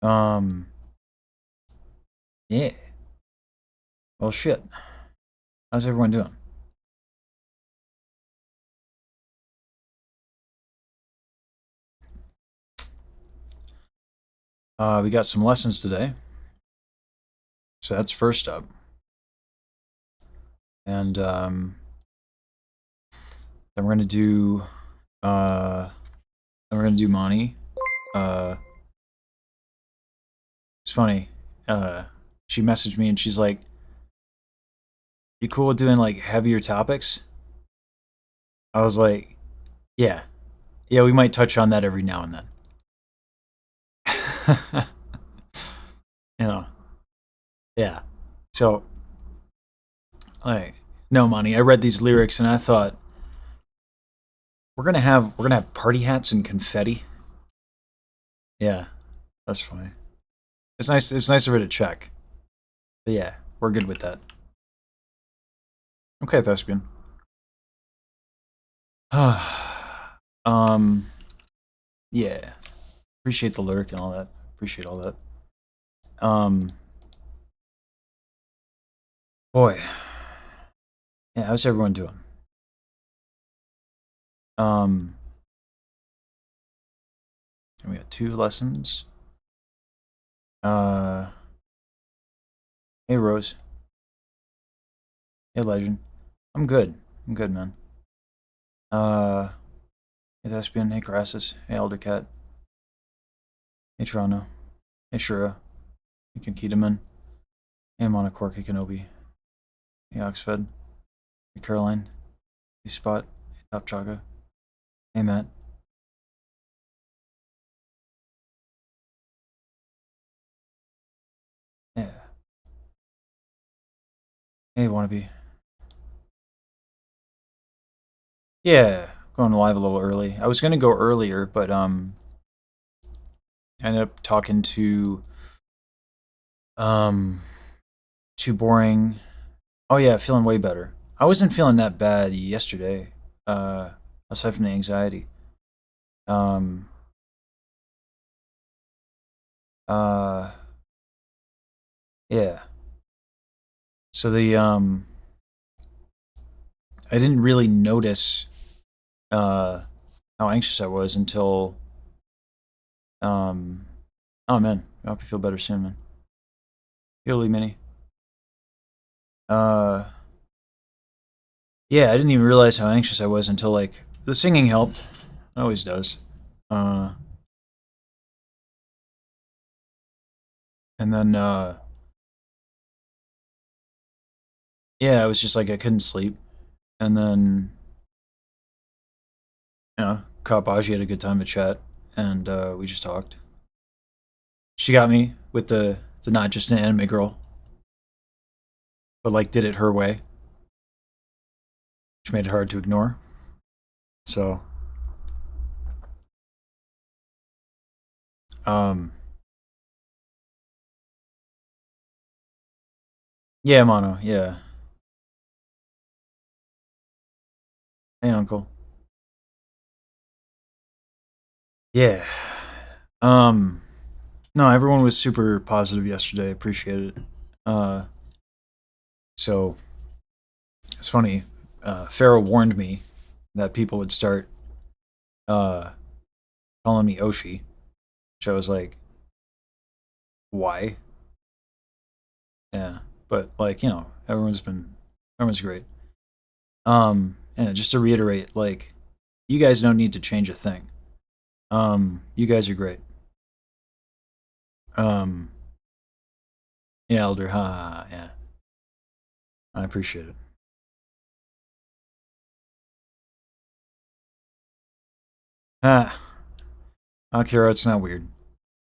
Um, yeah. Well, shit. How's everyone doing? We got some lessons today, so that's first up. And then we're gonna do then we're gonna do Monii. Uh, it's funny. Uh, she messaged me and she's like, "You cool with doing like heavier topics?" I was like, "Yeah, yeah, we might touch on that every now and then." you know, yeah. So, like, no, Money. I read these lyrics and I thought we're gonna have party hats and confetti. Yeah, that's funny. It's nice. It's nice of her to check. But yeah, we're good with that. Okay, thespian. um, yeah. Appreciate the lyric and all that. Appreciate all that. Boy. Yeah, how's everyone doing? Um, and we got 2 lessons. Uh, hey Rose. Hey Legend. I'm good. I'm good, man. Uh, hey Thespian. Hey Crassus. Hey Eldercat. Hey Toronto. Hey Shura. Hey Kinkitaman. Hey Monocork. Hey Kenobi. Hey Oxfed. Hey Caroline. Hey Spot. Hey Top Chaga. Hey Matt. Yeah. Hey Wannabe. Yeah, going live a little early. I was gonna go earlier, but I ended up talking to um too boring. Oh yeah, feeling way better. I wasn't feeling that bad yesterday. Uh, aside from the anxiety. Um. Uh. Yeah. So I didn't really notice uh how anxious I was until um. Oh man, I hope you feel better soon, man. Really, Minnie. Uh. Yeah, I didn't even realize how anxious I was until like the singing helped. It always does. Uh. And then yeah, it was just like I couldn't sleep. And then Kabaji had a good time to chat, and we just talked. She got me with the not just an anime girl, but like did it her way, which made it hard to ignore. So, um, yeah, Mono, yeah, hey Uncle, yeah. Um, no, everyone was super positive yesterday. Appreciate it. Uh, so it's funny. Pharaoh warned me that people would start uh calling me Oshi, which I was like, why? Yeah, but like everyone's great. And just to reiterate, like, you guys don't need to change a thing. You guys are great. Um, yeah, Elder, ha, ha, ha, yeah, I appreciate it. Ah, Akira, it's not weird.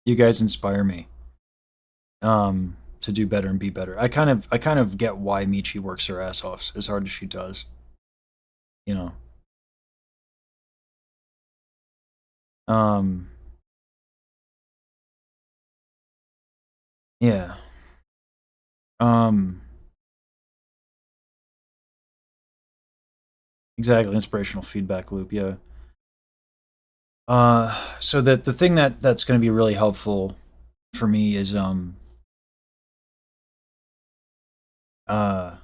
You guys inspire me. To do better and be better. I kind of get why Michi works her ass off as hard as she does. You know. Um, yeah. Um, exactly. Inspirational feedback loop. Yeah. So that the thing that's going to be really helpful for me is uh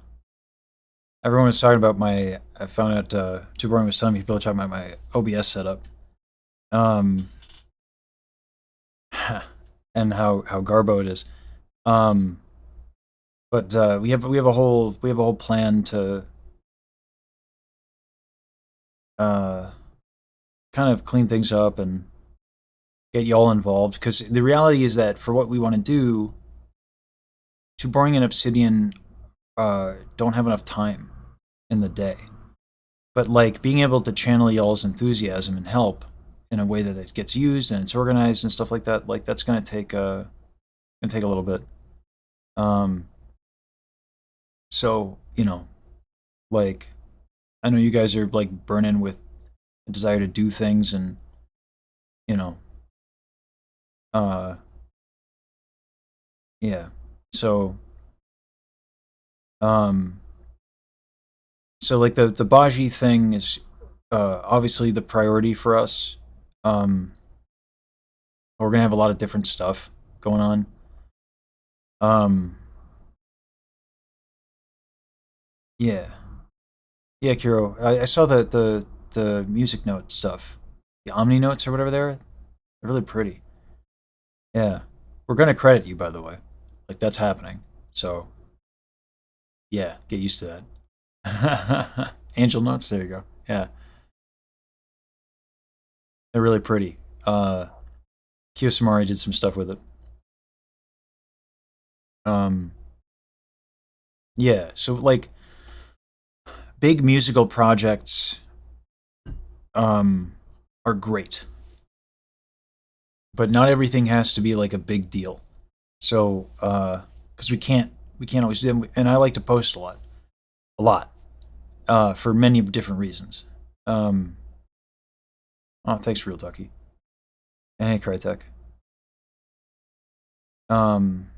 everyone was talking about my. I found out Tuborg was telling me people are talking about my OBS setup, um, and how garbo it is. Um, but we have a whole plan to uh kind of clean things up and get y'all involved, because the reality is that for what we want to do, Tuborg and Obsidian don't have enough time in the day. But like being able to channel y'all's enthusiasm and help in a way that it gets used and it's organized and stuff like that's gonna take a little bit. Um, so like I know you guys are like burning with a desire to do things, and you know, uh, yeah. So um, so like the Baji thing is obviously the priority for us. Um, we're gonna have a lot of different stuff going on. Um, yeah, yeah, Kiro. I saw the music note stuff, the Omni notes or whatever they're really pretty. Yeah, we're gonna credit you, by the way. Like that's happening. So yeah, get used to that. Angel notes. There you go. Yeah, they're really pretty. Kiyosamari did some stuff with it. Um, yeah. So like big musical projects um, are great, but not everything has to be like a big deal. So because we can't always do them, and I like to post a lot, for many different reasons. Um, oh, thanks, Real Ducky. Hey, Crytek. Um,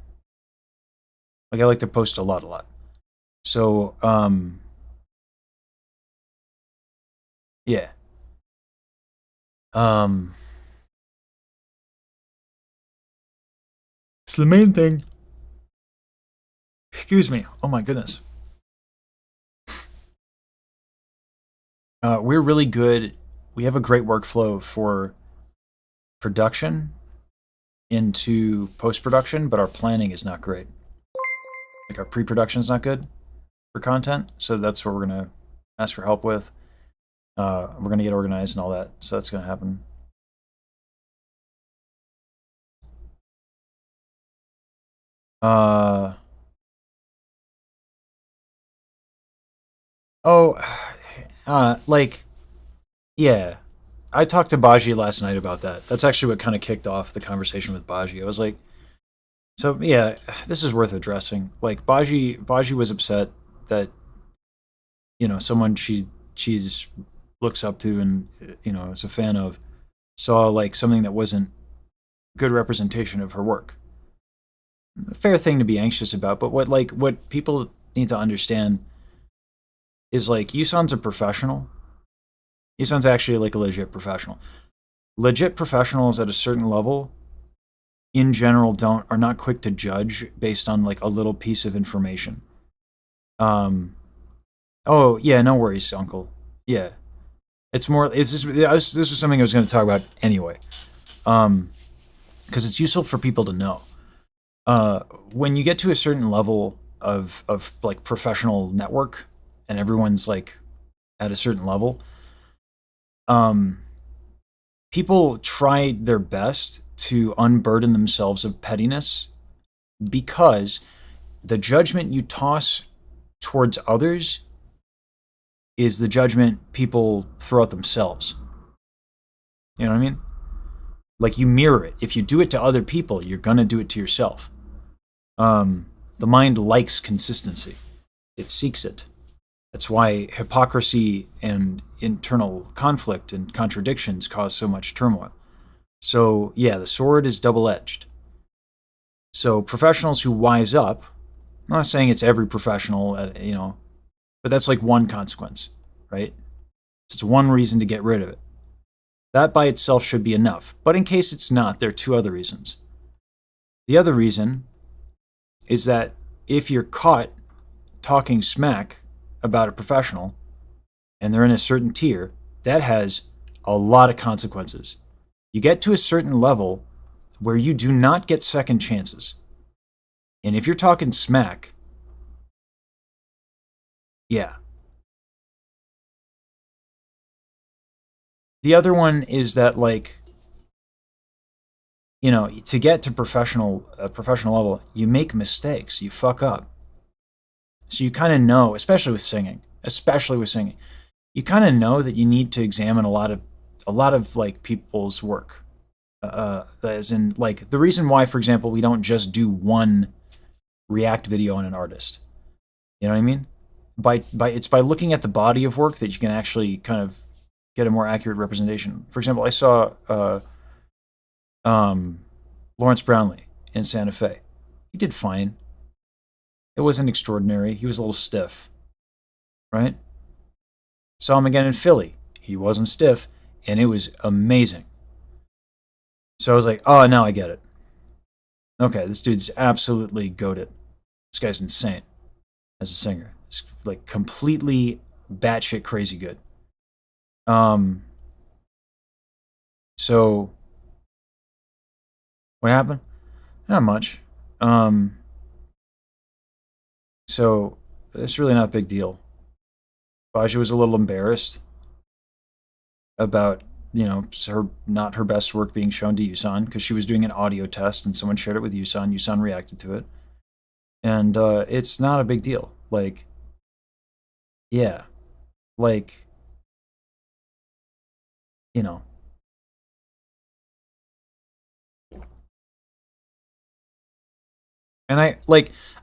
like I like to post a lot. So yeah. Um, it's the main thing. Excuse me. Oh my goodness. We're really good. We have a great workflow for production into post production, but our planning is not great. Like our pre production is not good for content, so that's what we're gonna ask for help with. We're gonna get organized and all that, so that's gonna happen. Uh oh, like yeah. I talked to Baji last night about that. That's actually what kind of kicked off the conversation with Baji. I was like, so yeah, this is worth addressing. Like Baji was upset that someone she's looks up to and is a fan of saw like something that wasn't good representation of her work. A fair thing to be anxious about, but what people need to understand is like Yusan's a professional. Yusan's actually like a legit professional. Legit professionals at a certain level in general don't are not quick to judge based on like a little piece of information. Um oh yeah, no worries, uncle. Yeah. It's more it's just this was something I was going to talk about anyway. Um because it's useful for people to know. Uh when you get to a certain level of like professional network and everyone's like at a certain level, um people try their best to unburden themselves of pettiness because the judgment you toss towards others is the judgment people throw at themselves. You know what I mean? Like you mirror it. If you do it to other people, you're gonna do it to yourself. The mind likes consistency. It seeks it. That's why hypocrisy and internal conflict and contradictions cause so much turmoil. So yeah, the sword is double-edged. So professionals who wise up, I'm not saying it's every professional, but that's like one consequence, right? It's one reason to get rid of it. That by itself should be enough. But in case it's not, there are two other reasons. The other reason is that if you're caught talking smack about a professional and they're in a certain tier, that has a lot of consequences. You get to a certain level where you do not get second chances. And if you're talking smack, yeah. The other one is that, like, to get to professional level, you make mistakes, you fuck up. So you kind of know, especially with singing, you kind of know that you need to examine a lot of like people's work. As in, like, the reason why, for example, we don't just do one React video on an artist. You know what I mean? By looking at the body of work that you can actually kind of get a more accurate representation. For example, I saw um, Lawrence Brownlee in Santa Fe. He did fine. It wasn't extraordinary. He was a little stiff, right? Saw him again in Philly. He wasn't stiff, and it was amazing. So I was like, oh, now I get it. Okay, this dude's absolutely goated. This guy's insane as a singer. It's like completely batshit crazy good. Um, so what happened? Not much. Um, so it's really not a big deal. Baja was a little embarrassed about her best work being shown to Yusan because she was doing an audio test and someone shared it with Yusan. Yusan reacted to it, and it's not a big deal. Like, yeah, like, you know, and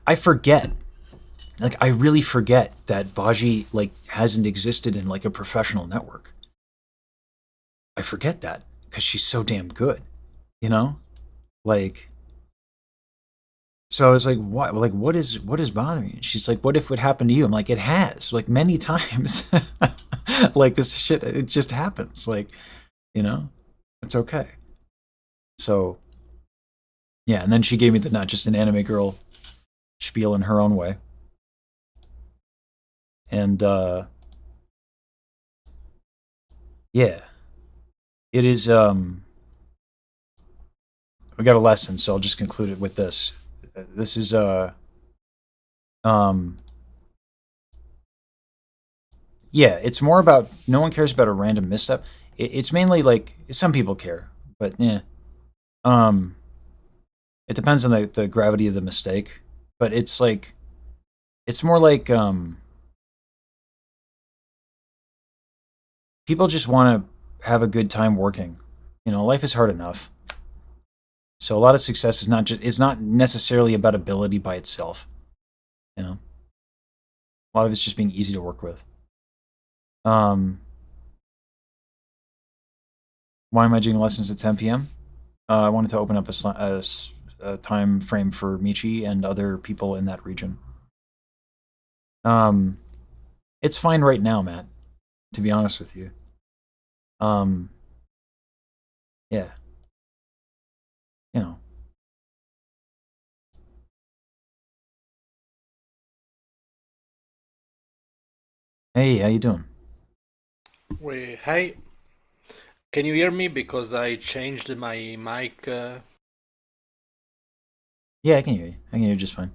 I forget, like, I really forget that Baji like hasn't existed in like a professional network. I forget that because she's so damn good, you know, like. So I was like, "What? Like, what is bothering you?" She's like, "What if it happened to you?" I'm like, "It has, like, many times. Like, this shit, it just happens. Like, you know, it's okay." So yeah, and then she gave me the not just an anime girl spiel in her own way, and yeah, it is. We got a lesson, so I'll just conclude it with this. This is um, yeah, it's more about no one cares about a random misstep. It's mainly like some people care, but yeah. Um, it depends on the gravity of the mistake, but it's more like people just want to have a good time working. Life is hard enough. So a lot of success is not necessarily about ability by itself. A lot of it's just being easy to work with. Um, why am I doing lessons at 10 p.m.? I wanted to open up a time frame for Michi and other people in that region. Um, it's fine right now, Matt. To be honest with you. Um, yeah, you know. Hey, how you doing? Wait, hi, can you hear me? Because I changed my mic. Yeah, I can hear you. I can hear you just fine.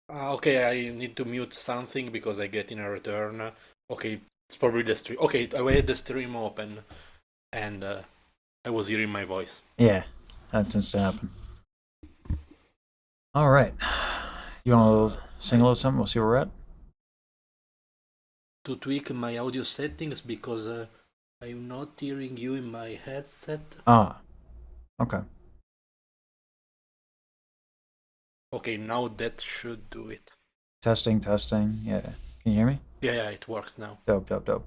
Okay, I need to mute something because I get in a return. Okay, it's probably the stream. Okay, I had the stream open and I was hearing my voice. Yeah, that tends to happen. All right. You want to sing a little something? We'll see where we're at. To tweak my audio settings because I'm not hearing you in my headset. Ah, okay. Okay, now that should do it. Testing, testing. Yeah. Can you hear me? Yeah, it works now. Dope, dope, dope.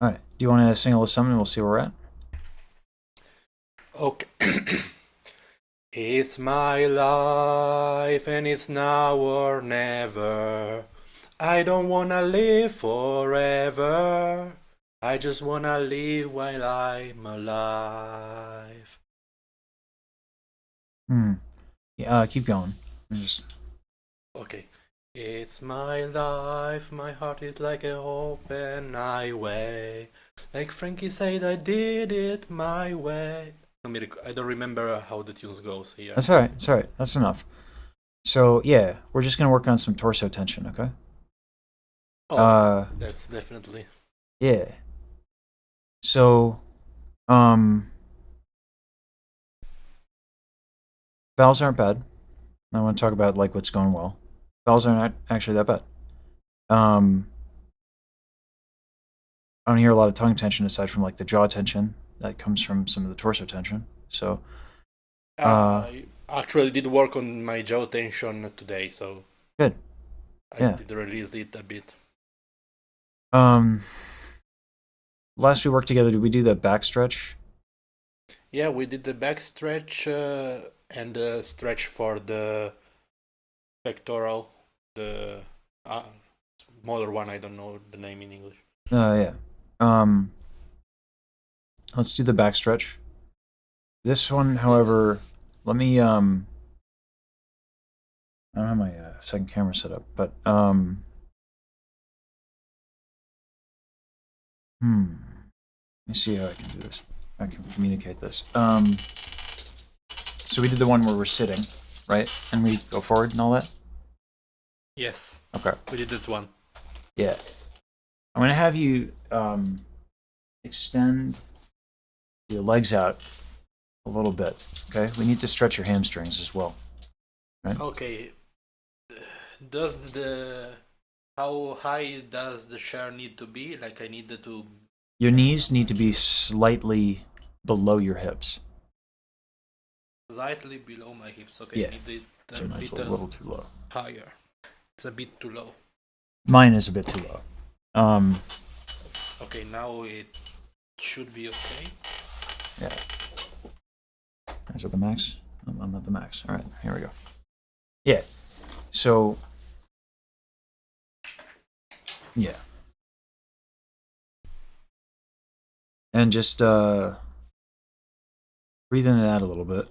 All right. Do you want to sing a little something? And we'll see where we're at. Okay. It's my life and it's now or never. I don't wanna live forever. I just wanna live while I'm alive. Hmm. Yeah, keep going. Just Okay. It's my life, my heart is like an open highway. Like Frankie said, I did it my way. I don't remember how the tunes goes here. that's all right. That's all right. That's enough. So yeah, we're just gonna work on some torso tension, okay? Oh, Uh, that's definitely. yeah. So, um, vowels aren't bad. I want to talk about like what's going well. Vowels aren't actually that bad. Um, I don't hear a lot of tongue tension aside from like the jaw tension that comes from some of the torso tension. So, uh, I actually did work on my jaw tension today, so good. I Yeah. did release it a bit. Um, last we worked together, did we do the back stretch? Yeah, we did the back stretch and the stretch for the pectoral, the uh, smaller one. I don't know the name in English. Yeah. Um, let's do the back stretch. This one, Yeah, that's however, let me I don't have my second camera set up, but let me see how I can do this. I can communicate this. So we did the one where we're sitting, right? And we go forward and all that. yes, Okay. we did that one. Yeah. I'm gonna have you extend your legs out a little bit. Okay. We need to stretch your hamstrings as well. Right. Okay, does the how high does the chair need to be? Like I needed to Your knees need to be slightly below your hips. slightly below my hips. Okay, I Yeah. need it So a that's a bit little too low. higher. It's a bit too low. Mine is a bit too low. Okay, now it should be okay. Yeah. Is that the max? I'm at the max. All right, here we go. Yeah. So, yeah. And just breathe into that a little bit.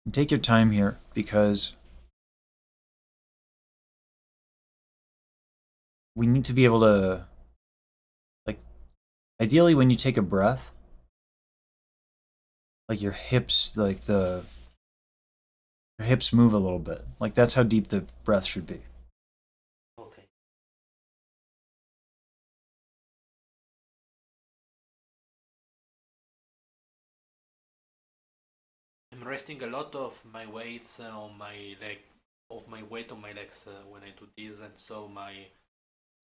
And take your time here because we need to be able to, like, ideally when you take a breath, like your hips, your hips move a little bit. Like that's how deep the breath should be. Okay. I'm resting a lot of my weights on my leg, of my weight on my legs when I do this, and so my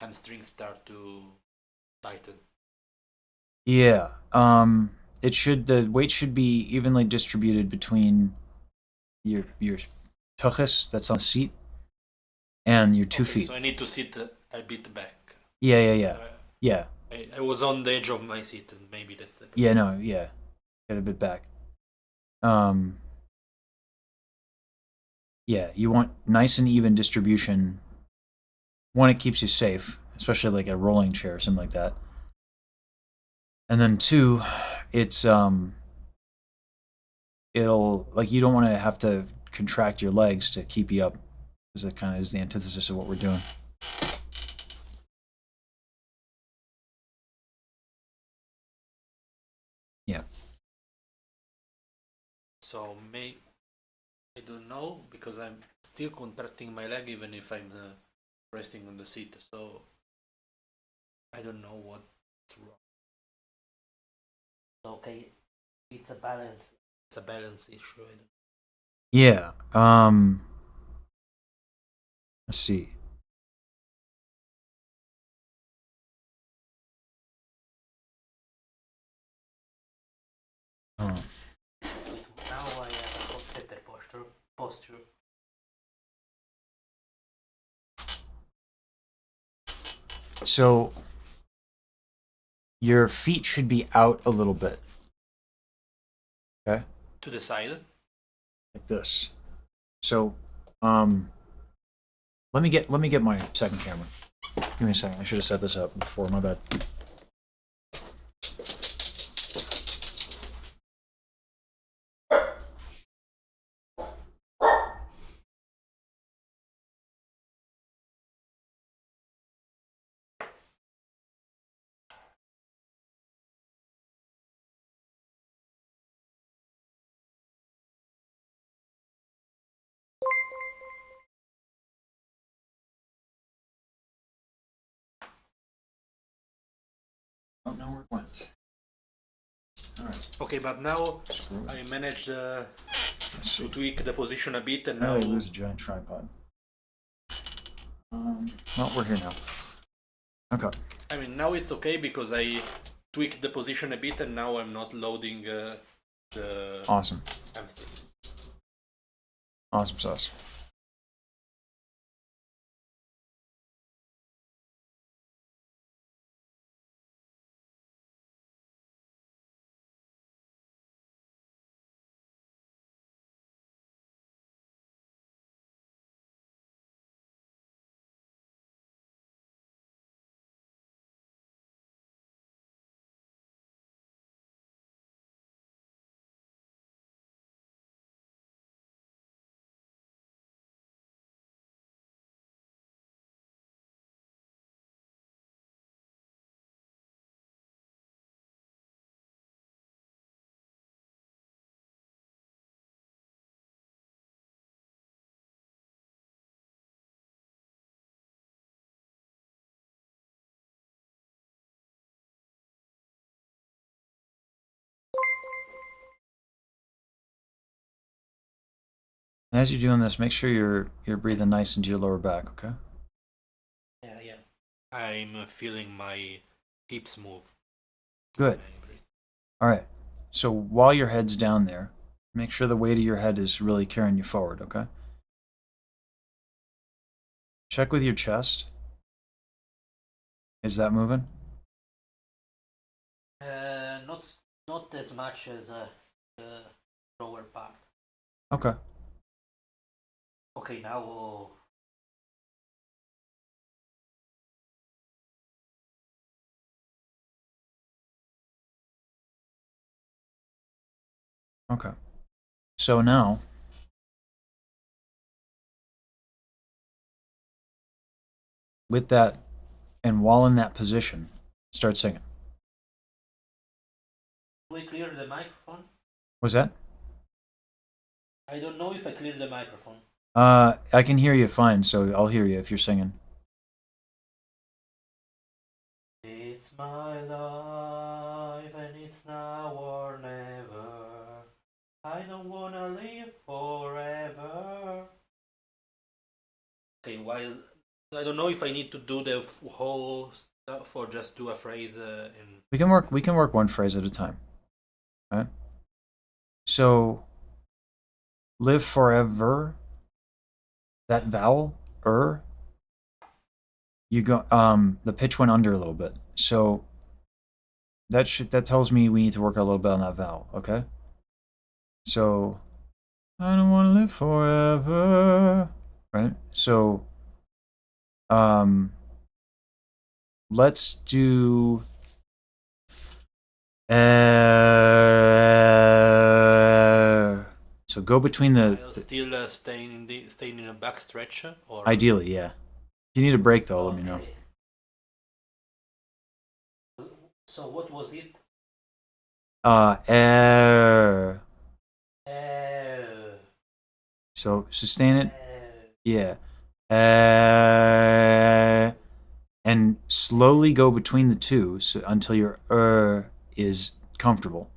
hamstrings start to tighten. Yeah. The weight should be evenly distributed between your tuchus that's on the seat and your two Okay, feet. so I need to sit a bit back. Yeah, yeah, yeah. Uh, Yeah. I was on the edge of my seat, and maybe that's the Yeah, no, yeah. Get a bit back. Um, yeah, you want nice and even distribution. One, it keeps you safe, especially like a rolling chair or something like that. And then two, it's it'll like you don't want to have to contract your legs to keep you up, because it kind of is the antithesis of what we're doing. Yeah. So may I don't know because I'm still contracting my leg even if I'm resting on the seat. So I don't know what's wrong. Okay, it's a balance. It's a balance issue. Yeah. Let's see. Oh. Now I posture. So your feet should be out a little bit. Okay? To the side. Like this. So let me get my second camera. Give me a second. I should have set this up before, my bad. Oh no, where it went. Alright. Okay, but now Screw it. I managed Let's to see. tweak the position a bit, and Now now I lose a giant tripod. Well, we're here now. Okay. I mean now it's okay because I tweaked the position a bit, and now I'm not loading the Awesome. hamstrings. Awesome sauce. And as you're doing this, make sure you're breathing nice into your lower back, okay? Yeah. I'm feeling my hips move. Good. Alright. So while your head's down there, make sure the weight of your head is really carrying you forward, okay? Check with your chest. Is that moving? Not not as much as the lower part. Okay. Okay, now Okay. So now, with that, and while in that position, start singing. do I clear the microphone? Was that? I don't know if I cleared the microphone. I can hear you fine, so I'll hear you if you're singing. It's my life and it's now or never. I don't wanna live forever. Okay, while I don't know if I need to do the whole stuff or just do a phrase in. We can work one phrase at a time. Right? So live forever, that vowel, you go the pitch went under a little bit. So that tells me we need to work a little bit on that vowel, okay? So I don't want to live forever, right? So let's do so go between While still staying in a back stretch or. ideally, yeah. If you need a break though, let me know. So what was it? Air. Uh, So sustain it, uh, yeah. And slowly go between the two so, until your is comfortable.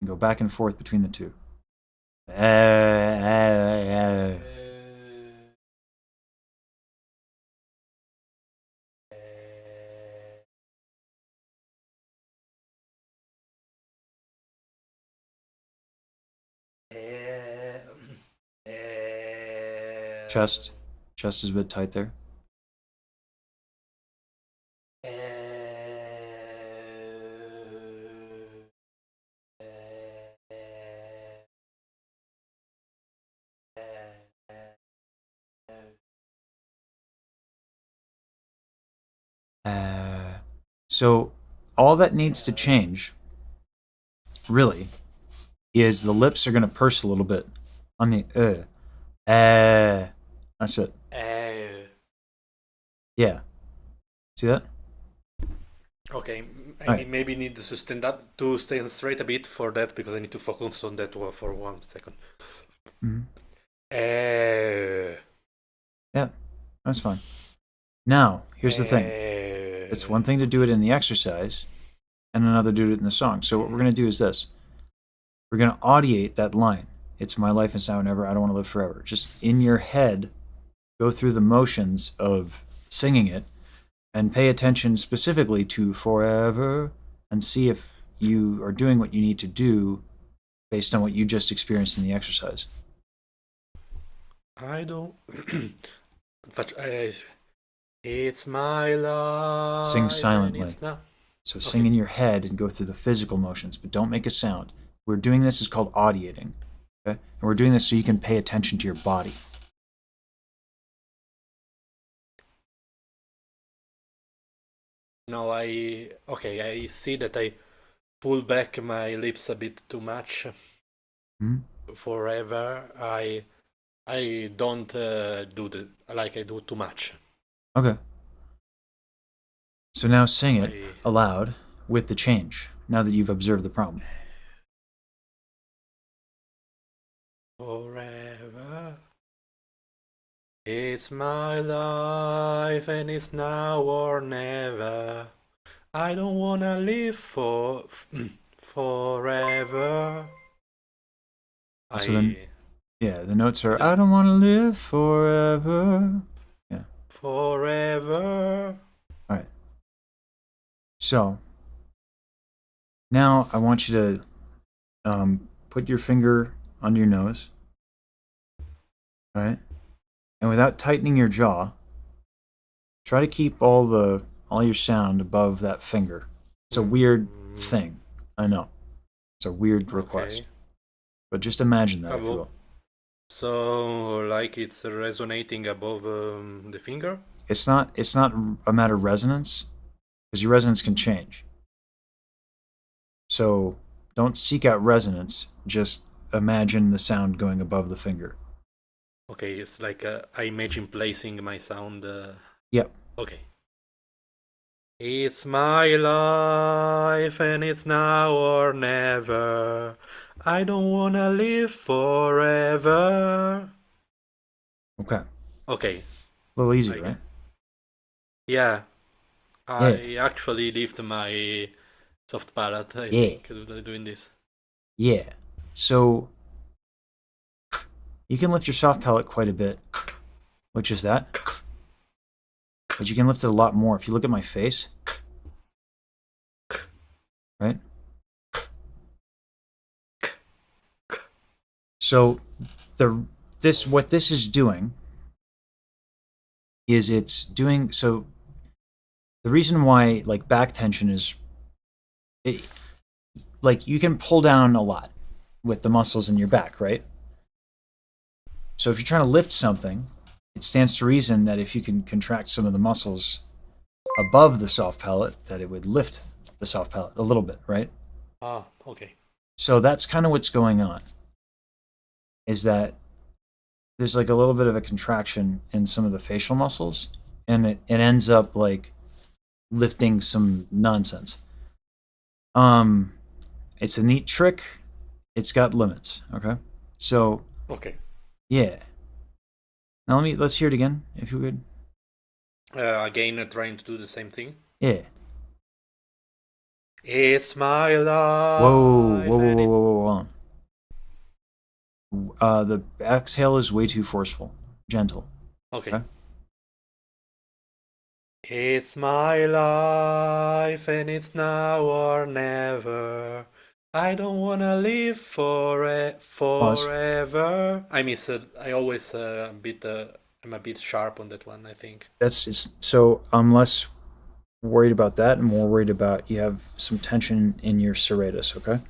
And go back and forth between the two. Chest is a bit tight there. So all that needs to change, really, is the lips are going to purse a little bit on the That's it. Yeah. See that? Okay, All right. maybe need to stand straight a bit for that because I need to focus on that one for 1 second. Mm-hmm. Yeah, that's fine. Now, here's the thing. It's one thing to do it in the exercise and another to do it in the song. So what we're going to do is this. We're going to audiate that line. It's my life is now and ever. I don't want to live forever. Just in your head, go through the motions of singing it and pay attention specifically to forever and see if you are doing what you need to do based on what you just experienced in the exercise. I don't. It's my life. Sing And silently. it's not. So sing in your head and go through the physical motions, but don't make a sound. We're doing this is called audiating. Okay? And we're doing this so you can pay attention to your body. No, I see that I pull back my lips a bit too much. Forever, I don't do the like I do too much. Okay. So now sing it aloud with the change, now that you've observed the problem. Forever, it's my life and it's now or never. I don't wanna live forever. So then, yeah, the notes are I don't want to live forever. Yeah. Forever. All right. So now I want you to put your finger under your nose. All right. And without tightening your jaw, try to keep all your sound above that finger. It's a weird thing. I know. It's a weird request. But just imagine that, if you will. So, like it's resonating above the finger? It's not a matter of resonance, because your resonance can change. So don't seek out resonance. Just imagine the sound going above the finger. Okay, it's like I imagine placing my sound. Yep. Okay. It's my life and it's now or never. I don't wanna live forever. Okay. Okay. A little easier, right? Yeah. I actually lift my soft palate, I think, doing this. Yeah. So you can lift your soft palate quite a bit, which is that. But you can lift it a lot more. If you look at my face, right? So what this is doing is it's doing so. The reason why like back tension is, like you can pull down a lot with the muscles in your back, right? So if you're trying to lift something, it stands to reason that if you can contract some of the muscles above the soft palate, that it would lift the soft palate a little bit, right? Ah, okay. So that's kind of what's going on, is that there's like a little bit of a contraction in some of the facial muscles, and it ends up like lifting some nonsense. It's a neat trick. It's got limits, okay? So, okay. Yeah. Now let's hear it again, if you would. Again, trying to do the same thing. Yeah. It's my life. Whoa. The exhale is way too forceful. Gentle. Okay. It's my life and it's now or never. I don't wanna live Pause. forever. I miss it. I always a bit. I'm a bit sharp on that one, I think. That's just, so I'm less worried about that and more worried about you have some tension in your serratus, okay?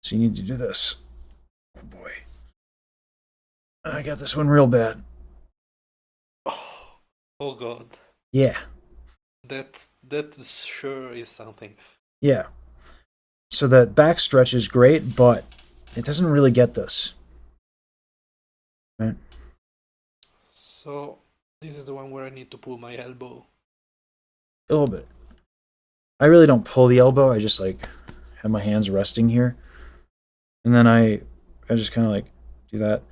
So you need to do this. Oh boy. I got this one real bad. Oh, oh God, Yeah. that sure is something. Yeah. So that back stretch is great, but it doesn't really get this. Right? So this is the one where I need to pull my elbow. A little bit. I really don't pull the elbow. I just like have my hands resting here. And then I just kind of like do that.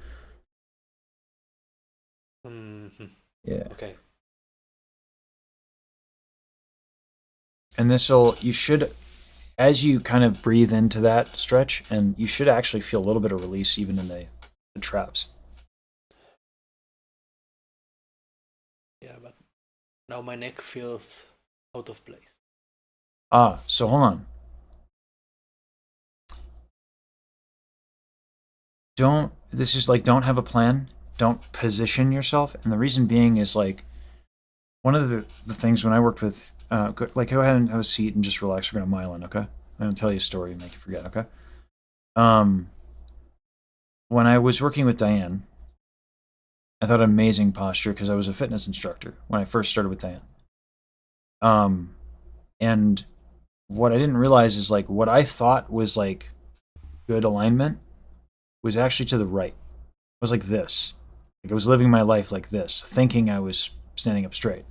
Yeah. Okay. And you should, as you kind of breathe into that stretch, and you should actually feel a little bit of release even in the traps. Yeah, but now my neck feels out of place. So hold on. This is like, don't have a plan. Don't position yourself. And the reason being is like, one of the things when I worked with, like, go ahead and have a seat and just relax. We're going to myelin, okay? I'm going to tell you a story and make you forget, okay? Um, when I was working with Diane, I thought amazing posture because I was a fitness instructor when I first started with Diane. And what I didn't realize is like what I thought was like good alignment was actually to the right. It was like this. Like I was living my life like this, thinking I was standing up straight.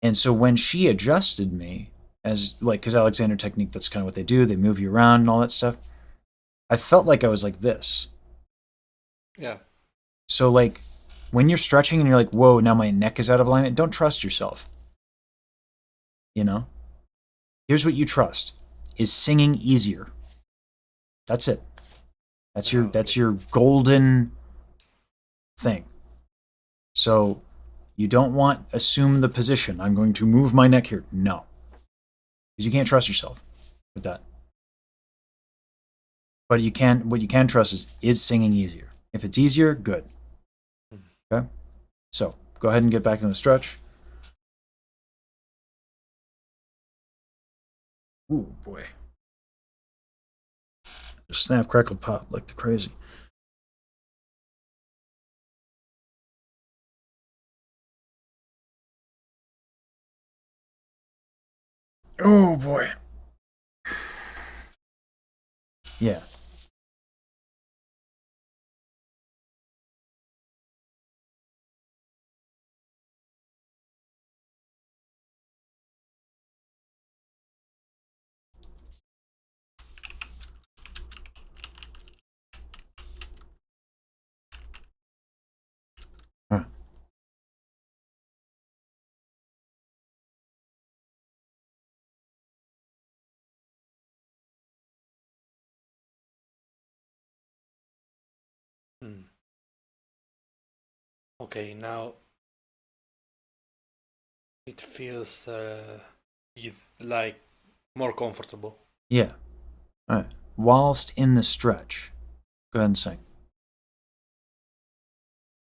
And so when she adjusted me, as like, because Alexander technique, that's kind of what they do. They move you around and all that stuff. I felt like I was like this. Yeah. So like when you're stretching and you're like, whoa, now my neck is out of alignment, don't trust yourself. You know? Here's what you trust is singing easier. That's it. That's Okay. your golden thing. So you don't want assume the position. I'm going to move my neck here. No. Because you can't trust yourself with that. But what you can trust is singing easier. If it's easier, good. Okay? So go ahead and get back in the stretch. Ooh boy. Just snap, crackle, pop like the crazy. Oh boy. Yeah. Huh. Hmm. Okay, now it feels is like more comfortable. Yeah. All right. Whilst in the stretch, go ahead and sing.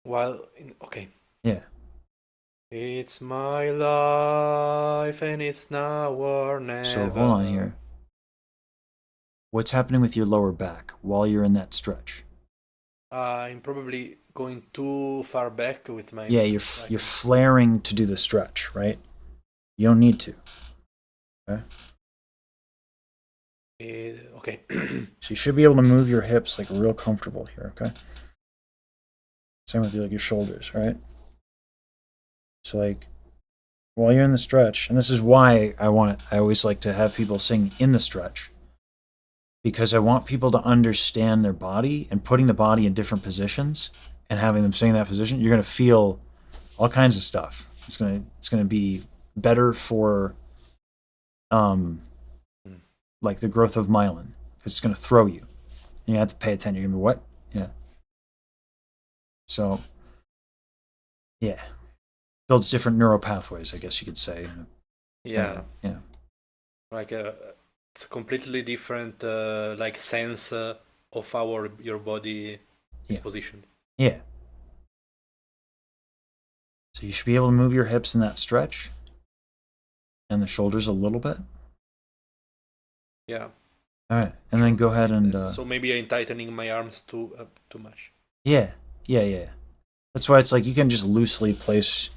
Okay. Yeah. It's my life and it's now or So hold on never. here. What's happening with your lower back while you're in that stretch? I'm probably going too far back with my Yeah, like you're flaring to do the stretch, right? You don't need to. Okay. okay. So you should be able to move your hips like real comfortable here. Okay. Same with like your shoulders, right? So like while you're in the stretch, and this is why I always like to have people sing in the stretch because I want people to understand their body and putting the body in different positions and having them sing in that position. You're gonna feel all kinds of stuff. It's gonna be better for um Hmm. like the growth of myelin because it's gonna throw you. And you have to pay attention. You're gonna be what? Yeah. So yeah, builds different neural pathways. I guess you could say. Yeah, Yeah. like it's a completely different like sense of how your body is Yeah. positioned. Yeah. So you should be able to move your hips in that stretch and the shoulders a little bit. Yeah. All right, and then Sure. go ahead and So maybe I'm tightening my arms too much. yeah, yeah, yeah. That's why it's like you can just loosely place.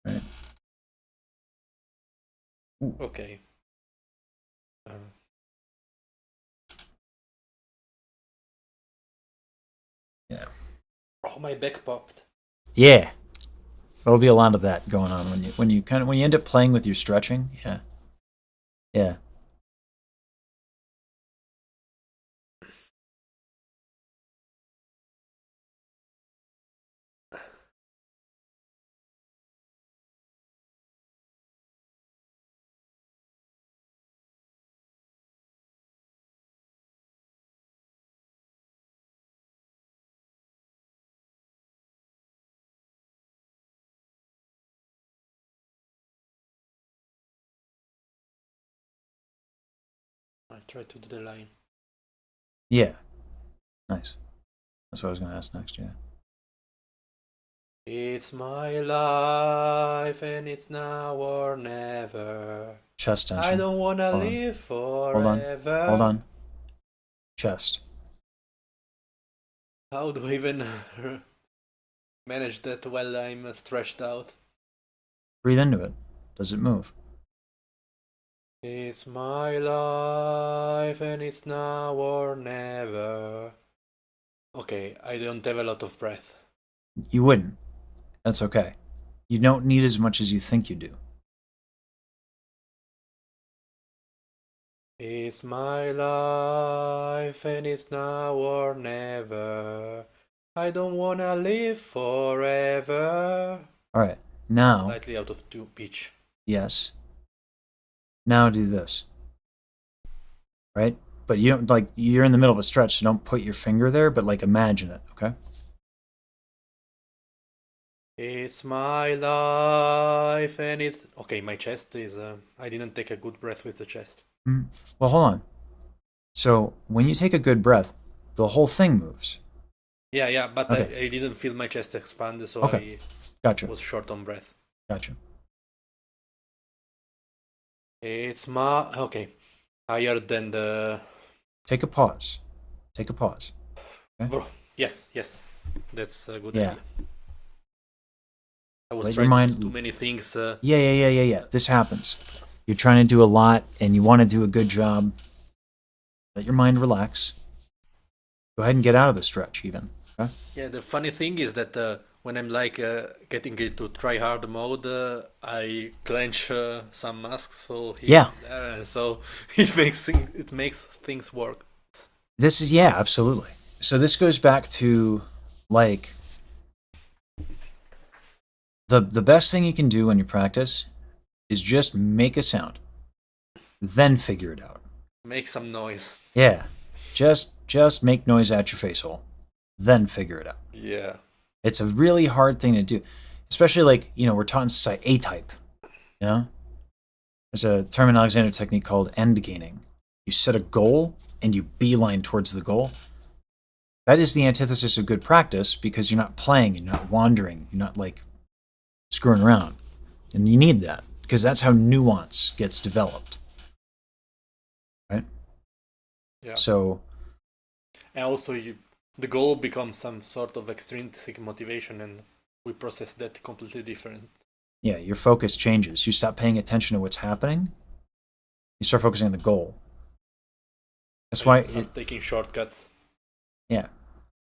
Right. Ooh. Okay. Uh, Yeah. oh, my back popped. Yeah. There'll be a lot of that going on when you end up playing with your stretching. Yeah. Yeah. I tried to do the line. Yeah. Nice. That's what I was going to ask next. Yeah. It's my life and it's now or never. Chest I tension. don't wanna Hold on. live Hold on. Hold forever. on. Chest. How do I even manage that while I'm stretched out? Breathe into it. Does it move? It's my life and it's now or never. Okay, I don't have a lot of breath. You wouldn't. That's okay. You don't need as much as you think you do. It's my life and it's now or never. I don't wanna live forever. All right. Now, Slightly out of pitch. yes. Now do this. Right? But you don't like you're in the middle of a stretch, so don't put your finger there, but like imagine it, okay? It's my life and it's okay. My chest is. I didn't take a good breath with the chest. Well, hold on. So when you take a good breath, the whole thing moves. Yeah, yeah, but Okay. I didn't feel my chest expand, so Okay. I Gotcha. was short on breath. Gotcha. It's my okay. Higher than the. Take a pause. Take a pause. Okay? Bro, yes, yes, that's a good Yeah. idea. I was Let your trying to mind. do too many things. Yeah. This happens. You're trying to do a lot and you want to do a good job. Let your mind relax. Go ahead and get out of the stretch, even. Okay? Yeah, the funny thing is that when I'm like getting into try hard mode, I clench some muscles, so here Yeah. and there, and so it makes things work. This is, yeah, absolutely. So this goes back to like the best thing you can do when you practice is just make a sound, then figure it out. Make some noise. Yeah, just make noise at your face hole, then figure it out. Yeah. It's a really hard thing to do, especially like we're taught in society A-type. You know, there's a term in Alexander technique called end gaining. You set a goal and you beeline towards the goal. That is the antithesis of good practice because you're not playing, you're not wandering, you're not like screwing around. And you need that because that's how nuance gets developed. Right? Yeah. So, And also, the goal becomes some sort of extrinsic motivation, and we process that completely different. yeah, your focus changes. You stop paying attention to what's happening. You start focusing on the goal. That's why start taking shortcuts. Yeah.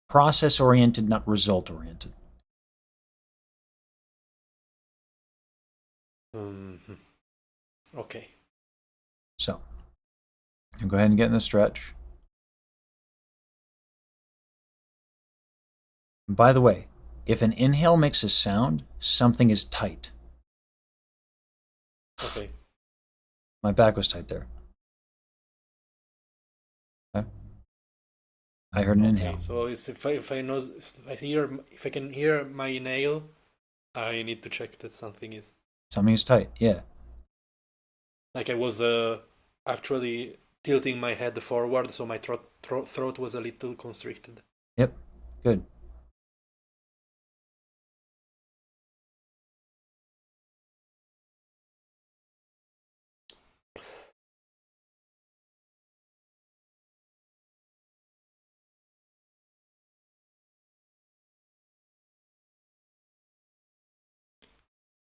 Process oriented, not result oriented. Mm-hmm. Okay. So, go ahead and get in the stretch. And by the way, if an inhale makes a sound, something is tight. Okay. My back was tight there. Okay. I heard an inhale. So if I know if I can hear my nail, I need to check that something is Something is tight. Yeah. like I was actually tilting my head forward, so my throat was a little constricted. Yep. Good.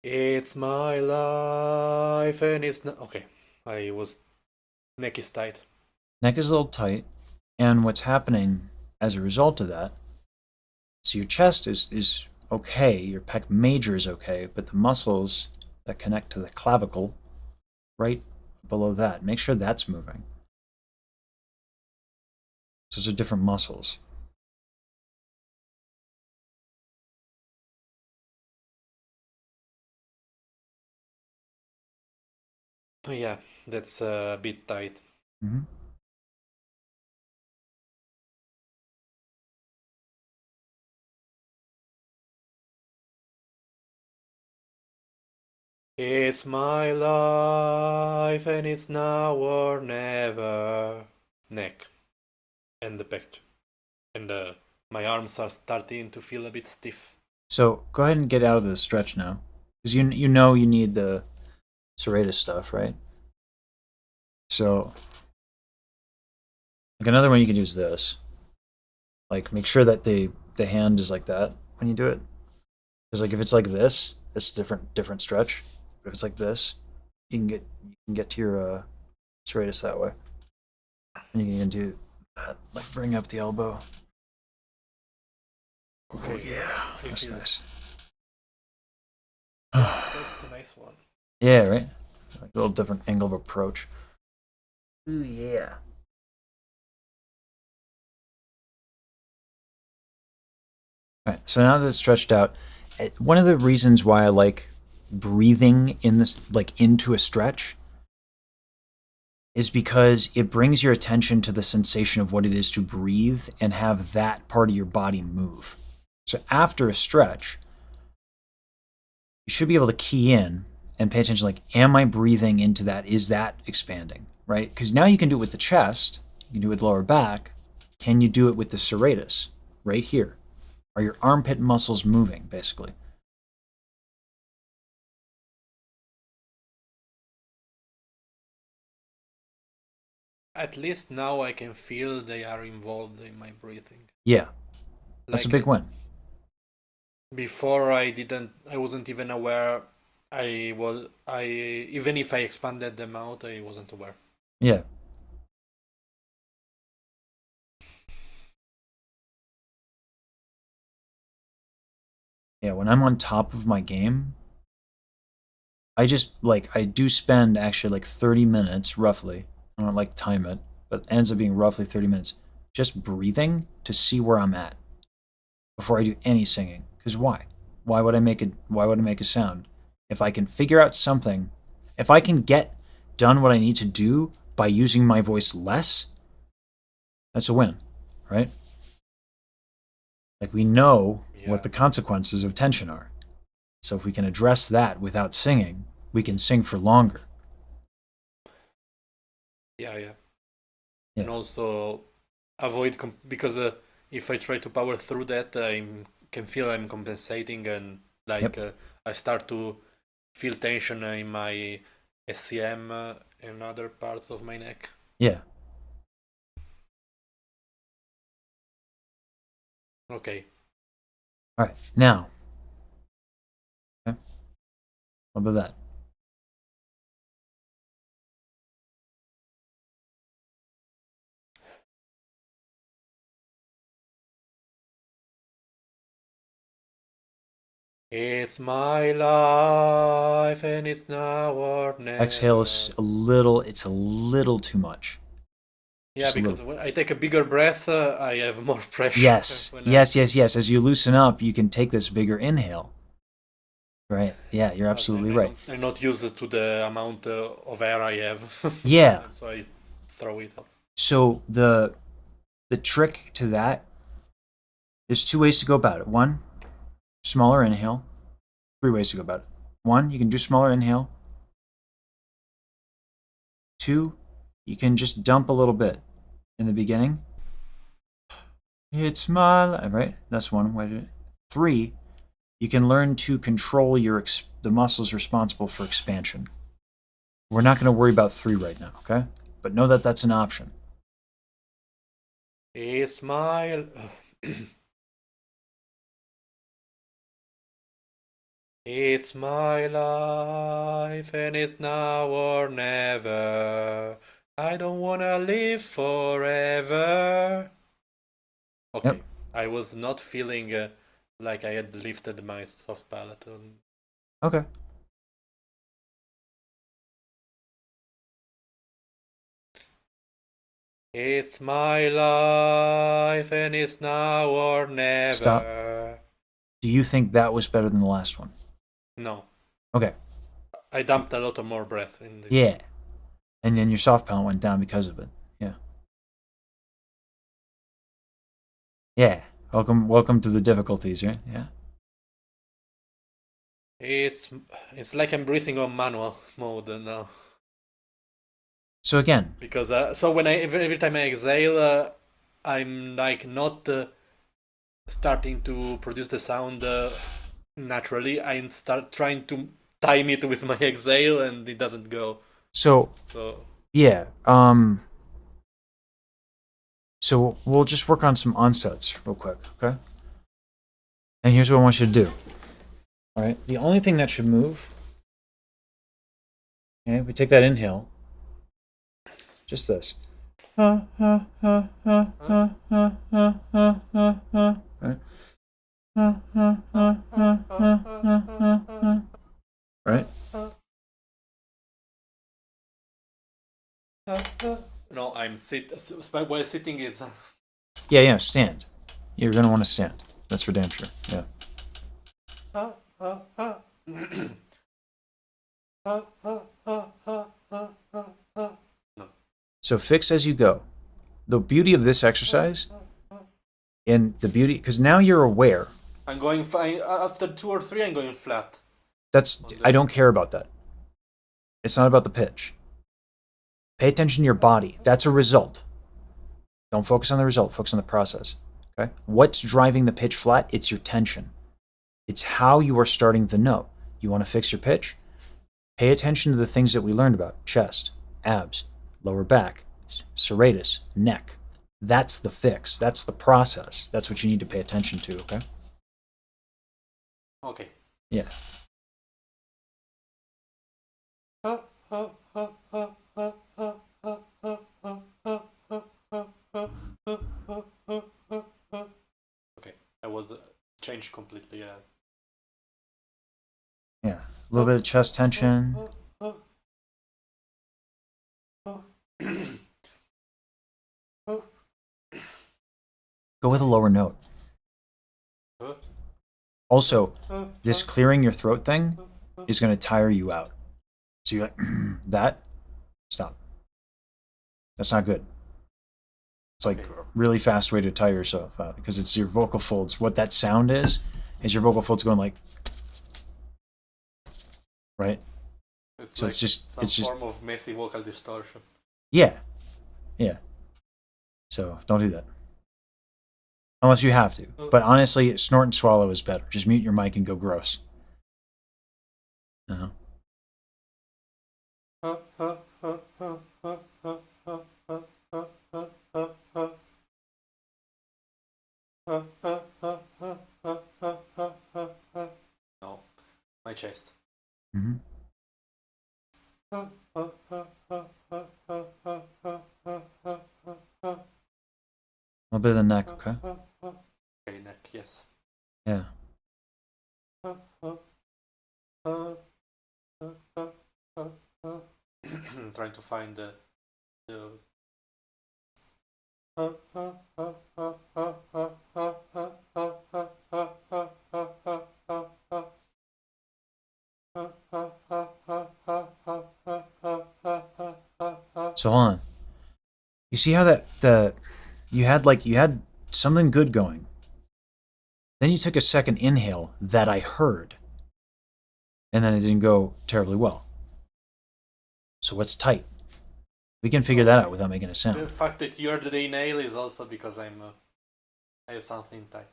It's my life and it's not okay. I was neck is tight. Neck is a little tight, and what's happening as a result of that, so your chest is okay, your pec major is okay, but the muscles that connect to the clavicle right below that, make sure that's moving. So those are different muscles. Oh, yeah, that's a bit tight. Mm-hmm. It's my life and it's now or never. Neck and the pec and my arms are starting to feel a bit stiff. So go ahead and get out of the stretch now, because you know you need the serratus stuff, right? So like another one you can do is this. Like make sure that the hand is like that when you do it. Because like if it's like this, it's different stretch. But if it's like this, you can get to your serratus that way. And you can do that, like bring up the elbow. Okay, Oh yeah, I that's feel nice. that's a nice one. Yeah, right. Like a little different angle of approach. Ooh yeah. All right. So now that it's stretched out, one of the reasons why I like breathing in this, like into a stretch, is because it brings your attention to the sensation of what it is to breathe and have that part of your body move. So after a stretch, you should be able to key in and pay attention like, am I breathing into that? Is that expanding? Right? Because now you can do it with the chest, you can do it with the lower back. Can you do it with the serratus right here? Are your armpit muscles moving, basically? At least now I can feel they are involved in my breathing. Yeah, that's a Like big win. before I wasn't even aware. I even if I expanded them out, I wasn't aware. Yeah. Yeah, when I'm on top of my game, I do spend actually like 30 minutes roughly. I don't like time it, but it ends up being roughly 30 minutes just breathing to see where I'm at before I do any singing. Cuz why? Why would I make a sound? If I can figure out something, if I can get done what I need to do by using my voice less, that's a win, right? Like we know what Yeah, the consequences of tension are. So if we can address that without singing, we can sing for longer. yeah. Yeah. And also avoid because if I try to power through that, I can feel I'm compensating and Yep. like I start to feel tension in my SCM and other parts of my neck. Yeah. Okay. All right. Now, okay, what about that? It's my life and it's now or Exhale never. is a little. It's a little too much. Yeah, Just a because little. when I take a bigger breath, I have more pressure Yes. when I. Yes. Yes. Yes. As you loosen up, you can take this bigger inhale. Right. Yeah. You're And absolutely right. I'm not used to the amount of air I have, Yeah. and so I throw it out. So the trick to that, there's two ways to go about it. One, smaller inhale. Three ways to go about it. One, you can do smaller inhale. Two, you can just dump a little bit in the beginning. It's my life, right? That's one way to do it. 3, you can learn to control the muscles responsible for expansion. We're not going to worry about 3 right now, okay? But know that that's an option. It's my It's my life and it's now or never. I don't wanna live forever. Okay, Yep. I was not feeling like I had lifted my soft palate. Okay. It's my life and it's now or Stop. never. Do you think that was better than the last one? No, Okay. I dumped a lot of more breath in this. Yeah. And then your soft palate went down because of it. Yeah. Yeah. Welcome to the difficulties, right? Yeah. It's like I'm breathing on manual mode now. So again, Because so when every time I exhale, I'm like not starting to produce the sound naturally. I start trying to time it with my exhale, and it doesn't go. so So yeah. So we'll just work on some onsets real quick, okay? And here's what I want you to do. All right. The only thing that should move. Okay, we take that inhale. Just this. Right? Right? no, while sitting it's Yeah, stand. You're gonna want to stand. That's for damn sure. Yeah. So fix as you go. The beauty of this exercise, and the beauty, because now you're aware. I'm going after 2 or 3. I'm going flat. I don't care about that. It's not about the pitch. Pay attention to your body. That's a result. Don't focus on the result. Focus on the process. Okay. What's driving the pitch flat? It's your tension. It's how you are starting the note. You want to fix your pitch? Pay attention to the things that we learned about: chest, abs, lower back, serratus, neck. That's the fix. That's the process. That's what you need to pay attention to, okay? Okay. Yeah. Okay. I was changed completely. Yeah. A little bit of chest tension. Go with a lower note. Also, this clearing your throat thing is going to tire you out. So you're like, that? Stop. That's not good. It's like a really fast way to tire yourself out because it's your vocal folds. What that sound is your vocal folds going like, right? It's So like it's just form of messy vocal distortion. Yeah. So don't do that. Unless you have to. But honestly, snort and swallow is better. Just mute your mic and go gross. Uh-huh. No, my chest. Mm-hmm. A little bit of the neck, okay? Okay, neck, yes. Yeah. Trying to find the So hold on. You see how you had something good going. Then you took a second inhale that I heard. And then it didn't go terribly well. So what's tight? We can figure that out without making a The sound. fact that you heard the inhale is also because I have something tight.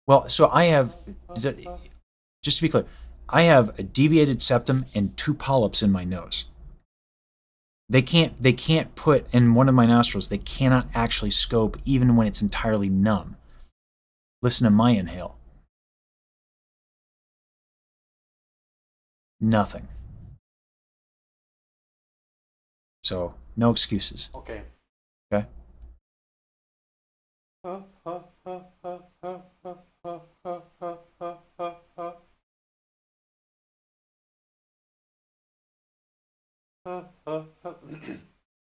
Well, so I have, just to be clear, I have a deviated septum and 2 polyps in my nose. They can't put in one of my nostrils, they cannot actually scope even when it's entirely numb. Listen to my inhale. Nothing. So, no excuses. Okay. Okay?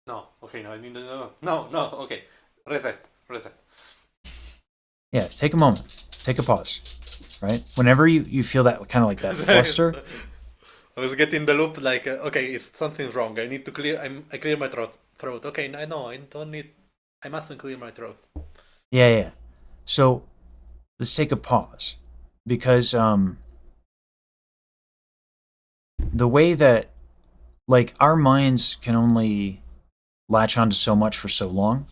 No, okay, no, I mean, no, okay. Reset. Yeah, take a moment. Take a pause. Right? Whenever you feel that kind of like that fluster, I was getting the loop like, okay, it's something's wrong. I need to clear. I clear my throat. Okay, I know. I don't need. I mustn't clear my throat. yeah. So, let's take a pause because the way that like our minds can only latch onto so much for so long.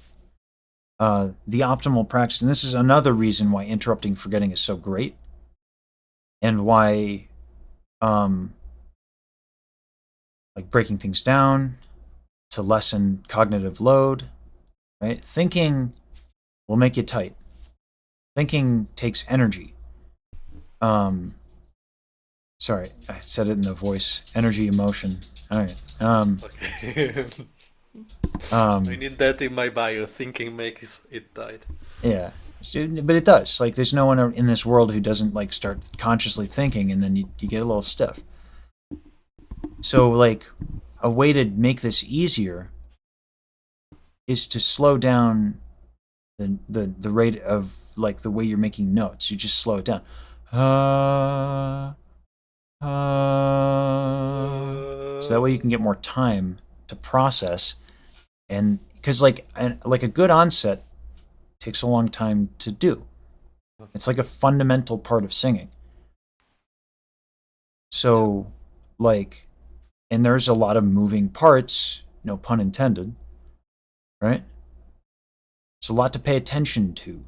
The optimal practice, and this is another reason why interrupting forgetting is so great, and why um, like breaking things down to lessen cognitive load, right? Thinking will make you tight. Thinking takes energy. Um, sorry, I said it in the voice. Energy, emotion. All right. Okay. I Um, need that in my bio. Thinking makes it tight. yeah. But it does. Like, there's no one in this world who doesn't like start consciously thinking, and then you get a little stiff. So, like, a way to make this easier is to slow down the rate of like the way you're making notes. You just slow it down. So that way you can get more time to process, and because like a good onset takes a long time to do. It's like a fundamental part of singing. So, like, and there's a lot of moving parts, no pun intended, right? It's a lot to pay attention to.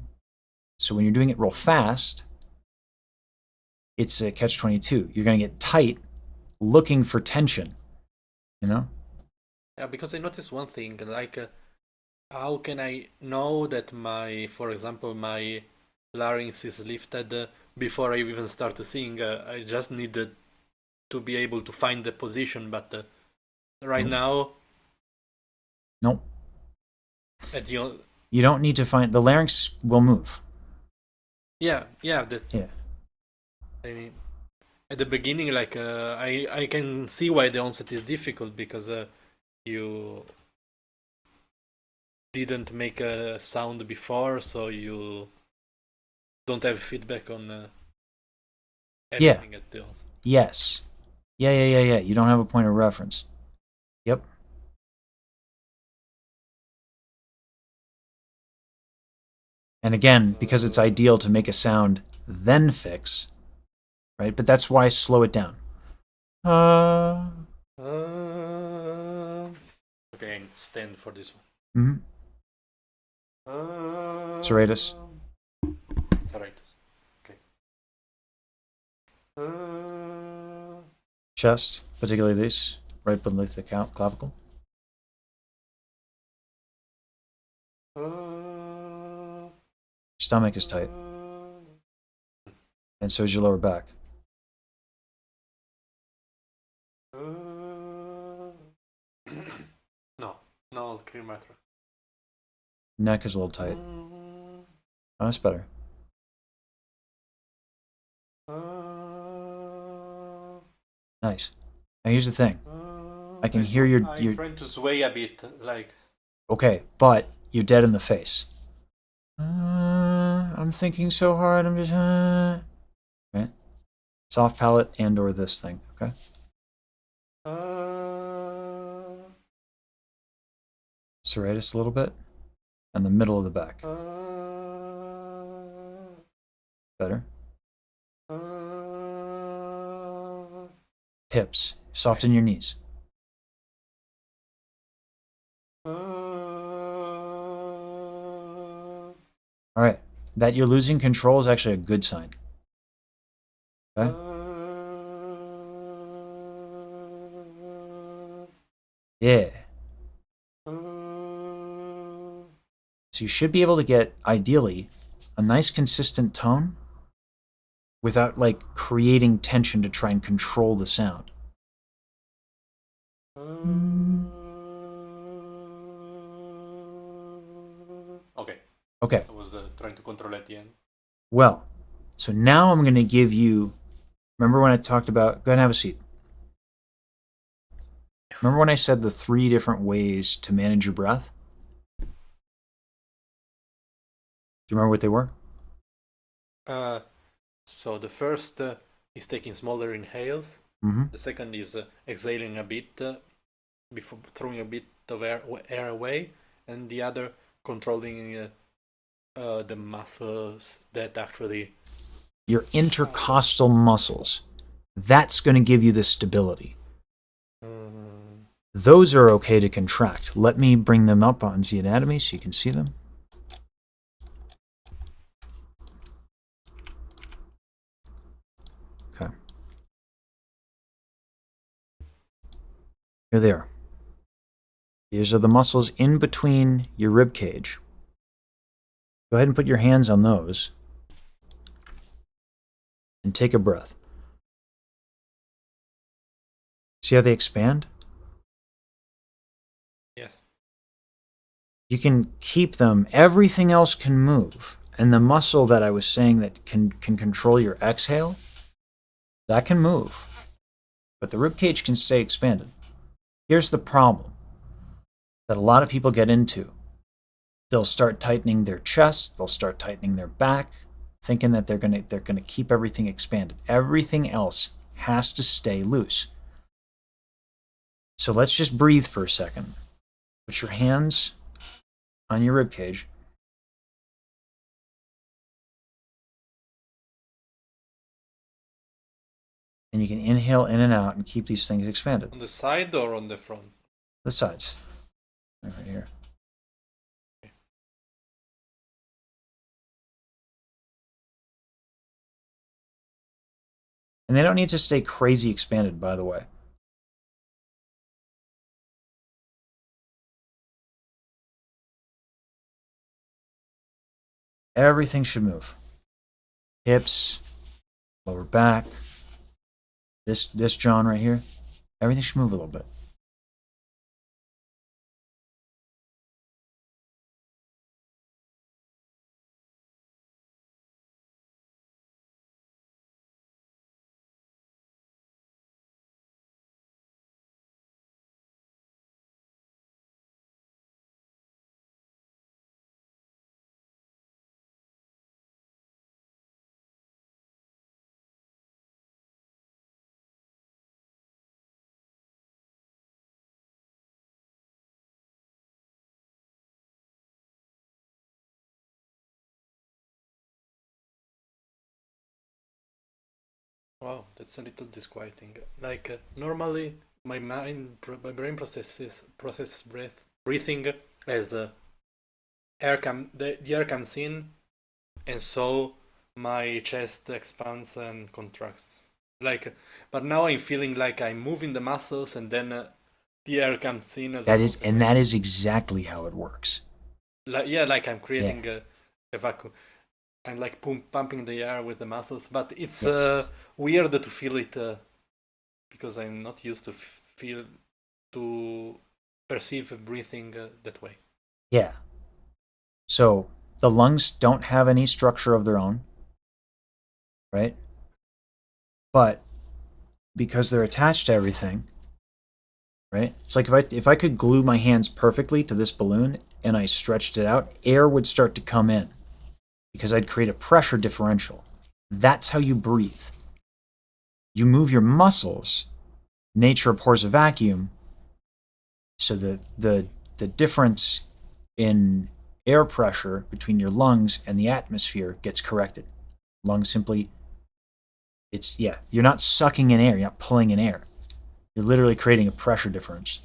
So when you're doing it real fast, it's a catch 22. You're going to get tight looking for tension, you know? Yeah, because I noticed one thing. Like, how can I know that for example, my larynx is lifted before I even start to sing? I just needed to be able to find the position, but right Nope. now, Nope. at the You don't need to find the larynx will move. yeah, that's. Yeah. I mean, at the beginning, like I can see why the onset is difficult because you didn't make a sound before, so you don't have feedback on Yeah. anything at the onset. Yes. Yeah. You don't have a point of reference. Yep. And again, because it's ideal to make a sound, then fix, right? But that's why I slow it down. Uh, okay, stand for this Mm-hmm. one. Serratus. Serratus. Okay. Chest, particularly this, right beneath the clavicle. Stomach is tight, and so is your lower back. No, I'll clear my throat. Neck is a little tight. Oh, that's better. Nice. Now here's the thing. I can hear your I'm trying to sway a bit, like. okay, but you're dead in the face. I'm thinking so hard. I'm just right. Soft palate and or this thing. Okay. Serratus a little bit, and the middle of the back. Better. Hips. Soften your knees. All right. That you're losing control is actually a good sign. Okay? Yeah. So you should be able to get, ideally, a nice consistent tone without like creating tension to try and control the sound. Okay, Okay. I was trying to control at the end. Well, so now I'm going to give you. Remember when I talked about. Go ahead and have a seat. Remember when I said the 3 different ways to manage your breath? Do you remember what they were? So the first is taking smaller inhales. Mm-hmm. The second is exhaling a bit before throwing a bit of air away, and the other controlling the muscles that actually Your intercostal muscles. That's going to give you the stability. Those are okay to contract. Let me bring them up on the anatomy so you can see them. Okay. Here they are. These are the muscles in between your rib cage. Go ahead and put your hands on those and take a breath. See how they expand? yes. You can keep them. Everything else can move. And the muscle that I was saying that can control your exhale, that can move. But the rib cage can stay expanded. Here's the problem that a lot of people get into. They'll start tightening their chest, they'll start tightening their back, thinking that they're gonna keep everything expanded. Everything else has to stay loose. So let's just breathe for a second. Put your hands on your rib cage. And you can inhale in and out and keep these things expanded. On the side or on the front? The sides. Right here. And they don't need to stay crazy expanded, by the way. Everything should move. Hips, lower back, this John right here. Everything should move a little bit. Wow, that's a little disquieting. Like normally, my brain processes breathing as the air comes in, and so my chest expands and contracts. Like, but now I'm feeling like I'm moving the muscles, and then the air comes in as a consequence. That is exactly how it works. Like I'm creating a vacuum. I'm like pumping the air with the muscles, but it's Yes. weird to feel it because I'm not used to feel to perceive breathing that way. Yeah. So the lungs don't have any structure of their own, right? But because they're attached to everything, right? It's like if I could glue my hands perfectly to this balloon and I stretched it out, air would start to come in because I'd create a pressure differential. That's how you breathe. You move your muscles. Nature abhors a vacuum. So the difference in air pressure between your lungs and the atmosphere gets corrected. Lungs simply, you're not sucking in air, you're not pulling in air. You're literally creating a pressure difference.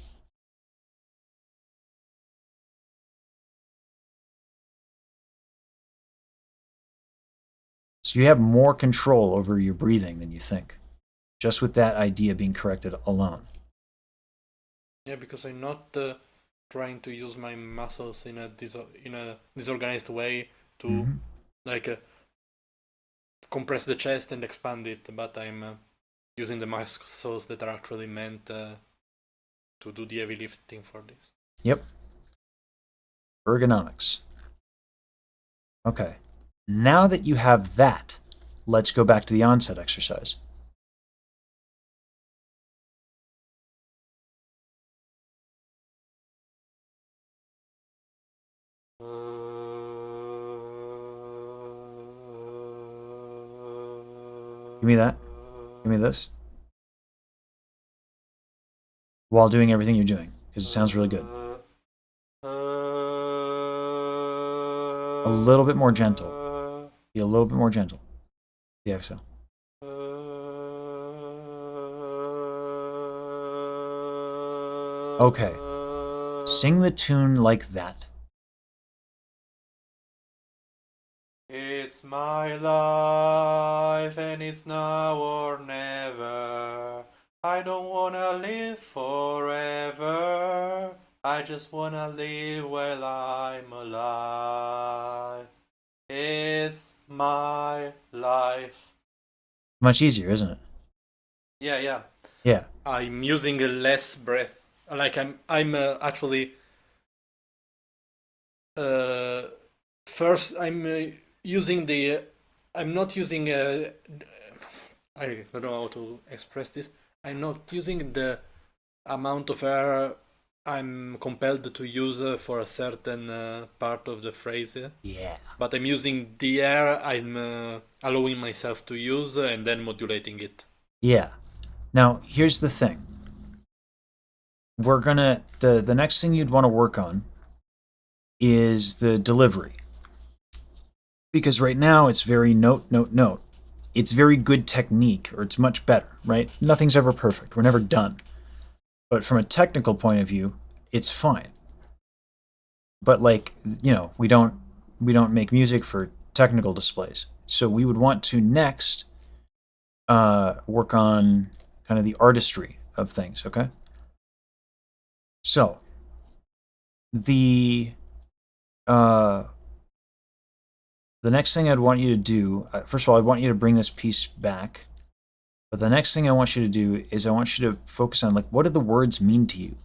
So you have more control over your breathing than you think, just with that idea being corrected alone. Yeah, because I'm not trying to use my muscles in a disorganized way to Mm-hmm. like compress the chest and expand it, but I'm using the muscles that are actually meant to do the heavy lifting for this. Yep. Ergonomics. Okay. Now that you have that, let's go back to the onset exercise. Give me that. Give me this. While doing everything you're doing, because it sounds really good. A little bit more gentle. Be a little bit more gentle. The exhale. Okay. Sing the tune like that. It's my life and it's now or never. I don't wanna live forever. I just wanna live while I'm alive. It's my life. Much easier, isn't it? Yeah. Yeah. I'm using less breath. Like I'm actually uh first I'm using the I'm not using I don't know how to express this. I'm not using the amount of air I'm compelled to use for a certain part of the phrase, Yeah. but I'm using the air I'm allowing myself to use and then modulating it. Yeah. Now, here's the thing. We're gonna the next thing you'd want to work on is the delivery. Because right now it's very note, note, note. It's very good technique, or it's much better, right? Nothing's ever perfect. We're never done. But from a technical point of view, it's fine. But like, we don't make music for technical displays. So we would want to next work on kind of the artistry of things, okay? So the uh, the next thing I'd want you to do, first of all, I'd want you to bring this piece back. But the next thing I want you to do is I want you to focus on, like, what do the words mean to you?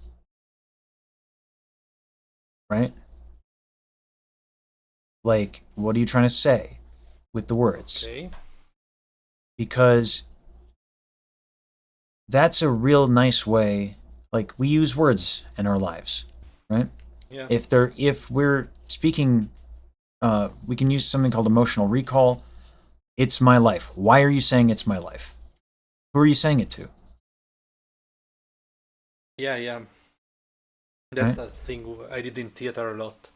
Right? Like, what are you trying to say with the words? Okay. Because that's a real nice way. Like, we use words in our lives, right? Yeah. If we're speaking, we can use something called emotional recall. It's my life. Why are you saying it's my life? Who are you saying it to? Yeah. That's Right? a thing I did in theater a lot.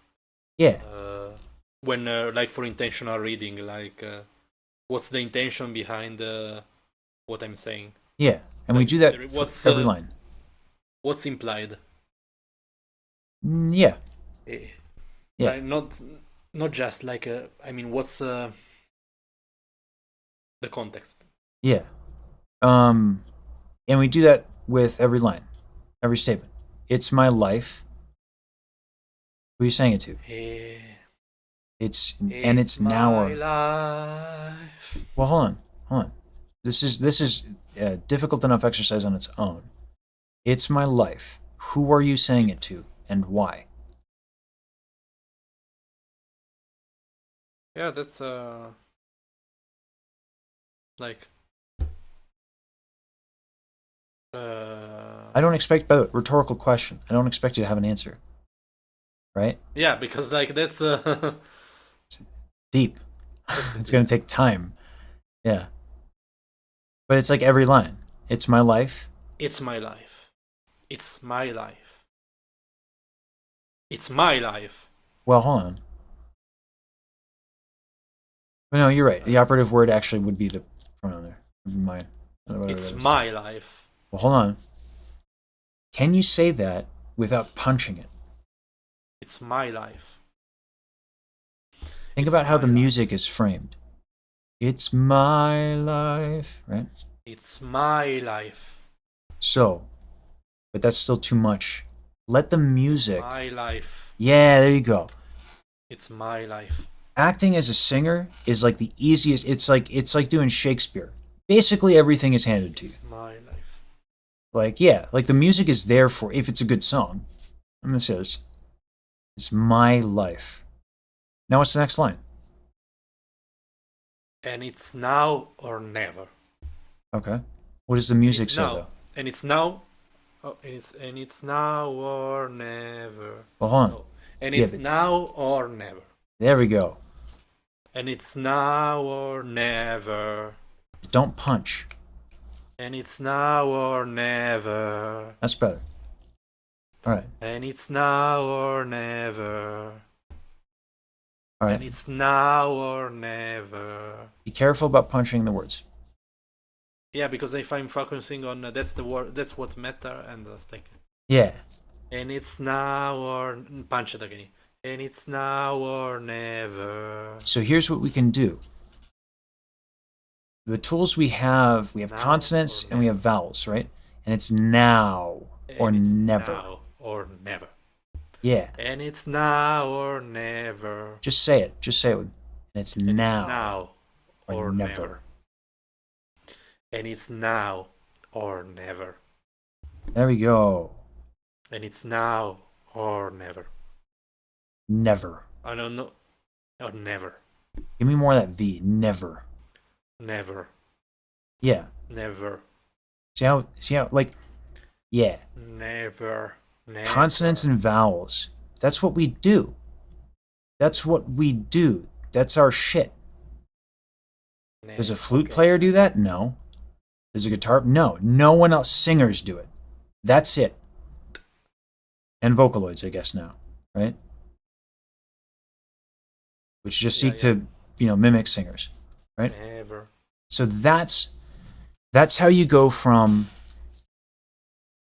Yeah. When like for intentional reading, like what's the intention behind what I'm saying? Yeah. And we Like do that for every line. what's implied? Yeah. Eh, Yeah. Like not just like I mean, what's the context? Yeah. Um, and we do that with every line, every statement. It's my life. Who are you saying it to? Eh, It's it's now my or life. well, hold on. This is a difficult enough exercise on its own. It's my life. Who are you saying it to, It's and why? yeah, that's like I don't expect, by the way, rhetorical question. I don't expect you to have an answer, right? yeah, because like that's It's deep. that's It's indeed. gonna take time. Yeah, but it's like every line. It's my life. It's my life. It's my life. It's my life. Well, hold on. No, you're right. The That's, operative word actually would be the pronoun there. My, whatever it's that is. my life. Well, hold on. Can you say that without punching it? It's my life. Think It's about how the my life. music is framed. It's my life, right? It's my life. So, but that's still too much. Let the music. My life. Yeah, there you go. It's my life. Acting as a singer is like the easiest. It's like doing Shakespeare. Basically, everything is handed to you. It's my life. Like, yeah, like the music is there for if it's a good song. And this is, it's my life. Now, what's the next line? And it's now or never. Okay. What does the music It's say now. though? And it's now. Oh, it's now or never. Well, hold on. No. And Yeah, it's but now or never. there we go. And it's now or never. Don't punch. And it's now or never. That's better. All right. And it's now or never. All And right. it's now or never. Be careful about punching the words. Yeah, because if I'm focusing on that's the word, that's what matter, and that's like. Yeah. And it's now or punch it again. And it's now or never. So here's what we can do. The tools we have Now consonants or and we have never. vowels, right? And it's now or And it's never. now or never. Yeah. And it's now or never. Just say it. Just say it. And it's And now, it's now or never. And it's now or never. There we go. And it's now or never. Never. I don't know. Or never. Give me more of that V. Never. Never. Yeah. Never. See how, like, yeah. Never. Never. Consonants and vowels. That's what we do. That's what we do. That's our shit. Does a flute player do that? No. Does a guitar? No. No one else. Singers do it. That's it. And Vocaloids, I guess, now. Right? Which just seek to, mimic singers. Right? Never. So that's how you go from,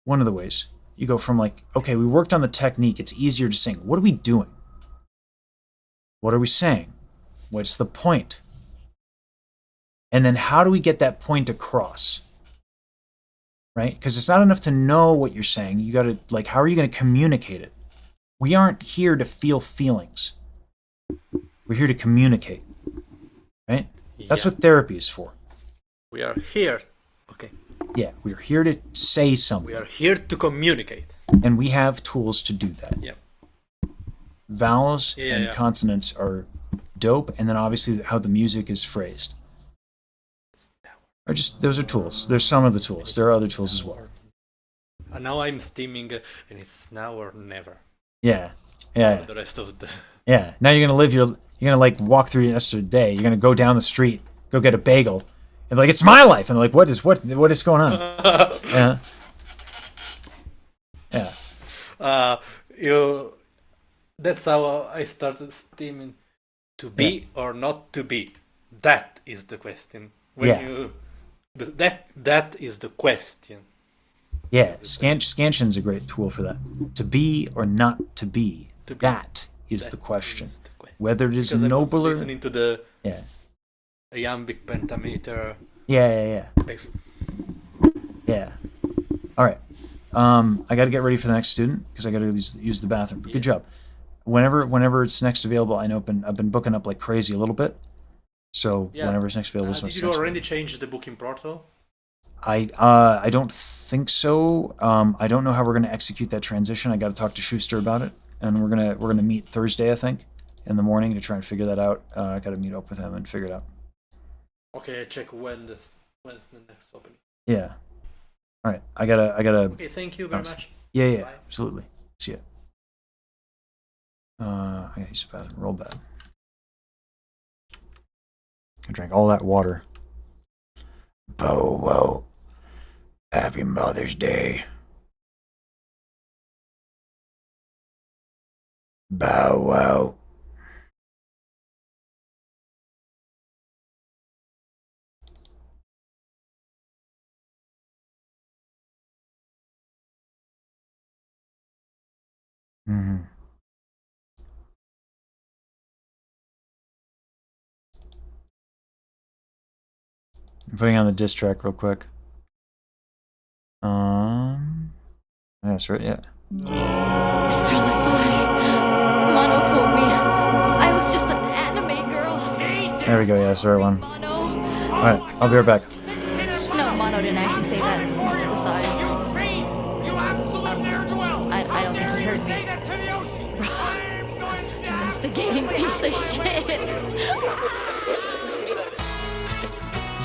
one of the ways. You go from like, okay, we worked on the technique. It's easier to sing. What are we doing? What are we saying? What's the point? And then how do we get that point across? Right? Because it's not enough to know what you're saying. You got to, like, how are you going to communicate it? We aren't here to feel feelings. We're here to communicate. Right? That's what therapy is for. We are here. Okay. Yeah, we're here to say something. We are here to communicate. And we have tools to do that. Yeah. Vowels and consonants are dope, and then obviously how the music is phrased. Or just, those are tools. There's some of the tools. There are other tools as well. And now I'm steaming, and it's now or never. Yeah. Yeah. For the rest of the. Yeah. Now you're gonna like walk through the rest of the day. You're gonna go down the street, go get a bagel, and be like, it's my life. And like, what is going on? Yeah. Yeah. That's how I started steaming. To be or not to be? That is the question. That is the question. Yeah, scansion's a great tool for that. To be or not to be. That is the question. Whether it is because nobler. I was listening to the yeah. iambic pentameter. Yeah. Yeah. All right. I got to get ready for the next student because I got to use the bathroom. But good job. Whenever it's next available, I've been booking up like crazy a little bit. So whenever it's next available, did you already change the booking portal? I don't think so. I don't know how we're gonna execute that transition. I got to talk to Schuster about it, and we're gonna meet Thursday, I think, in the morning to try and figure that out. I got to meet up with him and figure it out. Okay, check when's the next opening. Yeah. All right. I gotta. Okay, thank you very much. Yeah, Bye. absolutely. See ya. I gotta use the bathroom real bad. I drank all that water. Bow wow. Happy Mother's Day. Bow wow. Mm-hmm. I'm putting on the diss track real quick. That's right, yeah. Mr. Lesage, Mono told me I was just an anime girl. There we go, yeah, sorry one. Mono. Alright, I'll be right back. No, Mono didn't actually say that, Mr. Lesage. I don't think he heard me. I'm such an instigating piece of shit.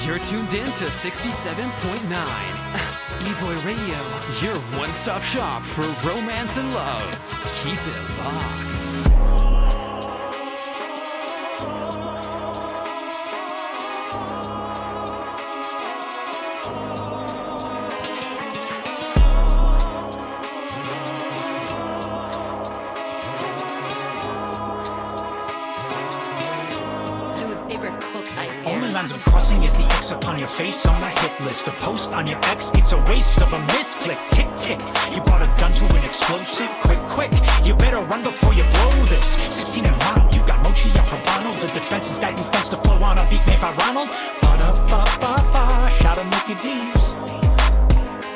You're tuned in to 67.9 E-Boy Radio, your one-stop shop for romance and love. Keep it locked. Dude, favorite cook I Only fear. lines I'm crossing is the X upon your face on my hit list. The post on your ex, it's a waste of a misclick. Tick, tick, you brought a gun to an explosive. Quick, quick, you better run before you blow this. 16 and Mono, you got Mochi and Habano. The defense has got you fenced to flow on a beat made by Ronald. Ba-da-ba-ba-ba, shout out Mickey D's.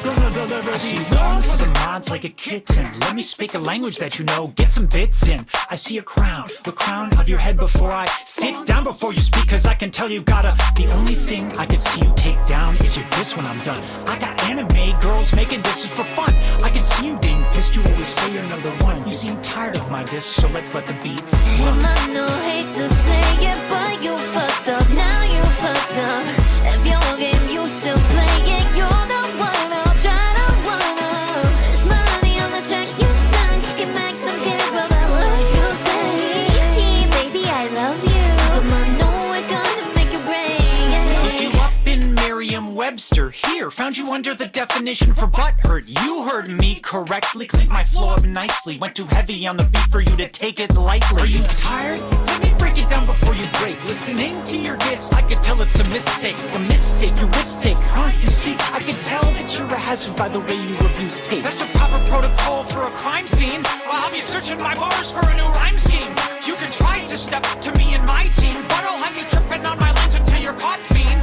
Gonna deliver these lines for the mods like a kitten. Let me speak a language that you know, get some bits in. I see a crown, the crown of your head before I sit down before you speak, cause I can tell you gotta. The only thing I could see you take down is your diss when I'm done. I got anime girls making disses for fun. I can see you being pissed, you always say you're number one. You seem tired of my diss, so let's let the beat run. No hate to say it, but you fucked up. Now you fucked up. If your game, you should play it. You're the one I'll try to one up. There's money on the track you sung. Kicking back, don't care about what you say. E.T., baby, I love you. But I know we're gonna make it rain. Looked you up in Merriam-Webster. Here, found you under the definition for butthurt. You heard me correctly, cleaned my flow up nicely. Went too heavy on the beat for you to take it lightly. Are you tired? Let me break it down before you break. Listening to your diss, I could tell it's a mistake. A mistake, your risk take, huh? You see, I can tell that you're a hazard by the way you abuse tape. That's a proper protocol for a crime scene. I'll have you searching my bars for a new rhyme scheme. You can try to step to me and my team, but I'll have you tripping on my lines until you're caught being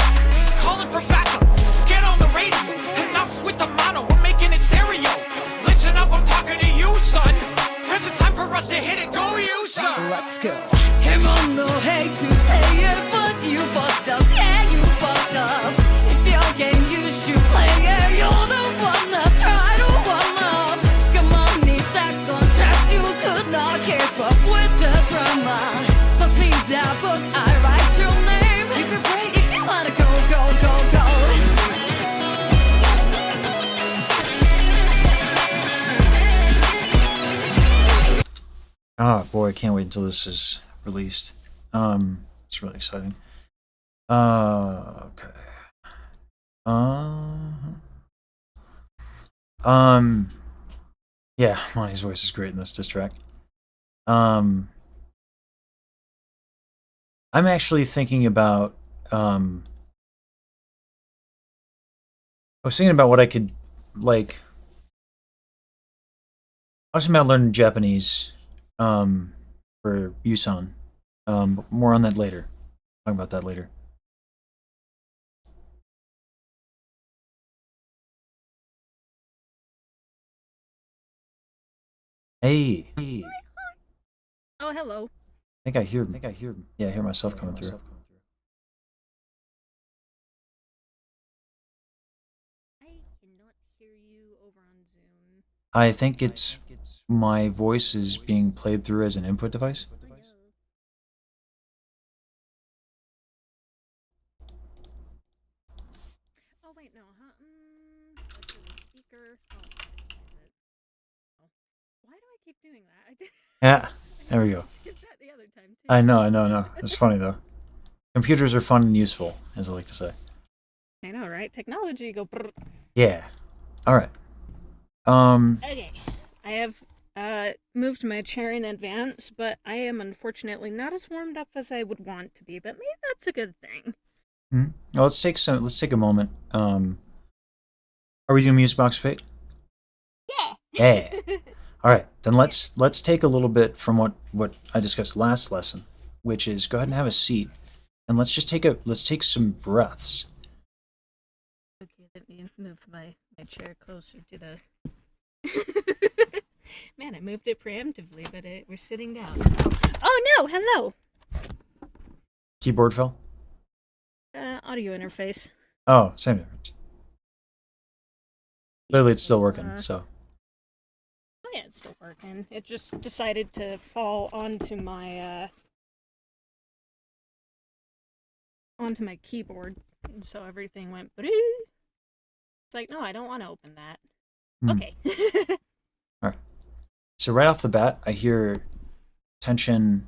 calling for backup. Get on the radio. Enough with the mono. We're making it stereo. Listen up, I'm talking to you, son. It's a time for us to hit it. Go, you, son. Let's go. Come on, no hate to say it, but you fucked up, yeah, you fucked up. If your game, you should play it. You're the one that try to one up. Come on, these stack on tracks, you could not keep up with the drama. Toss me that book, I write your name. You can break if you wanna go, go, go, go. Ah, boy, I can't wait until this is released. It's really exciting. Okay. Yeah, Monty's voice is great in this diss track. I'm actually thinking about, I was thinking about what I could, like, I was thinking about learning Japanese, for Yusan. But more on that later. Talk about that later. Hey. Oh, hello. I think I hear. Yeah, I hear myself coming through. I cannot hear you over on Zoom. I think it's my voice is being played through as an input device. Oh, wait, no, huh? Like there's a speaker. Oh, that explains it. Oh. Why do I keep doing that? I did. Yeah, there we go. did that the other time, too. I know. It's funny though. Computers are fun and useful, as I like to say. I know, right? Technology go brrr. Yeah. All right. Okay. I have moved my chair in advance, but I am unfortunately not as warmed up as I would want to be, but maybe that's a good thing. Well, let's take a moment. Are we doing Music Box Fate? Yeah. Yeah. All right, then let's take a little bit from what I discussed last lesson, which is go ahead and have a seat, and let's take some breaths, me move my chair closer to the... Man, I moved it preemptively, but we're sitting down. So... Oh no! Hello! Keyboard fell? Audio interface. Oh, same difference. Clearly it's still working, so. Oh yeah, it's still working. It just decided to fall onto my keyboard, and so everything went. It's like, no, I don't want to open that. Okay. All right. So right off the bat, I hear tension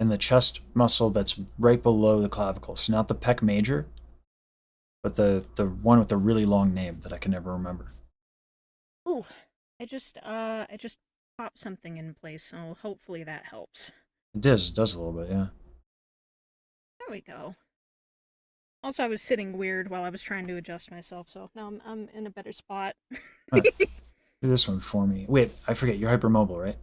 in the chest muscle that's right below the clavicle. So not the pec major, but the one with the really long name that I can never remember. Ooh, I just popped something in place, so hopefully that helps. It does a little bit, yeah. There we go. Also, I was sitting weird while I was trying to adjust myself, so now I'm in a better spot. Right. Do this one for me. Wait, I forget, you're hypermobile, right?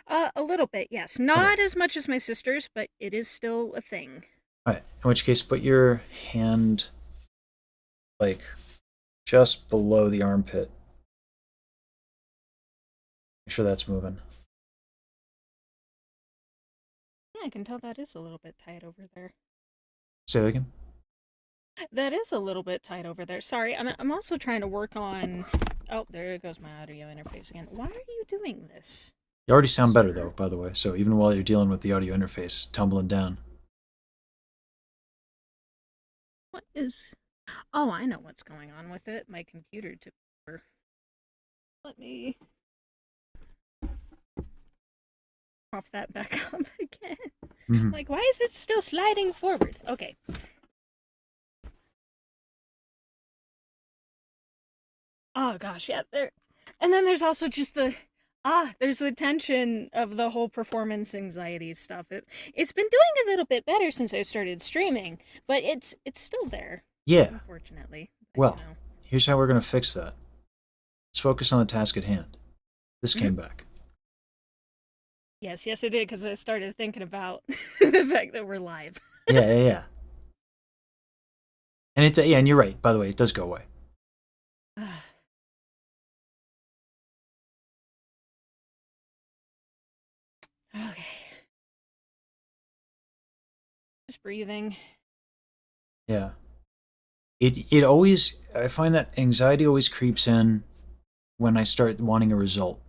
A little bit, yes. Not as much as my sister's, but it is still a thing. Alright, in which case put your hand like just below the armpit. Make sure that's moving. Yeah, I can tell that is a little bit tight over there. Say that again? That is a little bit tight over there. Sorry, I'm also trying to work on... Oh, there goes my audio interface again. Why are you doing this? You already sound better though, by the way, so even while you're dealing with the audio interface tumbling down. What is... Oh, I know what's going on with it. My computer took over. Let me... Off that back up again. Mm-hmm. Like, why is it still sliding forward? Okay. Oh gosh, yeah, there. And then there's also just there's the tension of the whole performance anxiety stuff. It's been doing a little bit better since I started streaming, but it's still there. Yeah. Unfortunately. Well, here's how we're going to fix that. Let's focus on the task at hand. This came back. Yes, it did, because I started thinking about the fact that we're live. Yeah. And and you're right, by the way, it does go away. Okay. Just breathing. Yeah. It always, I find that anxiety always creeps in when I start wanting a result.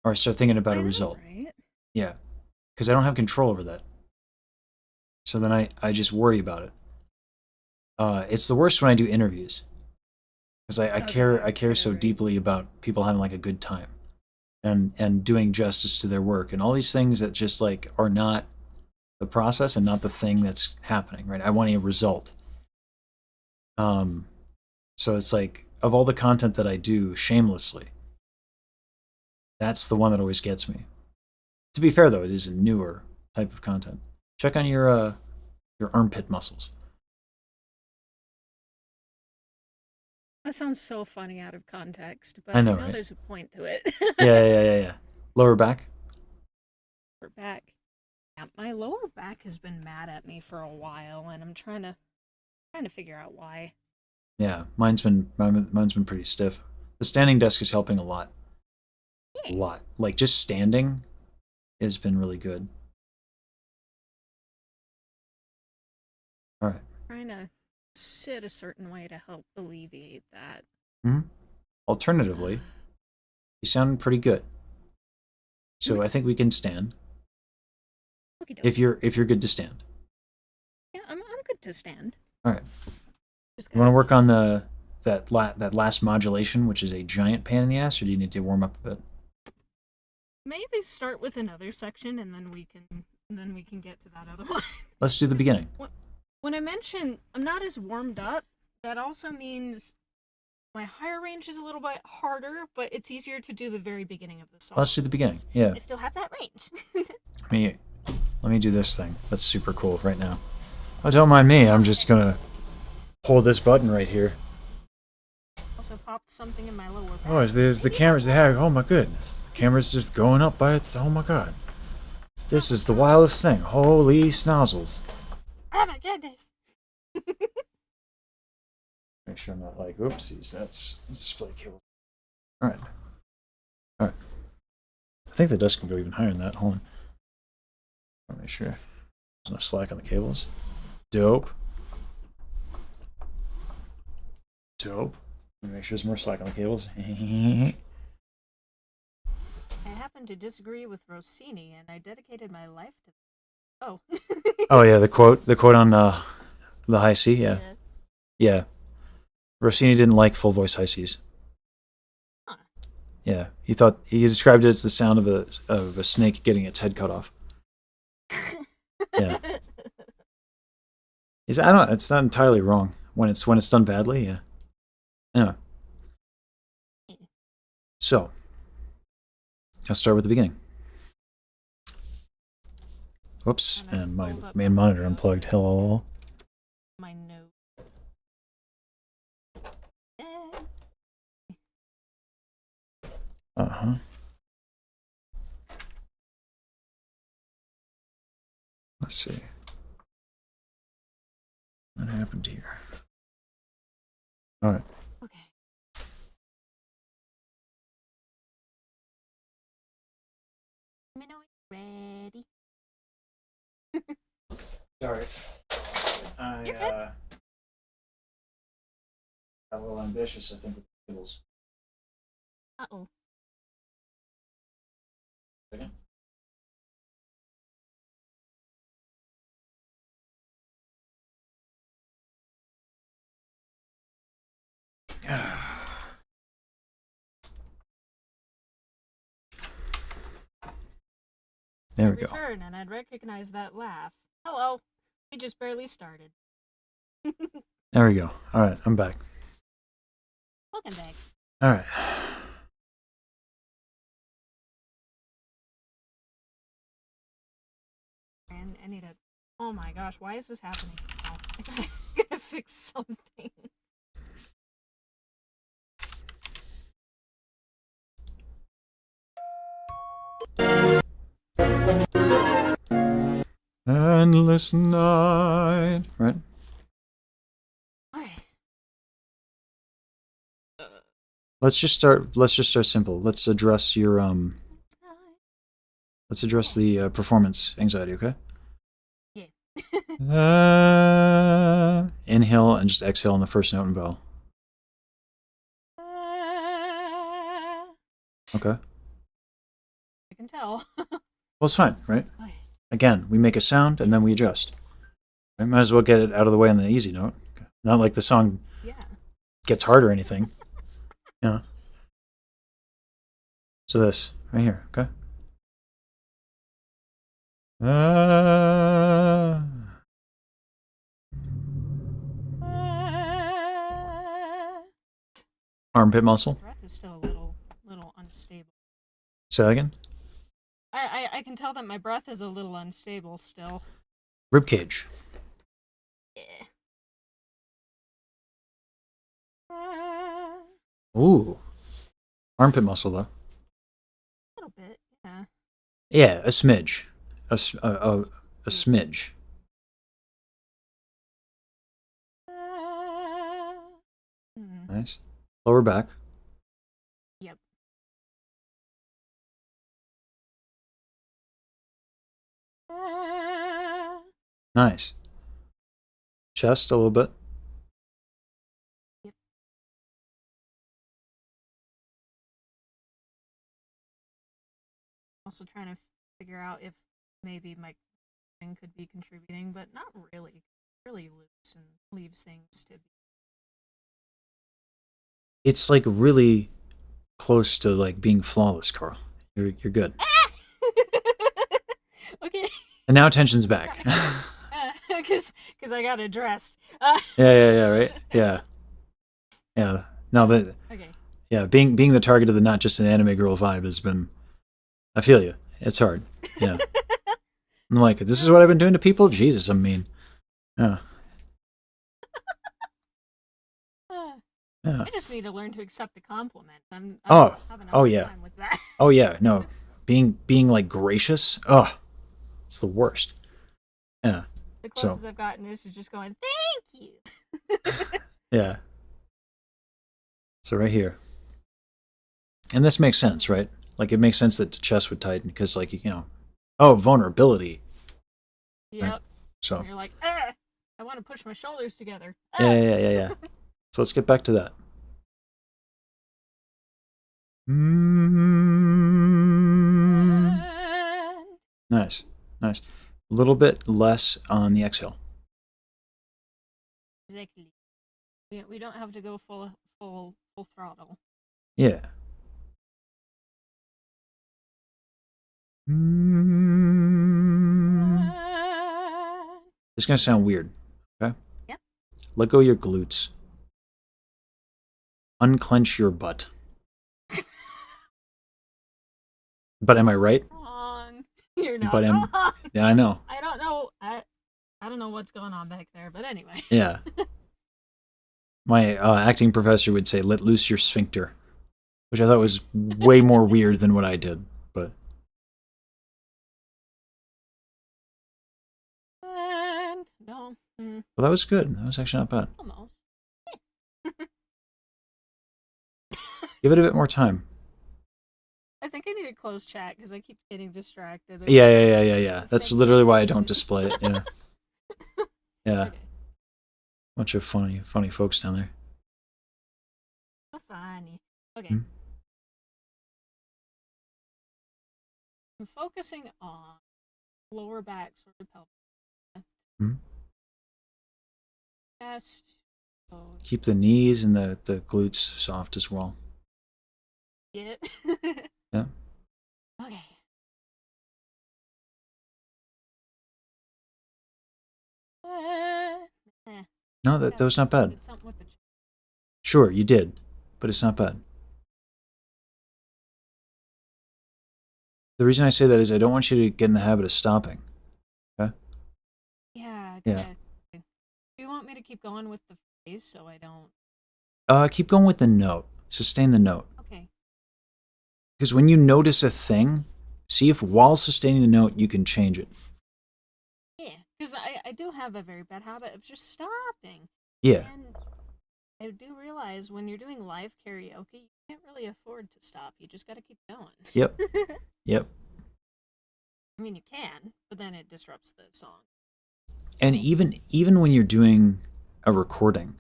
Or I start thinking about a result. Right? Yeah. Because I don't have control over that. So then I just worry about it. It's the worst when I do interviews. Because I care so deeply about people having like a good time. And doing justice to their work. And all these things that just like are not the process and not the thing that's happening, right? I want a result. So it's like, of all the content that I do shamelessly, that's the one that always gets me. To be fair though, it is a newer type of content. Check on your armpit muscles. That sounds so funny out of context, but I know, right? There's a point to it. Yeah. Lower back? Lower back. Yeah, my lower back has been mad at me for a while, and I'm trying to figure out why. Yeah, mine's been pretty stiff. The standing desk is helping a lot. Yeah. A lot. Like just standing has been really good. All right. Trying to sit a certain way to help alleviate that. Alternatively, you sound pretty good. So I think we can stand. If you're good to stand. Yeah, I'm good to stand. All right. You want to work on that last modulation, which is a giant pain in the ass, or do you need to warm up a bit? Maybe start with another section, and then we can get to that other one. Let's do the beginning. When I mention I'm not as warmed up, that also means my higher range is a little bit harder, but it's easier to do the very beginning of the song. Let's do the beginning. Yeah. I still have that range. Let me do this thing. That's super cool right now. Oh, don't mind me. I'm just gonna hold this button right here. Also popped something in my lower back. Oh, is the camera's the heck? Oh my goodness. The camera's just going up by its. Oh my god. This is the wildest thing. Holy snozzles. Oh my goodness. Make sure I'm not like, oopsies, that's display cable. Alright. Alright. I think the desk can go even higher than that. Hold on. I'll make sure there's enough slack on the cables. Dope. Dope. Let me make sure there's more slack on the cables. I happen to disagree with Rossini, and I dedicated my life to. Oh. Oh yeah, the quote on the high C. Yeah. Yeah. Rossini didn't like full voice high Cs. Huh. Yeah, he described it as the sound of a snake getting its head cut off. Yeah. I don't. It's not entirely wrong when it's done badly. Yeah. Anyway. So, I'll start with the beginning. Whoops, and my main monitor unplugged. Hello. My note. Uh-huh. Let's see. What happened here? All right. Okay. Let me know when you're ready. Sorry. You're good. got a little ambitious, I think, with the cables. Uh-oh. Second. There we go. Return, and I'd recognize that laugh. Hello. We just barely started. There we go. All right, I'm back. Welcome back. All right. And I need a. Oh my gosh, why is this happening now? I gotta fix something. Endless night. Right. Okay. Let's just start simple. Let's address your Let's address the performance anxiety. Okay. Yeah. Inhale and just exhale on the first note and vowel. Okay. I can tell. Well, it's fine, right? Okay. Again, we make a sound and then we adjust. I might as well get it out of the way on the easy note. Not like the song Yeah. gets hard or anything. Yeah. So this right here, okay? Armpit muscle. Breath is still a little unstable. Say that again. I can tell that my breath is a little unstable still. Rib cage. Yeah. Ooh. Armpit muscle though. A little bit, yeah. Yeah, a smidge. A smidge. Nice. Lower back. Yep. Nice. Chest a little bit. Yep. Also trying to figure out if maybe my thing could be contributing, but not really. Really loose and leaves things to be. It's like really close to like being flawless, Carl. You're good. Okay. And now tension's back. Because I got addressed. Yeah, right? Yeah. Yeah. No, but Okay. yeah, being the target of the not just an anime girl vibe has been, I feel you. It's hard. Yeah. I'm like, this is what I've been doing to people? Jesus, I'm mean. Yeah. Yeah. I just need to learn to accept the compliment. I'm Oh. having a Oh, hard yeah. time with that. Oh yeah, no. Being like gracious. Oh. It's the worst. Yeah. The closest I've gotten is just going, thank you. Yeah. So right here. And this makes sense, right? Like, it makes sense that the chest would tighten because, like, oh, vulnerability. Yep. Right? So, And you're like, I want to push my shoulders together. yeah. So let's get back to that. Nice. A little bit less on the exhale. Exactly. We don't have to go full throttle. Yeah. It's gonna sound weird. Okay. Yeah. Let go your glutes. Unclench your butt. But am I right? Wrong. You're not But wrong. yeah, I know. I don't know. I don't know what's going on back there, but anyway. Yeah. My acting professor would say, "Let loose your sphincter," which I thought was way more weird than what I did. But And no. well, that was good. That was actually not bad. Almost. Give it a bit more time. I think I need to close chat because I keep getting distracted. Yeah. That's literally why I don't display it. Yeah. Yeah. Okay. Bunch of funny folks down there. So funny. Okay. Hmm. I'm focusing on lower back sort of pelvic. Hmm. Chest. Keep the knees and the glutes soft as well. Get. Yeah. Okay. No, that was not bad. Did something with the Sure, you did, but it's not bad. The reason I say that is I don't want you to get in the habit of stopping. Okay? Yeah. Yeah. Do you want me to keep going with the phrase so I don't? Keep going with the note. Sustain the note. Okay. Because when you notice a thing, see if while sustaining the note you can change it. Yeah, because I do have a very bad habit of just stopping. Yeah. And I do realize when you're doing live karaoke, you can't really afford to stop. You just got to keep going. Yep. Yep. I mean, you can, but then it disrupts the song. And even when you're doing a recording,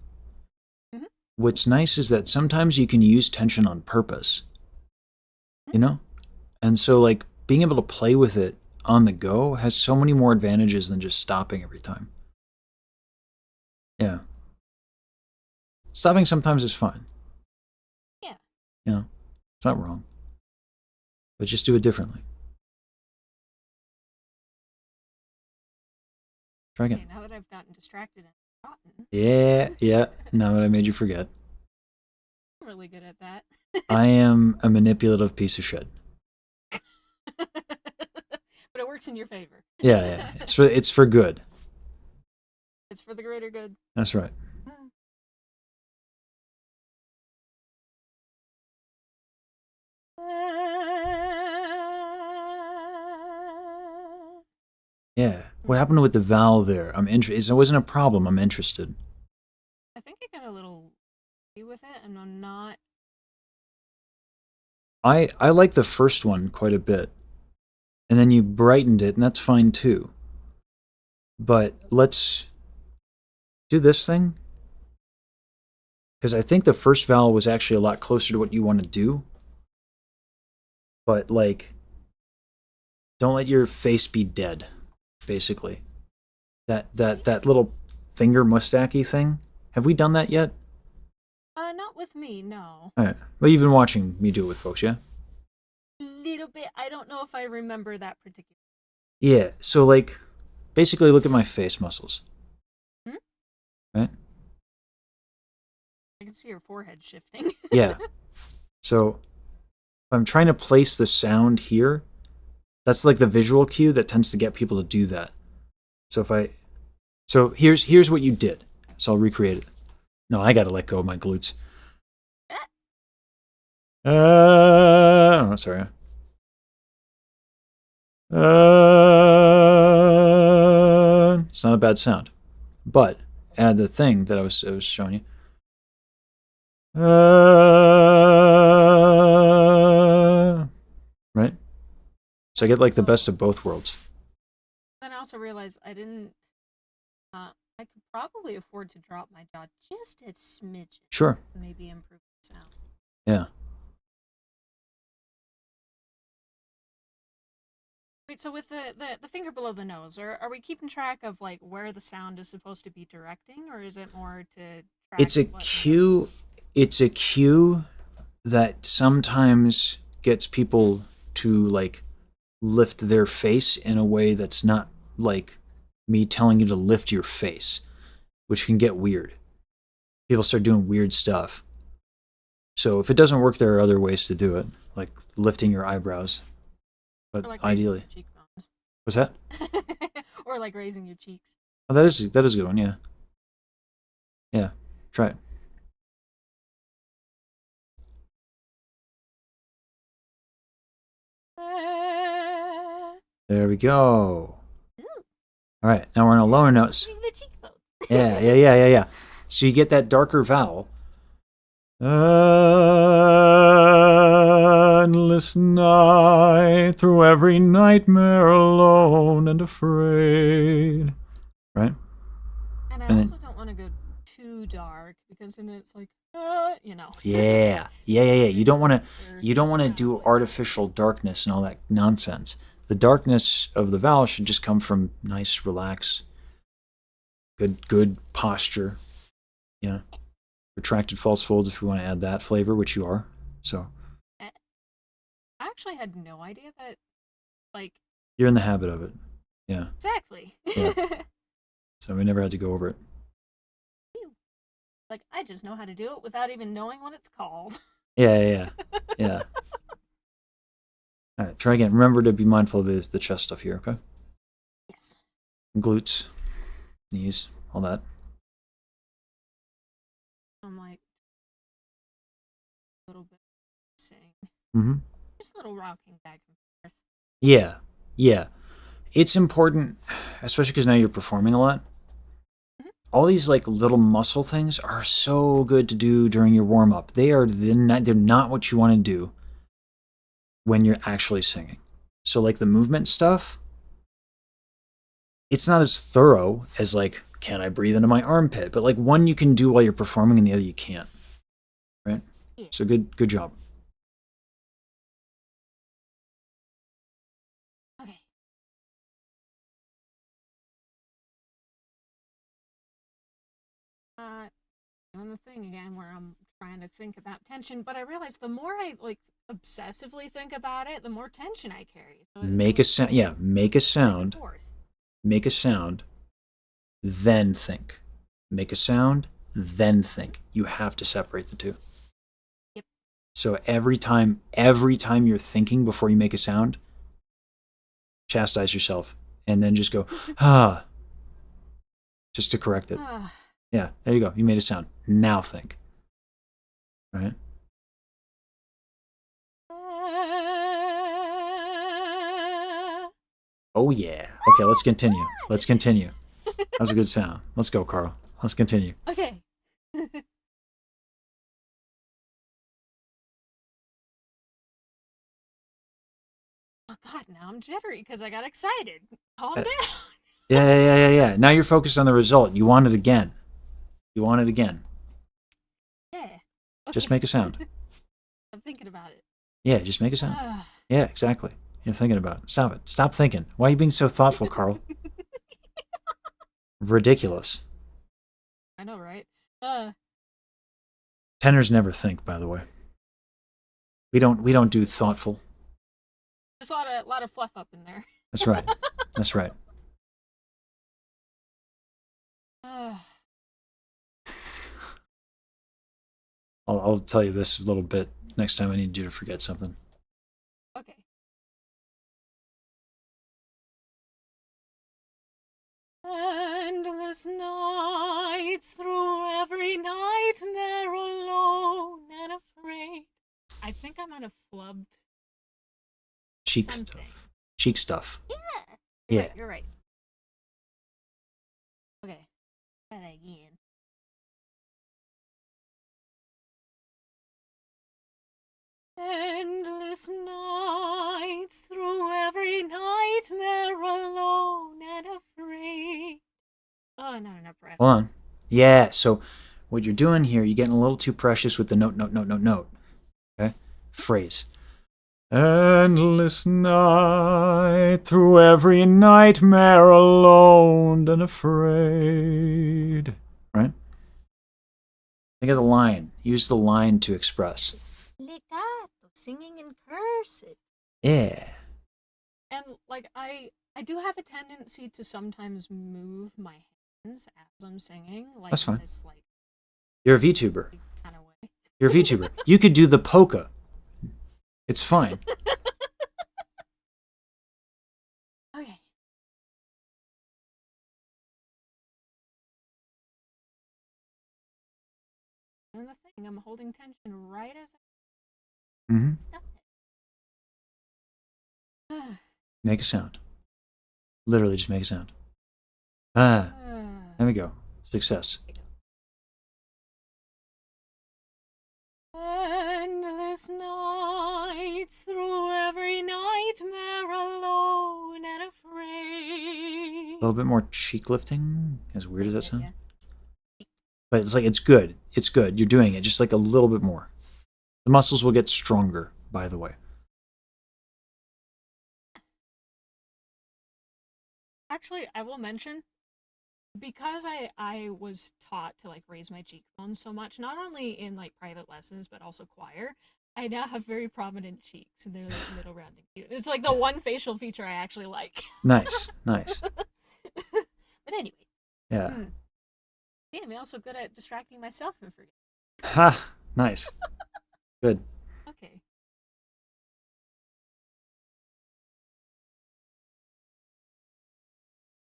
Mhm. what's nice is that sometimes you can use tension on purpose. You know? And so, like, being able to play with it on the go has so many more advantages than just stopping every time. Yeah. Stopping sometimes is fine. Yeah. You know? It's not wrong. But just do it differently. Try again. Okay, now that I've gotten distracted and forgotten, Yeah. Now that I made you forget. I'm really good at that. I am a manipulative piece of shit. But it works in your favor. Yeah. It's for good. It's for the greater good. That's right. Yeah. What happened with the vowel there? I'm interested. It wasn't a problem. I'm interested. I think I got a little with it, and I'm not. I like the first one quite a bit. And then you brightened it, and that's fine too. But let's do this thing. Because I think the first vowel was actually a lot closer to what you want to do. But, like, don't let your face be dead, basically. That little finger mustache-y thing. Have we done that yet? Not with me, no. All right. Well, you've been watching me do it with folks, yeah? Little bit. I don't know if I remember that particular. Yeah. So, like, basically look at my face muscles. Hmm? Right? I can see your forehead shifting. Yeah. So, if I'm trying to place the sound here, that's like the visual cue that tends to get people to do that. So here's what you did. So I'll recreate it. No, I gotta let go of my glutes. Oh, sorry. It's not a bad sound, but add the thing that I was showing you. So I get like the best of both worlds. Then I also realized I didn't. I could probably afford to drop my jaw just a smidgen. Sure. Maybe improve the sound. Yeah. Wait, so with the finger below the nose, are we keeping track of like where the sound is supposed to be directing, or is it more to track It's a what notes? cue. It's a cue that sometimes gets people to like lift their face in a way that's not like me telling you to lift your face, which can get weird. People start doing weird stuff. So if it doesn't work, there are other ways to do it, like lifting your eyebrows. But Or like raising ideally, your cheekbones. what's that? Or like raising your cheeks. Oh, that is a good one. Yeah. Yeah. Try it. There we go. All right, now we're on a lower notes. Raising the cheekbones. Yeah. So you get that darker vowel. Endless night, through every nightmare alone and afraid. Right? And I And also then- don't want to go too dark because then it's like, you know. Yeah. You don't want to do Sound. artificial darkness and all that nonsense. The darkness of the vowel should just come from nice, relax, good posture. Yeah. Retracted false folds if we want to add that flavor, which you are. So I actually had no idea that, like, you're in the habit of it. Yeah. exactly. Yeah. So we never had to go over it. Like, I just know how to do it without even knowing what it's called. Yeah. All right, try again. Remember to be mindful of the chest stuff here, okay? Yes. Glutes, knees, all that. I'm like, a little bit sing. Mm-hmm. Just a little rocking back and forth. Yeah. It's important, especially because now you're performing a lot. All these like little muscle things are so good to do during your warm up. They're not what you want to do when you're actually singing. So like the movement stuff, it's not as thorough as like, can I breathe into my armpit? But like one you can do while you're performing and the other you can't. Right? Yeah. So good job. Okay. Doing the thing again where I'm trying to think about tension, but I realize the more I like obsessively think about it, the more tension I carry. So Make a sound. Yeah, make a back and sound. forth. Make a sound, then think. Make a sound, then think. You have to separate the two. Yep. So every time you're thinking before you make a sound, chastise yourself and then just go, just to correct it. Yeah, there you go. You made a sound. Now think. Right? Oh, yeah. Okay, let's continue. That was a good sound. Let's go, Carl. Let's continue. Okay. Oh God, now I'm jittery because I got excited. Calm down. Yeah. Now you're focused on the result. You want it again. Yeah. Just Okay. make a sound. I'm thinking about it. Yeah, just make a sound. Yeah, exactly. You're thinking about it. Stop it. Stop thinking. Why are you being so thoughtful, Carl? Ridiculous. I know, right? Tenors never think, by the way. We don't do thoughtful. Just a lot of fluff up in there. That's right. That's right. I'll tell you this a little bit next time I need you to forget something. Okay. Endless nights through every nightmare alone and afraid. I think I might have flubbed Cheek something. stuff. Cheek stuff. Yeah. Yeah. You're right. Okay. Try that again. Endless nights through every Oh, not enough breath. Hold on. Yeah, so what you're doing here, you're getting a little too precious with the note. Okay? Phrase. Endless night, through every nightmare alone and afraid. Right? Think of the line. Use the line to express. Legato, singing in cursive. Yeah. And like I do have a tendency to sometimes move my hands as I'm singing, like That's fine. this like You're a VTuber. kind of way. You're a VTuber. You could do the polka. It's fine. Okay. And the thing, I'm holding tension right as Mm-hmm. I stop it. Make a sound. Literally just make a sound. Ah, there we go. Success. Endless nights, through every nightmare alone and afraid. A little bit more cheek lifting. As weird as that sound. Yeah. But it's like, it's good. It's good. You're doing it. Just like a little bit more. The muscles will get stronger, by the way. Actually, I will mention, because I was taught to like raise my cheekbones so much, not only in like private lessons but also choir, I now have very prominent cheeks and they're like little round and cute. It's like the one facial feature I actually like. Nice. Nice. But anyway. Yeah. Yeah, I'm also good at distracting myself and forgetting. Ha! Nice. Good. Okay.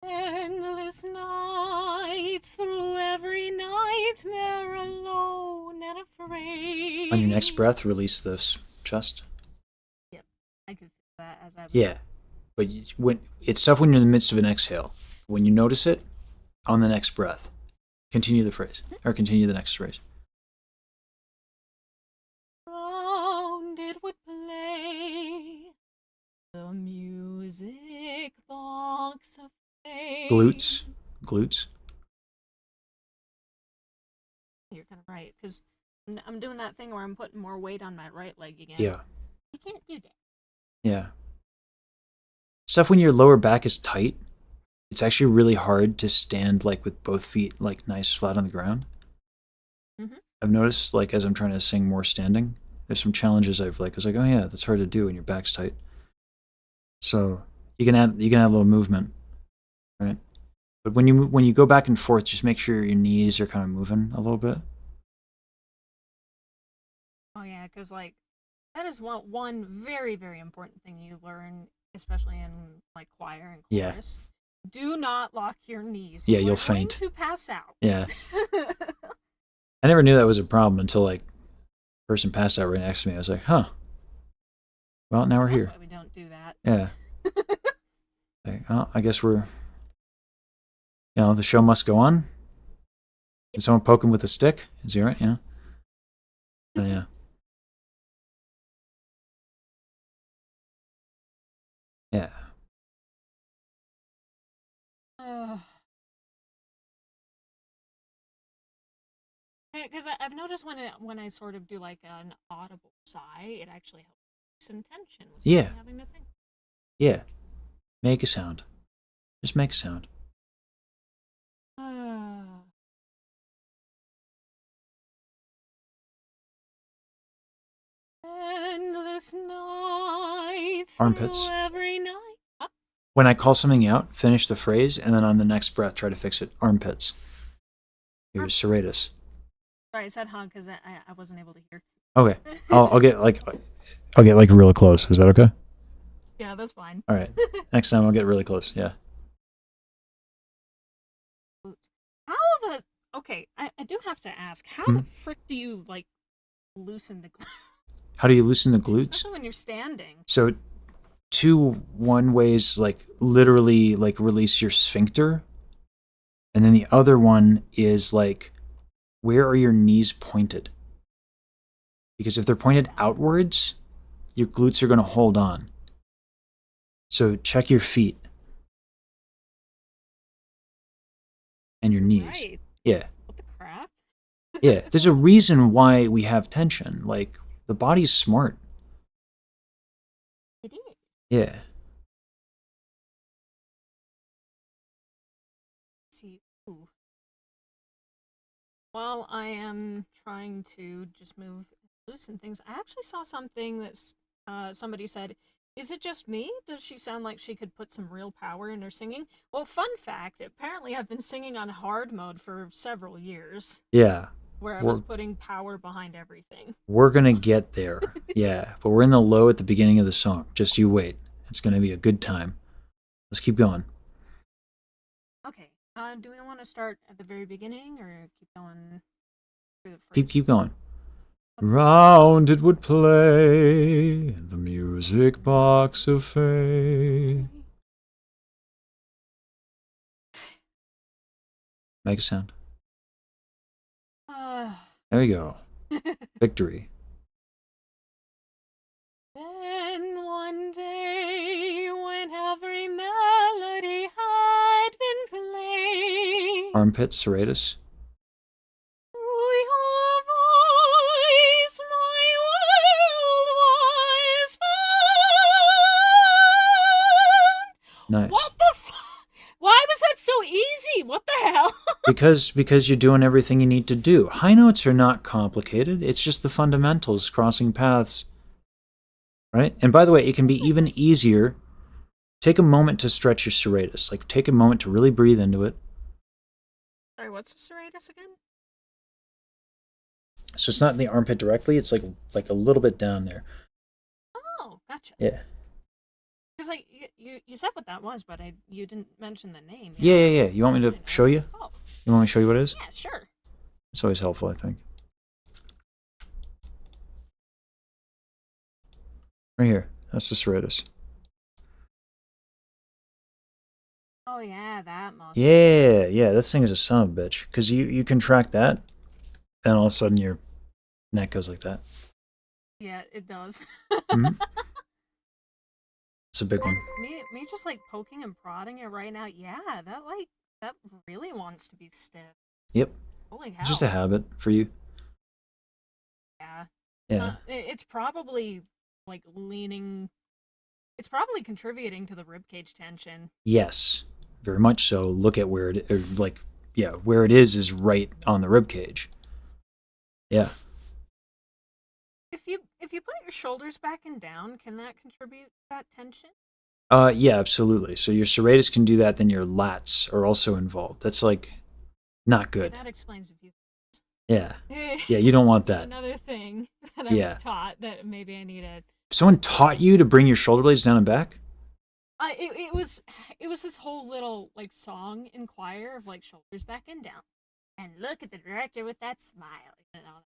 Endless nights, through every nightmare alone and afraid. On your next breath, release this chest. Yep, I could feel that as I was. Yeah. But when it's tough when you're in the midst of an exhale. When you notice it, on the next breath, continue the phrase. Or continue the next phrase. Round it would play the music box of fate. Glutes. Glutes. You're kind of right, because I'm doing that thing where I'm putting more weight on my right leg again. Yeah. You can't do that. Yeah. Stuff when your lower back is tight, it's actually really hard to stand like with both feet like nice flat on the ground. Mm-hmm. I've noticed like as I'm trying to sing more standing, there's some challenges I was like, oh yeah, that's hard to do when your back's tight. So you can add a little movement, right? But when you go back and forth, just make sure your knees are kind of moving a little bit. Oh yeah, because like that is one very, very important thing you learn, especially in like choir and Yeah. chorus. Do not lock your knees. Yeah, You you'll are going faint. to pass out. Yeah. I never knew that was a problem until like the person passed out right next to me. I was like, huh. Well, now we're That's here. why we don't do that. Yeah. Like, oh, I guess we're, the show must go on. Did someone poke him with a stick? Is he all right? Yeah. Yeah. Yeah. Because I've noticed when I sort of do like an audible sigh, it actually helps some tension. Without Yeah. me having to think. Yeah. Make a sound. Just make a sound. Endless nights. Armpits. Through every night. Oh, When I call something out, finish the phrase, and then on the next breath, try to fix it. Armpits. Here's serratus. sorry, I said huh because I wasn't able to hear. Okay. I'll get like really close. Is that okay? Yeah, that's fine. All right. Next time I'll get really close. Yeah. Okay, I do have to ask, how Hmm? the frick do you like loosen the glutes? How do you loosen the glutes? Especially when you're standing. So one ways like literally like release your sphincter. And then the other one is like, where are your knees pointed? Because if they're pointed outwards, your glutes are going to hold on. So check your feet. and your knees. Right. Yeah. What the crap? Yeah. There's a reason why we have tension. Like, the body's smart. It is. Yeah. See. Ooh. While I am trying to just move, loosen things, I actually saw something that's somebody said, is it just me? Does she sound like she could put some real power in her singing? Well, fun fact, apparently I've been singing on hard mode for several years, Yeah. where I was putting power behind everything. We're gonna get there. Yeah. But we're in the low at the beginning of the song. Just you wait. It's gonna be a good time. Let's keep going. Okay, do we want to start at the very beginning, or keep going through the first? Keep going. Round it would play, the music box of fate. Make a sound. There we go. Victory. Then one day, when every melody had been played, Armpit, serratus. through your voice my world was found. Nice. What the Why was that so easy? What the hell? Because you're doing everything you need to do. High notes are not complicated. It's just the fundamentals, crossing paths. Right? And by the way, it can be even easier. Take a moment to stretch your serratus. Like, take a moment to really breathe into it. Sorry, what's the serratus again? So it's not in the armpit directly. It's like a little bit down there. Oh, gotcha. Yeah. Because like you said what that was, but you didn't mention the name. Yeah. You want me to show you? Oh. You want me to show you what it is? Yeah, sure. It's always helpful, I think. Right here. That's the serratus. Oh yeah, that muscle. Yeah. That thing is a son of a bitch. Because you contract that, and all of a sudden your neck goes like that. Yeah, it does. Mhm. It's a big one. Me just like poking and prodding it right now. Yeah, that really wants to be stiff. Yep. Holy hell. It's just a habit for you. Yeah. Yeah. So it's probably like leaning. It's probably contributing to the ribcage tension. Yes. Very much so. Look at where it, where it is right on the rib cage. Yeah. If you put your shoulders back and down, can that contribute to that tension? Yeah, absolutely. So your serratus can do that, then your lats are also involved. That's like not good. Okay, that explains a few Yeah. things. Yeah, you don't want that. Another thing that I Yeah. was taught that maybe I needed. Someone taught you to bring your shoulder blades down and back? It was this whole little like song in choir of like shoulders back and down, and look at the director with that smile, you know.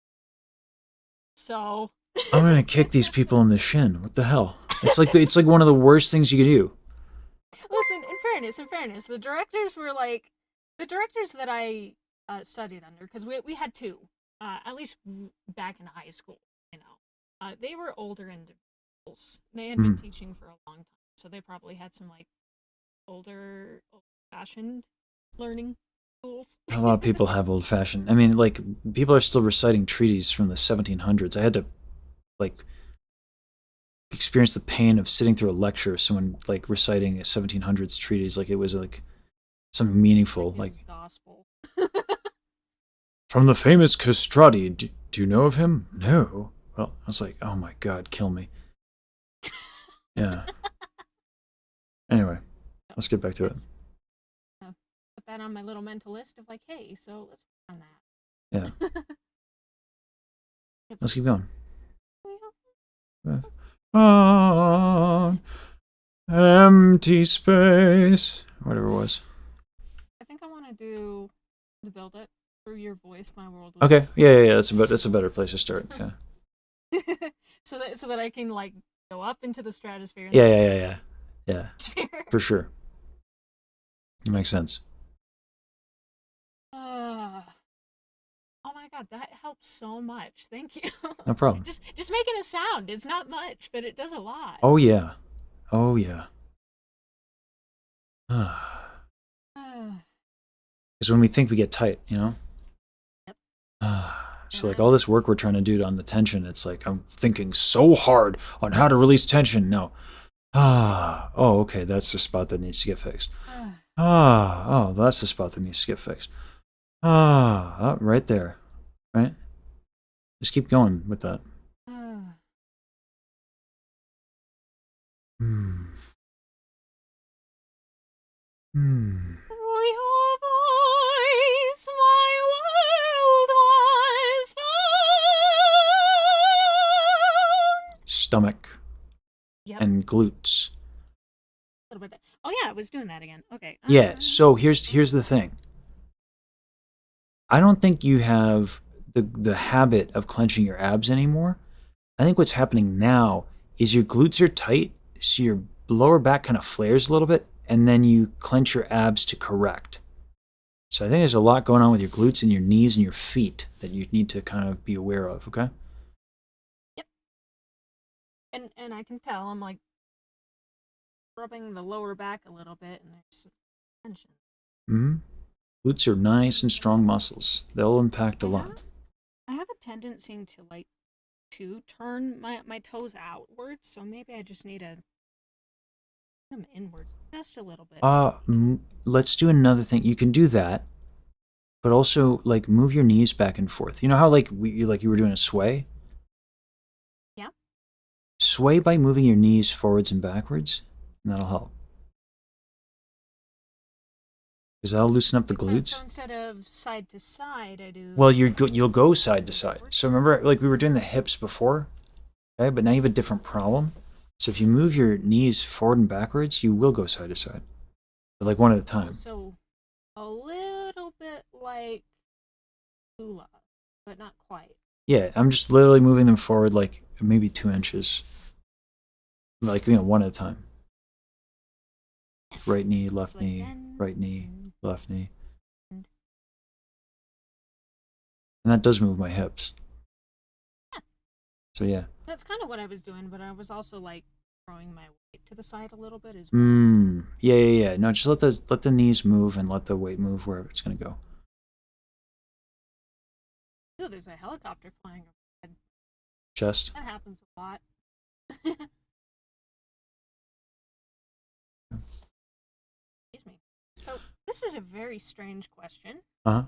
So I'm gonna kick these people in the shin. What the hell? It's like one of the worst things you could do. listen, in fairness, the directors were like the directors that I studied under, because we had two, at least back in high school. You know, they were older individuals. They had been teaching for a long time, so they probably had some like old-fashioned learning tools. A lot of people have old-fashioned. I mean, like, people are still reciting treaties from the 1700s. I had to, like, experience the pain of sitting through a lecture of someone, like, reciting a 1700s treatise like it was, like, something meaningful. Like, gospel. from the famous Castrati, do you know of him? No. Well, I was like, oh my god, kill me. Yeah. Anyway, let's get back to it. Put that on my little mental list of like, hey, so let's work on that. Yeah. Let's keep going. Empty space. Whatever it was. I think I want to do the build it through your voice, my world. Okay. Yeah. That's a better place to start. Yeah. so that I can like go up into the stratosphere. And Yeah. For sure. It makes sense. Oh my god, that helps so much. Thank you. No problem. Just making a sound. It's not much, but it does a lot. Oh yeah. Because when we think we get tight, you know? Yep. So like all this work So like all this work we're trying to do on the tension, it's like I'm thinking so hard on how to release tension. No. Oh, okay, that's the spot that needs to get fixed. Oh, that's the spot that needs to get fixed. Right there. Right? Just keep going with that. Hmm. Hmm. Through your voice, my world was found. Stomach Yep. and glutes. A little bit. Oh yeah, I was doing that again. Okay. Yeah, so here's the thing. I don't think you have the habit of clenching your abs anymore. I think what's happening now is your glutes are tight, so your lower back kind of flares a little bit, and then you clench your abs to correct. So I think there's a lot going on with your glutes and your knees and your feet that you need to kind of be aware of, okay? Yep. And I can tell I'm like rubbing the lower back a little bit, and there's tension. Mm-hmm. Glutes are nice and strong muscles. They'll impact a lot. I have a tendency to turn my toes outwards, so maybe I just need to put them inward just a little bit. Let's do another thing. You can do that, but also like move your knees back and forth. You know how like you were doing a sway? Yeah. Sway by moving your knees forwards and backwards, and that'll help. Because that'll loosen up the glutes. So instead of side to side, I do. Well, you'll go side to side. So remember, like we were doing the hips before, okay? But now you have a different problem. So if you move your knees forward and backwards, you will go side to side, but like one at a time. So a little bit like hula, but not quite. Yeah, I'm just literally moving them forward like maybe 2 inches, like one at a time. Right knee, left knee, right knee, left knee. And that does move my hips. So yeah. That's kind of what I was doing, but I was also like throwing my weight to the side a little bit as well. Yeah. No, just let the knees move and let the weight move wherever it's gonna go. Ooh, there's a helicopter flying overhead. Chest. That happens a lot. Excuse me. So this is a very strange question. But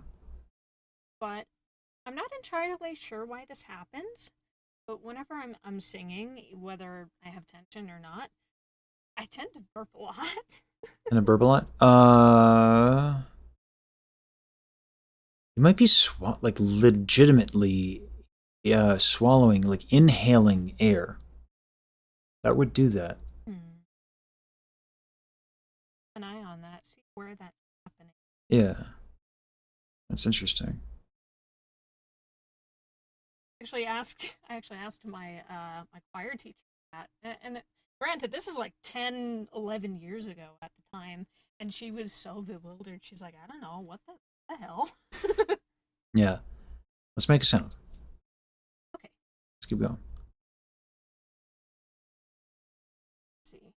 I'm not entirely sure why this happens. But whenever I'm singing, whether I have tension or not, I tend to burp a lot. And a burp a lot? You might be like legitimately swallowing, like inhaling air. That would do that. An eye on that, see where that's happening. Yeah. That's interesting. I actually asked my my choir teacher that, and granted, this is like 10, 11 years ago at the time, and she was so bewildered. She's like, I don't know, what the hell? Yeah. Let's make a sound. Okay. Let's keep going. Let's see.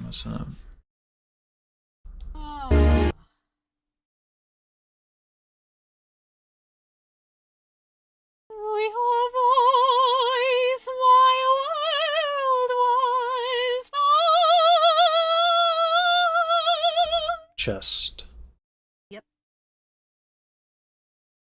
What's up? Through your voice, my world was found. Chest. Yep.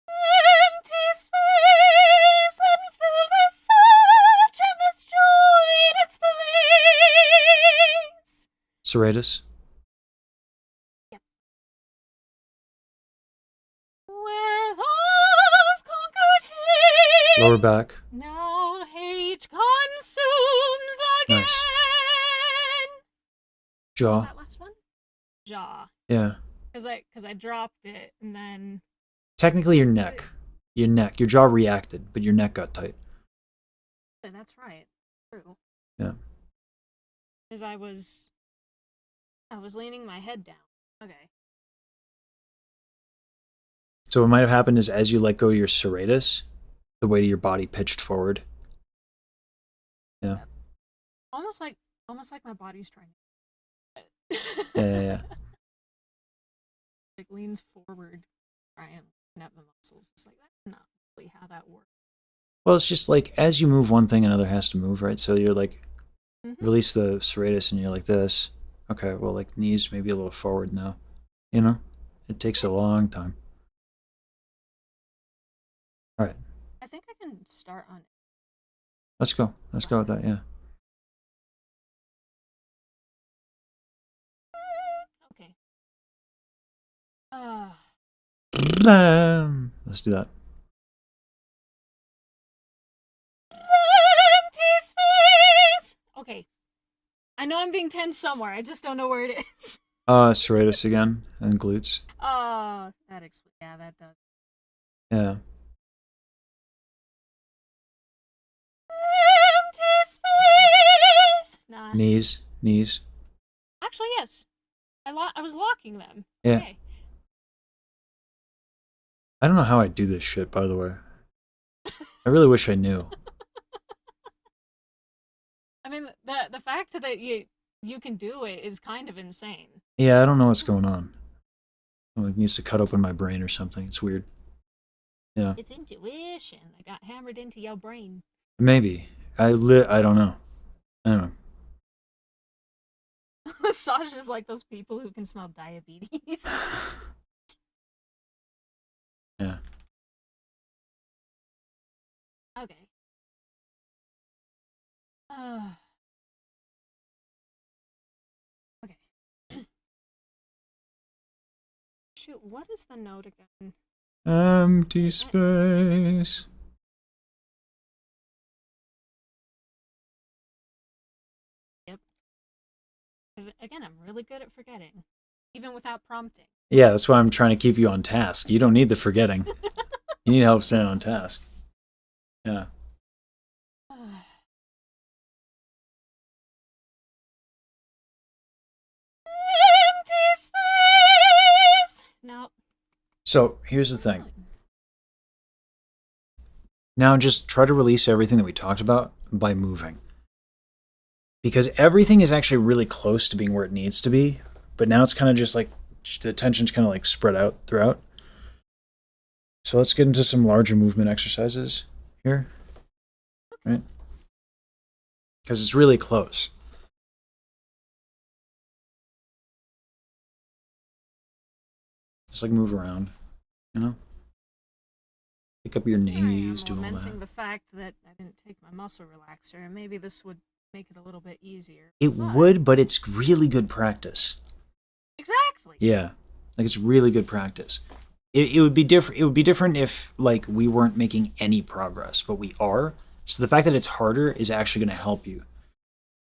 Empty space and filled with such endless joy in its place. Serratus. Yep. Where love conquered hate. Lower back. Now hate consumes again. Nice. Was Jaw. that last one? Jaw. Yeah. Because I dropped it and then. Technically your neck. Your jaw reacted, but your neck got tight. That's right. True. Yeah. Because I was leaning my head down. Okay. So what might have happened is as you let go of your serratus, the weight of your body pitched forward. Yeah. Almost like my body's trying. Yeah. like leans forward, try and looking at the muscles. It's like that's not really how that works. Well, it's just like as you move one thing, another has to move, right? So you're like, release the serratus and you're like this. Okay, well, like knees maybe a little forward now. You know? It takes a long time. All right. I think I can start on it. Let's go. Let's go with that, yeah. Okay. Let's do that. Empty space. Okay. I know I'm being tense somewhere. I just don't know where it is. Serratus again and glutes. Oh, yeah, that does. Yeah. Empty space. Nah. Knees. Actually, yes. I was locking them. Yeah. Okay. I don't know how I do this shit, by the way. I really wish I knew. I mean, the fact that you can do it is kind of insane. Yeah, I don't know what's going on. It needs to cut open my brain or something. It's weird. Yeah. It's intuition that got hammered into your brain. Maybe. I don't know. I don't know. Sasha is like those people who can smell diabetes. Yeah. Okay. Okay. Shoot, what is the note again? Empty space. Yep. Because, again, I'm really good at forgetting, even without prompting. Yeah, that's why I'm trying to keep you on task. You don't need the forgetting. You need help staying on task. Yeah. Empty space. No. So here's the thing. Now just try to release everything that we talked about by moving. Because everything is actually really close to being where it needs to be, but now it's kind of just like the tension's kind of like spread out throughout. So let's get into some larger movement exercises here. Right? Because it's really close. Just like move around, you know? Pick up your knees, do all lamenting that. the fact that I didn't take my muscle relaxer, and maybe this would make it a little bit easier. It would, but it's really good practice. Exactly. Yeah, like it's really good practice. It would be different. It would be different if like we weren't making any progress, but we are. So the fact that it's harder is actually going to help you,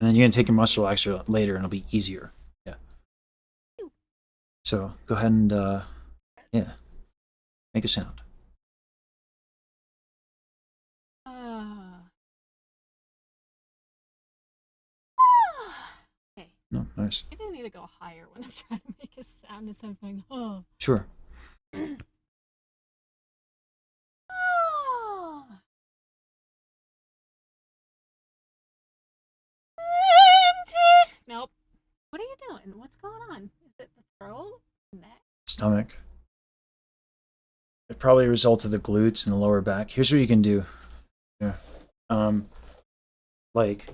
and then you're going to take your muscle relaxer later, and it'll be easier. Yeah. So go ahead and yeah, make a sound. Okay. No, nice. Maybe I need to go higher when I'm trying to make a sound or something. Oh. Sure. Nope. What are you doing? What's going on? Is it the throat? Neck? Stomach. It probably a result of the glutes and the lower back. Here's what you can do. Yeah. Like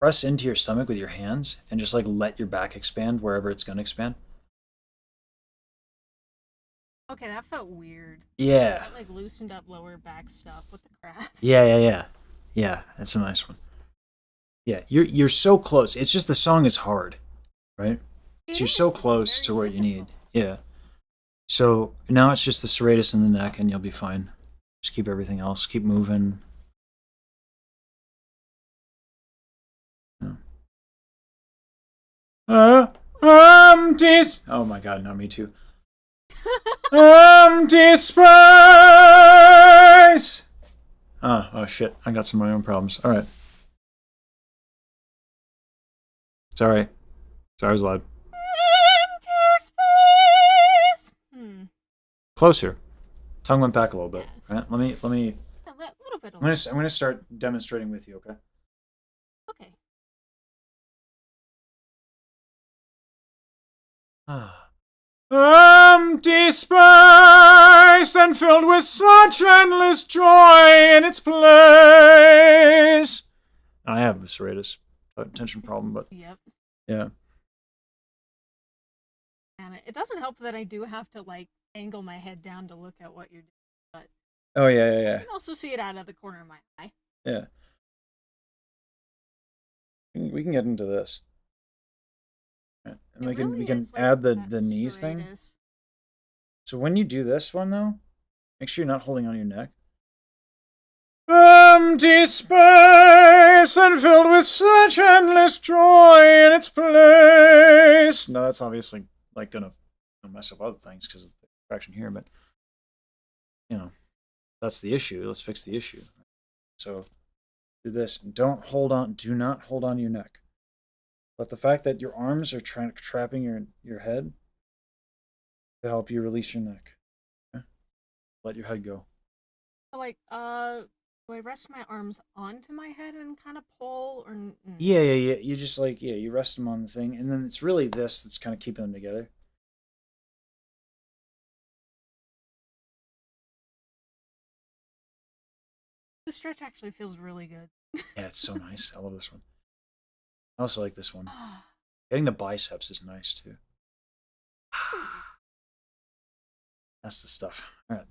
press into your stomach with your hands and just like let your back expand wherever it's going to expand. Okay, that felt weird. Yeah. That like loosened up lower back stuff. What the crap? Yeah. Yeah, that's a nice one. Yeah, you're so close. It's just the song is hard, right? So you're so close to what you need. Yeah. So now it's just the serratus in the neck and you'll be fine. Just keep everything else. Keep moving. Empty. Oh my god, not me too. Empty space. Oh shit! I got some of my own problems. All right. Sorry. Sorry, I was loud. Empty space. Closer. Tongue went back a little bit. Right? Let me. A little bit. I'm gonna start demonstrating with you. Okay. Okay. Empty space and filled with such endless joy in its place. I have a serratus tension problem, but Yep. yeah. And it doesn't help that I do have to like angle my head down to look at what you're doing, but Oh yeah, I yeah, can also see it out of the corner of my eye. yeah. We can get into this. And It we can really we can is like add the that knees thing. serratus. So when you do this one though, make sure you're not holding on your neck. Empty space and filled with such endless joy in its place. No, that's obviously like gonna mess up other things because of the fraction here, but you know, that's the issue. Let's fix the issue. So do this. Do not hold on to your neck. But the fact that your arms are trapping your head to help you release your neck. Okay? Let your head go. So, like, do I rest my arms onto my head and kind of pull, or? Yeah. You just you rest them on the thing, and then it's really this that's kind of keeping them together. The stretch actually feels really good. Yeah, it's so nice. I love this one. I also like this one. Getting the biceps is nice too. That's the stuff. All right.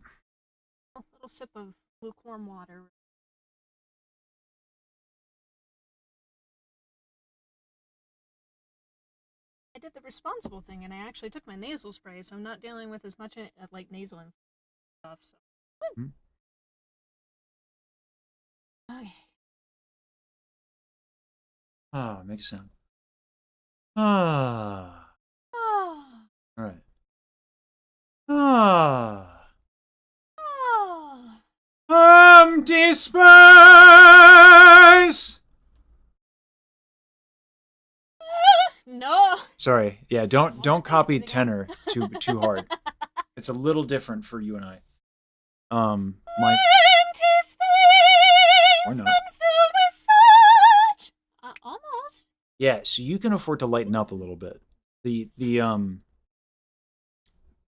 A little sip of lukewarm water. I did the responsible thing, and I actually took my nasal spray, so I'm not dealing with as much like nasal stuff. So. Hmm. Okay. Ah, make a sound. Ah. Oh. All right. Ah. Oh. Empty space. No. Sorry. Yeah, don't copy tenor too hard. It's a little different for you and I. My Empty space Or and not. filled with such. Almost. Yeah, so you can afford to lighten up a little bit. The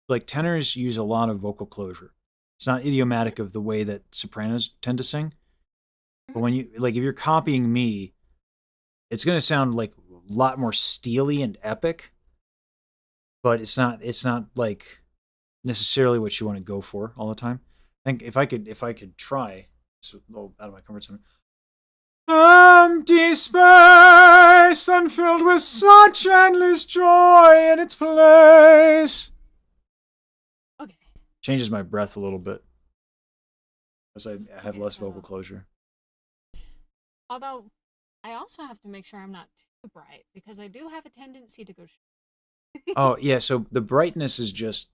like tenors use a lot of vocal closure. It's not idiomatic of the way that sopranos tend to sing. But when you if you're copying me, it's going to sound like a lot more steely and epic. But it's not like necessarily what you want to go for all the time. I think if I could try, it's a little out of my comfort zone. Empty space and filled with such endless joy in its place. Okay. Changes my breath a little bit because I have Okay, less so- vocal closure. Although, I also have to make sure I'm not too bright because I do have a tendency to go. Oh yeah, so the brightness is just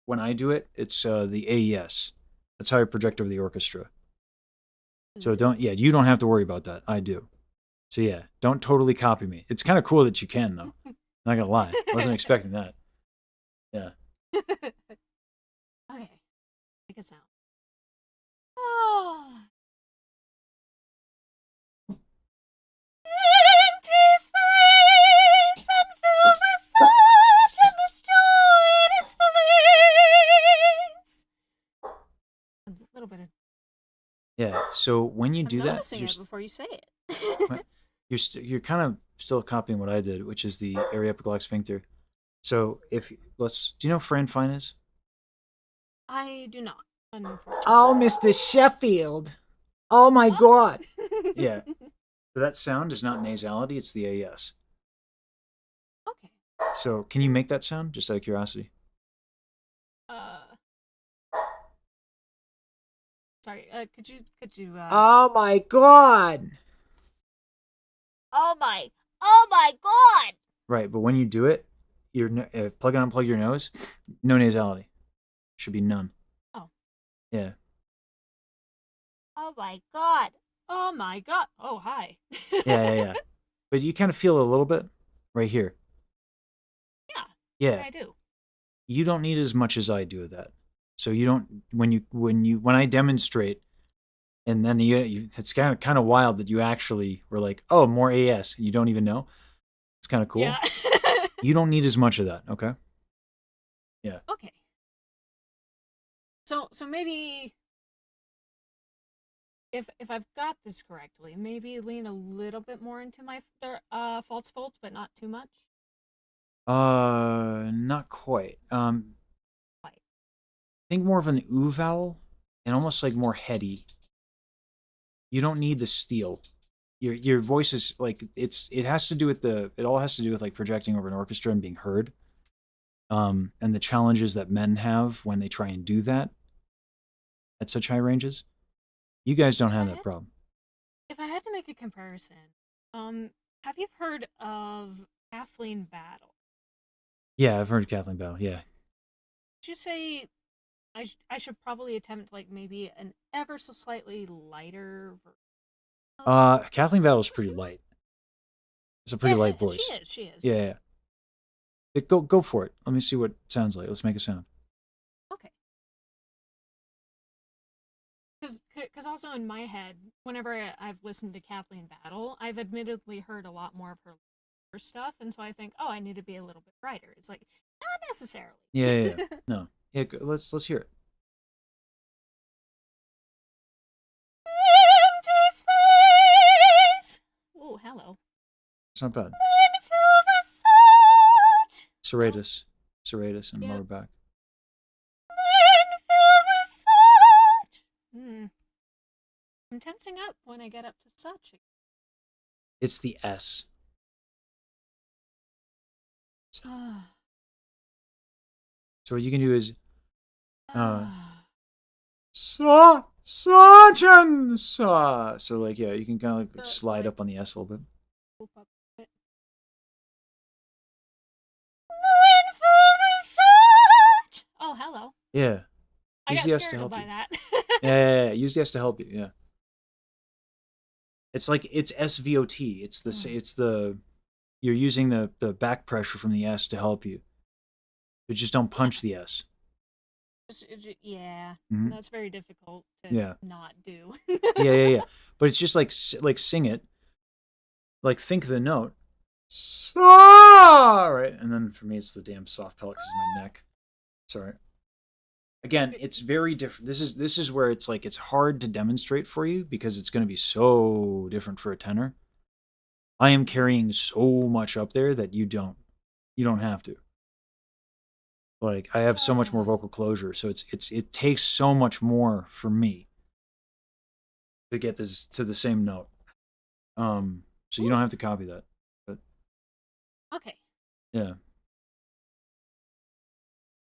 when I do it, it's the AES. That's how I project over the orchestra. So you don't have to worry about that. I do. So yeah, don't totally copy me. It's kind of cool that you can though. Not gonna lie, I wasn't expecting that. Yeah. Okay. Make a sound. Oh. Empty space and filled with such endless joy in its place. A little bit of. Yeah. So when you I'm do that, noticing it before you say it. you're kind of still copying what I did, which is the aryepiglottic sphincter. So do you know what Fran Fine is? I do not. Unfortunately. Oh, Mr. Sheffield. Oh my What? God. Yeah. So that sound is not nasality, it's the AES. Okay. So can you make that sound, just out of curiosity? Sorry. Could you? Oh my God. Oh my God! Right, but when you do it, plug and unplug your nose, no nasality. Should be none. Oh. Yeah. Oh my God! Oh my God! Oh hi. Yeah. But you kind of feel it a little bit right here. Yeah. Yeah. I do. You don't need as much as I do of that. So you don't when I demonstrate, and then it's kind of wild that you actually were like, oh, more AS, and you don't even know. It's kind of cool. Yeah. You don't need as much of that, okay? Yeah. Okay. So maybe if I've got this correctly, maybe lean a little bit more into my false folds, but not too much. Not quite. Like, Think more of an oo vowel and almost like more heady. You don't need the steel. Your voice is like it has to do with it all has to do with like projecting over an orchestra and being heard. And the challenges that men have when they try and do that at such high ranges. You guys don't have that problem. if I had to make a comparison, have you heard of Kathleen Battle? Yeah, I've heard of Kathleen Battle. Yeah. Would you say I should probably attempt like maybe an ever so slightly lighter version? Kathleen Battle is pretty light. It's a pretty light voice. She is. Yeah. Go for it. Let me see what it sounds like. Let's make a sound. Okay. Because also in my head, whenever I've listened to Kathleen Battle, I've admittedly heard a lot more of her stuff, and so I think, oh, I need to be a little bit brighter. It's like, not necessarily. Yeah. No. Yeah, let's hear it. Empty space. Oh, hello. It's not bad. Then fill with such. Serratus, and Yeah. lower back. Then fill with such. I'm tensing up when I get up to such. It's the S. So what you can do is Sergeant! So like, yeah, you can kind of like slide up on the S a little bit. Oh, hello. Yeah. I Use got the S to scared help by you. that. Yeah. Use the S to help you. Yeah. It's like it's SVOT. It's the you're using the back pressure from the S to help you. But just don't punch the S. Yeah, Mhm. that's very difficult to not do. Yeah. But it's just like sing it. Like think the note. Right, and then for me it's the damn soft pellet because of my neck. Sorry. Again, it's very different. This is where it's like it's hard to demonstrate for you because it's going to be so different for a tenor. I am carrying so much up there that you don't have to. Like I have so much more vocal closure, so it takes so much more for me to get this to the same note. So you don't have to copy that. But Okay. yeah.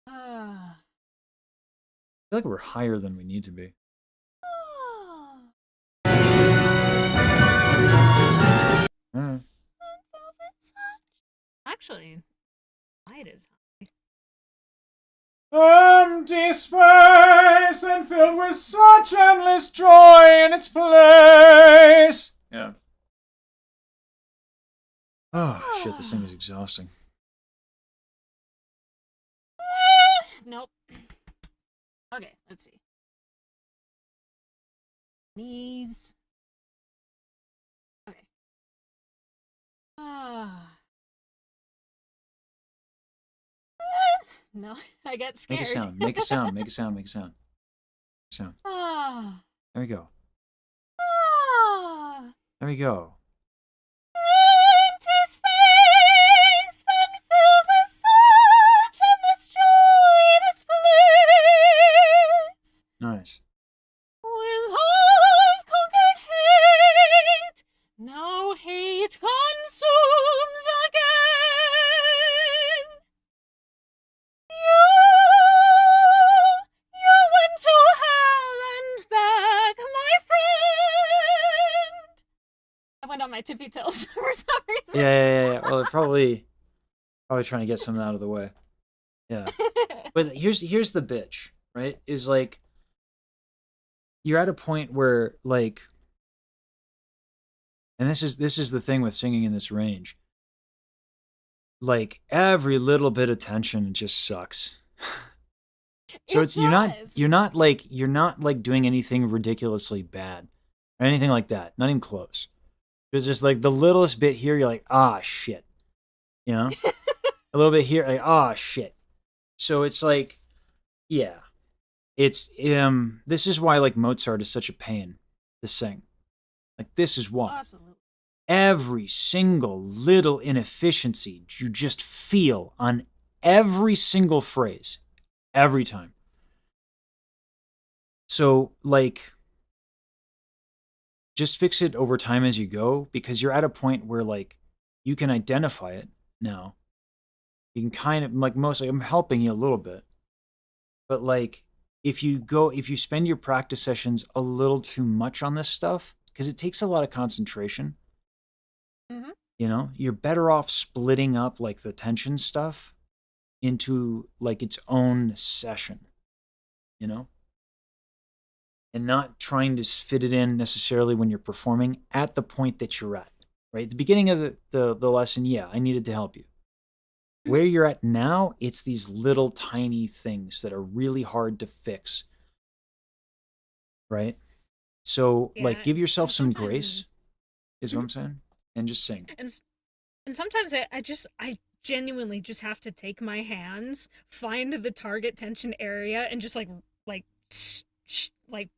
I feel like we're higher than we need to be. Actually, light is Empty space and filled with such endless joy in its place. Yeah. Oh, shit, this thing is exhausting. Nope. Okay, let's see. Knees. Okay. No, I get scared. Make a sound. Make a sound. Make a sound. Make a sound. Sound. There we go. There we go. Empty space, then filled with such endless joy in its bliss. Nice. With love conquered hate, now hate consumes again. You went to hell and back, my friend. I went on my tippy toes for some reason. Yeah. Well, they're probably trying to get something out of the way. Yeah. But here's the bitch, right? Is like you're at a point where like, and this is the thing with singing in this range. Like every little bit of tension just sucks. So you're not like doing anything ridiculously bad or anything like that. Not even close. It's just like the littlest bit here, you're like, ah, shit, you know. a little bit here, like, oh shit. So it's like, yeah, it's this is why like Mozart is such a pain to sing. Like this is why. Absolutely. Every single little inefficiency you just feel on every single phrase every time. So like just fix it over time as you go, because you're at a point where like you can identify it now. You can kind of like mostly I'm helping you a little bit. But like if you spend your practice sessions a little too much on this stuff, because it takes a lot of concentration, Mm-hmm. you know, you're better off splitting up like the tension stuff into like its own session, you know? And not trying to fit it in necessarily when you're performing at the point that you're at. Right? At the beginning of the lesson, yeah, I needed to help you. Where you're at now, it's these little tiny things that are really hard to fix. Right? So, Yeah, like, give yourself and some sometimes- grace, is what I'm saying, and just sing. And sometimes I genuinely just have to take my hands, find the target tension area, and just like like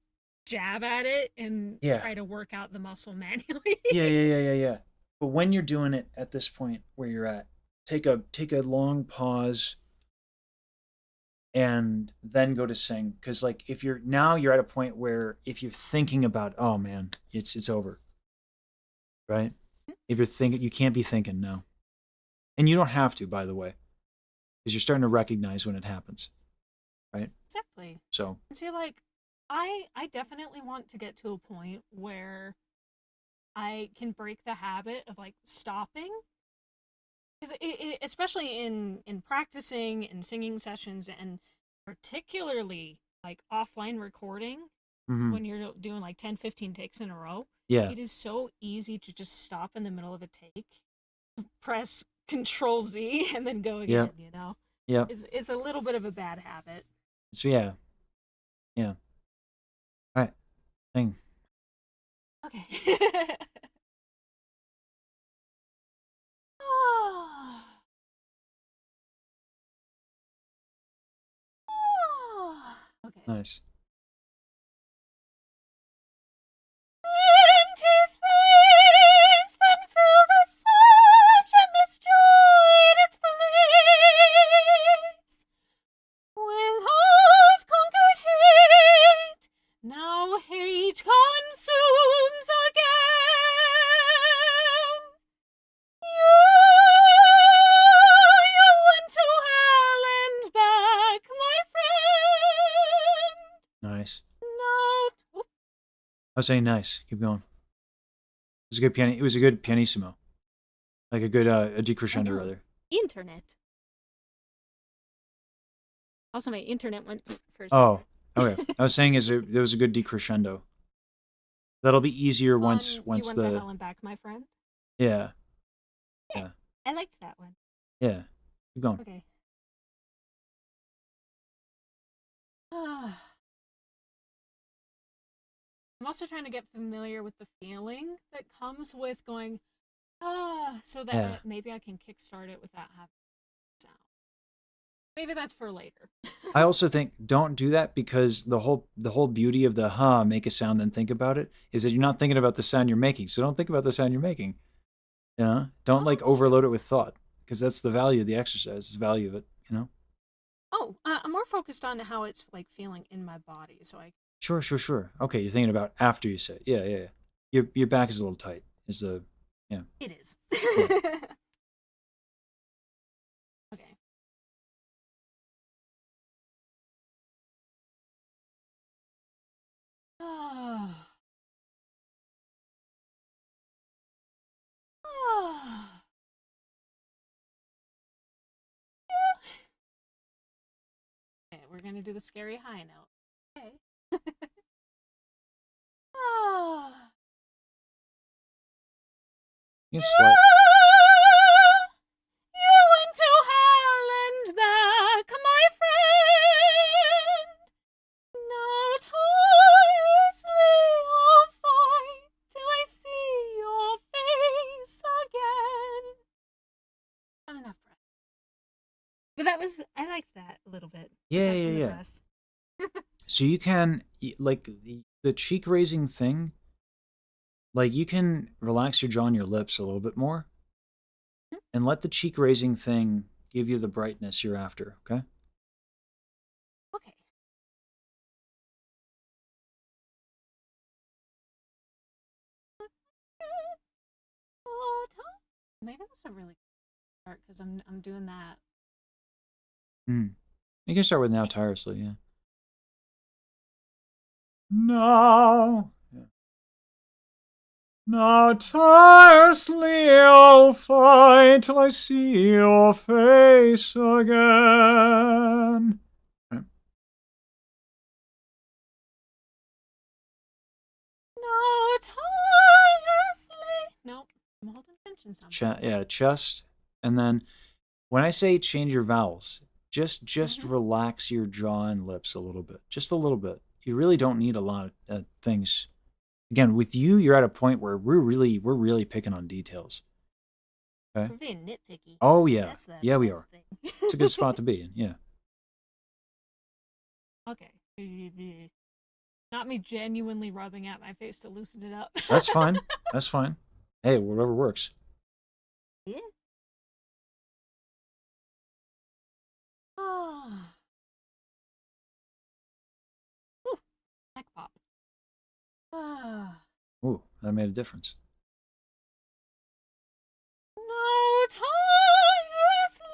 jab at it and Yeah. try to work out the muscle manually. Yeah. But when you're doing it at this point where you're at, take a long pause and then go to sing. Because like if you're at a point where if you're thinking about, oh man, it's over. Right? If you're thinking, you can't be thinking now. And you don't have to, by the way, because you're starting to recognize when it happens. Right? Exactly. So See, like, I definitely want to get to a point where I can break the habit of like stopping, because especially in practicing and singing sessions, and particularly like offline recording, when you're doing like 10, 15 takes in a row, yeah. it is so easy to just stop in the middle of a take, press Control Z, and then go again. Yep. You know, Yep. it's a little bit of a bad habit. So yeah. All right. Sing. Okay. Okay. Nice. Empty space, then fill the search, and this joy in its place. When love conquered hate, now hate consumes again. You went to hell and back, my friend. Nice. Now, I was saying nice. Keep going. It was a good piano. It was a good pianissimo, like a good a decrescendo rather. internet. Also, my internet went for a Oh, second. okay. I was saying there was a good decrescendo. That'll be easier once You went to the hell and back, my friend. yeah I liked that one. yeah. Keep going. Okay. I'm also trying to get familiar with the feeling that comes with going, so that Yeah. maybe I can kickstart it without having sound. Maybe that's for later. I also think don't do that, because the whole beauty of the make a sound then think about it is that you're not thinking about the sound you're making. So don't think about the sound you're making. You know, don't like that's true. overload it with thought, because that's the value of the exercise. It's the value of it. You know. Oh, I'm more focused on how it's like feeling in my body, so I. Sure. Okay, you're thinking about after you say it. Yeah. Your back is a little tight. Is the It is. Okay. Okay, we're gonna do the scary high note. Okay. you can slide. You went to hell and back, my friend. Now tirelessly I'll fight till I see your face again. Not enough breath. I liked that a little bit. Yeah, Aside yeah, from the yeah. breath. So you can like the cheek raising thing. Like you can relax your jaw and your lips a little bit more, and let the cheek raising thing give you the brightness you're after. Okay. Okay. Maybe that's a really good start because I'm doing that. Hmm. You can start with now tirelessly. Yeah. No. Yeah. Now tirelessly I'll fight till I see your face again. Right. No tirelessly. Nope. I'm holding tension somehow. Yeah, chest, and then when I say change your vowels, just relax your jaw and lips a little bit, just a little bit. You really don't need a lot of things. Again, with you, you're at a point where we're really picking on details. Okay. We're being nitpicky. Oh yeah, That's the yeah we best are. thing. It's a good spot to be in. Yeah. Okay. Not me genuinely rubbing at my face to loosen it up. That's fine. That's fine. Hey, whatever works. Yeah. Oh. Ooh, neck pop. Ah. Ooh, that made a difference. No tirelessly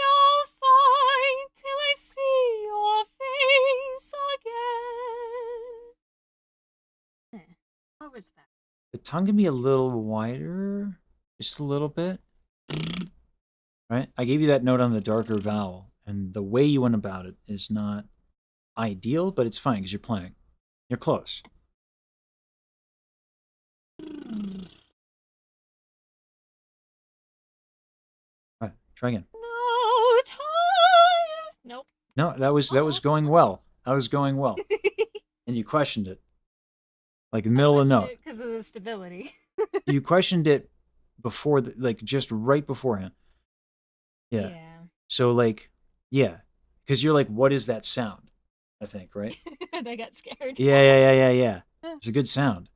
I'll fight till I see your face again. What was that? The tongue can be a little wider, just a little bit. Right? I gave you that note on the darker vowel, and the way you went about it is not ideal, but it's fine because you're playing. You're close. All right, try again. No tire. Nope. No, that was going well. That was going well, and you questioned it, like in the middle of the note. Because of the stability. You questioned it before, like just right beforehand. Yeah. So like, yeah, because you're like, what is that sound? I think, right? And I got scared. Yeah. It's a good sound.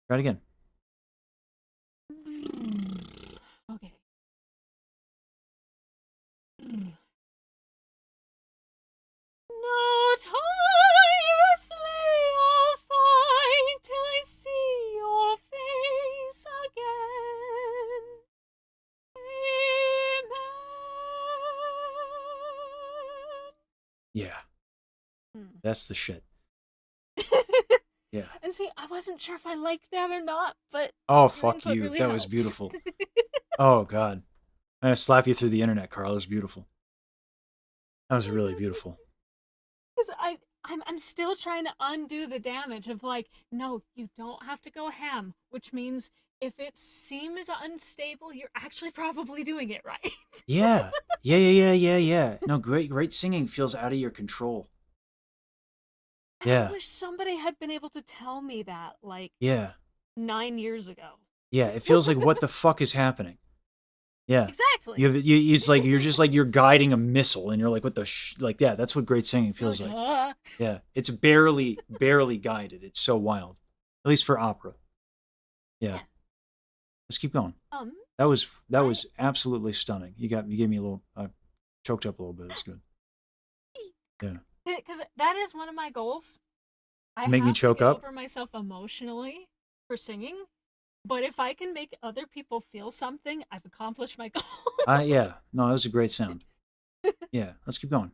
Try it again. Okay. No tirelessly I'll fight till I see your face again. Amen. Yeah. That's the shit. Yeah. And see, I wasn't sure if I liked that or not, but Oh, your fuck input you. really That was helps. beautiful. Oh, God. I'm going to slap you through the internet, Carl. It was beautiful. That was really beautiful. Because I'm still trying to undo the damage of like, no, you don't have to go ham, which means if it seems unstable, you're actually probably doing it right. Yeah. Yeah. No, great singing feels out of your control. Yeah. I wish somebody had been able to tell me that like Yeah. 9 years ago. Yeah. It feels like, what the fuck is happening? Yeah. Exactly. It's like you're just like you're guiding a missile, and you're like, what the like, yeah, that's what great singing feels like. Yeah. It's barely guided. It's so wild. At least for opera. Yeah. Let's keep going. That was absolutely stunning. You gave me a little, I choked up a little bit. It's good. Yeah. Because that is one of my goals. To make me choke get up? over myself emotionally for singing. But if I can make other people feel something, I've accomplished my goal. Yeah. No, that was a great sound. Yeah. Let's keep going.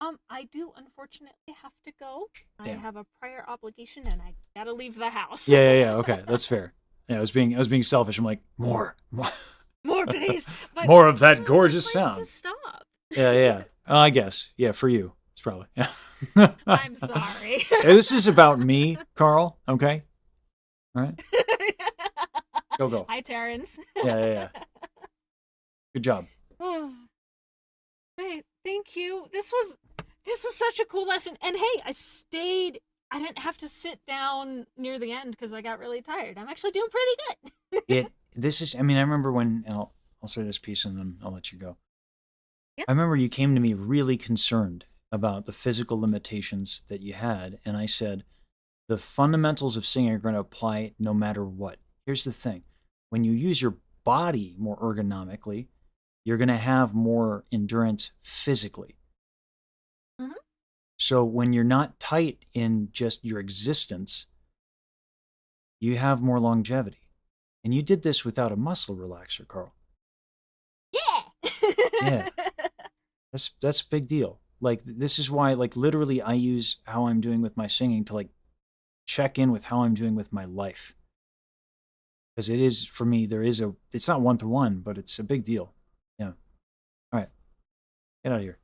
I do unfortunately have to go. Damn. I have a prior obligation and I gotta leave the house. Yeah. Okay, that's fair. Yeah, I was being selfish. I'm like, more. More, please. But More of that there's no gorgeous place sound. To stop. Yeah. I guess. Yeah, for you. It's probably. Yeah. I'm sorry. This is about me, Carl. Okay. All right. Go. Hi, Terrence. Yeah. Good job. Hey, thank you. This was such a cool lesson. And hey, I stayed. I didn't have to sit down near the end because I got really tired. I'm actually doing pretty good. This is. I mean, I remember when. And I'll say this piece and then I'll let you go. Yep. I remember you came to me really concerned about the physical limitations that you had, and I said, the fundamentals of singing are going to apply no matter what. Here's the thing. When you use your body more ergonomically, you're going to have more endurance physically. Mhm. So when you're not tight in just your existence, you have more longevity. And you did this without a muscle relaxer, Carl. Yeah. Yeah. That's a big deal. Like, this is why, like, literally I use how I'm doing with my singing to, like, check in with how I'm doing with my life. Because it is, for me, it's not 1-to-1, but it's a big deal. Yeah. All right. Get out of here.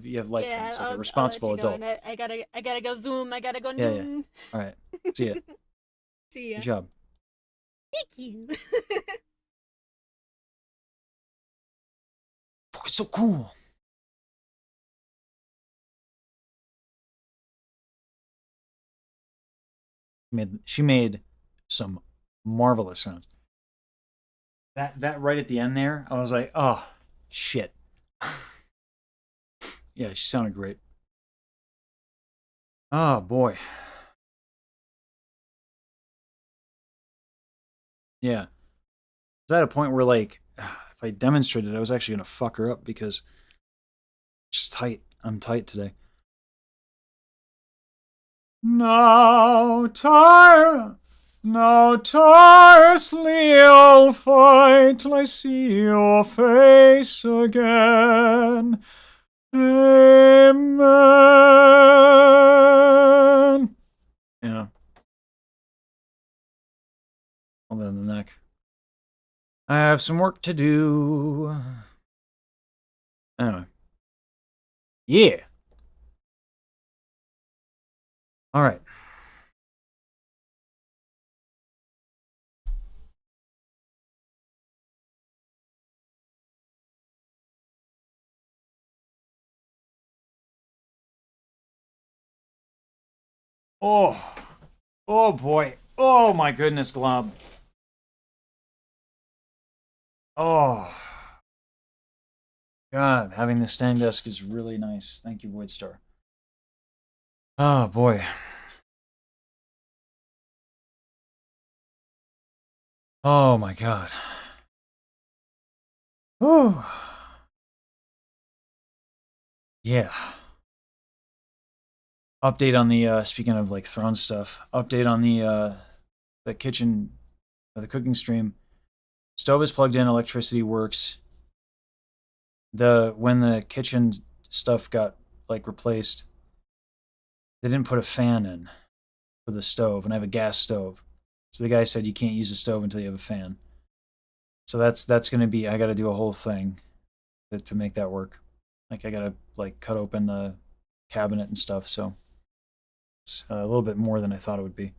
You have life Yeah, things, like a I'll let responsible you go. adult. And I gotta go Zoom. I gotta go Yeah, yeah. Noom. All right. See ya. See ya. Good job. Thank you. Fuck, it's so cool. She made some marvelous sounds. That right at the end there, I was like, oh shit. Yeah, she sounded great. Oh boy. Yeah. Was at a point where, like, if I demonstrated, I was actually gonna fuck her up because she's tight. I'm tight today. Now tirelessly I'll fight till I see your face again. Amen. Yeah. All that in the neck. I have some work to do. Anyway. Yeah. All right. Oh. Oh boy. Oh my goodness, Glob. Oh. God, having the stand desk is really nice. Thank you, Voidstar. Oh boy. Oh my god. Oh. Yeah. Update on the speaking of, like, throne stuff. Update on the kitchen, the cooking stream. Stove is plugged in, electricity works. When the kitchen stuff got, like, replaced, they didn't put a fan in for the stove, and I have a gas stove. So the guy said you can't use the stove until you have a fan. So that's gonna be, I gotta do a whole thing to make that work. Like, I gotta, like, cut open the cabinet and stuff, so it's a little bit more than I thought it would be.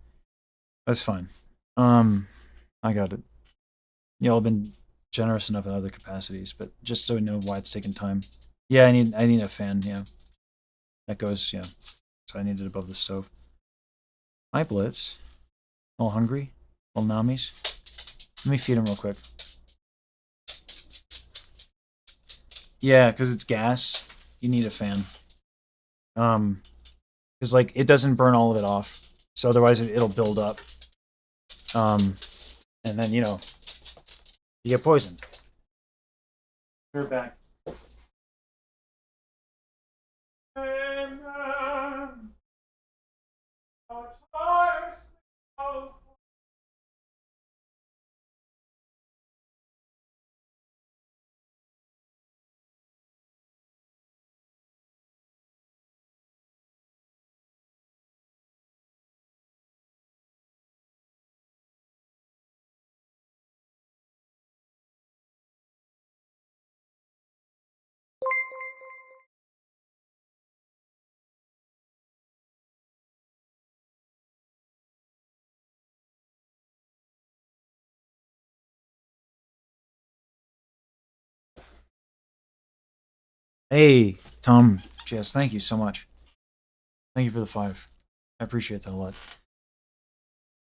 That's fine. I got it. Y'all have been generous enough in other capacities, but just so we know why it's taking time. Yeah, I need a fan, yeah. That goes, yeah. So I need it above the stove. Hi, Blitz. All hungry? All namis? Let me feed him real quick. Yeah, because it's gas. You need a fan. Because, like, it doesn't burn all of it off. So otherwise it'll build up. And then, you know, you get poisoned. We're back. Hey, Tom. Jess, thank you so much. Thank you for the 5. I appreciate that a lot.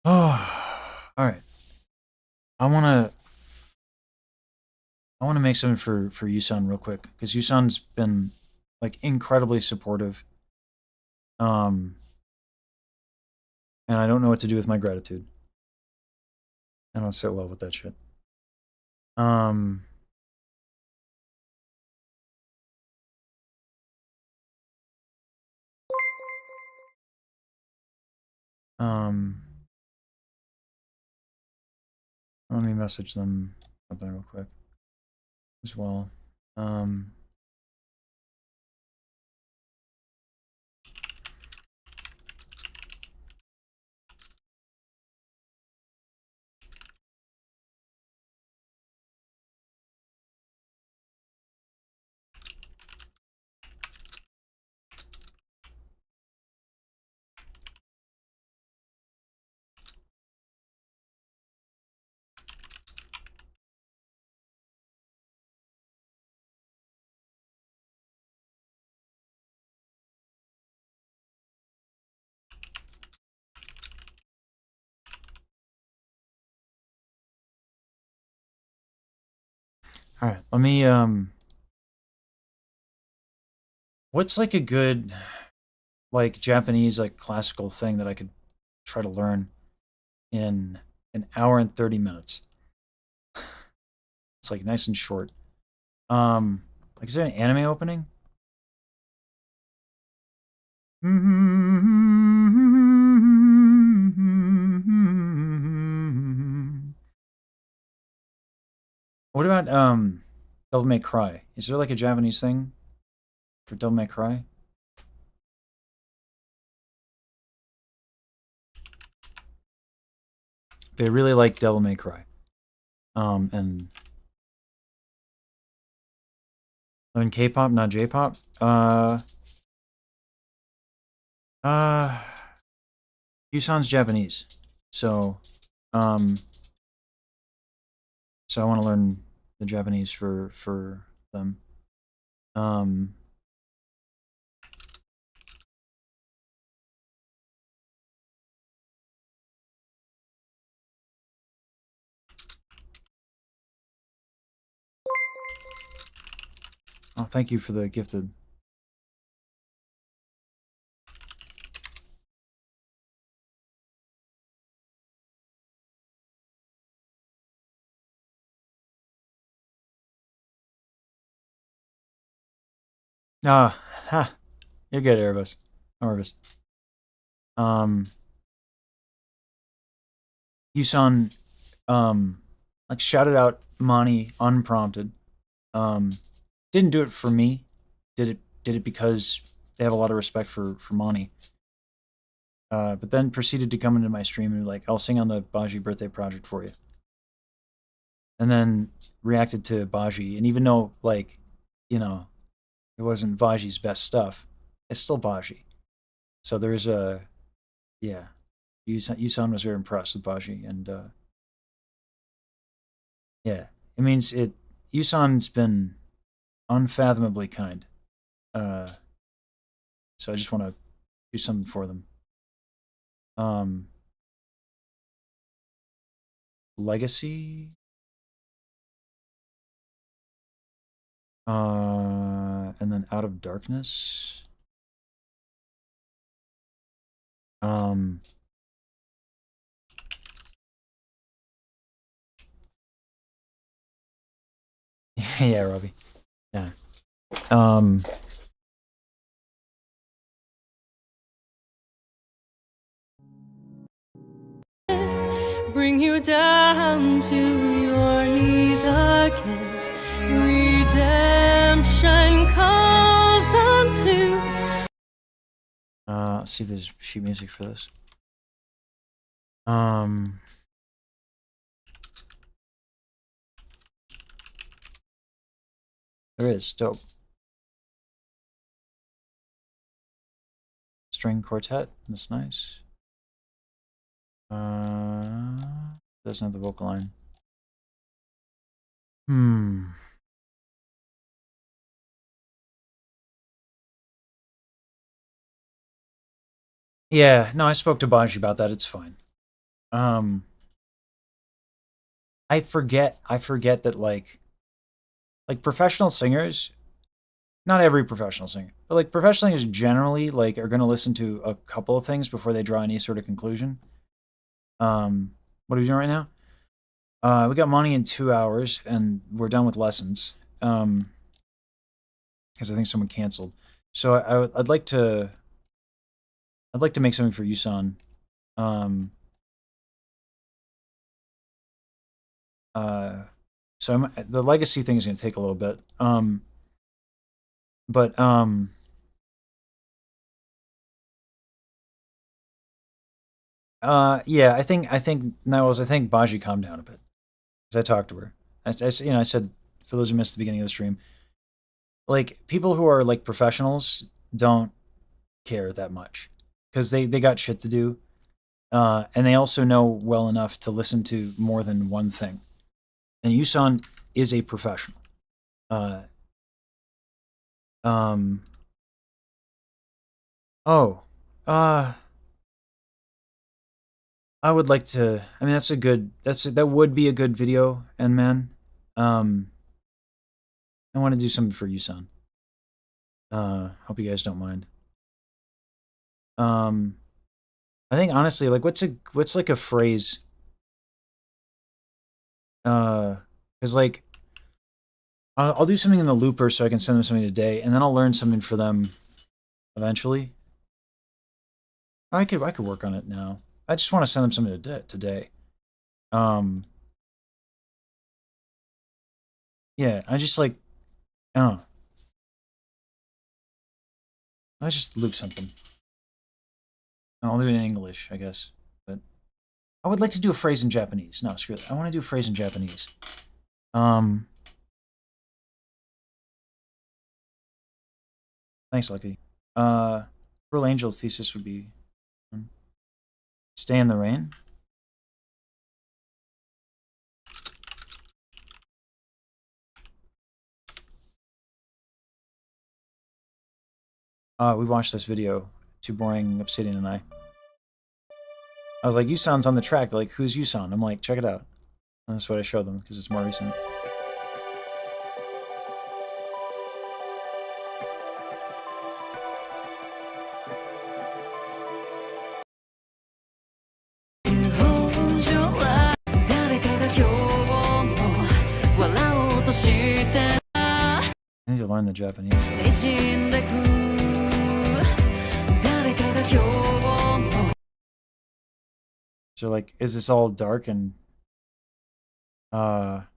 Oh, all right. I I want to make something for Yusan real quick because Yusan's been like incredibly supportive. And I don't know what to do with my gratitude. I don't sit well with that shit. Um, um, Let me message them something real quick as well. Um, all right, let me what's like a good like Japanese like classical thing that I could try to learn in an hour and 30 minutes? It's like nice and short. Like is there an anime opening? What about Devil May Cry? Is there like a Japanese thing for Devil May Cry? They really like Devil May Cry. And in K-pop, not J-pop. Yusan's Japanese, so so I want to learn the Japanese for them. Oh, thank you for the gifted. Ah, ha. You're good, Erebus. Erebus. Yusan, like shouted out Monii unprompted. Didn't do it for me. Did it because they have a lot of respect for Monii. But then proceeded to come into my stream and like, I'll sing on the Baji birthday project for you. And then reacted to Baji, and even though like, you know, it wasn't Baji's best stuff, it's still Baji. So there's a, yeah, Yusan was very impressed with Baji, and yeah, it means it. Yusan's been unfathomably kind. So I just want to do something for them. Legacy. And then Out of Darkness. Yeah, Robbie. Yeah. Bring you down to your knees again. Redemption calls unto. Let's see if there's sheet music for this. There is. Dope. String quartet. That's nice. Doesn't have the vocal line. Yeah, no, I spoke to Baji about that. It's fine. I forget that like like professional singers, not every professional singer, but like professional singers generally like are going to listen to a couple of things before they draw any sort of conclusion. What are we doing right now? We got Money in 2 hours, and we're done with lessons. Because I think someone canceled. So I'd like to make something for Yusan. So the legacy thing is going to take a little bit. But yeah, I think Baji calmed down a bit because I talked to her. I said, for those who missed the beginning of the stream, like people who are like professionals don't care that much because they got shit to do, and they also know well enough to listen to more than one thing. And Yusan is a professional. I would like to. I mean, that would be a good video, and man, I want to do something for Yusan. Hope you guys don't mind. I think honestly, like, what's like a phrase? Cause like, I'll do something in the looper so I can send them something today, and then I'll learn something for them eventually. I could work on it now. I just want to send them something today. Yeah, I just like, I don't know. Let's just loop something. I'll do it in English, I guess. But I would like to do a phrase in Japanese. No, screw that. I want to do a phrase in Japanese. Thanks, Lucky. Pearl Angel's thesis would be stay in the rain. We watched this video. Too Boring, Obsidian, and I was like, Yusan's on the track. They're like, who's Yusan? I'm like, check it out. And that's what I showed them because it's more recent. I need to learn the Japanese. So like, is this all dark and that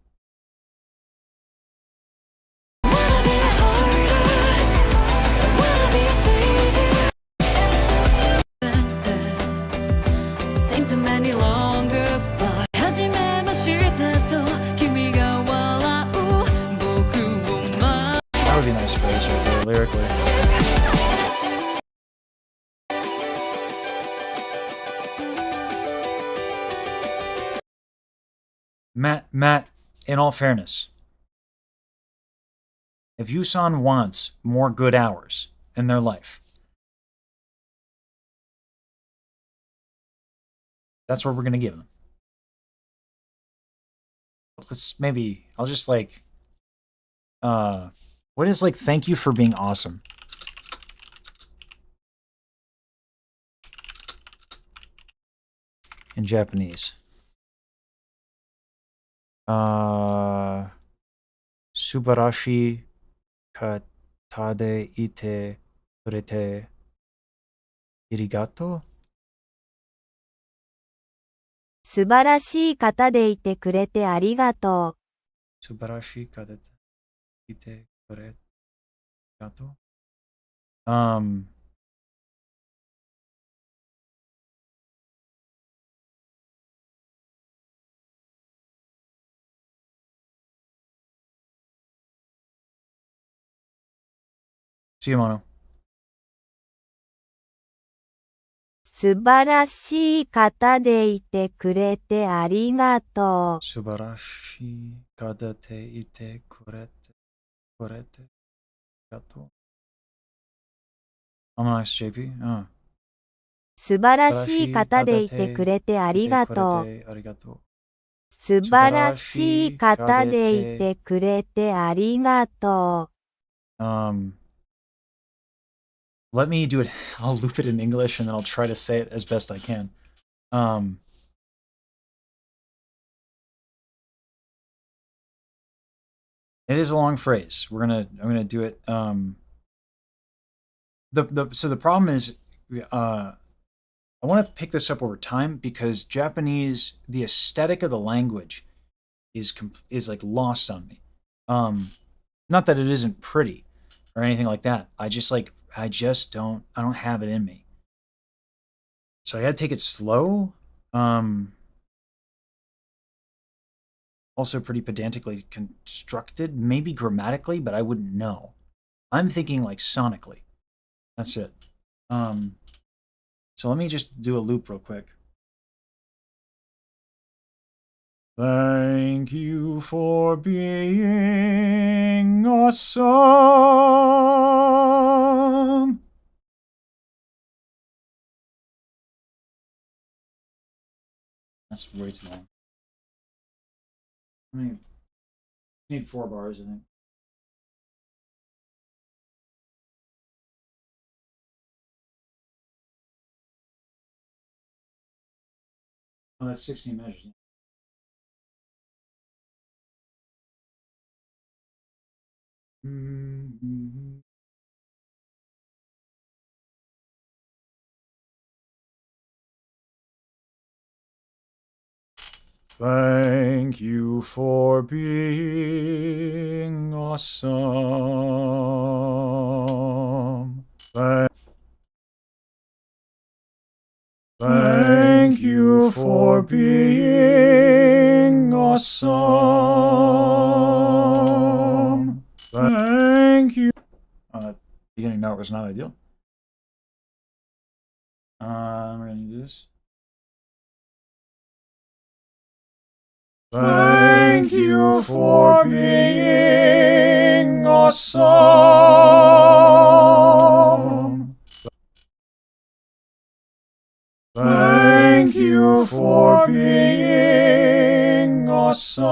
would be a nice phrase right there, lyrically. Matt, in all fairness, if Yusan wants more good hours in their life, that's what we're gonna give them. I'll just like, what is like, thank you for being awesome? In Japanese. Subarashi kata de ite kurete arigato? 素晴らしい方でいてくれてありがとう。Subarashi kata de ite kurete arigato? See you, Mono. 素晴らしい方でいてくれてありがとう。 Subarashi kata de ite kurete arigato? Nice, JP. 素晴らしい方でいてくれてありがとう。arigato. 素晴らしい方でいてくれてありがとう。Let me do it. I'll loop it in English and then I'll try to say it as best I can. It is a long phrase. I'm gonna do it. So the problem is, I want to pick this up over time because Japanese, the aesthetic of the language is like lost on me. Not that it isn't pretty or anything like that. I don't have it in me. So I got to take it slow. Also pretty pedantically constructed, maybe grammatically, but I wouldn't know. I'm thinking like sonically. That's it. So let me just do a loop real quick. Thank you for being awesome. That's way too long. I need 4 bars, I think. Oh, that's 16 measures. Mm-hmm. Thank you for being awesome. Thank you for being awesome. Thank you. Beginning note was not ideal. We're gonna do this. Thank you for being awesome. Thank you for being awesome.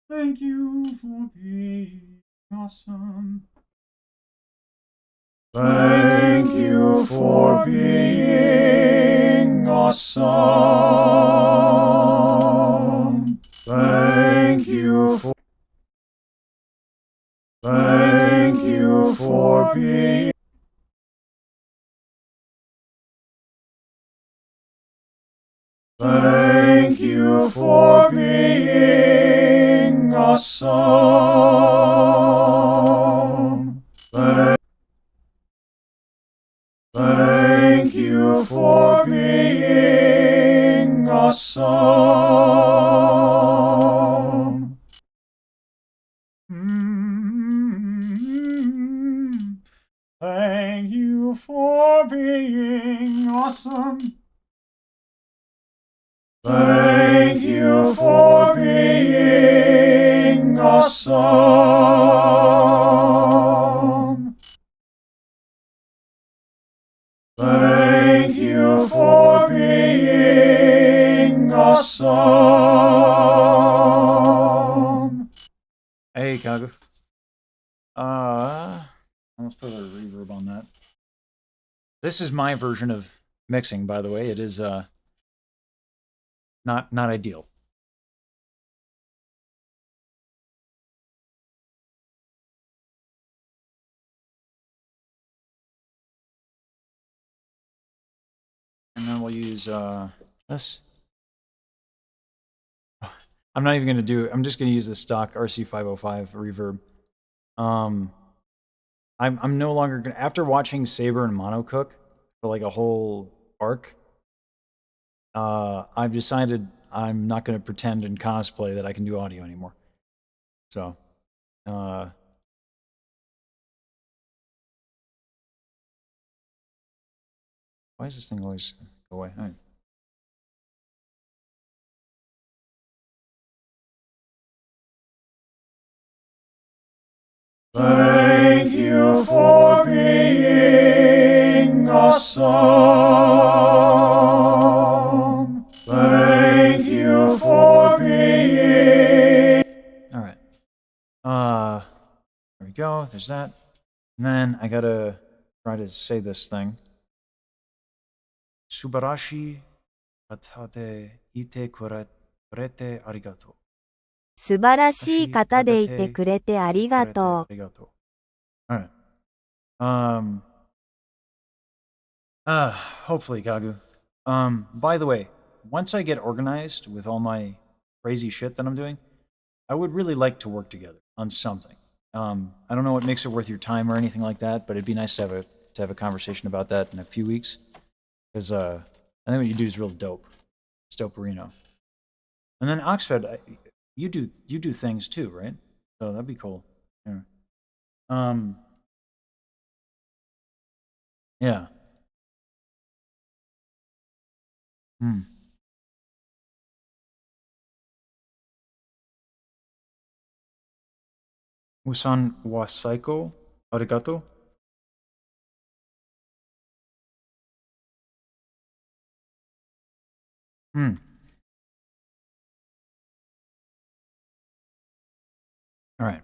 Thank you for being awesome. Thank you for being awesome. Thank you for being Thank you for being awesome. Thank you for being awesome. Thank you for being awesome. Thank you for being awesome. Thank you for being awesome. Hey, Kagu. Let's put a reverb on that. This is my version of mixing, by the way. It is not ideal. And then we'll use this. I'm not even gonna do. I'm just gonna use the stock RC505 reverb. I'm no longer gonna. After watching Saber and Mono cook for like a whole arc, I've decided I'm not gonna pretend and cosplay that I can do audio anymore. So, why does this thing always go away? Right. Thank you for being awesome. Thank you for being. All right. There we go. There's that. And then I gotta try to say this thing. Subarashi katate ite kurete arigato. 素晴らしい方でいてくれてありがとう。Arigato. All right. Hopefully, Kagu. By the way, once I get organized with all my crazy shit that I'm doing, I would really like to work together on something. I don't know what makes it worth your time or anything like that, but it'd be nice to have a conversation about that in a few weeks. Because I think what you do is real dope. It's dope-erino. And then Oxford, you do things too, right? So that'd be cool. Yeah. Yeah. Usan wa saiko arigato. All right.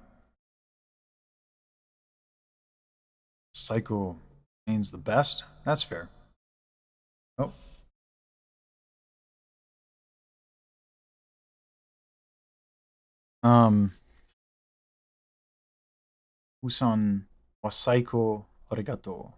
Psycho means the best. That's fair. Oh. Usan wa saiko arigato.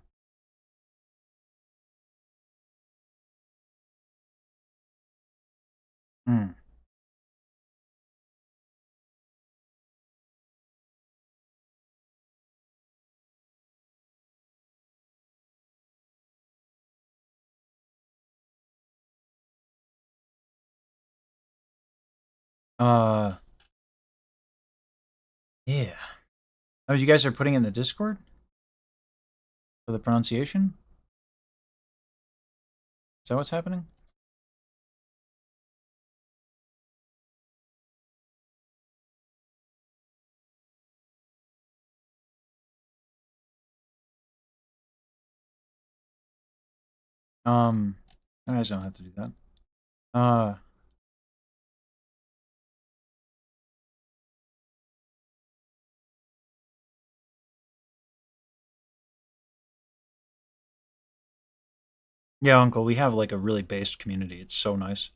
Yeah. Oh, you guys are putting in the Discord for the pronunciation? Is that what's happening? You guys don't have to do that. Yeah, Uncle, we have like a really based community. It's so nice.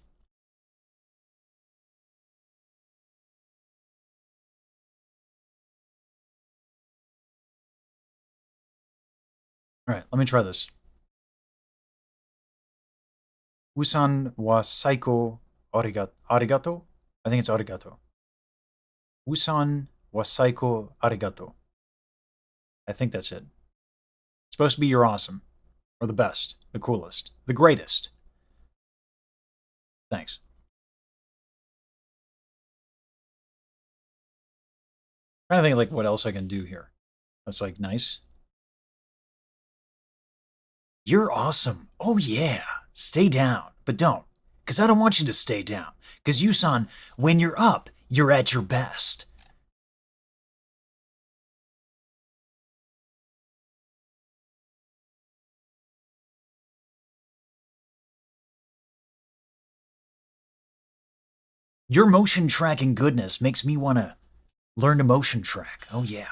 All right, let me try this. Usan wa saiko arigato? I think it's arigato. Usan wa saiko arigato. I think that's it. It's supposed to be you're awesome. Or the best. The coolest. The greatest. Thanks. I'm trying to think like what else I can do here. That's like nice. You're awesome. Oh yeah. Stay down. But don't. Because I don't want you to stay down. Because Yusan, when you're up, you're at your best. Your motion tracking goodness makes me want to learn to motion track. Oh yeah.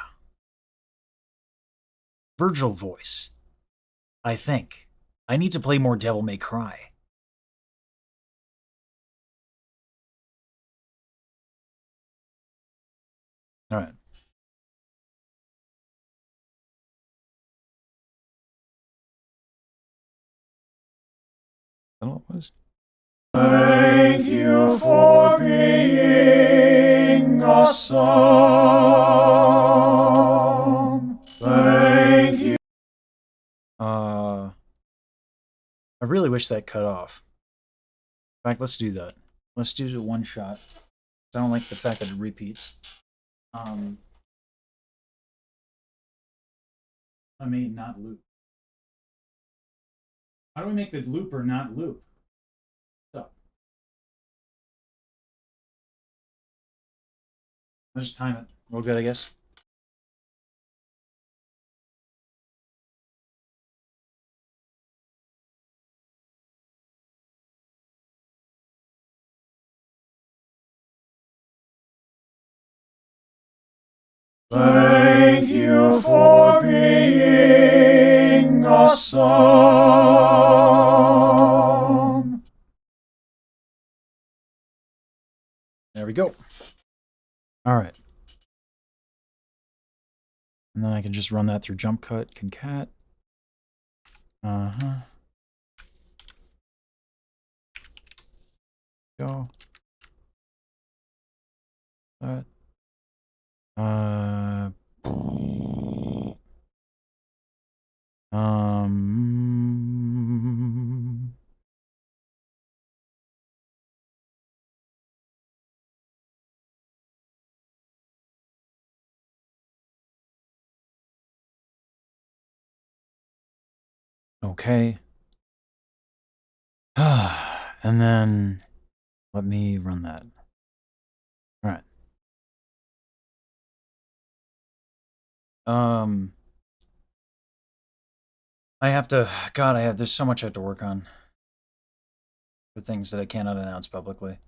Virgil voice. I think. I need to play more Devil May Cry. All right. I don't know what it was. Thank you for being awesome. Thank you. I really wish that cut off. In fact, let's do that. Let's do the one shot. I don't like the fact that it repeats. I mean, not loop. How do we make the looper not loop? So, I'll just time it. Real good, I guess. Thank you for being awesome. There we go. All right. And then I can just run that through jump cut, concat. Go. That. Okay. And then let me run that. All right. I have to, God, there's so much I have to work on. The things that I cannot announce publicly.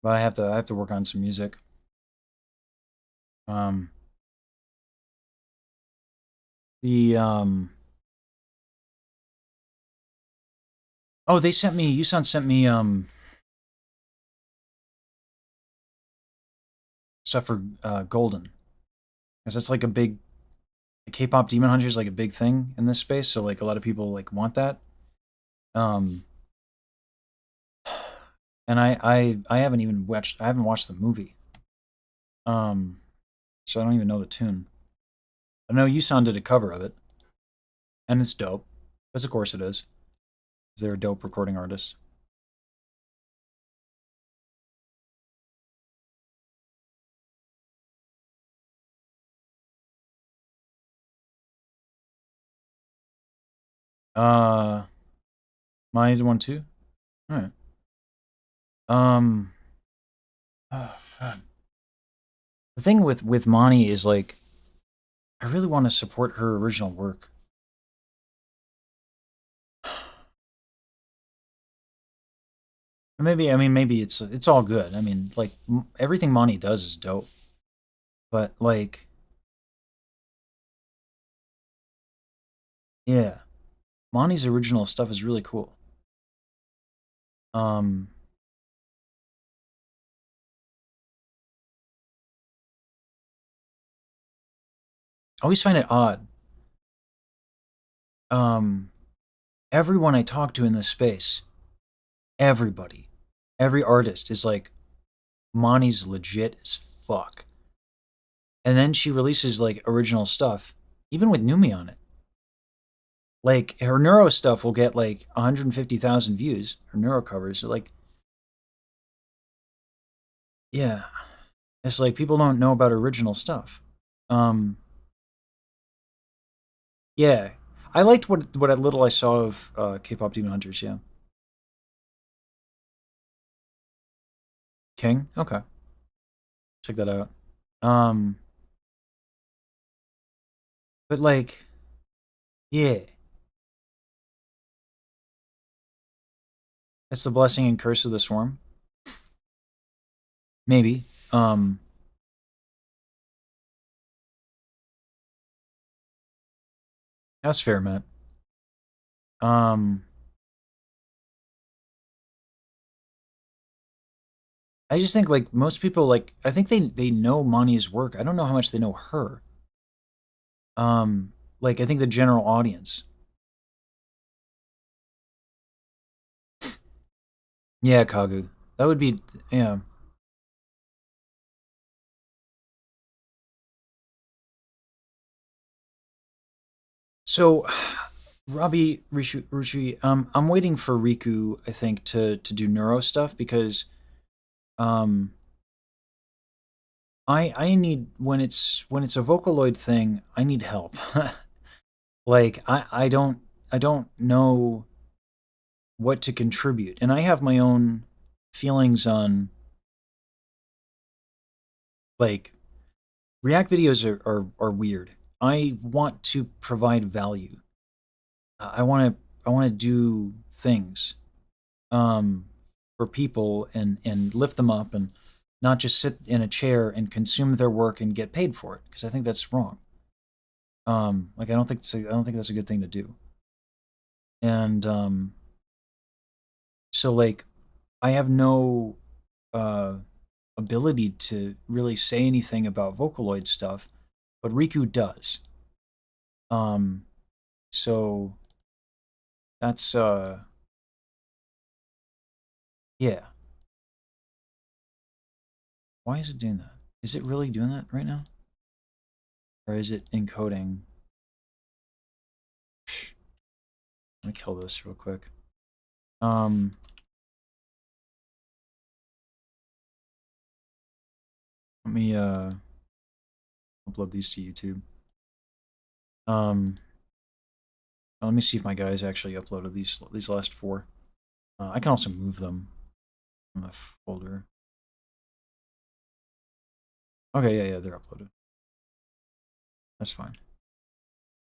But I have to work on some music. Oh, they sent me, Yusan sent me, stuff for, Golden. Because that's like a big, K-pop Demon Hunter is like a big thing in this space, so like a lot of people like want that. And I haven't even watched, I haven't watched the movie. So I don't even know the tune. I know Yusan did a cover of it. And it's dope. Because of course it is. They're a dope recording artist. Money did one too? Alright. Oh god. The thing with Monii is like I really want to support her original work. Maybe it's all good. I mean, like everything Monii does is dope. But like yeah. Monii's original stuff is really cool. I always find it odd. Everyone I talk to in this space, everybody, every artist is like, Monii's legit as fuck. And then she releases like original stuff, even with Numi on it. Like her neuro stuff will get like 150,000 views. Her neuro covers are like, yeah, it's like people don't know about original stuff. Yeah, I liked what little I saw of K-pop Demon Hunters. Yeah, King. Okay, check that out. But like, yeah, that's the blessing and curse of the swarm. Maybe. That's fair, Matt. I just think like most people like I think they know Monii's work. I don't know how much they know her. Like I think the general audience. Yeah, Kagu. That would be yeah. So Robbie Ruchi, I'm waiting for Riku, I think, to do neuro stuff because I need when it's a Vocaloid thing, I need help. Like I don't know what to contribute. And I have my own feelings on like React videos are weird. I want to provide value. I want to do things for people and lift them up and not just sit in a chair and consume their work and get paid for it, because I think that's wrong. Like I don't think that's a good thing to do. And so like I have no ability to really say anything about Vocaloid stuff, but Riku does. So that's yeah. Why is it doing that? Is it really doing that right now? Or is it encoding? Let me kill this real quick. Let me upload these to YouTube. Let me see if my guys actually uploaded these last 4. I can also move them from the folder. Okay, yeah, they're uploaded. That's fine.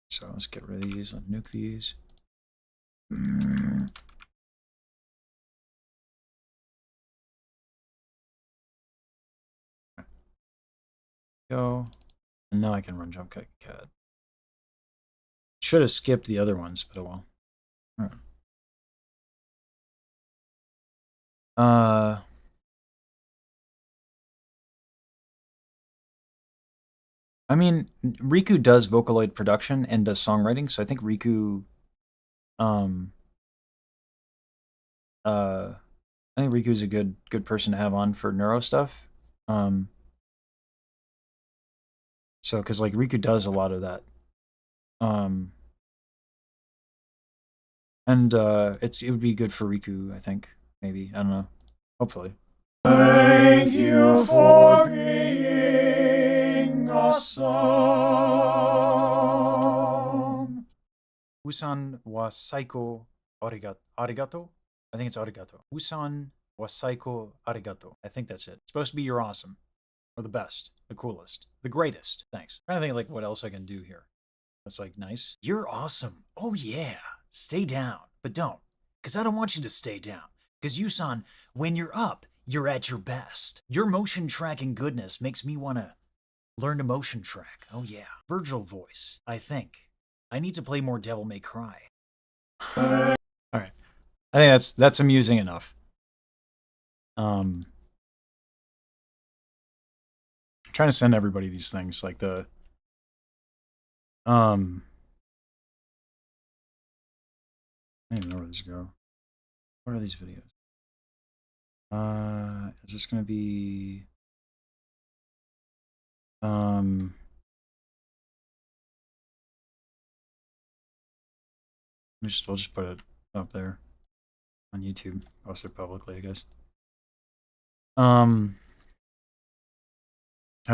So let's get rid of these. Let's nuke these. Go. And now I can run jump cut cat. Should have skipped the other ones, but oh well. Alright. I mean, Riku does Vocaloid production and does songwriting, so I think Riku, I think Riku's a good person to have on for neuro stuff. So, because like Riku does a lot of that, and it would be good for Riku, I think. Maybe, I don't know. Hopefully. Thank you for being awesome. Usan wa saiko arigato? I think it's arigato. Usan wa saiko arigato. I think that's it. It's supposed to be you're awesome. Or the best. The coolest. The greatest. Thanks. I'm trying to think like what else I can do here. That's like nice. You're awesome. Oh yeah. Stay down. But don't. Because I don't want you to stay down. Because Usan, when you're up, you're at your best. Your motion tracking goodness makes me want to learn to motion track. Oh yeah. Virgil voice, I think. I need to play more Devil May Cry. Alright. I think that's amusing enough. I'm trying to send everybody these things, like the I don't even know where these go. What are these videos? Is this gonna be we'll just put it up there on YouTube, post it publicly, I guess. Have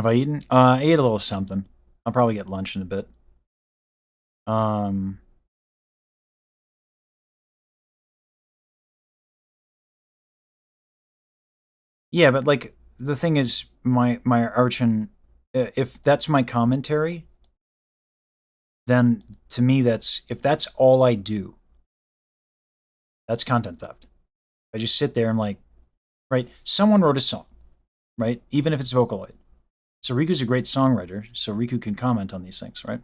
I eaten? I ate a little something. I'll probably get lunch in a bit. Yeah, but like the thing is, my Archon, if that's my commentary, then to me if that's all I do, that's content theft. I just sit there and like, right? Someone wrote a song, right? Even if it's Vocaloid. So Riku's a great songwriter, so Riku can comment on these things, right?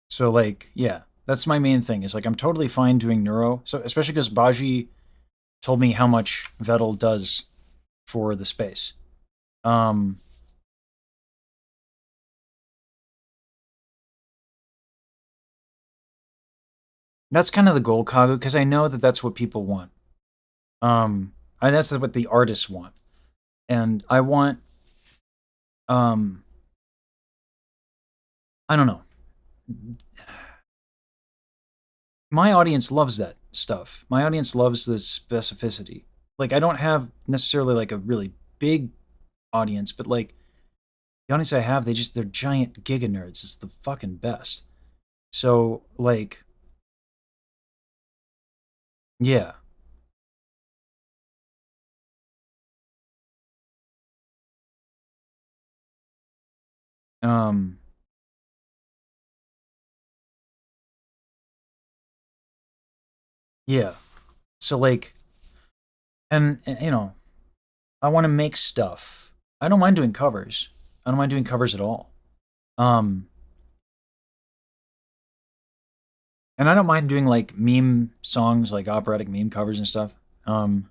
So like, yeah, that's my main thing. Is like I'm totally fine doing neuro. So especially because Baji told me how much Vettel does for the space. That's kind of the goal, Kagu, because I know that that's what people want. And that's what the artists want. And I want, I don't know. My audience loves that stuff. My audience loves the specificity. Like, I don't have necessarily like a really big audience, but like the audience I have, they're giant giga nerds. It's the fucking best. So like, yeah. Um, Yeah. So like, and you know, I want to make stuff. I don't mind doing covers. I don't mind doing covers at all. Um, and I don't mind doing like meme songs, like operatic meme covers and stuff. Um,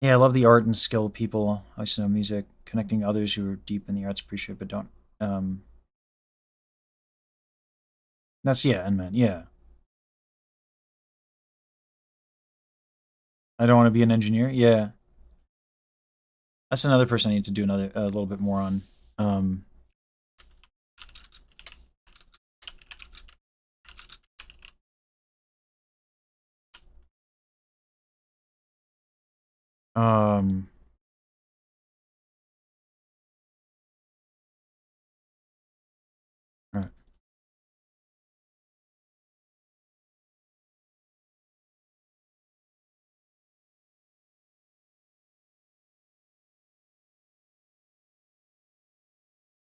yeah, I love the art and skill of people. I listen to music, connecting others who are deep in the arts, appreciate but don't. That's yeah, and man, yeah. I don't want to be an engineer. Yeah, that's another person I need to do a little bit more on. Um, um, all right.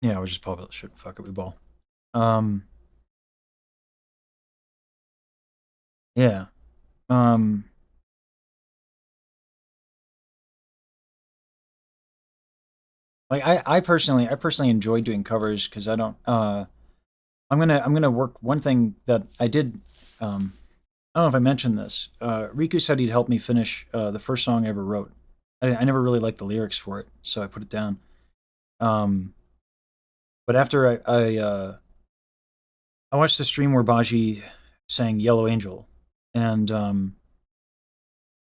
Yeah, I was just probably should fuck up the ball. Um, yeah. Um, like I personally enjoy doing covers because I don't. I'm gonna work one thing that I did. I don't know if I mentioned this. Riku said he'd help me finish the first song I ever wrote. I never really liked the lyrics for it, so I put it down. Um, but after I watched the stream where Baji sang Yellow Angel, and I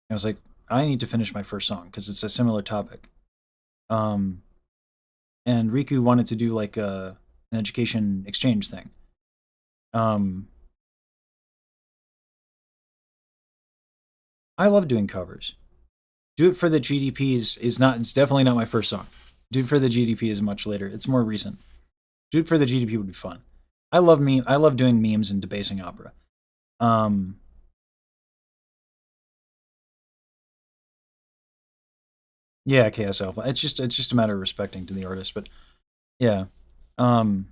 was like, I need to finish my first song because it's a similar topic. Um, and Riku wanted to do like an education exchange thing. Um, I love doing covers. Do It for the GDP is not. It's definitely not my first song. Do It for the GDP is much later. It's more recent. Do It for the GDP would be fun. I love doing memes and debasing opera. Um, yeah, KS Alpha. It's just a matter of respecting to the artist, but yeah. Um,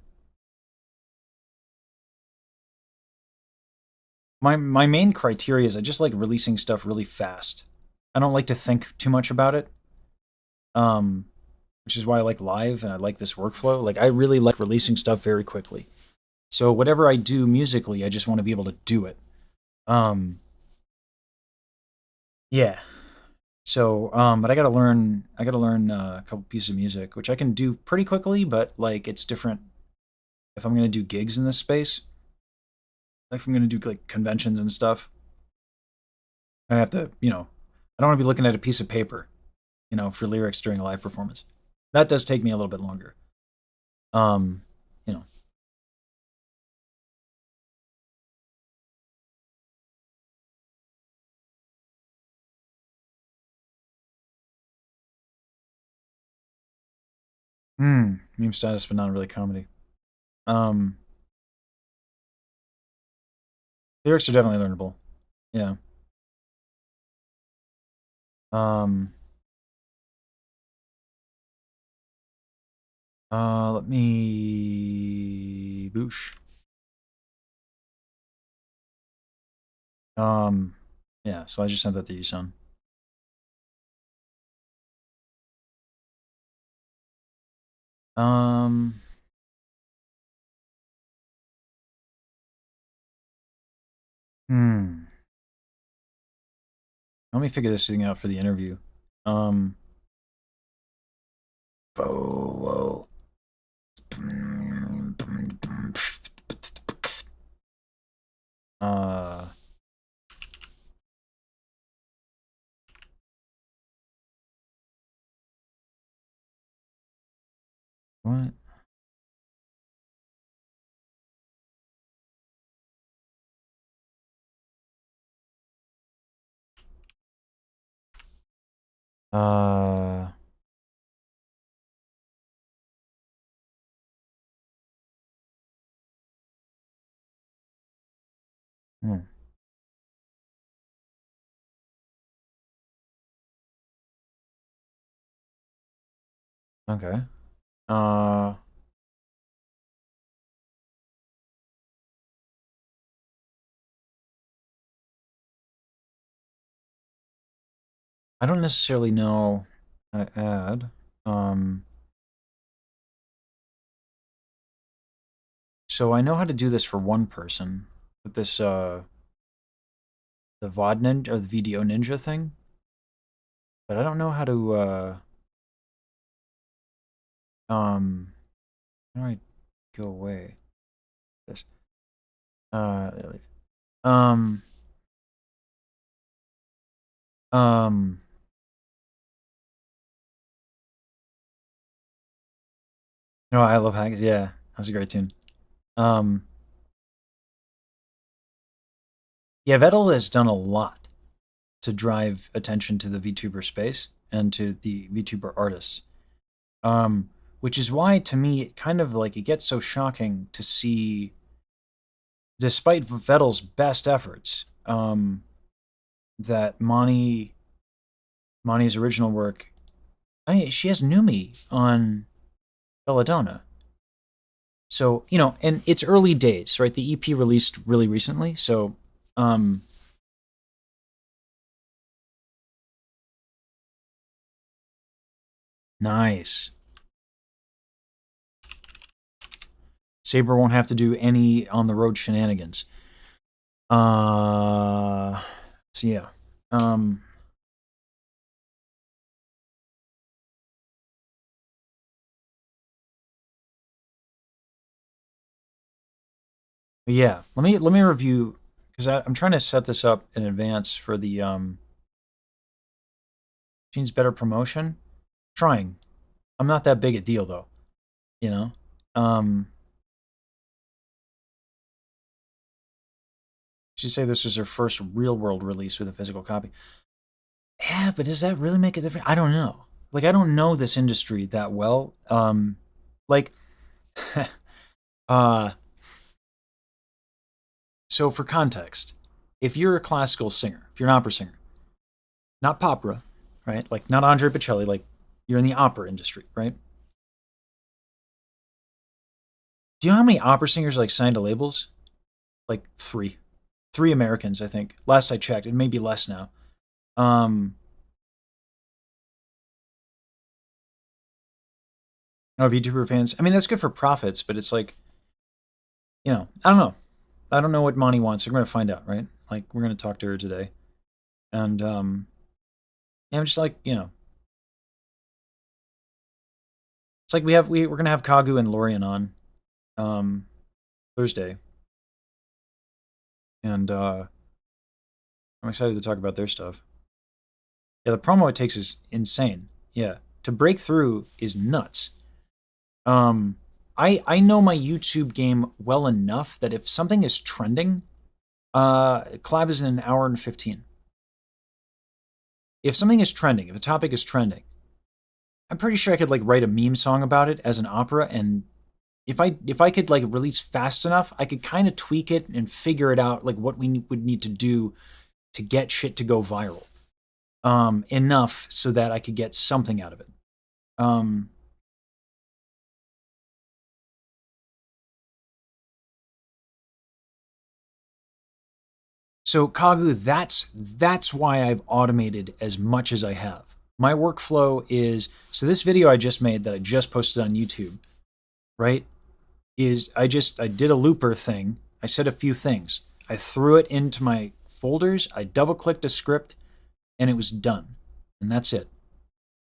my main criteria is I just like releasing stuff really fast. I don't like to think too much about it. Um, which is why I like live and I like this workflow. Like I really like releasing stuff very quickly. So whatever I do musically, I just want to be able to do it. Um, yeah. So, but I gotta learn a couple pieces of music, which I can do pretty quickly, but like it's different if I'm gonna do gigs in this space. Like if I'm gonna do like conventions and stuff, I have to, I don't want to be looking at a piece of paper, for lyrics during a live performance. That does take me a little bit longer. Um, you know, meme status, but not really comedy. Um, lyrics are definitely learnable. Yeah. Um, let me boosh. Um, yeah. So I just sent that to you, son. Um, hmm. Let me figure this thing out for the interview. Um, whoa. Uh, what? Uh, hmm, okay. Uh, I don't necessarily know how to add. So I know how to do this for one person with this the VOD Ninja or the Video Ninja thing, but I don't know how to how do I go away? This leave. Um no, I love Hags. Yeah, that's a great tune. Yeah, Vettel has done a lot to drive attention to the VTuber space and to the VTuber artists. Which is why, to me, it kind of like it gets so shocking to see, despite Vettel's best efforts, that Monii, Moni's original work, she has Numi on Belladonna. So, you know, and it's early days, right? The EP released really recently, so nice. Saber won't have to do any on the road shenanigans. So yeah. Yeah, let me review, because I'm trying to set this up in advance for the Gene's better promotion. Trying. I'm not that big a deal though, you know. She'd say this is her first real world release with a physical copy. Yeah, but does that really make a difference? I don't know. Like, I don't know this industry that well. Like, so for context, if you're a classical singer, if you're an opera singer, not popra, right? Like, not Andre Bocelli, like, you're in the opera industry, right? Do you know how many opera singers like signed to labels? Like three Americans, I think. Last I checked, it may be less now. Oh, VTuber fans. I mean, that's good for profits, but it's like, you know, I don't know. I don't know what Monii wants. We're going to find out, right? Like, we're going to talk to her today, and yeah, I'm just like, you know, it's like we're going to have Kagu and Lorian on Thursday, and I'm excited to talk about their stuff. Yeah, the promo it takes is insane. Yeah, to break through is nuts. I know my YouTube game well enough that if something is trending, collab is in an hour and 15. If something is trending, if a topic is trending, I'm pretty sure I could like write a meme song about it as an opera, and if I could like release fast enough, I could kind of tweak it and figure it out, like what we would need to do to get shit to go viral. Enough so that I could get something out of it. So Kagu, that's why I've automated as much as I have. My workflow is, so this video I just made that I just posted on YouTube, right? Is I did a looper thing. I said a few things. I threw it into my folders. I double clicked a script, and it was done. And that's it,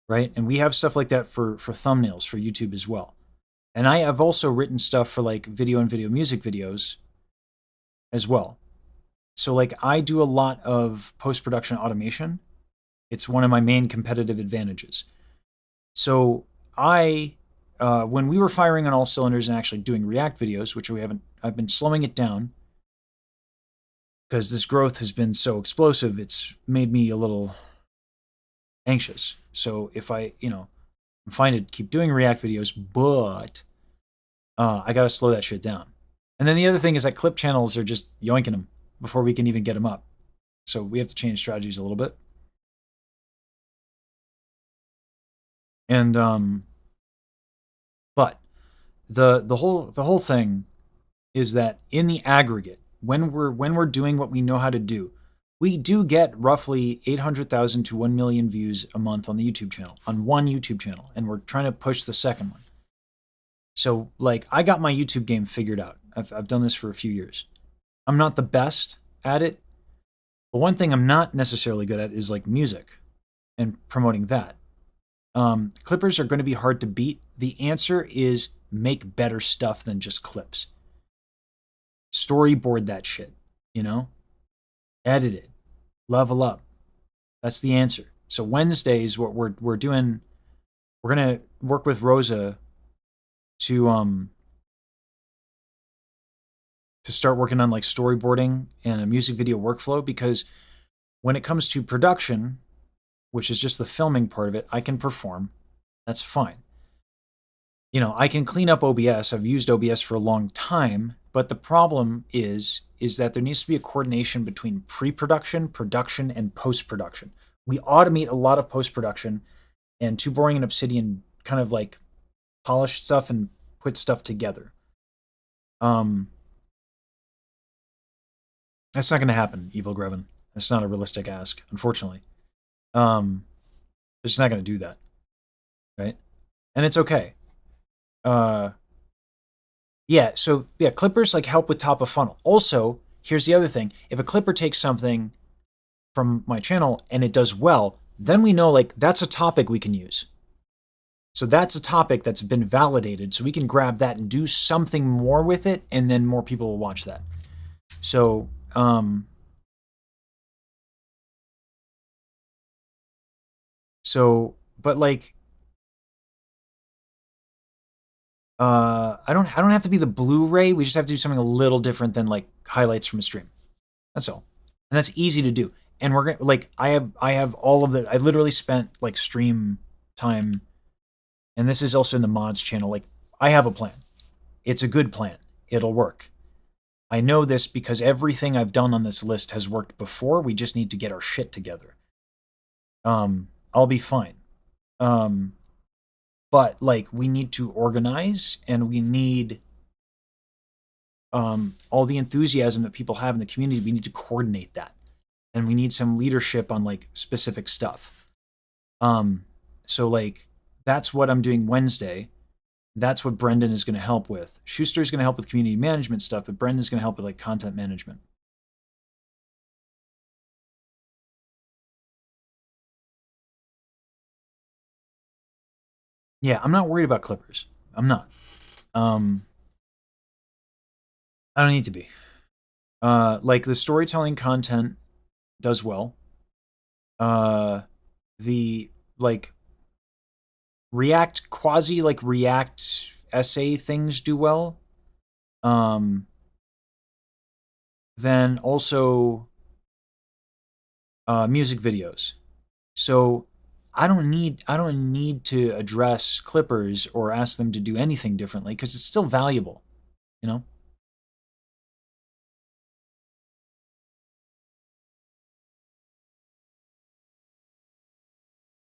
right? And we have stuff like that for thumbnails for YouTube as well. And I have also written stuff for like video and video music videos as well. So like I do a lot of post-production automation. It's one of my main competitive advantages. So when we were firing on all cylinders and actually doing React videos, which I've been slowing it down because this growth has been so explosive, it's made me a little anxious. So if I'm fine to keep doing React videos, but I got to slow that shit down. And then the other thing is that clip channels are just yoinking them before we can even get them up. So we have to change strategies a little bit. And but the whole thing is that in the aggregate, when we're doing what we know how to do, we do get roughly 800,000 to 1 million views a month on the YouTube channel, on one YouTube channel, and we're trying to push the second one. So, like, I got my YouTube game figured out. I've done this for a few years. I'm not the best at it, but one thing I'm not necessarily good at is, like, music and promoting that. Clippers are going to be hard to beat. The answer is make better stuff than just clips. Storyboard that shit, you know? Edit it. Level up. That's the answer. So Wednesdays, what we're doing, we're gonna work with Rosa to start working on like storyboarding and a music video workflow, because when it comes to production, which is just the filming part of it, I can perform. That's fine. You know, I can clean up OBS. I've used OBS for a long time, but the problem is that there needs to be a coordination between pre-production, production, and post-production. We automate a lot of post-production, and Too Boring and Obsidian kind of like polish stuff and put stuff together. That's not going to happen, Evil Grevin. That's not a realistic ask, unfortunately. They're just not going to do that, right? And it's okay. Yeah, so yeah, clippers like help with top of funnel. Also, here's the other thing. If a clipper takes something from my channel and it does well, then we know like that's a topic we can use. So that's a topic that's been validated, so we can grab that and do something more with it, and then more people will watch that. So, but like, I don't have to be the Blu-ray. We just have to do something a little different than like highlights from a stream. That's all, and that's easy to do. And we're gonna like I have all of the. I literally spent like stream time, and this is also in the mods channel. Like I have a plan. It's a good plan. It'll work. I know this because everything I've done on this list has worked before. We just need to get our shit together. I'll be fine. But like we need to organize, and we need all the enthusiasm that people have in the community. We need to coordinate that, and we need some leadership on like specific stuff. So like that's what I'm doing Wednesday. That's what Brendan is going to help with. Schuster is going to help with community management stuff, but Brendan's going to help with like content management. Yeah, I'm not worried about clippers. I'm not. I don't need to be. Like the storytelling content does well. The like quasi React essay things do well. Then also music videos. So I don't need to address clippers or ask them to do anything differently, because it's still valuable, you know?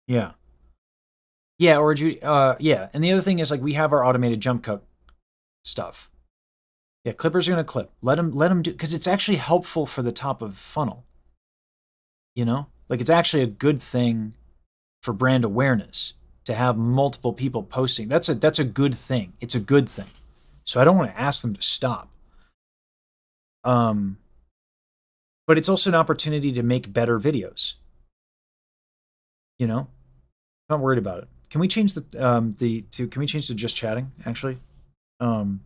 Yeah. Yeah, or yeah. And the other thing is like we have our automated jump cut stuff. Yeah, clippers are gonna clip. Let them do, because it's actually helpful for the top of funnel. You know, like it's actually a good thing for brand awareness to have multiple people posting. That's a good thing. It's a good thing. So I don't want to ask them to stop. But it's also an opportunity to make better videos. You know, I'm not worried about it. Can we change can we change to just chatting actually? Can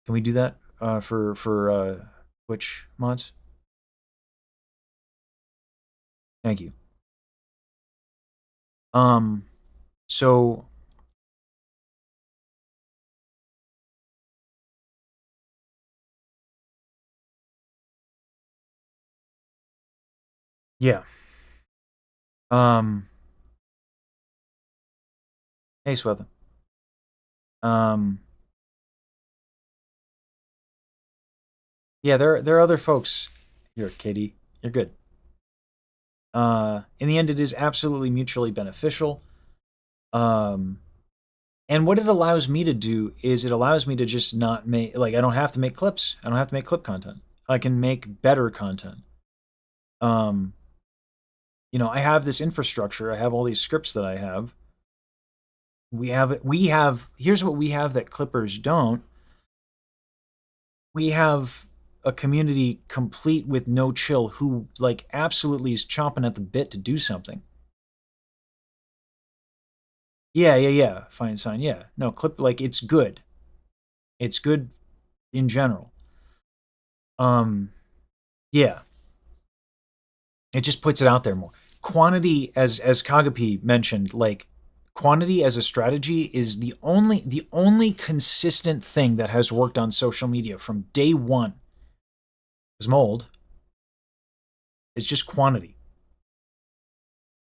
we do that for Twitch mods? Thank you. So yeah. Hey, Swetha. Yeah, there are other folks. Here, Katie. You're good. In the end, it is absolutely mutually beneficial. And what it allows me to do is it allows me to just not make, like, I don't have to make clips. I don't have to make clip content. I can make better content. Um, I have this infrastructure. I have all these scripts that I have. Here's what we have that Clippers don't. We have a community complete with no chill who like absolutely is chomping at the bit to do something. Yeah. Fine sign. Yeah. No, clip like it's good. It's good in general. Yeah. It just puts it out there more. Quantity, as Kagapi mentioned, like quantity as a strategy is the only consistent thing that has worked on social media from day one. Is mold. It's just quantity.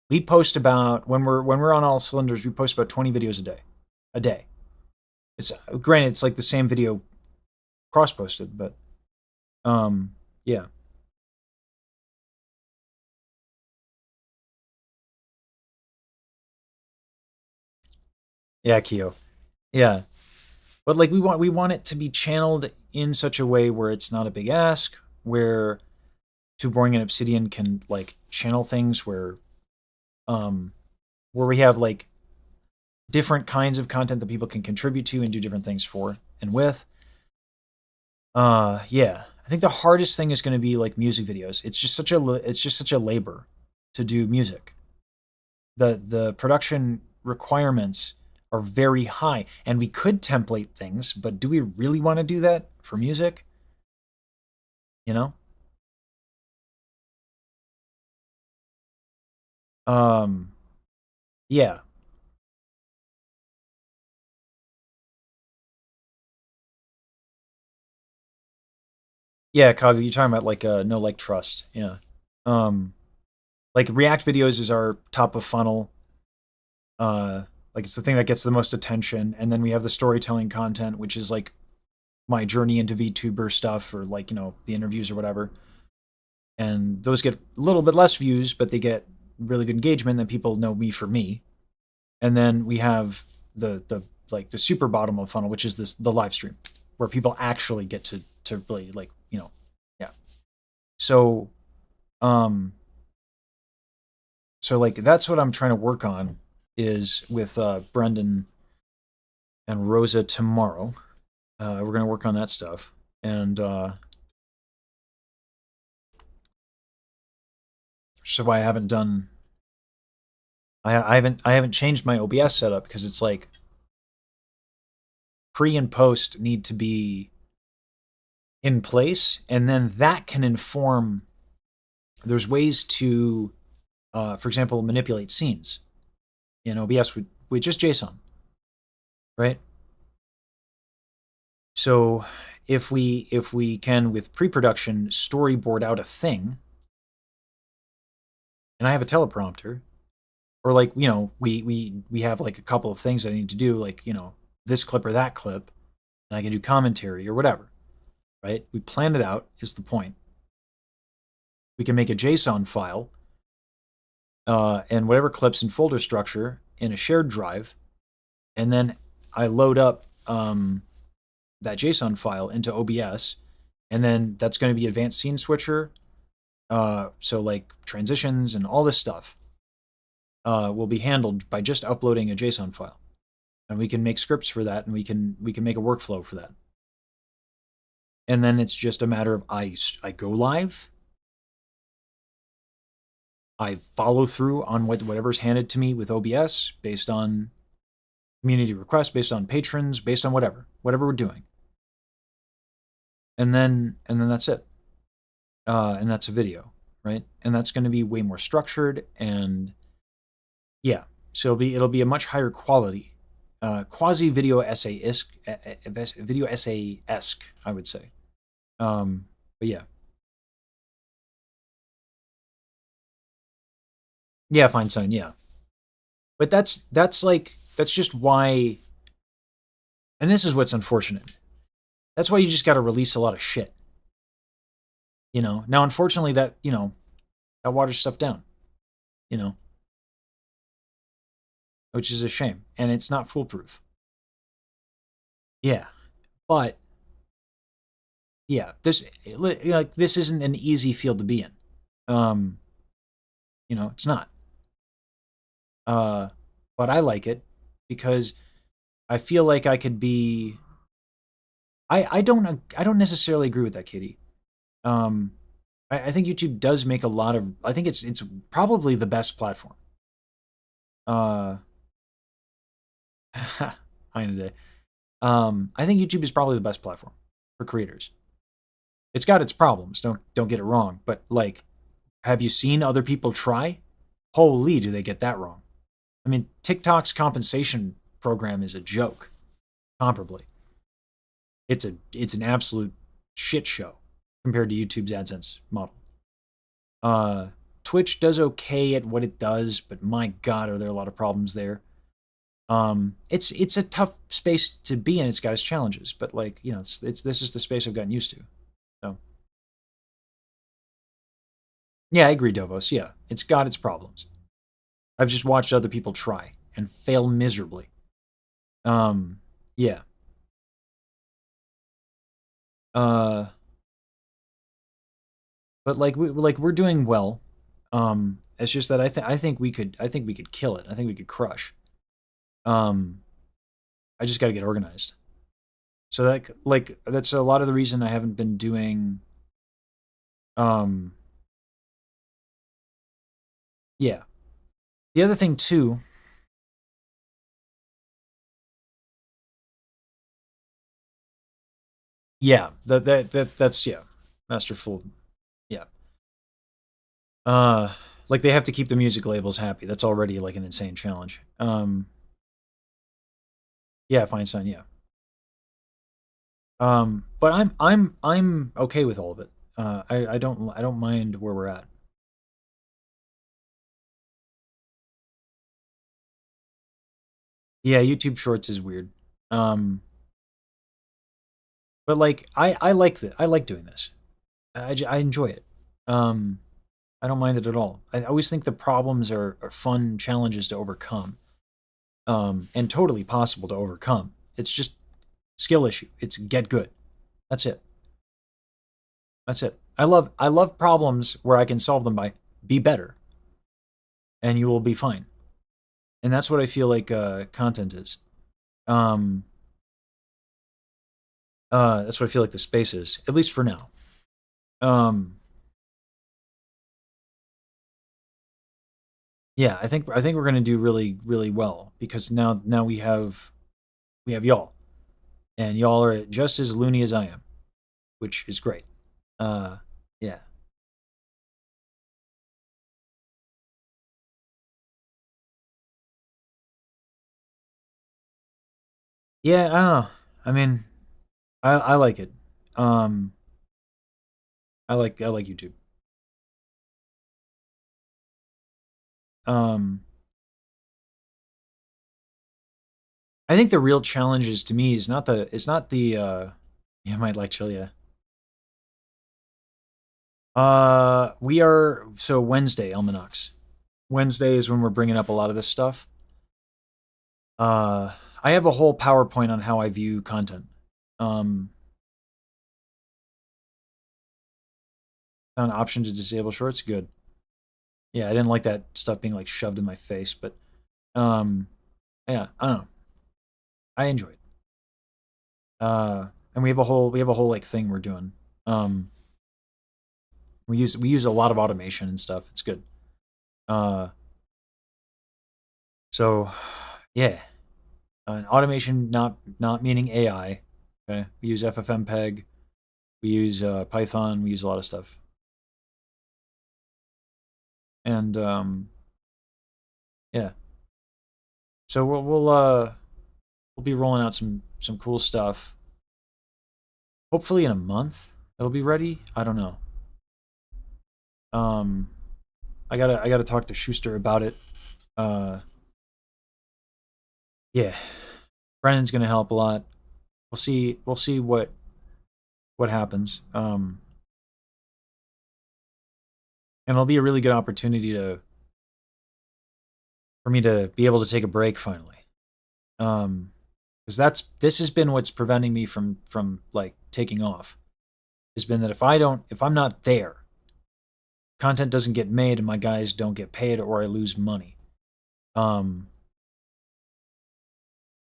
We post about when we're on all cylinders, we post about 20 videos a day. A day. It's granted it's like the same video cross posted, but yeah. Yeah, Kyo. Yeah. But like we want it to be channeled in such a way where it's not a big ask, where Too Boring and Obsidian can like channel things where we have like different kinds of content that people can contribute to and do different things for and with. Yeah. I think the hardest thing is going to be like music videos. It's just such a labor to do music. The production requirements are very high, and we could template things, but do we really want to do that for music? You know? Um, yeah. Yeah, Kagu, you're talking about like no like trust. Yeah. Um, like React videos is our top of funnel. Like it's the thing that gets the most attention, and then we have the storytelling content, which is like my journey into VTuber stuff or like, the interviews or whatever. And those get a little bit less views, but they get really good engagement, and people know me for me. And then we have the like the super bottom of funnel, which is the live stream, where people actually get to really like, yeah. So um so like that's what I'm trying to work on is with Brendan and Rosa tomorrow. We're gonna work on that stuff. And so why I haven't done I haven't changed my OBS setup because it's like pre and post need to be in place, and then that can inform. There's ways to, for example, manipulate scenes in OBS with just JSON, right? So if we can with pre-production storyboard out a thing, and I have a teleprompter, or like we have like a couple of things that I need to do, like this clip or that clip, and I can do commentary or whatever, right? We plan it out is the point. We can make a JSON file and whatever clips and folder structure in a shared drive, and then I load up that JSON file into OBS, and then that's going to be advanced scene switcher. So like transitions and all this stuff will be handled by just uploading a JSON file, and we can make scripts for that, and we can make a workflow for that. And then it's just a matter of I go live, I follow through on whatever's handed to me with OBS based on community requests, based on patrons, based on whatever we're doing. And then that's it. And that's a video, right? And that's going to be way more structured, and yeah. So it'll be a much higher quality, quasi video essay-esque, I would say. But yeah. Yeah, fine sign, yeah. But that's just why, and this is what's unfortunate. That's why you just got to release a lot of shit. Now unfortunately that waters stuff down. Which is a shame, and it's not foolproof. Yeah, but yeah, this isn't an easy field to be in. It's not. But I like it because I feel like I could be. I don't necessarily agree with that, Katie. Um, I think YouTube does make a lot of. I think it's probably the best platform. Uh, hi today. I think YouTube is probably the best platform for creators. It's got its problems. Don't get it wrong. But like, have you seen other people try? Holy, do they get that wrong? I mean, TikTok's compensation program is a joke, comparably. It's an absolute shit show compared to YouTube's AdSense model. Twitch does okay at what it does, but my God, are there a lot of problems there? It's a tough space to be in. It's got its challenges, but like this is the space I've gotten used to. So yeah, I agree, Dovos. Yeah, it's got its problems. I've just watched other people try and fail miserably. Yeah. But like we're doing well. It's just that I think we could kill it. I think we could crush. I just got to get organized. So that's a lot of the reason I haven't been doing. Yeah. The other thing too. Yeah, that's yeah, masterful. Yeah. Like they have to keep the music labels happy. That's already like an insane challenge. Yeah, Feinstein, yeah. But I'm okay with all of it. I don't mind where we're at. Yeah, YouTube Shorts is weird. But like I like doing this. I enjoy it. I don't mind it at all. I always think the problems are fun challenges to overcome. And totally possible to overcome. It's just skill issue. It's get good. That's it. That's it. I love problems where I can solve them by be better, and you will be fine. And that's what I feel like content is. That's what I feel like the space is, at least for now. Yeah, I think we're gonna do really really well because now we have y'all, and y'all are just as loony as I am, which is great. Yeah. Yeah, I don't know. I mean, I like it. Um, I like YouTube. Um, I think the real challenge is to me is not the you might like Chilia. We are so Wednesday Almanacs. Wednesday is when we're bringing up a lot of this stuff. I have a whole PowerPoint on how I view content. An option to disable shorts, good. Yeah, I didn't like that stuff being like shoved in my face, but yeah, I don't know. I enjoy it. And we have a whole like thing we're doing. We use a lot of automation and stuff. It's good. So yeah, automation not meaning AI. Okay, we use FFmpeg, we use Python, we use a lot of stuff, and yeah. So we'll be rolling out some cool stuff. Hopefully in a month it'll be ready. I don't know. I gotta talk to Schuster about it. Yeah, Brennan's gonna help a lot. We'll see what happens. And it'll be a really good opportunity for me to be able to take a break finally. Because this has been what's preventing me from like taking off. has been that if I'm not there, content doesn't get made and my guys don't get paid or I lose money.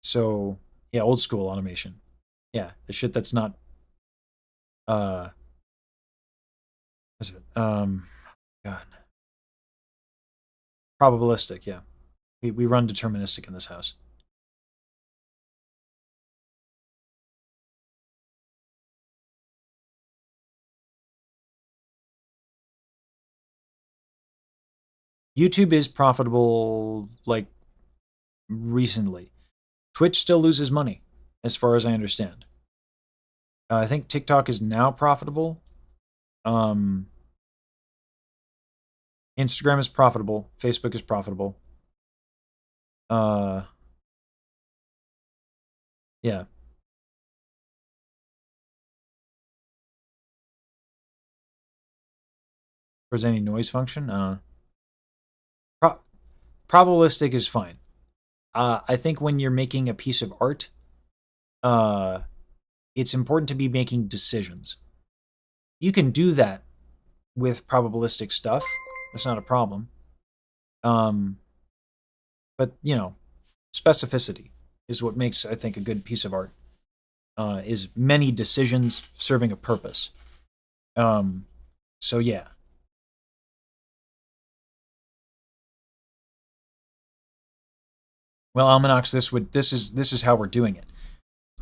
So yeah, old school automation. Yeah, the shit that's not what's it? God. Probabilistic, yeah. We run deterministic in this house. YouTube is profitable, like, recently. Twitch still loses money, as far as I understand. I think TikTok is now profitable. Instagram is profitable. Facebook is profitable. Yeah. Was any noise function? Probabilistic is fine. I think when you're making a piece of art, it's important to be making decisions. You can do that with probabilistic stuff. That's not a problem. But, you know, specificity is what makes, I think, a good piece of art. Is many decisions serving a purpose. So yeah. Well, Almanacs, this is how we're doing it.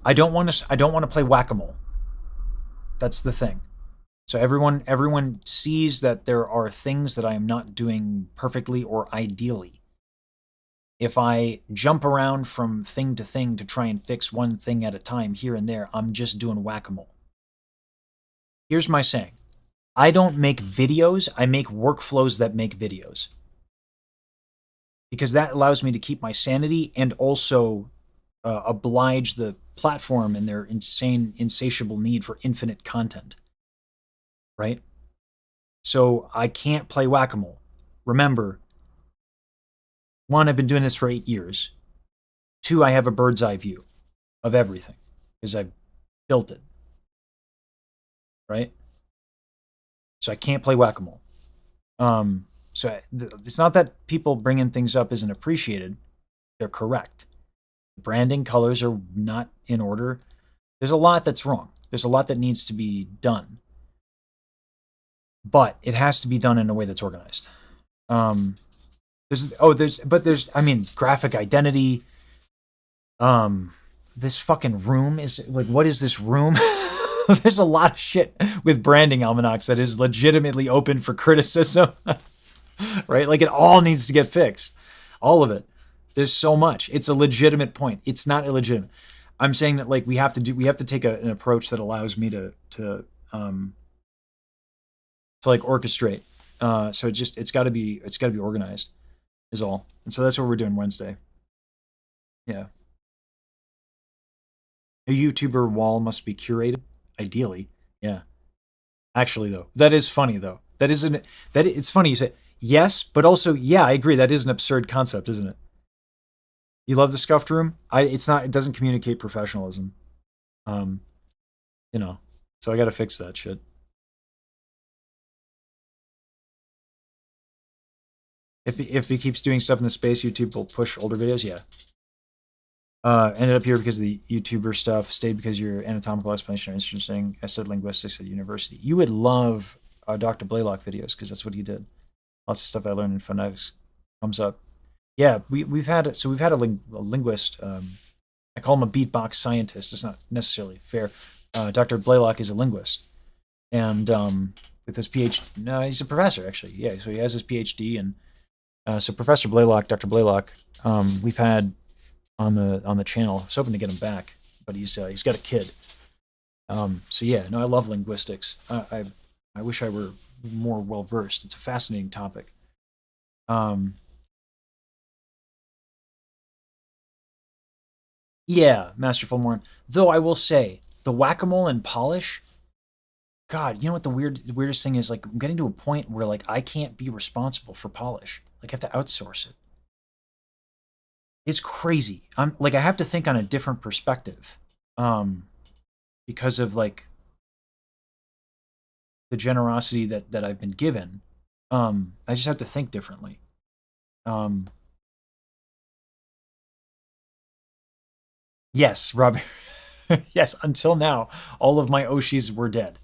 I don't want to play whack-a-mole. That's the thing. So everyone sees that there are things that I am not doing perfectly or ideally. If I jump around from thing to thing to try and fix one thing at a time here and there, I'm just doing whack-a-mole. Here's my saying. I don't make videos, I make workflows that make videos. Because that allows me to keep my sanity and also oblige the platform and their insatiable need for infinite content. Right? So I can't play whack-a-mole. Remember, 1, I've been doing this for 8 years. 2, I have a bird's eye view of everything because I've built it. Right? So I can't play whack-a-mole. So it's not that people bringing things up isn't appreciated. They're correct. Branding colors are not in order. There's a lot that's wrong. There's a lot that needs to be done. But it has to be done in a way that's organized. There's graphic identity. This fucking room is like, what is this room? There's a lot of shit with branding almanacs that is legitimately open for criticism. Right? Like, it all needs to get fixed. All of it. There's so much. It's a legitimate point. It's not illegitimate. I'm saying that, like, we have to take an approach that allows me to like orchestrate. So it's got to be organized is all. And so that's what we're doing Wednesday. Yeah. A YouTuber wall must be curated, ideally. Yeah. Actually, though, that is funny though. It's funny you say yes, but also yeah, I agree. That is an absurd concept, isn't it? You love the scuffed room? It doesn't communicate professionalism. You know. So I got to fix that shit. If he keeps doing stuff in the space, YouTube will push older videos. Yeah. Ended up here because of the YouTuber stuff. Stayed because your anatomical explanation are interesting. I studied linguistics at university. You would love Dr. Blaylock videos because that's what he did. Lots of stuff I learned in phonetics comes up. Yeah, we've had a linguist. I call him a beatbox scientist. It's not necessarily fair. Dr. Blaylock is a linguist, and with his PhD, no, he's a professor actually. Yeah, so he has his PhD, and so Professor Blaylock, Dr. Blaylock, we've had on the channel. I was hoping to get him back, but he's got a kid. So yeah, no, I love linguistics. I wish I were more well versed. It's a fascinating topic. Yeah, Masterful Morn. Though I will say, the whack-a-mole and polish, God, you know what the weirdest thing is? Like, I'm getting to a point where, like, I can't be responsible for polish. Like, I have to outsource it. It's crazy. I have to think on a different perspective. Because of, like, the generosity that I've been given. I just have to think differently. Yes, Rob. Yes, until now, all of my Oshis were dead.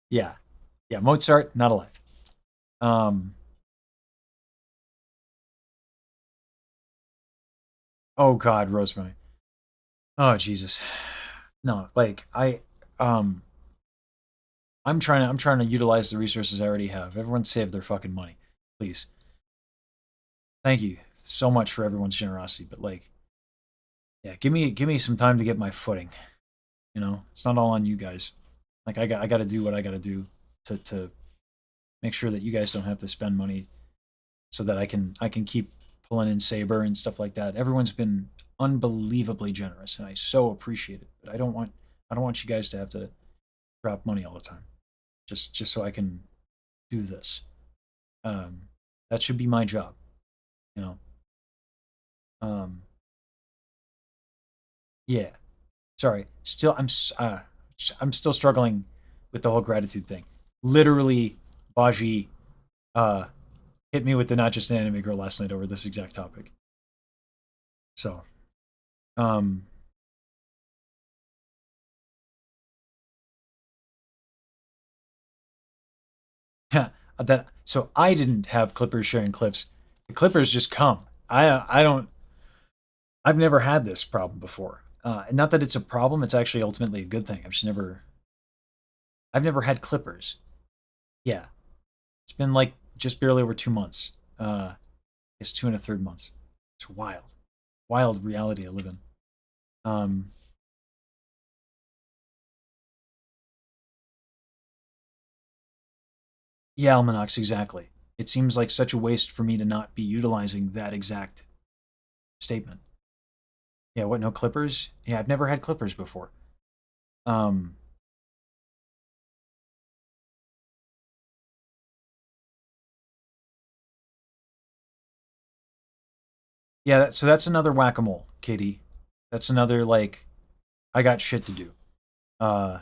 Yeah. Yeah, Mozart, not alive. Oh God, Rosemary. Oh Jesus. No, like I'm trying to utilize the resources I already have. Everyone save their fucking money. Please. Thank you so much for everyone's generosity, but like yeah, give me some time to get my footing. You know? It's not all on you guys. Like I got to do what I got to do to make sure that you guys don't have to spend money so that I can keep pulling in Saber and stuff like that. Everyone's been unbelievably generous, and I so appreciate it. But I don't want you guys to have to drop money all the time, just so I can do this. Um, that should be my job, you know. Yeah. Sorry. Still, I'm still struggling with the whole gratitude thing. Literally, Baji uh, hit me with the not just an anime girl last night over this exact topic. So, um, that so I didn't have Clippers sharing clips. The Clippers just come. I don't. I've never had this problem before. Not that it's a problem. It's actually ultimately a good thing. I've never had Clippers. Yeah, it's been like just barely over 2 months. It's 2 1/3 months. It's wild, wild reality I live in. Um, yeah, Almanacs, exactly. It seems like such a waste for me to not be utilizing that exact statement. Yeah, what? No Clippers? Yeah, I've never had Clippers before. Um, yeah, so that's another whack a mole, Katie. That's another like I got shit to do. Uh,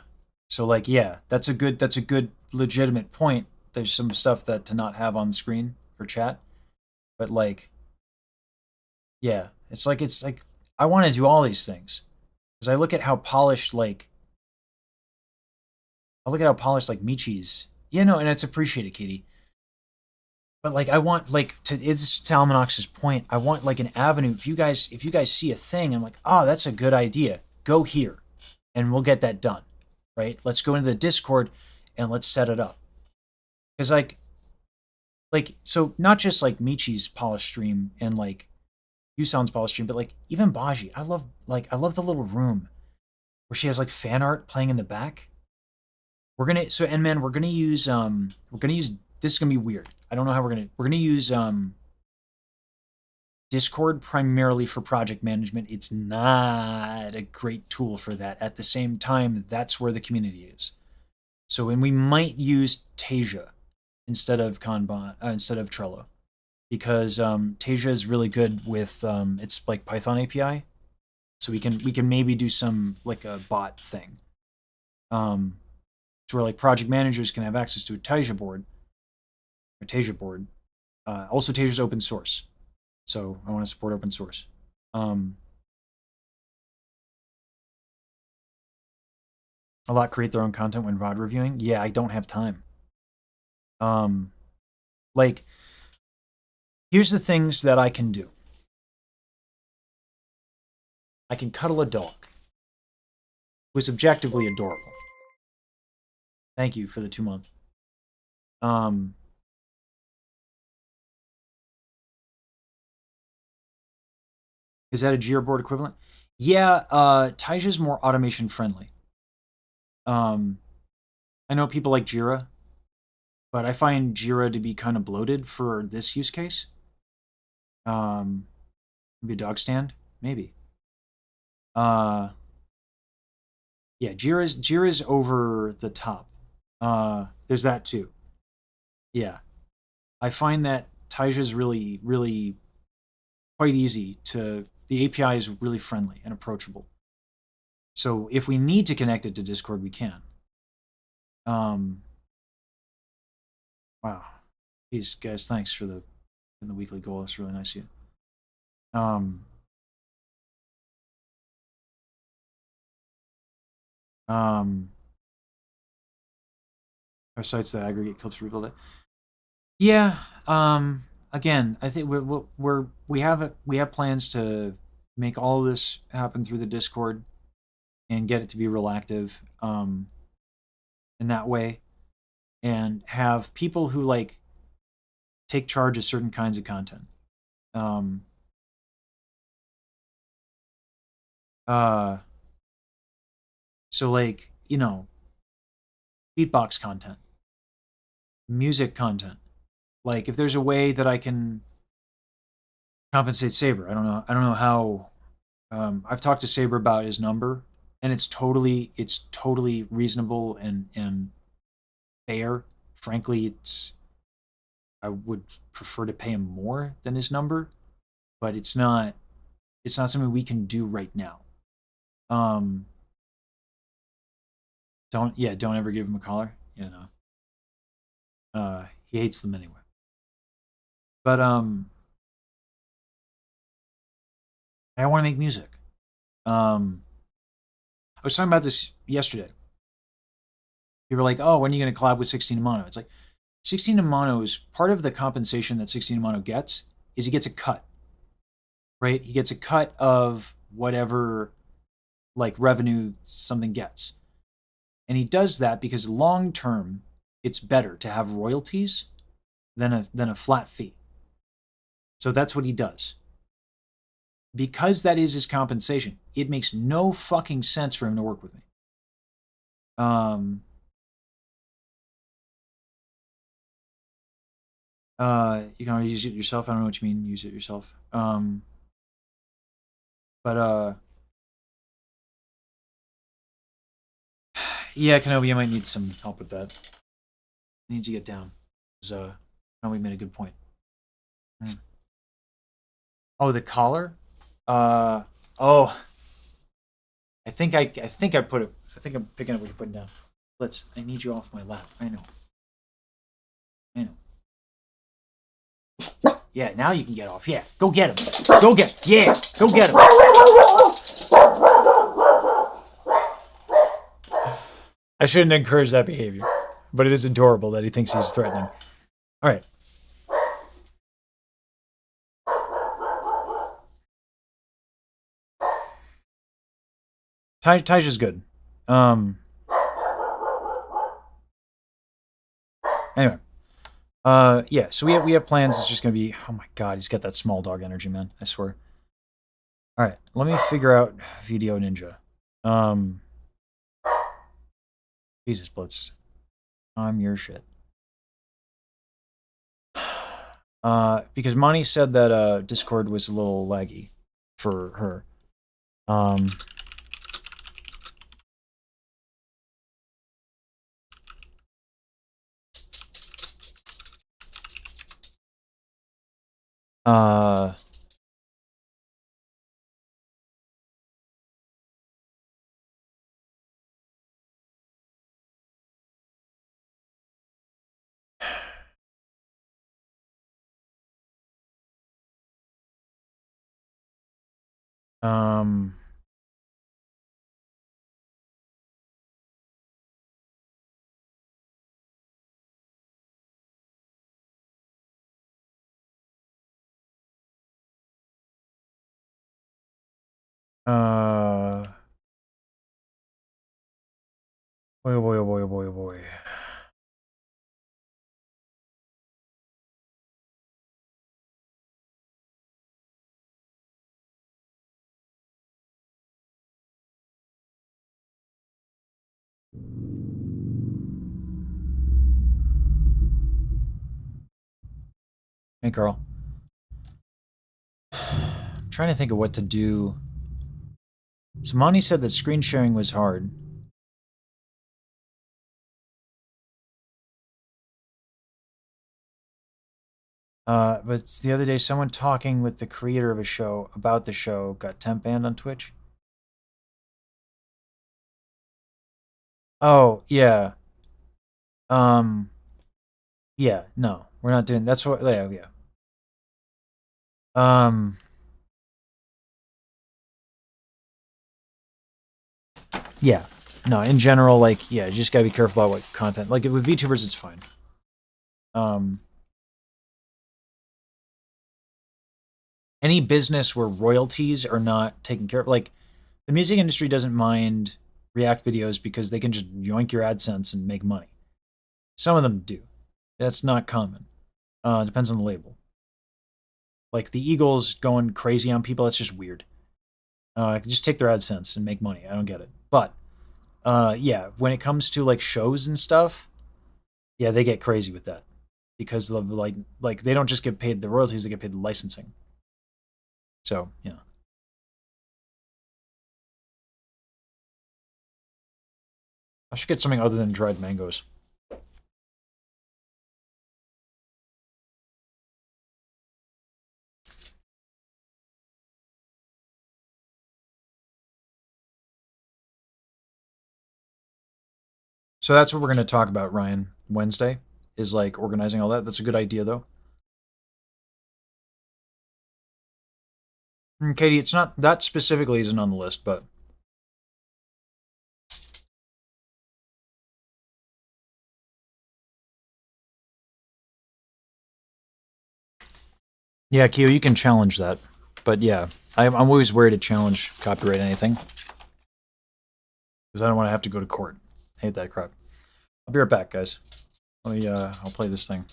so like yeah, that's a good legitimate point. There's some stuff that to not have on the screen for chat, but like yeah, it's like I want to do all these things because I look at how polished like I look at how polished like Michi's. Yeah, no, and it's appreciated, Katie. But like I want like to it's Salmonox's point. I want like an avenue. If you guys see a thing, I'm like, oh, that's a good idea. Go here, and we'll get that done. Right? Let's go into the Discord and let's set it up. Because like so not just like Michi's polished stream and like Yusan's polished stream, but like even Baji. I love the little room where she has like fan art playing in the back. We're gonna so and man, we're gonna use this is gonna be weird. I don't know how we're gonna use Discord primarily for project management. It's not a great tool for that. At the same time, that's where the community is. So and we might use Tasia instead of Kanban instead of Trello because Tasia is really good with it's like Python API. So we can maybe do some like a bot thing. To where like project managers can have access to a Tasia board. Also, Tasia's open source, so I want to support open source. A lot create their own content when VOD reviewing. Yeah, I don't have time. Like, here's the things that I can do. I can cuddle a dog, who's objectively adorable. Thank you for the 2 month. Is that a Jira board equivalent? Yeah, Taisia's more automation friendly. I know people like Jira, but I find Jira to be kind of bloated for this use case. Maybe a dog stand, maybe. Yeah, Jira's over the top. There's that too. Yeah, I find that Taisia's really quite easy to. The API is really friendly and approachable. So if we need to connect it to Discord, we can. Wow. Jeez, guys, thanks for the weekly goal. It's really nice of you. Our sites that aggregate clips for people that. Yeah. Again, I think we have plans to make all of this happen through the Discord and get it to be real active in that way, and have people who like take charge of certain kinds of content. So like, you know, beatbox content, music content. Like if there's a way that I can compensate Saber, I don't know how. I've talked to Saber about his number, and it's totally reasonable and fair. Frankly, I would prefer to pay him more than his number, but it's not something we can do right now. Don't ever give him a collar. You know, he hates them anyway. But I want to make music. I was talking about this yesterday. People were like, "Oh, when are you going to collab with 16 Mono?" It's like 16 Mono's part of the compensation that 16 Mono gets is he gets a cut. Right? He gets a cut of whatever like revenue something gets. And he does that because long term it's better to have royalties than a flat fee. So that's what he does. Because that is his compensation, it makes no fucking sense for him to work with me. You can always use it yourself. I don't know what you mean, use it yourself. Yeah, Kenobi, I might need some help with that. I need to get down. Because, we made a good point. Oh, the collar? I think I put it. I think I'm picking up what you're putting down. I need you off my lap. I know. Yeah, now you can get off. Yeah, go get him. Go get him. Yeah, go get him. I shouldn't encourage that behavior, but it is adorable that he thinks he's threatening. All right. Taja's good. Anyway. Yeah, so we have plans. It's just gonna be, oh my god, he's got that small dog energy, man. I swear. Alright, let me figure out Video Ninja. Jesus Blitz. I'm your shit. Because Monii said that Discord was a little laggy for her. Boy, oh boy, oh boy, oh boy, oh boy. Hey, Carl. I'm trying to think of what to do. So Monii said that screen sharing was hard. But the other day, someone talking with the creator of a show about the show got temp banned on Twitch. Oh, yeah. Yeah, no, we're not doing. That's what. Yeah, yeah. Um. Yeah. No, in general, like, yeah, you just gotta be careful about what content. Like with VTubers, it's fine. Any business where royalties are not taken care of, like the music industry doesn't mind React videos because they can just yoink your AdSense and make money. Some of them do. That's not common. Depends on the label. Like the Eagles going crazy on people, that's just weird. Just take their AdSense and make money. I don't get it. But yeah, when it comes to like shows and stuff, yeah, they get crazy with that because of like they don't just get paid the royalties; they get paid the licensing. So yeah. I should get something other than dried mangoes. So that's what we're going to talk about, Ryan, Wednesday, is like organizing all that. That's a good idea, though. And Katie, it's not, that specifically isn't on the list, but. Yeah, Kyo, you can challenge that. But yeah, I'm always worried to challenge copyright anything. Because I don't want to have to go to court. I hate that crap. I'll be right back, guys. Let me, I'll play this thing.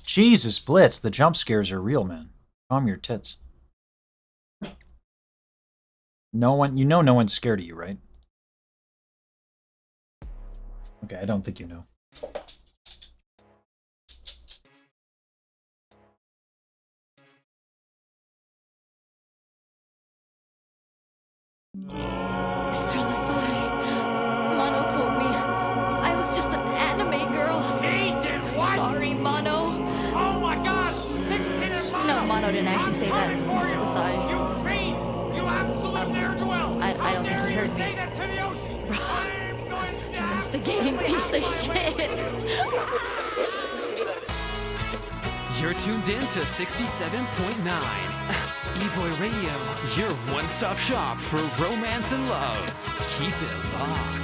Jesus, Blitz, the jump scares are real, man. Calm your tits. No one, you know no one's scared of you, right? Okay, I don't think you know. Mr. Lesage, Mono told me I was just an anime girl. He did what? Sorry, Mono. Oh my gosh! 16 and Mono! No, Mono didn't actually say that, Mr. Lesage. You fiend! You absolute ne'er-do-well! I don't think he heard me. Say that to the ocean! I'm such an instigating piece of shit. You're tuned in to 67.9 E-Boy Radio, your one-stop shop for romance and love. Keep it locked.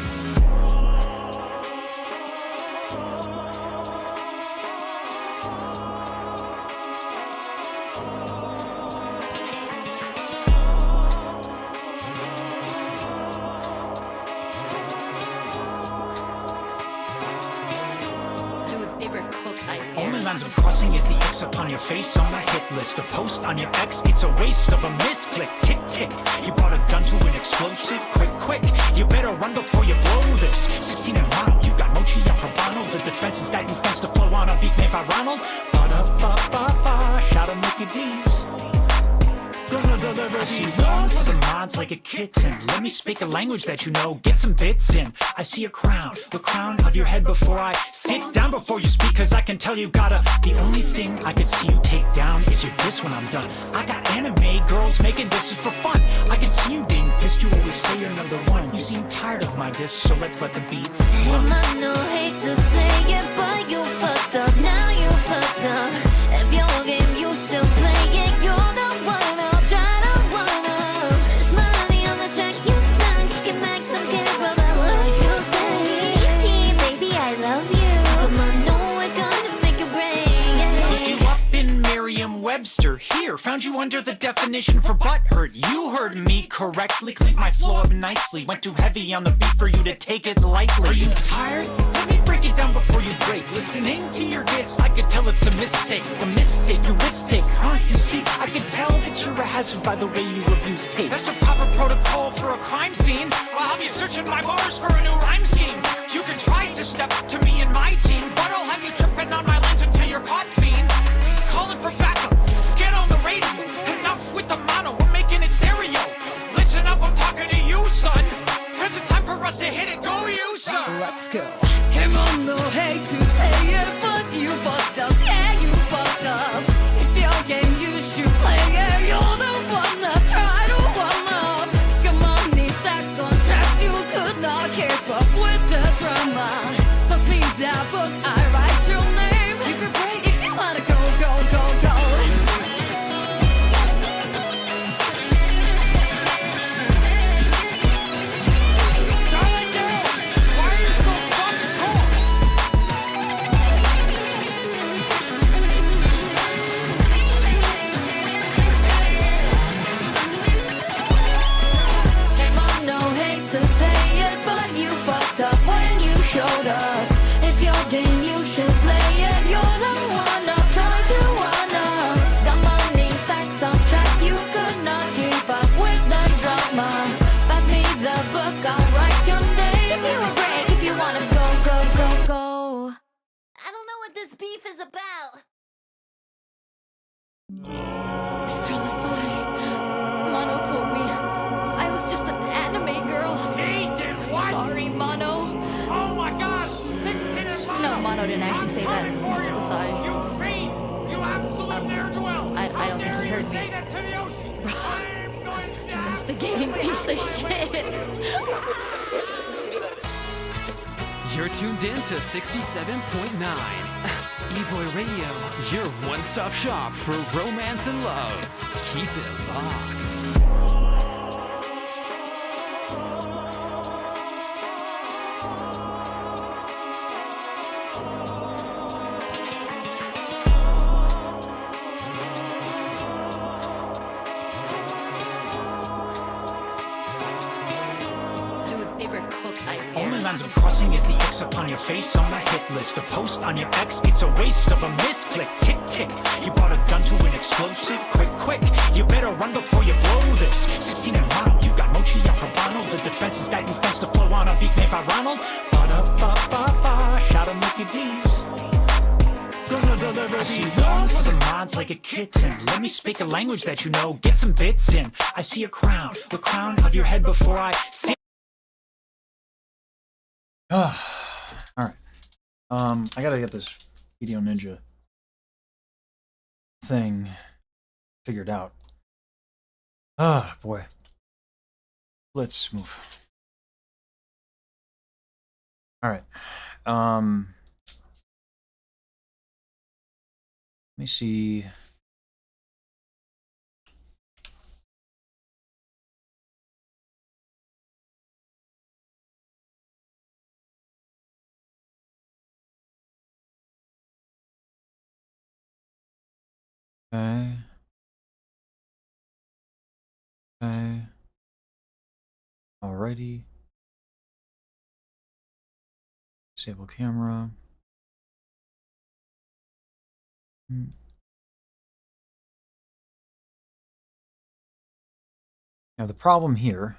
Dude's favorite book I Only fear. lines I'm crossing is the X upon your face on my hit list. The post on your ex, it's a waste of a misclick. Tick, tick. You brought a gun to an explosive. Quick, quick. You better run before you blow this. 16 and Mono, you got Mochi and Habano. The defense has got you fenced to flow on a beat made by Ronald. Ba-da-ba-ba-ba. Shout out Mickey D's. I see one for the mods like a kitten. Let me speak a language that you know, get some bits in. I see a crown, the crown of your head before I sit down before you speak, cause I can tell you gotta. The only thing I could see you take down is your diss when I'm done. I got anime girls making disses for fun. I can see you being pissed, you always say you're number one. You seem tired of my diss, so let's let the beat Well, I know, hate to say it, but you fucked up. Now you fucked up. If your game, you should play it. You're the one I'll try to one up. It's money on the track you sung. Get back, don't care about that love you say. E.T., baby, I love you. But I know we're gonna make you break. Looked you up in Merriam-Webster. Here, found you under the definition for butthurt. You heard me correctly. Cleaned my flow up nicely. Went too heavy on the beat for you to take it lightly. Are you tired? Let me break it down before you break. Listening to your diss, I could tell it's a mistake. A mistake, you risk take, huh? You see, I could tell that you're a hazard by the way you abuse tape. That's a proper protocol for a crime scene. Well, I'll be searching my bars for a new rhyme scheme. You can try to step to me and my team, but I'll have you tripping on my lines until you're caught, fiend. Calling for backup, get on the radio. Enough with the mono, we're making it stereo. Listen up, I'm talking to you, son. Cause it's time for us to hit it, go you, son. Let's go. Hey, Mono, hate to say it, but you fucked up. Yeah, you fucked up. If your game, you should play it. You're the one that tried to one up. Come on, these stack on tracks. You could not keep up with the drama. Plus, life is about. Mr. Lesage, Mono told me I was just an anime girl. He did what? Sorry, Mono. Oh my god! 16 and Mono! No, Mono didn't actually say that, Mr. Lesage. You fiend! You absolute ne'er-do-well! I don't think he heard me. Say that to the ocean! I'm going Such to an instigating piece of shit. You're tuned in to 67.9 E-Boy Radio, your one-stop shop for romance and love. Keep it locked. Dude, saber hooked I Only fear. lines I'm crossing is the X upon your face on my hit list. The post on your ex, it's a waste of a misclick. Tick, tick. You brought a gun to an explosive. Quick, quick. You better run before you blow this. 16 and Mono, you got Mochi and Habano. The defense has got you fenced to flow on a beat made by Ronald. Ba-da-ba-ba-ba. Shout out Mickey D's. Gonna deliver I see long for the mods like a kitten. Let me speak a language that you know. Get some bits in. I see a crown. The crown of your head before I see. All right. I gotta get this Video Ninja thing figured out. Ah, boy. Let's move. All right. Let me see. Okay. Okay. Alrighty. Disable camera. Now the problem here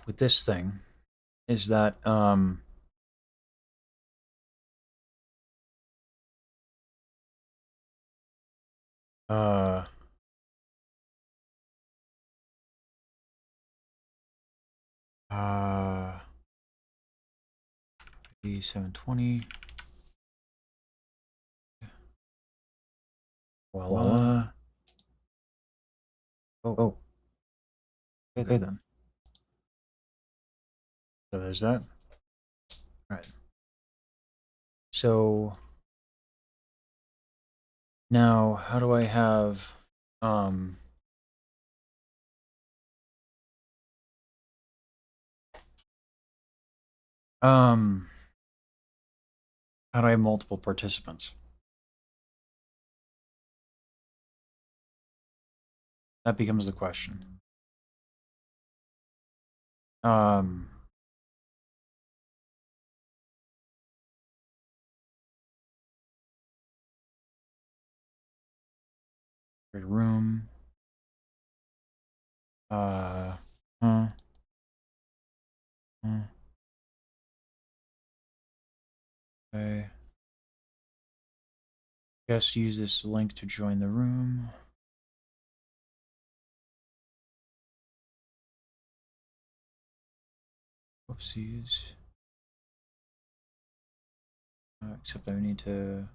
with this thing is that uh 720. Voila. Oh. Okay then. So there's that. All right. So now how do I have how do I have multiple participants? That becomes the question. Create a room. Okay. Just use this link to join the room. Whoopsies. Except I need to.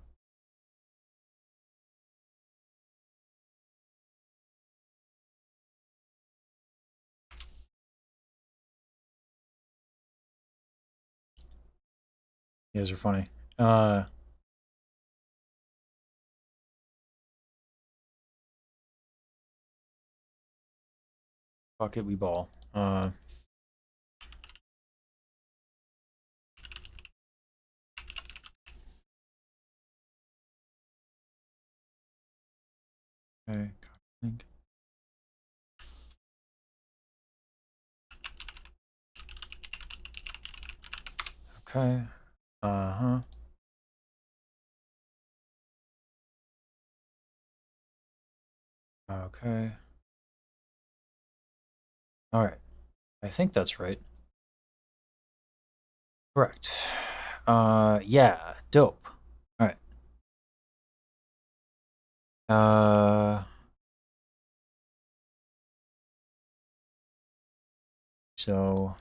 You guys are funny. Fuck it, we ball. Okay, link. Okay. Okay. All right. I think that's right. Correct. Yeah, dope. All right. So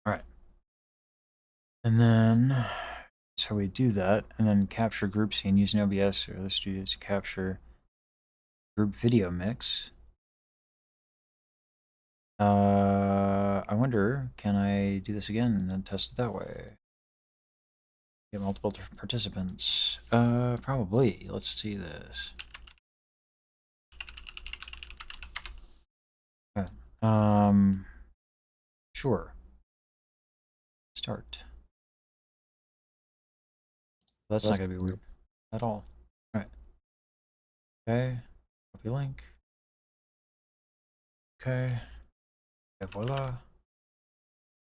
all right. And then that's how we do that. And then capture group scene using OBS or other studios to capture group video mix. I wonder, can I do this again and then test it that way? Get multiple participants. Probably. Let's see this. Okay. Sure. Start. That's not gonna be weird at all. All right. Okay. Copy link. Okay. Et voila.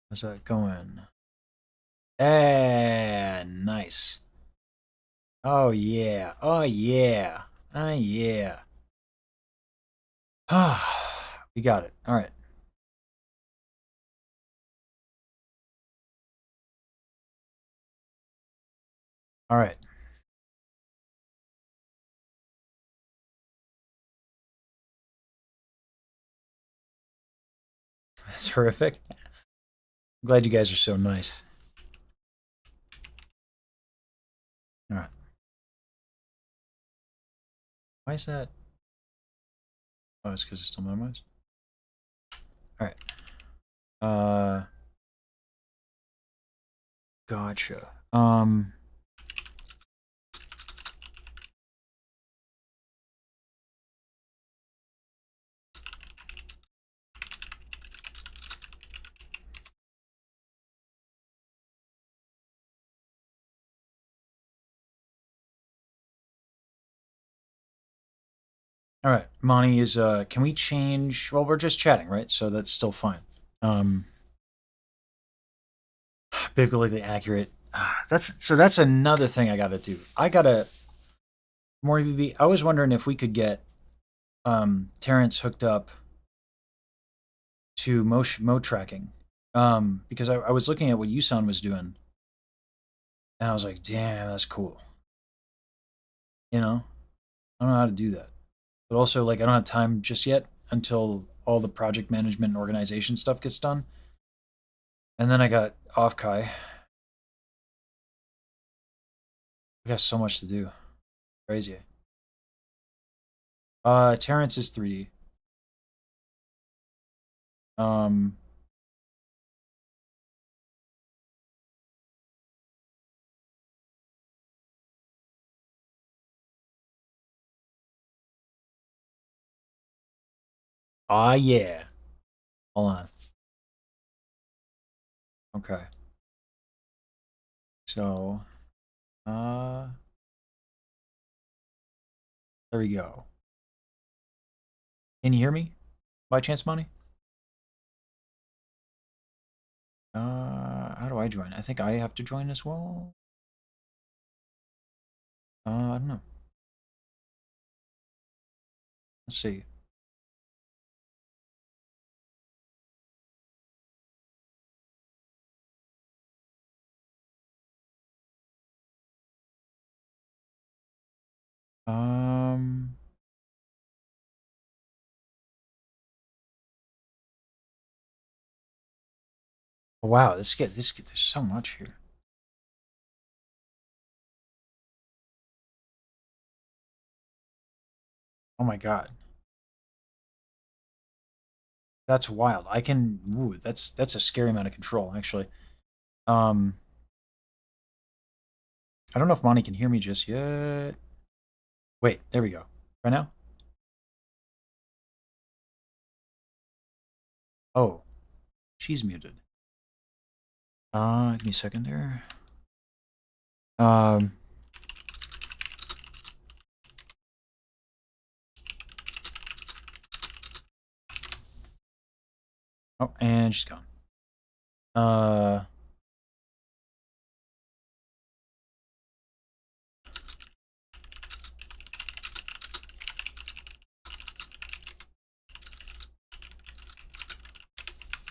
How's that going? And nice. Oh yeah. Oh yeah. Oh yeah. Ah, we got it. All right. All right. That's horrific. I'm glad you guys are so nice. All right. Why is that? Oh, it's because it's still minimized. All right. Gotcha. All right. Monty is, can we change? Well, we're just chatting, right? So that's still fine. Biblically accurate. That's another thing I gotta do. I gotta more BB. I was wondering if we could get Terrence hooked up to mo tracking. Because I was looking at what Yusan was doing, and I was like, damn, that's cool. You know? I don't know how to do that. But also, like, I don't have time just yet until all the project management and organization stuff gets done. And then I got off Kai. I got so much to do. Crazy. Terrence is 3D. Um, yeah. Hold on. Okay. So, there we go. Can you hear me? By chance, Money? How do I join? I think I have to join as well. I don't know. Let's see. Um, wow, there's so much here. Oh my god. That's wild. I can, ooh, that's a scary amount of control, actually. Um, I don't know if Monty can hear me just yet. Wait, there we go. Right now? Oh, she's muted. Give me a second there. Um, Oh, and she's gone.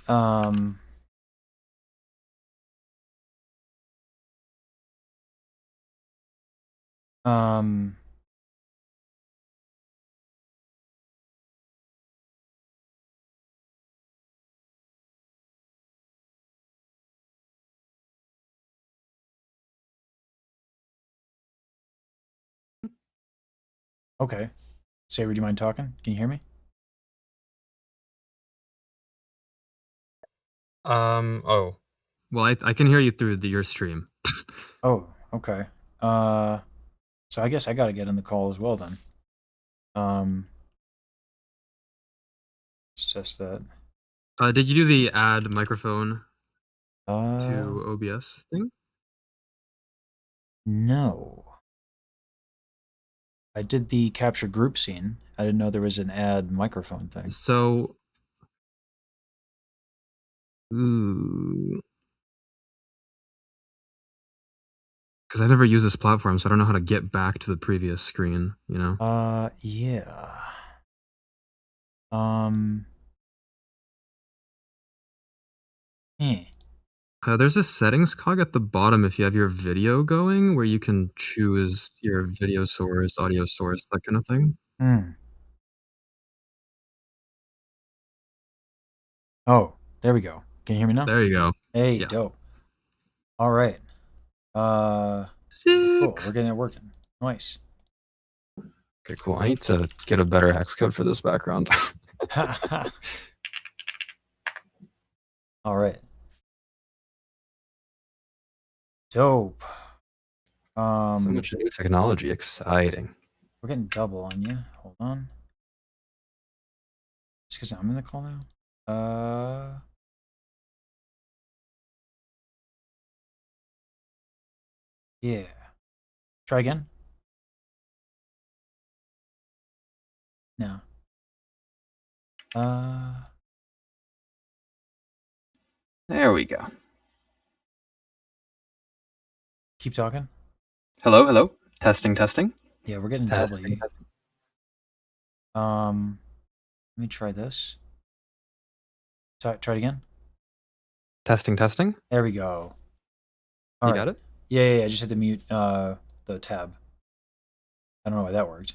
Um. Um. Okay. Saber, do you mind talking? Can you hear me? Oh. Well, I can hear you through your stream. Oh, okay. So I guess I gotta get in the call as well then. It's just that. Did you do the add microphone Uh, to OBS thing? no. I did the capture group scene. I didn't know there was an add microphone thing. So, ooh, because I've never used this platform, so I don't know how to get back to the previous screen. You know? Yeah. Eh. There's a settings cog at the bottom if you have your video going, where you can choose your video source, audio source, that kind of thing. Hmm. Oh, there we go. Can you hear me now? There you go. Hey, Yeah. dope. All right. Sick. Cool. We're getting it working. Nice. Okay, cool. I need to get a better hex code for this background. All right. Dope. So much new technology, exciting. We're getting double on you. Hold on. It's because I'm in the call now. Yeah. Try again. No. There we go. Keep talking. Hello, hello. Testing, testing. Yeah, we're getting Testing, double. testing. Let me try this. Try it again. Testing, testing. There we go. You got it? Yeah. I just had to mute the tab. I don't know why that worked.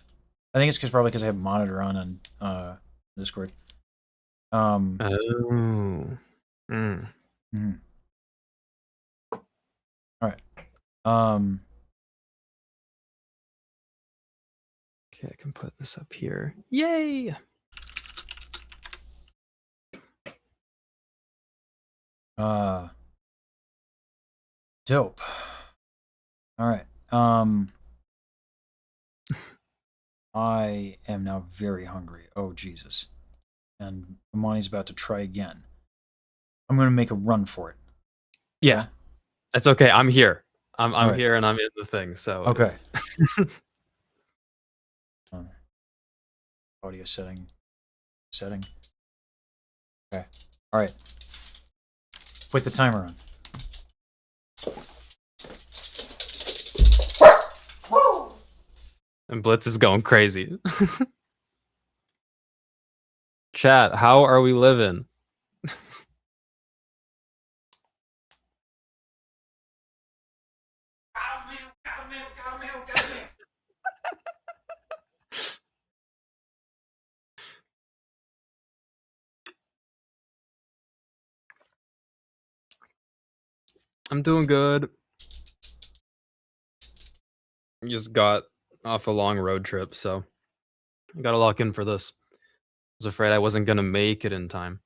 I think it's probably because I have monitor on Discord. Oh. Mhm. All right. Okay, I can put this up here. Yay! Dope. All right. I am now very hungry. Oh Jesus! And Moni's about to try again. I'm gonna make a run for it. Yeah, it's okay. I'm here. I'm right. here and I'm in the thing. So Okay. Audio setting. Okay. All right. Put the timer on. And Blitz is going crazy. Chat, how are we living? I'm doing good. Just got off a long road trip, so I gotta lock in for this. I was afraid I wasn't gonna make it in time.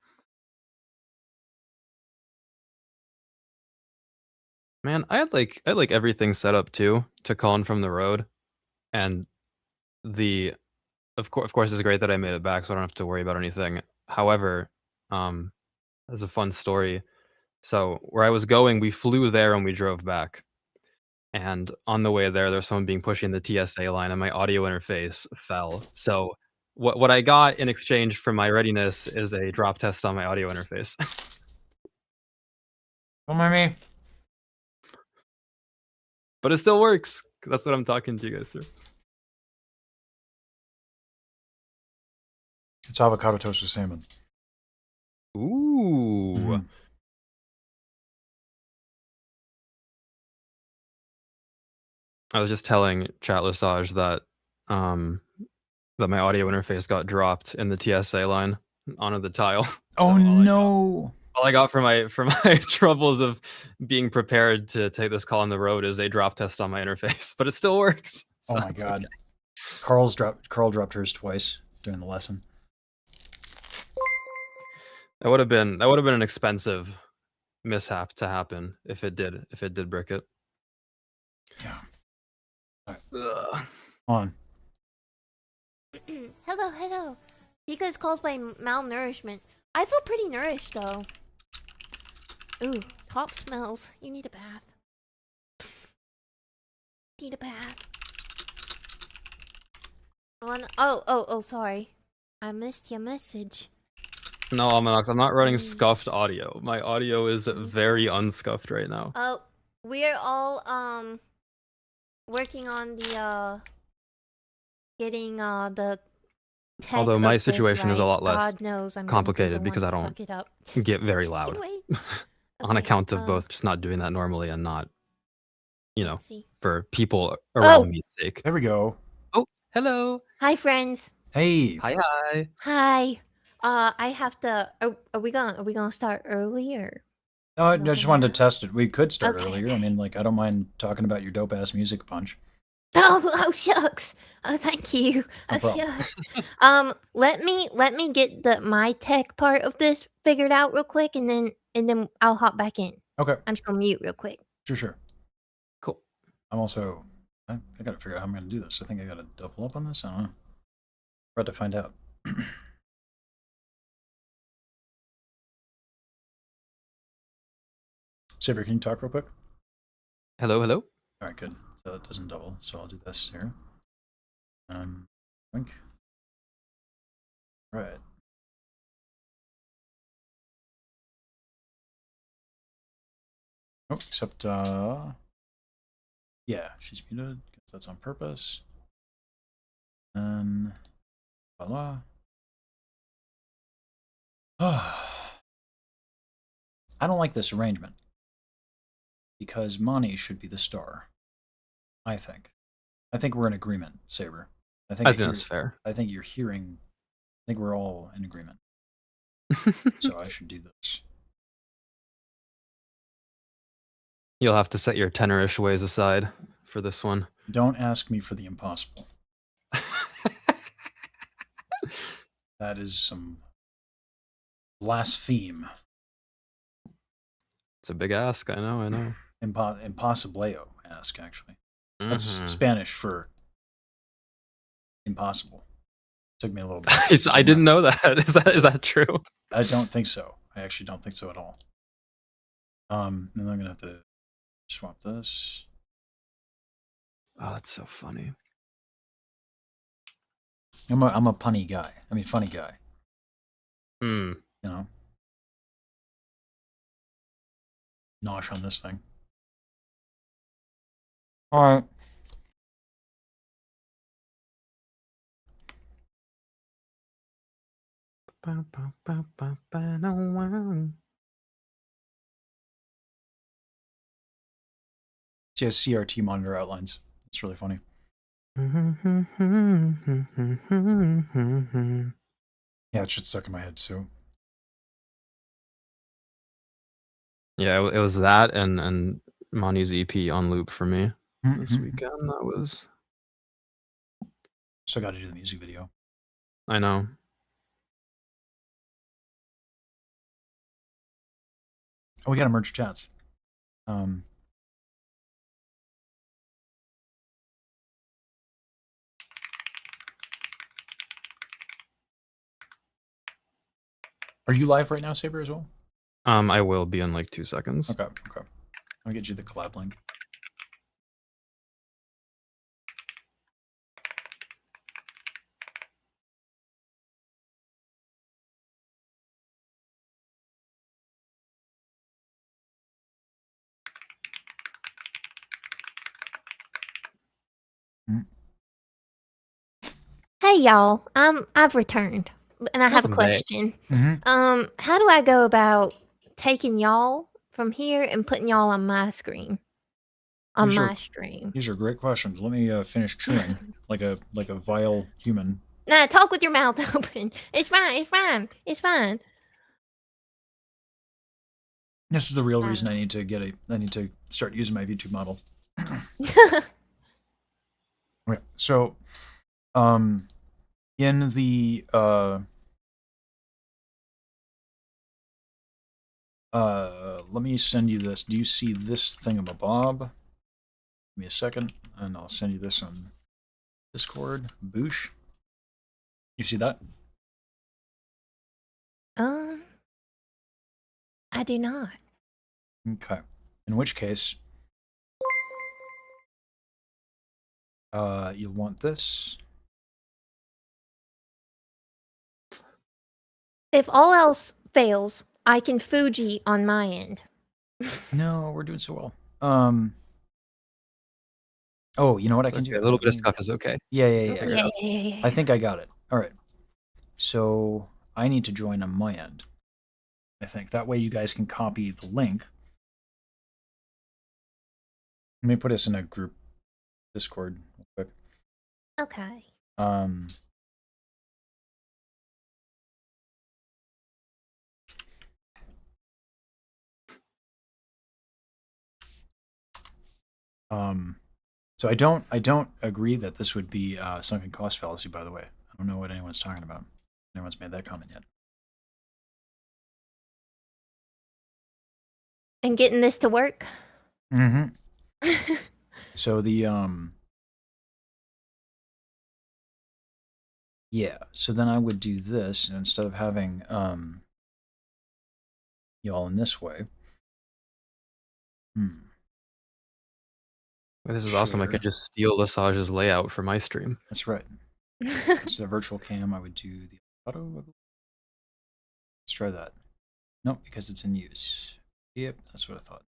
Man, I had like everything set up too to call in from the road, and of course it's great that I made it back, so I don't have to worry about anything. However, there's a fun story. So where I was going, we flew there and we drove back. And on the way there was someone being pushing the TSA line, and my audio interface fell. So what I got in exchange for my readiness is a drop test on my audio interface. Don't mind me. But it still works. That's what I'm talking to you guys through. It's avocado toast with salmon. Ooh. Mhm. I was just telling Chat Lesage that that my audio interface got dropped in the TSA line onto the tile. Oh no! All I got for my troubles of being prepared to take this call on the road is a drop test on my interface, but it still works. Oh so my it's god. okay. Carl dropped hers twice during the lesson. That would have been an expensive mishap to happen if it did brick it. Yeah. Ugh. On. Hello, hello. Because caused by malnourishment. I feel pretty nourished though. Ooh, top smells. You need a bath. Need a bath. Oh, sorry. I missed your message. No, Almanax, I'm not running scuffed audio. My audio is very unscuffed right now. Oh, we're all working on the getting the tech Although my of this situation is a right. lot less God knows I'm complicated because I to don't fuck it up. get very loud. Anyway, On okay, account of both just not doing that normally and not, you know, let's see. for people around Oh! me's sake. There we go. Oh, hello. Hi, friends. Hey. Hi. Hi. I have to. Are we gonna start earlier? I just wanted to test it. We could start Okay, earlier. I mean, like, I don't mind talking about your dope ass music punch. Oh, shucks. Oh, thank you. No Oh, problem. shucks. Let me get my tech part of this figured out real quick, and then I'll hop back in. Okay. I'm just gonna mute real quick. Sure. Cool. I'm also. I gotta figure out how I'm gonna do this. I think I gotta double up on this. I don't know. We're about to find out. Saber, can you talk real quick? Hello. All right, good. So it doesn't double. So I'll do this here. Wink. Right. Oh, except yeah, she's muted. Guess that's on purpose. And voila. I don't like this arrangement because Monii should be the star. I think we're in agreement, Saber. I think that's fair. I think you're hearing. I think we're all in agreement. So I should do this. You'll have to set your tenorish ways aside for this one. Don't ask me for the impossible. That is some blaspheme. It's a big ask. I know. Impossibleo ask, actually. That's Spanish for impossible. Took me a little bit. I didn't know that. Is that true? I don't think so. I actually don't think so at all. And then I'm gonna have to swap this. Oh, that's so funny. I'm a punny guy. I mean, funny guy. Hmm. You know, nosh on this thing. All right. She has CRT monitor outlines. It's really funny. Yeah, that shit's stuck in my head too. Yeah, it was that and Moni's EP on loop for me this weekend. That was. Still got to do the music video. I know. Oh, we got to merge chats. Are you live right now, Saber, as well? I will be in like 2 seconds. Okay. I'll get you the collab link. Hey y'all, I've returned, and I have a Welcome back. question. Mm-hmm. How do I go about taking y'all from here and putting y'all on my screen, on my stream? These are great questions. Let me finish chewing like a vile human. Nah, talk with your mouth open. It's fine. It's fine. It's fine. This is the real reason I need to start using my YouTube model. Okay, so, in the let me send you this. Do you see this thingamabob? Give me a second, and I'll send you this on Discord. Boosh. You see that? I do not. Okay. In which case, you'll want this. If all else fails, I can Fuji on my end. No, we're doing so well. Oh, you know what I can do? A little bit of stuff is okay. Yeah. Figure it out. I think I got it. All right. So I need to join on my end. I think that way you guys can copy the link. Let me put us in a group Discord real quick. Okay. So I don't agree that this would be sunken cost fallacy, by the way. I don't know what anyone's talking about. No one's made that comment yet. And getting this to work? Mm-hmm. So the yeah, so then I would do this, and instead of having y'all in this way. This is awesome. I could just steal Lesage's layout for my stream. That's right. Instead of virtual cam, I would do the auto. Let's try that. Nope, because it's in use. Yep, that's what I thought.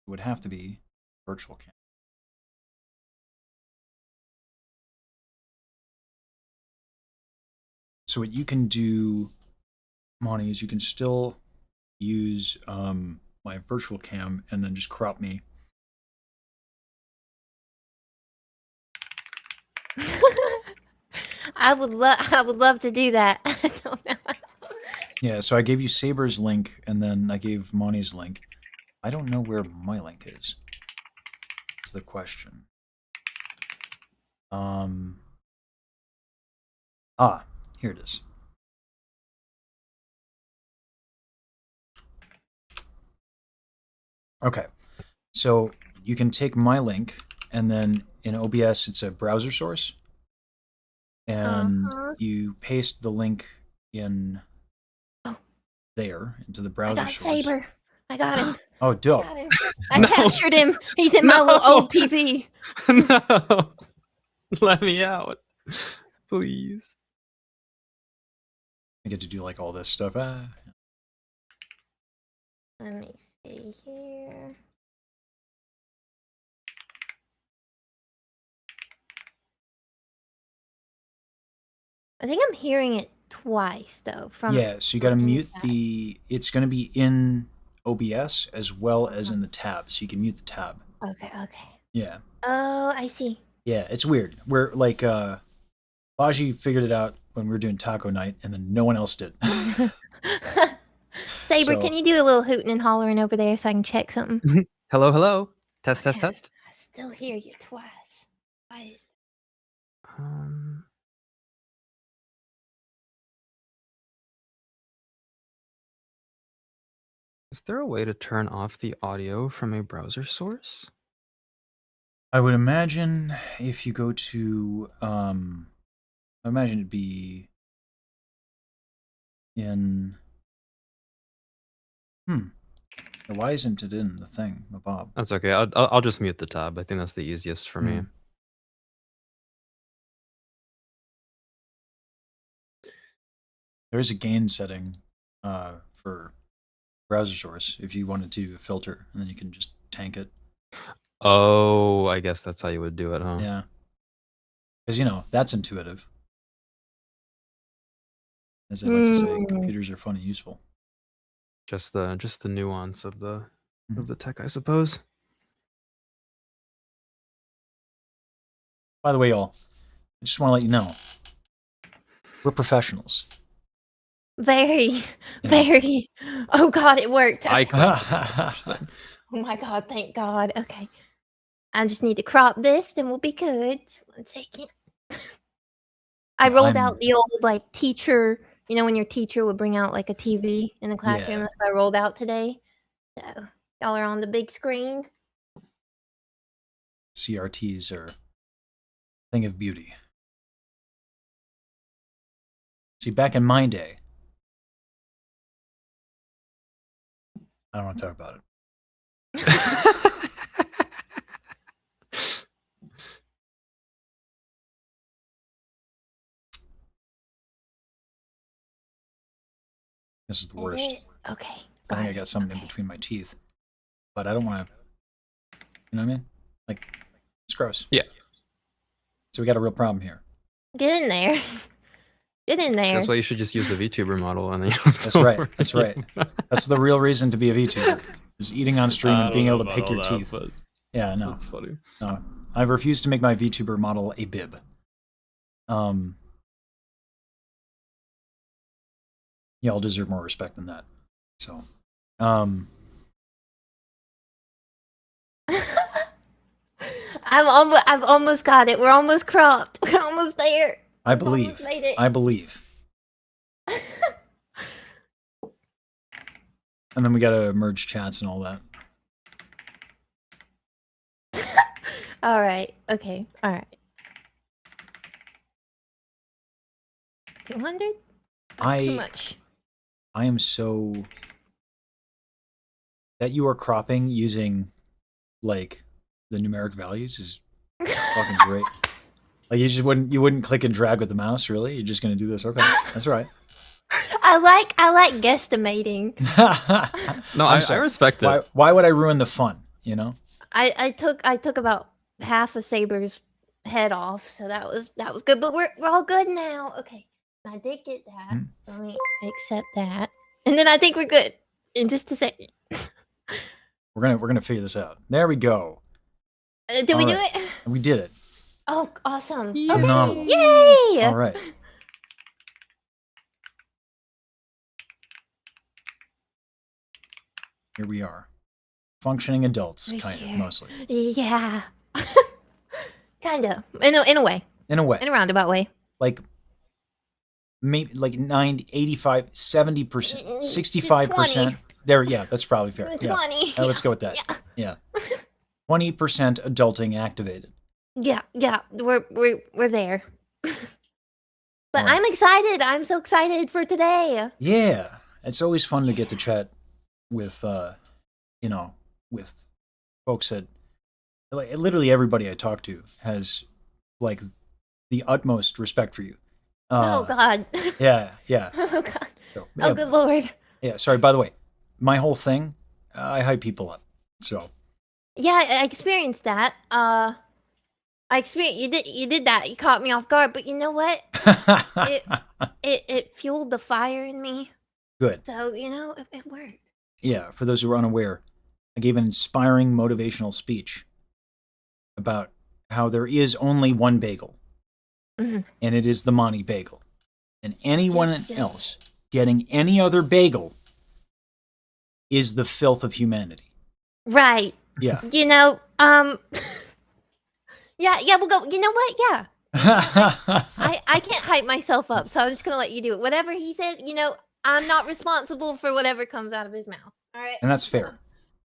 It would have to be virtual cam. So what you can do, Monii, is you can still use my virtual cam and then just crop me. I would love to do that. I don't know. Yeah, so I gave you Saber's link and then I gave Moni's link. I don't know where my link is. That's the question. Here it is. Okay, so you can take my link, and then in OBS it's a browser source, and you paste the link in there into the browser source. Saber. I got him. Oh, dope. I captured him. He's in my little old TV. No. Let me out. Please. I get to do like all this stuff. Let me see here. I think I'm hearing it twice though. Yeah, so you got to mute the. It's going to be in OBS as well as in the tab, so you can mute the tab. Okay. Yeah. Oh, I see. Yeah, it's weird. We're like, Baji figured it out when we were doing taco night, and then no one else did. Saber, can you do a little hooting and hollering over there so I can check something? Hello. Test. I still hear you twice. Why is that? Is there a way to turn off the audio from a browser source? I would imagine if you go to, I imagine it'd be in, why isn't it in the thing, Bob? That's okay. I'll just mute the tab. I think that's the easiest for me. There is a gain setting for browser source if you wanted to filter, and then you can just tank it. Oh, I guess that's how you would do it, huh? Yeah. Because, you know, that's intuitive. As they like to say, computers are fun and useful. Just the nuance of the Mhm. tech, I suppose. By the way, y'all, I just want to let you know, we're professionals. Very, Yeah. very. Oh God, it worked. I Okay. couldn't put no such thing. Oh my God, thank God. Okay. I just need to crop this, then we'll be good. 1 second. I Yeah, rolled I'm- out the old like teacher, you know, when your teacher would bring out like a TV in the classroom. Yeah. That's what I rolled out today. So y'all are on the big screen. CRTs are a thing of beauty. See, back in my day, I don't want to talk about it. This is the worst. Okay. I think I got something in between my teeth, but I don't want to. You know what I mean? Like, it's gross. Yeah. So we got a real problem here. Get in there. Get in there. That's why you should just use a VTuber model, and then you don't have to That's right. worry That's right. That's the real reason to be a VTuber, is eating on stream and being able to pick your teeth. But Yeah, no. that's funny. No, I refuse to make my VTuber model a bib. Y'all deserve more respect than that. So, I've almost got it. We're almost cropped. We're almost there. I We've believe. almost made it. I believe. And then we gotta merge chats and all that. All right. Okay. All right. 200? Too much. I am so that you are cropping using like the numeric values is fucking great. Like you wouldn't click and drag with the mouse, really? You're just gonna do this? Okay, that's right. I like guesstimating. No, I respect it. Why would I ruin the fun? You know? I took about half of Saber's head off, so that was good. But we're all good now. Okay, I did get that. So let me accept that, and then I think we're good. In just a second. We're gonna figure this out. There we go. Did we do it? We did it. Oh, awesome! Phenomenal. Yay! All right. Here we are. Functioning adults, kind of, mostly. Yeah. Kinda. In a way. In a way. In a roundabout way. Like maybe like 90, 85, 70%, 65%. There, yeah, that's probably fair. 20. Yeah. Let's go with that. Yeah. 20% adulting activated. Yeah, we're there. But I'm excited. I'm so excited for today. Yeah. It's always fun to get to chat with with folks that like literally everybody I talk to has like the utmost respect for you. Oh God. Yeah. Oh God. So, Oh good Lord. Yeah, sorry, by the way, my whole thing, I hype people up. So yeah, I experienced that. You did that. You caught me off guard, but you know what? it fueled the fire in me. Good. So, it worked. Yeah, for those who are unaware, I gave an inspiring motivational speech about how there is only one bagel, and it is the Monii bagel. And anyone else getting any other bagel is the filth of humanity. Right. Yeah. Yeah, we'll go. You know what? Yeah. I can't hype myself up, so I'm just gonna let you do it. Whatever he says, I'm not responsible for whatever comes out of his mouth. All right. And that's fair.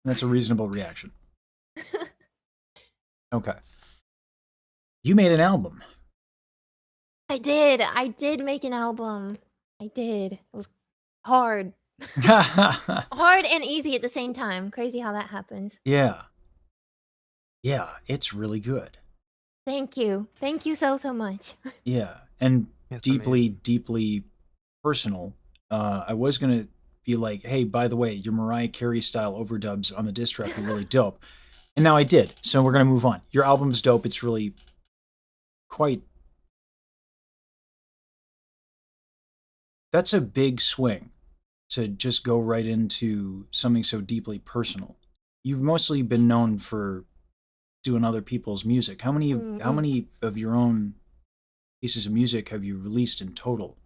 That's a reasonable reaction. Okay. You made an album. I did make an album. I did. It was hard. Hard and easy at the same time. Crazy how that happens. Yeah. Yeah, it's really good. Thank you. Thank you so much. Yeah, and It's deeply, deeply personal. I was gonna be like, hey, by the way, your Mariah Carey style overdubs on the diss track are really dope. And now I did. So we're gonna move on. Your album's dope. It's really quite. That's a big swing to just go right into something so deeply personal. You've mostly been known for doing other people's music. How many of your own pieces of music have you released in total?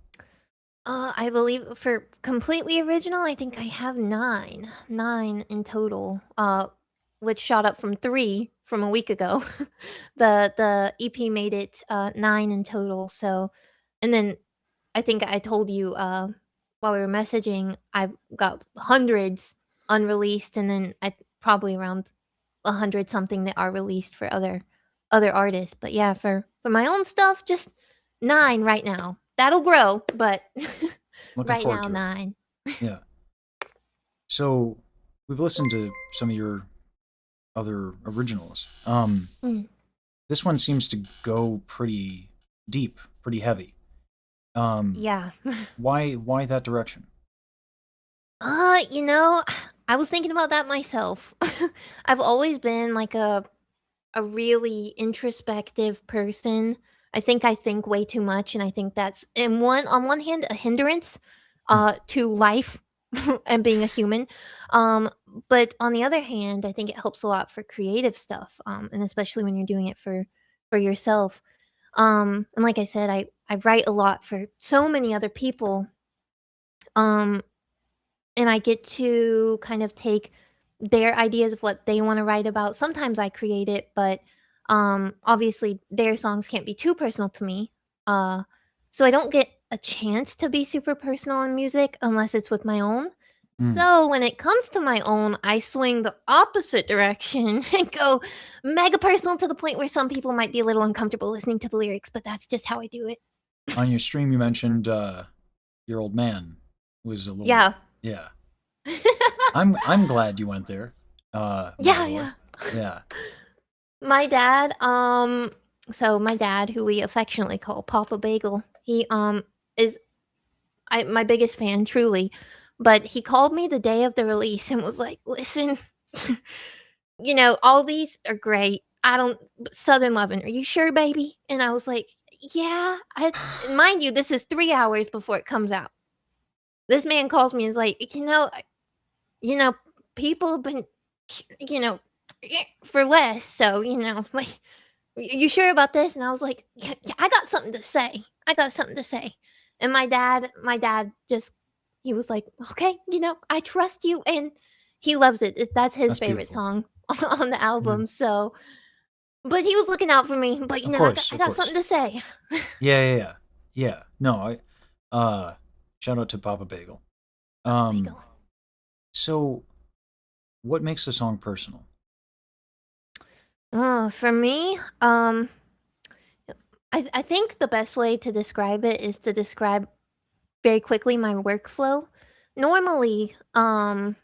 I believe for completely original, I think I have 9. 9 in total. Which shot up from 3 from a week ago. The EP made it 9 in total. So, and then I think I told you while we were messaging, I've got hundreds unreleased, and then I probably around 100 something that are released for other artists. But yeah, for my own stuff, just 9 right now. That'll grow, but Looking right forward now to it. 9. Yeah. So we've listened to some of your other originals. This one seems to go pretty deep, pretty heavy. Yeah. Why that direction? You know, I was thinking about that myself. I've always been like a really introspective person. I think way too much, and I think that's on one hand a hindrance to life and being a human. But on the other hand, I think it helps a lot for creative stuff. And especially when you're doing it for yourself. And like I said, I write a lot for so many other people. Um and I get to kind of take their ideas of what they want to write about. Sometimes I create it, but obviously their songs can't be too personal to me. Uh so I don't get a chance to be super personal in music unless it's with my own. So when it comes to my own, I swing the opposite direction and go mega personal to the point where some people might be a little uncomfortable listening to the lyrics, but that's just how I do it. On your stream, you mentioned your old man was a little. Yeah. Yeah. I'm glad you went there. Yeah, yeah. Yeah. My dad, so my dad, who we affectionately call Papa Bagel, he is my biggest fan, truly. But he called me the day of the release and was like, "Listen, all these are great. I don't Southern Lovin'. Are you sure, baby?" And I was like, "Yeah." Mind you, this is 3 hours before it comes out. This man calls me and is like, people have been, you know, for less. So, like, you sure about this? And I was like, yeah, I got something to say. I got something to say. And my dad just, he was like, okay, I trust you. And he loves it. That's his That's favorite beautiful. song on the album. So, but he was looking out for me. But, Of I course, got of course. something to say. Yeah. No, shout out to Papa Bagel. Bagel. So what makes the song personal? For me, I think the best way to describe it is to describe very quickly my workflow. Normally, when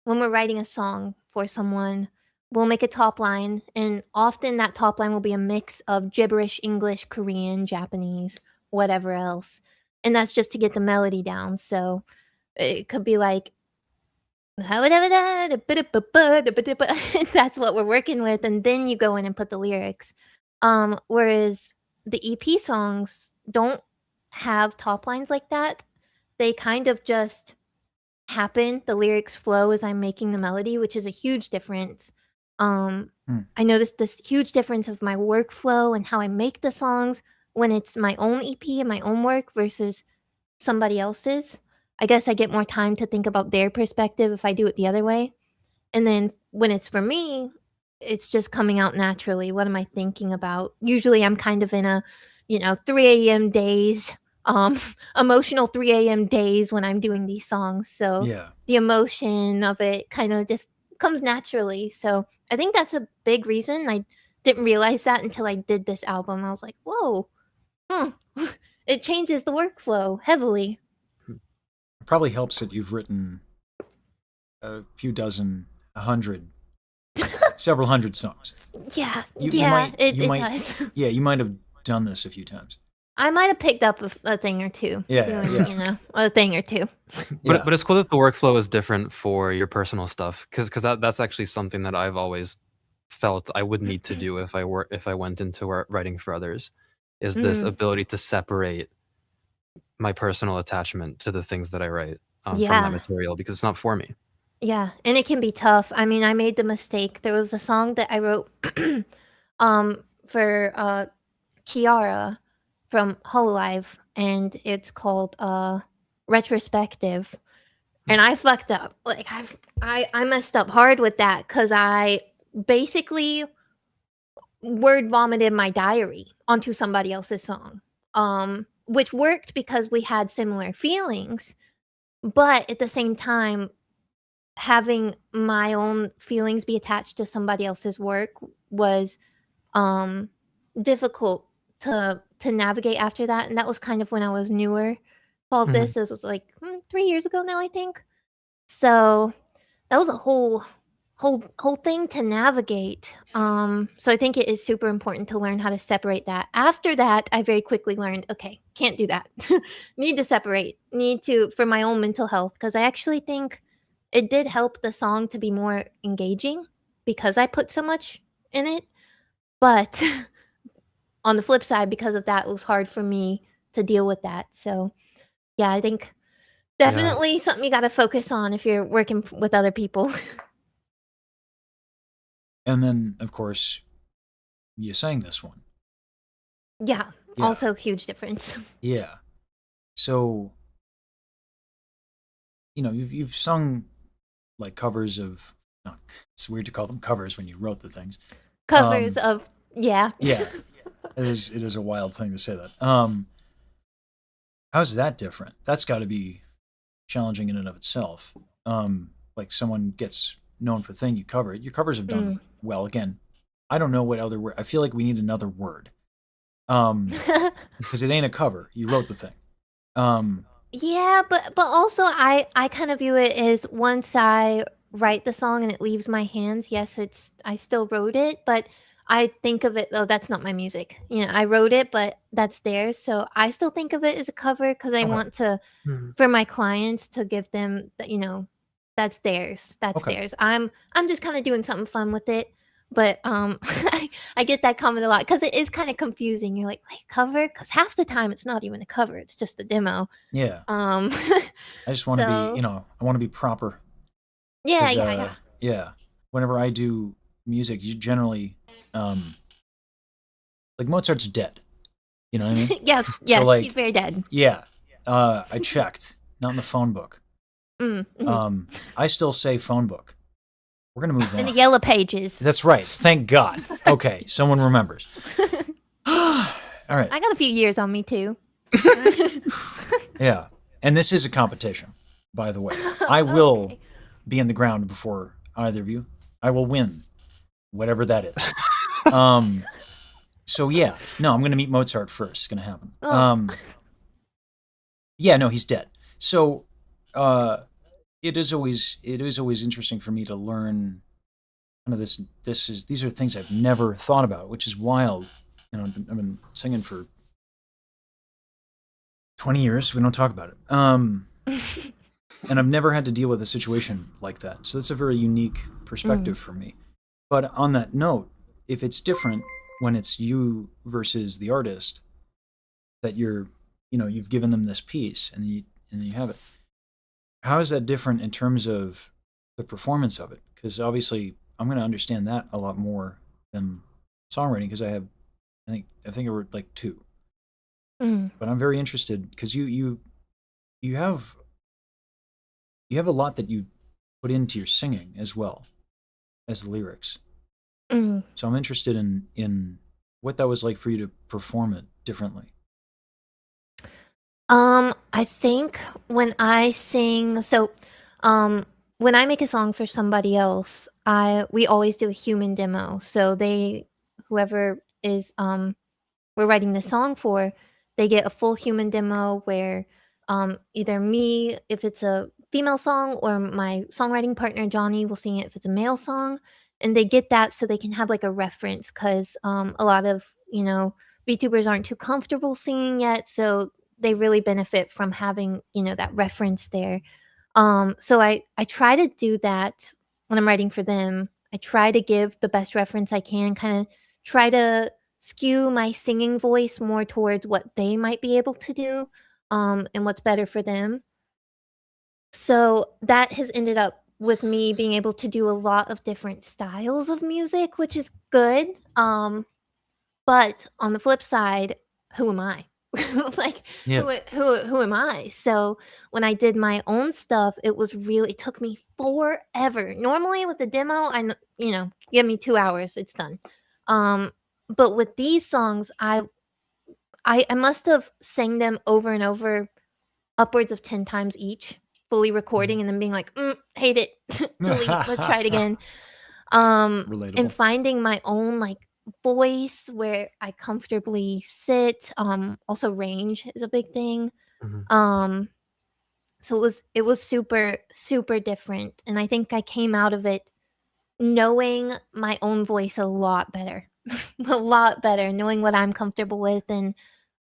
we're writing a song for someone, we'll make a top line, and often that top line will be a mix of gibberish, English, Korean, Japanese, whatever else. And that's just to get the melody down. So it could be like, that's what we're working with, and then you go in and put the lyrics. Whereas the EP songs don't have top lines like that. They kind of just happen. The lyrics flow as I'm making the melody, which is a huge difference. I noticed this huge difference of my workflow and how I make the songs when it's my own EP and my own work versus somebody else's. I guess I get more time to think about their perspective if I do it the other way. And then when it's for me, it's just coming out naturally. What am I thinking about? Usually I'm kind of in a, 3 a.m. days, emotional 3 a.m. days when I'm doing these songs. So Yeah. the emotion of it kind of just comes naturally. So I think that's a big reason. I didn't realize that until I did this album. I was like, whoa, it changes the workflow heavily. It probably helps that you've written a few dozen, 100, several hundred songs. Yeah, You it might, does. Yeah, you might have done this a few times. I might have picked up a thing or two. Yeah, doing, yeah. A thing or two. But it's cool that the workflow is different for your personal stuff because that's actually something that I've always felt I would need to do if I went into writing for others, is this Mm. ability to separate my personal attachment to the things that I write, from that Yeah. material because it's not for me. Yeah, and it can be tough. I mean, I made the mistake. There was a song that I wrote for Kiara from Hololive, and it's called Retrospective. And I fucked up. Like I messed up hard with that because I basically word vomited my diary onto somebody else's song. Which worked because we had similar feelings, but at the same time, having my own feelings be attached to somebody else's work was difficult to navigate after that, and that was kind of when I was newer. All of Mhm. this was like 3 years ago now, I think. So that was a whole thing to navigate. So I think it is super important to learn how to separate that. After that, I very quickly learned, okay, can't do that. Need to separate. Need to for my own mental health because I actually think it did help the song to be more engaging because I put so much in it. But on the flip side, because of that, it was hard for me to deal with that. So yeah, I think Yeah. definitely something you got to focus on if you're working with other people. And then, of course, you sang this one. Yeah, Yeah. also huge difference. Yeah. So, you've sung like covers of. No, it's weird to call them covers when you wrote the things. Covers of yeah. Yeah, it is a wild thing to say that. How's that different? That's got to be challenging in and of itself. Like someone gets known for a thing, you cover it. Your covers have done well. Again, I don't know what other word. I feel like we need another word. Because it ain't a cover. You wrote the thing. Yeah, but also I kind of view it as once I write the song and it leaves my hands, yes, I still wrote it, but I think of it oh, that's not my music. You know, I wrote it, but that's theirs, so I still think of it as a cover because I Okay. want to Mhm. for my clients to give them that, that's theirs. That's Okay. theirs. I'm just kind of doing something fun with it. But I get that comment a lot because it is kind of confusing. You're like, wait, cover? Because half the time it's not even a cover; it's just a demo. Yeah. Um, I just want to be, so I want to be proper. yeah, 'Cause, yeah. yeah. Whenever I do music, you generally, like Mozart's dead. You know what I mean? Yes, So yes, he's like, very dead. yeah. I checked, not in the phone book. Mhm. I still say phone book. We're gonna move In the on. yellow pages. That's right. Thank God. Okay, someone remembers. All right. I got a few years on me too. Yeah. And this is a competition, by the way. I will Okay. be in the ground before either of you. I will win, whatever that is. So yeah, no, I'm gonna meet Mozart first. It's gonna happen. Oh. Yeah, no, he's dead. So, it is always interesting for me to learn kind of these are things I've never thought about, which is wild. I've been singing for 20 years. We don't talk about it. And I've never had to deal with a situation like that. So that's a very unique perspective for me. But on that note, if it's different when it's you versus the artist, that you've given them this piece and you have it. How is that different in terms of the performance of it? Because obviously I'm going to understand that a lot more than songwriting because I think there were like two. But I'm very interested because you have a lot that you put into your singing as well as the lyrics. So I'm interested in what that was like for you to perform it differently. I think when I sing, when I make a song for somebody else, we always do a human demo. So whoever is we're writing the song for, they get a full human demo where either me, if it's a female song, or my songwriting partner Johnny will sing it if it's a male song, and they get that so they can have like a reference because a lot of VTubers aren't too comfortable singing yet, so they really benefit from having that reference there. So I try to do that when I'm writing for them. I try to give the best reference I can, kind of try to skew my singing voice more towards what they might be able to do, and what's better for them. So that has ended up with me being able to do a lot of different styles of music, which is good. But on the flip side, who am I? Like Yeah. who am I? So when I did my own stuff, it took me forever. Normally with the demo, give me 2 hours, it's done. But with these songs, I must have sang them over and over upwards of 10 times each, fully recording and then being like, hate it. Delete, let's try it again. And Relatable. finding my own like voice where I comfortably sit. Also range is a big thing. So it was super, super different. And I think I came out of it knowing my own voice a lot better. A lot better, knowing what I'm comfortable with and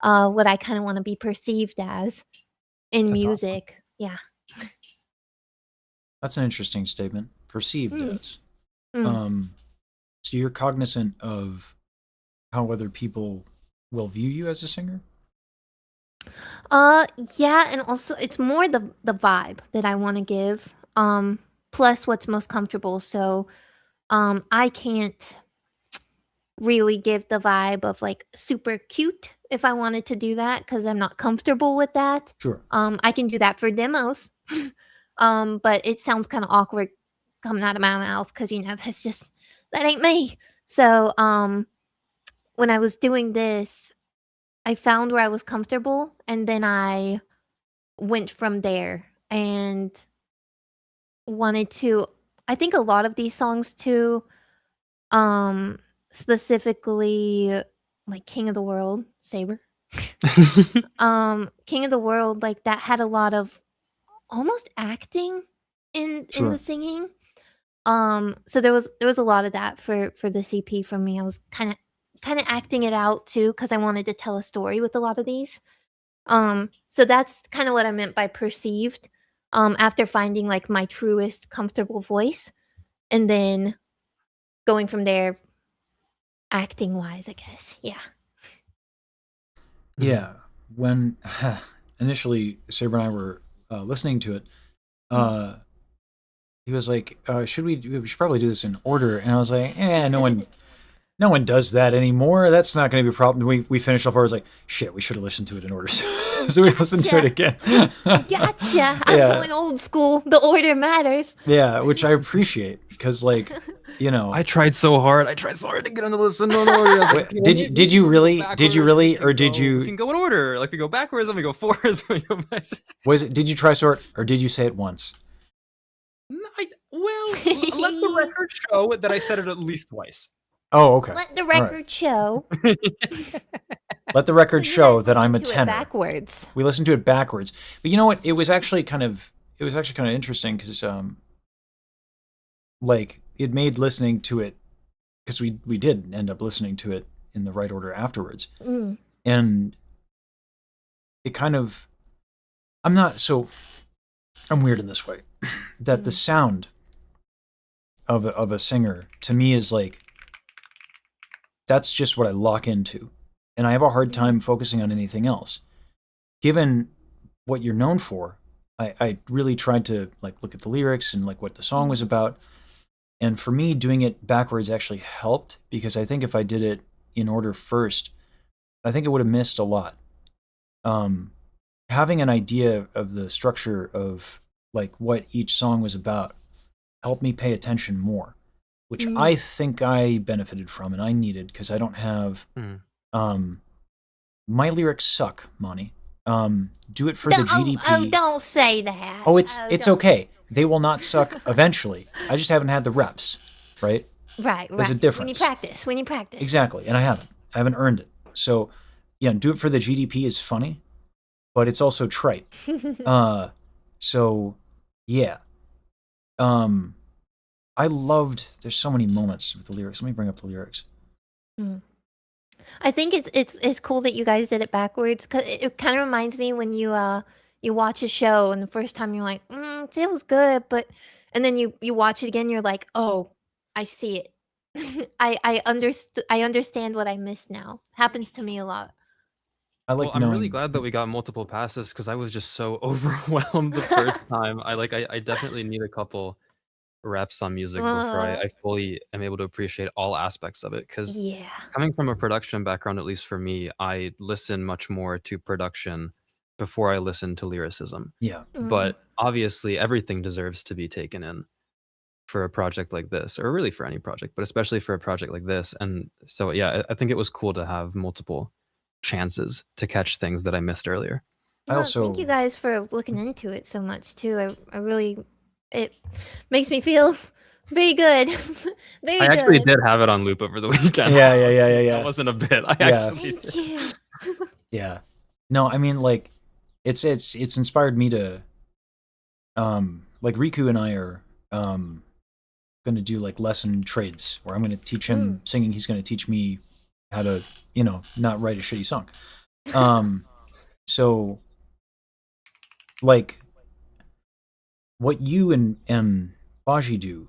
what I kind of want to be perceived as in That's awesome. music. Yeah. That's an interesting statement. Perceived as. Mm. So you're cognizant of how other people will view you as a singer? Yeah, and also it's more the vibe that I want to give. Plus what's most comfortable. So, I can't really give the vibe of like super cute if I wanted to do that because I'm not comfortable with that. Sure. I can do that for demos. But it sounds kind of awkward coming out of my mouth because that ain't me. So, when I was doing this, I found where I was comfortable and then I went from there and wanted to I think a lot of these songs too, specifically like King of the World, Saber. King of the World, like that had a lot of almost acting in Sure. the singing. So there was a lot of that for the CP for me. I was kind of acting it out too because I wanted to tell a story with a lot of these. So that's kind of what I meant by perceived. After finding like my truest comfortable voice, and then going from there, acting wise, I guess. Yeah. Yeah. When initially Saber and I were listening to it, he was like, we should probably do this in order. And I was like, no one does that anymore. That's not going to be a problem. We finished off. I was like, shit, we should have listened to it in order. So we listened to it again. Gotcha. I'm going old school. The order matters. Yeah, which I appreciate because, like, I tried so hard. I tried so hard to get him to listen in order. I was like, did you really, or did We you? can go in order. Like we go backwards, then we go forwards, then we go back. Did you try sort, or did you say it once? Let the record show that I said it at least twice. Oh, okay. Let the record show. Let the record show that I'm a to it tenor. backwards. We listened to it backwards, but you know what? It was actually kind of interesting because like it made listening to it because we did end up listening to it in the right order afterwards, and it kind of I'm weird in this way that the sound of a singer to me is like that's just what I lock into. And I have a hard time focusing on anything else. Given what you're known for, I really tried to like look at the lyrics and like what the song was about. And for me, doing it backwards actually helped because I think if I did it in order first, I think I would have missed a lot. Having an idea of the structure of like what each song was about helped me pay attention more, which I think I benefited from and I needed because I don't have my lyrics suck, Monii. Do it for the GDP. Oh, don't say that. Oh, it's okay. They will not suck eventually. I just haven't had the reps, right? Right. There's a difference. When you practice. Exactly, and I haven't earned it. So, yeah, do it for the GDP is funny, but it's also trite. So, yeah. I loved. There's so many moments with the lyrics. Let me bring up the lyrics. I think it's cool that you guys did it backwards because it kind of reminds me when you watch a show and the first time you're like, it was good, and then you watch it again, you're like, oh, I see it. I understand what I missed now. Happens to me a lot. I Well, like I'm really knowing. glad that we got multiple passes because I was just so overwhelmed the first time. I definitely need a couple reps on music before Uh, I fully am able to appreciate all aspects of it. Because yeah. coming from a production background, at least for me, I listen much more to production before I listen to lyricism. Yeah. Mm. But obviously, everything deserves to be taken in for a project like this, or really for any project, but especially for a project like this. And so, yeah, I think it was cool to have multiple chances to catch things that I missed earlier. I Well, thank you also. guys for looking into it so much too. I really, it makes me feel very good. I Very actually good. did have it on loop over the weekend. Yeah, yeah, yeah, yeah, That yeah. wasn't a bit. I Yeah. actually Thank did. you. Yeah. No, I mean, like, it's inspired me to, like Riku and I are gonna do like lesson trades where I'm gonna teach him singing, he's gonna teach me how to, not write a shitty song. So like what you and Baji do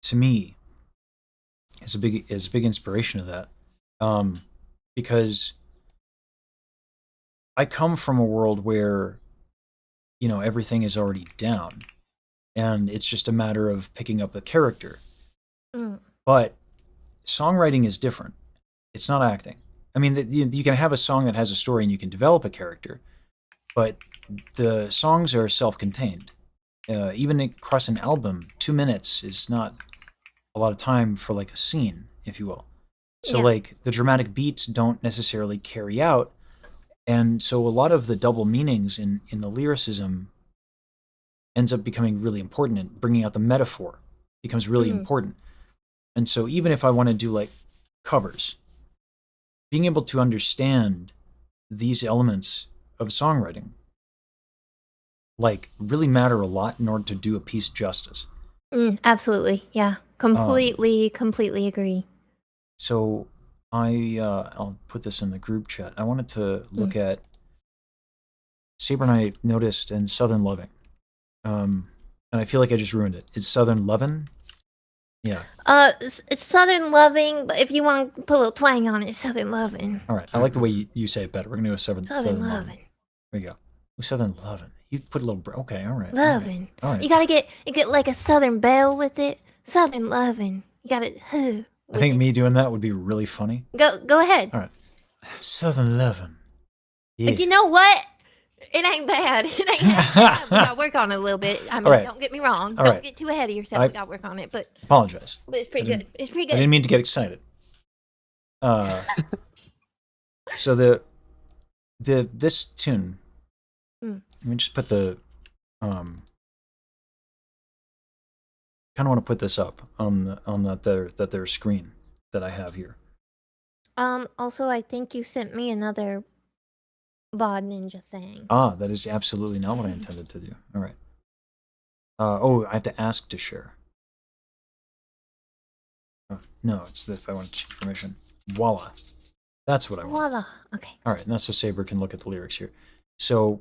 to me is a big inspiration of that. Because I come from a world where, everything is already down and it's just a matter of picking up a character. Mm. But songwriting is different. It's not acting. I mean, you can have a song that has a story and you can develop a character, but the songs are self-contained. Even across an album, 2 minutes is not a lot of time for like a scene, if you will. So Yeah. like the dramatic beats don't necessarily carry out, and so a lot of the double meanings in the lyricism ends up becoming really important, and bringing out the metaphor becomes really important. And so even if I want to do like covers, being able to understand these elements of songwriting like really matter a lot in order to do a piece justice. Absolutely. Yeah. Completely agree. So I'll put this in the group chat. I wanted to look at Saber and I noticed in Southern Loving. And I feel like I just ruined it. It's Southern Lovin'? Yeah. It's Southern Loving, but if you want to put a little twang on it, it's Southern Loving. All right. I like the way you say it better. We're gonna go Southern Southern Lovin'. Loving. There you go. Southern Lovin'. You put a little. Okay. All right. Loving. All right. You gotta get like a Southern belle with it. Southern Loving. You gotta. I think me doing that would be really funny. Go ahead. All right. Southern Lovin'. Yeah. Like, you know what? It ain't bad. It ain't bad. We gotta work on it a little bit. I mean, right. don't get me wrong. All Don't right. get too ahead of yourself. We gotta work on it, but Apologize. it's pretty good. It's pretty I good. didn't mean to get excited. So this tune. Let me just put the kind of want to put this up on their screen that I have here. Also, I think you sent me another VOD Ninja thing. That is absolutely not what I intended to do. All right. I have to ask to share. No, it's if I want to change permission. Voila. That's what I want. Voila. Okay. All right, and that's so Saber can look at the lyrics here. So,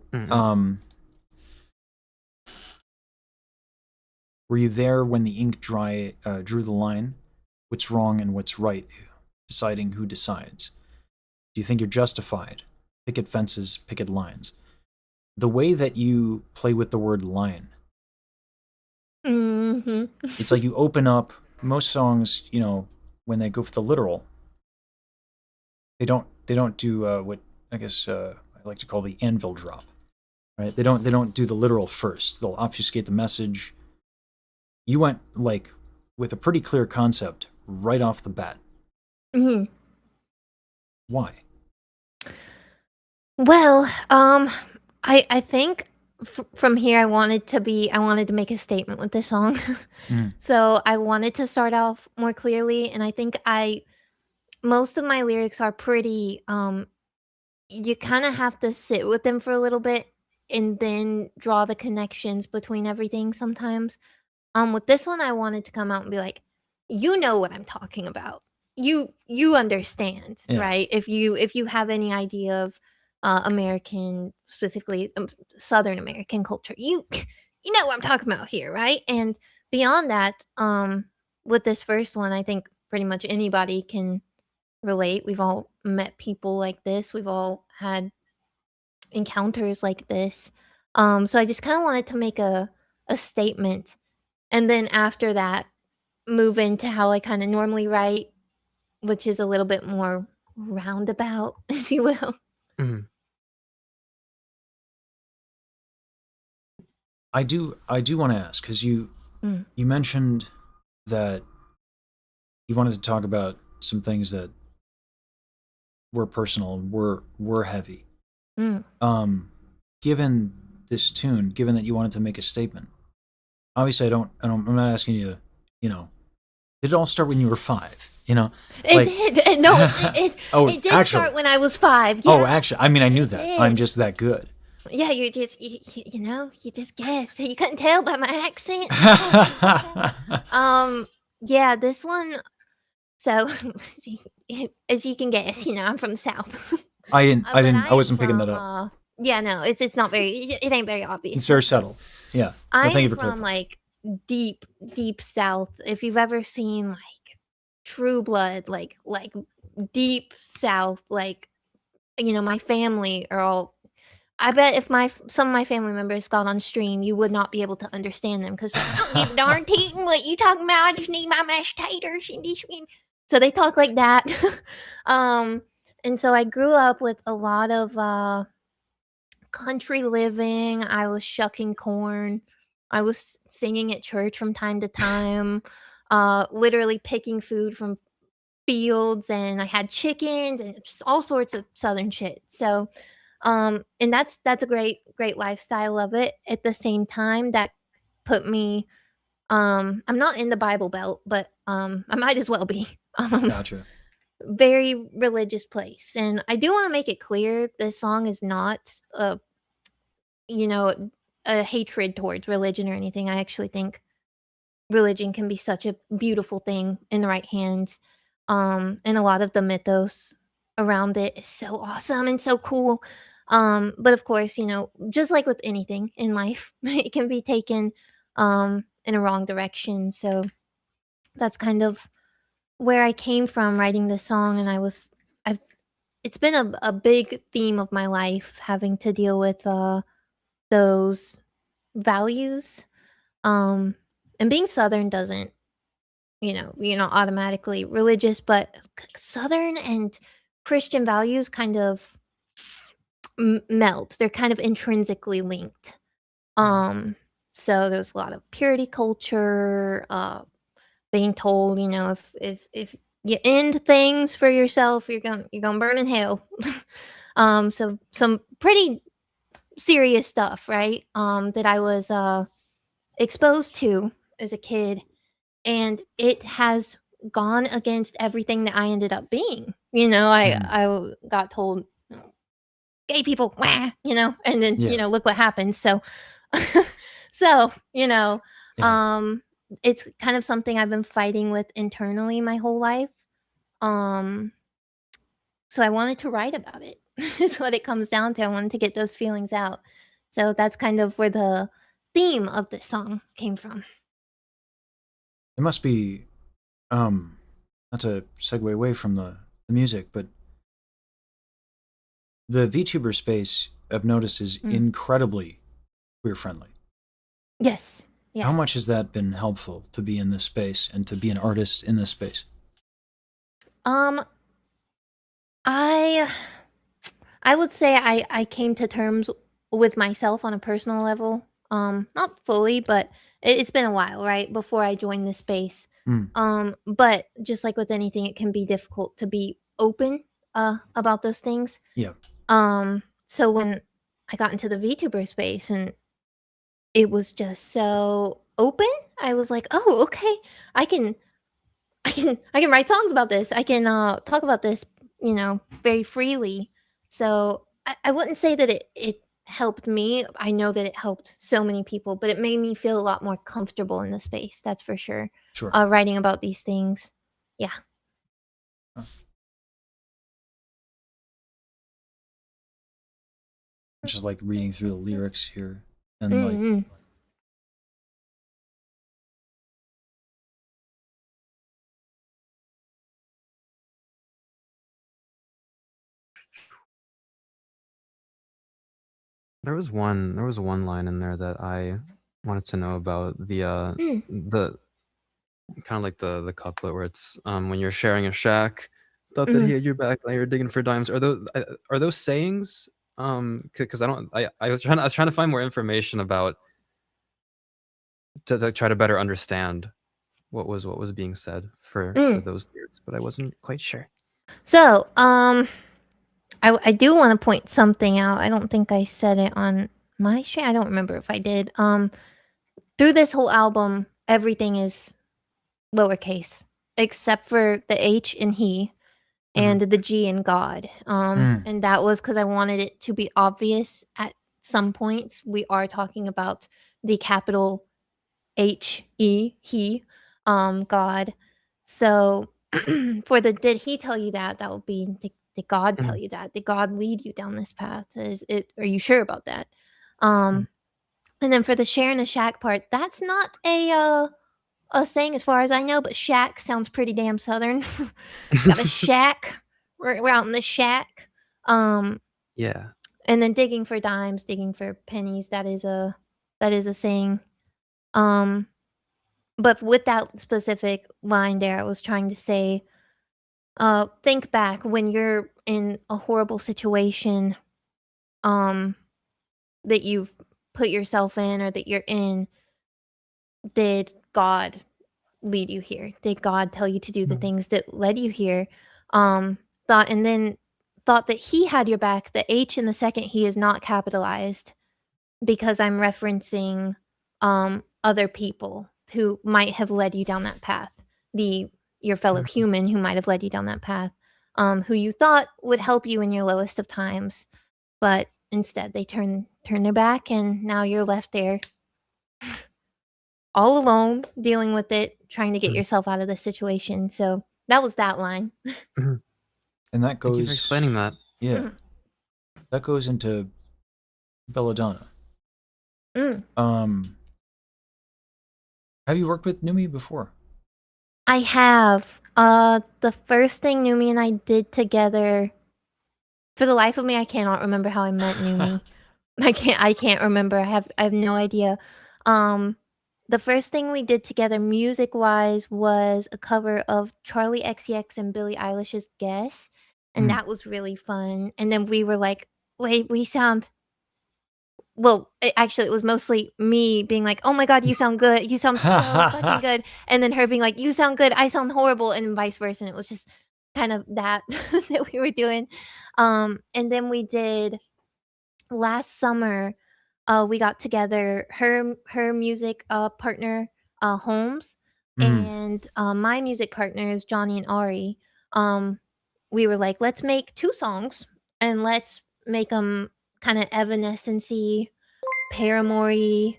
were you there when the ink drew the line? What's wrong and what's right? Deciding who decides. Do you think you're justified? Picket fences, picket lines. The way that you play with the word line. It's like you open up most songs, when they go for the literal, they don't do what I guess I like to call the anvil drop, right? They don't do the literal first. They'll obfuscate the message. You went like with a pretty clear concept right off the bat. Why? Well, I think from here I wanted to make a statement with this song. So I wanted to start off more clearly, and I think most of my lyrics are pretty you kind of have to sit with them for a little bit and then draw the connections between everything sometimes. With this one I wanted to come out and be like, you know what I'm talking about. You understand, Yeah. right? If you have any idea of American, specifically Southern American culture, you know what I'm talking about here, right? And beyond that, with this first one, I think pretty much anybody can relate. We've all met people like this. We've all had encounters like this. So I just kind of wanted to make a statement, and then after that, move into how I kind of normally write, which is a little bit more roundabout, if you will. Mhm. I do want to ask, because you Mm. mentioned that you wanted to talk about some things that were personal, were heavy. Mm. Given this tune, given that you wanted to make a statement, obviously I'm not asking you to, you know, did it all start when you were 5? You know, It did. No, oh, it did actually, start when I was 5. oh, Yeah, actually, I mean, I knew it that. I'm did. just that good. Yeah, you know, you just guessed. You couldn't tell by my accent. Yeah, this one. So, as you can guess, you know, I'm from the South. But I I am wasn't picking that from. up. Yeah, no, it's not very. It ain't very obvious. It's very but subtle. Yeah. I Well, thank am you for from clarifying. like deep, deep South. If you've ever seen like True Blood, like deep South, like you know, my family are all. I bet if some of my family members got on stream, you would not be able to understand them because I don't give a darn tootin' what you talking about. I just need my mashed taters and this. So they talk like that. um, and so I grew up with a lot of country living. I was shucking corn. I was singing at church from time to time. Literally picking food from fields, and I had chickens and just all sorts of southern shit. So and that's a great lifestyle of it. At the same time, that put me I'm not in the Bible Belt, but I might as well be. Gotcha. Very religious place. And I do want to make it clear this song is not you know, a hatred towards religion or anything. I actually think religion can be such a beautiful thing in the right hands. And a lot of the mythos around it is so awesome and so cool. But of course, you know, just like with anything in life, it can be taken in a wrong direction. So that's kind of where I came from writing this song, and I've it's been a big theme of my life having to deal with those values. Um and being southern doesn't, you know, automatically religious, but southern and Christian values kind of melt. They're kind of intrinsically linked. Um so there's a lot of purity culture, being told, you know, if you end things for yourself, you're gonna burn in hell. So some pretty serious stuff, right? That I was exposed to as a kid, and it has gone against everything that I ended up being. You know, I got told gay people, wah, you know, and then Yeah. you know, look what happened. So, so you know, Yeah. it's kind of something I've been fighting with internally my whole life. Um, so I wanted to write about it. Is what it comes down to. I wanted to get those feelings out. So that's kind of where the theme of the song came from. It must be, not to segue away from the music, but the VTuber space, I've noticed, is Mm. incredibly queer friendly. Yes. Yes. How much has that been helpful to be in this space and to be an artist in this space? Um, I I would say I came to terms with myself on a personal level. Not fully, but it's been a while, right, before I joined this space. Mm. But just like with anything, it can be difficult to be open about those things. Yeah. So when I got into the VTuber space and it was just so open, I was like, "Oh, okay. I can I can write songs about this. I can talk about this, you know, very freely." So I wouldn't say that it helped me. I know that it helped so many people, but it made me feel a lot more comfortable in the space. That's for sure. Sure. Writing about these things. Yeah. Just like reading through the lyrics here and like Mm-hmm. There was one line in there that I wanted to know about the kind of like the couplet where it's when you're sharing a shack, thought that he had your back, now you're digging for dimes. Are those sayings? Because I was trying to find more information about to try to better understand what was being said for those lyrics, but I wasn't quite sure. So, I do want to point something out. I don't think I said it on my stream. I don't remember if I did. Through this whole album, everything is lowercase except for the H in he and the G in God. And that was because I wanted it to be obvious at some points. We are talking about the capital H-E, he, God. So for the did he tell you that, that would be did God tell you that? Did God lead you down this path? Are you sure about that? And then for the share in a shack part, that's not a saying as far as I know, but shack sounds pretty damn southern. Got a shack. We're out in the shack. Yeah. And then digging for dimes, digging for pennies, that is a saying. But with that specific line there, I was trying to say, think back when you're in a horrible situation, that you've put yourself in or that you're in. Did God lead you here? Did God tell you to do the things that led you here? Thought that he had your back. The H in the second he is not capitalized because I'm referencing other people who might have led you down that path. Your fellow human who might have led you down that path, who you thought would help you in your lowest of times, but instead they turn their back, and now you're left there all alone, dealing with it, trying to get yourself out of the situation. So that was that line. And that goes. Thank you for explaining that. Yeah, that goes into Belladonna. Have you worked with Numi before? I have. The first thing Numi and I did together, for the life of me, I cannot remember how I met Numi. I can't remember. I have no idea. The first thing we did together music-wise was a cover of Charlie XCX and Billie Eilish's Guess, and that was really fun. And then we were like, wait, we sound... Well, actually, it was mostly me being like, "Oh my god, you sound good. You sound so fucking good." And then her being like, "You sound good. I sound horrible," and vice versa. And it was just kind of that that we were doing. And then we did last summer. We got together. Her music partner, Holmes, and my music partners, Johnny and Ari. We were like, let's make 2 songs and let's make them kind of Evanescence-y, Paramore-y,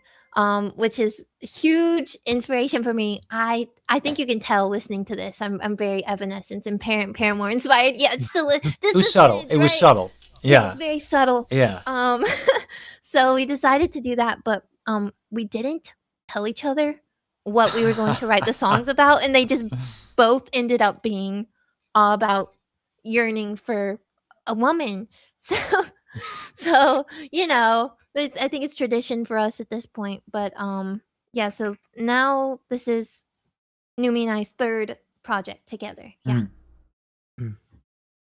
which is huge inspiration for me. I think you can tell listening to this. I'm very Evanescence and Paramore inspired. Yeah, it's still just it was subtle. It was subtle. Yeah, it's very subtle. Yeah. So we decided to do that, but we didn't tell each other what we were going to write the songs about, and they just both ended up being about yearning for a woman. So you know, I think it's tradition for us at this point. But yeah. So now this is Numi and I's 3rd project together. Yeah.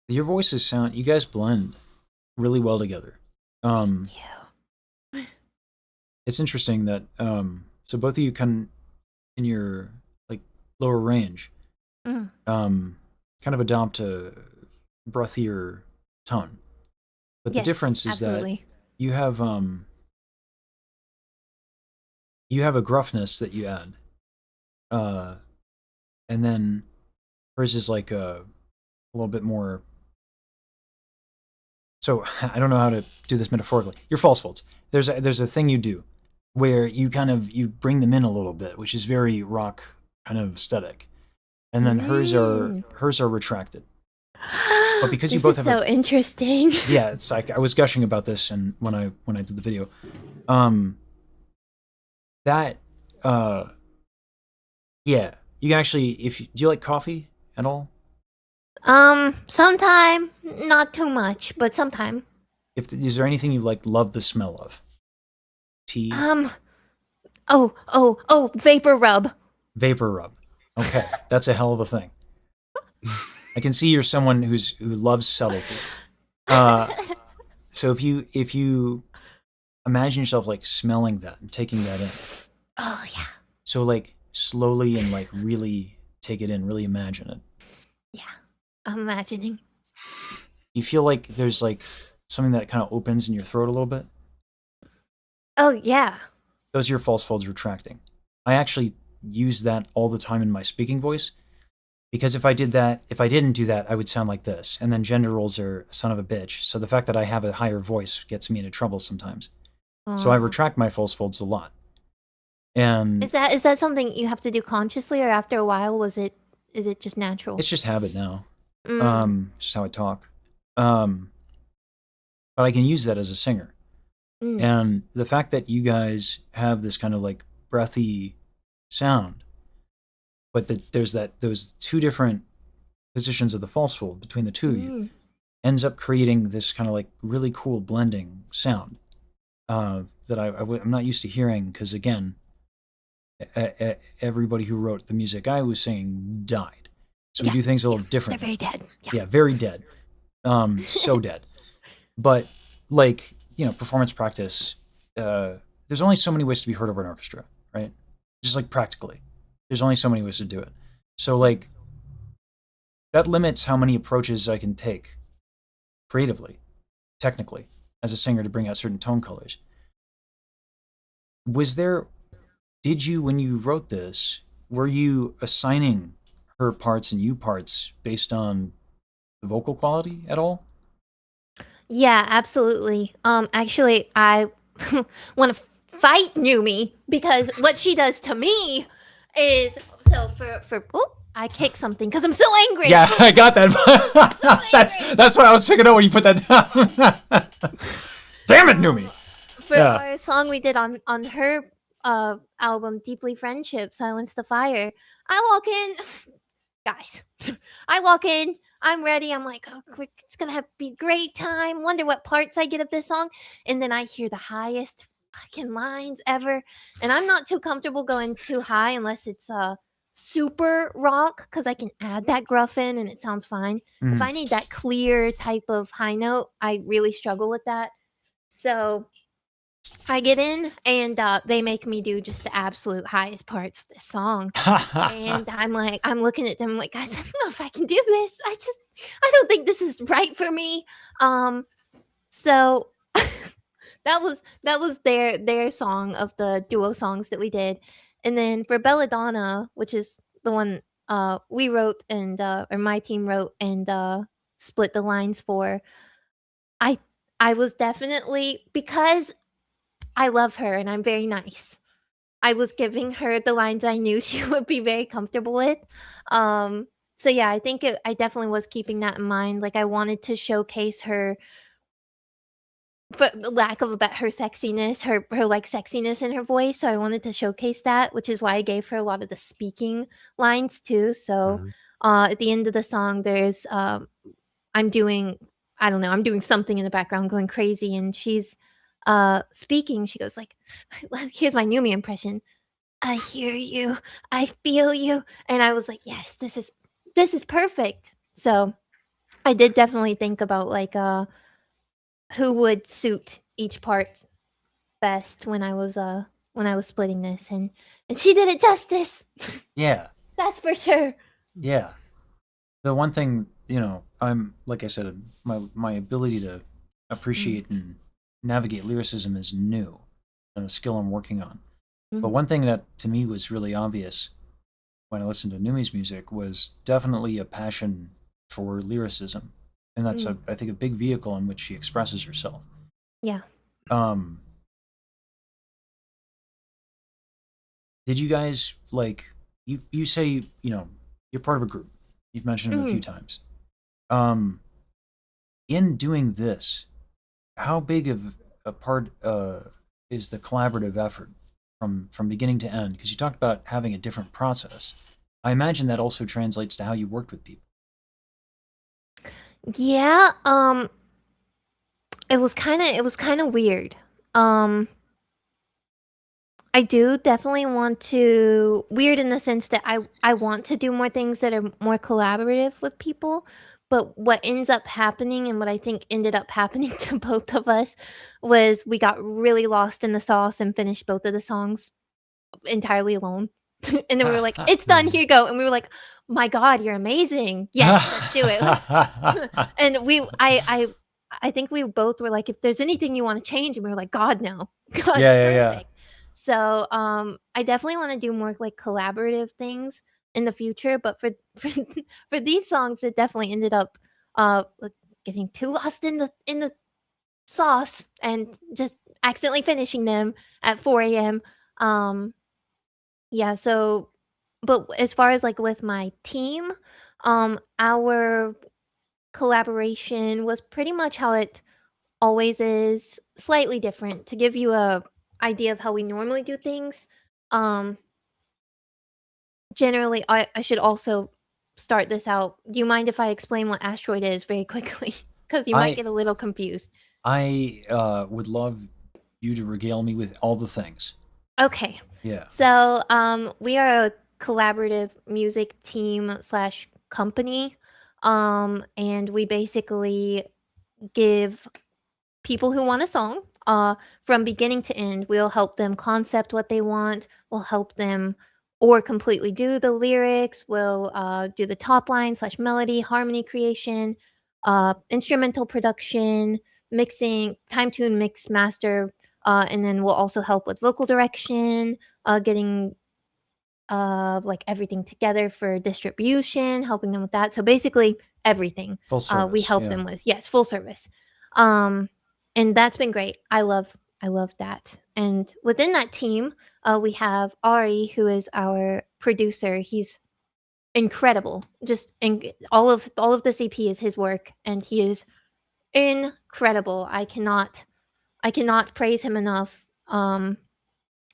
Your voices sound. You guys blend really well together. Thank you. It's interesting that so both of you can in your like lower range kind of adopt a breathier tone. But the difference is that you have a gruffness that you add. And then hers is like a little bit more. So I don't know how to do this metaphorically. Your false folds. There's a thing you do where you bring them in a little bit, which is very rock kind of aesthetic. And then hers are retracted. But because you both have so interesting. Yeah, it's like I was gushing about this and when I did the video. Yeah, you can actually do you like coffee at all? Sometime, not too much, but sometime. Is there anything you love the smell of? T? Vapor rub. Vapor rub. Okay, that's a hell of a thing. I can see you're someone who loves subtlety. So if you imagine yourself like smelling that and taking that in. Oh yeah. So like slowly and like really take it in, really imagine it. Yeah, I'm imagining. You feel like there's like something that kind of opens in your throat a little bit. Oh yeah. Those are your false folds retracting. I actually use that all the time in my speaking voice. Because if I didn't do that, I would sound like this. And then gender roles are a son of a bitch. So the fact that I have a higher voice gets me into trouble sometimes. So I retract my false folds a lot. And is that something you have to do consciously, or after a while is it just natural? it's just habit now. It's just how I talk. But I can use that as a singer. And the fact that you guys have this kind of like breathy sound, but that there's those two different positions of the false fold between the two of you, ends up creating this kind of like really cool blending sound that I'm not used to hearing, because again, everybody who wrote the music I was singing died. So we do things a little different. They're very dead. Yeah, very dead. So dead. But like, performance practice, there's only so many ways to be heard over an orchestra, right? Just like practically. There's only so many ways to do it. So like, that limits how many approaches I can take creatively, technically, as a singer to bring out certain tone colors. Did you, when you wrote this, were you assigning her parts and you parts based on the vocal quality at all? Yeah, absolutely. Actually, I want to fight Numi, because what she does to me is I kick something because I'm so angry. Yeah, I got that. That's what I was picking up when you put that down. Damn it, Numi. For our song we did on her album, Deeply Friendship, Silence the Fire, I walk in, guys. I walk in, I'm ready. I'm like, oh, it's gonna be a great time. Wonder what parts I get of this song, and then I hear the highest fucking lines ever, and I'm not too comfortable going too high unless it's super rock, because I can add that gruff in and it sounds fine. If I need that clear type of high note, I really struggle with that. So I get in, and they make me do just the absolute highest parts of this song. And I'm looking at them like, guys, I don't know if I can do this. I don't think this is right for me. So that was their song of the duo songs that we did. And then for Belladonna, which is the one we wrote and or my team wrote and split the lines for, I was definitely, because I love her and I'm very nice, I was giving her the lines I knew she would be very comfortable with. So yeah, I think I definitely was keeping that in mind. Like, I wanted to showcase her, for the lack of her sexiness, her like sexiness in her voice. So I wanted to showcase that, which is why I gave her a lot of the speaking lines too. So at the end of the song, there's I'm doing something in the background going crazy, and she's speaking. She goes like, here's my Numi impression. I hear you, I feel you. And I was like, yes, this is perfect. So I did definitely think about like who would suit each part best when I was splitting this, and she did it justice. Yeah. That's for sure. Yeah. The one thing, I'm, like I said, my ability to appreciate and navigate lyricism is new and a skill I'm working on. But one thing that to me was really obvious when I listened to Numi's music was definitely a passion for lyricism. And that's I think a big vehicle in which she expresses herself. Yeah. Did you guys, like, you say, you're part of a group. You've mentioned it a few times. In doing this, how big of a part is the collaborative effort from beginning to end? Because you talked about having a different process. I imagine that also translates to how you worked with people. Yeah, it was kind of weird. I do definitely want to weird in the sense that I want to do more things that are more collaborative with people, but what ends up happening and what I think ended up happening to both of us was we got really lost in the sauce and finished both of the songs entirely alone. And then we were like, "It's done, here you go." And we were like, "My god, you're amazing. Yes, let's do it." And I think we both were like, "If there's anything you wanna change," and we were like, "God, no. God, Yeah. perfect." So, I definitely wanna do more, like, collaborative things in the future, but for these songs, it definitely ended up, like, getting too lost in the sauce and just accidentally finishing them at 4 AM. Um, yeah, so but as far as, like, with my team, our collaboration was pretty much how it always is, slightly different. To give you a idea of how we normally do things, um, generally, I should also start this out. Do you mind if I explain what asteroid is very quickly? Because you might I get a little confused. would love you to regale me with all the things. Okay. Yeah. So, we are a collaborative music team slash company. And we basically give people who want a song, from beginning to end. We'll help them concept what they want. We'll help them or completely do the lyrics. We'll do the top line slash melody, harmony creation, instrumental production, mixing, time tune, mix, master, and then we'll also help with vocal direction, getting like everything together for distribution, helping them with that. So basically everything Full we service. help Yeah. them with. Yes, full service. Um, and that's been great. I love that. And within that team, we have Ari, who is our producer. He's incredible. Just all of this EP is his work, and he is incredible. I cannot praise him enough. And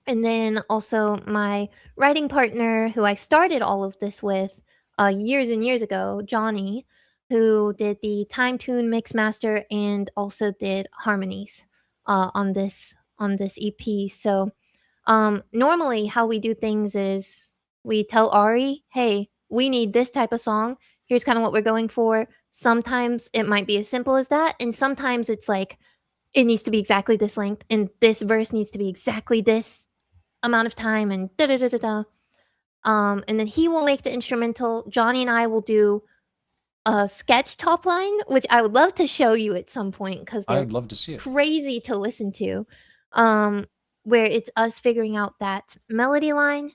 then also my writing partner, who I started all of this with years and years ago, Johnny, who did the time tune mix master and also did harmonies on this EP. So normally how we do things is we tell Ari, "Hey, we need this type of song. Here's kind of what we're going for." Sometimes it might be as simple as that, and sometimes it's like it needs to be exactly this length, and this verse needs to be exactly this amount of time, and da da da da da. And then he will make the instrumental. Johnny and I will do a sketch top line, which I would love to show you at some point because they're I'd love to see it. crazy to listen to. Where it's us figuring out that melody line,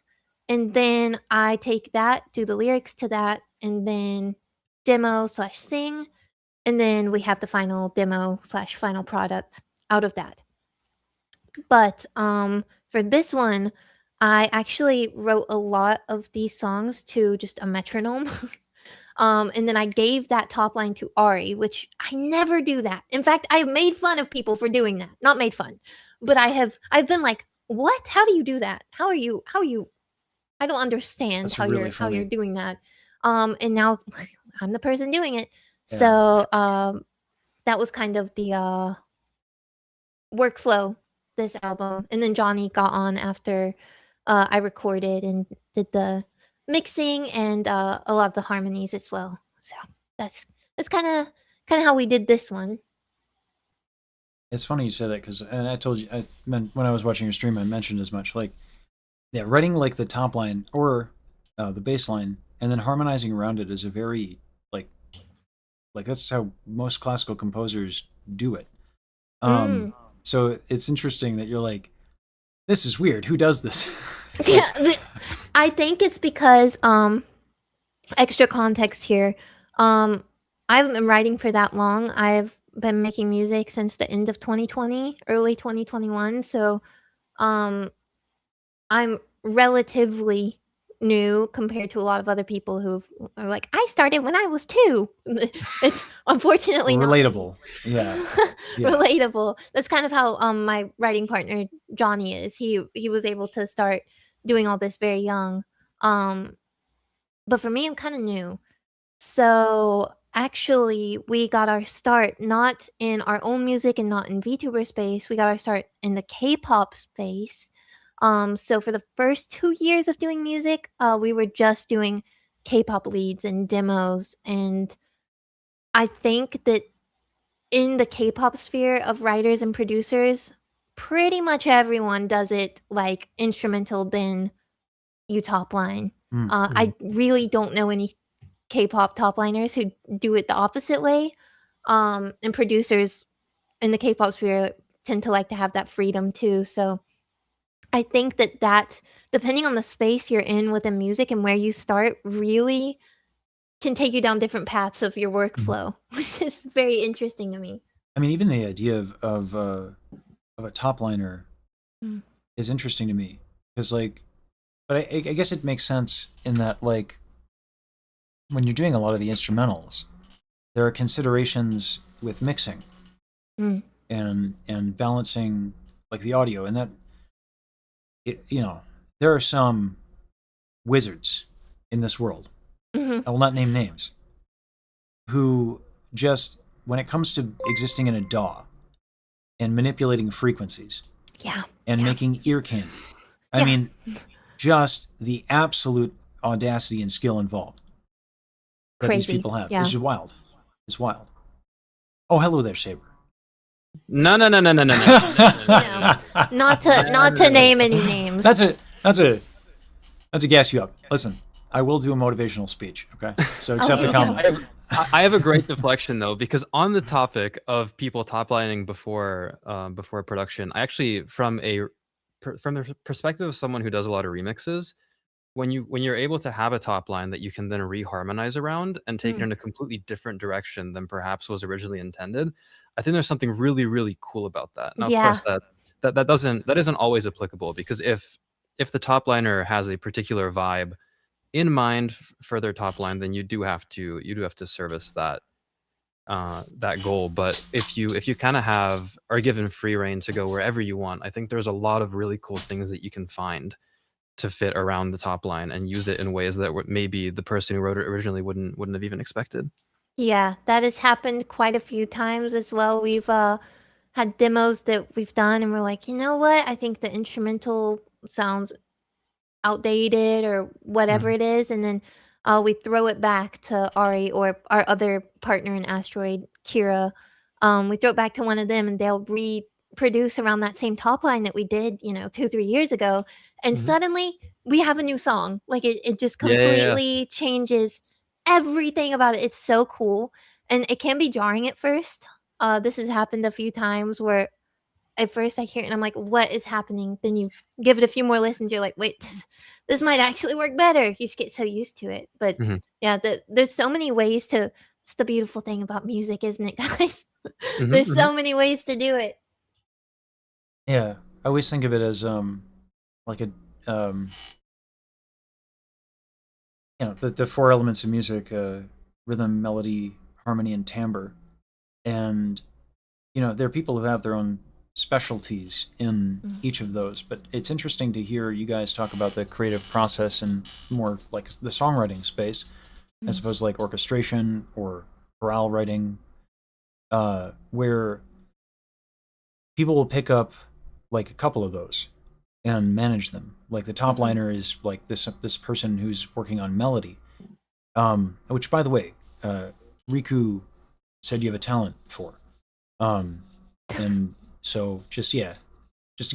and then I take that, do the lyrics to that, and then demo slash sing, and then we have the final demo slash final product out of that. But for this one, I actually wrote a lot of these songs to just a metronome. And then I gave that top line to Ari, which I never do that. In fact, I've made fun of people for doing that. Not made fun, but I've been like, "What? How do you do that? How are you I don't understand That's how really how you're funny. doing that." And now I'm the person doing it. Yeah. So, that was kind of the workflow this album. And then Johnny got on after I recorded and did the mixing and a lot of the harmonies as well. So that's kind of how we did this one. It's funny you say that because, and I told you, when I was watching your stream, I mentioned as much. Like, yeah, writing like the top line or the bass line and then harmonizing around it is a very like that's how most classical composers do it. Mm. So it's interesting that you're like, this is weird. Who does this? It's Yeah, like, I think it's because extra context here. Um I haven't been writing for that long. I've been making music since the end of 2020, early 2021. So um I'm relatively new compared to a lot of other people who are like, "I started when I was 2." It's unfortunately not me. relatable. Yeah. Yeah. Relatable. That's kind of how my writing partner Johnny is. He was able to start doing all this very young. Um but for me I'm kind of new. So actually we got our start not in our own music and not in VTuber space. We got our start in the K-pop space So for the first 2 years of doing music, we were just doing K-pop leads and demos, and I think that in the K-pop sphere of writers and producers, pretty much everyone does it like instrumental, then you top line. I really don't know any K-pop top liners who do it the opposite way. And producers in the K-pop sphere tend to like to have that freedom too. So I think that depending on the space you're in within music and where you start, really can take you down different paths of your workflow, which is very interesting to me. I mean, even the idea of a top liner Mm. is interesting to me because, like, but I guess it makes sense in that, like, when you're doing a lot of the instrumentals, there are considerations with mixing Mm. and balancing, like, the audio, and that there are some wizards in this world. Mhm. I will not name names, who just, when it comes to existing in a DAW and manipulating frequencies Yeah. and making ear candy, I mean, just the absolute audacity and skill involved that these Crazy. people have. Yeah. It's just wild. It's wild. Oh, hello there, Saber. No. Not to name any names. That's a gas you up. Listen, I will do a motivational speech, okay? So accept the compliment. I have a great deflection though, because on the topic of people toplining before production, I actually, from the perspective of someone who does a lot of remixes, when you're able to have a top line that you can then reharmonize around and take it in a completely different direction than perhaps was originally intended, I think there's something really, really cool about that. Now, of course, that isn't always applicable, because if the top liner has a particular vibe in mind for their top line, then you do have to service that goal. But if you kind of are given free reign to go wherever you want, I think there's a lot of really cool things that you can find to fit around the top line and use it in ways that maybe the person who wrote it originally wouldn't have even expected. Yeah, that has happened quite a few times as well. We've had demos that we've done and we're like, you know what? I think the instrumental sounds outdated or whatever it is, and then we throw it back to Ari or our other partner in Asteroid, Kira. We throw it back to one of them and they'll reproduce around that same top line that we did, 2-3 years ago, and suddenly we have a new song. Like it just completely changes everything about it. It's so cool, and it can be jarring at first. This has happened a few times where at first I hear it and I'm like, what is happening? Then you give it a few more listens, you're like, wait, this might actually work better. You just get so used to it. But yeah, there's so many ways to. It's the beautiful thing about music, isn't it, guys? There's so many ways to do it. Yeah, I always think of it as like a the four elements of music: rhythm, melody, harmony, and timbre. And there are people who have their own specialties in each of those, but it's interesting to hear you guys talk about the creative process and more like the songwriting space, as opposed to like orchestration or chorale writing, where people will pick up like a couple of those and manage them. Like the top liner is like this person who's working on melody, which, by the way, Riku said you have a talent for, and so just to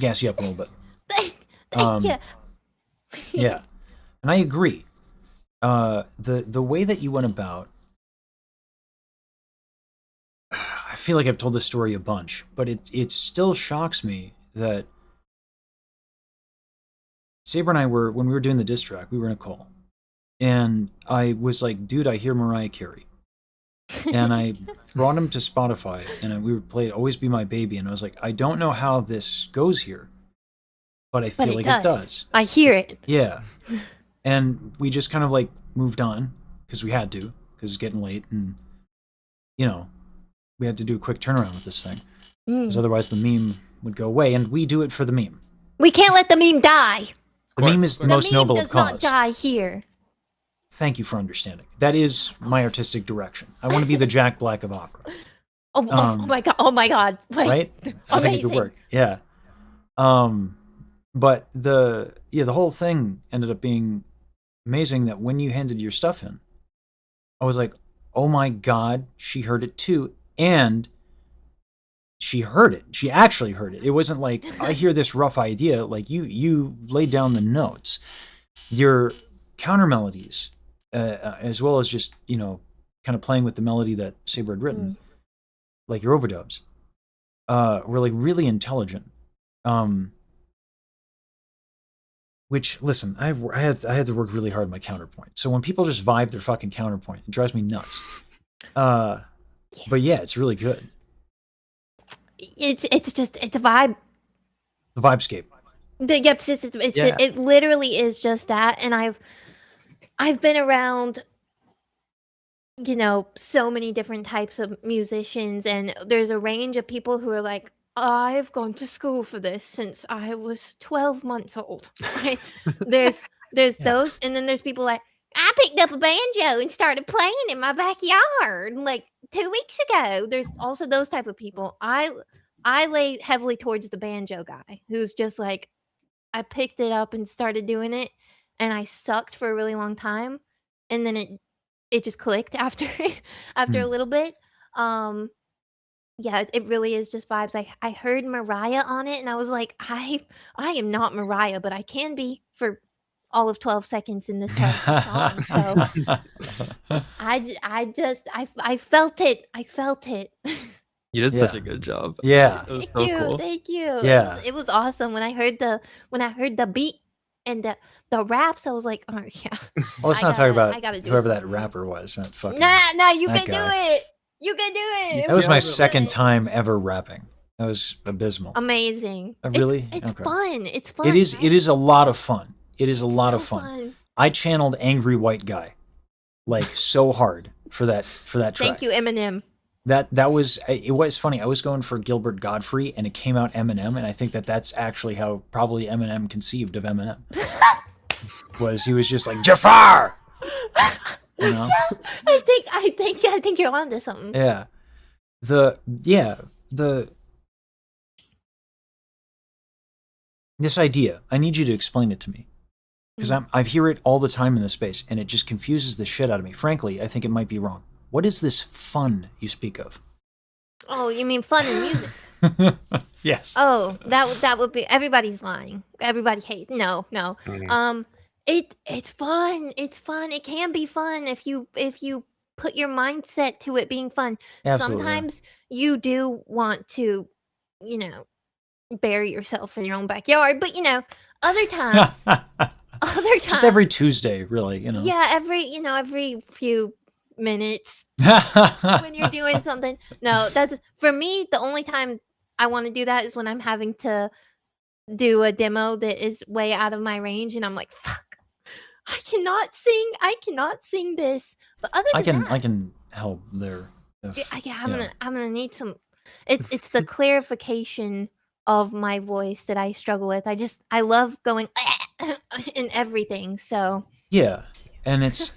gas you up a little bit. Thank you. Yeah, and I agree. The way that you went about, I feel like I've told this story a bunch, but it still shocks me that Saber and I when we were doing the diss track, we were in a call, and I was like, dude, I hear Mariah Carey. And I brought him to Spotify, and we played Always Be My Baby, and I was like, I don't know how this goes here, but I feel like it does. I hear it. Yeah. And we just kind of like moved on, because we had to, because it's getting late, and, we had to do a quick turnaround with this thing, because otherwise the meme would go away, and we do it for the meme. We can't let the meme die. The meme is the most noble of does not cause. die here. Thank you for understanding. That is my artistic direction. I want to be the Jack Black of opera. Oh my god! Oh my god! Wait. Right? I think it could work. Yeah. But the whole thing ended up being amazing. That when you handed your stuff in, I was like, oh my god, she heard it too, and she heard it. She actually heard it. It wasn't like I hear this rough idea. Like you laid down the notes, your counter melodies, as well as just kind of playing with the melody that Saber had written, like your overdubs, were like really intelligent. Which, listen, I had to work really hard on my counterpoint. So when people just vibe their fucking counterpoint, it drives me nuts. But yeah, it's really good. It's a vibe. The vibescape. It literally is just that. And I've been around, so many different types of musicians, and there's a range of people who are like, I've gone to school for this since I was 12 months old. Right? There's those, and then there's people like, I picked up a banjo and started playing in my backyard like 2 weeks ago. There's also those type of people. I lay heavily towards the banjo guy who's just like, I picked it up and started doing it, and I sucked for a really long time, and then it just clicked after after a little bit. Yeah, it really is just vibes. I heard Mariah on it, and I was like, I am not Mariah, but I can be for all of 12 seconds in this part of the song. So I felt it. I felt it. You did such a good job. Yeah. It was Thank so you. cool. Thank you. Yeah. It was awesome when I heard the beat and the raps. I was like, oh yeah. Well, let's I not talk gotta- about I gotta do whoever that something. rapper was. That fucking. Nah, you that can do guy. it. You can do it. That was my It second good. time ever rapping. That was abysmal. Amazing. Really? It's Okay. fun. It's fun. It is. It is a lot of fun. It is a lot of so fun. fun. I channeled angry white guy, like so hard for that track. Thank you, Eminem. That was it. Was funny. I was going for Gilbert Godfrey, and it came out Eminem, and I think that's actually how probably Eminem conceived of Eminem. Was he was just like Jafar, you know? I think you're onto something. Yeah. This idea, I need you to explain it to me. Because I hear it all the time in this space, and it just confuses the shit out of me. Frankly, I think it might be wrong. What is this fun you speak of? Oh, you mean fun in music? Yes. Oh, that would be everybody's lying. Everybody hates. No. It's fun. It's fun. It can be fun if you put your mindset to it being fun. Absolutely. Sometimes you do want to, bury yourself in your own backyard, but other times, Just every Tuesday, really, yeah, every few minutes when you're doing something. No, that's for me. The only time I want to do that is when I'm having to do a demo that is way out of my range, and I'm like, fuck, I cannot sing this. But other than I can help there. I'm gonna need some. It's the clarification of my voice that I struggle with. I love going in everything. So Yeah, and it's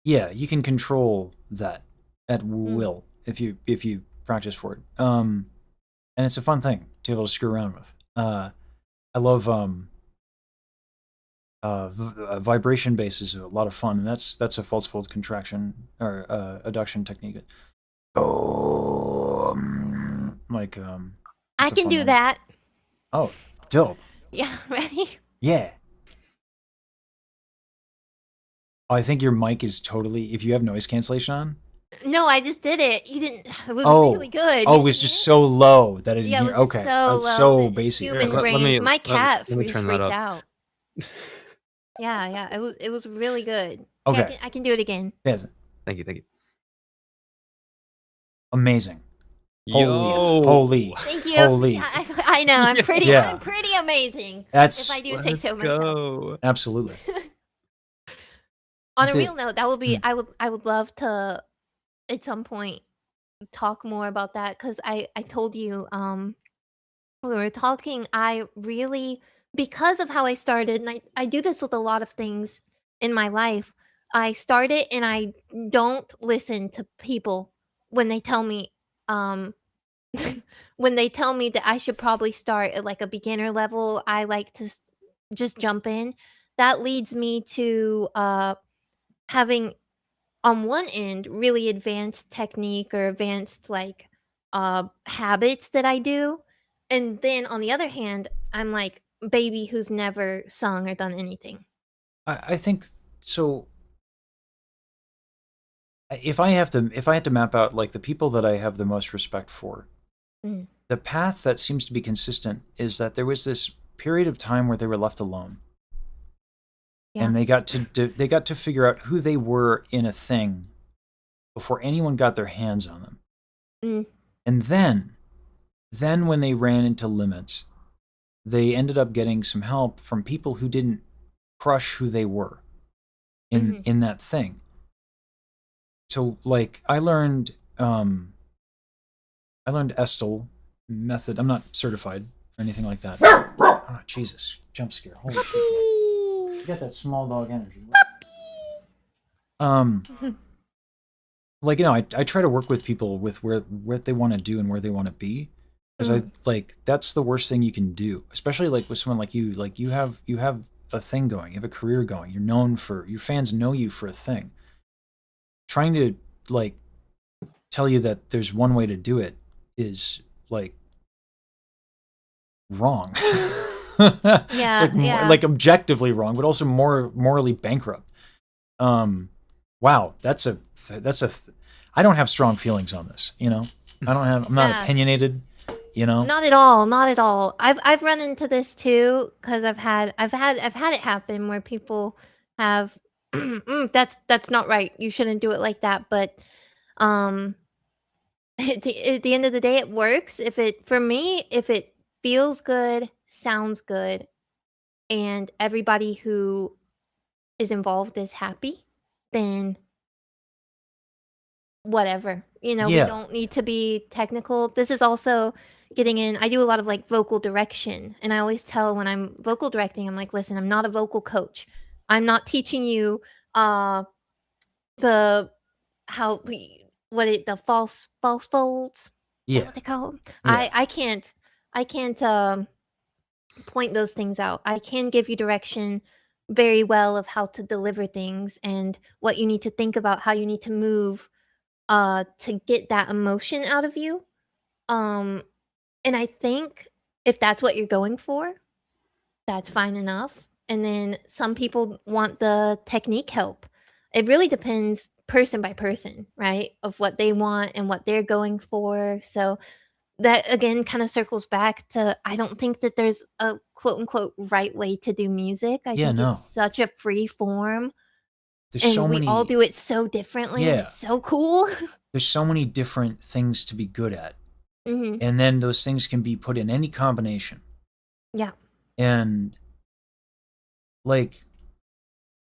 yeah, you can control that at will if you practice for it. And it's a fun thing to be able to screw around with. I love vibration bass is a lot of fun, and that's a false fold contraction or adduction technique. Like I that's a can fun do one. that. Oh, dope. Yeah, ready? Yeah. I think your mic is totally. If you have noise cancellation on. No, I just did it. You didn't. It was Oh, really good. oh, it was just so low that I didn't Yeah, it hear. was just Okay, so that's low so that basic. Human Let brains. me- My let- cat let me just turn that freaked up. out. Yeah, it was really good. Okay. Yeah, I can do it again. Yes, Thank you. amazing. Yo. Holy. Thank you. Holy. Yeah, I know. I'm pretty. Yeah. I'm pretty amazing. That's if I do say so myself. Go. absolutely. On a Did- real note, that would be. I would love to, at some point, talk more about that because I told you when we were talking, I really, because of how I started, and I do this with a lot of things in my life. I started and I don't listen to people when they tell me when they tell me that I should probably start at like a beginner level, I like to just jump in. That leads me to having on one end really advanced technique or advanced like habits that I do, and then on the other hand, I'm like baby who's never sung or done anything. I think so. If I had to map out like the people that I have the most respect for, Mm. the path that seems to be consistent is that there was this period of time where they were left alone, Yeah. and they got to figure out who they were in a thing before anyone got their hands on them. Mm. And then when they ran into limits, they ended up getting some help from people who didn't crush who they were in that thing. So like I learned Estel method. I'm not certified or anything like that. Oh, Jesus. Jump scare. Holy shit. You got that small dog energy. Like, you know, I try to work with people with what they want to do and where they want to be. Because that's the worst thing you can do. Especially like with someone like you. Like you have a thing going, you have a career going, you're known for, your fans know you for a thing. Trying to like tell you that there's one way to do it is like wrong. Yeah, It's like like objectively wrong, but also more morally bankrupt. Wow, I don't have strong feelings on this, you know. I'm not Yeah. opinionated, you know. Not at all, not at all. I've run into this too because I've had it happen where people have that's not right. You shouldn't do it like that. But at the end of the day, it works. For me, if it feels good, sounds good, and everybody who is involved is happy, then whatever. You know, Yeah. we don't need to be technical. This is also getting in. I do a lot of like vocal direction, and I always tell when I'm vocal directing, I'm like, listen, I'm not a vocal coach. I'm not teaching you the how the false folds. Is Yeah. that what they call 'em? Yeah. I can't point those things out. I can give you direction very well of how to deliver things and what you need to think about, how you need to move to get that emotion out of you. And I think if that's what you're going for, that's fine enough. And then some people want the technique help. It really depends person by person, right? Of what they want and what they're going for. So that again kind of circles back to I don't think that there's a quote unquote right way to do music. I Yeah, think no. it's such a free form There's and so we many all do it so differently and Yeah. it's so cool. There's so many different things to be good at. Hmm. And then those things can be put in any combination. Yeah. And like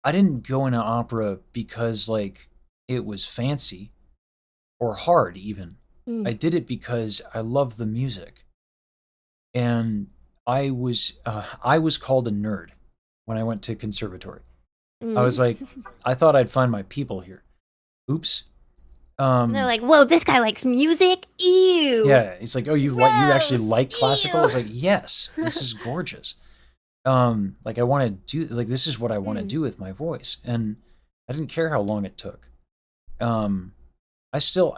I didn't go into opera because like it was fancy or hard even. Mm. I did it because I love the music. And I was called a nerd when I went to conservatory. I was like, I thought I'd find my people here. Oops. And they're like, whoa, this guy likes music? Ew. Yeah, it's like, oh, you actually Gross. like classical? I was Ew. like, yes, this is gorgeous. Like I want to do, like, this is what I want to do with my voice, and I didn't care how long it took. I still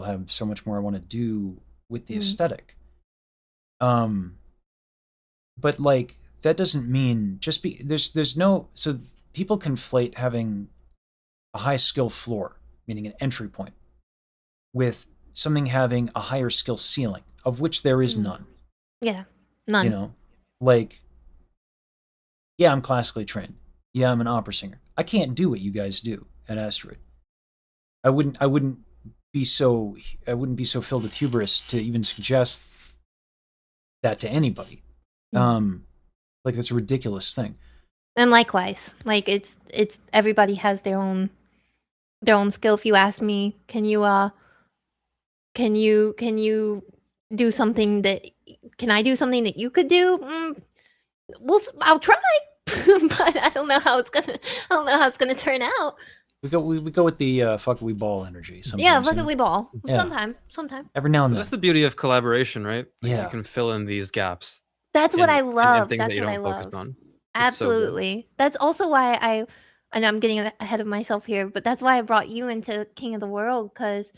have so much more I want to do with the aesthetic. But like that doesn't mean there's no, so people conflate having a high skill floor, meaning an entry point, with something having a higher skill ceiling, of which there is none. Yeah. None. You know, like, yeah, I'm classically trained. Yeah, I'm an opera singer. I can't do what you guys do at Asteroid. I wouldn't be so filled with hubris to even suggest that to anybody. Like that's a ridiculous thing. And likewise, like it's everybody has their own skill. If you ask me, can you do something that can I do something that you could do? I'll try, but I don't know how it's gonna turn out. We go with the fuck we ball energy sometimes. Yeah, you fuck know? it, we ball. Yeah. Sometime. Every now and But then. that's the beauty of collaboration, right? Like, Yeah. you can fill in these gaps. That's what I in love. things that That's you what I don't focus love. on. It's so good. Absolutely. That's also why I know I'm getting ahead of myself here, but that's why I brought you into King of the World, because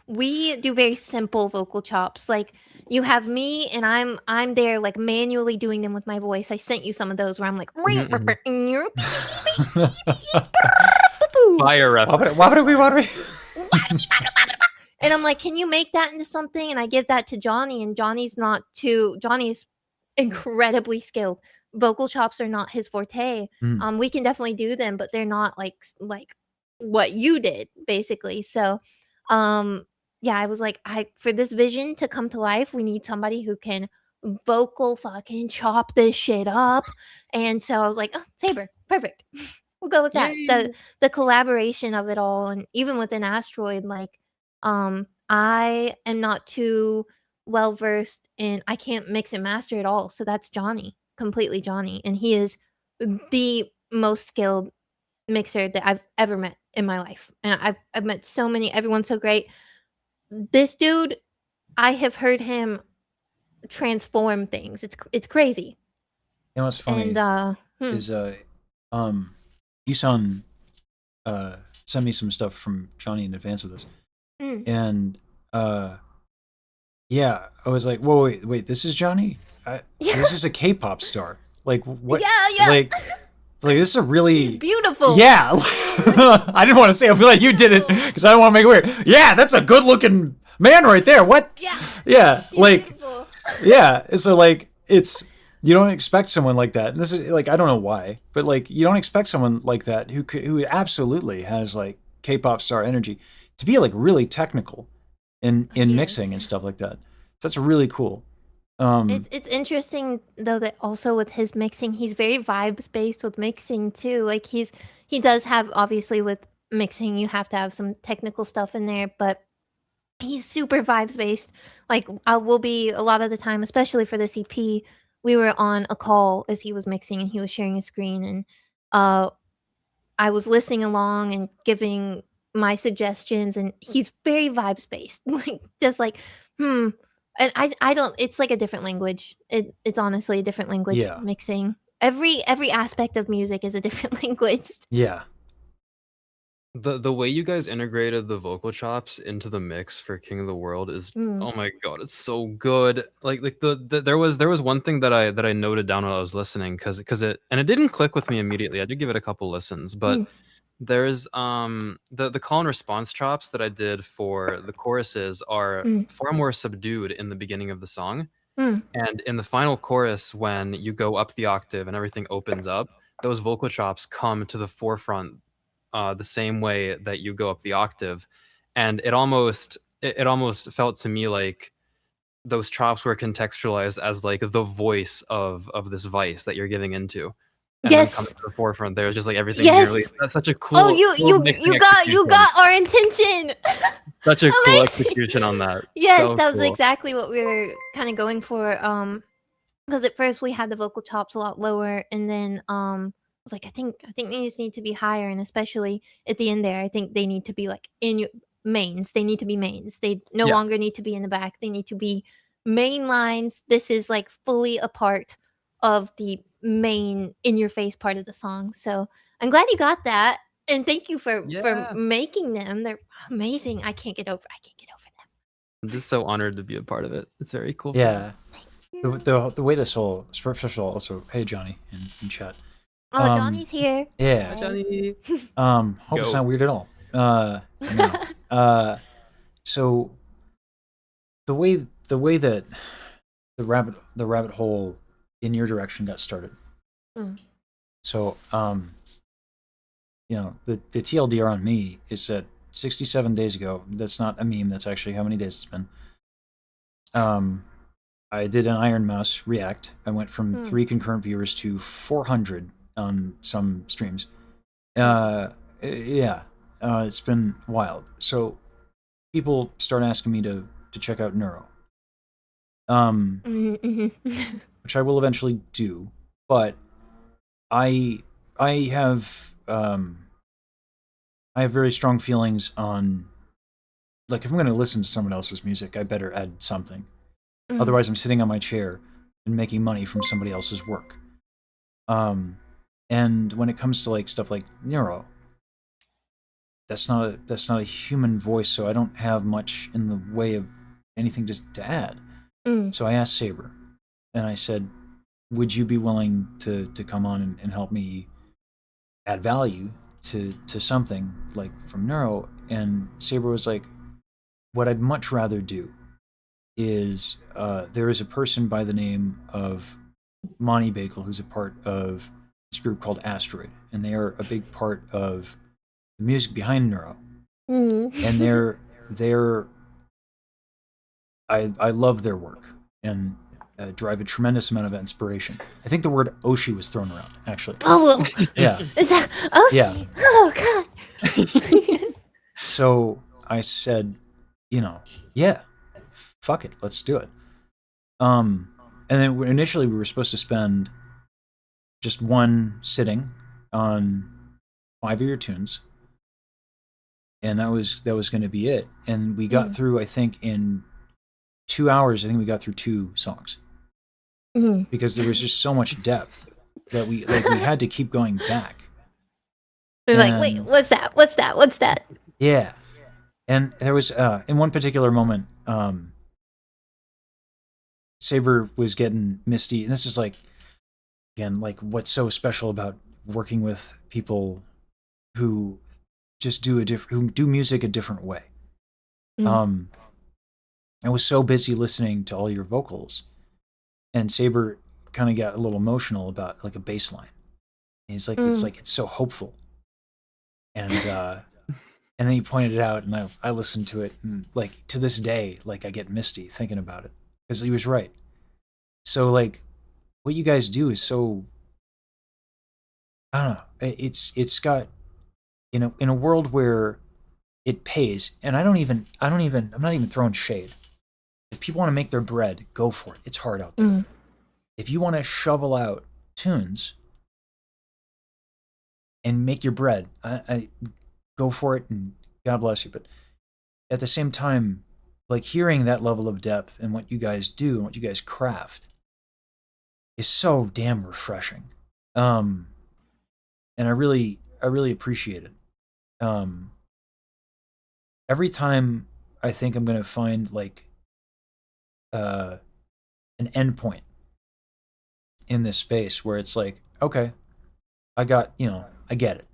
we do very simple vocal chops. Like, you have me and I'm there like manually doing them with my voice. I sent you some of those where I'm like Fire reference. and I'm like, can you make that into something? And I give that to Johnny, and Johnny's incredibly skilled. Vocal chops are not his forte. We can definitely do them, but they're not like what you did, basically. So yeah, I was like, for this vision to come to life, we need somebody who can vocal fucking chop this shit up. And so I was like, oh, Saber, perfect. We'll go with that. The collaboration of it all, and even within Asteroid, like, I am not too well versed in, I can't mix and master at all. So that's Johnny, completely Johnny, and he is the most skilled mixer that I've ever met in my life. And I've met so many, everyone's so great. This dude, I have heard him transform things. It's crazy. You know what's funny? And is Yusan sent me some stuff from Johnny in advance of this. And yeah, I was like, whoa, wait, this is Johnny? This is a K-pop star. Like, what? Yeah. Like this is a really... He's beautiful. Yeah. I didn't want to say, I feel like you did it, because I don't want to make it weird. Yeah, that's a good-looking man right there. What? Yeah, like... Beautiful. Yeah, so, like, it's... You don't expect someone like that. And this is, like, I don't know why, but, like, you don't expect someone like that who absolutely has, like, K-pop star energy to be, like, really technical in mixing and stuff like that. That's really cool. It's interesting though that also with his mixing, he's very vibes based with mixing too. Like, he does have, obviously with mixing you have to have some technical stuff in there, but he's super vibes based. Like, I will be a lot of the time, especially for this EP, we were on a call as he was mixing and he was sharing a screen, and I was listening along and giving my suggestions, and he's very vibes based. Like, just like, and I don't, it's like a different language. It's honestly a different language. Mixing. Every aspect of music is a different language. Yeah. The way you guys integrated the vocal chops into the mix for King of the World is, oh my god, it's so good. Like there was one thing that I noted down while I was listening, because it didn't click with me immediately. I did give it a couple listens, but there's the call and response chops that I did for the choruses are far more subdued in the beginning of the song. And in the final chorus, when you go up the octave and everything opens up, those vocal chops come to the forefront the same way that you go up the octave. And it almost felt to me like those chops were contextualized as like the voice of this vice that you're giving into. And then coming to the forefront, there's just like everything nearly. That's such a cool. Oh, you got our intention. Such a cool execution on that. Yes, So that was cool. exactly what we were kind of going for. Because at first we had the vocal chops a lot lower, and then I was like, I think these need to be higher, and especially at the end there, I think they need to be like in your mains. They need to be mains. They no longer need to be in the back. They need to be main lines. This is like fully a part of the main in your face part of the song. So I'm glad you got that, and thank you for making them. They're amazing. I can't get over them. I'm just so honored to be a part of it. It's very cool. Yeah. The way this whole, first of all, also, hey Johnny in chat. Oh, Johnny's here. Yeah. Hi, Johnny. Hope it's not weird at all. No. So the way that the rabbit hole in your direction got started. So you know, the TLDR on me is that 67 days ago, that's not a meme, that's actually how many days it's been. I did an Iron Mouse react. I went from 3 concurrent viewers to 400 on some streams. It's been wild. So people start asking me to check out Neuro. Which I will eventually do, but I I have very strong feelings on, like, if I'm going to listen to someone else's music, I better add something. Mm. Otherwise, I'm sitting on my chair and making money from somebody else's work. And when it comes to like stuff like Neuro, that's not a human voice, so I don't have much in the way of anything to add. Mm. So I asked Saber, and I said, "Would you be willing to come on and help me add value to something like from Neuro?" And Saber was like, "What I'd much rather do is there is a person by the name of Monii Bagel who's a part of this group called Asteroid, and they are a big part of the music behind Neuro. Mm. And they're I love their work and derive a tremendous amount of inspiration. I think the word Oshi was thrown around, actually. Oh, well. Yeah. Is that Oshi? Yeah. Oh, God. So I said, yeah, fuck it, let's do it. And then initially we were supposed to spend just one sitting on 5 of your tunes, and that was going to be it. And we got through, I think, in 2 hours. I think we got through 2 songs because there was just so much depth that we had to keep going back. They're like, wait, what's that? What's that? What's that? Yeah, and there was in one particular moment, Saber was getting misty, and this is like, again, like what's so special about working with people who just who do music a different way. I was so busy listening to all your vocals, and Saber kind of got a little emotional about like a bass line. And he's like, it's so hopeful, and then he pointed it out, and I listened to it, and like to this day, like I get misty thinking about it because he was right. So like, what you guys do is so, I don't know. It's got, in a world where it pays, and I'm not even throwing shade. If people want to make their bread, go for it. It's hard out there. If you want to shovel out tunes and make your bread, I go for it, and God bless you. But at the same time, like hearing that level of depth and what you guys do and what you guys craft is so damn refreshing. And I really appreciate it. Every time I think I'm gonna find like an endpoint in this space where it's like, okay, I got, I get it.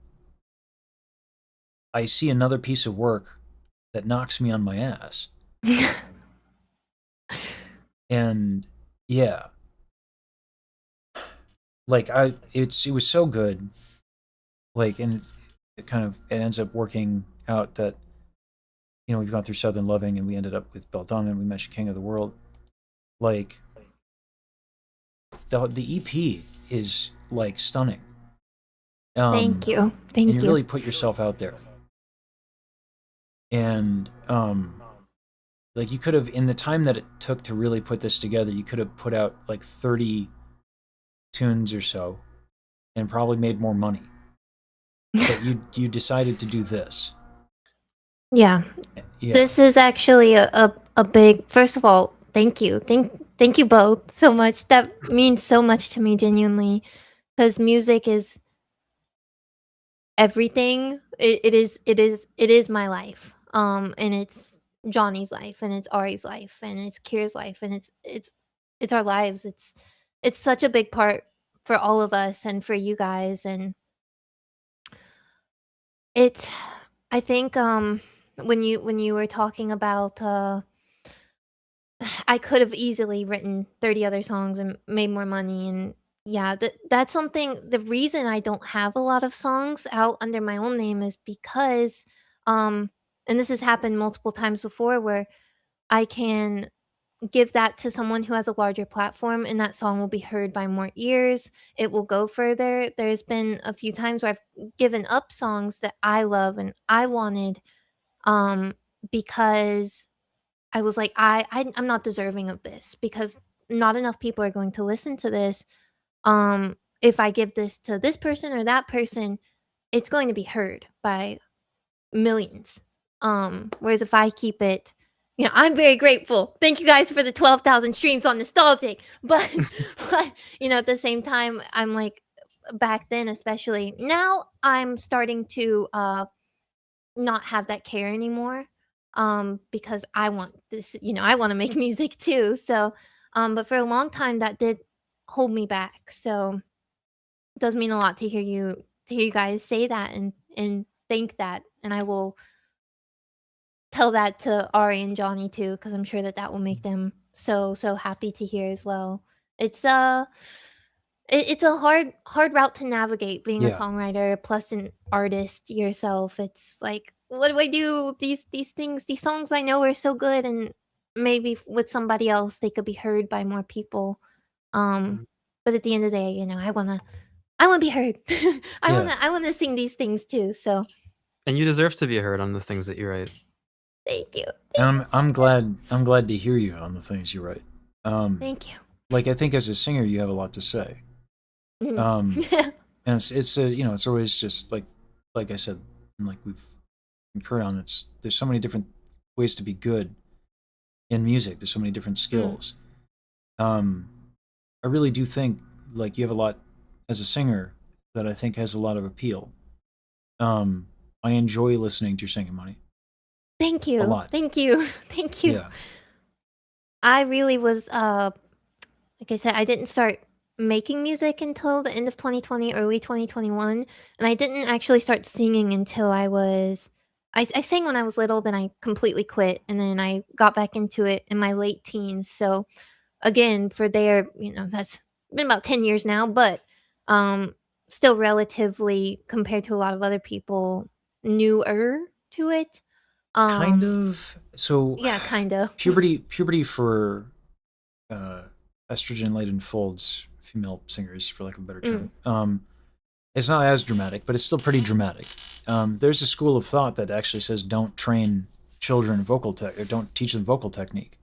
I see another piece of work that knocks me on my ass. And yeah, like it was so good. Like, and it ends up working out that, we've gone through Southern Loving and we ended up with Beltane and we mentioned King of the World. Like, the EP is like stunning. Thank you. Thank and you. really put yourself out there. And like you could have, in the time that it took to really put this together, you could have put out like 30 tunes or so and probably made more money. But you decided to do this. Yeah. This is actually a big, first of all, thank you. Thank you both so much. That means so much to me, genuinely, because music is everything. It is my life. And it's Johnny's life, and it's Ari's life, and it's Kira's life, and it's our lives. It's such a big part for all of us and for you guys. And it, I think when you were talking about I could have easily written 30 other songs and made more money. And yeah, that's something, the reason I don't have a lot of songs out under my own name is because and this has happened multiple times before, where I can give that to someone who has a larger platform, and that song will be heard by more ears. It will go further. There's been a few times where I've given up songs that I love and I wanted, because I was like, I'm not deserving of this, because not enough people are going to listen to this. if I give this to this person or that person, it's going to be heard by millions. Whereas if I keep it, I'm very grateful. Thank you guys for the 12,000 streams on Nostalgic. But, but at the same time, I'm like, back then, especially now, I'm starting to not have that care anymore. Because I want this, I want to make music too. So, but for a long time, that did hold me back. So it does mean a lot to hear you guys say that and think that, and I will tell that to Ari and Johnny too, because I'm sure that will make them so happy to hear as well. It's it's a hard route to navigate being a Yeah. songwriter plus an artist yourself. It's like, what do I do? These things, these songs I know are so good, and maybe with somebody else they could be heard by more people. But at the end of the day, I wanna be heard. Yeah. I wanna sing these things too. So And you deserve to be heard on the things that you write. thank you. And I'm glad to hear you on the things you write. Thank you. Like, I think as a singer you have a lot to say. Mhm. And it's it's always just like I said, and like we've concurred on, there's so many different ways to be good in music. There's so many different skills. I really do think like you have a lot as a singer that I think has a lot of appeal. I enjoy listening to your singing, Money. Thank you. A lot. Thank you. Thank you. Yeah. I really was like I said, I didn't start making music until the end of 2020, early 2021, and I didn't actually start singing until I sang when I was little, then I completely quit, and then I got back into it in my late teens. So again, for there, that's been about 10 years now, but still relatively compared to a lot of other people newer to it. Kind of. So Yeah, kind of. puberty for estrogen laden folds female singers, for lack of a better term. It's not as dramatic, but it's still pretty dramatic. There's a school of thought that actually says don't train children vocal tech, or don't teach them vocal technique.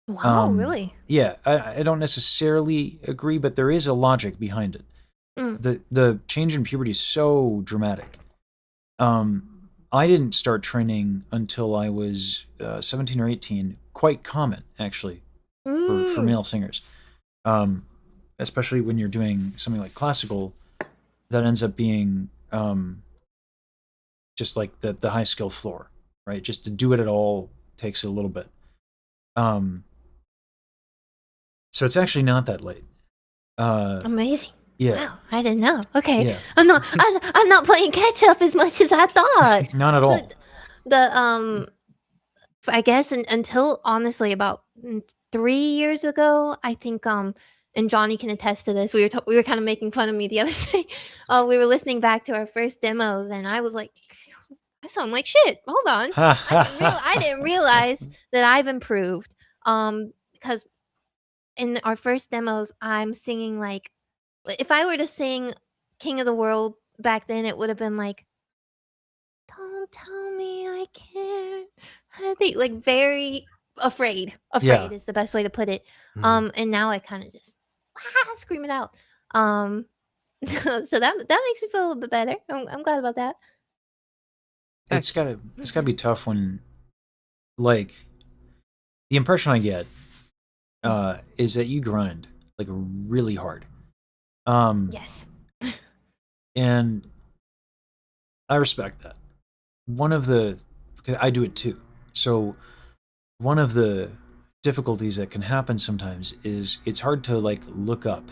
Wow, really? Yeah, I don't necessarily agree, but there is a logic behind it. The change in puberty is so dramatic. I didn't start training until I was 17 or 18. Quite common, actually, for male singers. Especially when you're doing something like classical, that ends up being just like the high skill floor, right? Just to do it at all takes a little bit. So it's actually not that late. Amazing. Yeah. Wow, I didn't know. Okay. Yeah. I'm not playing catch up as much as I thought. Not at all. I guess until honestly about 3 years ago, I think and Johnny can attest to this. We were kind of making fun of me the other day. We were listening back to our first demos, and I was like, I sound like shit. Hold on. I didn't realize that I've improved. Because in our first demos, I'm singing like, if I were to sing King of the World back then, it would have been like, don't tell me I can't. I think like very afraid. Yeah. Is the best way to put it. And now I kind of just scream it out. So that makes me feel a little bit better. I'm glad about that. It's gotta be tough when, like, the impression I get is that you grind like really hard. Yes. And I respect that. Because I do it too. So one of the difficulties that can happen sometimes is it's hard to like look up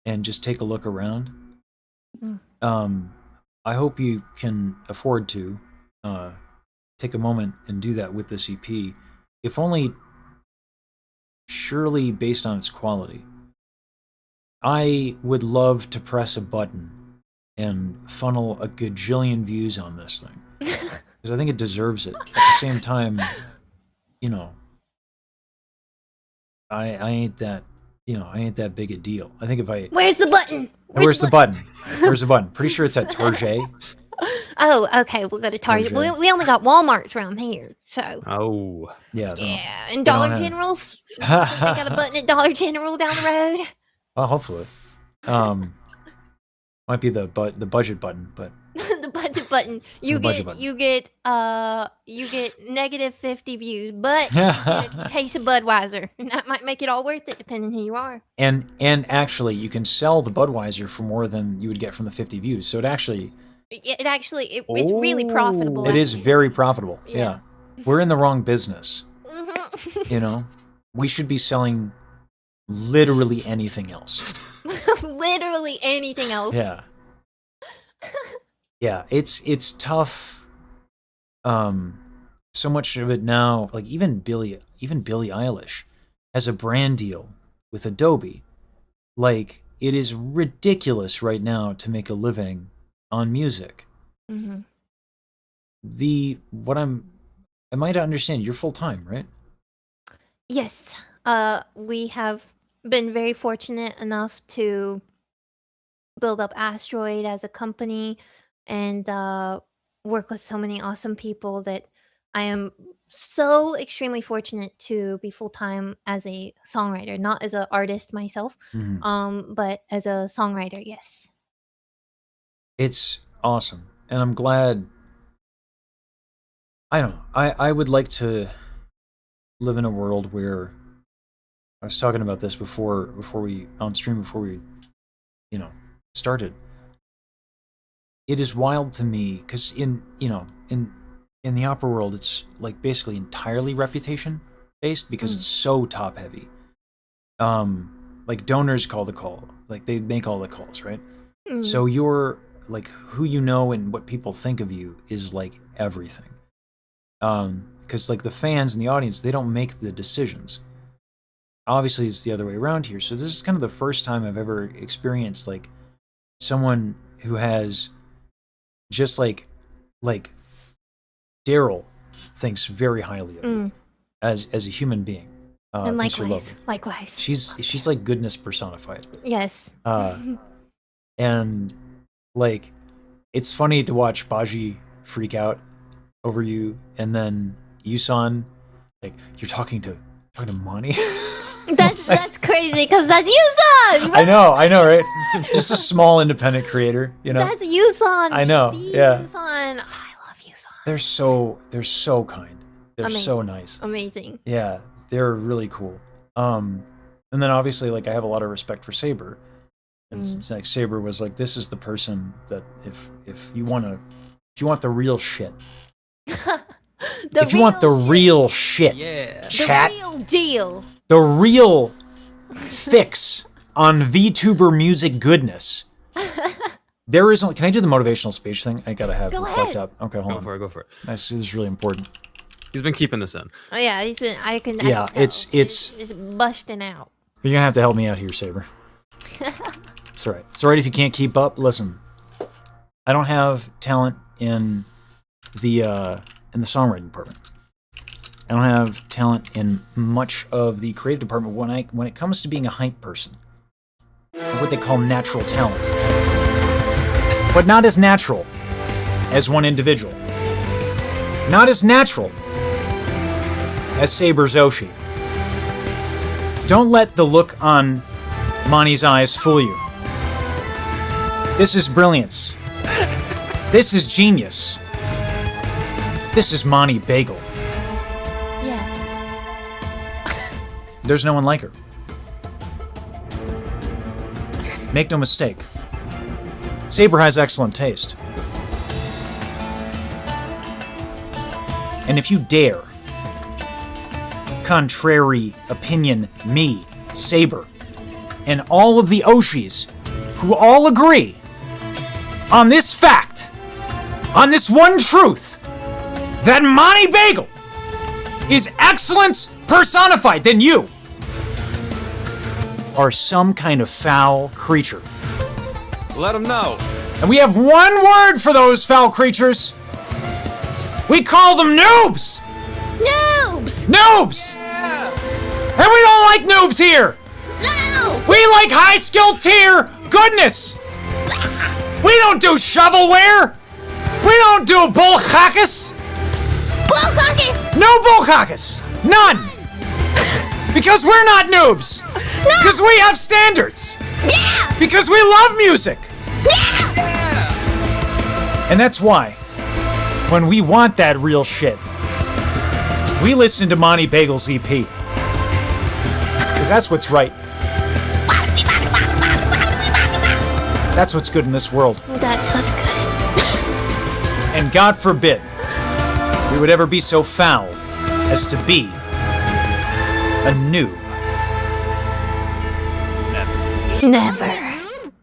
and just take a look around. I hope you can afford to take a moment and do that with this EP, if only surely based on its quality. I would love to press a button and funnel a gajillion views on this thing, because I think it deserves it. At the same time, I ain't that big a deal. I think if I Where's the button? Where's the button? Where's the button? Pretty sure it's at Target. Oh, okay. We'll go to Target. Target. We only got Walmarts around here, so Oh. Yeah. and Dollar Generals. They got a button at Dollar General down the road. Well, hopefully. Might be the budget button, but The budget button. You get negative 50 views, but you get a case of Budweiser, and that might make it all worth it, depending who you are. and actually, you can sell the Budweiser for more than you would get from the 50 views. So it's really profitable. It is actually. very profitable. Yeah. Yeah. We're in the wrong business. You know, we should be selling literally anything else. Literally anything else. Yeah. Yeah, it's tough. So much of it now, like even Billie Eilish has a brand deal with Adobe. Like, it is ridiculous right now to make a living on music. Mm-hmm. I might understand, you're full time, right? Yes. We have been very fortunate enough to build up Asteroid as a company and work with so many awesome people that I am so extremely fortunate to be full time as a songwriter, not as an artist myself, but as a songwriter. Yes. It's awesome, and I'm glad. I don't know. I would like to live in a world where I was talking about this before we started. It is wild to me because in the opera world, it's like basically entirely reputation based because it's so top heavy. Like donors call the call, like they make all the calls, right? So you're like who you know and what people think of you is like everything. Because like the fans and the audience, they don't make the decisions. Obviously, it's the other way around here. So this is kind of the first time I've ever experienced like someone who has just like Daryl thinks very highly of you as a human being. And thinks you're likewise, lovely. likewise. She's like goodness personified. Yes. And like it's funny to watch Baji freak out over you, and then Yusan, like you're talking to Monii. That's crazy because that's Yusan. I know, right? Just a small independent creator, you know. That's Yusan. I know, yeah. Yusan. I love Yusan. They're so kind. They're so Amazing. nice. Amazing. Yeah, they're really cool. And then obviously, like I have a lot of respect for Saber. And it's like Saber was like, this is the person that if you want the real shit. If you want the real shit, chat, the real deal, the real fix on VTuber music goodness. There is only. Can I do the motivational speech thing? I gotta have Go it ahead. fucked up. Okay, hold on. Go for it. This is really important. He's been keeping this in. Oh yeah, he's been. I can Yeah, tell. it's busting out. You're gonna have to help me out here, Saber. It's alright. It's alright if you can't keep up. Listen, I don't have talent in the songwriting department. I don't have talent in much of the creative department when it comes to being a hype person. It's what they call natural talent. But not as natural as one individual. Not as natural as Saber's Oshi. Don't let the look on Monii's eyes fool you. This is brilliance. This is genius. This is Monii Bagel. Yeah. There's no one like her. Make no mistake. Saber has excellent taste. And if you dare contrary opinion me, Saber, and all of the Oshis who all agree on this fact, on this one truth, that Monii Bagel is excellence personified, then you are some kind of foul creature. Let him know. And we have one word for those foul creatures. We call them noobs! Noobs! Noobs! Yeah. And we don't like noobs here! No! We like high skill tier goodness! We don't do shovelware! We don't do bullcockus! Bullcockus! No bullcockus! None! Because we're not noobs! No! Because we have standards! Yeah! Because we love music! Yeah! And that's why, when we want that real shit, we listen to Monii Bagel's EP. Because that's what's right. That's what's good in this world. That's what's good. And God forbid we would ever be so foul as to be a noob. Never.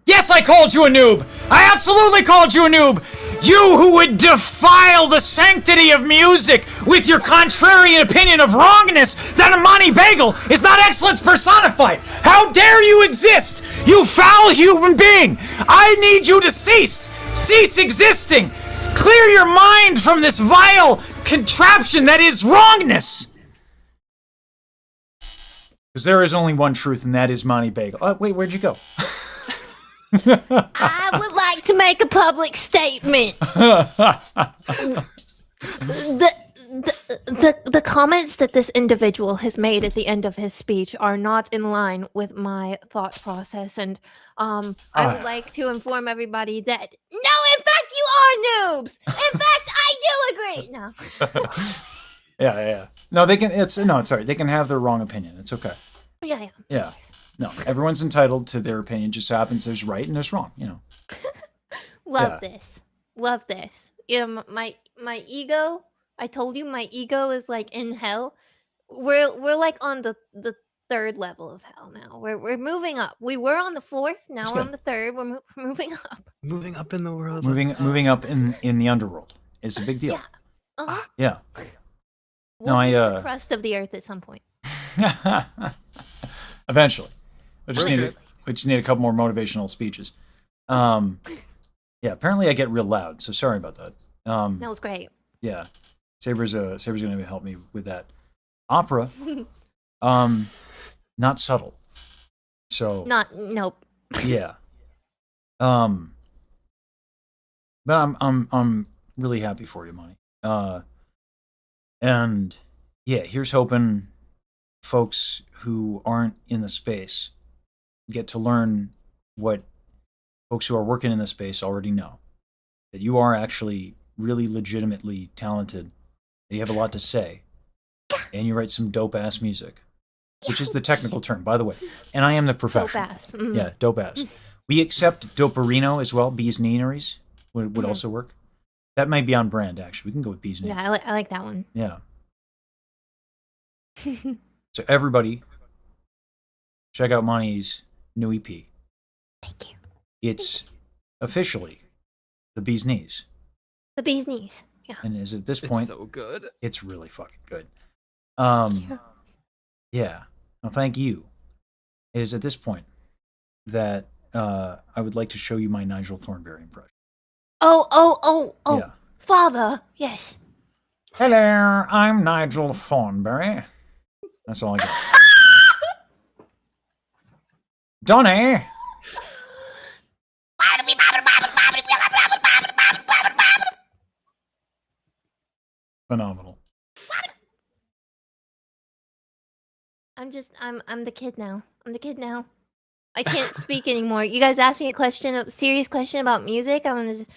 Yes, I called you a noob! I absolutely called you a noob! You who would defile the sanctity of music with your contrarian opinion of wrongness that a Monii Bagel is not excellence personified! How dare you exist, you foul human being! I need you to cease! Cease existing! Clear your mind from this vile contraption that is wrongness! Because there is only one truth, and that is Monii Bagel. Oh, wait, where'd you go? I would like to make a public statement. The comments that this individual has made at the end of his speech are not in line with my thought process, and I would like to inform everybody that no, in fact, you are noobs. In fact, I do agree. No. Yeah. No, they can. It's alright. They can have their wrong opinion. It's okay. Yeah. No, everyone's entitled to their opinion. Just so happens there's right and there's wrong. Love this. You know, my ego. I told you my ego is like in hell. We're like on the third level of hell now. We're moving up. We were on the fourth. Now we're on the third. We're moving up. Moving up in the world. Moving up in the underworld is a big deal. Yeah. Uh-huh. Yeah. We'll be in the crust of the earth at some point. Eventually. We just need a couple more motivational speeches. Yeah, apparently I get real loud, so sorry about that. That was great. Yeah. Saber's gonna help me with that. Opera. Not subtle. So nope. Yeah. But I'm really happy for you, Monii. And yeah, here's hoping folks who aren't in the space get to learn what folks who are working in the space already know. That you are actually really legitimately talented, that you have a lot to say, and you write some dope-ass music, which is the technical term, by the way. And I am the professional. Dope-ass. Mm-hmm. Yeah, dope-ass. We accept doperino as well, bees kneaneries would also work. That might be on brand, actually. We can go with bees knees. Yeah, I like that one. Yeah. So everybody, check out Monii's new EP. Thank you. It's officially the bee's knees. The bee's knees. Yeah. And is at this point, It's so good. it's really fucking good. Yeah. Well, thank you. It is at this point that I would like to show you my Nigel Thornberry impression. Oh. Yeah. Father, yes. Hello, I'm Nigel Thornberry. That's all I got. Donny! Phenomenal. I'm the kid now. I can't speak anymore. You guys asked me a serious question about music. I'm gonna just...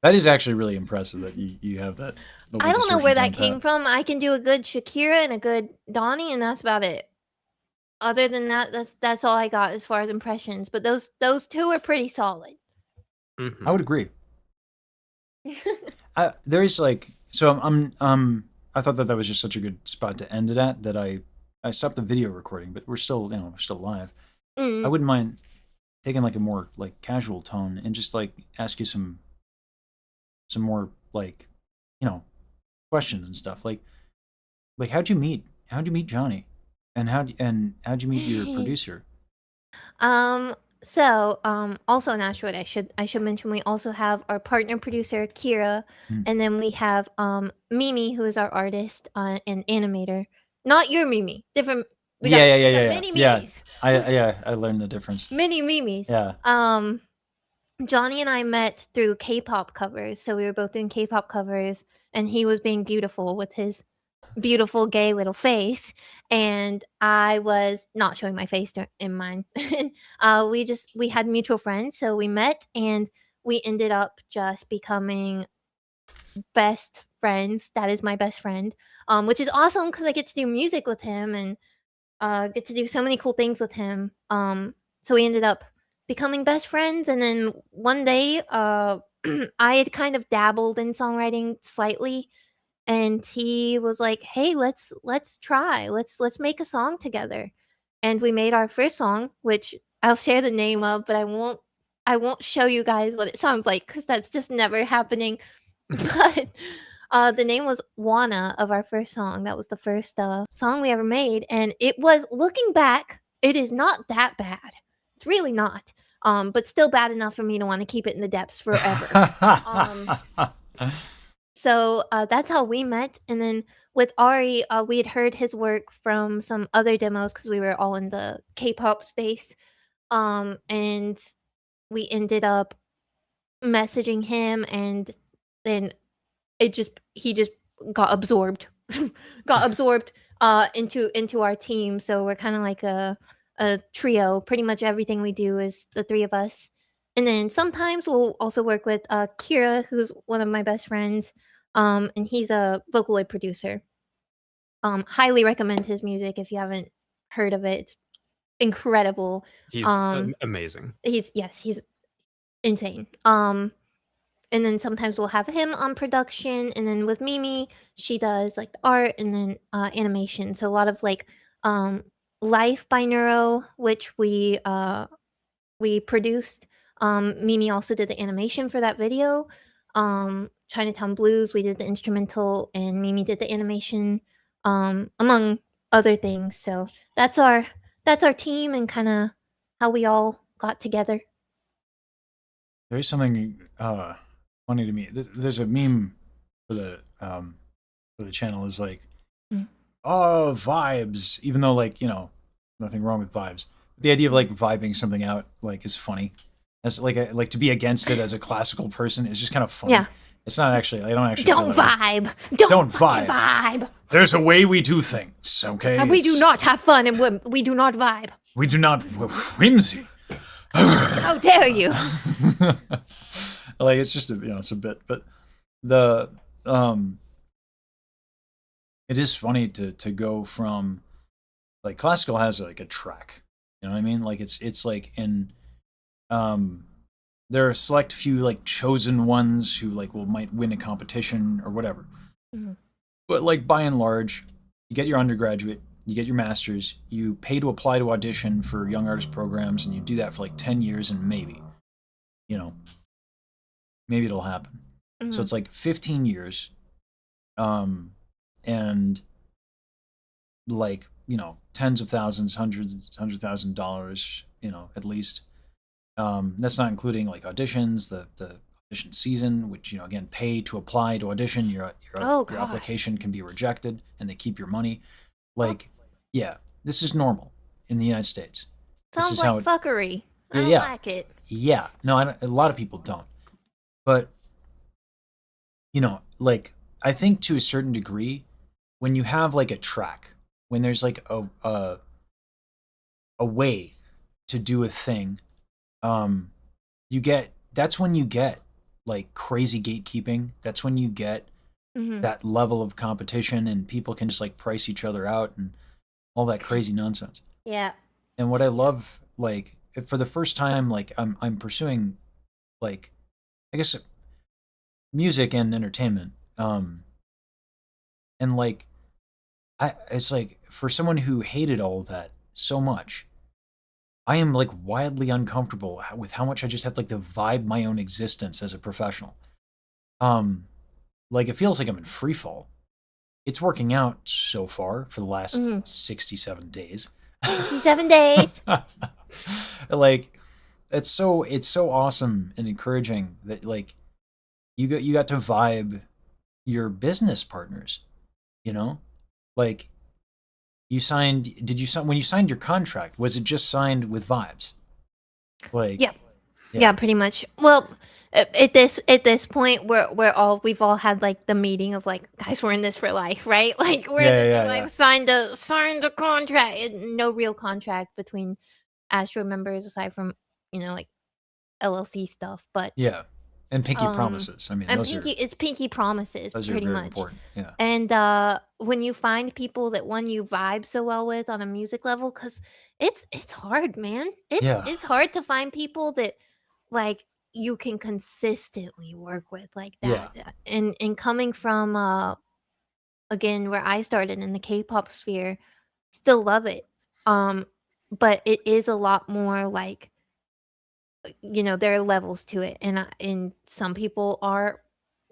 That is actually really impressive that you have that. I don't know where that came from. I can do a good Shakira and a good Donnie, and that's about it. Other than that, that's all I got as far as impressions. But those two are pretty solid. Mm-hmm. I would agree. There is like, so I thought that was just such a good spot to end it at that I stopped the video recording, but we're still live. I wouldn't mind taking like a more like casual tone and just like ask you some more like, questions and stuff. Like how'd you meet Johnny, and how'd you meet your producer? So, also in Ashwood, I should mention we also have our partner producer Kira, and then we have Mimi, who is our artist and animator. Not your Mimi, different. We got many Mimis. I learned the difference. Many Mimis. Yeah. Johnny and I met through K-pop covers, so we were both doing K-pop covers, and he was being beautiful with his beautiful gay little face, and I was not showing my face in mine. We had mutual friends, so we met and we ended up just becoming best friends. That is my best friend, which is awesome because I get to do music with him and get to do so many cool things with him. So we ended up becoming best friends, and then one day, I had kind of dabbled in songwriting slightly, and he was like, "Hey, let's try. Let's make a song together." And we made our first song, which I'll share the name of, but I won't show you guys what it sounds like because that's just never happening. But the name was Wanna of our first song. That was the first song we ever made, and it was, looking back, it is not that bad. It's really not. But still bad enough for me to want to keep it in the depths forever. So that's how we met, and then with Ari, we had heard his work from some other demos because we were all in the K-pop space, and we ended up messaging him, and then he just got absorbed, got absorbed into our team. So we're kind of like a trio. Pretty much everything we do is the three of us. And then sometimes we'll also work with Kira, who's one of my best friends, and he's a Vocaloid producer. Highly recommend his music if you haven't heard of it. It's incredible. He's amazing. He's insane. And then sometimes we'll have him on production, and then with Mimi, she does like the art and then animation. So a lot of like Life by Neuro, which we produced. Mimi also did the animation for that video. Chinatown Blues, we did the instrumental, and Mimi did the animation, among other things. So that's our team and kind of how we all got together. There's something funny to me. There's a meme for the channel is like, oh, vibes. Even though, like, you know, nothing wrong with vibes. The idea of like vibing something out like is funny. As like to be against it as a classical person is just kind of funny. Yeah. It's not actually. I don't actually. Don't feel that way. vibe. Don't fucking vibe. There's a way we do things. Okay. And we do not have fun, and we do not vibe. We do not whimsy. How dare you? Like, it's just a, you know, it's a bit, but the it is funny to go from, like, classical has like a track, you know what I mean? Like it's like in there are a select few like chosen ones who like might win a competition or whatever. But like by and large, you get your undergraduate, you get your master's, you pay to apply to audition for young artist programs, and you do that for like 10 years, and maybe, you know, maybe it'll happen. So it's like 15 years, and like, you know, tens of thousands, $100,000, you know, at least. That's not including like auditions, the audition season, which, you know, again, pay to apply to audition. Your application can be rejected, and they keep your money. Like, yeah, this is normal in the United States. Sounds this is like how it, fuckery. I don't yeah, like it. Yeah, no, a lot of people don't. But, you know, like, I think to a certain degree, when you have like a track, when there's like a way to do a thing, that's when you get like crazy gatekeeping. That's when you get that level of competition, and people can just like price each other out and all that crazy nonsense. Yeah. And what I love, like, for the first time, like I'm pursuing, like, I guess, music and entertainment, and like it's like, for someone who hated all of that so much, I am like wildly uncomfortable with how much I just have like to vibe my own existence as a professional. Like, it feels like I'm in free fall. It's working out so far for the last 67 days. 67 days. Like, it's so awesome and encouraging that like you got to vibe your business partners, you know? Like, when you signed your contract, was it just signed with vibes? Like, yeah, pretty much. Well, at this point we've all had like the meeting of like, guys, we're in this for life, right? Like we're in this Yeah, for yeah, life. Signed a contract. No real contract between Astro members aside from like LLC stuff, but yeah. And pinky promises. I mean, and those are it's pinky promises pretty very much. important. Yeah. And when you find people that one you vibe so well with on a music level, because it's hard, man. Yeah. It's hard to find people that like you can consistently work with like Yeah. that. And coming from again where I started in the K-pop sphere, still love it. But it is a lot more like there are levels to it, and some people are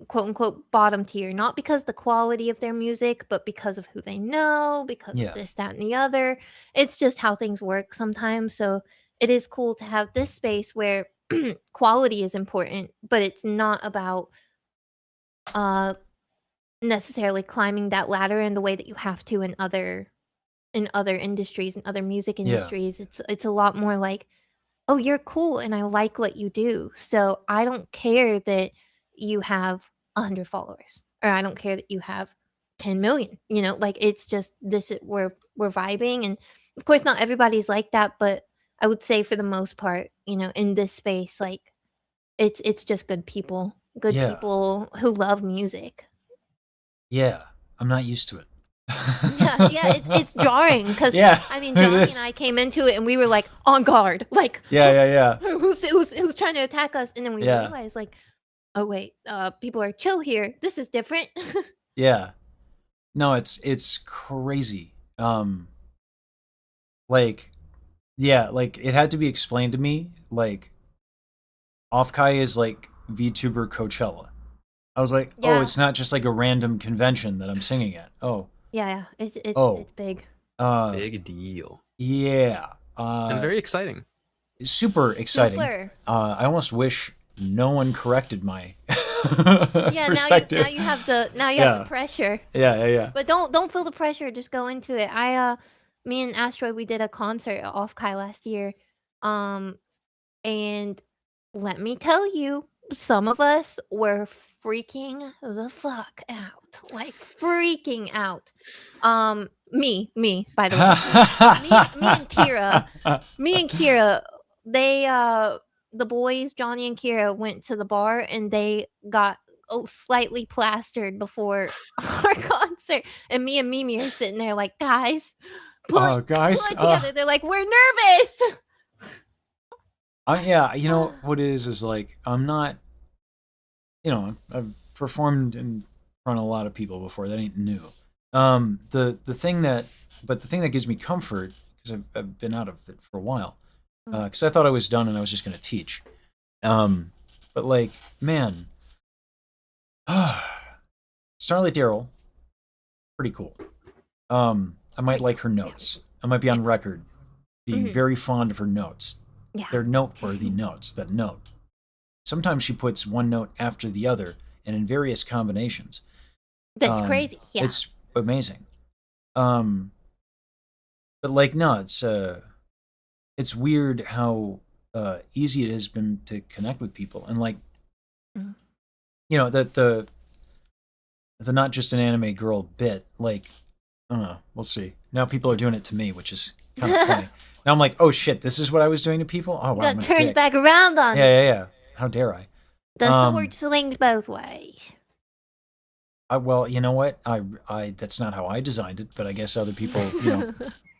quote unquote bottom tier, not because the quality of their music, but because of who they know, because of Yeah. this, that, and the other. It's just how things work sometimes. So it is cool to have this space where quality is important, but it's not about uh necessarily climbing that ladder in the way that you have to in other industries and other music Yeah. industries. It's a lot more like, oh, you're cool and I like what you do. So I don't care that you have 100 followers, or I don't care that you have 10 million. Like it's just this we're vibing, and of course not everybody's like that, but I would say for the most part, in this space, like it's just good people, Yeah. who love music. Yeah. I'm not used to it. Yeah, it's jarring because Yeah, I mean it Johnny and is. I came into it and we were like on guard, like Yeah. who's trying to attack us, and then we Yeah. realized like, oh wait, people are chill here. This is different. Yeah. No, it's crazy. Like, yeah, like it had to be explained to me. Like, Offkai is like VTuber Coachella. I was like, oh, Yeah. it's not just like a random convention that I'm singing at. Oh, Yeah, it's Oh. it's big. Big deal. yeah. And very exciting. Super exciting. Super. I almost wish no one corrected my Yeah, perspective. now you have the Yeah. pressure. Yeah. But don't feel the pressure. Just go into it. Me and Asteroid, we did a concert at Off Kai last year, and let me tell you, some of us were freaking the fuck out, like freaking out. Me, by the way, me and Kira, they the boys, Johnny and Kira, went to the bar and they got slightly plastered before our concert, and me and Mimi are sitting there like, guys, pull guys, it together. They're like, we're nervous. Yeah, you know what it is like I'm not, I've performed in front of a lot of people before. That ain't new. The thing that gives me comfort, because I've been out of it for a while, because I thought I was done and I was just going to teach. But like, man, Starlight Daryl, pretty cool. I might like her notes. I might be on record being very fond of her notes. Yeah. They're noteworthy notes. That note. Sometimes she puts one note after the other and in various combinations. That's crazy. Yeah. It's amazing. But like, no, it's weird how easy it has been to connect with people, and like, that the not just an anime girl bit. Like, I don't know. We'll see. Now people are doing it to me, which is kind of funny. Now I'm like, oh shit, this is what I was doing to people. Oh wow, Got turned back around on you. Yeah. How dare I? The sword swings both ways. Well, you know what? I that's not how I designed it, but I guess other people,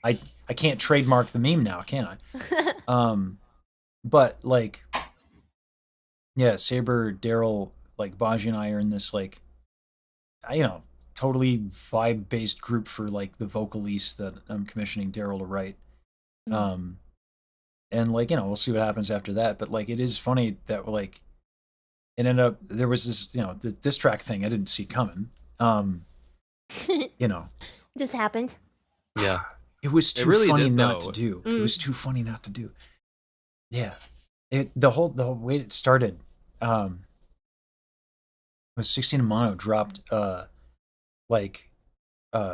I can't trademark the meme now, can I? But like, yeah, Saber, Daryl, like Baji and I are in this like, totally vibe-based group for like the vocalese that I'm commissioning Daryl to write. And like, we'll see what happens after that. But like, it is funny that like, it ended up, there was this, the diss track thing I didn't see coming. Just happened. Yeah. It was too really funny did, not though. to do. It was too funny not to do. Yeah. The whole way it started, was 16 and Mono dropped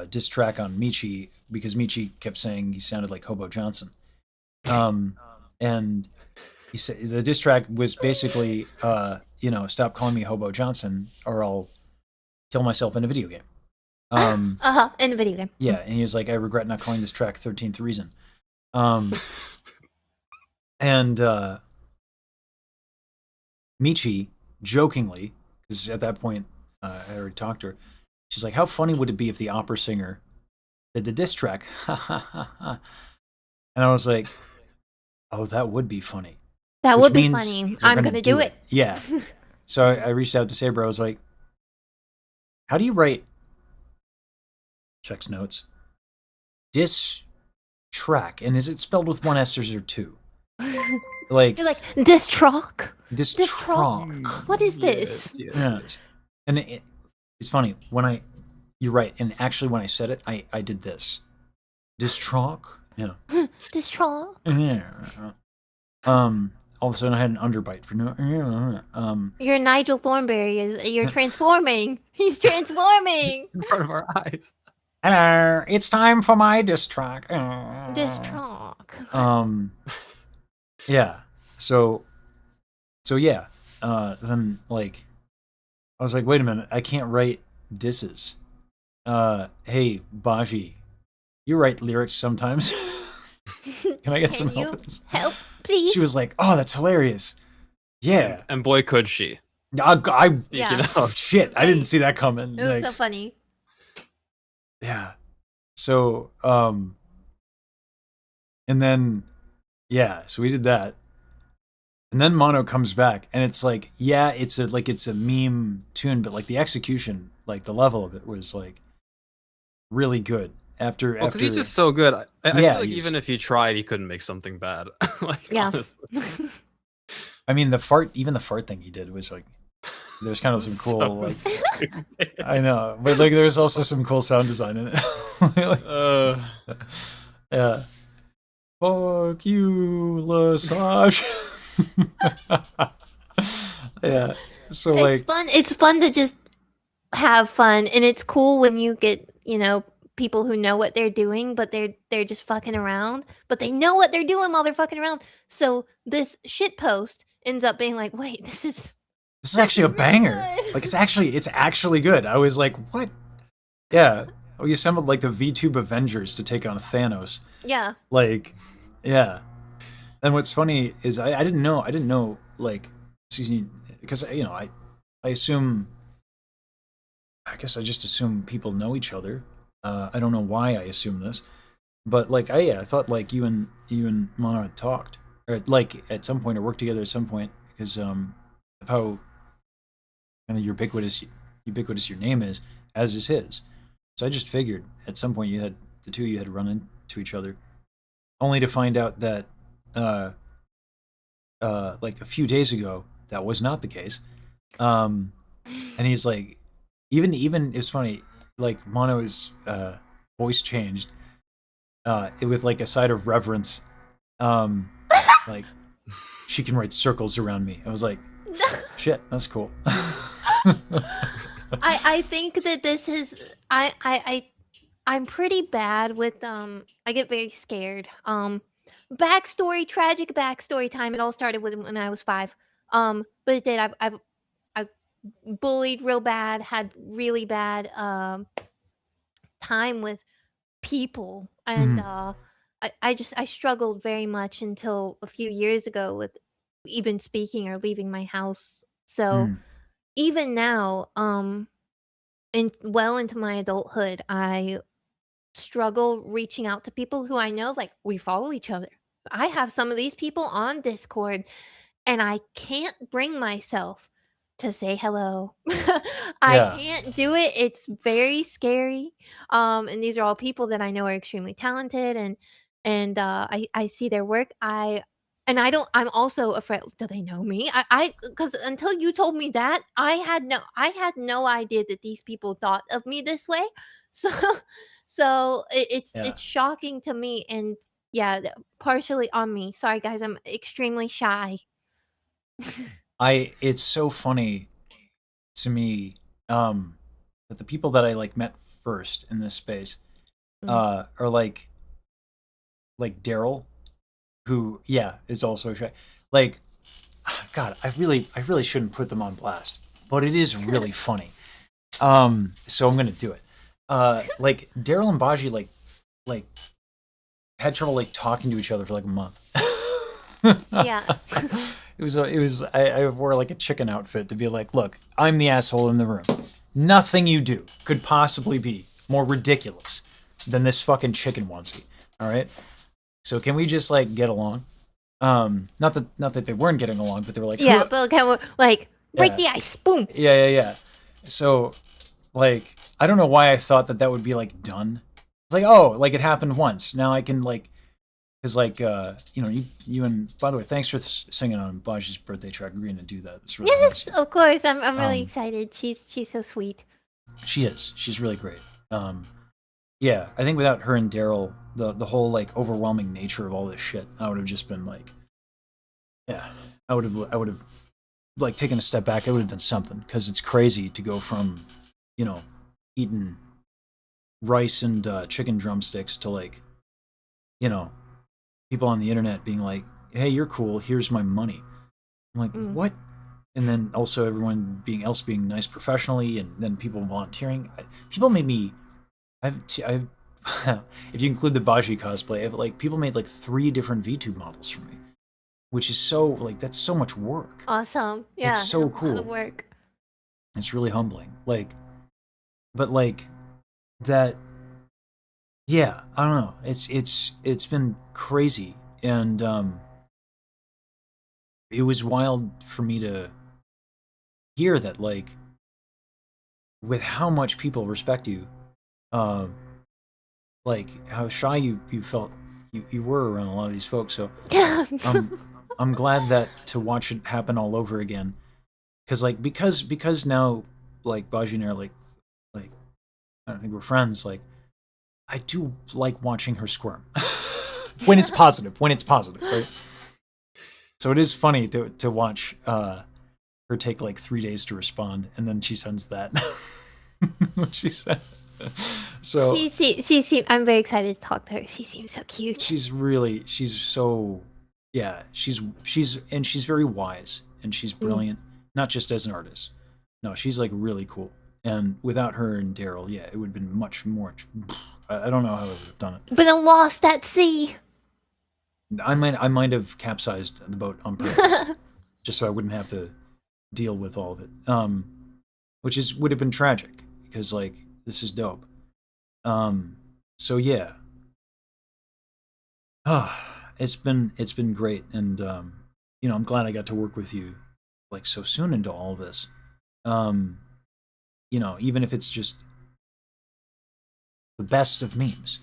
diss track on Michi because Michi kept saying he sounded like Hobo Johnson. And he said the diss track was basically, stop calling me Hobo Johnson or I'll kill myself in a video game. In the video game. Yeah, and he was like, I regret not calling this track 13th Reason. And Michi, jokingly, because at that point I already talked to her, she's like, how funny would it be if the opera singer did the diss track? And I was like, oh, that would be funny. That Which would be means funny. we're I'm gonna do it. Yeah. So I reached out to Saber. I was like, how do you write, checks notes, diss track? And is it spelled with one S or two? Like, You're like, this truck? This This truck. What is this? Yeah. And it's funny when you're right. And actually, when I said it, I did this. This truck. Yeah. This truck? Yeah. All of a sudden, I had an underbite for no. You're Nigel Thornberry. You're transforming. He's transforming. In front of our eyes. Hello, it's time for my diss track. This truck. Yeah. So yeah. Then like, I was like, wait a minute, I can't write disses. Hey, Baji, you write lyrics sometimes. Can I get some help with this? Help, please. She was like, oh, that's hilarious. Yeah. And boy, could she. Yeah. Oh, shit. I didn't see that coming. It was Like, so funny. yeah. So, and then, yeah, so we did that. And then Mono comes back and it's like, yeah, it's a meme tune, but like the execution, like the level of it was like really good. Because he's just so good. I Yeah, feel like he's- even if he tried, he couldn't make something bad. Like, Yeah. honestly. I mean, even the fart thing he did was like, there's kind of some cool, So like, stupid. I know, but like there's also some cool sound design in it. Like, yeah. Fuck you, Lesage. Yeah. So It's like, fun. It's fun to just have fun, and it's cool when you get people who know what they're doing, but they're just fucking around, but they know what they're doing while they're fucking around. So this shit post ends up being like, wait, this is actually a banger. good. Like it's actually good. I was like, what? Yeah. We assembled like the VTube Avengers to take on Thanos. Yeah. Like, yeah. And what's funny is I didn't know like, because I assume, I guess I just assume people know each other. I don't know why I assume this, but like I thought like you and Mara had talked, or like at some point or worked together at some point because of how kind of ubiquitous your name is, as is his. So I just figured at some point the two of you had run into each other, only to find out that like a few days ago that was not the case. And he's like, even it's funny, like Mono's voice changed with like a side of reverence. Like she can write circles around me. I was like, shit, that's cool. I think that this is I'm pretty bad with I get very scared. Tragic backstory time. It all started with when I was 5. But it did. I've bullied real bad, had really bad time with people, and I struggled very much until a few years ago with even speaking or leaving my house. So even now, into my adulthood, I struggle reaching out to people who I know, like we follow each other. I have some of these people on Discord, and I can't bring myself to say hello. I can't do it. It's very scary. And these are all people that I know are extremely talented, and I see their work. I'm also afraid. Do they know me? Because until you told me that, I had no idea that these people thought of me this way. So it's shocking to me, and yeah, partially on me. Sorry guys, I'm extremely shy. It's so funny to me that the people that I like met first in this space are like Daryl, who is also shy. like, God, I really shouldn't put them on blast, but it is really funny. So I'm gonna do it. Like Daryl and Baji like had trouble like talking to each other for like a month. Yeah. It was I wore like a chicken outfit to be like, look, I'm the asshole in the room. Nothing you do could possibly be more ridiculous than this fucking chicken onesie. All right. So can we just like get along? Not that they weren't getting along, but they were like, Yeah, but kind of like break Yeah. the ice. Boom. yeah. So like I don't know why I thought that would be like done. It's like, oh, like it happened once. Now I can like, because like you know, you and by the way, thanks for singing on Baji's birthday track. Agreeing to do that. It's really Yes, nice. of course. I'm really Um, excited. She's so sweet. She is. She's really great. Yeah, I think without her and Daryl, the whole like overwhelming nature of all this shit, I would have just been like, yeah, I would have like taken a step back. I would have done something because it's crazy to go from, you know, eating rice and chicken drumsticks to like, you know, people on the internet being like, "Hey, you're cool. Here's my money." I'm like, what? And then also everyone being nice professionally, and then people volunteering. People made me. I've if you include the Baji cosplay, like people made like 3 different VTube models for me, which is so like that's so much work. Awesome. Yeah. It's so a lot cool. of work. It's really humbling. Like, but like that. Yeah, I don't know. It's been crazy, and it was wild for me to hear that like with how much people respect you, uh, like how shy you felt you were around a lot of these folks. So I'm glad that to watch it happen all over again, because now like Baji and I are like I think we're friends. Like I do like watching her squirm when it's positive. When it's positive, right? So it is funny to watch her take like 3 days to respond, and then she sends that. What she said. So I'm very excited to talk to her. She seems so cute. she's so yeah. She's very wise and she's brilliant. Not just as an artist. No, she's like really cool. And without her and Daryl, yeah, it would have been much more. I don't know how I would have done it. Been lost at sea. I might have capsized the boat on purpose, just so I wouldn't have to deal with all of it. Which would have been tragic because like this is dope. So yeah. It's been great, and you know, I'm glad I got to work with you like so soon into all of this. You know, even if it's just the best of memes.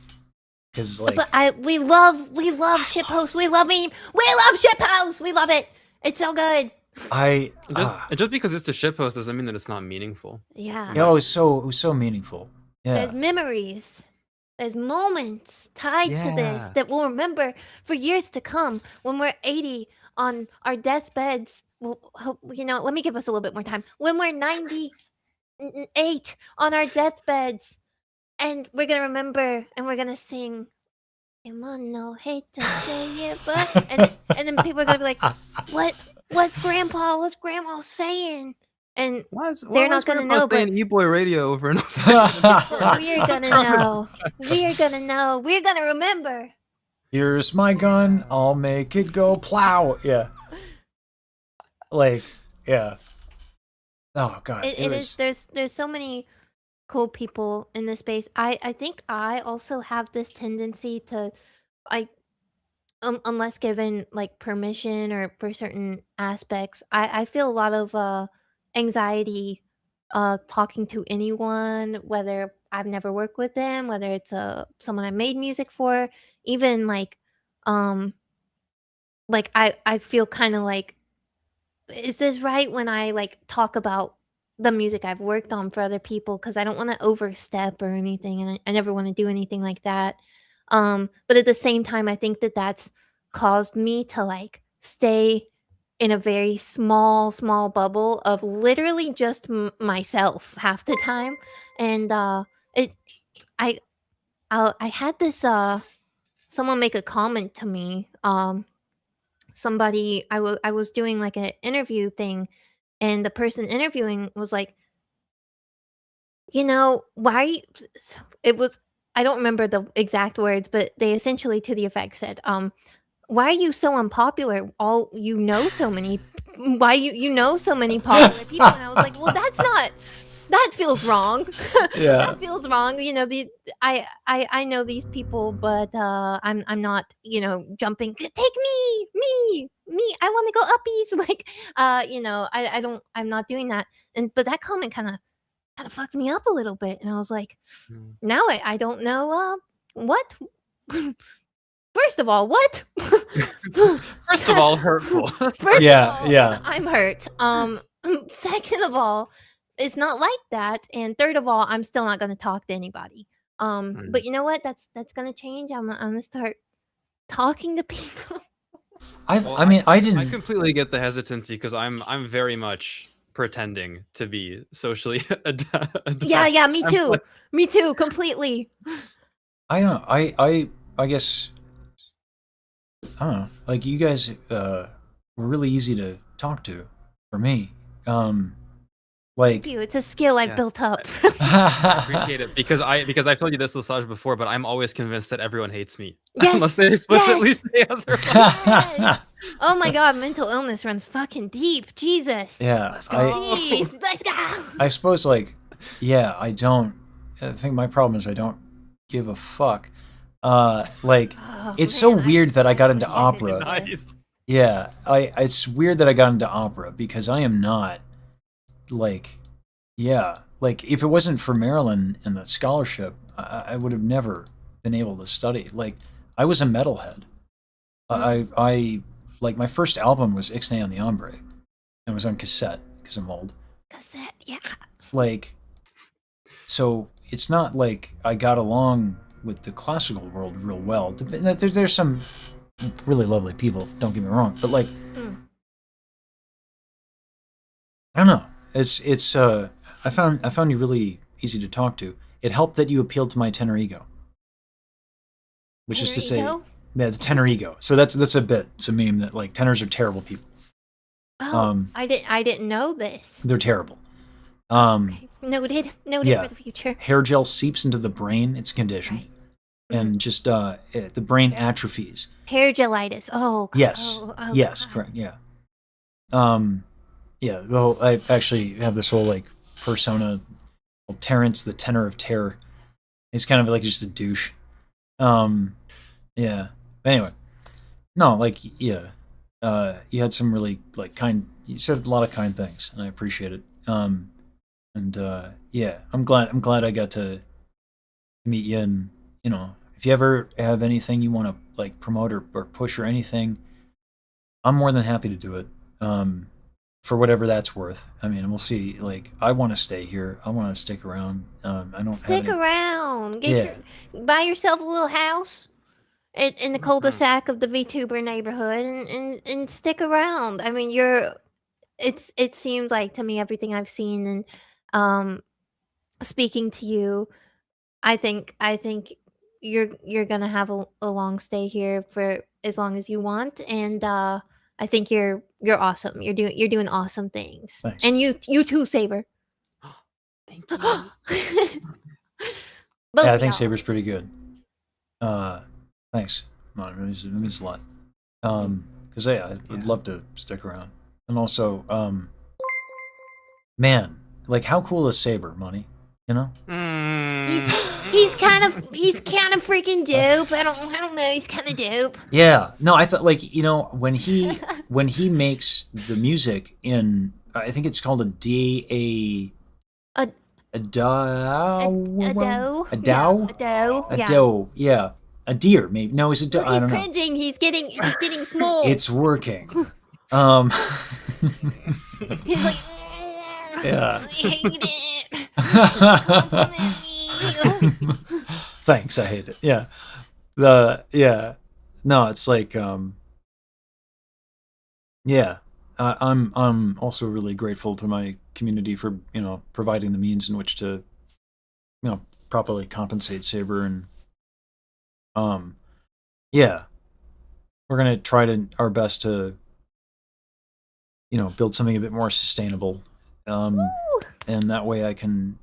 Because like But we love shitpost. We love meme. We love shitpost. We love it. It's so good. Just because it's a shitpost doesn't mean that it's not meaningful. Yeah. it was so meaningful. Yeah. There's memories. There's moments tied to this Yeah. that we'll remember for years to come when we're 80 on our deathbeds. Well, you know, let me give us a little bit more time. When we're 98 on our deathbeds, and we're gonna remember, and we're gonna sing. No, hate to say it, but and then people are gonna be like, what's Grandpa saying? And they're not gonna know, but E-Boy Radio over and over. we're gonna know. We're gonna know. We're gonna remember. Here's my gun. I'll make it go plow. Yeah. Like, yeah. Oh God. It is. There's so many cool people in this space. I think I also have this tendency to, unless given like permission or for certain aspects, I feel a lot of anxiety talking to anyone, whether I've never worked with them, whether it's someone I made music for, even um like I feel kind of like, is this right when I like talk about the music I've worked on for other people, because I don't want to overstep or anything, and I never want to do anything like that. But at the same time, I think that that's caused me to like stay in a very small bubble of literally just myself half the time. And it I I had this someone make a comment to me somebody I was doing like an interview thing, and the person interviewing was like, you know, why it was I don't remember the exact words, but they essentially to the effect said, why are you so unpopular? All you know so many why you know so many popular people, and I was like, well, that's not that feels wrong. Yeah. That feels wrong. You know, I know these people, but I'm not, you know, jumping. Take me. I want to go uppies. Like, you know, I don't. I'm not doing that. And but that comment kind of fucked me up a little bit, and I was like, now I don't know what. First of all, what? First of all, hurtful. First Yeah, of all, yeah. I'm hurt. Second of all, it's not like that, and third of all, I'm still not gonna talk to anybody. But you know what? That's gonna change. I'm gonna start talking to people. Well, I mean, I I didn't. completely get the hesitancy because I'm very much pretending to be socially adept. Yeah, me I'm too. like, Me too, completely. I don't know. I guess I don't know. Like you guys were really easy to talk to for me. Thank Like you. It's a skill I've Yeah. built up. I appreciate it because I've told you this, Lesage, before, but I'm always convinced that everyone hates me unless they explicitly yes. say otherwise. Yes. Oh my god, mental illness runs fucking deep. Jesus. yeah, Let's I go. Jeez, let's go. I suppose like yeah, I think my problem is I don't give a fuck. Like Oh, it's so man, weird that I got into wish I could opera. do that. Nice. Yeah, it's weird that I got into opera because I am not like yeah, like if it wasn't for Maryland and the scholarship, I would have never been able to study. Like I was a metalhead. I like my first album was Ixnay on the Ombre. And it was on cassette because I'm old. Cassette, yeah. Like so it's not like I got along with the classical world real well. There's some really lovely people, don't get me wrong, but like I don't know. It's I found you really easy to talk to. It helped that you appealed to my tenor ego. Which is to say Tenor ego? yeah, the tenor ego. So that's a bit. It's a meme that like tenors are terrible people. Oh, I didn't know this. They're terrible. Okay. Noted yeah. for the future. Hair gel seeps into the brain, it's a condition. Right. And just the brain atrophies. Hair gelitis. Oh, God. Yes. Oh, yes, God. correct. Yeah. Yeah, I actually have this whole like persona called Terrence, the tenor of terror. He's kind of like just a douche. Yeah. Anyway, no, like yeah, you had some really like you said a lot of kind things, and I appreciate it. Yeah, I'm glad I got to meet you, and you know, if you ever have anything you want to like promote or push or anything, I'm more than happy to do it. For whatever that's worth. I mean, we'll see. Like, I want to stay here. I want to stick around. I don't Stick have any... around. Buy yourself a little house in the cul-de-sac of the VTuber neighborhood and stick around. I mean, it seems like to me everything I've seen and speaking to you, I think you're gonna have a long stay here for as long as you want, and I think you're awesome. You're doing awesome things. Thanks. And you too, Saber. Thank you. Yeah, I think Saber's pretty good. Thanks. No, it means a lot. Because yeah, I'd love to stick around. And also, man, like how cool is Saber, Money? You know? He's kind of freaking dope. I don't know. He's kind of dope. Yeah. No, I thought like you know when he makes the music in I think it's called a DAW. A doe. A doe? A doe, yeah. A deer, maybe. No, it's a doe. I don't know. He's cringing. He's getting small. It's working. He's like, yeah. I hate it. Thanks, I hate it. Yeah. No, it's like yeah. I'm also really grateful to my community for, you know, providing the means in which to, you know, properly compensate Saber and yeah. we're gonna try our best to, build something a bit more sustainable, and that way I can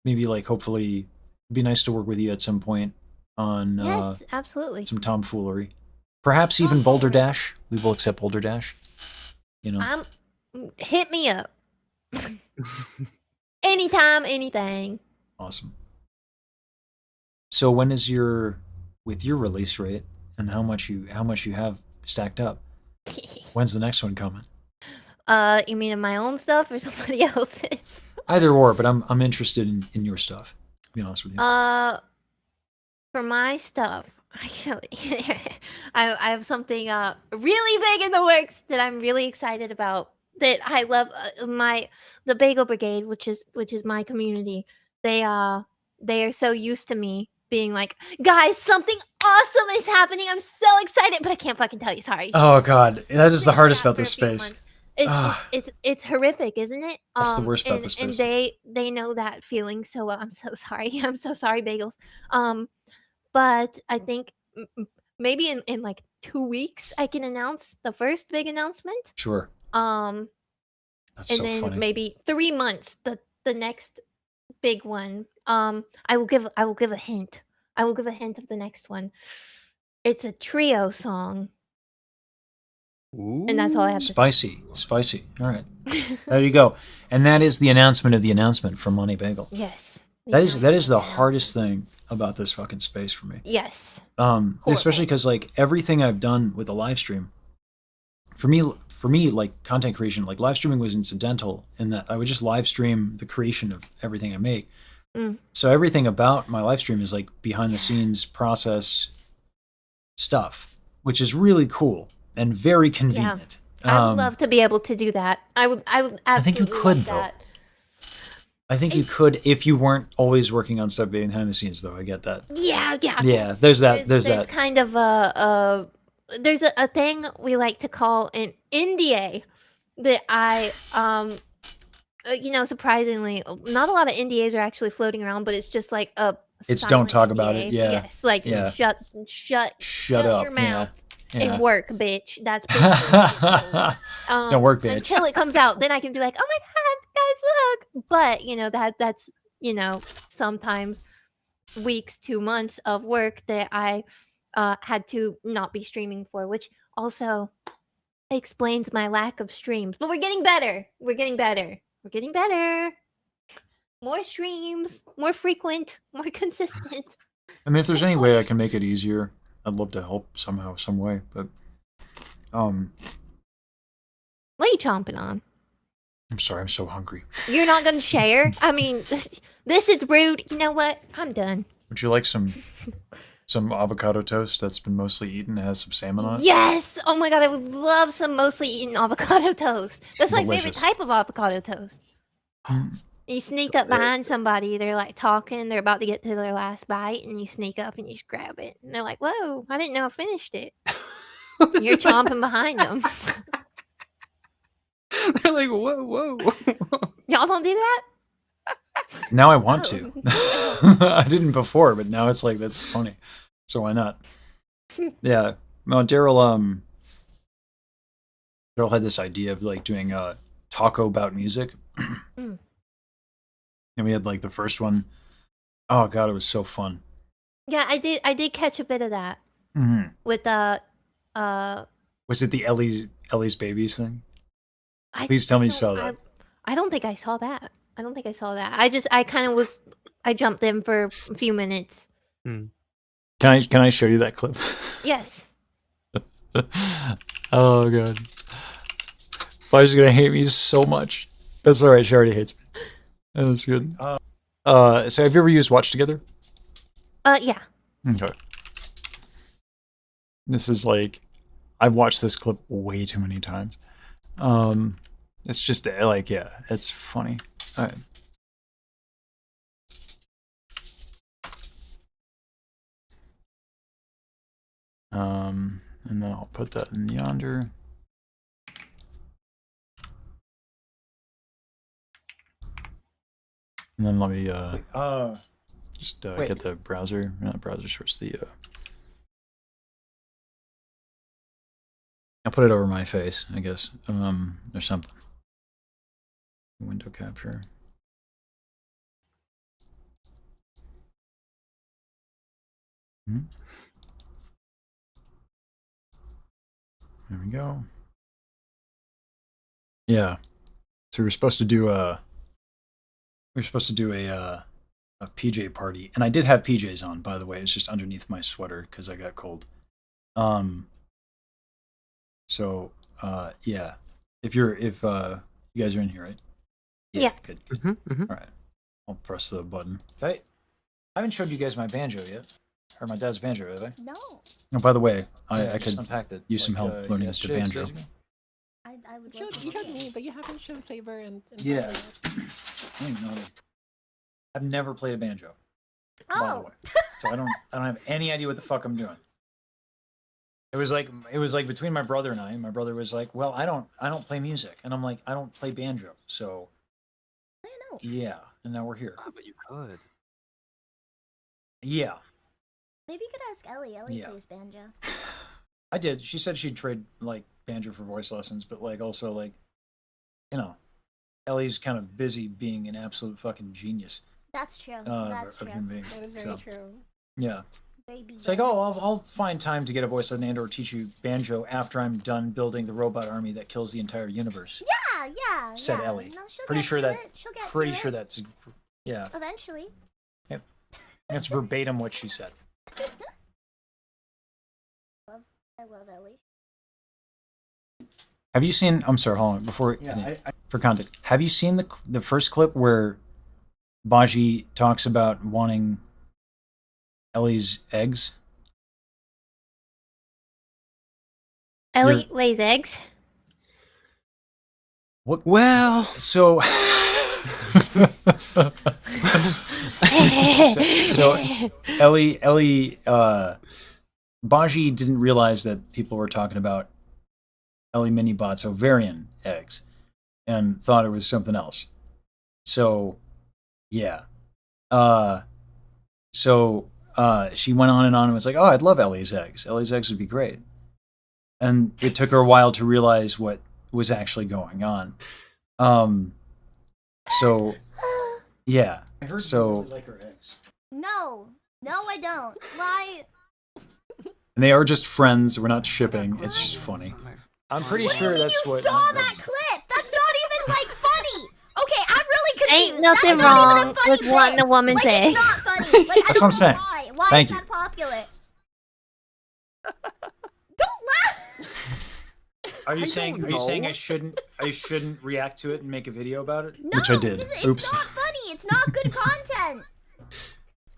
maybe like hopefully it'd be nice to work with you at some point on Yes, absolutely. some tomfoolery, perhaps even Boulder Dash. We will accept Boulder Dash. Hit me up. Anytime, anything. Awesome. So when is with your release rate and how much you have stacked up? When's the next one coming? You mean in my own stuff or somebody else's? Either or, but I'm interested in your stuff. To be honest with you. For my stuff, actually, I have something really big in the works that I'm really excited about. That I love. The Bagel Brigade, which is my community. They are so used to me being like, guys, something awesome is happening. I'm so excited, but I can't fucking tell you. Sorry. Oh God, that is the hardest about this space. It's horrific, isn't it? That's the worst about this space. And they know that feeling. So I'm so sorry. I'm so sorry, Bagels. But I think maybe in like 2 weeks I can announce the first big announcement. Sure. That's and so then funny. maybe 3 months the next big one. I will give a hint. I will give a hint of the next one. It's a trio song. Ooh, and that's all I have to say. Spicy. All right. There you go. And that is the announcement of the announcement from Money Bagel. Yes. That is the hardest thing about this fucking space for me. Yes. Especially because like everything I've done with the live stream, for me, like content creation, like live streaming was incidental in that I would just live stream the creation of everything I make. So everything about my live stream is like behind the scenes process stuff, which is really cool and very convenient. I would love to be able to do that. I would absolutely I think you could, love though. that. I think you could if you weren't always working on stuff behind the scenes, though. I get that. Yeah. Yeah, there's that. There's that. Kind of there's a thing we like to call an NDA that I surprisingly not a lot of NDAs are actually floating around, but it's just like a It's don't talk NDA. about it. Yeah. Yes, like shut up. your mouth. Yeah. And work, bitch. That's basically don't work, bitch. Until it comes out, then I can be like, oh my god, guys, look. But that's sometimes weeks to months of work that I had to not be streaming for, which also explains my lack of streams. But we're getting better. More streams, more frequent, more consistent. I mean, if there's any way I can make it easier, I'd love to help somehow, some way. But, what are you chomping on? I'm sorry, I'm so hungry. You're not gonna share? I mean, this is rude. You know what? I'm done. Would you like some avocado toast that's been mostly eaten and has some salmon on it? Yes! Oh my god, I would love some mostly eaten avocado toast. That's my favorite Delicious. type of avocado toast. You sneak up behind somebody, they're like talking, they're about to get to their last bite, and you sneak up and you just grab it. And they're like, whoa, I didn't know I finished it. You're chomping behind them. They're like, whoa. Y'all don't do that? Now I want to. I didn't before, but now it's like, that's funny. So why not? Yeah. No, Daryl had this idea of like doing a taco about music. And we had like the first one. Oh god, it was so fun. Yeah, I did catch a bit of that. With Was it the Ellie's Babies thing? Please tell me you saw that. I don't think I saw that. I jumped in for a few minutes. Can I show you that clip? Yes. Oh god. Fire's gonna hate me so much. That's alright, she already hates me. That was good. So have you ever used Watch Together? Yeah. Okay. This is like, I've watched this clip way too many times. It's just like, yeah, it's funny. All right. And then I'll put that in yonder. And then let me just get the browser, not browser source, the I'll put it over my face, I guess. Or something. Window capture. Hmm. There we go. Yeah. So we're supposed to do a PJ party, and I did have PJs on, by the way. It's just underneath my sweater because I got cold. So yeah, if you guys are in here, right? Yeah. Good. Mm-hmm. All right, I'll press the button. I haven't showed you guys my banjo yet, or my dad's banjo, have I? No. Oh, by the way, Yeah, I just could unpack that. use some help learning the yesterday, banjo. 2 days ago. I would You love showed, to you see showed it. me, but you haven't shown Saber and Yeah. Tyler yet. I don't even know. I've never played a banjo. By the Oh. way, so I don't have any idea what the fuck I'm doing. It was like between my brother and I. My brother was like, "Well, I don't play music," and I'm like, "I don't play banjo." So I know. yeah, and now we're here. Ah, but you could. Maybe Yeah, you could ask Ellie. Ellie Yeah. plays banjo. I did. She said she'd trade like banjo for voice lessons, but like also like, you know, Ellie's kind of busy being an absolute fucking genius. That's true. Of That's a true. human being. That is very So, true. yeah. Baby. It's like, oh, I'll find time to get a voice lesson and/or teach you banjo after I'm done building the robot army that kills the entire universe. Yeah. Said yeah. Ellie. No, she'll Pretty get sure to that. it. She'll get Pretty to sure it. that's yeah. Eventually. That's verbatim what she said. I love Ellie. Have you seen? I'm sorry, hold on. Before for context, have you seen the first clip where Baji talks about wanting Ellie's eggs? Ellie lays eggs. What? Well, So, so Ellie, Baji didn't realize that people were talking about Ellie Minibot's ovarian eggs and thought it was something else. So, yeah. She went on and was like, "Oh, I'd love Ellie's eggs. Ellie's eggs would be great." And it took her a while to realize what was actually going on. So, yeah. I heard you really like her eggs. No, I don't. Why? And they are just friends. We're not shipping. It's just funny. I'm pretty sure You that's what. saw that clip. That's not even like funny. Okay, I'm really confused. Ain't nothing That's not even wrong a funny with wanting bit. a woman's like, egg. It's not funny. Like, That's what I'm saying. Why Thank is you. that popular? Don't laugh. Are you saying I shouldn't react to it and make a video about it? No, Which I did. It's Oops. not funny. It's not good content.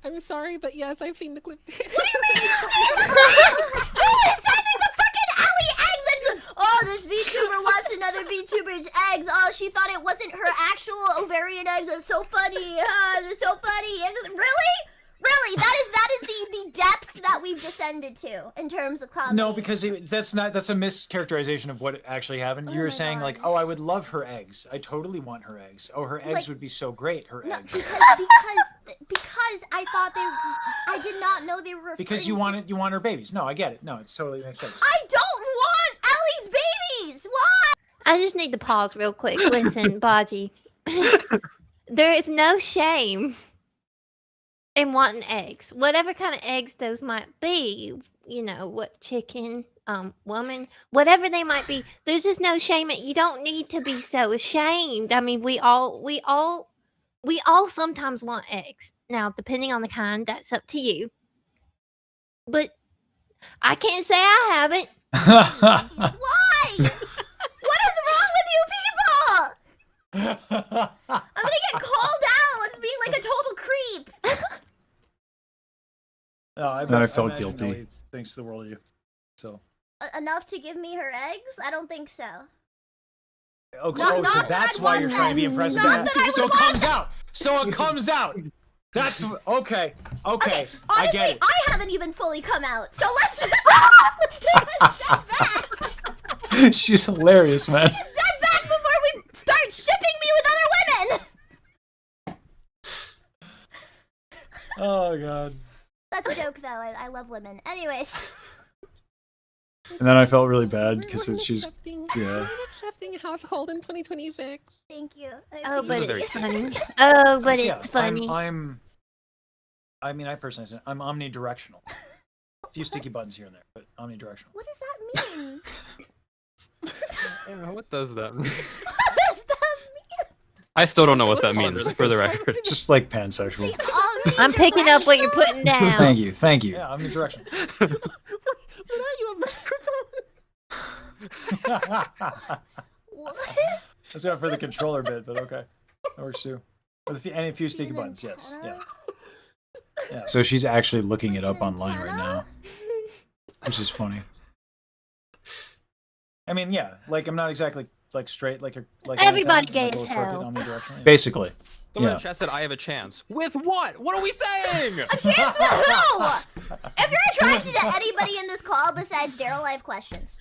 I'm sorry, but yes, I've seen the clip too. What do you mean? Who is sending the freaking Ellie eggs? It's, oh, this VTuber wants another VTuber's eggs. Oh, she thought it wasn't her actual ovarian eggs. It's so funny. It's so funny. Really? That is the depths that we've descended to in terms of comedy. No, because that's a mischaracterization of what actually happened. You were my saying God. like, "Oh, I would love her eggs. I totally want her eggs. Oh, her eggs Like- would be so great. Her No, eggs." because I thought I did not know they were Because you want her babies. No, I get it. No, it's totally makes sense. I don't want Ellie's babies. Why? I just need to pause real quick. Listen, Baji. There is no shame in wanting eggs. Whatever kind of eggs those might be, you know, what chicken, woman, whatever they might be, there's just no shame. You don't need to be so ashamed. I mean, we all sometimes want eggs. Now, depending on the kind, that's up to you. But I can't say I haven't. Why? What is wrong with you people? I'm gonna get called out as being like a total creep. No, I felt guilty. Thanks to the world of you. So. Enough to give me her eggs? I don't think so. Okay, Not so that that's I'd why want you're trying to be them. impressive. Not that I would So it want comes out. So it comes out. That's okay. Okay, Honestly, I get it. I haven't even fully come out. So let's take a step back. She's hilarious, man. Step back before we start shipping me with other women. Oh god. That's a joke, though. I love women. Anyways. And then I felt really bad We're because an she's accepting, yeah. we're an accepting household in 2026. Thank you. Oh, but very it's sweet. funny. Oh, but Yeah, it's funny. I mean, I personally said I'm omnidirectional. A few sticky buttons here and there, but omnidirectional. What does that mean? Yeah, what does that mean? What does that mean? I still don't know what that What is means, that? for the record. Just like pansexual. I'm picking up what you're putting down. Thank you, thank you. Yeah, omnidirectional. What are you, a microphone? What? That's not for the controller bit, but okay, that works too. With a few sticky buttons, yes, yeah. Yeah. So she's actually looking it up online right now, which is funny. I mean, yeah, like I'm not exactly like straight, like Everybody an gay antenna, as like, crooked, hell. omnidirectional. Basically, Someone yeah. in chat said I have a chance. With what? What are we saying? A chance with who? If you're attracted to anybody in this call besides Daryl, I have questions.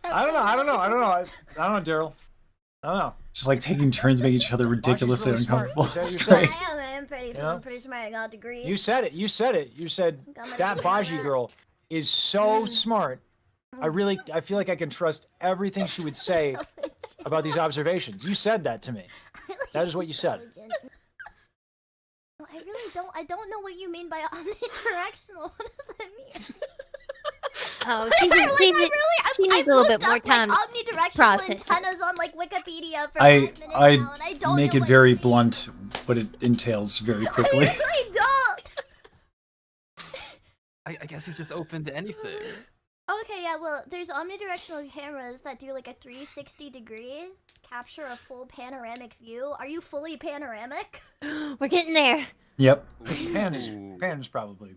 I don't know, Daryl. I don't know. Just like taking turns making each other ridiculously really smart. uncomfortable. Is that It's what great. I'm pretty, Yeah. I'm pretty smart. I got a degree. You said it. You said Got my that degree. Baji girl is so smart. I feel like I can trust everything she would say about these observations. You said that to me. That is what you said. I really don't. I don't know what you mean by omnidirectional. What does that mean? Oh, Like, she I needs, really, she needs I've a little bit looked more up, time. Like, to omnidirectional process it. antennas on like Wikipedia for 5 I minutes now, and I don't make know it what very you mean. blunt what it entails very quickly. I really don't. I guess he's just open to anything. Okay, yeah, well, there's omnidirectional cameras that do like a 360 degree, capture a full panoramic view. Are you fully panoramic? We're getting there. Yep. Pan is probably.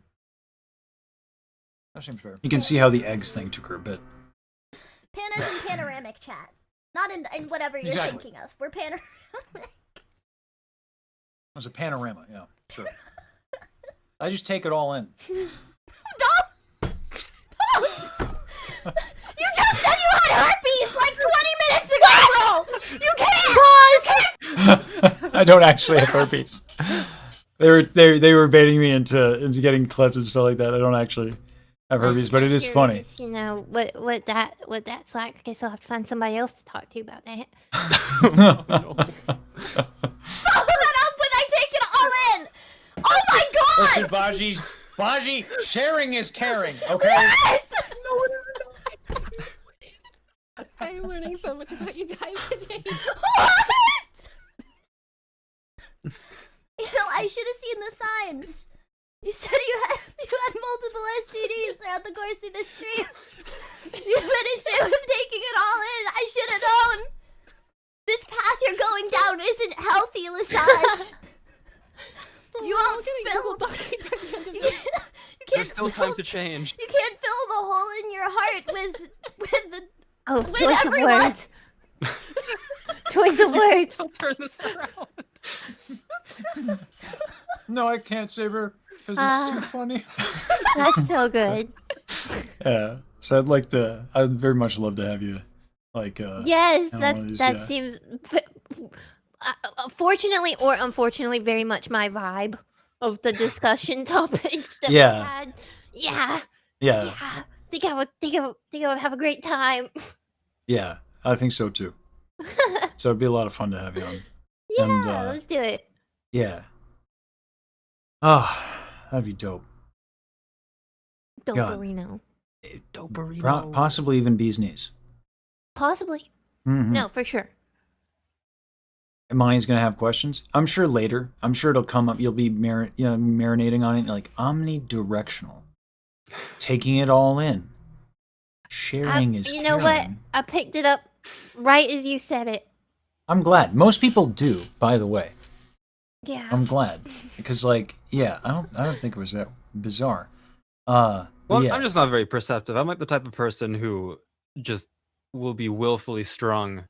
That seems fair. You can see how the eggs thing took her a bit. Pan is in panoramic chat. Not in whatever you're Exactly. thinking of. We're panoramic. It's a panorama, yeah, sure. I just take it all in. Don't! You just said you had herpes like 20 minutes ago, bro! You can't! Pause! I don't actually have herpes. They were baiting me into getting clips and stuff like that. I don't actually have herpes, but it is funny. Curious, you know what that's like. I guess I'll have to find somebody else to talk to about that. Follow that up when I take it all in! Oh my god! Listen, Baji, sharing is caring, okay? I'm learning so much about you guys today. What? You know, I should have seen the signs. You said you had multiple STDs throughout the course of the stream. You finished it with taking it all in. I should have known. This path you're going down isn't healthy, Lesage. You won't fill. You There's can't still time to change. You can't fill the hole in your heart with Choice of everyone. words. Choice of words. Don't turn this around. No, I can't, Saber, because it's too funny. That's still good. Yeah. So I'd very much love to have you, like. Yes, on that one of these, that yeah. seems, fortunately or unfortunately, very much my vibe of the discussion topics that Yeah. we had. Yeah. Yeah. Think I would have a great time. Yeah, I think so too. So it'd be a lot of fun to have you on. Yeah, And, let's do it. Yeah. Oh, that'd be dope. God. Doperino. Doperino. Possibly even bee's knees. Possibly. Mhm. No, for sure. And Moni's gonna have questions. I'm sure later. I'm sure it'll come up. You'll be marinating on it, like omnidirectional, taking it all in. Sharing is. You know what? caring. I picked it up right as you said it. I'm glad. Most people do, by the way. Yeah. I'm glad because, like, yeah, I don't think it was that bizarre. But Well, yeah. I'm just not very perceptive. I'm like the type of person who just will be willfully strung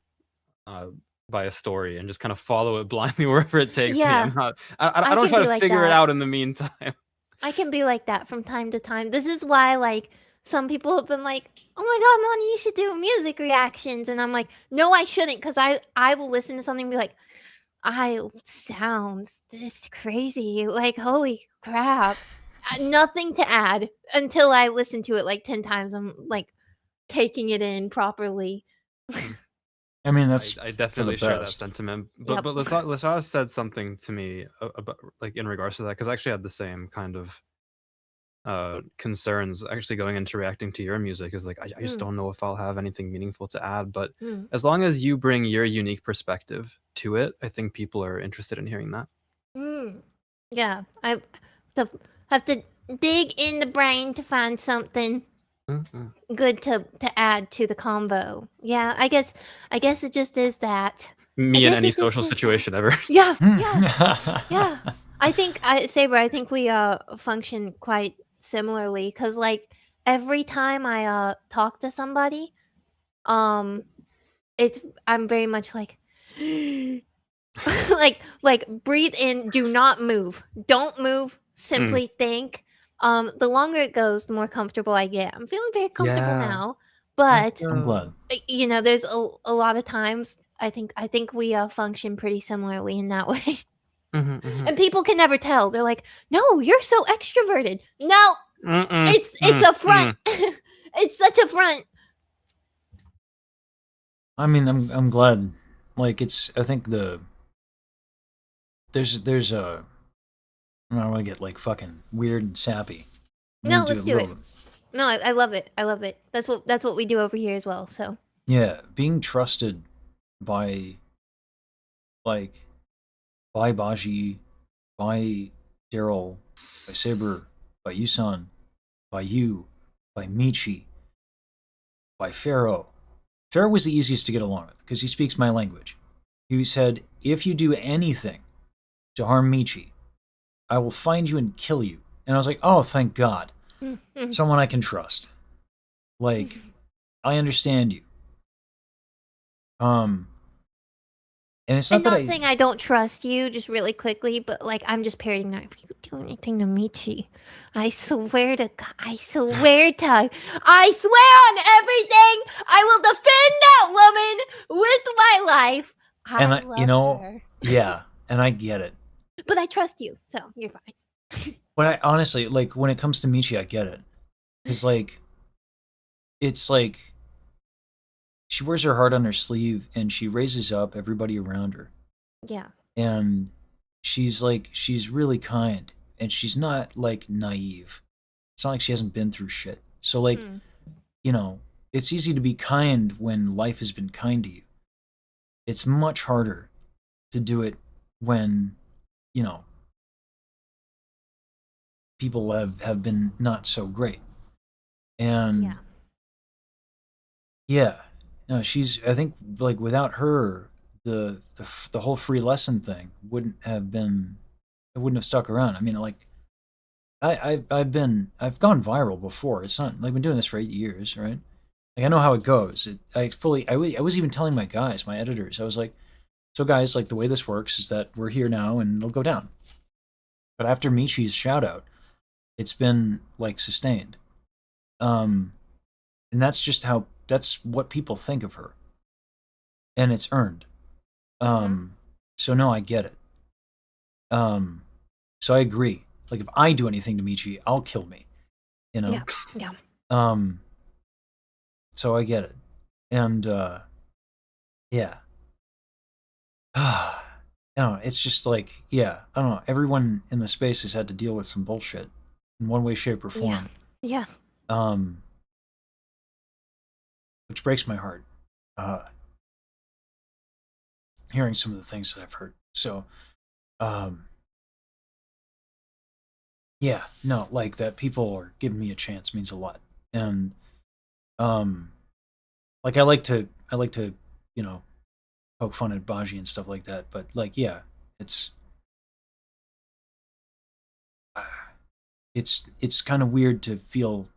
by a story and just kind of follow it blindly wherever it takes Yeah. me. I I don't can try be to like figure it that. out in the meantime. I can be like that from time to time. This is why, like, some people have been like, "Oh my god, Monty, you should do music reactions," and I'm like, "No, I shouldn't," because I will listen to something and be like, sounds this crazy. Like, holy crap. Nothing to add until I listen to it like 10 times. I'm like taking it in properly. I mean, that's I for the definitely share that best. sentiment. Yep. But Lasara said something to me about like in regards to that because I actually had the same kind of concerns actually going into reacting to your music. Is like I just don't know if I'll have anything meaningful to add. But as long as you bring your unique perspective to it, I think people are interested in hearing that. Yeah, I have to dig in the brain to find something good to add to the combo. Yeah, I guess it just is that. Me in any social situation ever. Yeah, yeah. I think Saber, I think we function quite similarly because like every time I talk to somebody, I'm very much like like breathe in, do not move, don't move, simply think. The longer it goes, the more comfortable I get. I'm feeling very comfortable Yeah. now, but I'm glad. you know, there's a lot of times I think we function pretty similarly in that way. And people can never tell. They're like, "No, you're so extroverted." No, it's a front. It's such a front. I mean, I'm glad. Like, it's. I think there's a. I don't want to get like fucking weird and sappy. I'm No, gonna let's a do it. little bit. No, I love it. I love it. That's what we do over here as well. So Yeah, being trusted by, like, by Baji, by Daryl, by Saber, by Yusan, by you, by Michi, by Pharaoh. Pharaoh was the easiest to get along with because he speaks my language. He said, if you do anything to harm Michi, I will find you and kill you. And I was like, oh, thank God. Someone I can trust. Like, I understand you. And it's not I'm that not saying I don't trust you, just really quickly, but like I'm just parroting that. If you do anything to Michi, I swear to God, I swear on everything, I will defend that woman with my life. I love you know, her. yeah, and I get it. But I trust you, so you're fine. But I honestly, like, when it comes to Michi, I get it. It's like she wears her heart on her sleeve and she raises up everybody around her. Yeah. And she's really kind and she's not like naive. It's not like she hasn't been through shit. So like, you know, it's easy to be kind when life has been kind to you. It's much harder to do it when, you know, people have been not so great. And yeah, no, I think like without her, the whole free lesson thing wouldn't have stuck around. I mean, like, I've gone viral before. It's not like I've been doing this for 8 years, right? Like, I know how it goes. I was even telling my guys, my editors, I was like, so guys, like, the way this works is that we're here now and it'll go down. But after Michi's shout out, it's been like sustained. And that's just that's what people think of her. And it's earned. So no, I get it. So I agree. Like, if I do anything to Michi, I'll kill me. You know? Yeah. So I get it. And yeah. You know, it's just like, yeah, I don't know. Everyone in the space has had to deal with some bullshit in one way, shape, or form. Yeah. Which breaks my heart. Hearing some of the things that I've heard. So, yeah, no, like, that people are giving me a chance means a lot. And, like, I like to, you know, poke fun at Baji and stuff like that. But, like, yeah, it's kind of weird to feel.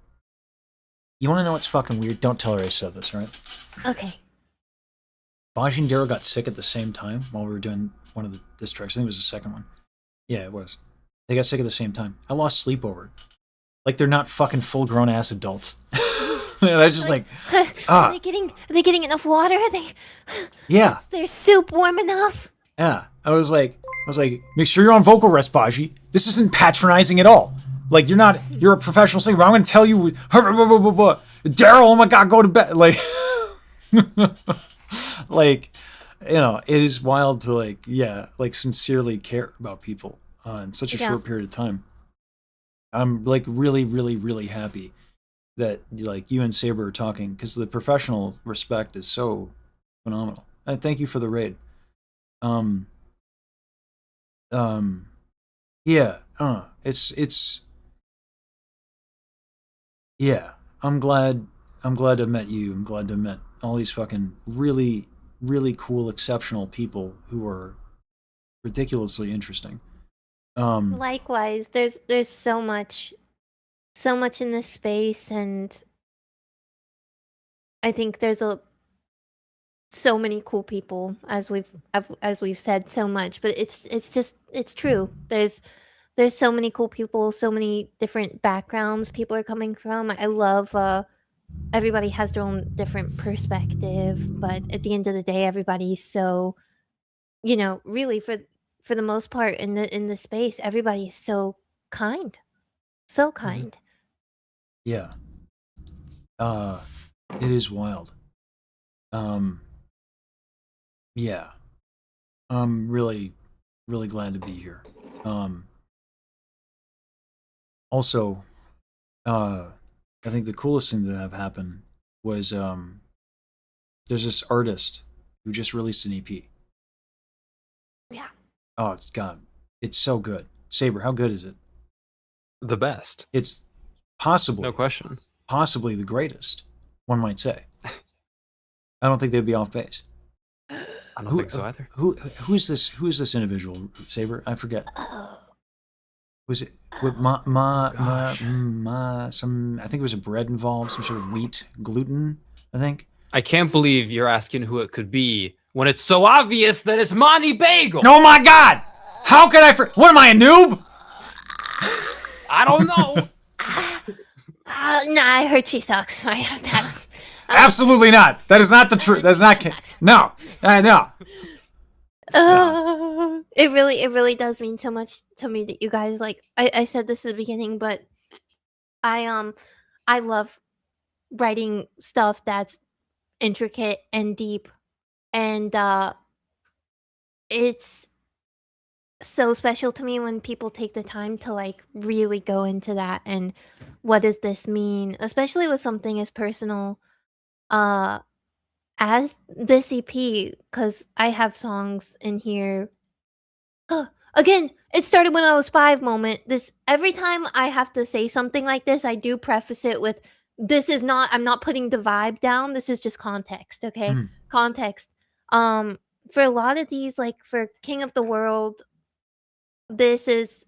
You want to know what's fucking weird? Don't tell her I said this, all right? Okay. Baji and Daryl got sick at the same time while we were doing one of the diss tracks. I think it was the second one. Yeah, it was. They got sick at the same time. I lost sleep over it. Like, they're not fucking full-grown ass adults. And I was just like, Are they getting enough water? Are they? Yeah. Is their soup warm enough? Yeah. I was like, make sure you're on vocal rest, Baji. This isn't patronizing at all. Like, you're a professional singer, but I'm going to tell you, Daryl, oh my God, go to bed. Like, like, you know, it is wild to like sincerely care about people in such a short period of time. I'm like really, really, really happy that like you and Saber are talking, because the professional respect is so phenomenal. And thank you for the raid. Yeah, yeah. I'm glad I met you. I'm glad to have met all these fucking really, really cool, exceptional people who are ridiculously interesting. Likewise, there's so much in this space, and I think there's so many cool people, as we've said so much, but it's true. There's so many cool people, so many different backgrounds people are coming from. I love everybody has their own different perspective, but at the end of the day, everybody's so, you know, really for the most part in the space, everybody is so kind. So kind. Yeah. It is wild. Yeah. I'm really, really glad to be here. Also, I think the coolest thing that have happened was there's this artist who just released an EP. Yeah. Oh, God, it's so good. Saber, how good is it? The best. It's possibly, no question, possibly the greatest, one might say. I don't think they'd be off base. I don't think so either. Who is this? Who is this individual, Saber? I forget. Was it with some? I think it was a bread involved, some sort of wheat, gluten. I think. I can't believe you're asking who it could be when it's so obvious that it's Monii Bagel. Oh my God! How could I? What am I, a noob? I don't know. Nah, I heard she sucks. I have that. Absolutely not. That is not the truth. That's not. No. No. It really does mean so much to me that you guys like. I said this at the beginning, but I love writing stuff that's intricate and deep, and it's so special to me when people take the time to like really go into that and what does this mean, especially with something as personal as this EP, because I have songs in here. Again, it started when I was 5 moment. This every time I have to say something like this, I do preface it with this is not, I'm not putting the vibe down. This is just context, okay? Context. For a lot of these, like for King of the World, this is,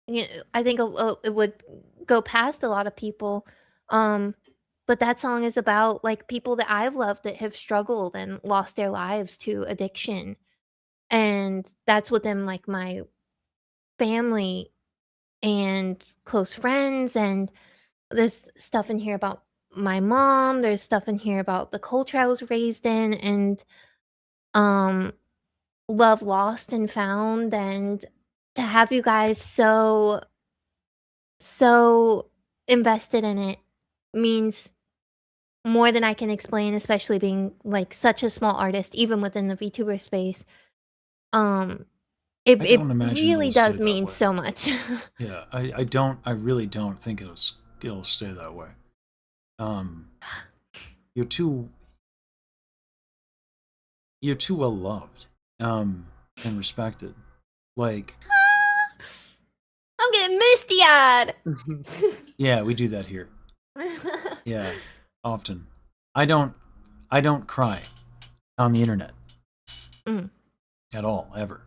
you know, I think it would go past a lot of people. But that song is about like people that I've loved that have struggled and lost their lives to addiction. And that's within like my family and close friends. And there's stuff in here about my mom. There's stuff in here about the culture I was raised in, and love lost and found. And to have you guys so invested in it means more than I can explain, especially being like such a small artist, even within the VTuber space. It really does mean so much. Yeah, I really don't think it'll stay that way. You're too well loved, and respected. Like, I'm getting misty-eyed. yeah, we do that here. Yeah, often. I don't cry on the internet at all, ever.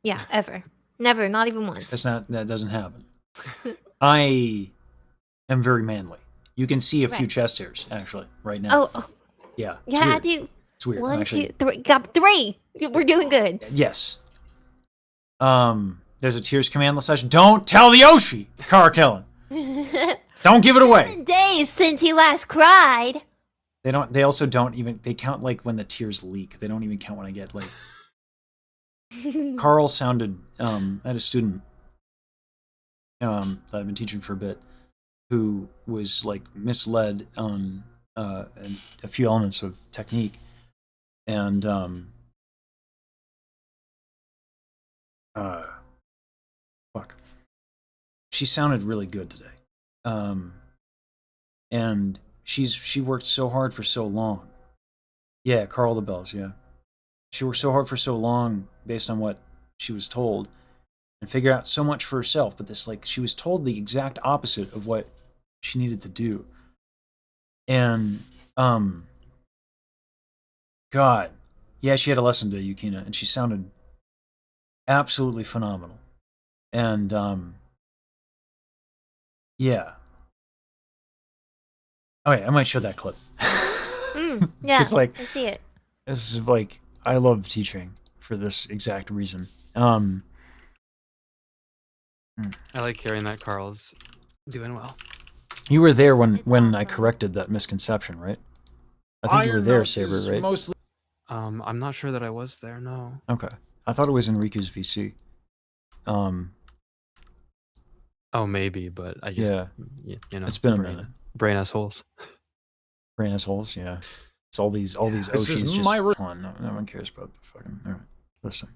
Yeah, ever, never, not even once. That doesn't happen. I am very manly. You can see a few chest hairs actually right now. Oh. Yeah. Yeah, I do. It's weird. 1, actually, 2, 3. Got 3. We're doing good. Yes. There's a tears commandless session. Don't tell the Oshi, Kara Kellen. Don't give it away. 7 days since he last cried. They also don't even. They count like when the tears leak. They don't even count when I get like. Carl sounded. I had a student that I've been teaching for a bit who was like misled on a few elements of technique, and fuck, she sounded really good today, and she worked so hard for so long. Yeah, Carl the Bells. Yeah, she worked so hard for so long based on what she was told, and figured out so much for herself. But this, like, she was told the exact opposite of what she needed to do, and God, yeah, she had a lesson to Yukina, and she sounded absolutely phenomenal. And yeah. Oh yeah, I might show that clip. Yeah, like, I see it. This is like, I love teaching for this exact reason. I like hearing that Carl's doing well. You were there when I corrected that misconception, right? I think you were there, Saber, right? Mostly. I'm not sure that I was there. No. Okay, I thought it was Enrique's VC. Oh, maybe, but I just you know, it's been a minute. Brain assholes. Brain assholes, yeah. It's all these Oshis just fun. No one cares about the fucking. All right, listen.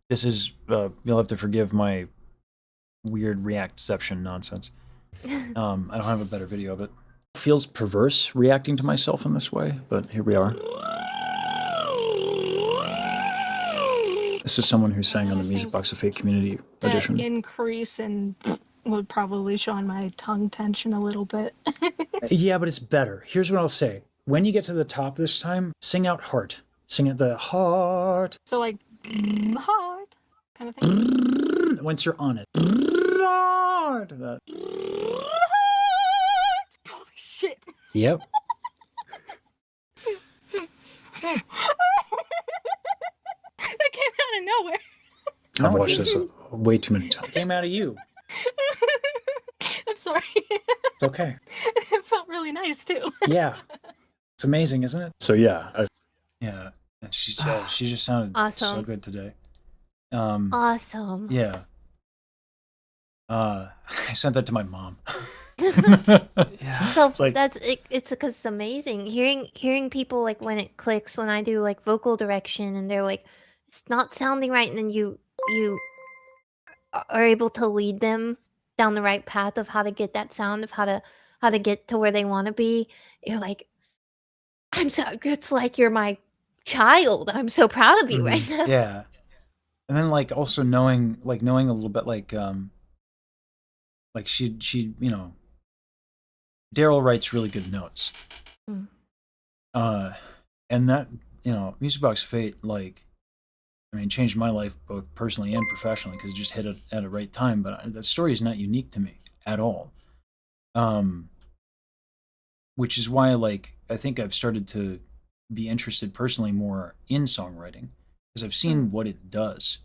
This is you'll have to forgive my weird reactception nonsense. I don't have a better video of it. It feels perverse reacting to myself in this way, but here we are. This is someone who sang on the Music Box of Fate Community Edition. That increase in would probably show on my tongue tension a little bit. Yeah, but it's better. Here's what I'll say. When you get to the top this time, sing out heart. Sing it the heart. So like heart kind of thing. Once you're on it. Heart. That. Holy shit. Yep. That came out of nowhere. I've watched this way too many times. It came out of you. I'm sorry. It's okay. It felt really nice too. Yeah. It's amazing, isn't it? So yeah. And she just sounded so Awesome. good today. Awesome. Yeah. I sent that to my mom. So It's like, that's it. It's because it's amazing hearing people like when it clicks when I do like vocal direction and they're like it's not sounding right and then you are able to lead them down the right path of how to get that sound of how to get to where they want to be. You're like it's like you're my child. I'm so proud of you right now. yeah. And then like also knowing a little bit like she you know, Daryl writes really good notes. Mm. And that, you know, Music Box Fate, like, I mean, changed my life both personally and professionally because it just hit it at a right time. But that story is not unique to me at all. Which is why, like, I think I've started to be interested personally more in songwriting because I've seen what it does.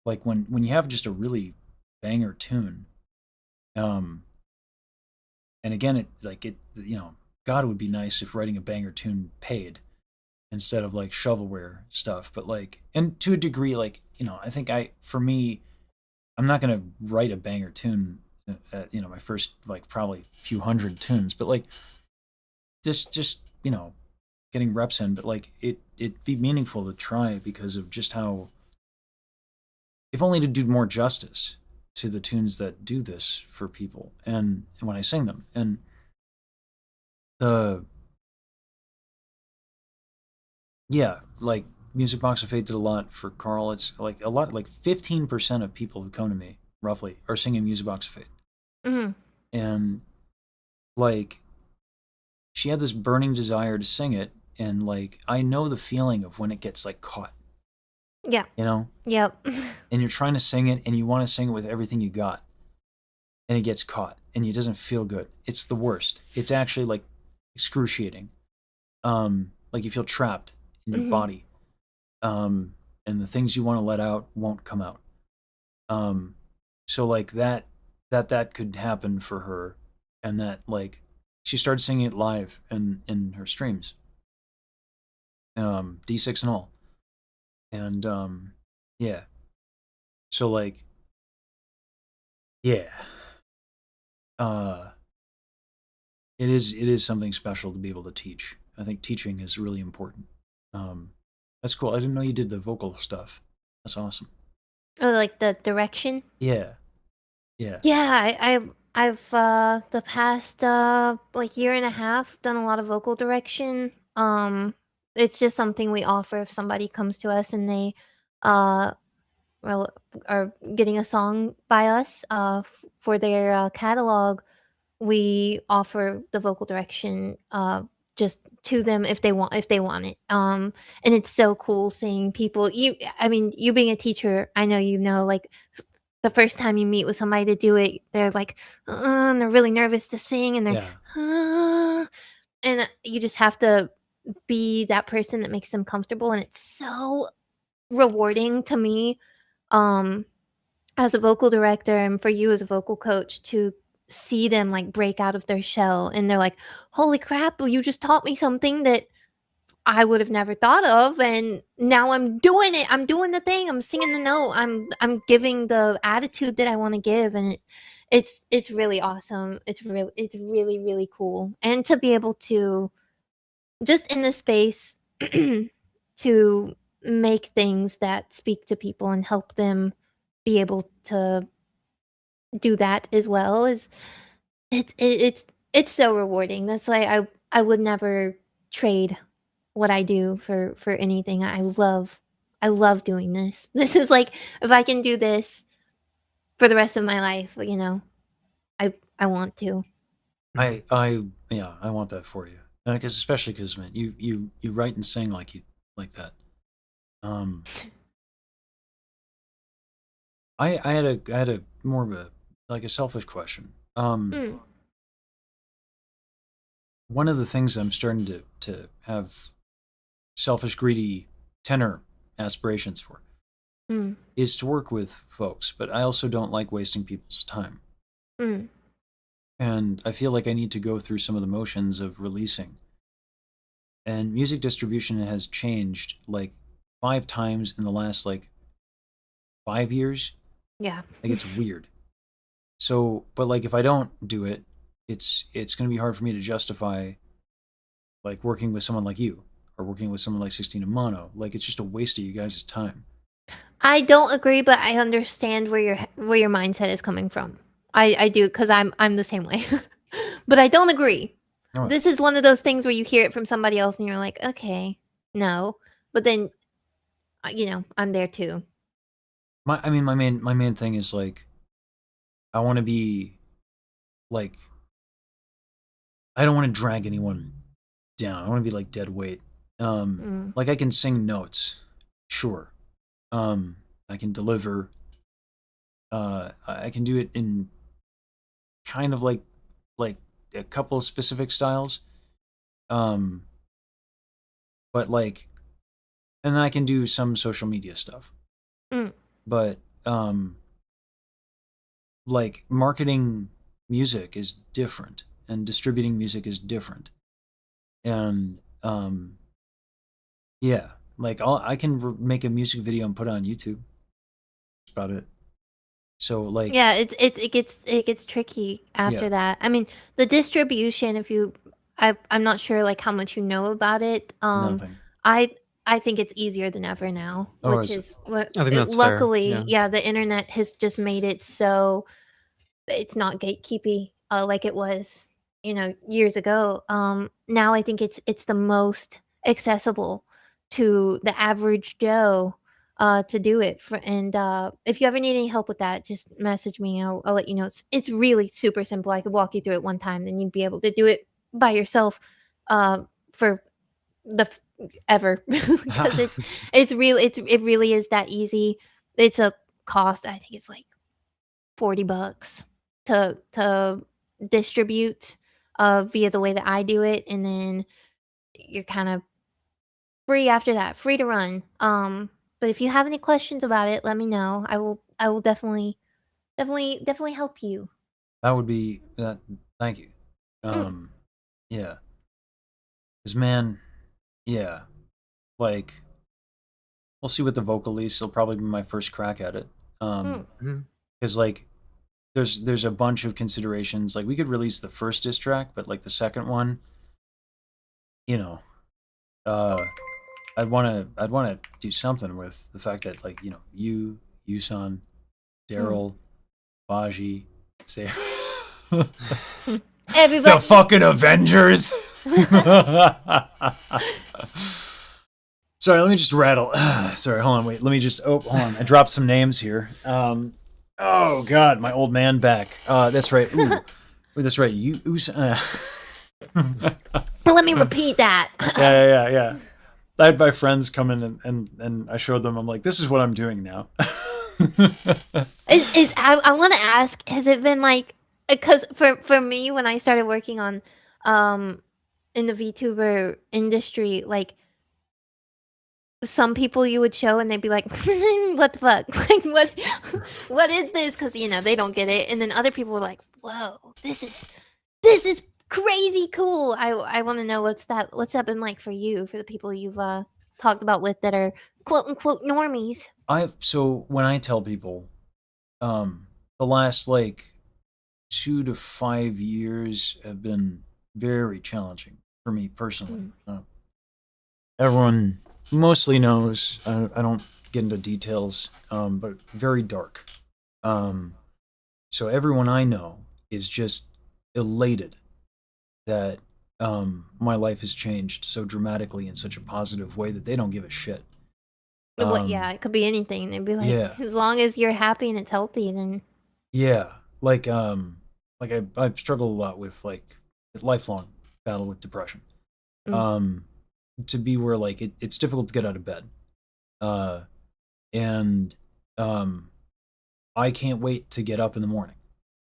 Like when you have just a really banger tune, and again, you know, God, it would be nice if writing a banger tune paid instead of like shovelware stuff. But like, and to a degree, like, you know, I think for me, I'm not going to write a banger tune at, you know, my first, like, probably few hundred tunes, but like, just, you know, getting reps in, but like, it'd be meaningful to try because of just how, if only to do more justice to the tunes that do this for people and when I sing them. And like Music Box of Fate did a lot for Carl. It's like a lot, like 15% of people who come to me roughly are singing Music Box of Fate. Mm-hmm. And like, she had this burning desire to sing it. And like, I know the feeling of when it gets like caught. Yeah. You know? Yep. And you're trying to sing it and you want to sing it with everything you got. And it gets caught and it doesn't feel good. It's the worst. It's actually like excruciating. Like you feel trapped in your body. And the things you want to let out won't come out. So like that could happen for her. And that like, she started singing it live in her streams. D6 and all. And yeah. So like, yeah. Uh, it is something special to be able to teach. I think teaching is really important. Um, that's cool. I didn't know you did the vocal stuff. That's awesome. Oh, like the direction? Yeah. Yeah. Yeah, I've the past like year and a half done a lot of vocal direction. It's just something we offer if somebody comes to us and they uh well are getting a song by us for their catalog. We offer the vocal direction just to them if they want it. And it's so cool seeing people I mean, you being a teacher, I know you know like the first time you meet with somebody to do it, they're like, and they're really nervous to sing and they're Yeah. and you just have to be that person that makes them comfortable, and it's so rewarding to me um as a vocal director and for you as a vocal coach to see them like break out of their shell and they're like, "Holy crap, well, you just taught me something that I would have never thought of, and now I'm doing it. I'm doing the thing. I'm singing the note. I'm giving the attitude that I want to give, and it's really awesome. It's really really cool, and to be able to just in this space to make things that speak to people and help them be able to do that as well is it's so rewarding. That's why I would never trade what I do for anything. I love doing this. This is like if I can do this for the rest of my life, you know, I want to. Yeah, I want that for you. Because especially because man, you write and sing like that. Um, I had a more of a like a selfish question. Mm, One of the things I'm starting to have selfish, greedy tenor aspirations for mm, is to work with folks, but I also don't like wasting people's time. mm. And I feel like I need to go through some of the motions of releasing. And music distribution has changed like 5 times in the last like 5 years. Yeah. Like it's weird. So, but like if I don't do it, it's going to be hard for me to justify like working with someone like you or working with someone like 16 and Mono. Like it's just a waste of you guys' time. I don't agree, but I understand where your mindset is coming from. I do because I'm the same way, but I don't agree. All right. This is one of those things where you hear it from somebody else and you're like, okay, no, but then you know I'm there too. I mean, my main thing is like I want to be like I don't want to drag anyone down. I want to be like dead weight. Mm. Like I can sing notes, sure. I can deliver. I can do it in kind of like a couple of specific styles. Um, but like, and then I can do some social media stuff. Mm. But like marketing music is different, and distributing music is different. And yeah, like I can make a music video and put it on YouTube. That's about it. So like, Yeah, it gets tricky yeah, after that. I mean, the distribution, if you I'm not sure like how much you know about it. nothing. I I think it's easier than ever now, Oh, which is it? is what I think that's fair. luckily, Yeah. yeah, the internet has just made it so it's not gatekeepy like it was, you know, years ago. Now I think it's the most accessible to the average Joe to do it for and if you ever need any help with that just message me. I'll let you know. It's really super simple. I could walk you through it one time, then you'd be able to do it by yourself for the ever because it really is that easy. It's a cost, I think it's like $40 to distribute via the way that I do it, and then you're kind of free after that, free to run. But if you have any questions about it, let me know. I will definitely help you. That would be that. Thank you. Mm, Yeah, because man, yeah, like we'll see with the vocalese. It'll probably be my first crack at it. Because like, there's a bunch of considerations. Like we could release the first diss track, but like the second one, you know, I'd wanna do something with the fact that like, you know, Yusan, Daryl, Baji, say Everybody. the fucking Avengers. Sorry, let me just rattle. Sorry, hold on, wait. Let me just. Oh, hold on. I dropped some names here. Oh God, my old man back. That's right. Ooh, wait, that's right. Let me repeat that. Yeah. I had my friends come in and I showed them. I'm like, this is what I'm doing now. I want to ask, has it been like, because for me, when I started working on in the VTuber industry, like some people you would show and they'd be like, what the fuck? Like what is this? Because you know they don't get it. And then other people were like, whoa, this is crazy cool. I want to know what's that been like for you, for the people you've talked about with that are quote unquote normies. So when I tell people, the last like 2 to 5 years have been very challenging for me personally. Everyone mostly knows. I don't get into details, but very dark. So everyone I know is just elated that my life has changed so dramatically in such a positive way that they don't give a shit. Yeah, it could be anything. They'd be like, Yeah. as long as you're happy and it's healthy, then Yeah, like I've struggled a lot with like a lifelong battle with depression. To be where like it's difficult to get out of bed, and I can't wait to get up in the morning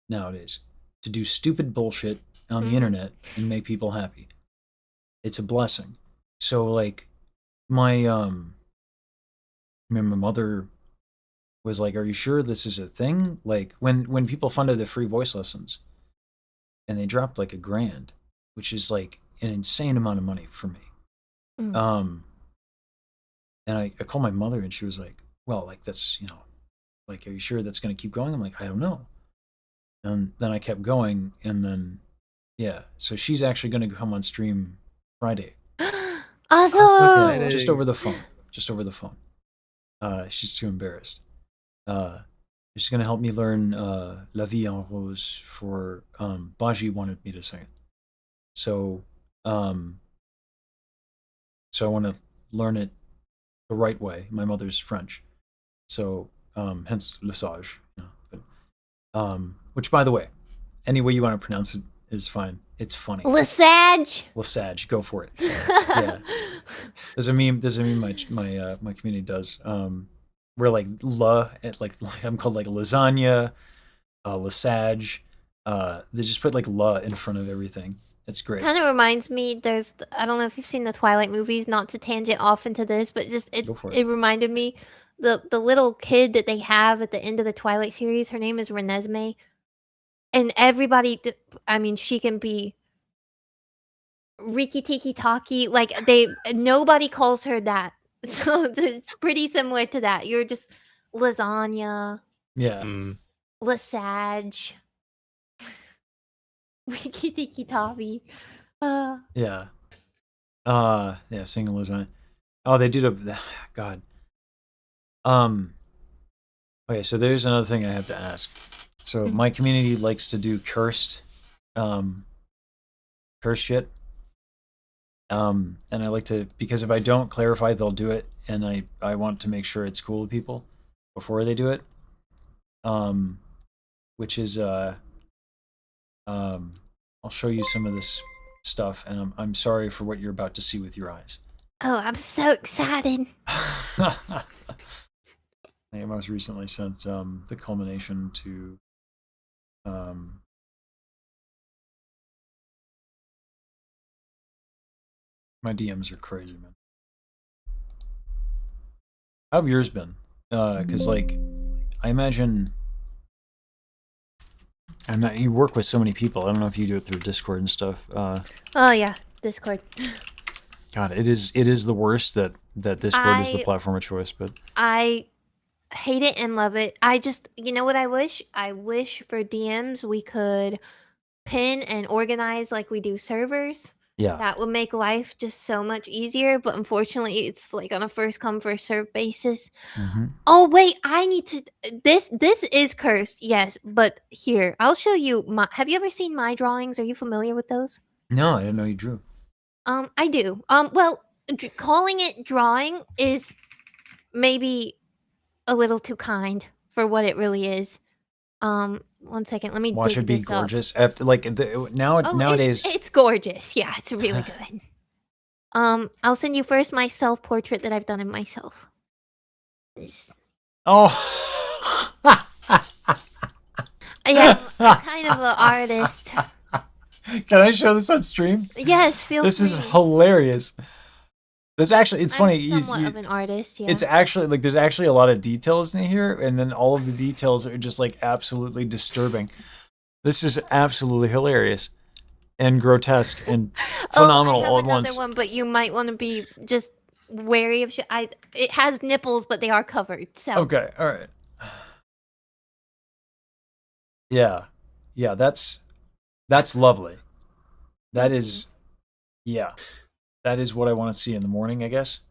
nowadays to do stupid bullshit on the internet and make people happy. It's a blessing. So like my my mother was like, "Are you sure this is a thing?" Like when people funded the free voice lessons, and they dropped like $1,000, which is like an insane amount of money for me. And I called my mother, and she was like, "Well, like that's like, are you sure that's going to keep going?" I'm like, "I don't know." And then I kept going, and then yeah, so she's actually going to come on stream Friday. awesome. Just over the phone. She's too embarrassed. She's gonna help me learn La Vie en Rose for Baji wanted me to sing it. So so I want to learn it the right way. My mother's French. So hence Le Sage. Which by the way, any way you want to pronounce it is fine. It's funny. Lesage. Lesage, go for it. Yeah. There's a meme my community does. Where like like I'm called like lasagna, Lesage. They just put like la in front of everything. It's great. Kind of reminds me. I don't know if you've seen the Twilight movies. Not to tangent off into this, but just it reminded me the little kid that they have at the end of the Twilight series. Her name is Renesmee, and everybody. I mean, she can be Riki Tiki Taki. Like nobody calls her that. So it's pretty similar to that. You're just lasagna. Yeah. Lesage. Riki Tiki Tavi. Yeah. Yeah, single lasagna. Oh, they do the God. Okay, so there's another thing I have to ask. So my community likes to do cursed shit. And I like to, because if I don't clarify, they'll do it, and I want to make sure it's cool with people before they do it. Which is I'll show you some of this stuff, and I'm sorry for what you're about to see with your eyes. Oh, I'm so excited. I most recently sent the culmination to my DMs are crazy, man. How have yours been? Because like I imagine you work with so many people. I don't know if you do it through Discord and stuff. Oh yeah, Discord. God, it is the worst that that Discord is the I- platform of choice, but I hate it and love it. I just, you know what I wish? I wish for DMs we could pin and organize like we do servers. yeah. That would make life just so much easier, but unfortunately it's like on a first come first serve basis. Mm-hmm. Oh wait, I need to this is cursed, yes, but here, I'll show you my have you ever seen my drawings? Are you familiar with those? No, I didn't know you drew. I do. Well, calling it drawing is maybe a little too kind for what it really is. 1 second, let me Watch dig it be this up. gorgeous. After like nowadays. It's gorgeous. Yeah, it's really good. I'll send you first my self-portrait that I've done of myself. Oh. Yeah, I'm kind of an artist. Can I show this on stream? Yes, feel This free. is hilarious. This actually, it's funny. I'm somewhat of an artist, yeah. It's actually like there's actually a lot of details in here, and then all of the details are just like absolutely disturbing. This is absolutely hilarious and grotesque and phenomenal I have all at another once. one, but you might want to be just wary of shit. It has nipples, but they are covered. So Okay, all right. Yeah, yeah, that's lovely. That is, yeah, that is what I want to see in the morning, I guess.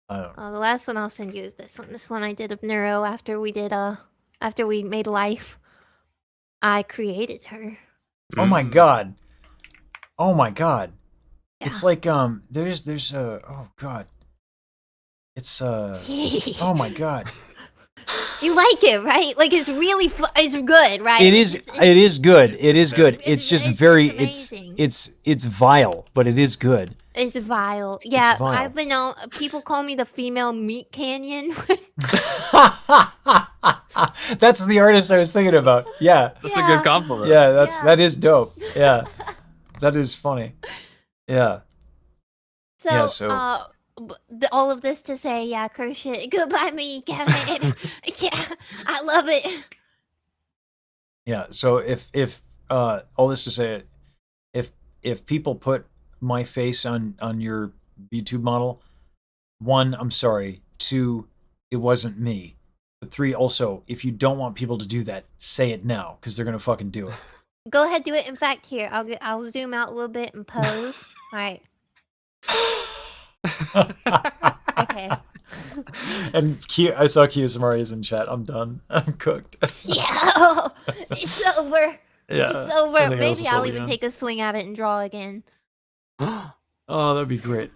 I don't know. The last one I'll send you is this one. This one I did of Neuro after we made life. I created her. Oh my god. Oh my god. It's like there's oh god. It's oh my god. You like it, right? Like it's really it's good, right? It is good. It is good. It's just very amazing. it's vile, but it is good. It's vile. Yeah, vile. I've been known. People call me the female meat canyon. That's the artist I was thinking about. Yeah. That's a good compliment. Yeah, that is dope. Yeah. That is funny. Yeah. So, Yeah, so- all of this to say, yeah, curse shit. Goodbye, me, Kevin. Yeah, I love it. Yeah, so if all this to say, if people put my face on your YouTube model, 1, I'm sorry. 2, it wasn't me. But 3, also, if you don't want people to do that, say it now, because they're gonna fucking do it. Go ahead, do it. In fact, here, I'll zoom out a little bit and pose. All right. Okay. And I saw Kiyosumari is in chat. I'm done. I'm cooked. Yeah, it's over. Yeah, It's I over. think I Maybe also saw I'll it even again. take a swing at it and draw again. Oh, that'd be great.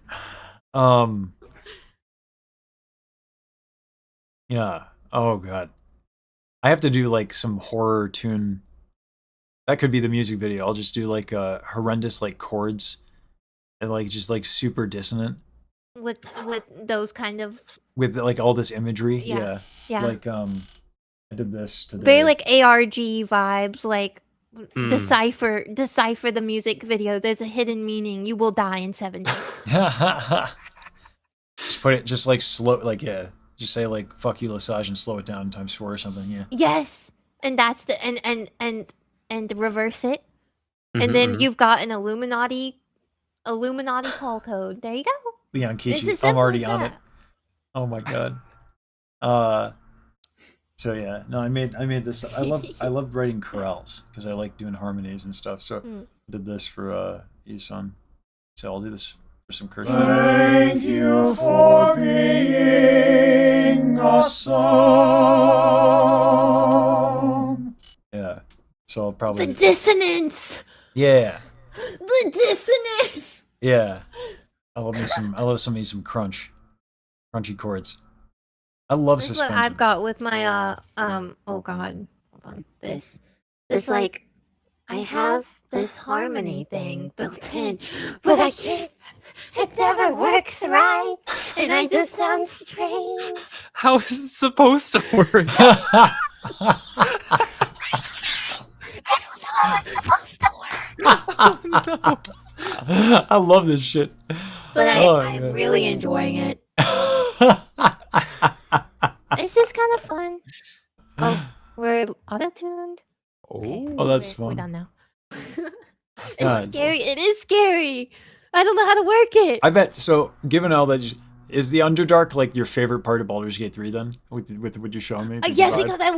Yeah. Oh god. I have to do like some horror tune. That could be the music video. I'll just do like horrendous like chords and like just like super dissonant With those kind of with like all this imagery. Yeah. Yeah. Like I did this today. very like ARG vibes, like Hmm. decipher the music video. There's a hidden meaning. You will die in 7 days. Just put it just like slow like just say like fuck you Lesage and slow it down times 4 or something. Yeah. Yes, and that's the and reverse it, Mhm, and then mhm. you've got an Illuminati call code. There you go. Leon It's Kichi. as I'm simple already as on that. it. Oh my god. So yeah, no, I made this. I love writing chorales because I like doing harmonies and stuff. So Mm. I did this for Isan. So I'll do this for some curse. Thank you for being a song. Yeah. So I'll probably The dissonance. yeah. The dissonance. Yeah. I love some crunchy chords. I love This is what suspensions. I've got with my oh god, hold on. This like I have this harmony thing built in, but I can't. It never works right, and I just sound strange. How is it supposed to work? I don't know how it's supposed to work. I love this shit. But Oh, I'm God. really enjoying it. It's just kind of fun. Oh, we're auto-tuned. Oh, that's We're fun. done now. It's God. scary. It is scary. I don't know how to work it. I bet. So, given all that, Is the Underdark like your favorite part of Baldur's Gate 3 then? With what you're showing me? Did you Yes, vibe? because I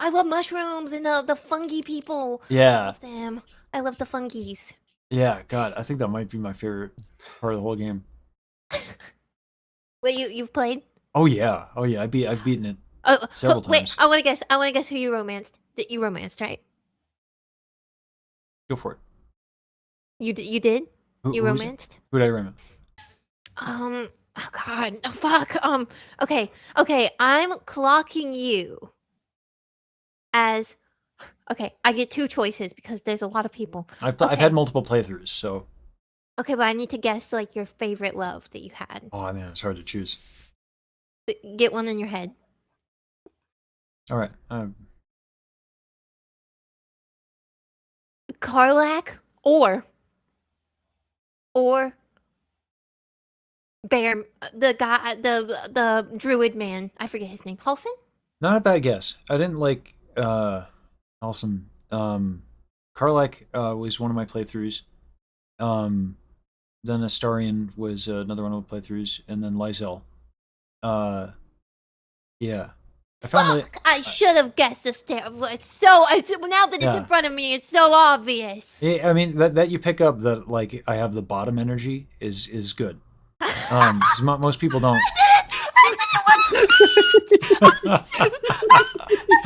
love mushrooms and the fungi people. I Yeah. love them. I love the fungies. Yeah, God, I think that might be my favorite part of the whole game. Wait, you've played? Oh yeah. I've beaten it Oh, several wait, times. I want to guess who you romanced. That you romanced, right? Go for it. You did? You Who's it? romanced? Who did I romance? Oh God, oh, fuck. Okay. I'm clocking you as. Okay, I get 2 choices because there's a lot of people. I've Okay. had multiple playthroughs, so. Okay, but I need to guess like your favorite love that you had. Oh, I mean, it's hard to choose. Get one in your head. All right. Karlak or Bear, the guy, the druid man. I forget his name. Halson? Not a bad guess. I didn't like awesome. Karlak was one of my playthroughs. Then Astarion was another one of my playthroughs, and then Lysel. Yeah. I should have guessed the stair. It's now that it's Yeah. in front of me, it's so obvious. Yeah, I mean that you pick up that like I have the bottom energy is good. Because most people don't. I didn't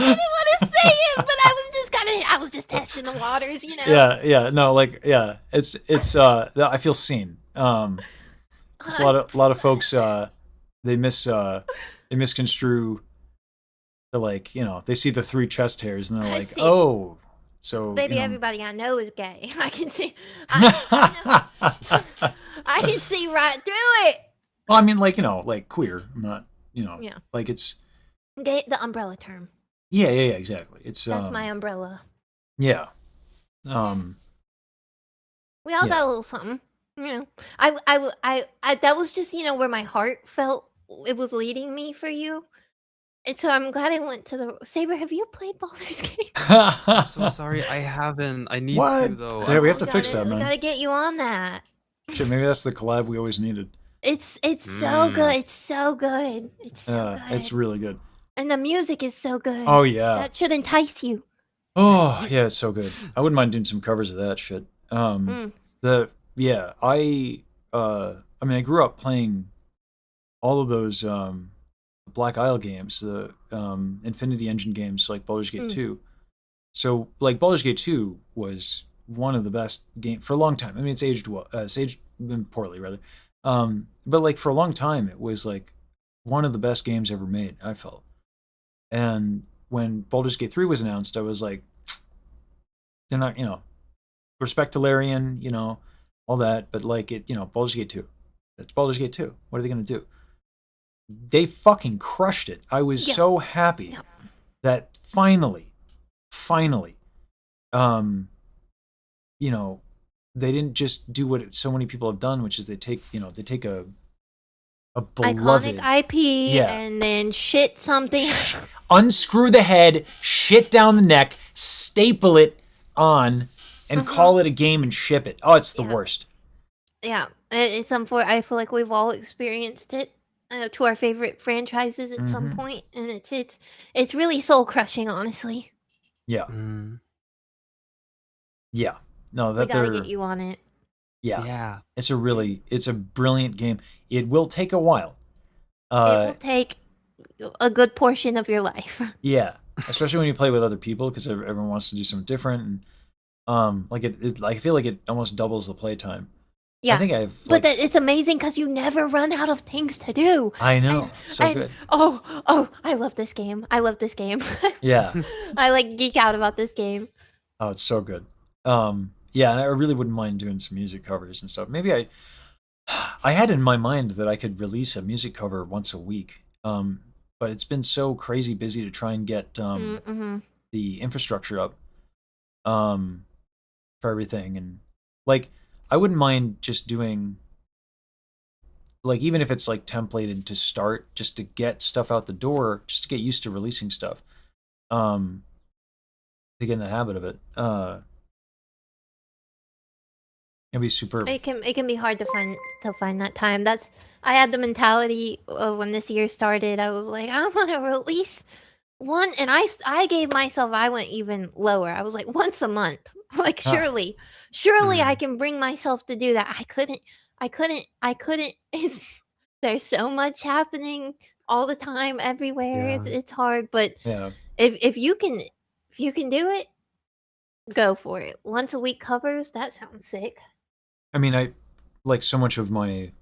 want to say it, but I was just testing the waters, you know. Yeah, no, like yeah, it's I feel seen. It's a lot of folks they misconstrue the like, you know, they see the 3 chest hairs and they're like, see. "Oh, so Baby, you know. everybody I know is gay. I can see. I can see right through it. Well, I mean, like, you know, like queer. I'm not, you know, Yeah. like it's Gay, the umbrella term. yeah, exactly. It's That's my umbrella. yeah. We all Yeah. got a little something, you know. I that was just, you know, where my heart felt it was leading me for you. And so I'm glad I went to the Saber. Have you played Baldur's Gate? I'm so sorry, I haven't. I need to What? though. Yeah, we have to We fix gotta- that, We man. gotta get you on that. Shit, maybe that's the collab we always needed. It's so good. It's so good. It's so good. It's really good. And the music is so good. Oh, yeah. That should entice you. Oh, yeah, it's so good. I wouldn't mind doing some covers of that shit. I mean, I grew up playing all of those Black Isle games, the Infinity Engine games like Baldur's Gate 2. So, like, Baldur's Gate 2 was one of the best games for a long time. I mean, it's aged well, it's aged poorly, rather. But, like, for a long time, it was, like, one of the best games ever made, I felt. And when Baldur's Gate 3 was announced, I was like, they're not, you know, respect to Larian, you know, all that, but, like, it, you know, Baldur's Gate 2. It's Baldur's Gate 2. What are they going to do? They fucking crushed it. I was so happy that finally, you know, they didn't just do what so many people have done, which is they take a beloved Iconic IP and then shit something. unscrew the head, shit down the neck, staple it on, and call it a game and ship it. Oh, it's the worst. Yeah, it's I feel like we've all experienced it to our favorite franchises at some point, and it's really soul crushing, honestly. Yeah. Yeah. No, We that gotta they're get you on it. yeah. It's a brilliant game. It will take a while. It will take a good portion of your life. Yeah, especially when you play with other people, because everyone wants to do something different, and like I feel like it almost doubles the playtime. Yeah, I think I've. But it's amazing because you never run out of things to do. I know, it's so And- good. Oh, I love this game. Yeah. I like geek out about this game. Oh, it's so good. Yeah, and I really wouldn't mind doing some music covers and stuff. Maybe I had in my mind that I could release a music cover once a week. But it's been so crazy busy to try and get the infrastructure up for everything, and like I wouldn't mind just doing like, even if it's like templated to start, just to get stuff out the door, just to get used to releasing stuff, to get in the habit of it. It'd be super. It can be hard to find that time. That's I had the mentality when this year started. I was like, I want to release one, and I gave myself. I went even lower. I was like once a month. Like surely I can bring myself to do that. I couldn't. It's there's so much happening all the time, everywhere. Yeah. It's hard, but Yeah. if you can do it, go for it. Once a week covers. That sounds sick. I mean, I like so much of my.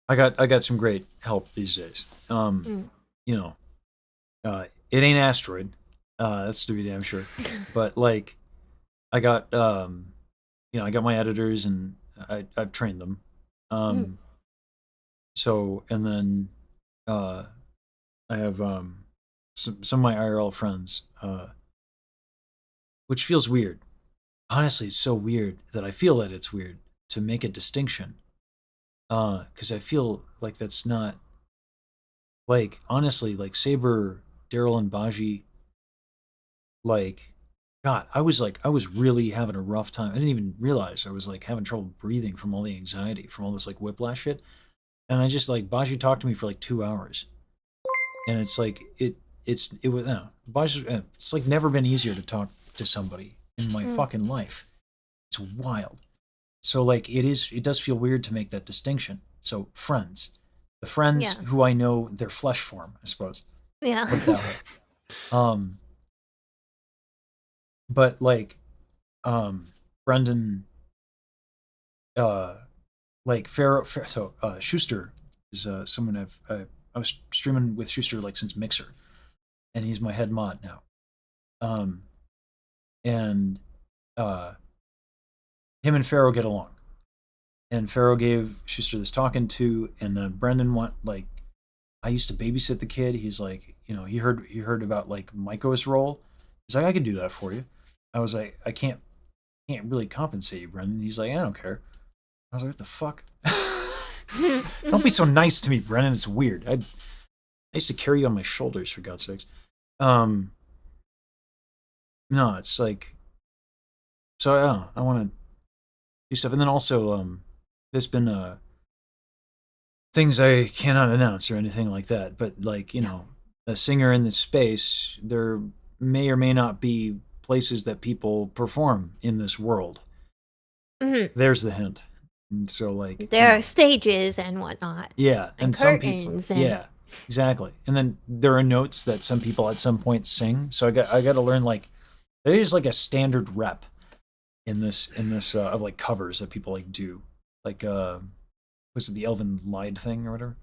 I got some great help these days. You know, it ain't Asteroid. That's to be damn sure. But like, I got I got my editors and I've trained them. So and then I have some of my IRL friends, which feels weird. Honestly, it's so weird that I feel that it's weird to make a distinction. Because I feel like that's not like honestly like Saber, Daryl, and Baji. Like, God, I was really having a rough time. I didn't even realize I was like having trouble breathing from all the anxiety from all this like whiplash shit. And I just like Baji talked to me for like 2 hours, and it's like it was Baji. It's like never been easier to talk to somebody in my fucking life. It's wild. So like it does feel weird to make that distinction. So friends, the friends who I know their flesh form, I suppose. Yeah. Put it that way. But like, Brendan, like so Schuster is someone I was streaming with Schuster like since Mixer, and he's my head mod now. And him and Pharaoh get along, and Pharaoh gave Schuster this talking to, and Brendan I used to babysit the kid. He's like, he heard about like Maiko's role. He's like, I could do that for you. I was like, I can't really compensate you, Brendan. He's like, I don't care. I was like, what the fuck? Don't be so nice to me, Brendan. It's weird. I used to carry you on my shoulders, for God's sakes. No, it's like, so I want to do stuff, and then also there's been things I cannot announce or anything like that. But like a singer in this space, there may or may not be places that people perform in this world. There's the hint. And so like there are stages and whatnot. Yeah, and some people. And... Yeah, exactly. And then there are notes that some people at some point sing. So I got to learn like there is like a standard rep in this of like covers that people like do. Like was it the Elven Lied thing or whatever?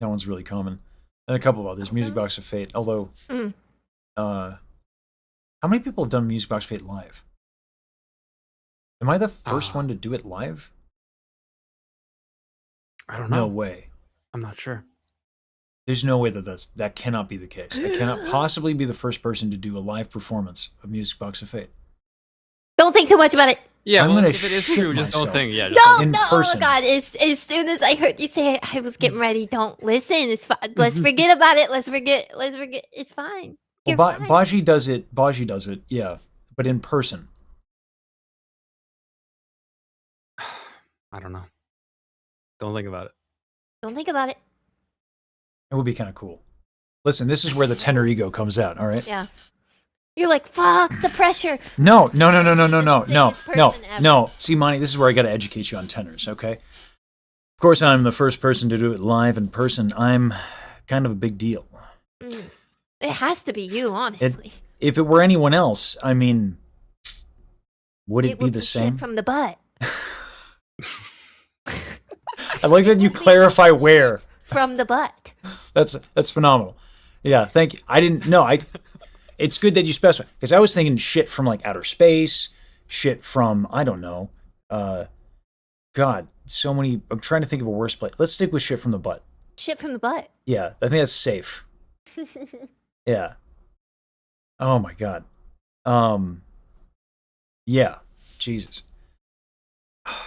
That one's really common. And a couple of others, Music Box of Fate. Although how many people have done Music Box of Fate live? Am I the first one to do it live? I don't know. No way. I'm not sure. There's no way that cannot be the case. I cannot possibly be the first person to do a live performance of Music Box of Fate. Don't think too much about it. Yeah, I'm gonna if it is true, just don't think. Yeah, don't. in Oh person. God! As soon as I heard you say it, I was getting ready. Don't listen. It's fine. Let's forget about it. Let's forget. It's fine. Well, Baji does it. Yeah, but in person. I don't know. Don't think about it. Don't think about it. It would be kind of cool. Listen, this is where the tenor ego comes out. All right. Yeah. You're like, fuck the pressure. No. See, Monty, this is where I got to educate you on tenors, okay? Of course, I'm the first person to do it live in person. I'm kind of a big deal. It has to be you, honestly. If it were anyone else, I mean, would it be the same? Shit from the butt. I like that you clarify where. From the butt. That's phenomenal. Yeah, thank you. I didn't know. It's good that you specify, because I was thinking shit from like outer space, shit from I don't know. God, so many. I'm trying to think of a worse place. Let's stick with shit from the butt. Shit from the butt. Yeah, I think that's safe. Yeah. Oh my God. Yeah. Jesus.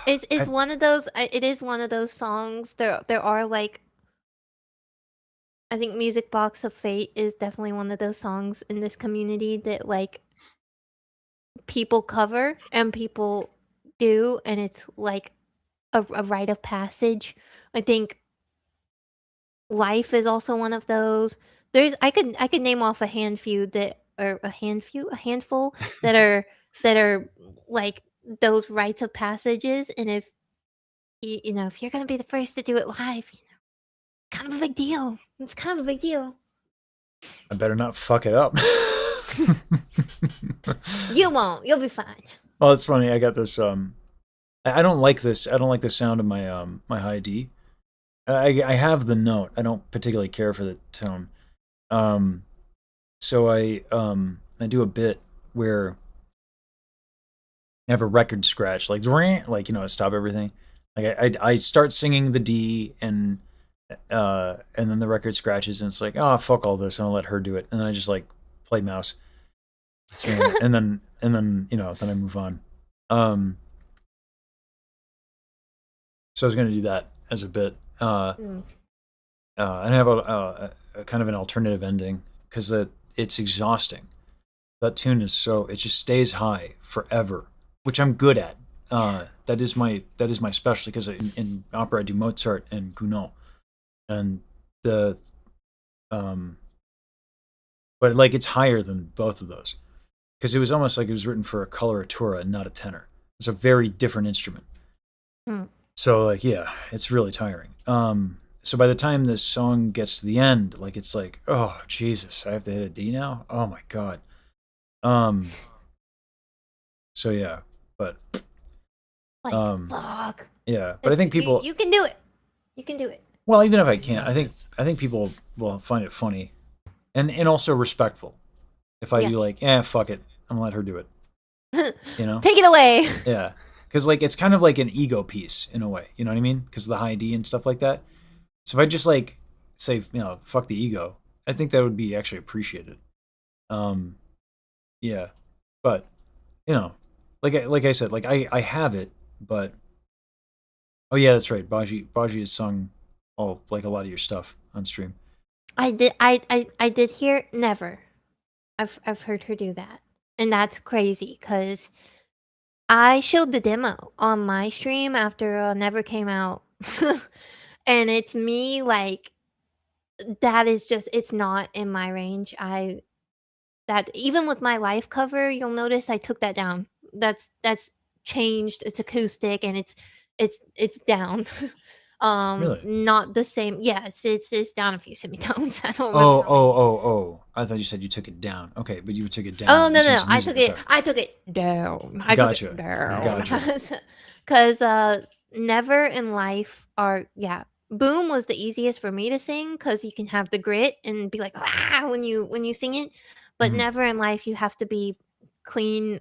It's one of those. It is one of those songs. There are like. I think Music Box of Fate is definitely one of those songs in this community that like people cover and people do, and it's like a rite of passage. I think life is also one of those. I could name off a handful that are like those rites of passages, and if if you're gonna be the first to do it live, kind of a big deal. It's kind of a big deal. I better not fuck it up. You won't. You'll be fine. Well, it's funny. I got this. I don't like this. I don't like the sound of my my high D. I have the note. I don't particularly care for the tone. So I do a bit where I have a record scratch, like stop everything. Like I start singing the D and then the record scratches and it's like, oh fuck all this, and I'll let her do it, and then I just like play mouse, sing, and then then I move on. So I was gonna do that as a bit, and have a kind of an alternative ending because it's exhausting. That tune is it just stays high forever, which I'm good at. That is my specialty because in opera I do Mozart and Gounod, and but like it's higher than both of those because it was almost like it was written for a coloratura and not a tenor. It's a very different instrument. So like yeah, it's really tiring. So by the time this song gets to the end, like it's like, oh Jesus, I have to hit a D now. Oh my God. So yeah, but fuck. Yeah, but I think people you can do it. You can do it. Well, even if I can't, I think people will find it funny, and also respectful. If I do like, fuck it, I'm gonna let her do it. Take it away. Yeah, because like it's kind of like an ego piece in a way. You know what I mean? Because the high D and stuff like that. So if I just like say, fuck the ego, I think that would be actually appreciated. Yeah, but like I said, like I have it, but oh yeah, that's right. Baji has sung a lot of your stuff on stream. I did hear Never. I've heard her do that, and that's crazy because I showed the demo on my stream after Never came out, and it's me like that is just it's not in my range. That even with my live cover, you'll notice I took that down. That's changed. It's acoustic and it's down. Really? Not the same. Yeah, it's down a few semitones. I don't Oh, remember. oh. I thought you said you took it down. Okay, but you took it down. Oh in no, terms of I music. took it. Okay. I took it down. I Gotcha. took it down. Gotcha. Because Never and Life are Boom was the easiest for me to sing because you can have the grit and be like when you sing it, but Never and Life you have to be clean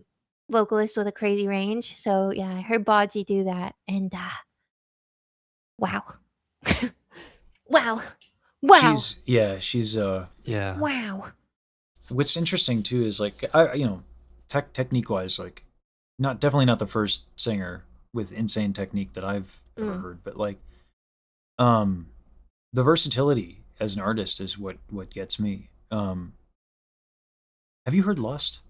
vocalist with a crazy range. So yeah, I heard Baji do that, and wow, wow. She's yeah. Wow. What's interesting too is like technique wise, like definitely not the first singer with insane technique that I've ever heard, but like the versatility as an artist is what gets me. Have you heard Lust?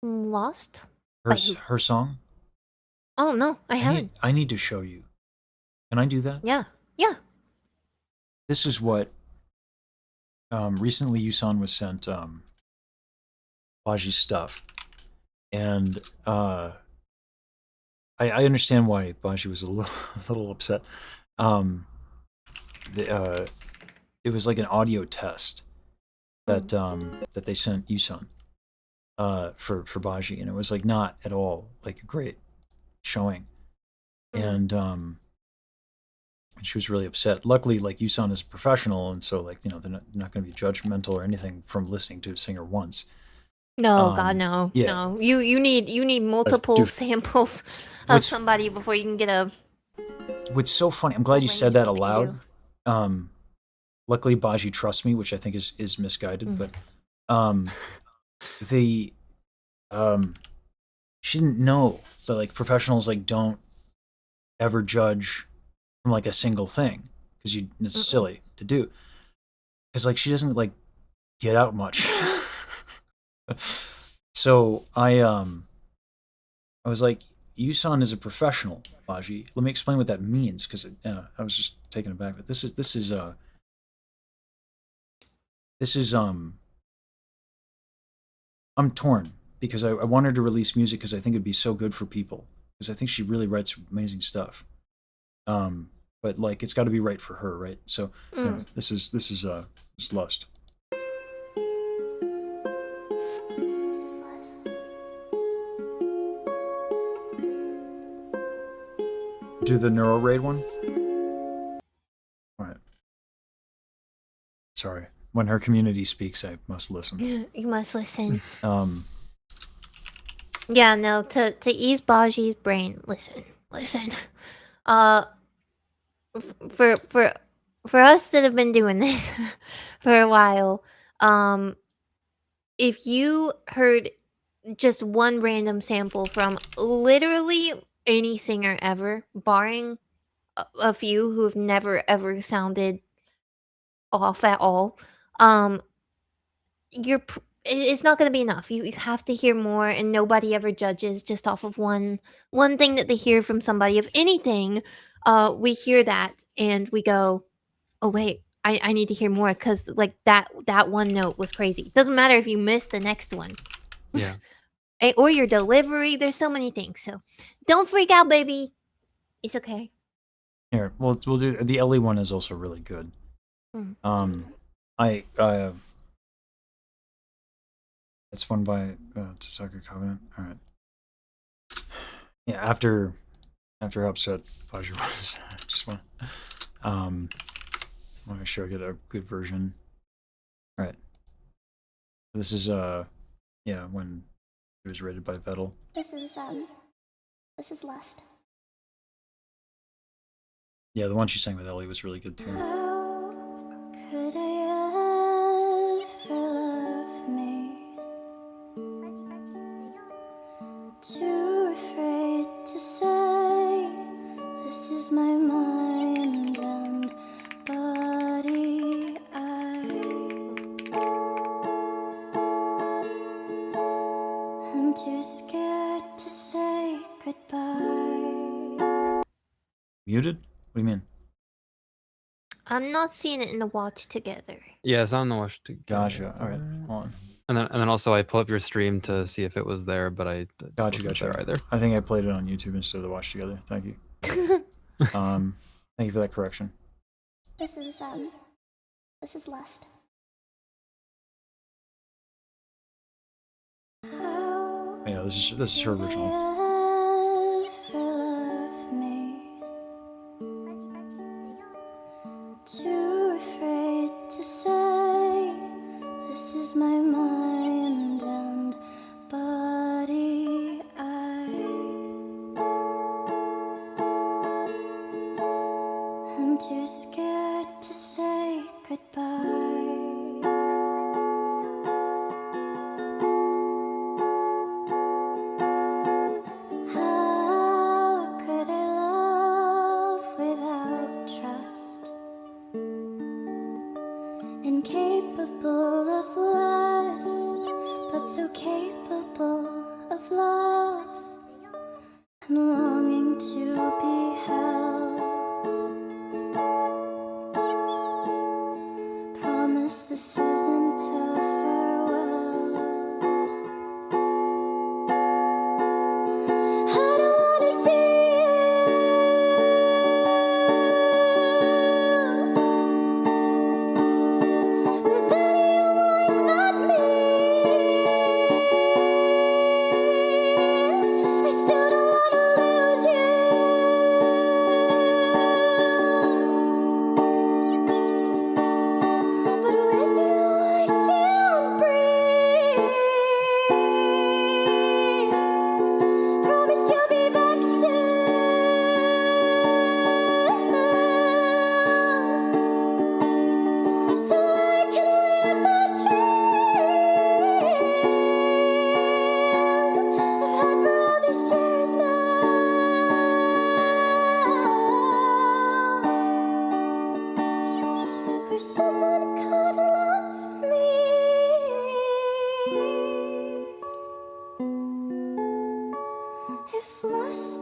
Lost? Her song? Oh no, I haven't. I need to show you. Can I do that? Yeah. This is what recently Yusan was sent Baji's stuff, and I understand why Baji was a little upset. It was like an audio test that that they sent Yusan for Baji, and it was like not at all like a great showing, and she was really upset. Luckily, like Yusan is a professional, and so like they're not going to be judgmental or anything from listening to a singer once. No, God, no, yeah. no. You need multiple samples of somebody before you can get a. What's so funny? I'm glad you said that aloud. Luckily, Baji trusts me, which I think is misguided. But she didn't know that like professionals like don't ever judge from like a single thing because it's silly to do. Because like she doesn't like get out much. So I was like, Yusan is a professional, Baji. Let me explain what that means, because I was just taken aback. But this is I'm torn because I want her to release music because I think it'd be so good for people, because I think she really writes amazing stuff. But like it's got to be right for her, right? So this is Lust. Do the Neuro Raid one. All right. Sorry. When her community speaks, I must listen. You must listen. Yeah, no, to ease Baji's brain, listen. For us that have been doing this for a while, if you heard just one random sample from literally any singer ever, barring a few who have never ever sounded off at all, it's not going to be enough. You have to hear more, and nobody ever judges just off of one thing that they hear from somebody. If anything, we hear that and we go, oh wait, I need to hear more, because like that one note was crazy. Doesn't matter if you miss the next one. Yeah. Or your delivery. There's so many things. So don't freak out, baby. It's okay. Here, we'll do the Ellie one is also really good. It's one by Tasaka Covenant. All right. Yeah, after how upset Baji was, I just want to make sure I get a good version. All right. This is when it was rated by Vettel. This is Lust. Yeah, the one she sang with Ellie was really good too. Could I ever love me? Too afraid to say this is my mind and body. I'm too scared to say goodbye. Muted? What do you mean? I'm not seeing it in the watch together. Yeah, it's on the watch together. Gotcha. All right, hold on. And then also I pulled up your stream to see if it was there, but I Gotcha. there either. I think I played it on YouTube instead of the watch together. Thank you. Thank you for that correction. This is Lust. Yeah, this is her original. Too afraid to say this is my mind and body. I'm too scared to say goodbye. How could I love without trust? Incapable of lust, but so capable of love, and longing to be held. Promise this isn't a farewell. I don't wanna see with anyone but me. I still don't wanna lose you. But with you I can't breathe. Promise you'll be back soon. So I can live the dream I've had for all these years now. Where someone could love me. If lust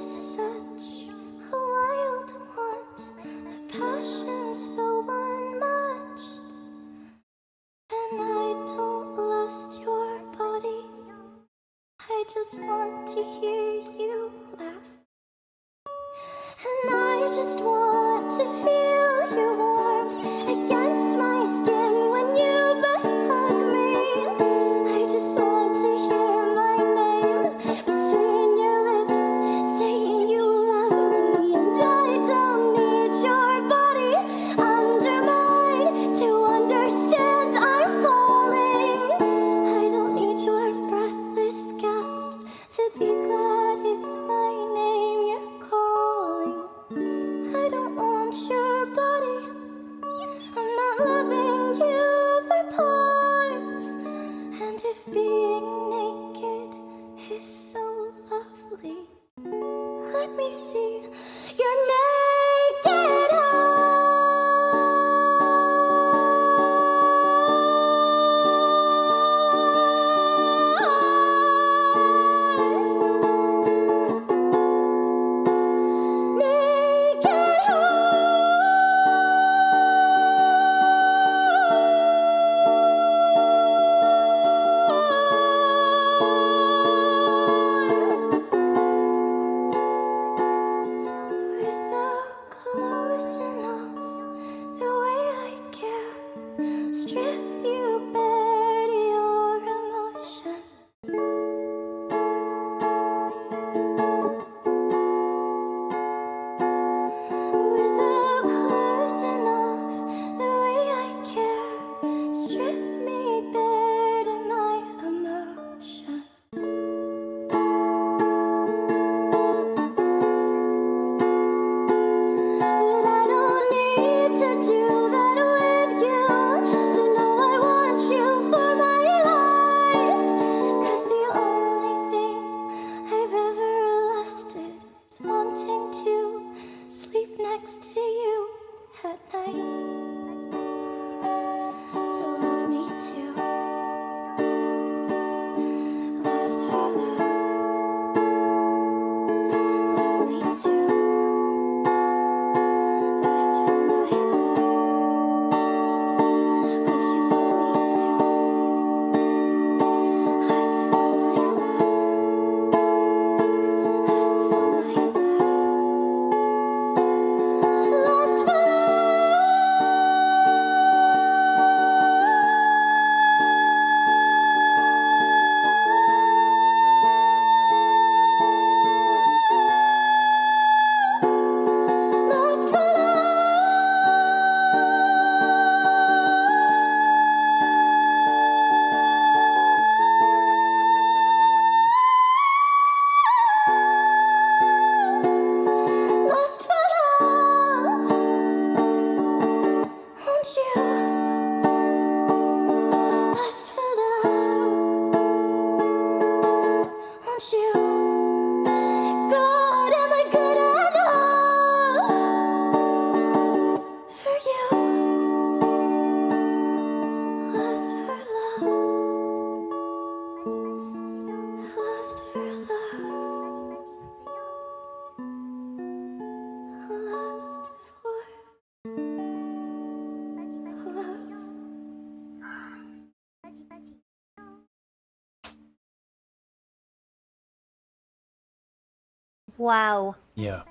Wow. Yeah.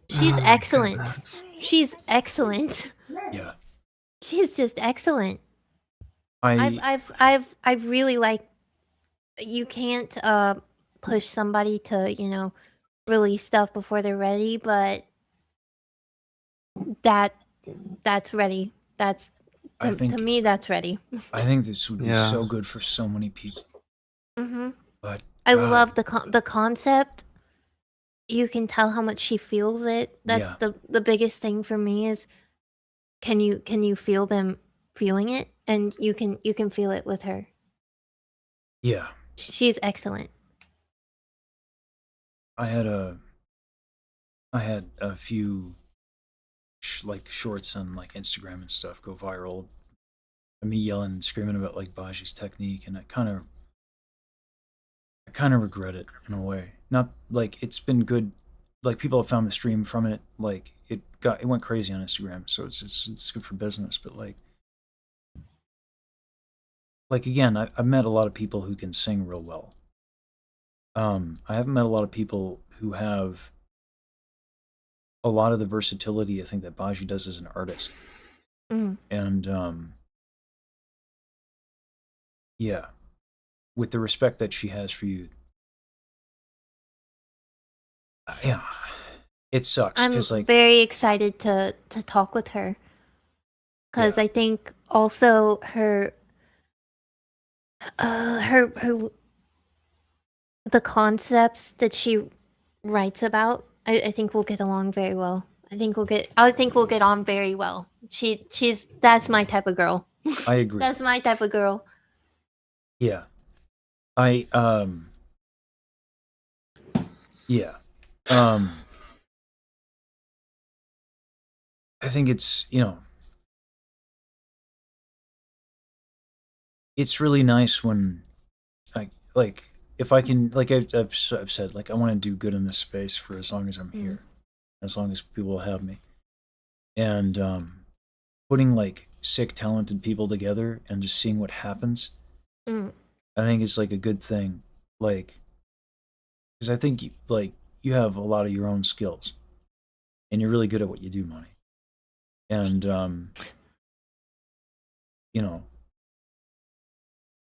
She's excellent. She's excellent. Yeah. She's just excellent. I I really like. You can't push somebody to release stuff before they're ready, but that that's ready. That's I to think me that's ready. I think this would be Yeah. so good for so many people. Mhm. But I God, love the concept. You can tell how much she feels it. That's Yeah. the biggest thing for me is can you feel them feeling it, and you can feel it with her. Yeah. She's excellent. I had a few like shorts on like Instagram and stuff go viral. Me yelling and screaming about like Baji's technique, and I kind of regret it in a way. Not like it's been good. Like people have found the stream from it. Like it went crazy on Instagram, so it's good for business. But like again, I've met a lot of people who can sing real well. I haven't met a lot of people who have a lot of the versatility I think that Baji does as an artist. Mm. And yeah, with the respect that she has for you, yeah, it sucks I'm because like very excited to talk with her because Yeah. I think also her the concepts that she writes about, I think we'll get along very well. I think we'll get on very well. She's that's my type of girl. I agree. That's my type of girl. Yeah, I yeah, I think it's it's really nice when like if I can like I've said like I want to do good in this space for as long as I'm here, as long as people will have me, and putting like sick talented people together and just seeing what happens, Mm. I think is like a good thing, like because I think like you have a lot of your own skills, and you're really good at what you do, Money, and you know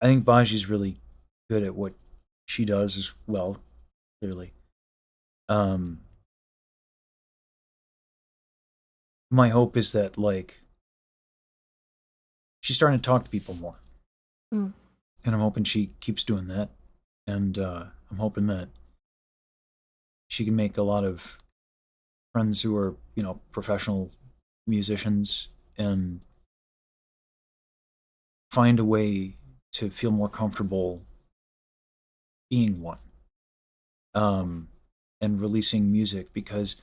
I think Baji's really good at what she does as well, clearly. Um, my hope is that like she's starting to talk to people more, Mm. and I'm hoping she keeps doing that, and I'm hoping that she can make a lot of friends who are professional musicians and find a way to feel more comfortable being one, and releasing music because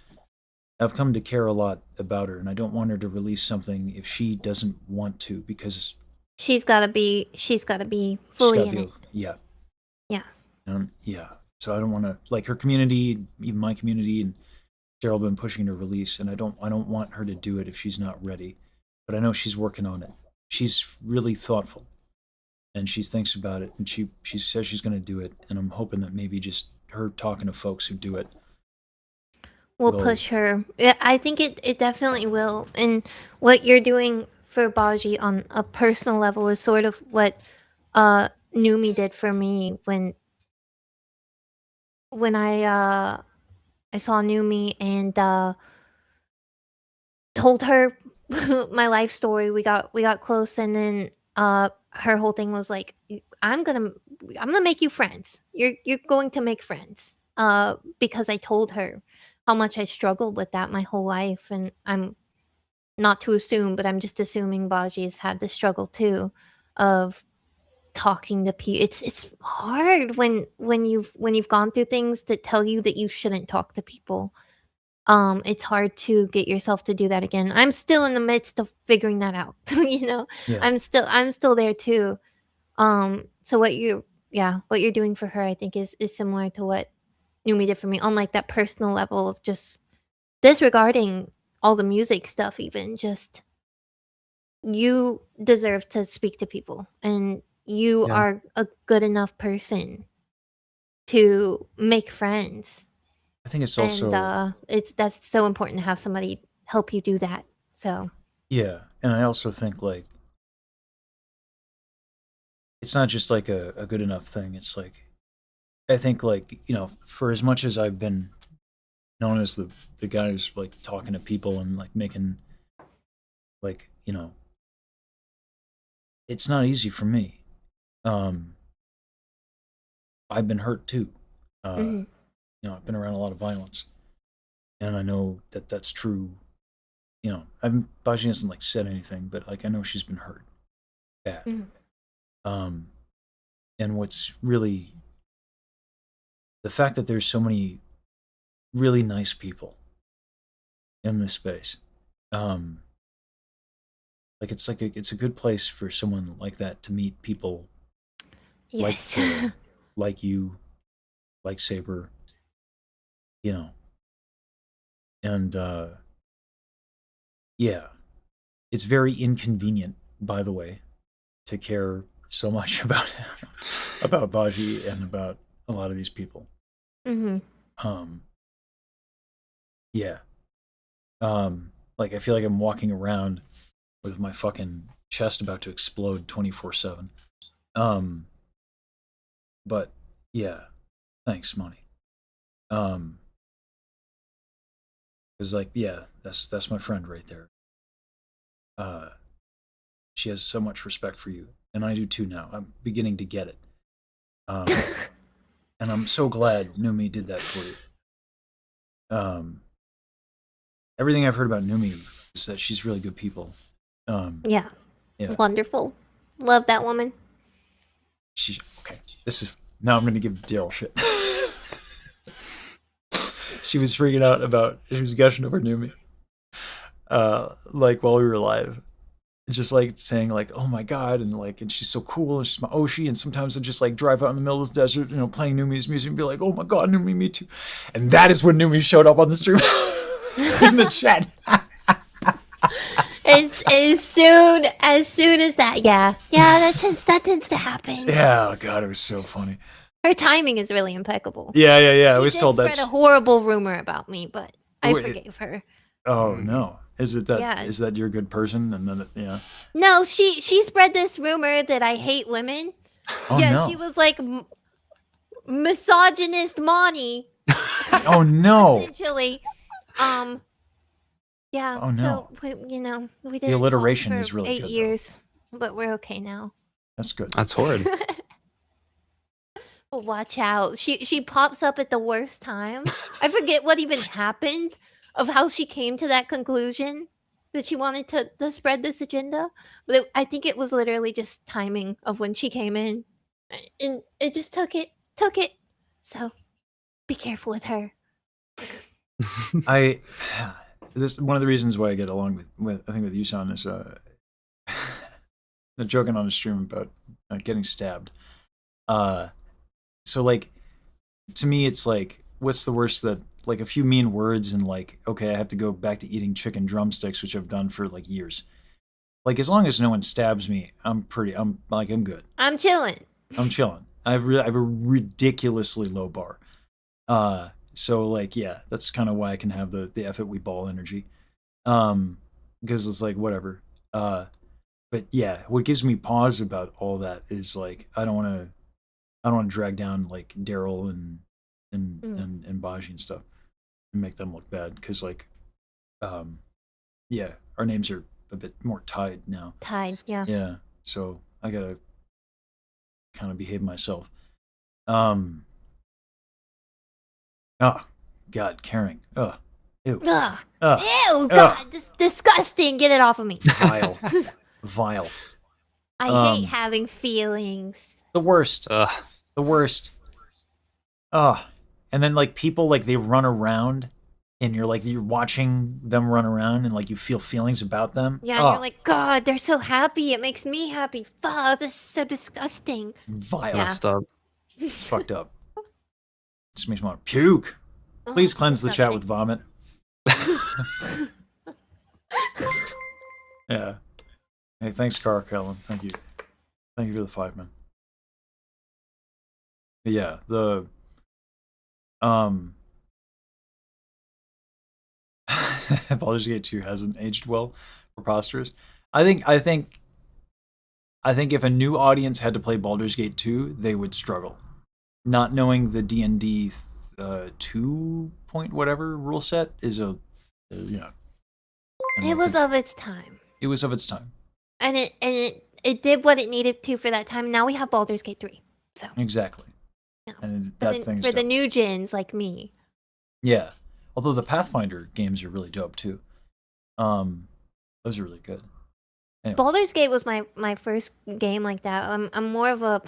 I've come to care a lot about her, and I don't want her to release something if she doesn't want to, because She's gotta be she's fully got in to it. be, yeah, Yeah. yeah. So I don't want to like her community, even my community, and Daryl been pushing her to release, and I don't want her to do it if she's not ready. But I know she's working on it. She's really thoughtful, and she thinks about it, and she says she's going to do it, and I'm hoping that maybe just her talking to folks who do it Will will push her. Yeah, I think it definitely will. And what you're doing for Baji on a personal level is sort of what Numi did for me when I saw Numi and told her my life story. We got close, and then her whole thing was like, I'm gonna make you friends. You're going to make friends. Because I told her how much I struggled with that my whole life, and I'm not to assume, but I'm just assuming Baji has had this struggle too, of talking to people. It's hard when you've gone through things that tell you that you shouldn't talk to people. It's hard to get yourself to do that again. I'm still in the midst of figuring that out. yeah. I'm still there too. So what you're doing for her, I think is similar to what Numi did for me on like that personal level of just disregarding all the music stuff, even just you deserve to speak to people, and you Yeah. are a good enough person to make friends. I think it's and also that's so important to have somebody help you do that. So yeah, and I also think like it's not just like a good enough thing. It's like I think like for as much as I've been known as the guy who's like talking to people and like making like it's not easy for me. I've been hurt too. mhm, I've been around a lot of violence, and I know that that's true. Baji hasn't like said anything, but like I know she's been hurt bad. mhm. Um, and what's really the fact that there's so many really nice people in this space. Like it's a good place for someone like that to meet people like Yes. like you, like Saber, you know, and yeah, it's very inconvenient, by the way, to care so much about Baji and about a lot of these people. Mhm. Um, yeah, like I feel like I'm walking around with my fucking chest about to explode 24/7. Um, but yeah, thanks, Money. Because like yeah, that's my friend right there. Uh, she has so much respect for you, and I do too now. I'm beginning to get it. Um, and I'm so glad Numi did that for you. Everything I've heard about Numi is that she's really good people. Yeah. Yeah. Wonderful. Love that woman. She's okay. This is now I'm gonna give Daryl shit. She was freaking out about she was gushing over Numi. Like while we were live. Just like saying like, oh my god, and she's so cool, and she's my Oshi, and sometimes I just like drive out in the middle of this desert, playing Numi's music and be like, oh my god, Numi, me too. And that is when Numi showed up on the stream in the chat. As soon as that, yeah, that tends to happen. Yeah, god, it was so funny. Her timing is really impeccable. Yeah. I She was did told spread that. a horrible rumor about me, but I Wait. forgave her. Oh no, is it that? Yeah. Is that you're a good person? And then yeah. No, she spread this rumor that I hate women. Oh Yeah, no. she was like misogynist Monii. Oh no. Essentially, yeah. Oh, no. So we did The alliteration is really 8 good, though. years, but we're okay now. That's good. That's horrid. Watch out. She pops up at the worst time. I forget what even happened of how she came to that conclusion that she wanted to spread this agenda. But I think it was literally just timing of when she came in. And it just took it. So be careful with her. This one of the reasons why I get along with I think with Yusan is they're joking on the stream about getting stabbed. So like to me it's like what's the worst that like a few mean words and like okay I have to go back to eating chicken drumsticks which I've done for like years. Like as long as no one stabs me, I'm good. I'm chilling. I'm chilling. I have a ridiculously low bar. So like yeah, that's kind of why I can have the F it we ball energy. Because it's like whatever. But yeah, what gives me pause about all that is like I don't want to drag down like Daryl and Baji and stuff and make them look bad because like yeah, our names are a bit more tied now. Tied, yeah. Yeah, so I gotta kind of behave myself. Oh, God, caring. Ugh. Ew. Ugh. Ugh. Ew, God, this disgusting. Get it off of me. Vile. Vile. I hate having feelings. The worst. The worst. Ugh. And then like people like they run around and you're watching them run around and like you feel feelings about them. Yeah, and you're like, God, they're so happy. It makes me happy. Fuck, this is so disgusting. Vile. Yeah. Stuff. It's fucked up. Just makes me want to puke. Please cleanse the chat with vomit. Yeah. Hey, thanks, Cara Kellen. Thank you. Thank you for the 5, man. But yeah, the Baldur's Gate 2 hasn't aged well for posters. I think if a new audience had to play Baldur's Gate 2, they would struggle. Not knowing the D&D 2 point whatever rule set is a It was of its time. It was of its time. And it did what it needed to for that time. Now we have Baldur's Gate 3. So Exactly. No. And but that thing's for the dope. new gens like me. Yeah. Although the Pathfinder games are really dope too. Those are really good. Anyway. Baldur's Gate was my first game like that. I'm more of a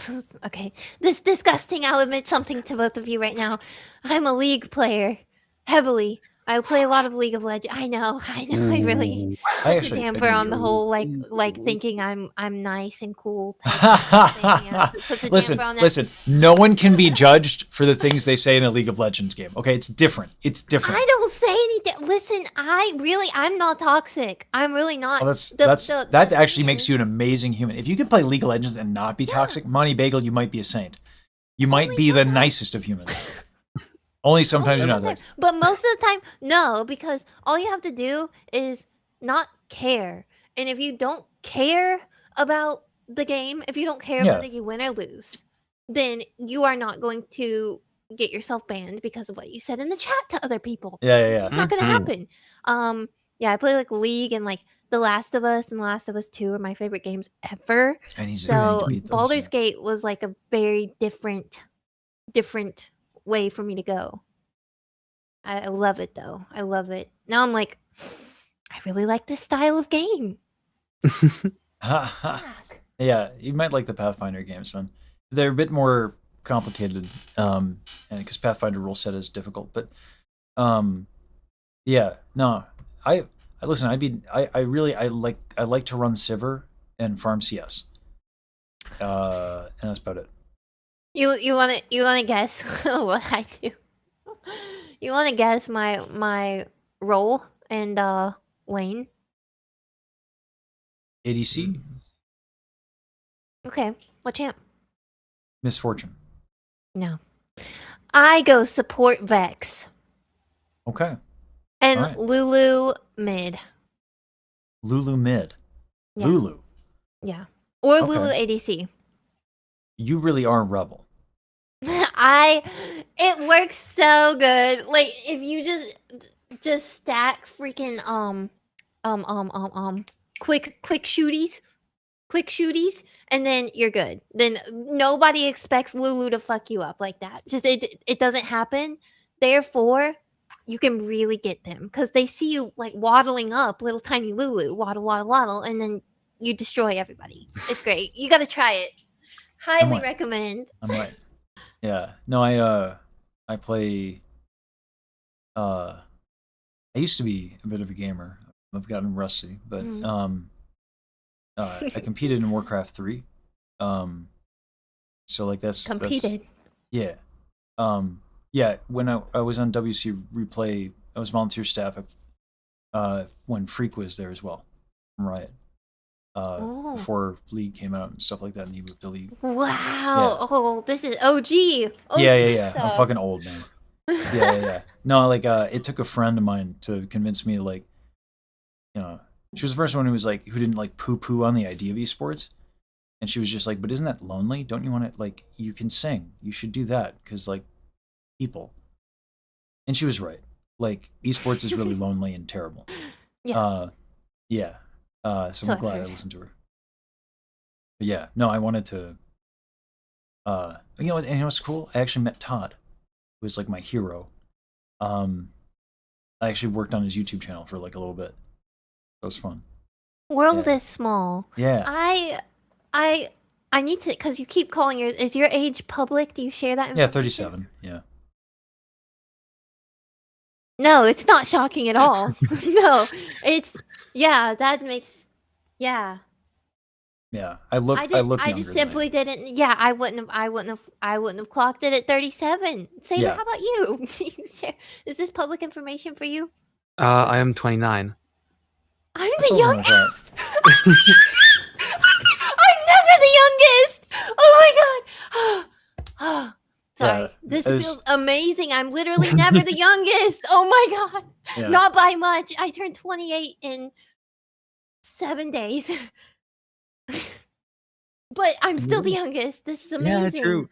okay. This disgusting. I'll admit something to both of you right now. I'm a League player, heavily. I play a lot of League of Legends. I know. I really puts a damper on the whole like thinking I'm nice and cool type thing. Yeah, it puts a damper on that. Listen. No one can be judged for the things they say in a League of Legends game. Okay, it's different. It's different. I don't say anything. Listen, I'm not toxic. I'm really not. Well, that actually makes you an amazing human. If you can play League of Legends and not be toxic, Money Bagel, you might be a saint. You might be the nicest of humans. Only sometimes you're not there. But most of the time, no, because all you have to do is not care. And if you don't care about the game, if you don't care whether you win or lose, then you are not going to get yourself banned because of what you said in the chat to other people. Yeah. It's not going to happen. I play like League and like The Last of Us and The Last of Us 2 are my favorite games ever. So Baldur's Gate was like a very different way for me to go. I love it though. I love it. Now I'm like, I really like this style of game. Yeah, you might like the Pathfinder games then. They're a bit more complicated, and because Pathfinder rule set is difficult. But yeah, no, I listen. I like to run Civer and farm CS, and that's about it. You wanna guess what I do? You wanna guess my role and lane? ADC. Okay, what champ? Misfortune. No, I go support Vex. Okay. And right. Lulu mid. Lulu mid. Yeah. Lulu. Yeah, or Okay. Lulu ADC. You really are a rebel. It works so good. Like if you just stack freaking quick shooties, and then you're good. Then nobody expects Lulu to fuck you up like that. Just it doesn't happen. Therefore, you can really get them because they see you like waddling up, little tiny Lulu, waddle, and then you destroy everybody. It's great. You got to try it. Highly recommend. I'm right. Yeah. No, I play. I used to be a bit of a gamer. I've gotten rusty, but I competed in Warcraft 3. So like that's Competed. Yeah. Yeah. When I was on WC Replay, I was volunteer staff. When Freak was there as well, from Riot. Before League came out and stuff like that, and he moved to League. Wow. Yeah. Oh, this is OG. Yeah. I'm stuff. fucking old, man. Yeah. No, like it took a friend of mine to convince me, like, you know, she was the first one who was like, who didn't like poo on the idea of esports, and she was just like, but isn't that lonely? Don't you want to, like, you can sing, you should do that because like people. And she was right. Like esports is really lonely and terrible. Yeah. Yeah. So I'm glad I listened to her. But yeah, no, I wanted to. You know what's cool? I actually met Todd, who was like my hero. I actually worked on his YouTube channel for like a little bit. That was fun. World is small. Yeah. I need to, because you keep calling is your age public? Do you share that Yeah, information? 37. Yeah. No, it's not shocking at all. No, that makes, yeah. Yeah, I look I younger just than simply didn't. Yeah, I wouldn't have clocked it at 37. Saber, Yeah. how about you? Is this public information for you? I am 29. I'm That's the all right. youngest. I'm never the youngest. Oh my god. Sorry. Yeah, This it's- feels amazing. I'm literally never the youngest. Oh my god. Yeah. Not by much. I turned 28 in 7 days. But I'm still the youngest. This is amazing. Yeah, true.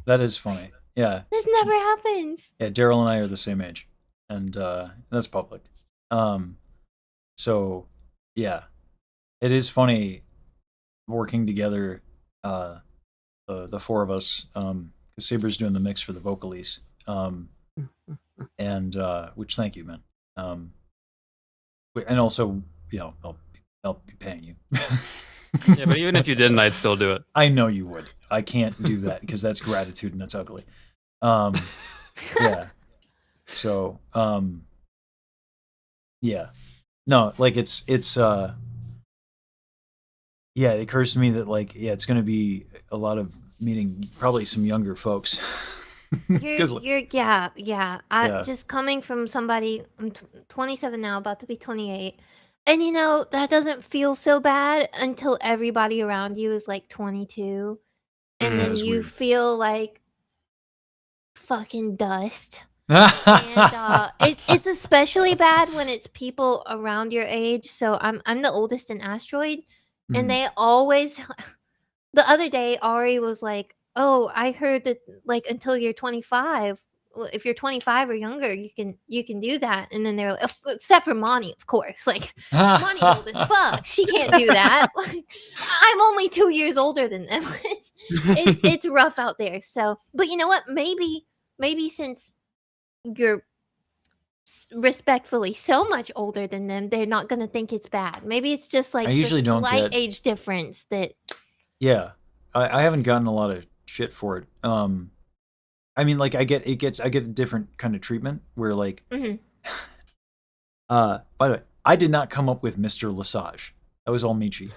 That is funny. Yeah. This never happens. Yeah, Daryl and I are the same age, and that's public. So yeah, it is funny working together, the four of us, because Saber's doing the mix for the vocalies, and which thank you, man. And also, I'll be paying you. Yeah, but even if you didn't, I'd still do it. I know you would. I can't do that because that's gratitude and that's ugly. Yeah. So, yeah. No, like it's yeah, it occurs to me that like it's going to be a lot of meeting probably some younger folks. Yeah. Yeah. Just coming from somebody, I'm 27 now, about to be 28. And that doesn't feel so bad until everybody around you is like 22. And then That's you weird. feel like fucking dust. And it's especially bad when it's people around your age. So I'm the oldest in Asteroid, and Mhm. they always. The other day, Ari was like, "Oh, I heard that like until you're 25, if you're 25 or younger, you can do that." And then they're like, except for Monii, of course. Like Moni's old as fuck. She can't do that. Like, I'm only 2 years older than them. It's rough out there. So, but you know what? Maybe since you're respectfully so much older than them, they're not gonna think it's bad. Maybe it's just like I usually the don't slight get. age difference that. Yeah, I haven't gotten a lot of shit for it. I mean, like I get a different kind of treatment where like, Mhm. by the way, I did not come up with Mr. Lesage. That was all Michi.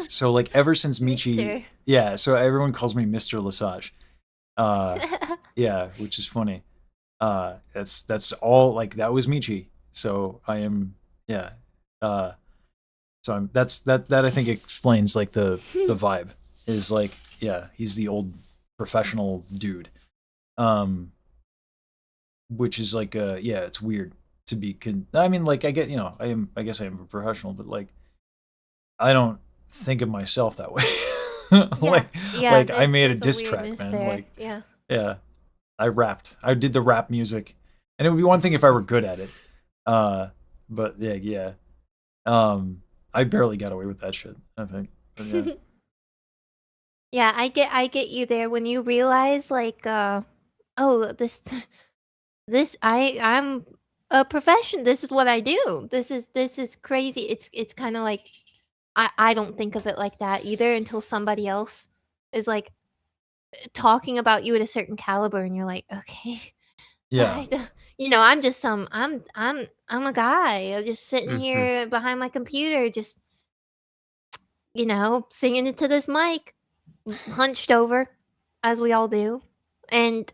So like ever since Michi, Mister. yeah. So everyone calls me Mr. Lesage. Yeah, which is funny. That's all like that was Michi. So I am yeah. So that I think explains like the vibe is like yeah, he's the old professional dude. Which is like yeah, it's weird to be I mean like I get, I guess I am a professional, but like I don't think of myself that way. like Yeah, I made a there's diss track, weirdness man. there. Like Yeah. yeah. I rapped. I did the rap music. And it would be one thing if I were good at it. But yeah. I barely got away with that shit, I think. But yeah. Yeah, I get you there when you realize like oh, I'm a profession. This is what I do. This is crazy. It's kind of like I don't think of it like that either until somebody else is like talking about you at a certain caliber and you're like, "Okay." Yeah. I'm just I'm a guy just sitting Mhm. here behind my computer just singing into this mic, hunched over, as we all do, and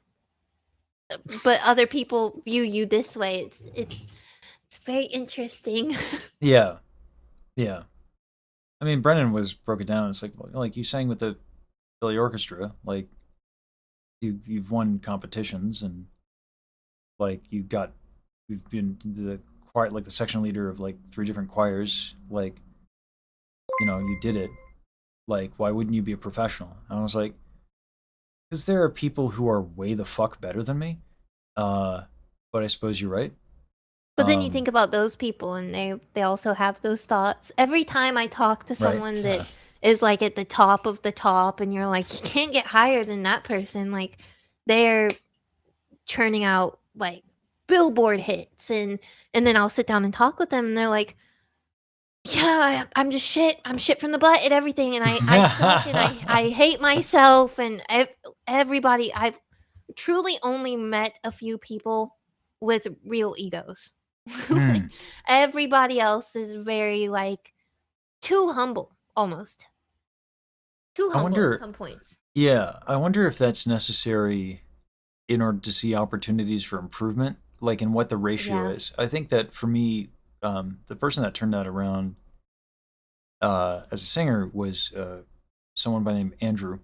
but other people view you this way. It's very interesting. Yeah. Yeah. I mean, Brennan broke it down. It's like, well, like you sang with the Philly Orchestra, like you've won competitions and like you've been the choir, like the section leader of like 3 different choirs. Like, you did it. Like, why wouldn't you be a professional? And I was like, because there are people who are way the fuck better than me. But I suppose you're right. But then you think about those people, and they also have those thoughts. Every time I talk to someone that is like at the top of the top, and you're like, you can't get higher than that person. Like, they're churning out like Billboard hits, and then I'll sit down and talk with them, and they're like, yeah, I'm just shit. I'm shit from the butt at everything, and I suck, and I hate myself, and everybody. I've truly only met a few people with real egos. Like, everybody else is very like too humble, almost too I humble wonder. at some points. Yeah, I wonder if that's necessary in order to see opportunities for improvement, like in what the ratio Yeah. is. I think that for me, the person that turned that around as a singer was someone by the name of Andrew,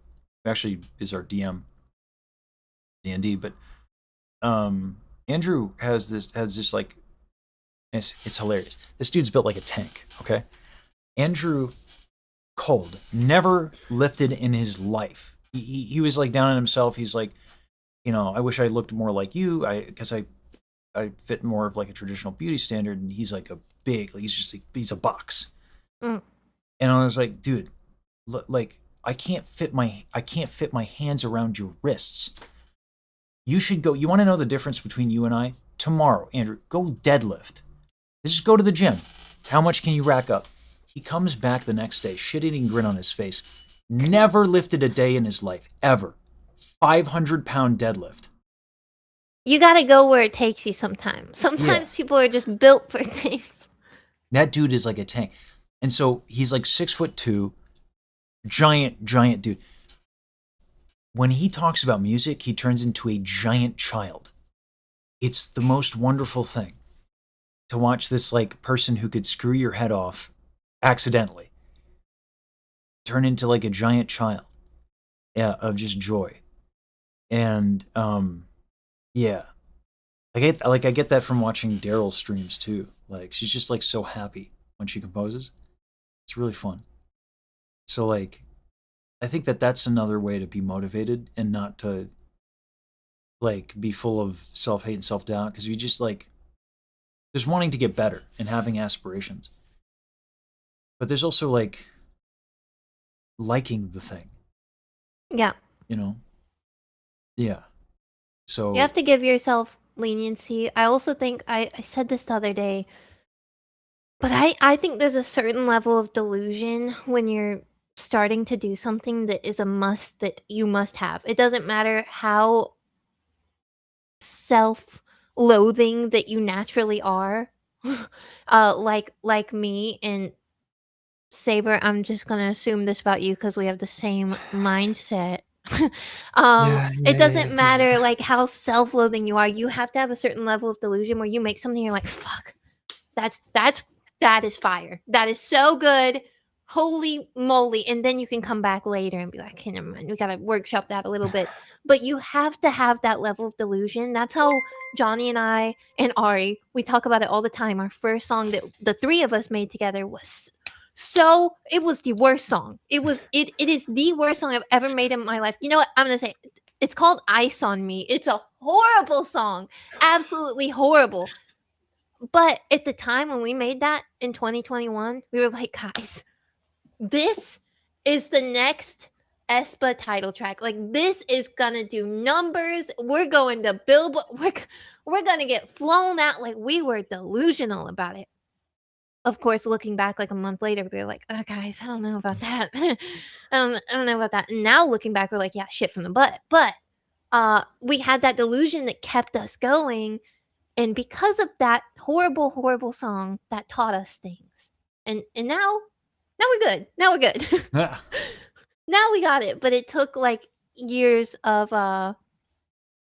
who actually is our DM D&D. But Andrew has this like, it's hilarious. This dude's built like a tank. Okay, Andrew Cold never lifted in his life. He was like down on himself. He's like, I wish I looked more like you. Because I fit more of like a traditional beauty standard, and he's like a big, like he's a box. Mm. And I was like, dude, like I can't fit my hands around your wrists. You should go. You want to know the difference between you and I? Tomorrow, Andrew, go deadlift. Just go to the gym. How much can you rack up? He comes back the next day, shit-eating grin on his face. Never lifted a day in his life, ever. 500-pound deadlift. You gotta go where it takes you sometimes. Sometimes people are just built for things. That dude is like a tank. And so he's like 6'2", giant dude. When he talks about music, he turns into a giant child. It's the most wonderful thing to watch this like person who could screw your head off accidentally turn into like a giant child, of just joy. And yeah, I get that from watching Daryl's streams too. Like she's just like so happy when she composes. It's really fun. So like, I think that's another way to be motivated and not to like be full of self-hate and self-doubt, because you just like, there's wanting to get better and having aspirations. But there's also like liking the thing. Yeah. Yeah. So You have to give yourself leniency. I also think I said this the other day, but I think there's a certain level of delusion when you're starting to do something that is a must, that you must have. It doesn't matter how self-loathing that you naturally are. Like me and Saber, I'm just gonna assume this about you because we have the same mindset. It doesn't matter like how self-loathing you are. You have to have a certain level of delusion where you make something, you're like, fuck, that is fire. That is so good. Holy moly. And then you can come back later and be like, okay, never mind. We gotta workshop that a little bit. But you have to have that level of delusion. That's how Johnny and I and Ari, we talk about it all the time. Our first song that the three of us made together was it was the worst song. It is the worst song I've ever made in my life. You know what? I'm gonna say it's called Ice on Me. It's a horrible song. Absolutely horrible. But at the time when we made that in 2021, we were like, guys, this is the next Espa title track. Like, this is gonna do numbers. We're going to Billboard. We're gonna get flown out. Like, we were delusional about it. Of course, looking back like a month later, we were like, oh, guys, I don't know about that. I don't know about that. And now looking back, we're like, yeah, shit from the butt. But we had that delusion that kept us going. And because of that horrible, horrible song, that taught us things. And now we're good. Now we're good. Now we got it. But it took like years of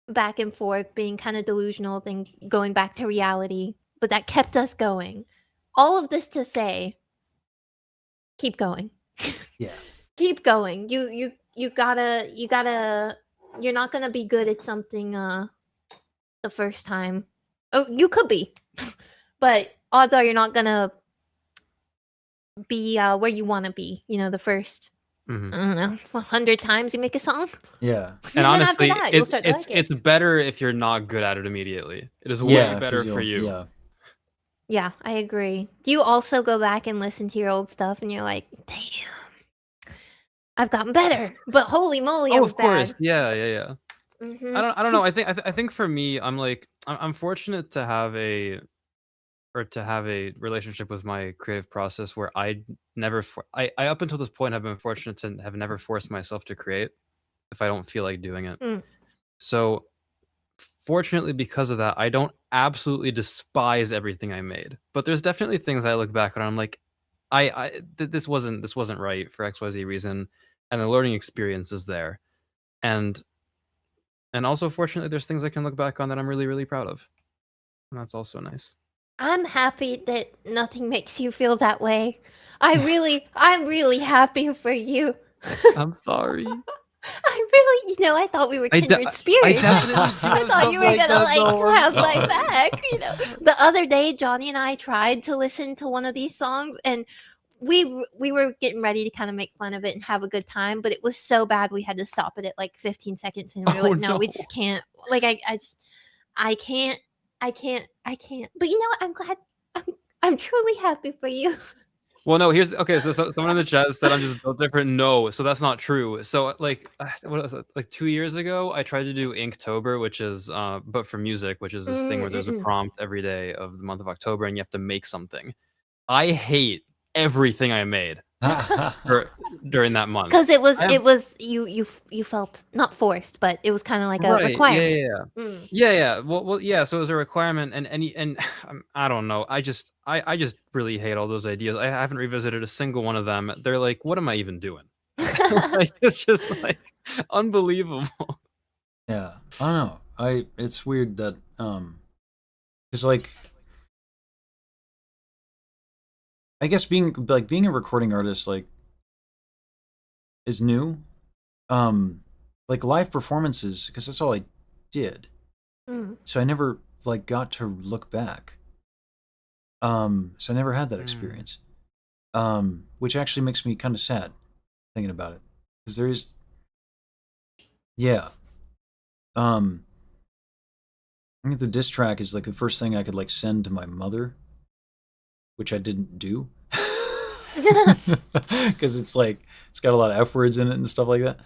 back and forth, being kind of delusional, then going back to reality. But that kept us going. All of this to say, keep going. Yeah. Keep going. You gotta. You're not gonna be good at something the first time. Oh, you could be, but odds are you're not gonna be where you want to be. The first, I don't know, 100 times you make a song. Yeah. And honestly, that, you'll start to like it. it's better if you're not good at it immediately. It is way better for you. Yeah. Yeah, I agree. Do you also go back and listen to your old stuff and you're like, damn, I've gotten better, but holy moly, I was of course. bad. Yeah. Mhm. I don't know. I think for me, I'm fortunate to have a relationship with my creative process where I up until this point have been fortunate to have never forced myself to create if I don't feel like doing it. Mm. So fortunately, because of that, I don't absolutely despise everything I made. But there's definitely things I look back on, I'm like, this wasn't right for XYZ reason, and the learning experience is there. And also, fortunately, there's things I can look back on that I'm really, really proud of. And that's also nice. I'm happy that nothing makes you feel that way. I'm really happy for you. I'm sorry. I really, I thought we were I de- kindred I spirits. definitely do I have thought you something were like gonna that, like though. I'm have my sorry. back. The other day, Johnny and I tried to listen to one of these songs, and we were getting ready to kind of make fun of it and have a good time, but it was so bad we had to stop it at like 15 seconds, and we were Oh, like, no, we no. just can't. Like I can't, I can't. But you know what? I'm glad. I'm truly happy for you. Well, no, here's okay. So someone in the chat said I'm just built different. No, so that's not true. So like, what was it? Like 2 years ago, I tried to do Inktober, which is but for music, which is this thing where there's a prompt every day of the month of October, and you have to make something. I hate everything I made during that month. Because it I have- was you felt not forced, but it was kind of like a right. requirement. Yeah. Well, yeah. So it was a requirement, and I don't know. I just really hate all those ideas. I haven't revisited a single one of them. They're like, what am I even doing? Like, it's just like unbelievable. Yeah, I don't know. It's weird that because like I guess being a recording artist like is new. Like live performances, because that's all I did. So I never like got to look back. So I never had that experience. Which actually makes me kind of sad thinking about it, because there is, yeah. I think the diss track is like the first thing I could like send to my mother, which I didn't do, because it's like it's got a lot of F words in it and stuff like that.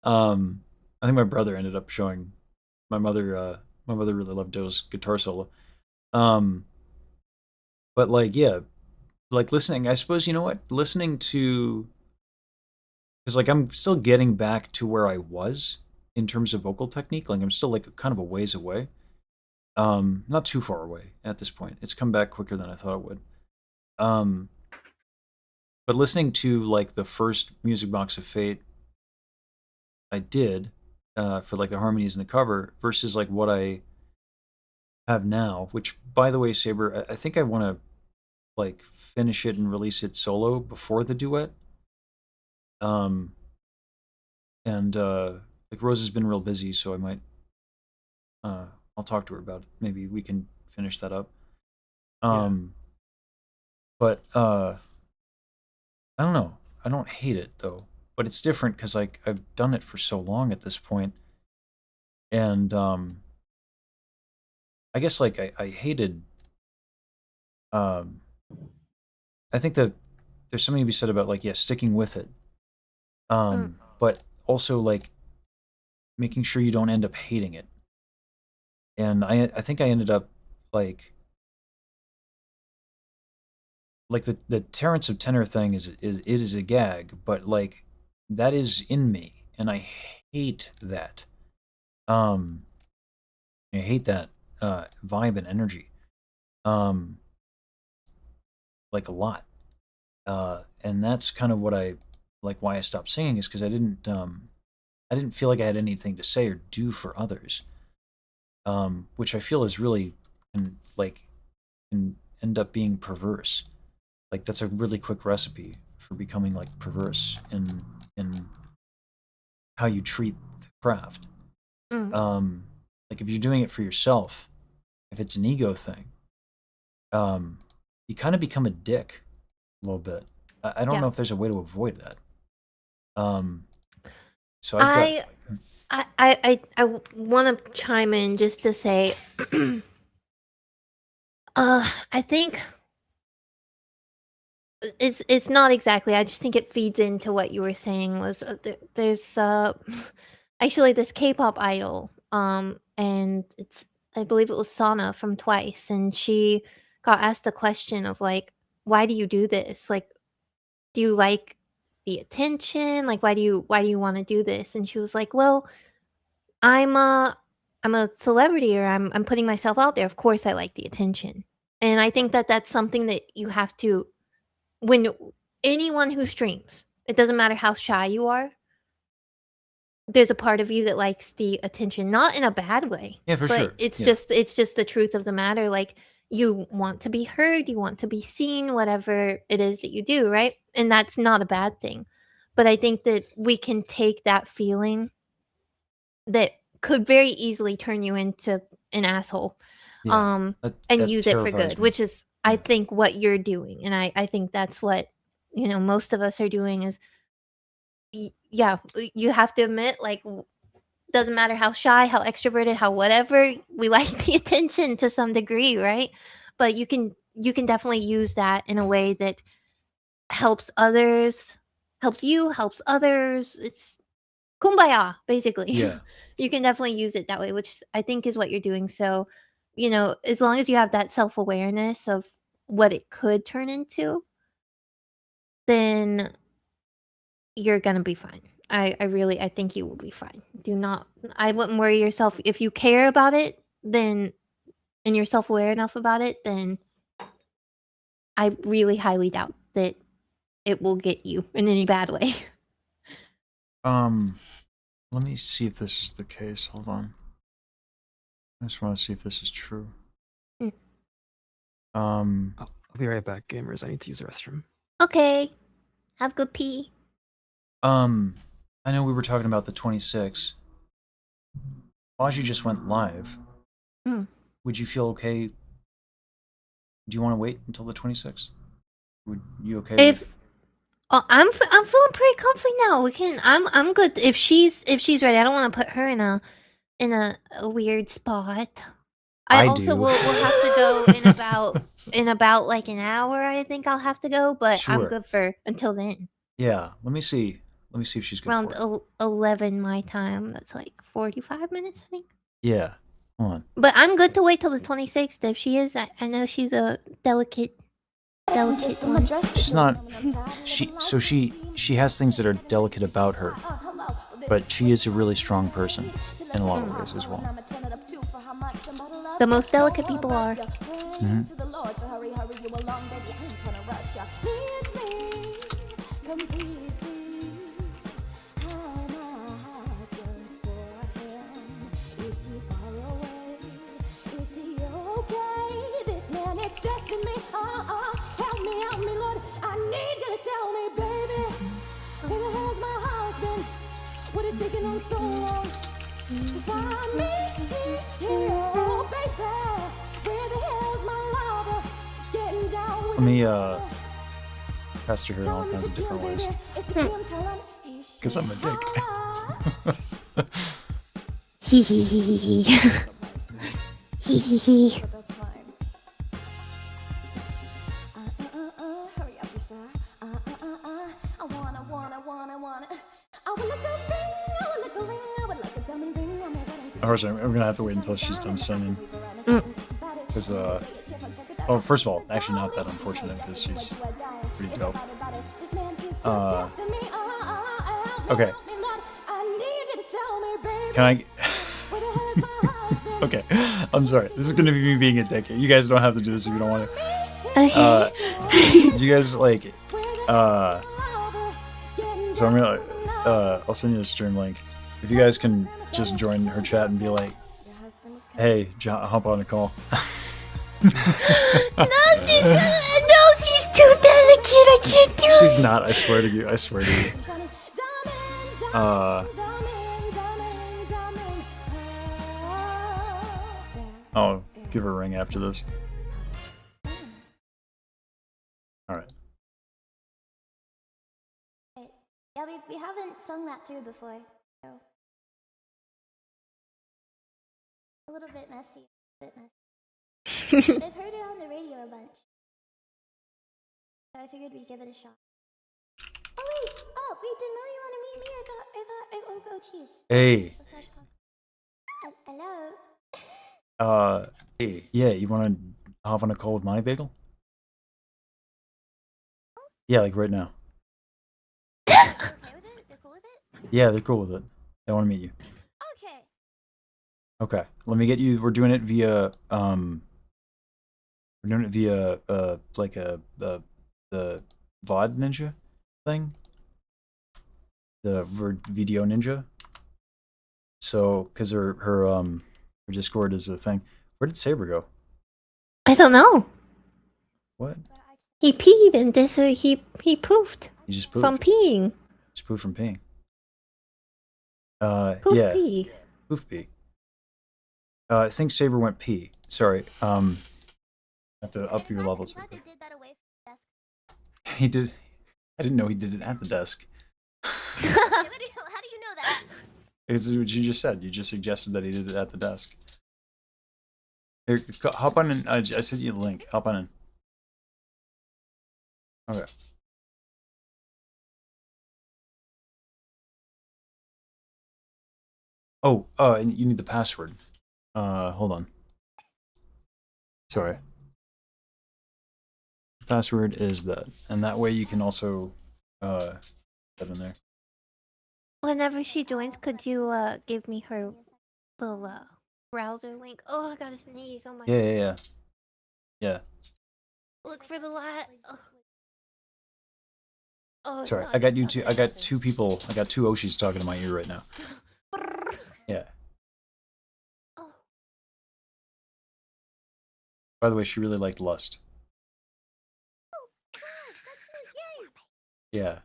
I think my brother ended up showing my mother. My mother really loved Doe's guitar solo. But like, yeah, like listening. I suppose you know what, listening to, because like I'm still getting back to where I was in terms of vocal technique. Like I'm still like kind of a ways away. Not too far away at this point. It's come back quicker than I thought it would. But listening to like the first Music Box of Fate I did for like the harmonies and the cover versus like what I have now, which by the way, Saber, I think I want to like finish it and release it solo before the duet. And like Rose has been real busy, so I might I'll talk to her about it. Maybe we can finish that up. But I don't know. I don't hate it though. But it's different because like I've done it for so long at this point. And I guess like I hated I think that there's something to be said about like, yeah, sticking with it. But also like making sure you don't end up hating it. And I think I ended up like the Terrence of Tenor thing is it is a gag, but like that is in me, and I hate that. I hate that vibe and energy, like a lot. And that's kind of what I like. Why I stopped singing is because I didn't feel like I had anything to say or do for others, which I feel is really can end up being perverse. Like that's a really quick recipe for becoming like perverse in how you treat the craft. Like if you're doing it for yourself, if it's an ego thing, you kind of become a dick a little bit. I don't know if there's a way to avoid that. So I want to chime in just to say, I think it's not exactly. I just think it feeds into what you were saying. Was there's actually this K-pop idol, and I believe it was Sana from Twice, and she got asked the question of like, why do you do this? Like, do you like the attention? Like, why do you want to do this? And she was like, well, I'm a celebrity, or I'm putting myself out there. Of course, I like the attention, and I think that that's something that you have to. When anyone who streams, it doesn't matter how shy you are. There's a part of you that likes the attention, not in a bad way. Yeah, for but sure. It's Yeah. just the truth of the matter. Like you want to be heard, you want to be seen, whatever it is that you do, right? And that's not a bad thing. but I think that we can take that feeling that could very easily turn you into an asshole, Yeah, and that use it for terrifies good, me. which is I think what you're doing, and I think that's what most of us are doing is yeah, you have to admit, like, doesn't matter how shy, how extroverted, how whatever, we like the attention to some degree, right? But you can definitely use that in a way that helps others, helps you, helps others. It's kumbaya, basically. Yeah. You can definitely use it that way, which I think is what you're doing. So, as long as you have that self-awareness of what it could turn into, then you're gonna be fine. I think you will be fine. I wouldn't worry yourself. If you care about it, then, and you're self-aware enough about it, then I really highly doubt that it will get you in any bad way. Let me see if this is the case. Hold on. I just want to see if this is true. I'll be right back, gamers. I need to use the restroom. Okay. Have good pee. I know we were talking about the 26. Baji just went live. Would you feel okay? Do you want to wait until the 26th? Would you okay? If I'm feeling pretty comfy now. I'm good. If she's ready, I don't want to put her in a weird spot. I also do. will have to go in about like an hour. I think I'll have to go, but I'm Sure. good for until then. Yeah. Let me see. Let me see if she's good. Around for it. 11 my time. That's like 45 minutes, I think. Yeah. Hold on. But I'm good to wait till the 26th. If she is, I know she's a delicate one. She's not. She has things that are delicate about her, but she is a really strong person in a lot of ways as well. The most delicate people are. Help me, Lord. I need you to tell me, baby, where the hell's my husband? What is taking on so long to find me? Oh, baby, where the hell's my lover? Getting down with Let me pester her in all kinds of different ways. Because I'm a dick. Hee hee hee hee hee. Hee hee hee. Of course, I'm gonna have to wait until she's done singing. Because, oh, first of all, actually not that unfortunate, because she's pretty dope. Okay. Can I... Okay, I'm sorry. This is gonna be me being a dick. You guys don't have to do this if you don't want to. Do you guys, like, so I'm gonna, I'll send you a stream link. If you guys can just join her chat and be like, hey, hop on a call. No, she's too delicate. I can't do it. She's not, I swear to you. I swear to you. I'll give her a ring after this. Alright. Yeah, we haven't sung that through before, so a little bit messy. But I've heard it on the radio a bunch, so I figured we'd give it a shot. Oh wait, did Monii want to meet me? Oh jeez. Hey. Hello. Hey, yeah, you wanna hop on a call with Monii Bagel? Yeah, like right now. Yeah, they're cool with it. They want to meet you. Okay. Okay, let me get you. We're doing it via like the VOD Ninja thing, the Video Ninja. So, because her Discord is a thing. Where did Saber go? I don't know. What? He peed and he poofed. He just pooped. From peeing. It's poo from peeing. Poof Yeah. pee. Poof pee. I think Saber went pee. Sorry. Have to up your levels. I'm glad they did that away from the desk. He did. I didn't know he did it at the desk. How do you know that? It's what you just said. You just suggested that he did it at the desk. Here, hop on in. I sent you the link. Hop on in. Okay. Oh, and you need the password. Hold on. Sorry. The password is that, and that way you can also put in there. Whenever she joins, could you give me her little browser link? Oh, I gotta sneeze. Oh my. Yeah. Look for the light. Oh, it's Sorry, not- I got it's you not two. there, I got okay. two people. I got two Oshis talking to my ear right now. Yeah. Oh. By the way, she really liked Lust. Oh, God, that's really Yeah.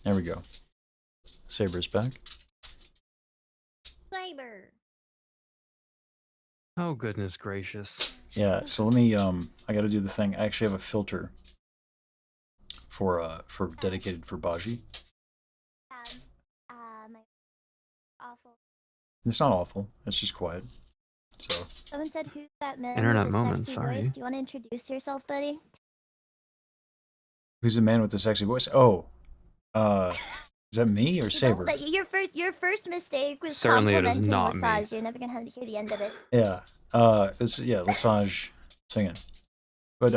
There we go. Saber's back. Saber. Oh goodness gracious. Yeah. So let me. I got to do the thing. I actually have a filter for dedicated for Baji. my awful. It's not awful. It's just quiet. So. Someone said, "Who's that man Internet with the moment, sexy sorry. voice? Do you want to introduce yourself, buddy?" Who's the man with the sexy voice? Oh. Is that me or Saber? Your first mistake was Certainly it is complimenting not me. Lesage. You're never gonna have to hear the end of it. Yeah. It's Lesage singing. But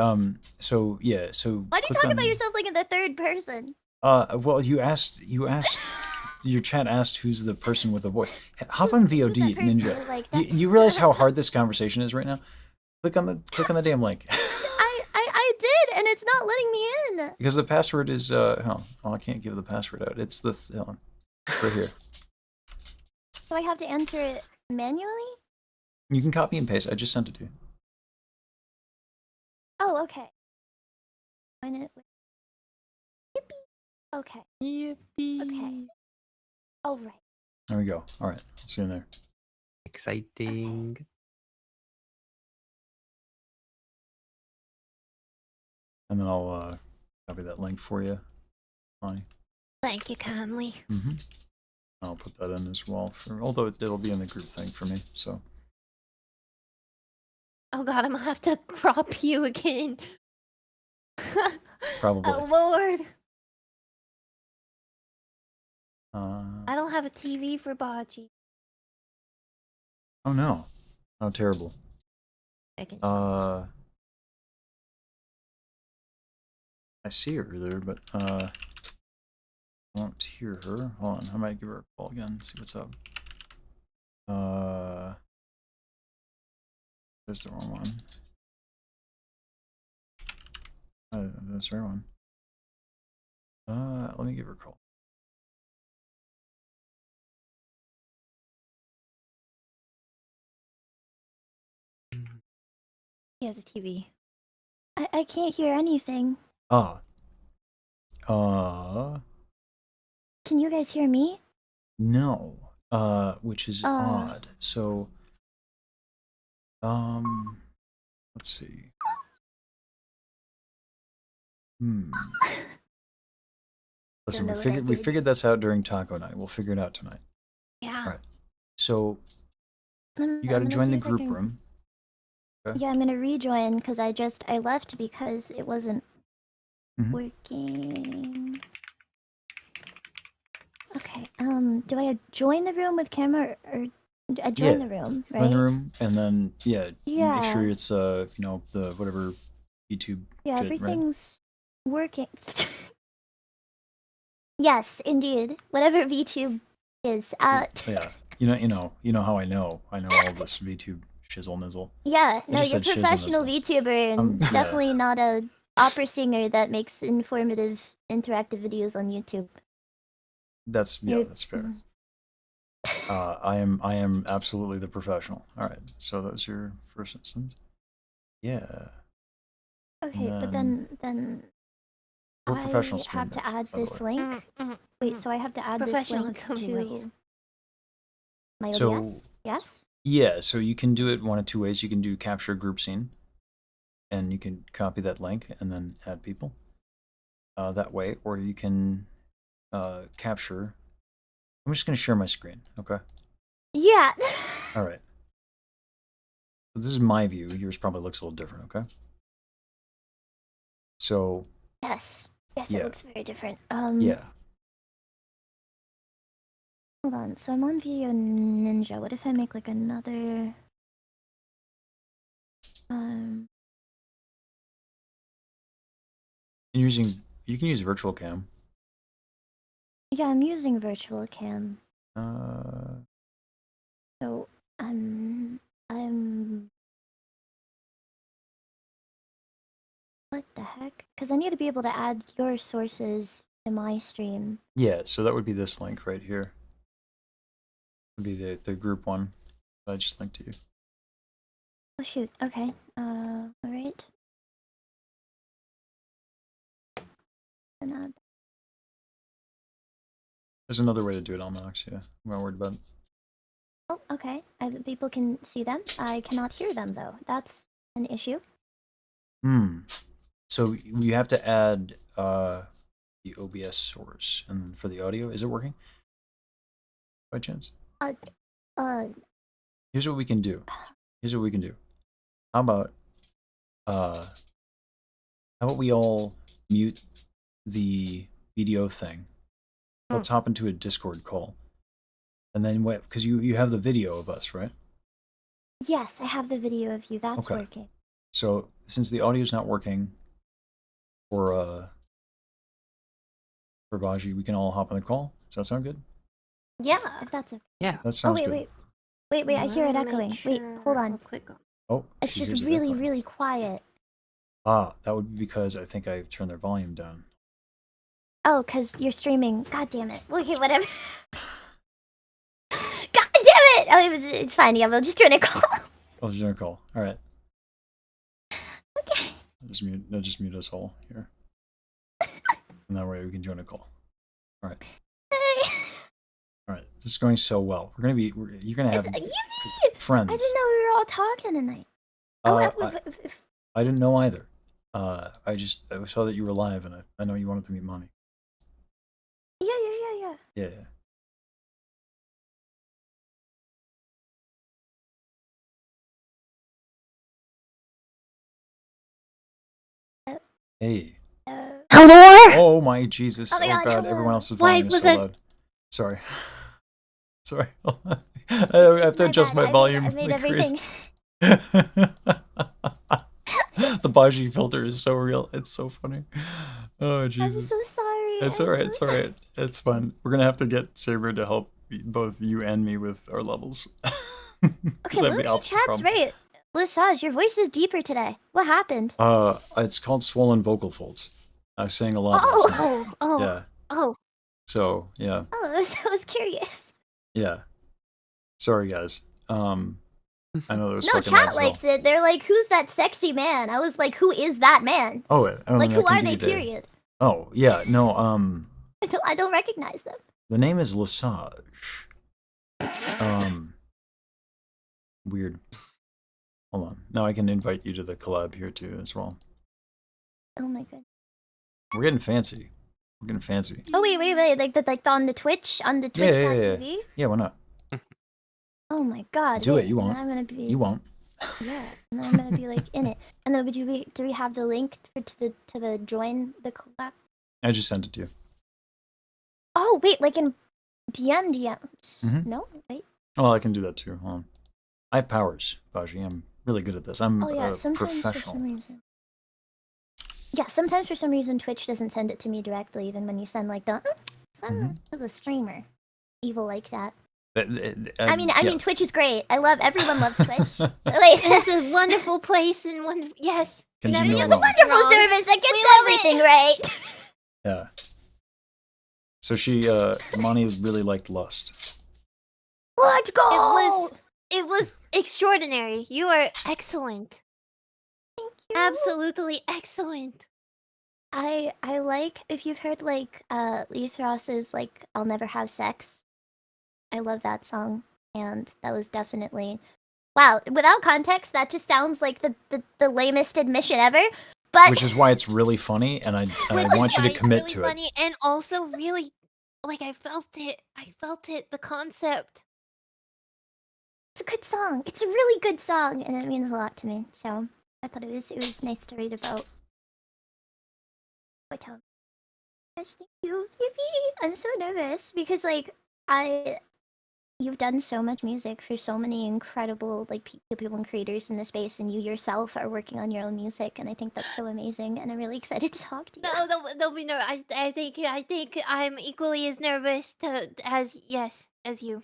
so yeah, so. Why do you click talk on- about yourself like in the third person? Well, you asked. Your chat asked who's the person with the voice. Hop on VOD, that person? Ninja. You're like, You realize how hard this conversation is right now? Click on the damn link. I did, and it's not letting me in. Because the password is well, I can't give the password out. It's the hold on. Right here. Do I have to enter it manually? You can copy and paste. I just sent it to you. Oh, okay. Find it. Yippee. Okay. Yippee. Okay. All right. There we go. All right. See you in there. Exciting. And then I'll copy that link for you. Fine. Thank you kindly. Mm-hmm. I'll put that in as well. Although it'll be in the group thing for me. So. Oh God, I'm gonna have to crop you again. Probably. Oh Lord. I don't have a TV for Baji. Oh no. How terrible. I can. I see her there, but I won't hear her. Hold on, I might give her a call again, see what's up. There's the wrong one. That's the right one. Let me give her a call. He has a TV. I can't hear anything. Ah. Can you guys hear me? No. Which is odd. So, let's see. Listen, Don't know what I we did. figured this out during taco night. We'll figure it out tonight. Yeah. All right. So you I'm got to gonna join see the if I group can- room. Okay. Yeah, I'm gonna rejoin because I left because it wasn't Mhm. working. Okay. Do I join the room with camera or I join Yeah. the room, right? Join the room, and then make Yeah. sure it's the whatever YouTube. Yeah, shit, right? everything's working. Yes, indeed. Whatever VTube is. Yeah. You know how I know. I know all this VTube shizzle nizzle. Yeah, I no, just you're a said shizzle professional nizzle. VTuber and Yeah. definitely not a opera singer that makes informative, interactive videos on YouTube. That's You're- fair. I am absolutely the professional. All right. So that's your first instance. Yeah. Okay, but then- then We're professional I have to streamers, add by the this way. link. Wait, so I have to add this link Professionalism, to anyways. my OBS? So Yes? yeah, so you can do it one of two ways. You can do capture group scene, and you can copy that link and then add people that way, or you can capture. I'm just going to share my screen, okay? Yeah. All right. So this is my view. Yours probably looks a little different, okay? So Yes. Yes, Yeah. it looks very different. yeah, Hold on. So I'm on Video Ninja. What if I make like another you can use virtual cam. yeah, I'm using virtual cam. Uh, So I'm what the heck? Because I need to be able to add your sources to my stream. yeah. So that would be this link right here. Would be the group one that I just linked to you. Oh shoot. Okay. Alright. And add. There's another way to do it, Almox. Yeah, I'm not worried about it. Oh, okay. People can see them. I cannot hear them though. That's an issue. So you have to add the OBS source, and then for the audio, is it working? By chance? Here's what we can do. Here's what we can do. How about we all mute the video thing? Let's hop into a Discord call, and then what? Because you have the video of us, right? Yes, I have the video of you. That's Okay. working. So since the audio's not working for Baji, we can all hop on the call. Does that sound good? Yeah, if that's okay. Yeah. That sounds wait, good. wait, I hear it Make echoing. sure Wait, hold on. I'll click on. Oh, It's she just hears it really, echoing. really quiet. Ah, that would be because I think I turned their volume down. Oh, because you're streaming. God damn it. Okay, whatever. God damn it! Oh, it's fine. Yeah, we'll just turn it call. Oh, there's no call. All right. Okay. Just mute us all here, and that way we can join a call. All right. All right. This is going so well. You're gonna have friends. I didn't know we were all talking tonight. I didn't know either. I saw that you were live, and I know you wanted to meet Monii. Yeah. Yeah. Hey. Hello? Oh my Jesus. Oh Oh, my God, God. hello. Everyone else's Why volume is was so it- loud. Sorry. Sorry. I have to adjust my volume. I made like everything. crazy. The Baji filter is so real. It's so funny. Oh, I'm Jesus. so sorry. It's I'm alright. so It's alright. It's fun. We're gonna have to get Saber to help both you and me with our levels. Okay, Lucky Chat's right. Lesage, your voice is deeper today. What happened? It's called swollen vocal folds. I sang a lot last night. Yeah. Oh. So yeah. Oh, I was curious. Yeah. Sorry, guys. I know there was No, fucking chat lags though. likes it. They're like, "Who's that sexy man?" I was like, "Who is that man?" Oh, wait. I don't Like, think who I are can they? give you the- Period. Oh, yeah. No. I don't recognize them. The name is Lesage. Weird. Hold on. Now I can invite you to the collab here too as well. Oh my god. We're getting fancy. We're getting fancy. Oh wait, like on the Twitch, Yeah. TV. Yeah, why not? Oh my god. Do wait, it. You and won't. I'm gonna be. You won't. Yeah, and then I'm gonna be like in it. And then do we have the link to the join the collab? I just sent it to you. Oh wait, like in DMs. Mhm. No, wait. Oh, I can do that too. Hold on. I have powers, Baji. I'm really good at this. I'm Oh yeah, a sometimes professional. for some reason. Yeah, sometimes for some reason Twitch doesn't send it to me directly, even when you send like the send this to the streamer. Evil like that. I mean, yeah. Twitch is great. Everyone loves Twitch. Like, It's a wonderful place and yes. Can do Never no gets wrong. wonderful wrong. service that gets everything right. Yeah. So Monii really liked Lust. Let's go. It was extraordinary. You are excellent. Absolutely excellent. I like if you've heard like Leith Ross's like I'll Never Have Sex. I love that song, and that was definitely wow. Without context, that just sounds like the lamest admission ever. But Which is why it's really funny, and I Which want is you to why it's commit really to funny and also really like I felt it. I felt it. The concept. it's a good song. It's a really good song, and it means a lot to me. So I thought it was nice to read about. What time? Gosh, thank you, Yippee! I'm so nervous because like you've done so much music for so many incredible like people and creators in the space, and you yourself are working on your own music, and I think that's so amazing, and I'm really excited to talk to you. No, don't be nervous. I think I'm equally as nervous as you.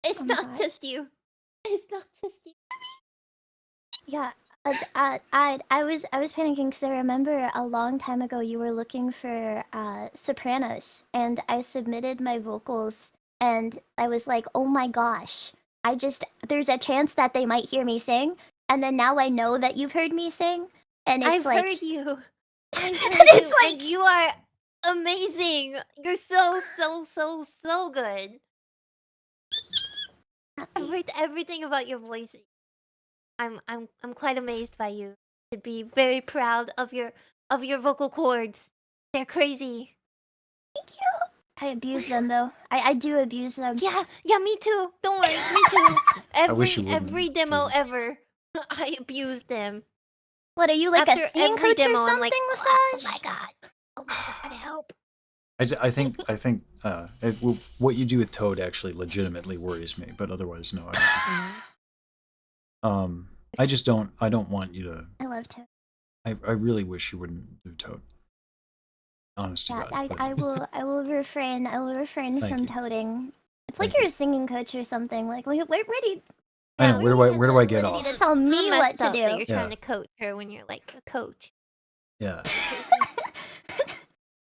It's Oh my not God. just you. It's not just you. Yeah, I was panicking because I remember a long time ago you were looking for sopranos, and I submitted my vocals, and I was like, oh my gosh, there's a chance that they might hear me sing, and then now I know that you've heard me sing, and it's I've like heard you. I've heard and you, it's like and you are amazing. You're so good. Everything about your voice. I'm quite amazed by you. Should be very proud of your vocal cords. They're crazy. thank you. I abuse them though. I do abuse them. Yeah, me too. Don't worry, me too. I wish you wouldn't Every demo ever, I abused them. What are you like After a singing every coach or demo, I'm something, like, Massage? oh my god, help. I think what you do with Toad actually legitimately worries me, but otherwise no. I just don't want you to. I love Toad. I really wish you wouldn't do Toad. Honest to Yeah, God. but- I will refrain. I will refrain Thank from you. toting. It's like Thank you're a singing coach or something. Like, where do you? I know. Where do I get What do you off? need to tell me what Messed to up do? that you're Yeah. trying to coach her when you're like a coach. Yeah.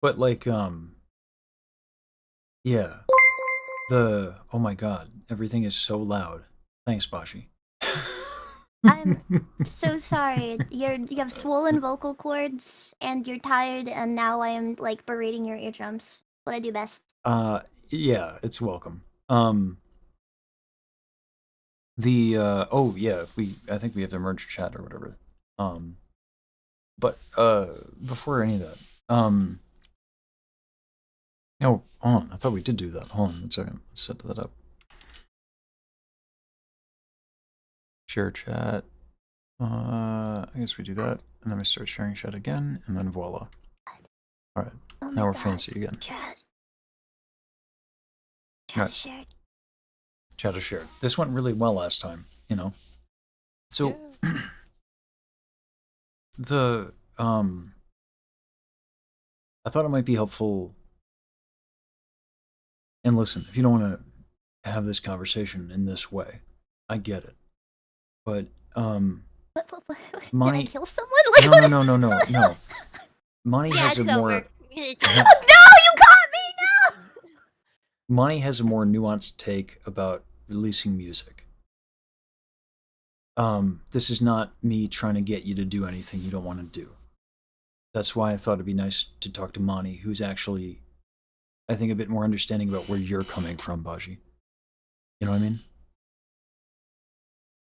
But like yeah. Oh my god, everything is so loud. Thanks, Bashi. I'm so sorry. You have swollen vocal cords, and you're tired, and now I am like berating your eardrums. What I do best. Yeah, it's welcome. Oh yeah, I think we have to merge chat or whatever. But before any of that, no, hold on. I thought we did do that. Hold on 1 second. Let's set that up. Share chat. I guess we do that, and then we start sharing chat again, and then voila. All right, now we're fancy again. Chat. Right. Shared. Chat is shared. This went really well last time, you know. So I thought it might be helpful. And listen, if you don't want to have this conversation in this way, I get it. But What? Money. Did I kill someone? Like, No. Money Yeah, has it's a more. over. No, you got me now. Money has a more nuanced take about releasing music. This is not me trying to get you to do anything you don't want to do. That's why I thought it'd be nice to talk to Monii, who's actually, I think, a bit more understanding about where you're coming from, Baji. You know what I mean?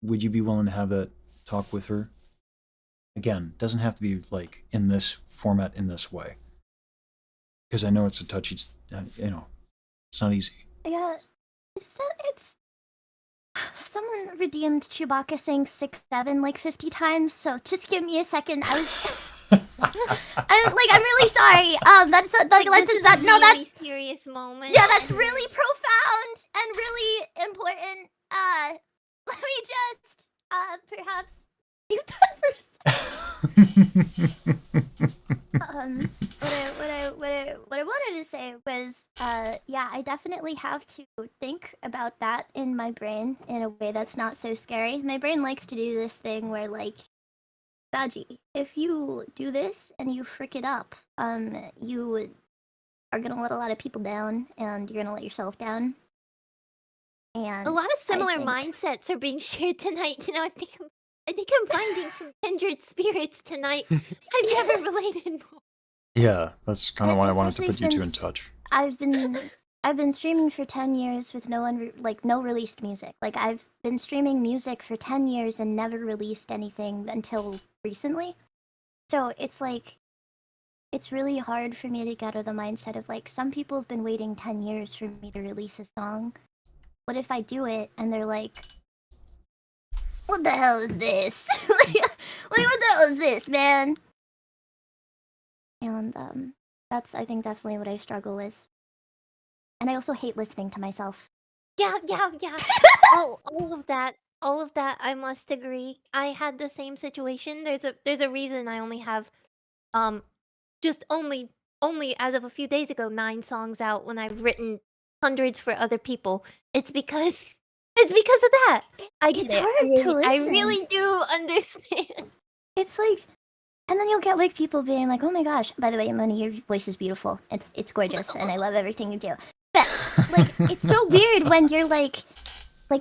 Would you be willing to have that talk with her? Again, doesn't have to be like in this format, in this way. Because I know it's a touchy, it's not easy. Yeah, it's. Someone redeemed Chewbacca saying 6'7" like 50 times, so just give me a second. I'm really sorry. That's Really serious moment. Yeah, that's really profound and really important. Let me just perhaps mute that for a second. What I wanted to say was, yeah, I definitely have to think about that in my brain in a way that's not so scary. My brain likes to do this thing where, like, Baji, if you do this and you frick it up, you are gonna let a lot of people down, and you're gonna let yourself down. And A lot of I similar think- mindsets are being shared tonight. You know, I think I'm finding some kindred spirits tonight. I've never related more. Yeah, that's kind of why I wanted to Especially put you two in since touch. I've been streaming for 10 years with no released music. Like I've been streaming music for 10 years and never released anything until recently. So it's like it's really hard for me to get out of the mindset of like some people have been waiting 10 years for me to release a song. What if I do it and they're like, what the hell is this? like what the hell is this, man? And that's I think definitely what I struggle with. And I also hate listening to myself. Yeah. all of that. All of that, I must agree. I had the same situation. There's a reason I only have just only as of a few days ago 9 songs out when I've written hundreds for other people. It's because of that. It's hard to listen. I really do understand. It's like, and then you'll get like people being like, "Oh my gosh!" By the way, Money, your voice is beautiful. It's gorgeous, and I love everything you do. But like, it's so weird when you're like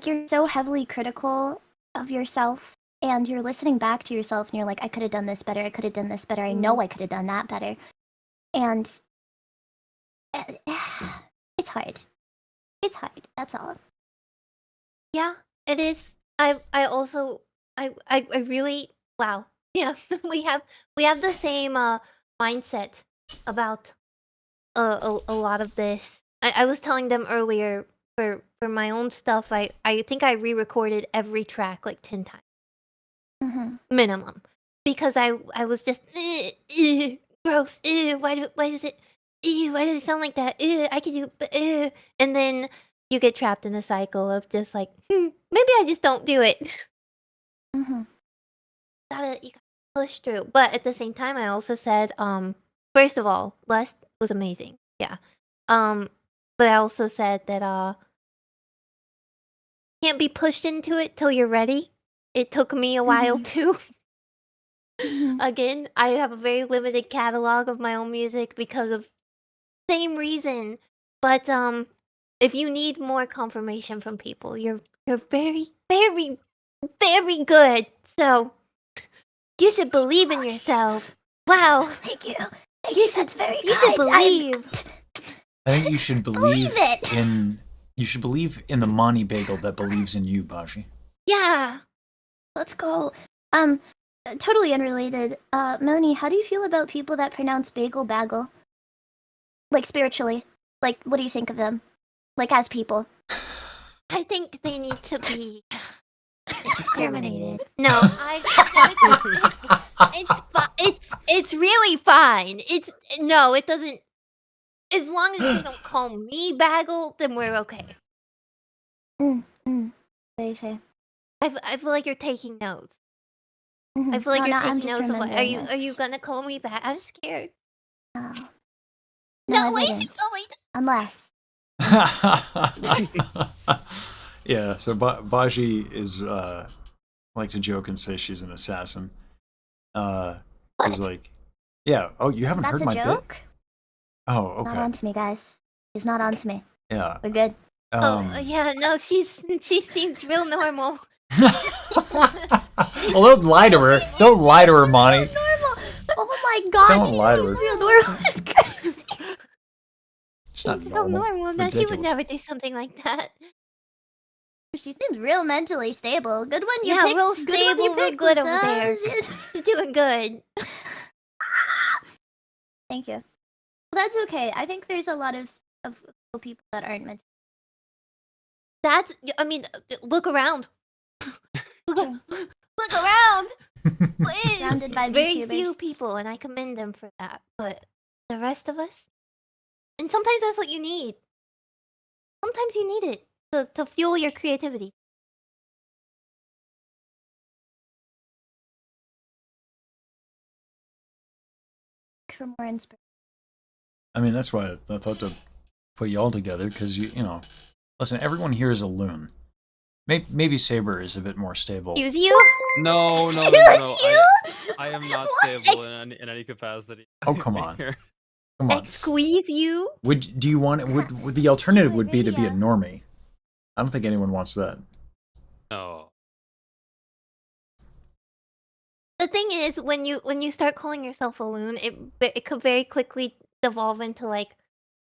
you're so heavily critical of yourself, and you're listening back to yourself, and you're like, "I could have done this better. I could have done this better. I know I could have done that better." And it's hard. It's hard. That's all. Yeah, it is. I also I really wow. Yeah, we have the same mindset about a lot of this. I was telling them earlier for my own stuff. I think I re-recorded every track like 10 times minimum because I was just gross. Why does it sound like that? I can do and then you get trapped in a cycle of just like maybe I just don't do it. You gotta push through. But at the same time, I also said, first of all, Lust was amazing. Yeah. But I also said that can't be pushed into it till you're ready. It took me a while too. Again, I have a very limited catalog of my own music because of same reason. But if you need more confirmation from people, you're very, very, very good. So you should believe in yourself. Wow. Thank you. That's very You should believe. I think you should believe it. You should believe in the Monii Bagel that believes in you, Bashi. Yeah. Let's go. Totally unrelated. Moni, how do you feel about people that pronounce bagel? Like spiritually. Like, what do you think of them? Like as people. I think they need to be exterminated. No, it's really fine. It doesn't. As long as they don't call me Bagel, then we're okay. Very fair. I feel like you're taking notes. I feel like you're taking notes of what. Are you gonna call me back? I'm scared. No, No, wait, wouldn't. wait. Unless. Yeah, so Baji is like to joke and say she's an assassin. He's like, yeah. Oh, you haven't That's heard a my joke? bit? Oh, okay. Not on to me, guys. He's not on to me. Yeah. We're good. Yeah, no, she seems real normal. Well, don't lie to her. Don't lie to her, Monty. Normal. Oh my god, Don't lie to her. seems real normal. It's crazy. It's not So normal. normal. No, she would Ridiculous. never do something like that. She seems real mentally stable. Good one you Yeah, picked. real Good one stable, you real picked, good over Lisa. there. She's doing good. Thank you. Well, that's okay. I think there's a lot of people that aren't meant. That's. I mean, look around. Look around. Please. Surrounded by Very few VTubers. people, and I commend them for that. But the rest of us, and sometimes that's what you need. Sometimes you need it to fuel your creativity. For more inspiration. I mean, that's why I thought to put you all together, because you know, listen, everyone here is a loon. Maybe Saber is a bit more stable. Excuse you? No. Excuse you? I am not stable in any capacity. Oh, come on. Come on. Squeeze you? Would the alternative would be to be a normie? I don't think anyone wants that. No. The thing is, when you start calling yourself a loon, it could very quickly devolve into like,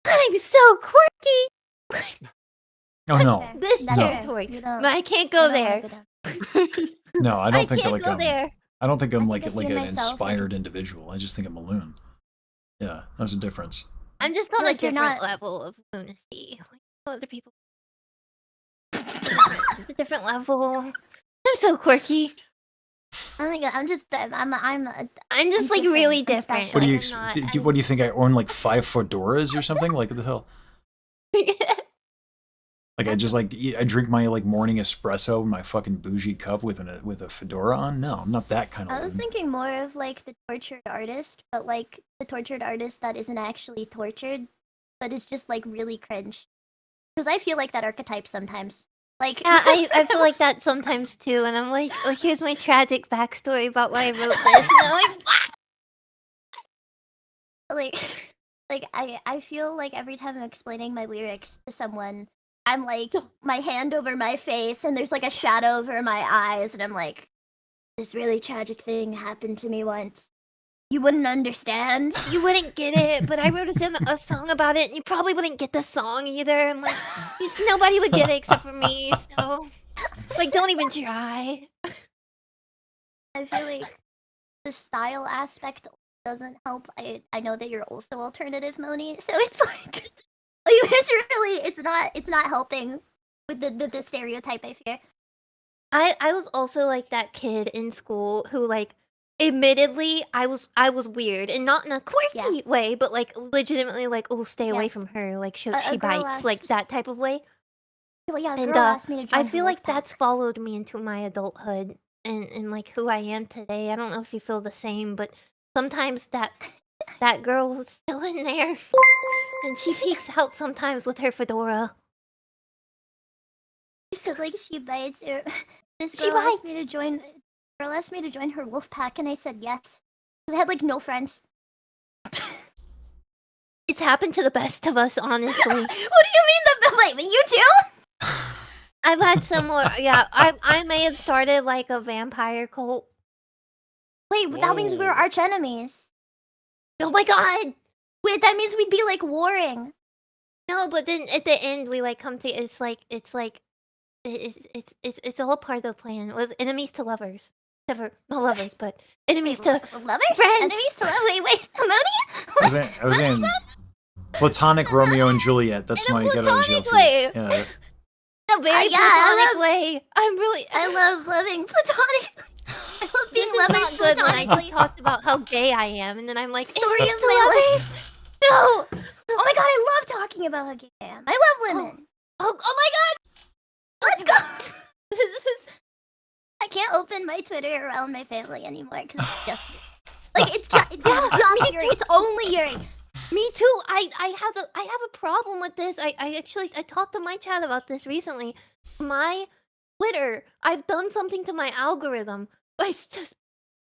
I'm so quirky. Oh no. This No. territory, You don't- but I can't you go don't there. wanna go down. No, I I don't think can't like go there. I don't think I'm I think I like see an myself, like- inspired individual. I just think I'm a loon. Yeah, there's a difference. I'm just feel on like a you're different not- level of lunacy. Like other people. It's a different level. I'm so quirky. Oh my god, I'm just I'm just like really different. What do Like, you I'm not, what do you think I own like 5 fedoras or something? Like what the hell? Like I just like I drink my like morning espresso in my fucking bougie cup with a fedora on? No, I'm not that kind of I was loon. thinking more of like the tortured artist, but like the tortured artist that isn't actually tortured, but is just like really cringe. Because I feel like that archetype sometimes. Like Yeah, I feel like that sometimes too, and I'm like, here's my tragic backstory about why I wrote this, and I'm like, I feel like every time I'm explaining my lyrics to someone, I'm like my hand over my face and there's like a shadow over my eyes and I'm like, this really tragic thing happened to me once. You wouldn't understand. you wouldn't get it, but I wrote a song about it, and you probably wouldn't get the song either. I'm like, nobody would get it except for me, so like, don't even try. I feel like the style aspect doesn't help. I know that you're also alternative, Monii, so it's like it's not helping with the stereotype I fear. I was also like that kid in school who like admittedly I was weird and not in a quirky way, but like legitimately like, oh, stay away from her, like she A girl bites, like asked- that type of way. Well, yeah, a And girl asked me to join I her feel like wolf pack. that's followed me into my adulthood and like who I am today. I don't know if you feel the same, but sometimes that girl is still in there. And she peeks out sometimes with her fedora. So like she bites. This She girl asked me to join. Girl asked me to join her wolf pack, and I said yes. 'Cause I had like no friends. It's happened to the best of us, honestly. What do you mean wait, you too? I've had similar. Yeah, I may have started like a vampire cult. Wait, that means we were arch enemies. Oh my god! Wait, that means we'd be like warring. No, but then at the end we like come to. It's all a part of the plan. It was enemies to lovers. Never, not lovers, but enemies to lovers. friends. Enemies to lovers. Wait, Monii? I was in platonic Romeo and Juliet. That's my get out of jail platonic free. way. Yeah. A very platonic way. I love loving platonic. I love being This is lovers not good when I platonically. just talked about how gay I am, and then I'm like, Story enemies of to my lovers. life. No. Oh my god, I love talking about how gay I am. I love women. Oh my god! Let's go. I can't open my Twitter around my family anymore because it's just like it's just Yuri. It's only Yuri. Me too. I have a problem with this. I actually talked to my chat about this recently. My Twitter, I've done something to my algorithm. It's just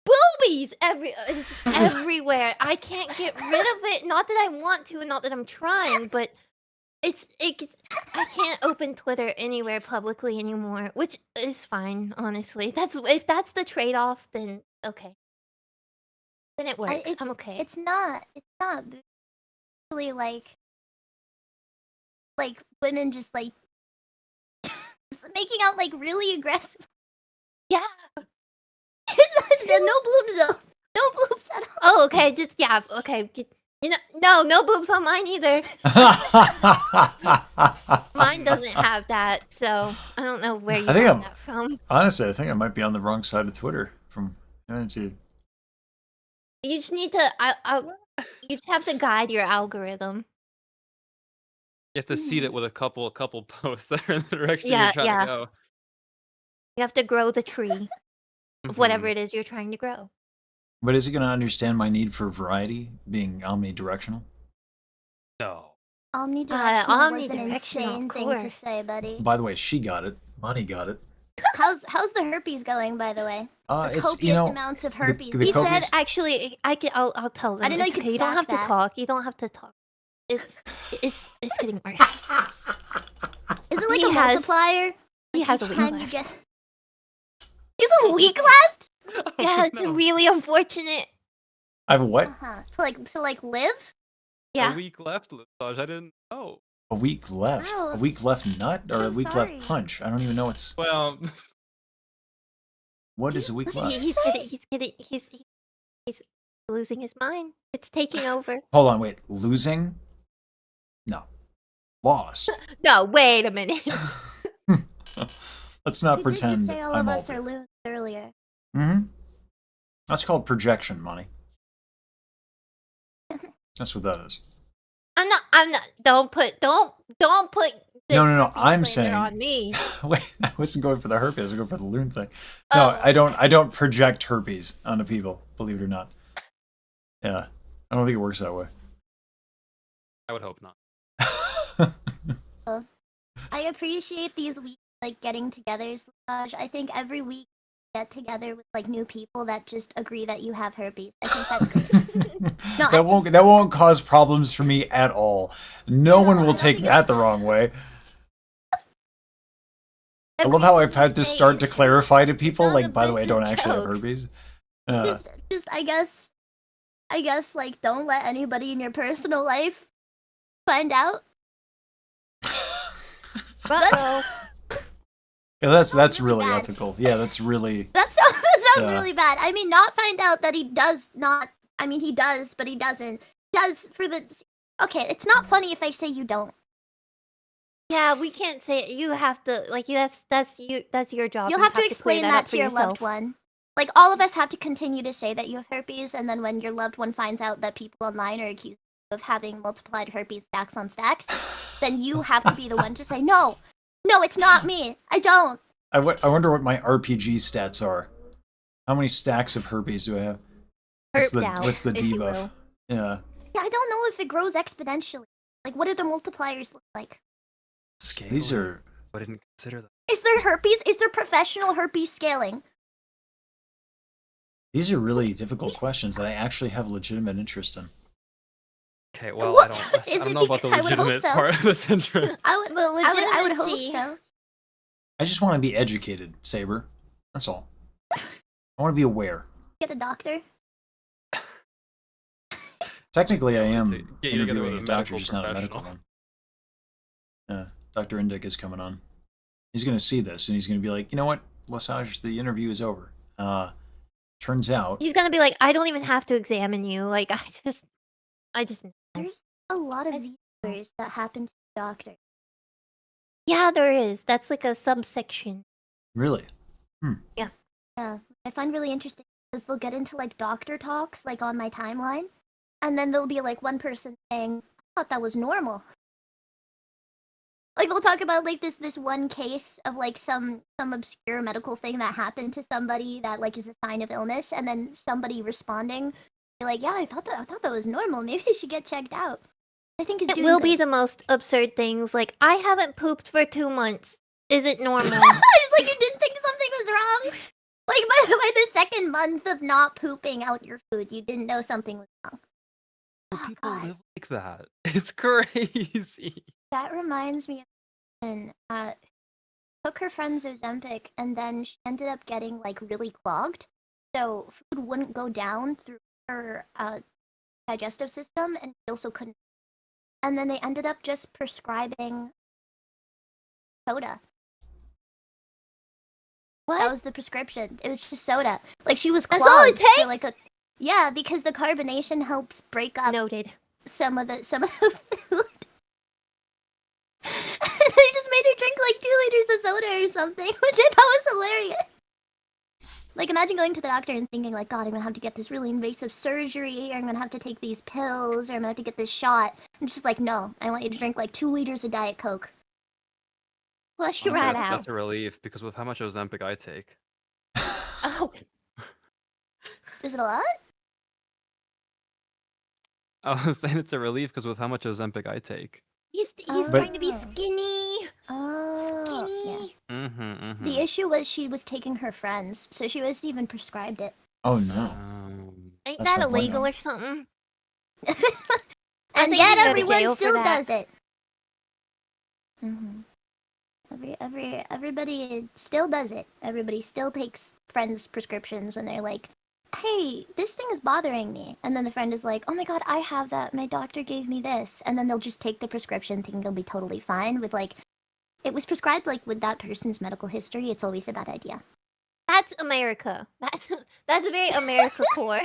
boobies everywhere. I can't get rid of it. Not that I want to, and not that I'm trying, but I can't open Twitter anywhere publicly anymore, which is fine, honestly. If that's the trade-off, then okay. Then it works. I'm okay. It's not really like women just like making out like really aggressive. Yeah. It's no boobs though. No boobs at all. Oh, okay. Just yeah. Okay. You know, no boobs on mine either. Mine doesn't have that, so I don't know where you got that from. Honestly, I think I might be on the wrong side of Twitter. I didn't see. You just need to. You just have to guide your algorithm. You have to seed it with a couple posts that are in the direction Yeah, you're trying yeah. to go. You have to grow the tree of whatever it is you're trying to grow. But is he going to understand my need for variety, being omnidirectional? No. Omnidirectional was an omnidirectional, insane of thing to course. say, buddy. By the way, she got it. Money got it. How's the herpes going, by the way? The It's, copious you know, amounts of the- herpes. the He said, copious- actually, I'll tell them. I didn't know It's you could okay. You don't have stack to that. talk. You don't have to talk. It's getting worse. Is it it like He a has- multiplier? he Like, has a each week time you left. get. He's a week left. Yeah, it's really unfortunate. I have what? To like live. Yeah. A week left, Lasage. I didn't know. A week left. Wow. A week left nut or a I'm week sorry. left punch? I don't even know what's. Well, What is a week left? He's getting, he's losing his mind. It's taking over. Hold on, wait. Losing? No. Lost. No, wait a minute. Let's not You did pretend just say all I'm of all us are losing earlier. Mm-hmm. That's called projection, Money. That's what that is. I'm not. Don't put. This No. herpes I'm slander saying. on me. Wait, I wasn't going for the herpes. I was going for the loon thing. No, I don't project herpes onto people. Believe it or not. Yeah, I don't think it works that way. I would hope not. I appreciate these weeks like getting together. I think every week get together with like new people that just agree that you have herpes. I think that's great. No, that won't cause problems for me at all. No one will take that the wrong way. I love how I've had to start to clarify to people, like, by the way, I don't actually have herpes. Just I guess like don't let anybody in your personal life find out. Uh-oh. Yeah, that's really ethical. Yeah, that's really. That sounds Yeah. really bad. I mean, not find out that he does not. I mean, he does, but he doesn't. Does for the. Okay, it's not funny if I say you don't. Yeah, we can't say it. You have to like you. That's you. That's your job. You'll You have to clear explain that that up to for your yourself. loved one. Like all of us have to continue to say that you have herpes, and then when your loved one finds out that people online are accused of having multiplied herpes stacks on stacks, then you have to be the one to say no, it's not me. I don't. I wonder what my RPG stats are. How many stacks of herpes do I have? What's the if you debuff? will. Yeah. Yeah, I don't know if it grows exponentially. Like, what do the multipliers look like? These are. I didn't consider that. Is there herpes? Is there professional herpes scaling? These are really difficult questions that I actually have legitimate interest in. Okay, well, What? I Is don't it know about the because- I would hope legitimate so. part of this interest. I would hope legitimacy. so. I just want to be educated, Saber. That's all. I want to be aware. Get a doctor. Technically, I am get you together with interviewing a a doctor, medical just not a medical professional. one. Yeah, Dr. Indick is coming on. He's going to see this, and he's going to be like, you know what, Lesage, the interview is over. Turns out... He's gonna be like, I don't even have to examine you. Like, I just. There's a lot of viewers that happen to be doctors. Yeah, there is. That's like a subsection. Really? Yeah, I find really interesting because they'll get into like doctor talks like on my timeline, and then there'll be like one person saying, "I thought that was normal." Like they'll talk about like this one case of like some obscure medical thing that happened to somebody that like is a sign of illness, and then somebody responding, be like, "Yeah, I thought that was normal. Maybe I should get checked out." I think it's It will be the most absurd things. Like, I haven't pooped for 2 months. Is it normal? It's like you didn't think something was wrong. Like by the second month of not pooping out your food, you didn't know something was wrong. People live like that. It's crazy. That reminds me of when took her friend's Ozempic and then she ended up getting like really clogged, so food wouldn't go down through her digestive system, and she also couldn't. And then they ended up just prescribing soda. What? That was the prescription. It was just soda. Like she was That's clogged. all it takes? for, like a yeah, because the carbonation helps break up Noted. some of the food. And they just made her drink like 2 liters of soda or something, which I thought was hilarious. Like imagine going to the doctor and thinking like, God, I'm gonna have to get this really invasive surgery, or I'm gonna have to take these pills, or I'm gonna have to get this shot. And she's like, no, I want you to drink like 2 liters of Diet Coke. Flush you Honestly, right I think out. that's a relief because with how much Ozempic I take, Oh, Is it a lot? I was saying it's a relief because with how much Ozempic I take. he's But- trying to be skinny. Oh, yeah. Mm-hmm. The issue was she was taking her friends, so she wasn't even prescribed it. Oh, no. Ain't That's that my point illegal now. or something? And think yet you go to everyone jail for still that. does it. Mm-hmm. Everybody still does it. Everybody still takes friends' prescriptions when they're like, "Hey, this thing is bothering me," and then the friend is like, "Oh my god, I have that. My doctor gave me this," and then they'll just take the prescription, thinking they'll be totally fine with like, it was prescribed like with that person's medical history. It's always a bad idea. That's America. That's very America core.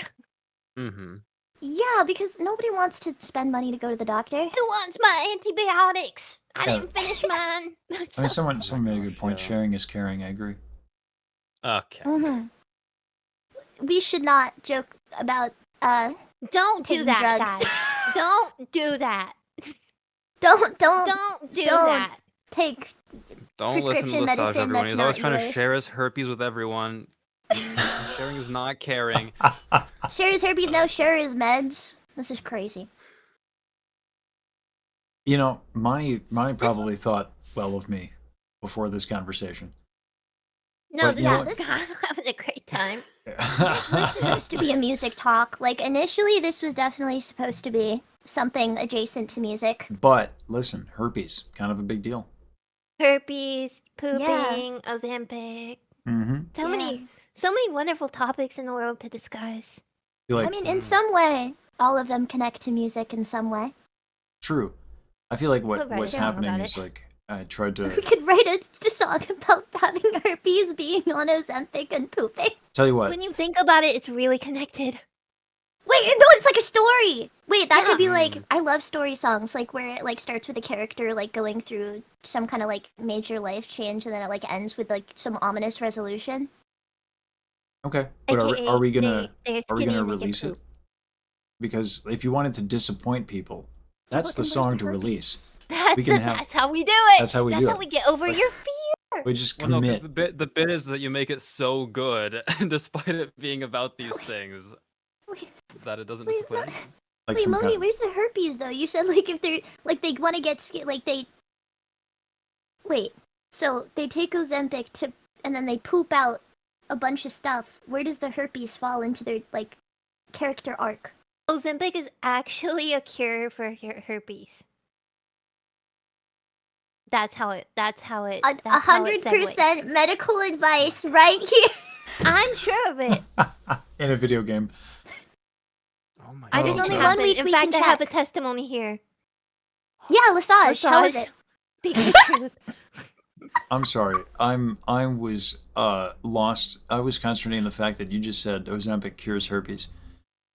Mm-hmm. Yeah, because nobody wants to spend money to go to the doctor. Who wants my antibiotics? I Yeah. didn't finish mine. I mean, someone made a good point. Sharing is caring. I agree. Okay. Mm-hmm. We should not joke about Don't do taking that, drugs. guys. Don't do that. Don't do that. Take Don't listen to prescription Lesage, medicine everyone. that's He's always not trying to yours. share his herpes with everyone. Sharing is not caring. Share his herpes, no share his meds. This is crazy. You know, Money probably thought well of me before this conversation. No, But you know this what? I'm having a great time. This was supposed to be a music talk. Like, initially, this was definitely supposed to be something adjacent to music. But listen, herpes, kind of a big deal. Herpes, pooping, Yeah. Ozempic. Mm-hmm. So many wonderful topics in the world to discuss. I mean, in some way, all of them connect to music in some way. True. I feel like Could write what's a song happening about is it. like I tried to We could write a song about having herpes, being on Ozempic, and pooping. tell you what. When you think about it, it's really connected. Wait, no, it's like a story. Wait, that could be like, Mm. I love story songs, like where it like starts with a character like going through some kind of like major life change, and then it like ends with like some ominous resolution. Okay, but AKA are we gonna they're are we skinny gonna and they get release it? poop. Because if you wanted to disappoint people, that's the can song lose to the release. That's can have- that's how we do it. That's how we do That's how it. we get over your fear. We just Well, no, 'cause commit. the bit is that you make it so good, despite it being about these things, that it doesn't disappoint anyone. Like Wait, some Moni, kind where's the herpes though? You said like if they're like they want to get like they. Wait, so they take Ozempic to, and then they poop out a bunch of stuff. Where does the herpes fall into their like character arc? Ozempic is actually a cure for herpes. That's how it. That's how it. That's how it 100% medical advice right here. I'm sure of it. in a video game. Oh my I Oh, just okay. only one 1 week In we fact, can I have a check. testimony here. Yeah, Lesage, how is Lesage. it? Speak the truth. I'm sorry. I was lost. I was concentrating on the fact that you just said Ozempic cures herpes.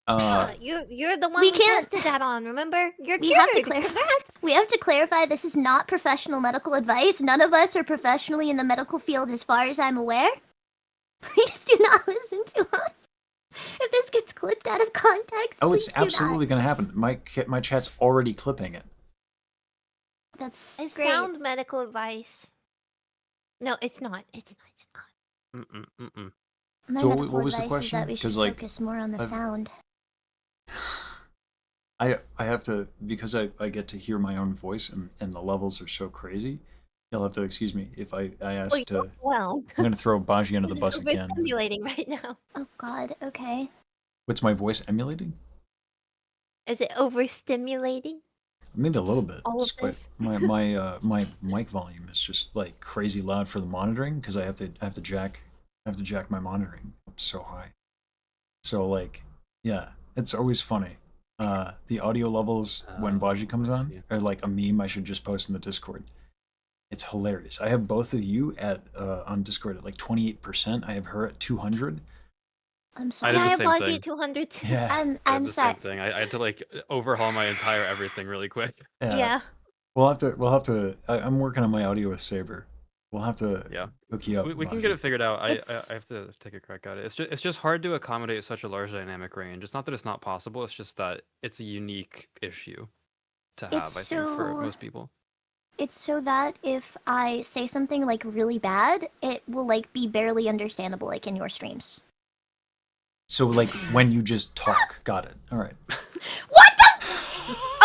You're the one We we can't- tested that on. Remember? You're We cured. have to clarify. We have to clarify. This is not professional medical advice. None of us are professionally in the medical field, as far as I'm aware. Please do not listen to us. If this gets clipped out of context, Oh, please it's do absolutely going to happen. My chat's already clipping it. not. That's It's great. sound medical advice. No, it's not. It's not. It's not. Mm-mm. My So medical what was the advice question? is that we should 'Cause, like, focus more on the I've- sound. I have to, because I get to hear my own voice and the levels are so crazy. You'll have to excuse me if I ask Well, to. well. I'm going to throw Baji under the This bus is again. overstimulating right now. Oh God. Okay. What's my voice emulating? Is it overstimulating? Maybe a little bit. All of It's quite- this? my mic volume is just like crazy loud for the monitoring because I have to jack my monitoring up so high. So like, yeah, it's always funny. The audio levels when Baji comes I on see. are like a meme I should just post in the Discord. It's hilarious. I have both of you at on Discord at like 28%. I have her at 200. I'm I sorry. did Yeah, the I have same Baji thing. at 200 too. Yeah. I did I'm the sorry. same thing. I had to like overhaul my entire everything really quick. Yeah. We'll have to. I'm working on my audio with Saber. We'll have to Yeah. hook you up. We can Baji. get it figured out. I It's- have to take a crack at it. It's just hard to accommodate such a large dynamic range. It's not that it's not possible. It's just that it's a unique issue to have. It's I think for so- most people. It's so that if I say something like really bad, it will like be barely understandable like in your streams. So like when you just talk, got it. All right. What the?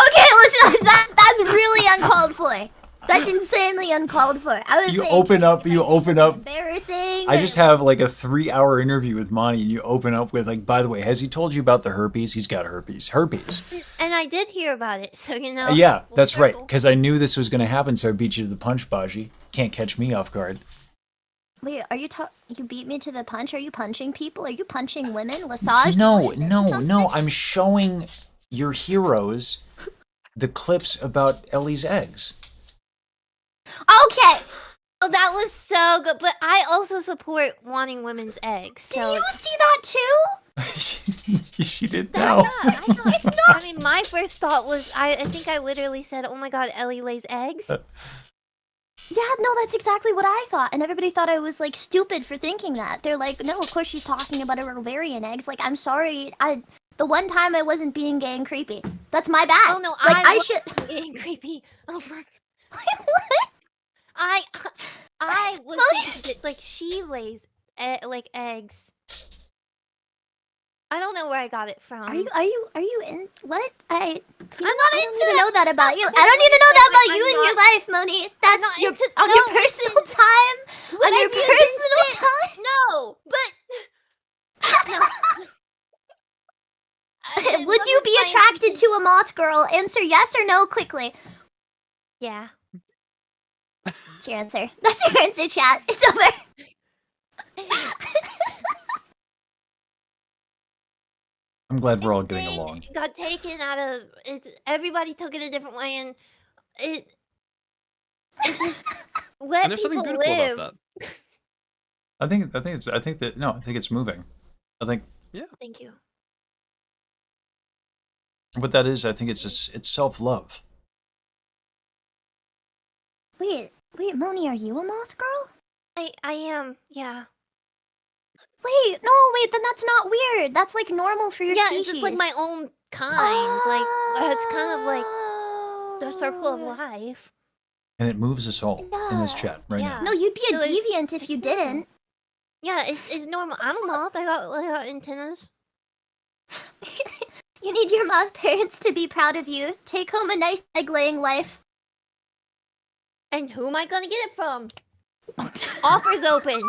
Okay, listen. That's really uncalled for. That's insanely uncalled for. I was You saying, open up. embarrassing. I just have like a 3-hour interview with Monty, and you open up with like, by the way, has he told you about the herpes? He's got herpes. Herpes. And I did hear about it, so you know. Yeah, full that's right. circle. Because I knew this was going to happen, so I beat you to the punch, Baji. Can't catch me off guard. Wait, are you you beat me to the punch? Are you punching people? Are you punching women? Lassage? No. I'm showing your heroes the clips about Ellie's eggs. Okay. Oh, that was so good. But I also support wanting women's eggs. Did So you see that too? She did now. I thought it's not. I mean, my first thought was I think I literally said, "Oh my God, Ellie lays eggs." Yeah, no, that's exactly what I thought, and everybody thought I was like stupid for thinking that. They're like, no, of course she's talking about her ovarian eggs. Like, I'm sorry, the one time I wasn't being gay and creepy. That's my bad. Oh no, like I should. getting creepy. Oh my. What? I was thinking that, like, she lays like eggs. I don't know where I got it from. Are you in what? I'm not I don't into need to that. know that about you. No, I don't need to know that about I'm you in your not- life, Moni. That's not your into- on no, your personal listen. time. Would On I your be personal against it? time. No, but no. Would you be attracted to a moth girl? Answer yes or no quickly. Yeah. That's your answer. That's your answer, chat. It's over. I'm glad we're all getting along. Got taken out of it. Everybody took it a different way, and it just let And there's something people beautiful live. about that. I think it's moving. I think Thank you. what that is, I think it's self-love. Wait, Moni, are you a moth girl? I am. Yeah. Wait, then that's not weird. That's like normal for your Yeah, species. it's just like my own kind. Like it's kind of like the circle of life. And it moves us all in this chat right now. No, you'd be a So it's- deviant if you didn't. Yeah, it's normal. I'm a moth. I got antennas. You need your moth parents to be proud of you. Take home a nice egg-laying life. And who am I gonna get it from? Offers open.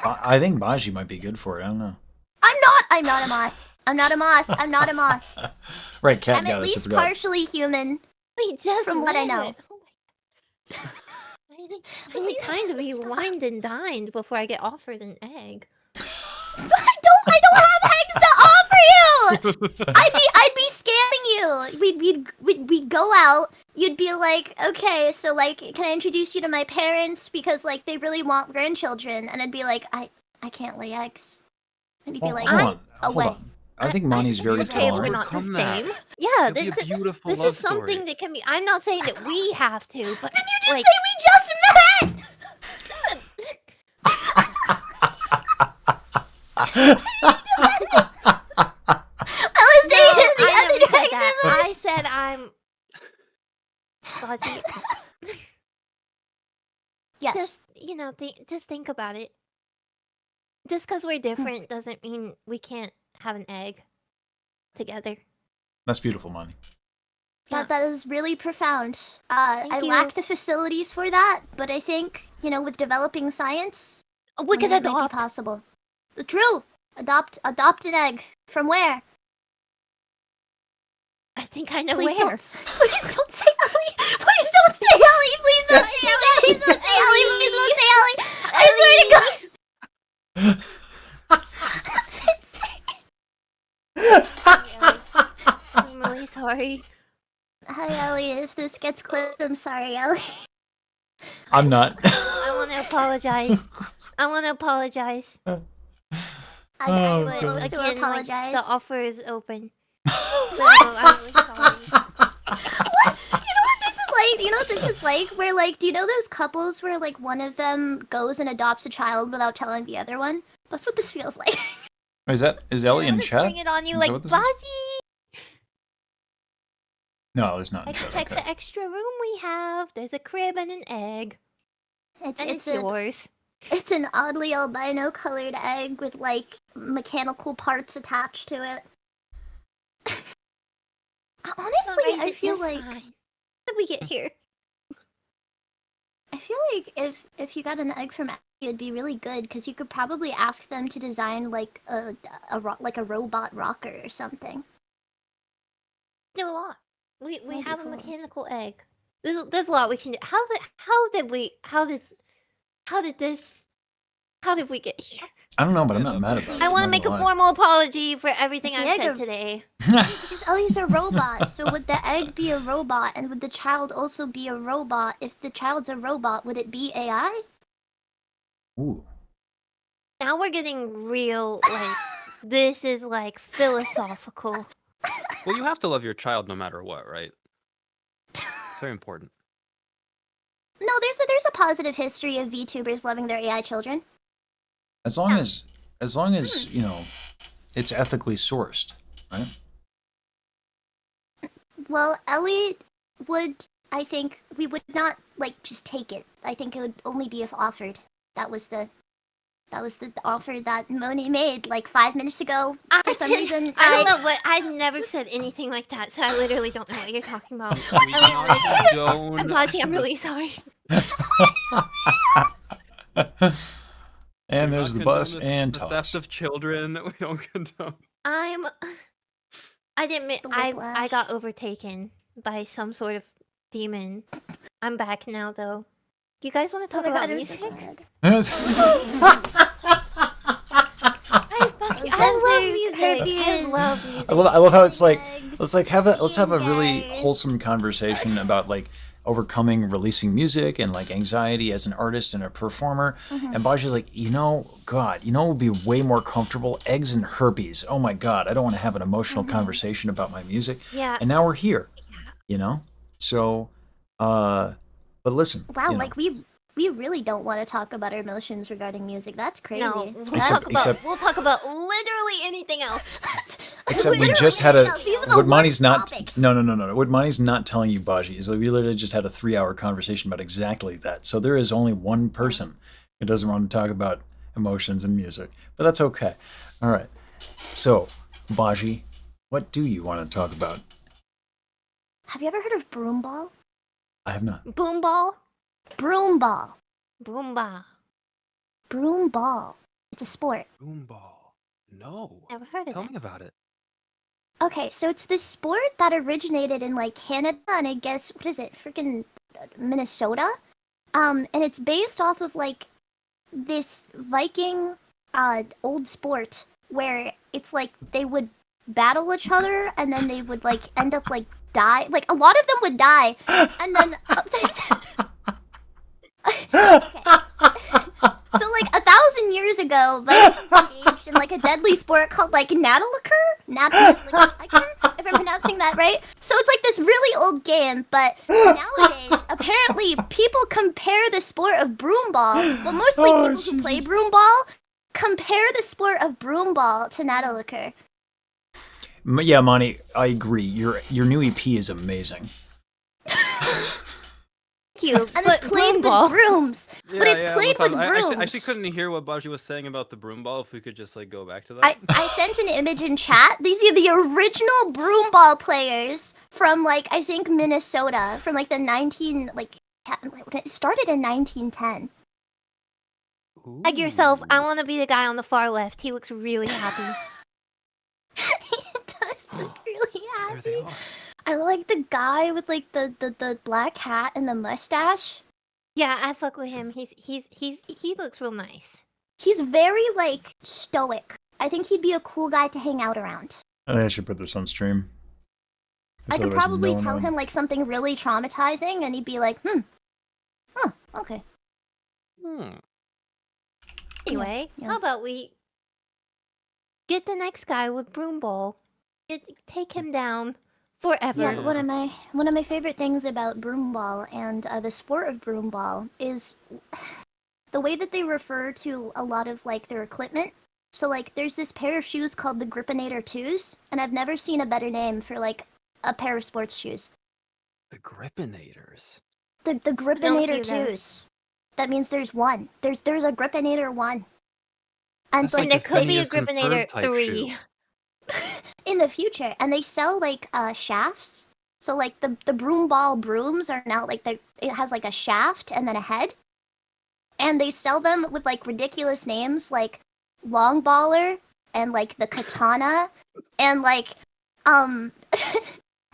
I think Baji might be good for it. I don't know. I'm not a moth. I'm not a moth. I'm not a moth. Right, Cat I'm got at us. I least forgot. partially human. We just From what I met. know. Oh my God. I need time to be wined and dined before I get offered an egg. I don't have eggs to offer you. I'd be scamming you. We'd go out. You'd be like, okay, so like, can I introduce you to my parents because like they really want grandchildren? And I'd be like, I can't lay eggs. And you'd be like, Hold away. on. I think Moni's very Okay, if we're tolerant. not the Overcome that. same. Yeah, It'll be a beautiful this love is something story. that can be. I'm not saying that we have to, but Then you just like, say we just met. I was taking it the I other never said direction. that. I said I'm. Fuzzy. Yes. Just just think about it. Just because we're different doesn't mean we can't have an egg together. That's beautiful, Moni. That is really profound. I you. lack the facilities for that, but I think, with developing science, We could it might be adopt. possible. True. Adopt an egg. From where? I think I know Please where. don't say Ellie. Please don't say Ellie. Please don't say Ellie. Please don't say Ellie. Please don't say Ellie. I swear to God. I'm really sorry. Hi, Ellie. If this gets clipped, I'm sorry, Ellie. I'm not. I want to apologize. I want to apologize. I Oh, would God. also Again, like, apologize. the offer is open. What? I'm really sorry. You know what this is like? Where like, do you know those couples where like one of them goes and adopts a child without telling the other one? That's what this feels like. Is Ellie in I'll just chat? bring it on you Is like that what this is? Baji. No, it's not I in can chat. check Okay. the extra room we have. There's a crib and an egg, and it's yours. It's an oddly albino colored egg with like mechanical parts attached to it. Honestly, Raise I it feel just like fine. How did we get here? I feel like if you got an egg from Abby, it'd be really good because you could probably ask them to design like a robot rocker or something. Do a lot. We That'd be have a cool. mechanical egg. There's a lot we can do. How did we get here? I don't know, but I'm not mad about it. I want to not make a gonna lie. formal apology for everything Is the I've egg said a- today. Because Ellie's a robot, so would the egg be a robot, and would the child also be a robot? If the child's a robot, would it be AI? Ooh. Now we're getting real, like, this is, like, philosophical. Well, you have to love your child no matter what, right? It's very important. No, there's a positive history of VTubers loving their AI children. As long as you know, it's ethically sourced, right? Well, Ellie would, I think, we would not, like, just take it. I think it would only be if offered. That was the offer that Monii made, like, 5 minutes ago. For some reason, I don't know what. I've never said anything like that, so I literally don't know what you're talking about. I'm pausing. I'm really sorry. And there's the bus and the toss. theft of children. We don't condone. I didn't. I got overtaken by some sort of demon. I'm back now, though. You guys want to talk about music? I love music. I love music. I love how it's like let's have a really wholesome conversation about like overcoming releasing music and like anxiety as an artist and a performer. And Baji's like, God, it would be way more comfortable, eggs and herpes. Oh my God, I don't want to have an emotional conversation about my music. Yeah. And now we're here, So, but listen. Wow, like we really don't want to talk about our emotions regarding music. That's crazy. No, we'll talk about literally anything else. Except we just had These are the what worst Money's not. topics. No. What Money's not telling you, Baji, is that we literally just had a 3-hour conversation about exactly that. So there is only one person who doesn't want to talk about emotions and music, but that's okay. All right. So, Baji, what do you want to talk about? Have you ever heard of broomball? I have not. Boomball? Broomball. Boomba. Broomball. It's a sport. Boomball. No. Never heard of Tell it. me about it. Okay, so it's this sport that originated in like Canada and I guess what is it? Freaking Minnesota. And it's based off of like this Viking old sport where it's like they would battle each other and then they would like end up like die. Like a lot of them would die and then So like 1,000 years ago, Vikings engaged in like a deadly sport called like Natalakar, if I'm pronouncing that right. So it's like this really old game, but nowadays apparently people compare the sport of broomball, well mostly people who play broomball, compare the sport of broomball to Natalakar. Yeah, Monty, I agree. Your new EP is amazing. You, and it's played with brooms. But it's played with brooms. I actually couldn't hear what Baji was saying about the broomball. If we could just like go back to that. I sent an image in chat. These are the original broomball players from like I think Minnesota from like the it started in 1910. Like yourself, I want to be the guy on the far left. He looks really happy. He does look really happy. There they are. I like the guy with like the black hat and the mustache. Yeah, I fuck with him. He looks real nice. He's very like stoic. I think he'd be a cool guy to hang out around. I think I should put this on stream. I could probably tell him like something really traumatizing and he'd be like, okay. Anyway, how about we get the next guy with broomball, take him down forever. Yeah, one of my favorite things about broomball and the sport of broomball is the way that they refer to a lot of like their equipment. So like there's this pair of shoes called the Gripinator 2s, and I've never seen a better name for like a pair of sports shoes. The Gripinators. The Gripinator 2s. That means there's one. There's a Gripinator 1. And like there could be a Gripinator 3. In the future, and they sell like shafts. So like the broomball brooms are now like it has like a shaft and then a head, and they sell them with like ridiculous names like Longballer and like the Katana and like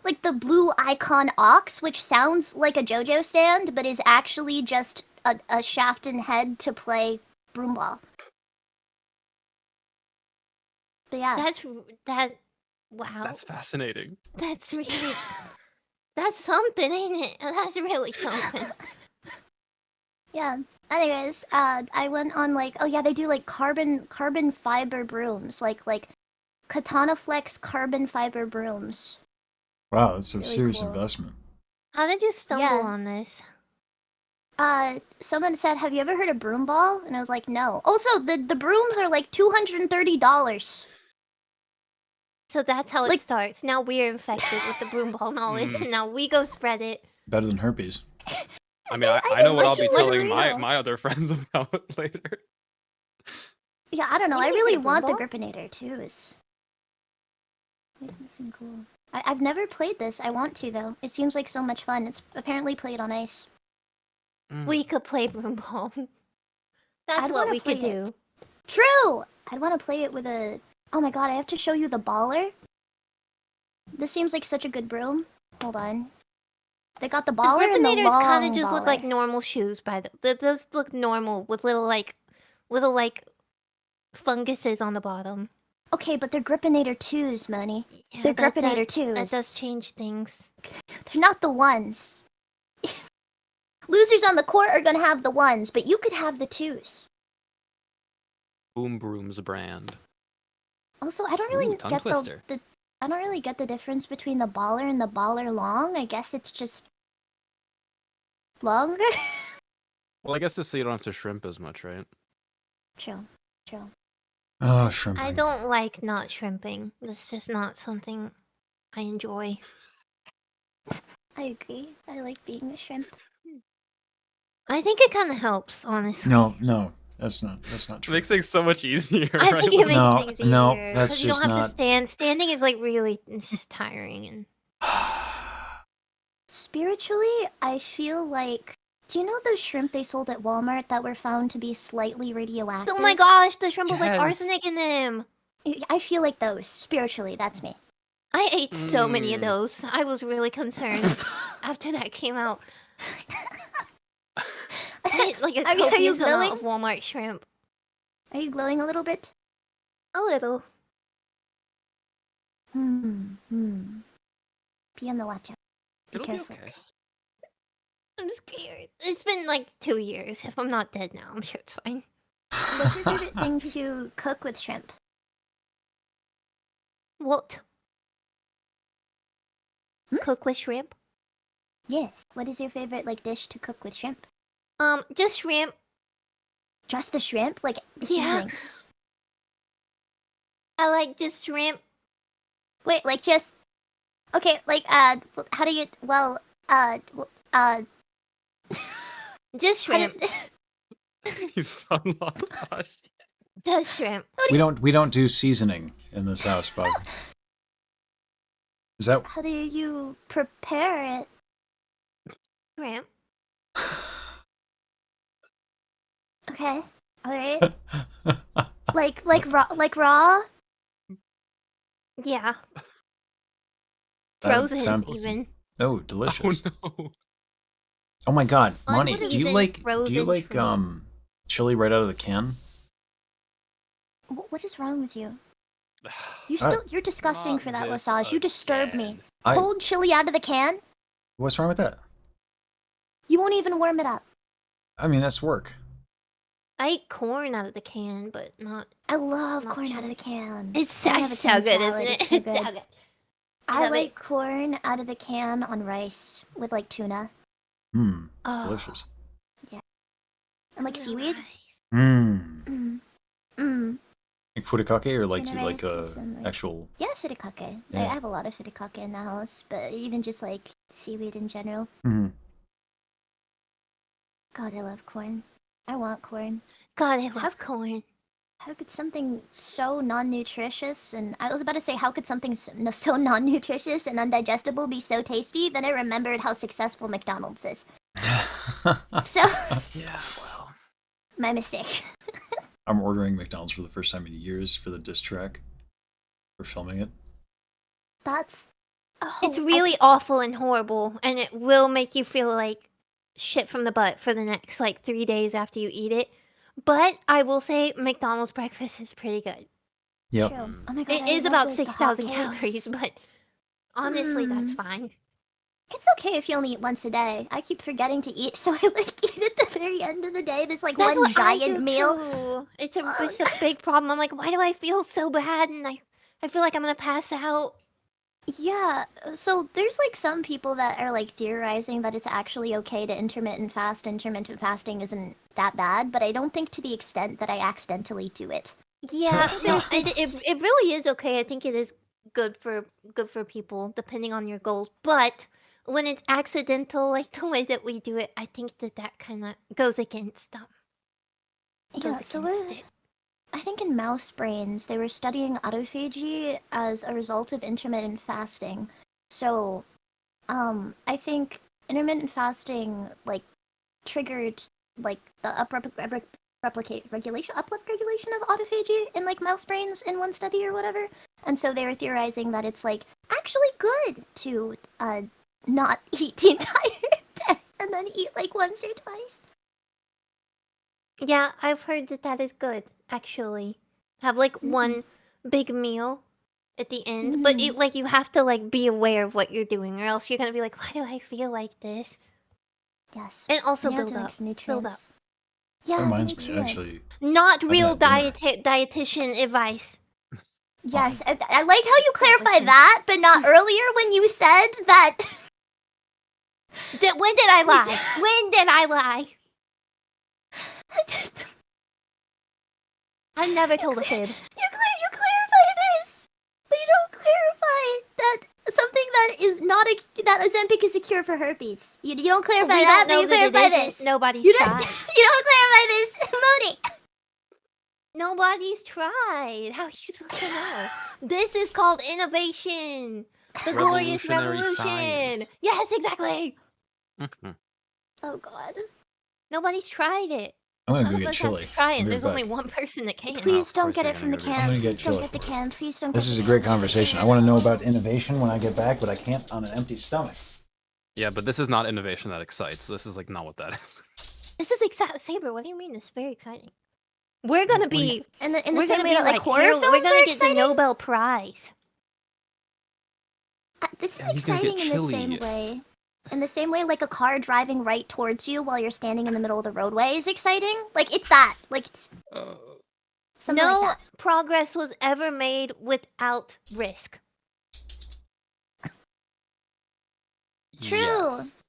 like the blue icon ox, which sounds like a JoJo stand, but is actually just a shaft and head to play broomball. But yeah. Wow. That's fascinating. That's really. That's something, ain't it? That's really something. Yeah. Anyways, I went on like, oh yeah, they do like carbon fiber brooms, like Katana Flex carbon fiber brooms. Wow, that's a Really serious cool. investment. How did you stumble Yeah. on this? Someone said, "Have you ever heard of broom ball?" And I was like, "No." Also, the brooms are like $230. So that's how it Like- starts. Now we're infected with the broom ball knowledge, and now we go spread it. Better than herpes. I mean, I I know what I'll be like telling real. my other friends about later. Yeah, I don't know. You I need to really get a broom want the ball? Gripinator too. It does seem cool. I've never played this. I want to though. It seems like so much fun. It's apparently played on ice. We could play broom ball. That's I'd what wanna we could play do. it. True. I'd want to play it with a. Oh my god! I have to show you the baller. This seems like such a good broom. Hold on. They got the The baller and the Gripinators long kind of just look baller. like normal shoes. That does look normal with little funguses on the bottom. Okay, but they're Gripinator 2s, Money. Yeah, They're that- Gripinator that- 2s. That does change things. They're not the ones. Losers on the court are gonna have the ones, but you could have the 2s. Boom Broom's brand. Also, I don't really Ooh, tongue get twister. the I don't really get the difference between the baller and the baller long. I guess it's just longer. Well, I guess just so you don't have to shrimp as much, right? Chill. Oh, shrimp. I don't like not shrimping. That's just not something I enjoy. I agree. I like being a shrimp. I think it kind of helps, honestly. No, that's not It true. makes things so much easier. I right? think it makes No, things easier. no, that's 'cause you don't just have not- to stand. Standing is like really it's just tiring and. Spiritually, I feel like. Do you know those shrimp they sold at Walmart that were found to be slightly radioactive? Oh my gosh, the shrimp with like Yes. arsenic in them. I feel like those. Spiritually, that's me. I ate so many of Mm. those. I was really concerned after that came out. I ate like a Are you copious glowing? amount of Walmart shrimp. Are you glowing a little bit? A little. Be on the watch out. Be It'll careful. be okay. I'm scared. It's been like 2 years. If I'm not dead now, I'm sure it's fine. What's your favorite thing to cook with shrimp? What? Cook with shrimp? Yes. What is your favorite like dish to cook with shrimp? Just shrimp. Just the shrimp, like the Yeah. seasonings. I like just shrimp. Wait, like just. Okay, like how do you? Well, Just how do- shrimp. He's done a lot. Gosh. Just shrimp. We don't do seasoning in this house, Bob. Is that How do you prepare it? Shrimp. Okay. All right. like raw. Yeah. That Frozen sound- even. Oh, delicious. Oh no. Oh my god, I Money, wouldn't do you even like frozen shrimp. chili right out of the can? What is wrong with you? You're disgusting Not for that, this Lesage. You disturbed me. again. Cold chili out of the can? What's wrong with that? You won't even warm it up. I mean, that's work. I eat corn out of the can, but not. I love Not corn chili. out of the can. It's I have a so can good, salad, isn't it? it's so It's so good. good. I love like it. corn out of the can on rice with like tuna Oh. Delicious. and like seaweed. Mmm. Like furikake or like Tuna you like rice with some, like- actual? Yeah, furikake. I Yeah. have a lot of furikake in the house, but even just like seaweed in general. Mhm. God, I love corn. I want corn. God, I love corn. How could something so non-nutritious and I was about to say how could something so non-nutritious and undigestible be so tasty? Then I remembered how successful McDonald's is. So Yeah, well. my mistake. I'm ordering McDonald's for the first time in years for the diss track. We're filming it. That's It's really awful and horrible, and it will make you feel like shit from the butt for the next like 3 days after you eat it. But I will say McDonald's breakfast is pretty good. Yep. True. Oh my god, It I is love, about like, the 6,000 hotcakes. calories, but honestly, that's Mm. fine. It's okay if you only eat once a day. I keep forgetting to eat, so I like eat at the very end of the day. There's like That's one what I giant do meal. too. It's a big problem. I'm like, why do I feel so bad? And I feel like I'm gonna pass out. Yeah, so there's like some people that are like theorizing that it's actually okay to intermittent fast. Intermittent fasting isn't that bad, but I don't think to the extent that I accidentally do it. Yeah, no, There's it really is okay. I think it is good for people depending on your goals. But when it's accidental, like the way that we do it, I think that kind of goes against them. Yeah, so I think in mouse brains they were studying autophagy as a result of intermittent fasting. So, I think intermittent fasting like triggered like the upregulation of autophagy in like mouse brains in one study or whatever. And so they were theorizing that it's like actually good to not eat the entire day and then eat like once or twice. Yeah, I've heard that is good actually. Have like one big meal at the end, but it, like you have to like be aware of what you're doing, or else you're gonna be like, why do I feel like this? Yes. And also And you have build to up. mix nutrients. Build up. Yeah, That reminds me, nutrients. actually. Not I've real had dinner. dietitian advice. Yes, I like how you clarify that, but not earlier when you said that. When did I lie? When did I lie? I've never told a fib. You clarify this, but you don't clarify that something that is not that Ozempic is a cure for herpes. You don't clarify We that, don't but you know that it clarify isn't. this. Nobody's You don't, tried. you don't clarify this, Moni. Nobody's tried. How are you supposed to know? This is called innovation. The glorious Revolutionary revolution. science. Yes, exactly. Oh god. Nobody's tried it. I'm gonna None go of get us chili. has to try I'll it. be There's right only back. one person that can. Please don't course get you're it from the gonna go can. I'm gonna Please get don't chili. get the can. Please don't This get is the a great conversation. I want to know about innovation when I get back, but I can't on an empty stomach. Yeah, but this is not innovation that excites. This is like not what that is. This is exciting. Saber, what do you mean? It's very exciting. We're gonna be in the we're same gonna way be that like horror we're films gonna are get exciting. the Nobel Prize. This is Yeah, he's gonna exciting get in the chili. same way. In the same way, like a car driving right towards you while you're standing in the middle of the roadway is exciting. Like it's that. Like it's something No like that. progress was ever made without risk. True. Yes.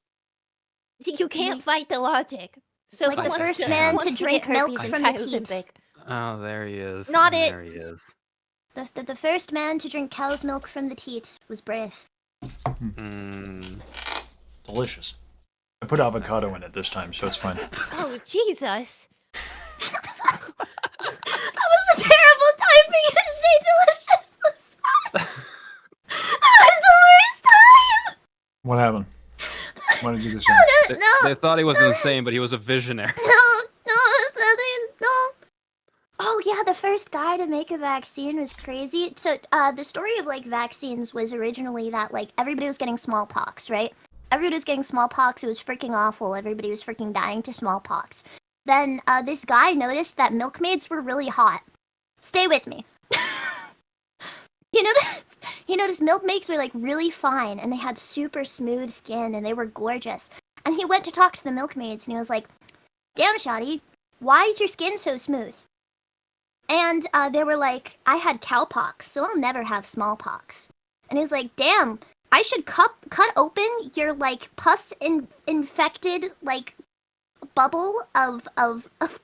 You can't fight the logic. So Like who the wants first to- man who wants to get drink milk herpes and from the try teat. Ozempic? Oh, there he is. Not it. There he is. The first man to drink cow's milk from the teat was brave. Mm. Delicious. I put avocado in it this time, so it's fine. Oh Jesus! That was a terrible time for you to say delicious. That was the worst time. What happened? Why did you do this? They thought he was insane, but he was a visionary. No, nothing. No. Oh yeah, the first guy to make a vaccine was crazy. So, the story of like vaccines was originally that like everybody was getting smallpox, right? Everybody was getting smallpox. It was freaking awful. Everybody was freaking dying to smallpox. Then, this guy noticed that milkmaids were really hot. Stay with me. He noticed milkmaids were like really fine, and they had super smooth skin, and they were gorgeous. And he went to talk to the milkmaids, and he was like, "Damn, Shotty, why is your skin so smooth?" And they were like, "I had cowpox, so I'll never have smallpox." And he was like, "Damn, I should cut open your like infected like bubble of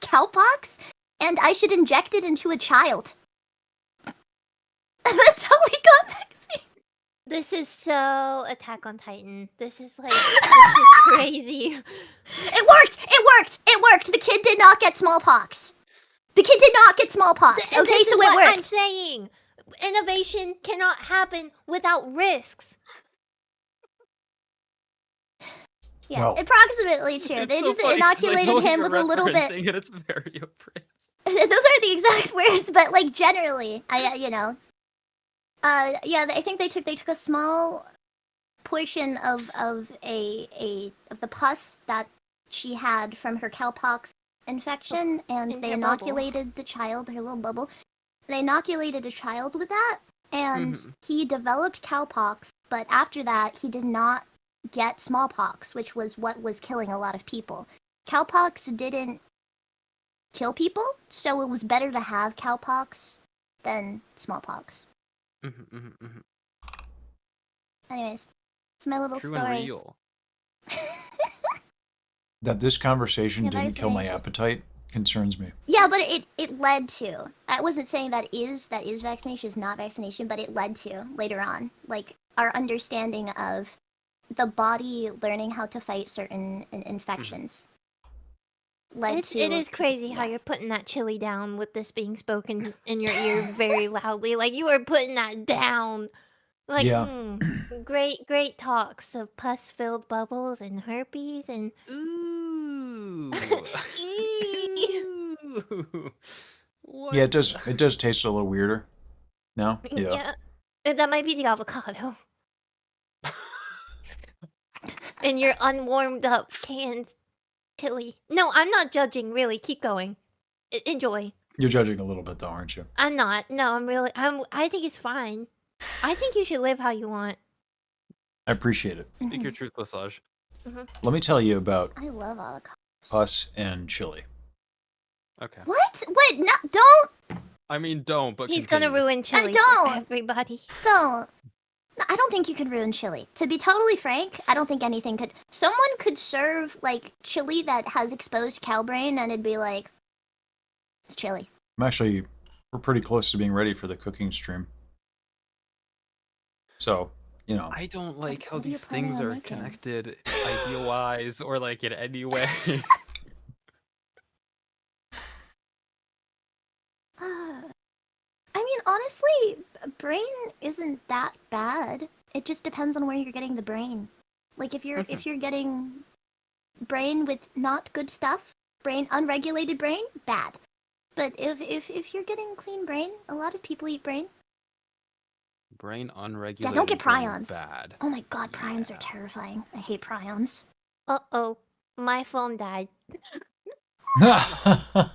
cowpox, and I should inject it into a child." And that's how we got vaccine. This is so Attack on Titan. This is like this is crazy. It worked! It worked! It worked! The kid did not get smallpox. The kid did not get smallpox. And Okay, this so is it what worked. I'm saying. Innovation cannot happen without risks. Yeah, Well- approximately true. They just inoculated him with a little bit. And it's very appropriate. Those aren't the exact words, but like generally, yeah, I think they took a small portion of the pus that she had from her cowpox infection, and In they her bubble. inoculated the child, her little bubble. They inoculated a child with that, and he developed cowpox, but after that, he did not get smallpox, which was what was killing a lot of people. Cowpox didn't kill people, so it was better to have cowpox than smallpox. Anyways, it's my little True story. and real. That this conversation Yeah, didn't kill my vaccination. appetite concerns me. Yeah, but it led to. I wasn't saying that is vaccination, is not vaccination, but it led to later on, like our understanding of the body learning how to fight certain infections. It is crazy how you're putting that chili down with this being spoken in your ear very loudly. Like you are putting that down. Like Yeah. great talks of pus-filled bubbles and herpes and Ooh. Yeah, it does. It does taste a little weirder now. Yeah. Yeah, that might be the avocado. And your unwarmed up canned chili. No, I'm not judging. Really, keep going. Enjoy. You're judging a little bit, though, aren't you? I'm not. No, I'm really. I think it's fine. I think you should live how you want. I appreciate it. Speak your truth, Lesage. Let me tell you about I love avocado. pus and chili. Okay. What? What? No, don't. I mean, don't. But He's continue. gonna ruin chili don't. for everybody. Don't. No, I don't think you could ruin chili. To be totally frank, I don't think anything could. Someone could serve like chili that has exposed cow brain, and it'd be like, it's chili. We're pretty close to being ready for the cooking stream. So, you know. I don't like how what are you these planning things on are making? connected idea-wise or like in any way. I mean, honestly, brain isn't that bad. It just depends on where you're getting the brain. Like if you're getting brain with not good stuff, unregulated brain, bad. But if you're getting clean brain, a lot of people eat brain. Brain unregulated. Yeah, don't get brain prions. Bad. Oh my god, prions are terrifying. I hate prions. Uh-oh. My phone died. That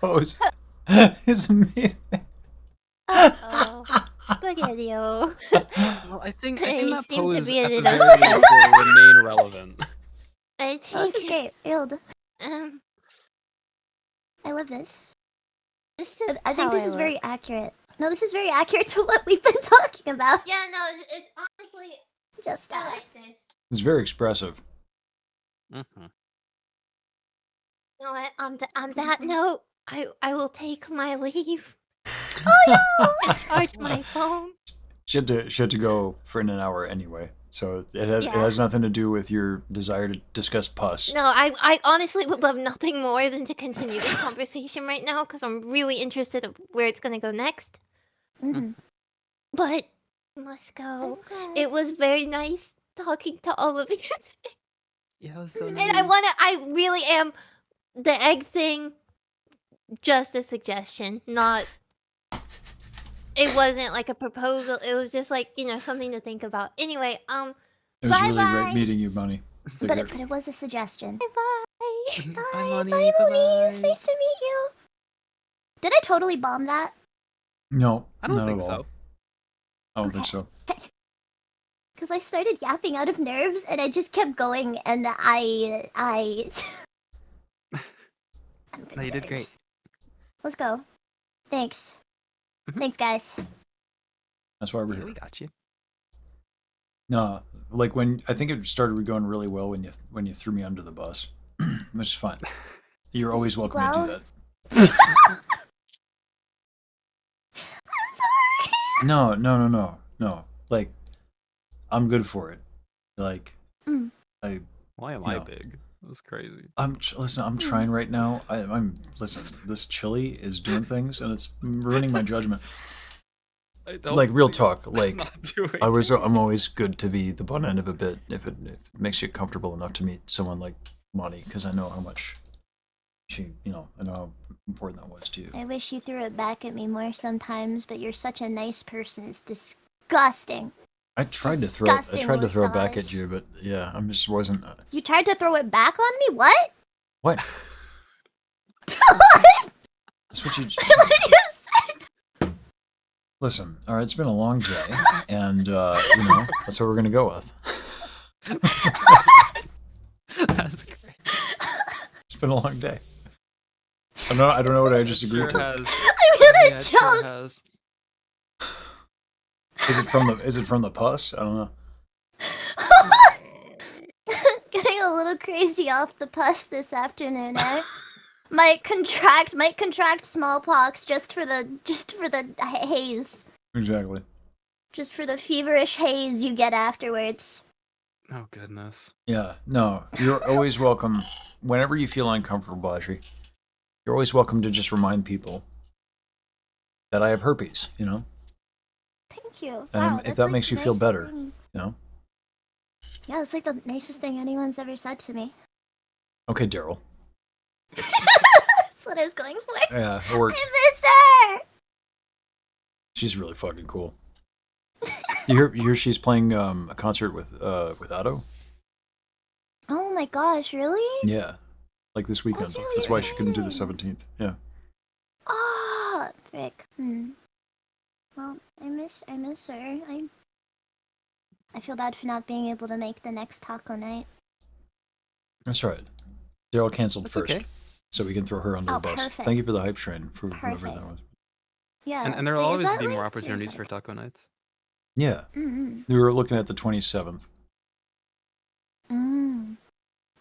pose is amazing. Uh-oh. Spaghetti-o. Well, I think that seem to pose be a at the little very least will remain relevant. I Oh, this is think great. Ild. um I love this. it's just I think how this I is very look. accurate. No, this is very accurate to what we've been talking about. Yeah, no, it's honestly Just I like this. It's very expressive. You know what? On that note, I will take my leave. Oh no! And charge my phone. She had to go for an hour anyway. So it has nothing to do with your desire to discuss pus. No, I honestly would love nothing more than to continue this conversation right now because I'm really interested of where it's gonna go next. But let's go. It was very nice talking to all of you. Yeah, it was so And nice. I really am the egg thing. Just a suggestion, not. It wasn't like a proposal. It was just like something to think about. Anyway, It was really great meeting you, Money. But it was a suggestion. Bye. Bye, Money. Bye, Money. It's nice to meet you. Did I totally bomb that? No, I don't not think at all. so. I don't think so. Because I started yapping out of nerves, and I just kept going, and I. No, you did great. Let's go. Thanks. Thanks, guys. That's why we're Yeah, here. we got you. No, like when I think it started going really well when you threw me under the bus, which is fine. You're always welcome to do that. I'm sorry. No. Like, I'm good for it. Like, Why am I big? That's crazy. Listen. I'm trying right now. Listen. This chili is doing things, and it's ruining my judgment. Like real talk. Like I'm always good to be the butt end of a bit if it makes you comfortable enough to meet someone like Monty, because I know how much I know how important that was to you. I wish you threw it back at me more sometimes, but you're such a nice person. It's disgusting. I tried to throw it. I Disgusting tried to throw it back at massage. you, but yeah, I just wasn't. You tried to throw it back on me? What? What? What? That's what you. What did you say? Listen, all right. It's been a long day, and that's what we're gonna go with. That's great. It's been a long day. I don't know what I just agreed to. I'm gonna choke. Has. Is it from the pus? I don't know. Getting a little crazy off the pus this afternoon, eh? might contract smallpox just for the haze. Exactly. Just for the feverish haze you get afterwards. Oh goodness. Yeah. No, you're always welcome. Whenever you feel uncomfortable, Baji, you're always welcome to just remind people that I have herpes. You know. Thank you. And Wow, if that's that like makes the you feel nicest better, thing. you know. Yeah, it's like the nicest thing anyone's ever said to me. Okay, Daryl. That's what I was going for. Yeah, it worked. I miss her. She's really fucking cool. You hear she's playing a concert with Otto? Oh my gosh, really? Yeah, like this weekend. really That's why she couldn't do the exciting. 17th. Yeah. Ah, frick. Well, I miss her. I feel bad for not being able to make the next taco night. That's right. Daryl canceled That's first, okay. so we can throw her under Oh, the bus. perfect. Thank you for the hype train for whoever that Perfect. was. Yeah. And there will Wait, is always that be more like opportunities Tuesday? for taco nights. Yeah, we were looking at the 27th.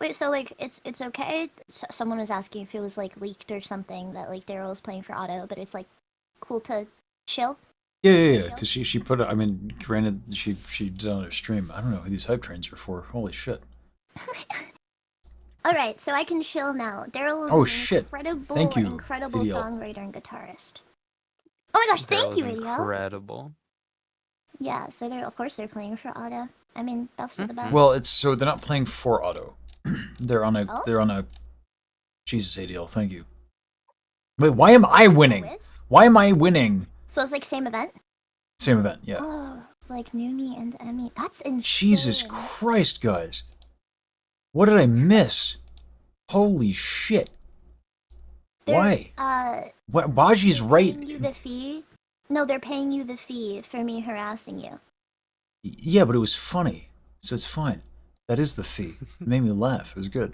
Wait, so like it's okay? Someone was asking if it was like leaked or something that like Daryl was playing for Otto, but it's like cool to chill. Yeah. Because she put it. I mean, granted, she did on her stream. I don't know who these hype trains are for. Holy shit. All right, so I can chill now. Daryl is Oh, an shit. incredible, Thank you, incredible Idiel. songwriter and guitarist. Oh my gosh, thank Daryl's you, Idiel. incredible. Yeah, so of course they're playing for Otto. I mean, best of the best. Well, it's so they're not playing for Otto. They're on a. Oh? They're on a. Jesus, ADL. Thank you. Wait, why am I winning? With? Why am I winning? So it's like same event? Same event, yeah. Oh, like Numi and Emmy. That's insane. Jesus Christ, guys. What did I miss? Holy shit. Why? What? Baji's right. Paying you the fee? No, they're paying you the fee for me harassing you. Yeah, but it was funny, so it's fine. That is the fee. It made me laugh. It was good.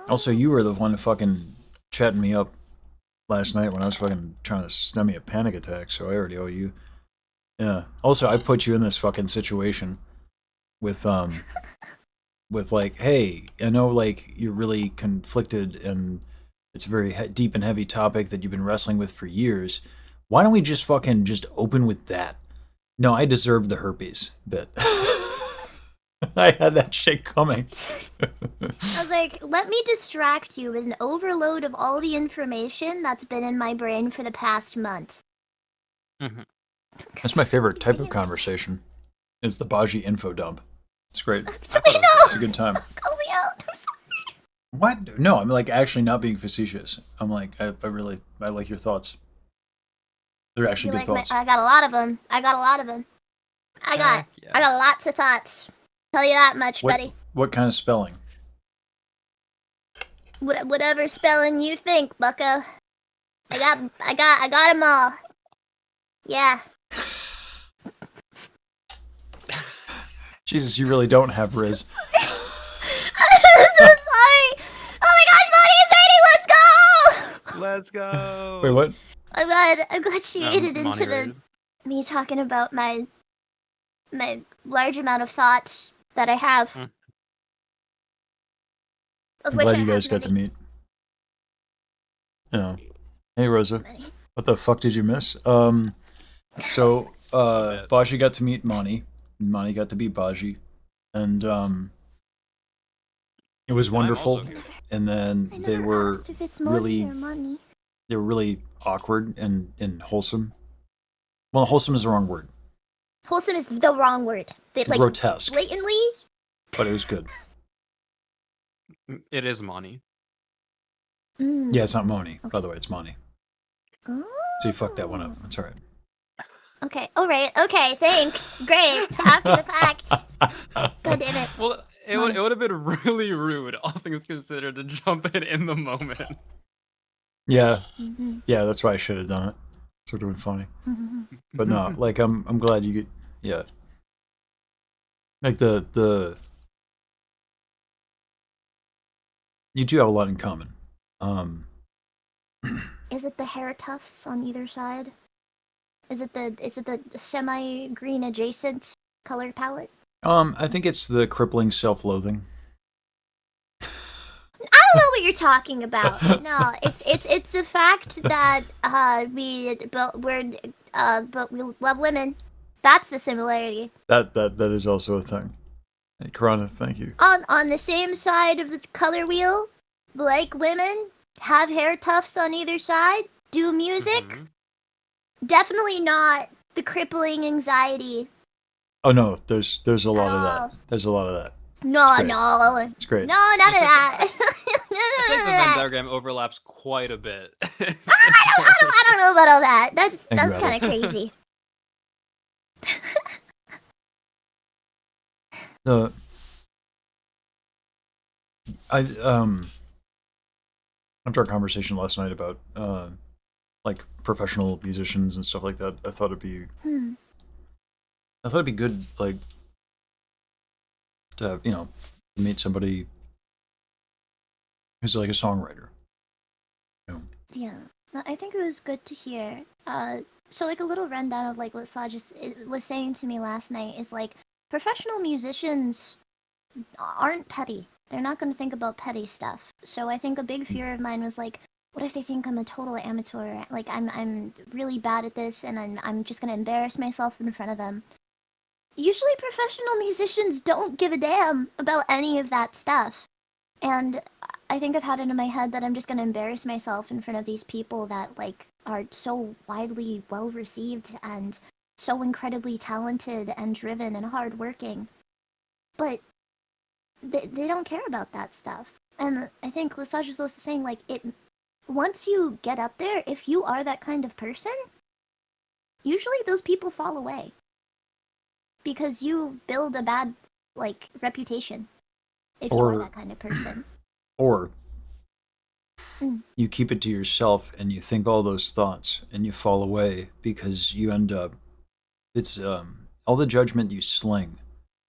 Also, you were the one fucking chatting me up last night when I was fucking trying to stem me a panic attack, so I already owe you. Yeah. Also, I put you in this fucking situation with like, hey, I know like you're really conflicted and it's a very deep and heavy topic that you've been wrestling with for years. Why don't we just fucking just open with that? No, I deserved the herpes bit. I had that shit coming. I was like, let me distract you with an overload of all the information that's been in my brain for the past month. That's my favorite type of conversation. Is the Baji info dump. It's great. I know. It's a good time. Call me out. I'm sorry. What? No, I'm like actually not being facetious. I'm like, I like your thoughts. They're actually You good like thoughts. I got a lot of them. I got lots of thoughts. Tell you that much, buddy. What kind of spelling? Whatever spelling you think, Bucko. I got them all. Yeah. Jesus, you really don't have Riz. I'm so sorry. Oh my gosh, Money is ready. Let's go. Let's go. Wait, what? I'm glad she made it into Money the rated. me talking about my large amount of thoughts that I have. Of I'm which glad I you guys have got to many. meet. Yeah. Hey, Rosa. What the fuck did you miss? So, Baji got to meet Monii. Monii got to beat Baji. And, it was wonderful. And then they were Asked if it's really, money or money. they were really awkward and wholesome. Well, wholesome is the wrong word. Wholesome is the wrong word. They, like, Grotesque. blatantly. But it was good. It is Money. Mm. Yeah, it's not Moni, by the way. It's Monii. Oh. So you fucked that one up. That's all right. Okay. All right. Okay. Thanks. Great. After the fact. God damn it. Well, it would have been really rude, all things considered, to jump in the moment. Yeah. Mhm. Yeah, that's why I should have done it. Sort of been funny. But no, like I'm glad you get yeah. Like the you do have a lot in common. Is it the hair tufts on either side? Is it the semi-green adjacent color palette? I think it's the crippling self-loathing. I don't know what you're talking about. No, it's the fact that but we love women. That's the similarity. That is also a thing. Hey, Corona, thank you. On the same side of the color wheel, like women, have hair tufts on either side, do music. Definitely not the crippling anxiety. Oh no, there's a lot of that. There's a lot of that. No, It's great. no. It's great. No, none of that. I think the Venn diagram overlaps quite a bit. I don't know about all that. That's Thank you, kind of Abby. crazy. The after our conversation last night about like professional musicians and stuff like that, I thought it'd be good, like, to have, meet somebody who's like a songwriter. Yeah, no, I think it was good to hear. So like a little rundown of like what Saj was saying to me last night is like professional musicians aren't petty. They're not going to think about petty stuff. So I think a big fear of mine was like, what if they think I'm a total amateur? Like I'm really bad at this, and I'm just going to embarrass myself in front of them. Usually, professional musicians don't give a damn about any of that stuff. And I think I've had it in my head that I'm just gonna embarrass myself in front of these people that like are so widely well received and so incredibly talented and driven and hardworking. But they don't care about that stuff. And I think Lesage was also saying like once you get up there, if you are that kind of person, usually those people fall away. Because you build a bad like reputation if you are that kind of person. Or you keep it to yourself and you think all those thoughts and you fall away because you end up, it's all the judgment you sling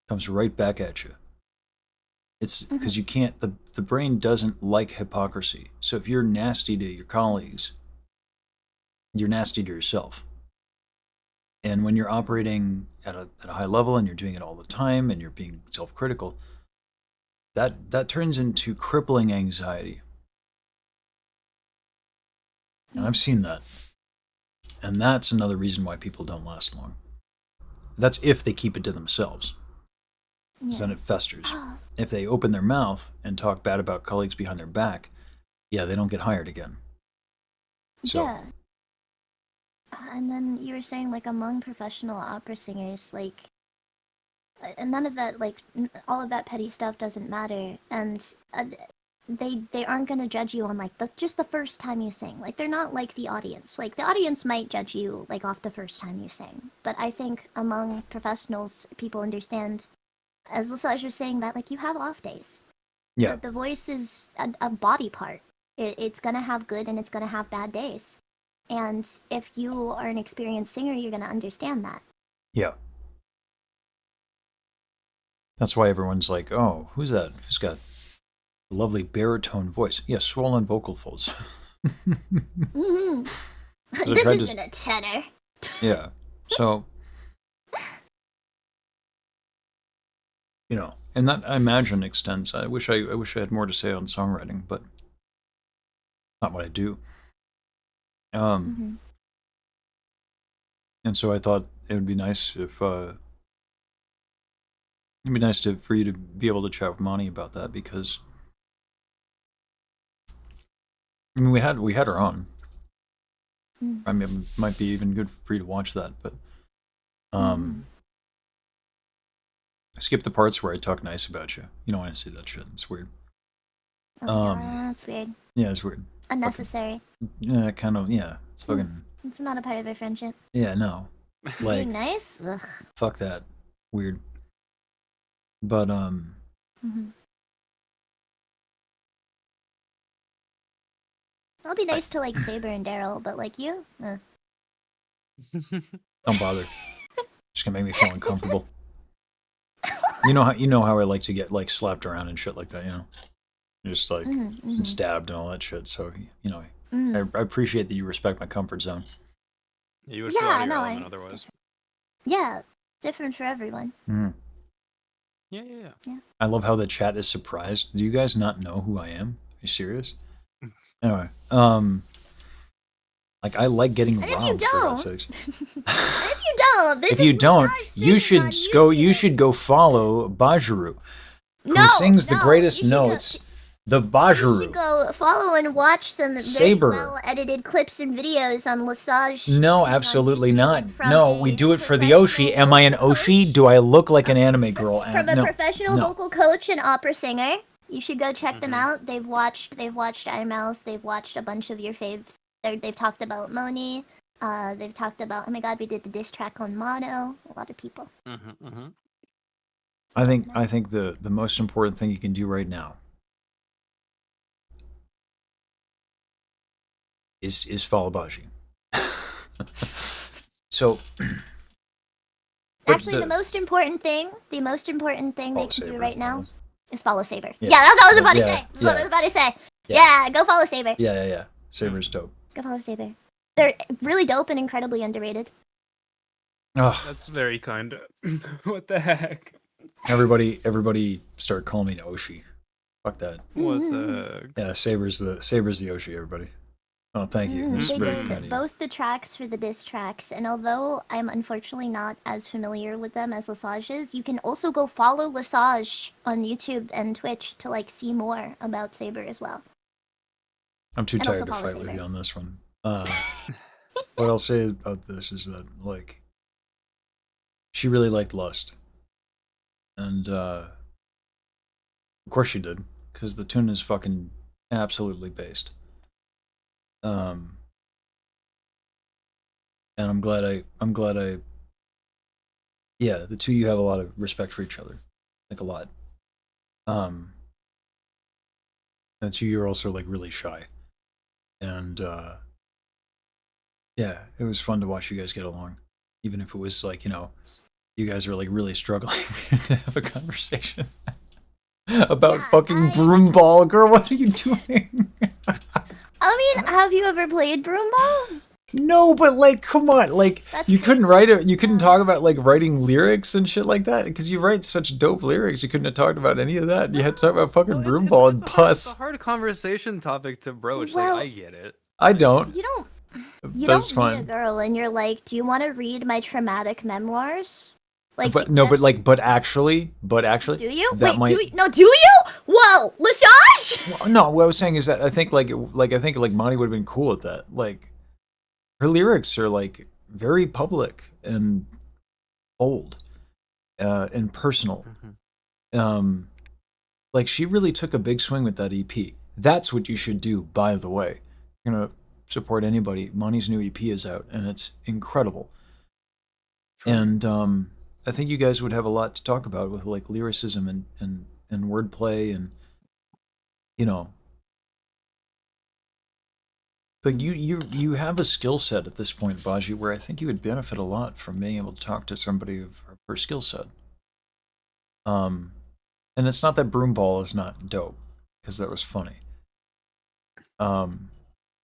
comes right back at you. It's because you can't, the brain doesn't like hypocrisy. So if you're nasty to your colleagues, you're nasty to yourself. And when you're operating at a high level and you're doing it all the time and you're being self-critical, that turns into crippling anxiety. And I've seen that. And that's another reason why people don't last long. That's if they keep it to themselves. Because then it festers. If they open their mouth and talk bad about colleagues behind their back, yeah, they don't get hired again. So, yeah. And then you were saying like among professional opera singers, like none of that, like all of that petty stuff doesn't matter, and they aren't gonna judge you on like just the first time you sing. Like they're not like the audience. Like the audience might judge you like off the first time you sing, but I think among professionals, people understand, as Lesage was saying, that like you have off days. Yeah. The voice is a body part. It's gonna have good and it's gonna have bad days. And if you are an experienced singer, you're gonna understand that. yeah. That's why everyone's like, oh, who's that? Who's got a lovely baritone voice? Yeah, swollen vocal folds. Mm-hmm. So This tried to- isn't a tenor. Yeah. So, and that I imagine extends. I wish I had more to say on songwriting, but not what I do. And so I thought it would be nice if for you to be able to chat with Monii about that, because I mean we had her on. I mean, it might be even good for you to watch that, but skip the parts where I talk nice about you. You don't want to see that shit. It's weird. That's weird. Yeah, it's weird. Unnecessary. Yeah, kind of. Yeah, it's fucking. It's not a part of their friendship. Yeah, no. Like, Being nice? Ugh. fuck that. Weird. But, Mhm. I'll be nice to like Saber and Daryl, but like you? don't bother. Just gonna make me feel uncomfortable. You know how I like to get like slapped around and shit like that, you know? Just like and stabbed and all that shit. So, you know, I appreciate that you respect my comfort zone. You would feel out of your element otherwise. Yeah, different for everyone. Mm. Yeah. I love how the chat is surprised. Do you guys not know who I am? Are you serious? Anyway, like I like getting And if you robbed for God's don't, sakes. and if you don't, this If is you don't, Massage you singing should on go. YouTube. You should go follow Bajaru, who No, sings the no, greatest you should go- notes. The You Bajaru. should go follow and watch some Saber. very well edited clips and videos on Lesage. No, absolutely not. from No, a we do it for the Oshi. Am I an Oshi? Do I look like an anime girl? From a No. professional No. vocal coach and opera singer. You should go check Mm-hmm. them out. They've watched iMouse. They've watched a bunch of your faves. They've talked about Monii. They've talked about, oh my god, we did the diss track on Mono. A lot of people. I think the most important thing you can do right now is follow Baji. So but Actually, the most important thing they can do right now is follow Saber. Yeah. Yeah, that's what I was about to Yeah, say. That's what I was about to say. Yeah. Yeah, go follow Saber. Yeah. Saber's dope. Go follow Saber. They're really dope and incredibly underrated. Oh, That's very kind. What the heck? everybody start calling me Oshi. Fuck that. What the? Yeah, Saber's the Oshi. Everybody. Oh, thank you. That's They very kind of did you. both the tracks for the diss tracks, and although I'm unfortunately not as familiar with them as Lesage is, you can also go follow Lesage on YouTube and Twitch to like see more about Saber as well. I'm too and also tired to follow fight with Saber. you on this one. What I'll say about this is that, like, she really liked Lust. And, of course she did, because the tune is fucking absolutely based. And I'm glad I, yeah, the two of you have a lot of respect for each other. Like, a lot. And two, you're also, like, really shy. And, yeah, it was fun to watch you guys get along. Even if it was, like, you know, you guys are, like, really struggling to have a conversation about fucking broom ball. Girl, what are you doing? I mean, have you ever played Broom Ball? No, but, like, come on. Like, That's you couldn't write it. You couldn't talk about, like, writing lyrics and shit like that? Because you write such dope lyrics. You couldn't have talked about any of that. You had to talk about fucking broom ball and It's puss. a hard conversation topic to broach. Well, like, I get it. I don't. You don't That's meet fine. a girl and you're like, do you want to read my traumatic memoirs? Like, But no, but actually, do you? That Wait, might. do you? Whoa, Lesage! Well, no, what I was saying is that I think like Monty would have been cool with that. Like, her lyrics are like very public and bold, and personal. Like she really took a big swing with that EP. That's what you should do. By the way, you're gonna support anybody. Monty's new EP is out, and it's incredible. And I think you guys would have a lot to talk about with like lyricism and wordplay and, you know, like you have a skill set at this point, Baji, where I think you would benefit a lot from being able to talk to somebody of her skill set. And it's not that broom ball is not dope, because that was funny. But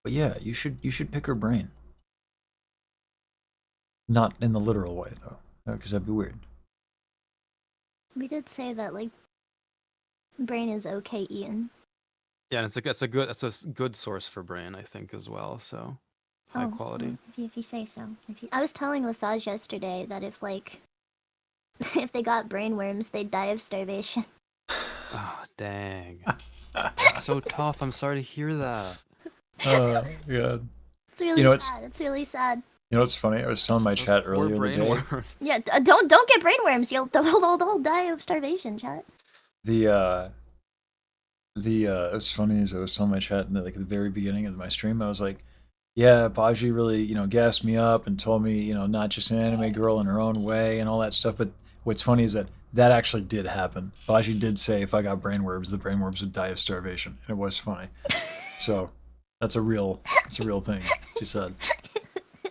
yeah, you should pick her brain. Not in the literal way though, because that'd be weird. We did say that, like, brain is okay, Ian. Yeah, and it's a good source for brain, I think, as well. So high quality. If you say so. I was telling Lesage yesterday that if, like, if they got brainworms, they'd die of starvation. Oh, dang. That's so tough. I'm sorry to hear that. Oh, God. It's really sad. It's really sad. You know what's funny? I was telling my chat earlier in the day. Yeah, don't get brainworms. They'll die of starvation, chat. What's funny is I was telling my chat in the very beginning of my stream, I was like, yeah, Baji really, gassed me up and told me, not just an anime girl in her own way and all that stuff. But what's funny is that actually did happen. Baji did say if I got brainworms, the brainworms would die of starvation, and it was funny. So that's a real thing. She said,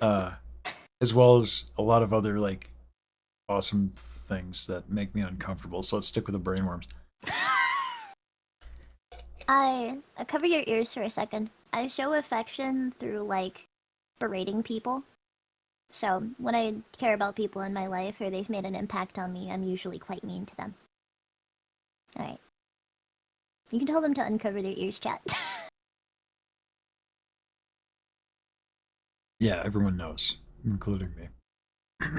as well as a lot of other like awesome things that make me uncomfortable. So let's stick with the brainworms. I cover your ears for a second. I show affection through like berating people. So when I care about people in my life or they've made an impact on me, I'm usually quite mean to them. Alright. You can tell them to uncover their ears, chat. Yeah, everyone knows, including me. You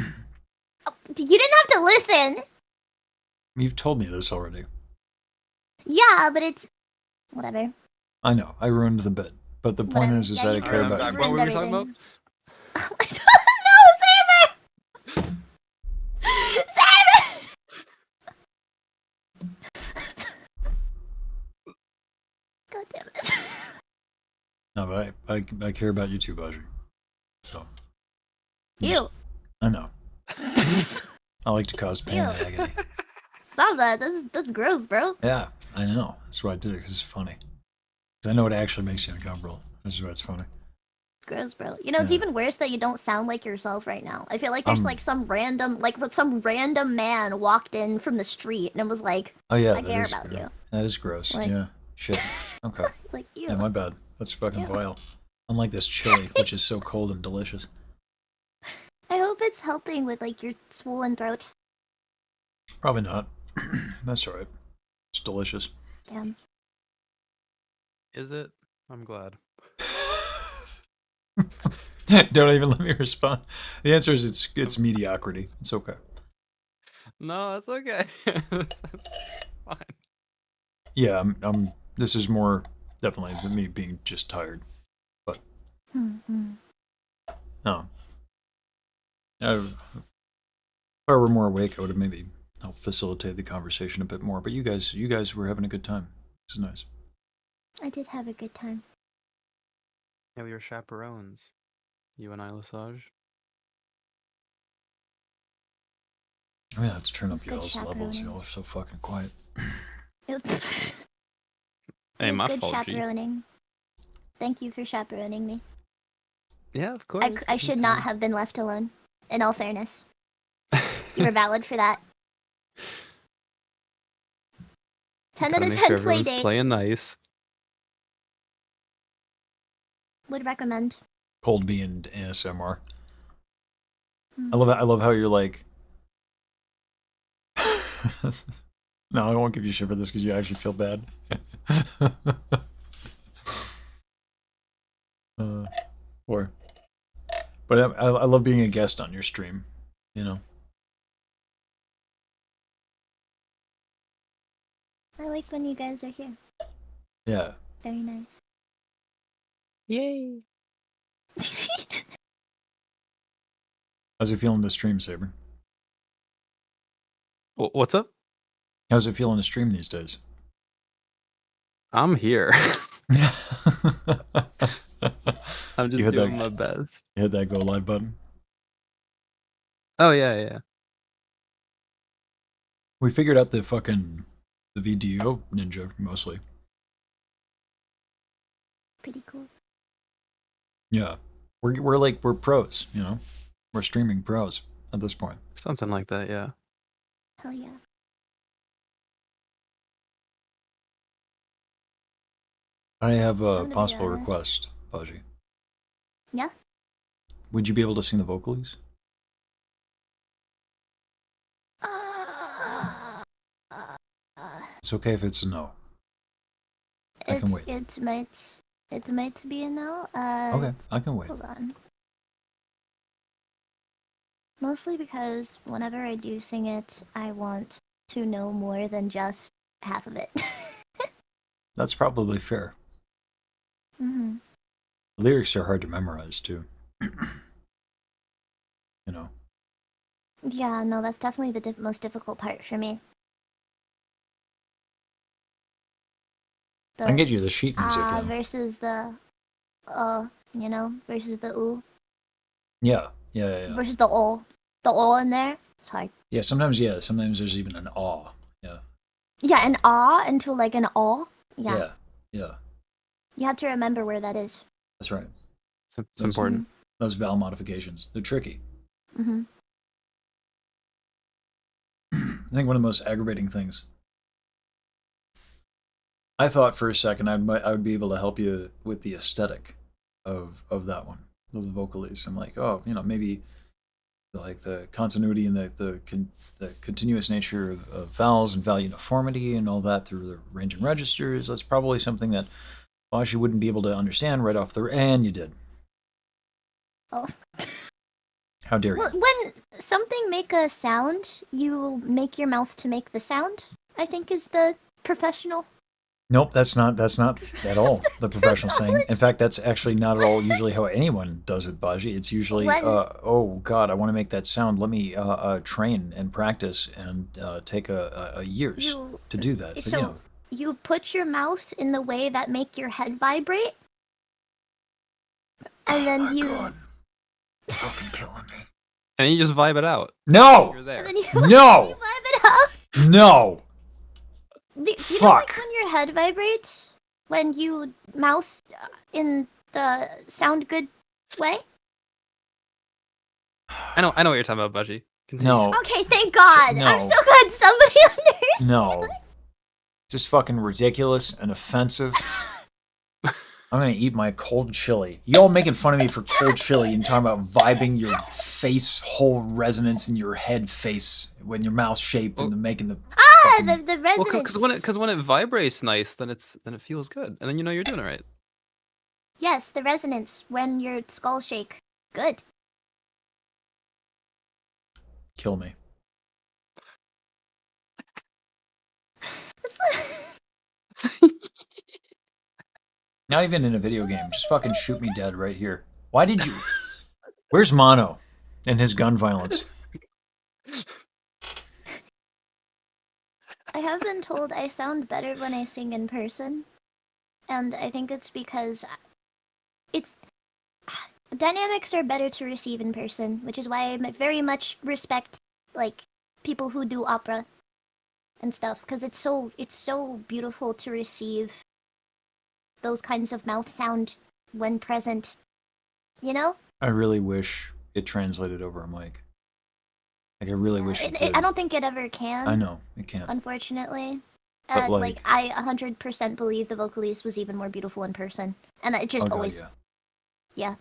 didn't have to listen! You've told me this already. Yeah, but it's... Whatever. I know, I ruined the bit. But the point is Yeah, that I you care ruined- about you you. What were ruined we talking about? everything. No, save it! Save it! God damn it. No, but I care about you too, Baji. So. Ew. I know. I like to cause pain and agony. Stop that. That's gross, bro. Yeah, I know. That's why I did it, because it's funny. Because I know it actually makes you uncomfortable. That's why it's funny. Gross, bro. You know, it's Yeah. even worse that you don't sound like yourself right now. I feel like there's like some random man walked in from the street and it was like, Oh yeah, I that care is about gross. you. That is gross. Like- Yeah. Shit. Okay. Like, ew. Yeah, my bad. That's fucking Ew. vile. Unlike this chili, which is so cold and delicious. I hope it's helping with like your swollen throat. Probably not. That's alright. It's delicious. Damn. Is it? I'm glad. Don't even let me respond. The answer is it's mediocrity. It's okay. No, that's okay. That's fine. Yeah, I'm this is more definitely than me being just tired. But Mm-hmm. no. If I were more awake, I would have maybe helped facilitate the conversation a bit more. But you guys were having a good time. This is nice. I did have a good time. Yeah, we were chaperones. You and I, Lesage. I'm gonna have to turn It was up good y'all's levels. chaperoning. Y'all are so fucking quiet. It Hey, was my good fault, G. chaperoning. Thank you for chaperoning me. Yeah, of course. I should not have been left alone. In all fairness, you were valid for that. 10 out Gotta of make 10 sure play everyone's date. playing nice. Would recommend. Cold bean ASMR. Hmm. I love how you're like. No, I won't give you shit for this because you actually feel bad. Or, but I love being a guest on your stream. You know. I like when you guys are here. Yeah. Very nice. Yay. How's it feeling to stream, Saber? What's up? How's it feeling to stream these days? I'm here. I'm You just hit doing that- my best. You hit that go live button. Oh, yeah. We figured out the VDO ninja mostly. Pretty cool. Yeah, we're pros. You know, we're streaming pros at this point. Something like that, yeah. Hell yeah. I have I'm a gonna be possible honest. request, Baji. Yeah? Would you be able to sing the vocals? It's okay if it's a no. I can wait. It might be a no. Okay, I can wait. Hold on. Mostly because whenever I do sing it, I want to know more than just half of it. That's probably fair. hmm Lyrics are hard to memorize too. You know. Yeah, no, that's definitely the most difficult part for me. I can get you the sheet music. though. Versus the you know, versus the oo. Yeah. Versus the o in there. It's hard. Yeah, sometimes there's even an aw. Yeah. Yeah, an ah into like an all. Yeah. Yeah. You have to remember where that is. That's right. It's important. Those vowel modifications. They're tricky. Mm-hmm. I think one of the most aggravating things. I thought for a second I would be able to help you with the aesthetic of that one, of the vocalies. I'm like, oh, maybe like the continuity and the continuous nature of vowels and vowel uniformity and all that through the range and registers. That's probably something that Baji wouldn't be able to understand right off the and you did. Oh. How dare you? Well, when something make a sound, you make your mouth to make the sound. I think is the professional. Nope, that's not at all the professional saying. In fact, that's actually not at all usually how anyone does it, Baji. It's usually, oh God, I want to make that sound. Let me train and practice and take a years to do that. So you put your mouth in the way that make your head vibrate, and then you. God. You're fucking killing me. And you just vibe it out. No. You're there. And then you, No. you vibe it out. No. You know, Fuck. like when your head vibrates, when you mouth in the sound good way. I know what you're talking about, Baji. Continue. No. Okay, thank God. No. I'm so glad somebody understands. No. Just fucking ridiculous and offensive. I'm gonna eat my cold chili. Y'all making fun of me for cold chili and talking about vibing your face whole resonance in your head face when your mouth shape and making the the resonance. Because when it vibrates nice, then it feels good, and then you know you're doing it right. Yes, the resonance when your skull shake. Good. kill me. Not even in a video game. Just fucking shoot me dead right here. Why did you... Where's Mono and his gun violence? I have been told I sound better when I sing in person. And I think it's because dynamics are better to receive in person, which is why I very much respect like people who do opera and stuff, because it's so beautiful to receive those kinds of mouth sound when present, you know? I really wish it translated over a mic. Like, I really wish it did. I don't think it ever can. I know, it can't. Unfortunately. But, like, I 100% believe the Vocalese was even more beautiful in person. And it just always... God, yeah.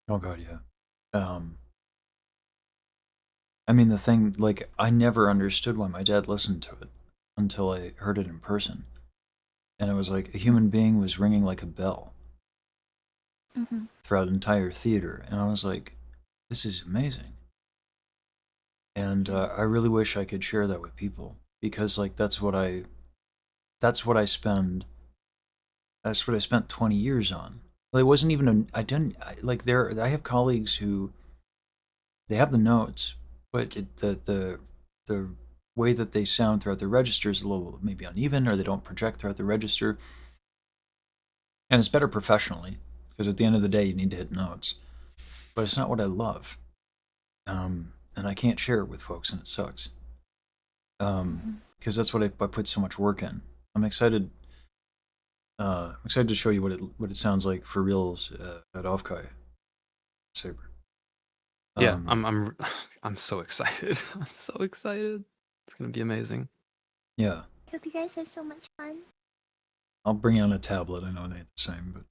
Oh god, yeah. I mean, the thing, like, I never understood why my dad listened to it until I heard it in person. And it was like a human being was ringing like a bell throughout the entire theater. And I was like, this is amazing. And I really wish I could share that with people. Because, like, that's what I spent 20 years on. Well, it wasn't even I have colleagues who, they have the notes, but the way that they sound throughout the register is a little maybe uneven, or they don't project throughout the register. And it's better professionally, because at the end of the day, you need to hit notes. But it's not what I love. And I can't share it with folks, and it sucks. Because that's what I put so much work in. I'm excited to show you what it sounds like for reals at Offkai Saber. Yeah, I'm so excited. I'm so excited. It's gonna be amazing. Yeah. Hope you guys have so much fun. I'll bring you on a tablet. I know they ain't the same, but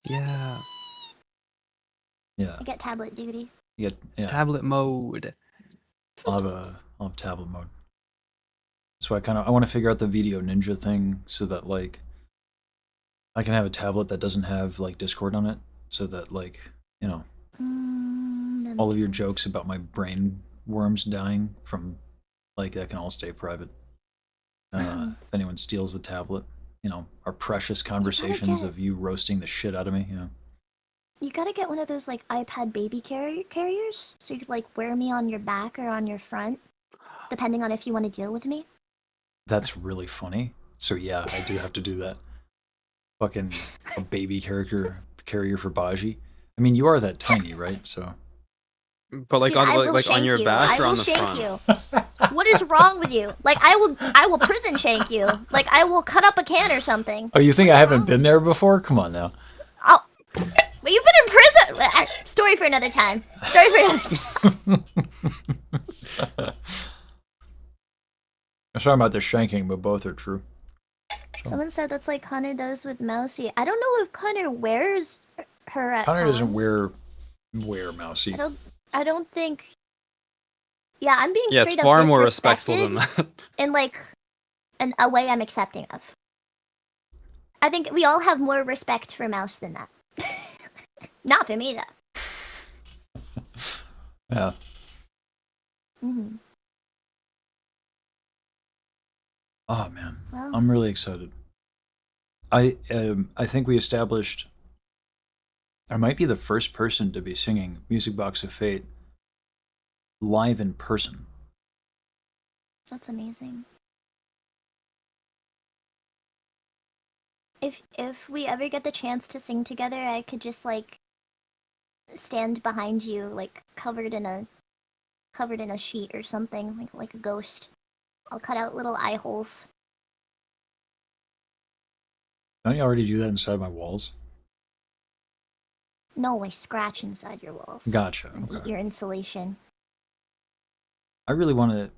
yeah. I get tablet duty. You get tablet mode. I'll have tablet mode. So I want to figure out the video ninja thing so that like I can have a tablet that doesn't have like Discord on it, so that like, you know, all of your jokes about my brain worms dying from like that can all stay private. If anyone steals the tablet, you know, our precious conversations of you roasting the shit out of me, you know. You gotta get one of those like iPad baby carriers, so you could like wear me on your back or on your front, depending on if you want to deal with me. That's really funny. So yeah, I do have to do that. Fucking a baby character carrier for Baji. I mean, you are that tiny, right? So. But like Dude, I will like on shank your you. back I or on will the shank front? you. What is wrong with you? Like I will prison shank you. Like I will cut up a can or something. Oh, you think I haven't been there before? Come on now. Oh, but you've been in prison. Story for another time. Story for another time. I was talking about the shanking, but both are true. Someone said that's like Connor does with Mousy. I don't know if Connor wears her at Connor doesn't cons. wear Mousy. I don't think. Yeah, I'm being Yeah, straight it's up far more respectful than disrespected that. in like a way I'm accepting of. I think we all have more respect for Mouse than that. Not for me though. Yeah. Mm-hmm. Oh man, Well. I'm really excited. I think we established I might be the first person to be singing Music Box of Fate live in person. That's amazing. If we ever get the chance to sing together, I could just like stand behind you, like covered in a sheet or something, like a ghost. I'll cut out little eye holes. Don't you already do that inside my walls? No, I scratch inside your walls. Gotcha. And eat Okay. your insulation. I really want to.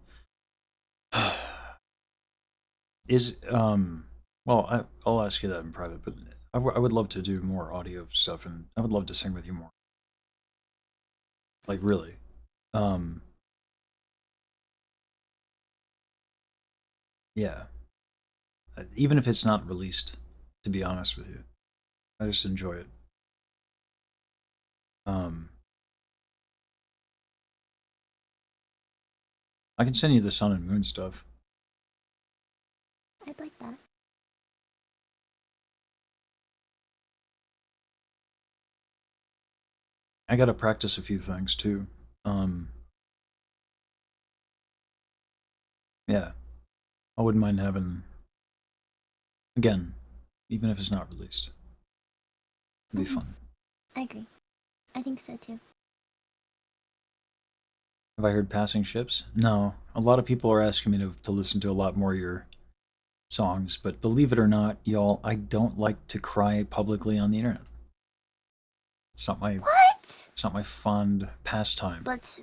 Well, I'll ask you that in private, but I would love to do more audio stuff, and I would love to sing with you more. Like really. Yeah. Even if it's not released, to be honest with you, I just enjoy it. I can send you the Sun and Moon stuff. I'd like that. I gotta practice a few things too. Yeah. I wouldn't mind having, again, even if it's not released. It'd be fun. I agree. I think so too. Have I heard Passing Ships? No. A lot of people are asking me to listen to a lot more of your songs, but believe it or not, y'all, I don't like to cry publicly on the internet. It's not my It's not my fond pastime. But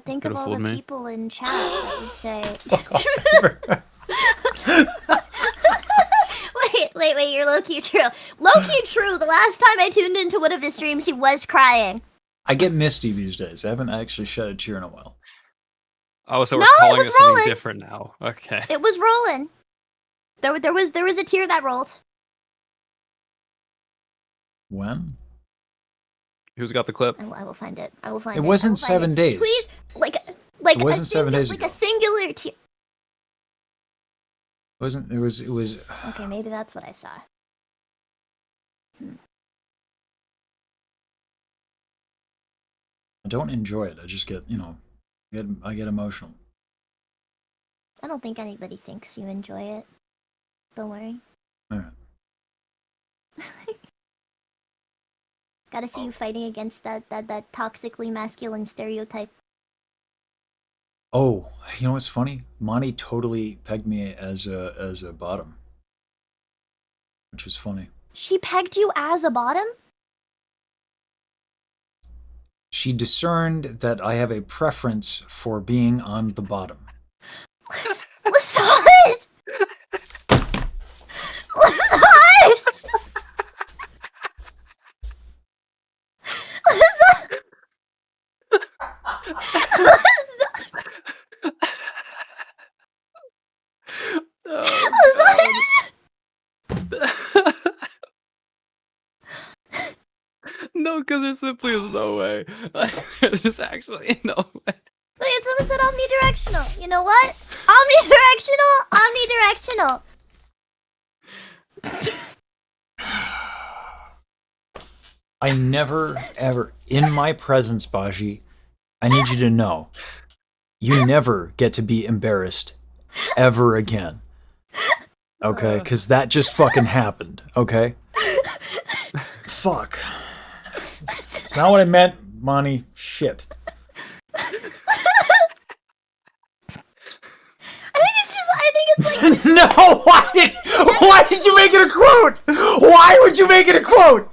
think Could've of all fooled the me. people in chat that would say. Wait, you're low-key true. Low-key true, the last time I tuned into one of his streams, he was crying. I get misty these days. I haven't actually shed a tear in a while. Oh, so we're No, it calling was it something rolling. different now. Okay. It was rolling. There was a tear that rolled. When? Who's got the clip? I will find it. I will find It it. I wasn't will find 7 it. days. Please, like It wasn't 7 days like ago. a singular tear. It wasn't. It was. Okay, maybe that's what I saw. I don't enjoy it. I just get, I get emotional. I don't think anybody thinks you enjoy it. Don't worry. All right. Gotta see you fighting against that toxically masculine stereotype. Oh, you know what's funny? Monii totally pegged me as a bottom, which was funny. She pegged you as a bottom? She discerned that I have a preference for being on the bottom. Lasage! Lasage! No, because there simply is no way. There's just actually no way. Wait, someone said omnidirectional. You know what? Omnidirectional! I never, ever, in my presence, Baji, I need you to know, you never get to be embarrassed ever again. Okay? Because that just fucking happened, okay? fuck. It's not what I meant, Money. Shit. I think it's like No, why did you make it a quote? Why would you make it a quote?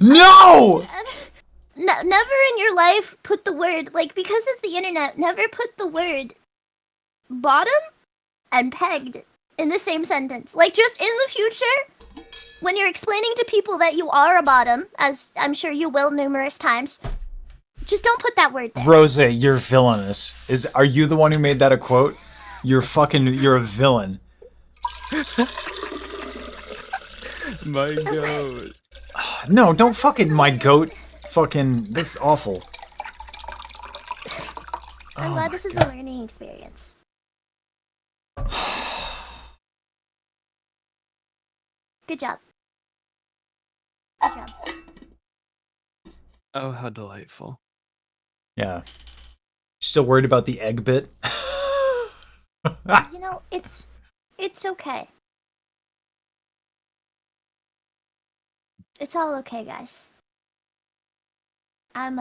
No! never in your life put the word, like, because it's the internet, never put the word bottom and pegged in the same sentence. Like, just in the future, when you're explaining to people that you are a bottom, as I'm sure you will numerous times, just don't put that word there. Rose, you're villainous. Are you the one who made that a quote? You're a villain. My goat. No, don't fucking my goat. Fucking, this is awful. I'm glad this is a learning experience. Good job. Good job. Oh, how delightful. Yeah. Still worried about the egg bit? You know, it's okay. It's all okay, guys. I'm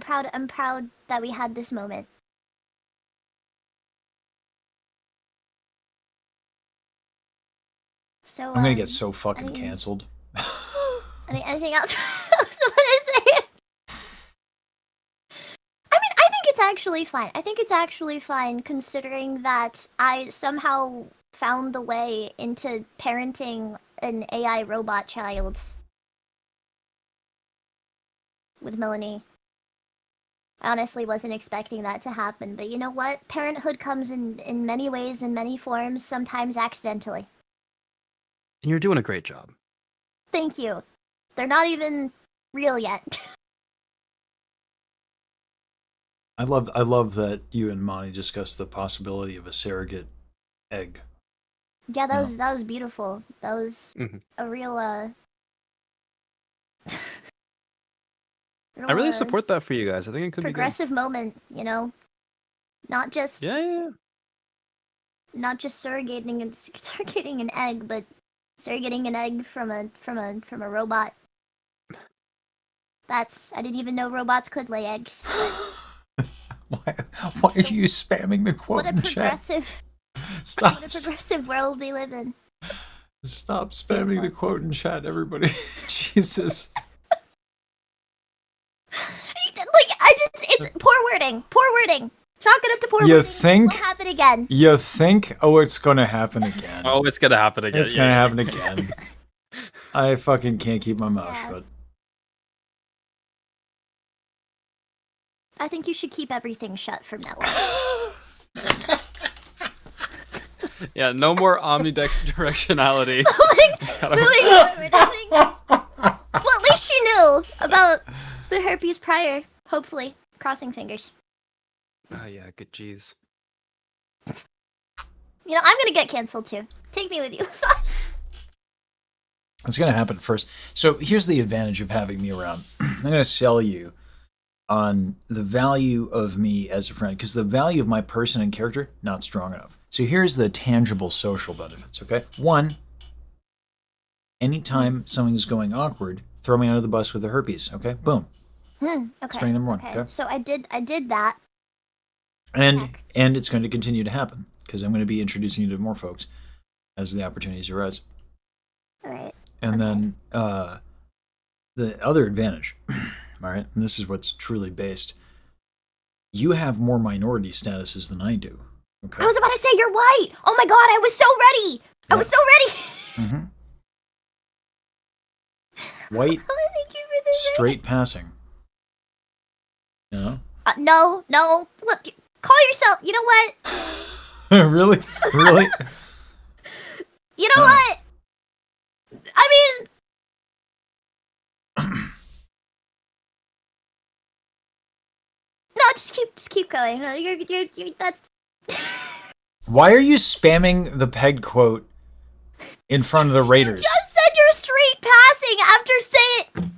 proud that we had this moment. So I'm gonna get so fucking canceled. Anything else? What is it? I mean, I think it's actually fine. I think it's actually fine considering that I somehow found the way into parenting an AI robot child with Monii. I honestly wasn't expecting that to happen, but you know what? Parenthood comes in many ways, in many forms, sometimes accidentally. And you're doing a great job. Thank you. They're not even real yet. I love that you and Monty discussed the possibility of a surrogate egg. Yeah, that was beautiful. That was a real I really support that for you guys. I think it could be progressive moment, you know. Not just not just surrogating an egg, but surrogating an egg from a robot. I didn't even know robots could lay eggs. Why are you spamming the quote What a in chat? progressive Stop. What a progressive world we live in. Stop spamming the quote in chat, everybody. Jesus. It's poor wording. Poor wording. Chalk it up to poor You wording. think? Will happen again. You think? Oh, it's gonna happen again. Oh, it's gonna happen again. It's gonna happen again. I fucking can't keep my mouth shut. I think you should keep everything shut from now on. Yeah, no more omnidirectionality. Moving forward, I think. Well, at least you knew about the herpes prior. Hopefully, crossing fingers. Oh yeah, good jeez. You know, I'm gonna get canceled too. Take me with you. It's gonna happen first. So here's the advantage of having me around. I'm gonna sell you on the value of me as a friend, because the value of my person and character, not strong enough. So here's the tangible social benefits, okay? One, anytime something's going awkward, throw me under the bus with the herpes, okay? Boom. Okay. Strength number one, okay? So I did that. And it's going to continue to happen, because I'm going to be introducing you to more folks as the opportunities arise. All right. And then the other advantage, all right, and this is what's truly based, you have more minority statuses than I do. Okay. I was about to say you're white. Oh my god, I was so ready. I was so ready. White, Thank you for this. straight passing. You know? No. Look, call yourself. You know what? Really? Really? You know what? I mean, no, just keep going. No, you're that's. Why are you spamming the pegged quote in front of the Raiders? Just said you're straight passing after saying.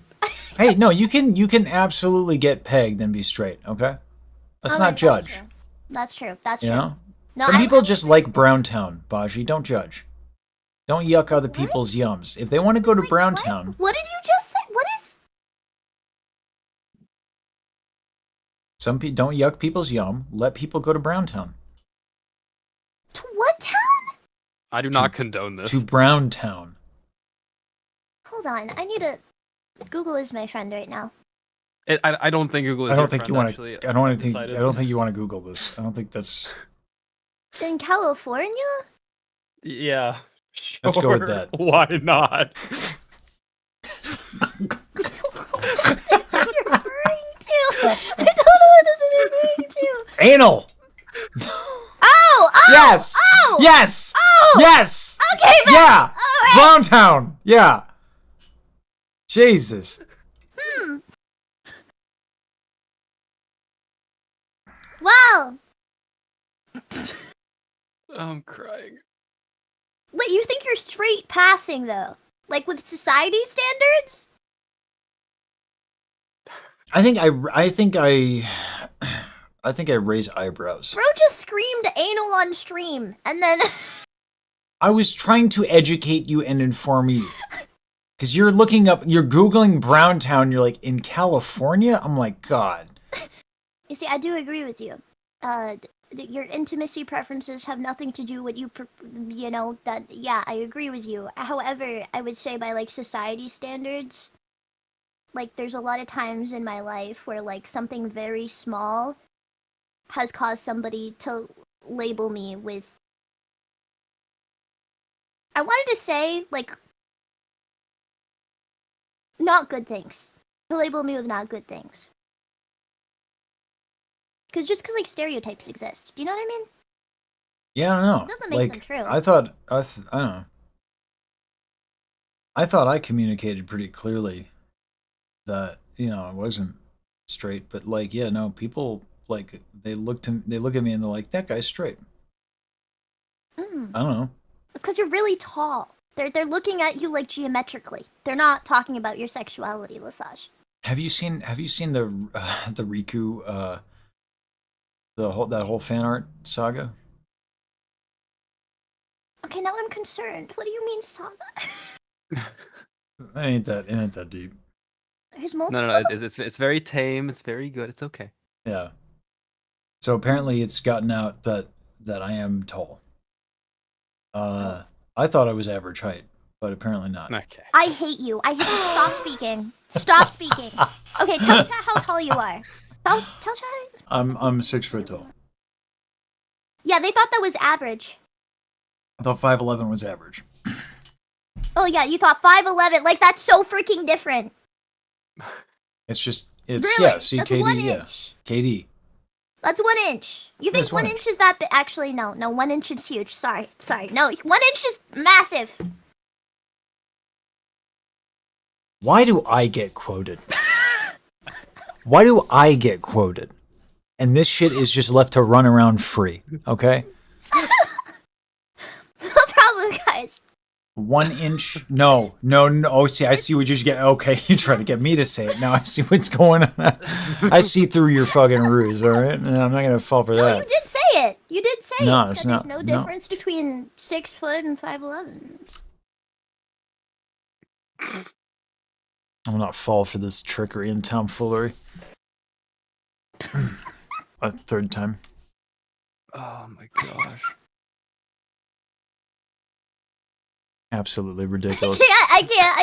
Hey, no, you can absolutely get pegged and be straight, okay? Let's not judge. That's true. That's You true. know? No, Some people just like Browntown, Baji. Don't judge. Don't yuck other people's yums. If they want to go to Browntown, What did you just say? What is? some people don't yuck people's yum. Let people go to Browntown. To what town? I do not condone this. To Browntown. Hold on, I need to. Google is my friend right now. I don't think Google is. I don't your think friend, you want actually. to. I don't think. Decided I don't think you want to Google this. I don't think that's. In California? Yeah. Let's go with Sure. that. Why not? I don't know what this is referring to. Anal. Oh! Yes. Oh! Yes. Oh! Yes. Okay, but, Yeah. alright. Browntown. Yeah. Jesus. Wow. I'm crying. Wait, you think you're straight passing though? Like with society standards? I think I raise eyebrows. Bro just screamed anal on stream, and then I was trying to educate you and inform you. Because you're looking up, you're Googling Browntown, you're like, in California? I'm like, God. you see, I do agree with you. Your intimacy preferences have nothing to do with you. You know that. Yeah, I agree with you. However, I would say by like society standards, like there's a lot of times in my life where like something very small has caused somebody to label me with. I wanted to say like not good things. To label me with not good things. Because like stereotypes exist. Do you know what I mean? Yeah, I don't know. It doesn't make like, them true. I don't know. I thought I communicated pretty clearly that, I wasn't straight, but like, yeah, no, people like they look at me and they're like, that guy's straight. I don't know. It's because you're really tall. They're looking at you like geometrically. They're not talking about your sexuality, Lesage. Have you seen the Riku that whole fan art saga? Okay, now I'm concerned. What do you mean, saga? It ain't that deep. There's multiple. No. It's very tame. It's very good. It's okay. Yeah. So apparently it's gotten out that I am tall. I thought I was average height, but apparently not. Okay. I hate you. I hate you. Stop speaking. Stop speaking. Okay, tell chat how tall you are. Tell chat. I'm 6 foot tall. Yeah, they thought that was average. I thought 5'11" was average. Oh yeah, you thought 5'11". Like that's so freaking different. It's Really? yeah. See, That's KD, 1 yeah, inch. KD. That's 1 inch. You think That's 1 1 inch is that big? Actually, no. 1 inch is huge. Sorry. No, 1 inch is massive. Why do I get quoted? Why do I get quoted? And this shit is just left to run around free, okay? No problem, guys. 1 inch? No. Oh, see, I see what you're getting. Okay, you're trying to get me to say it. Now I see what's going on. I see through your fucking ruse, all right? And I'm not going to fall for No, that. you did say it. You did say No, it. You it's said not. There's no No. difference between 6 foot and 5'11". I'm not fall for this trickery and tomfoolery. A third time. Oh my gosh. Absolutely ridiculous. I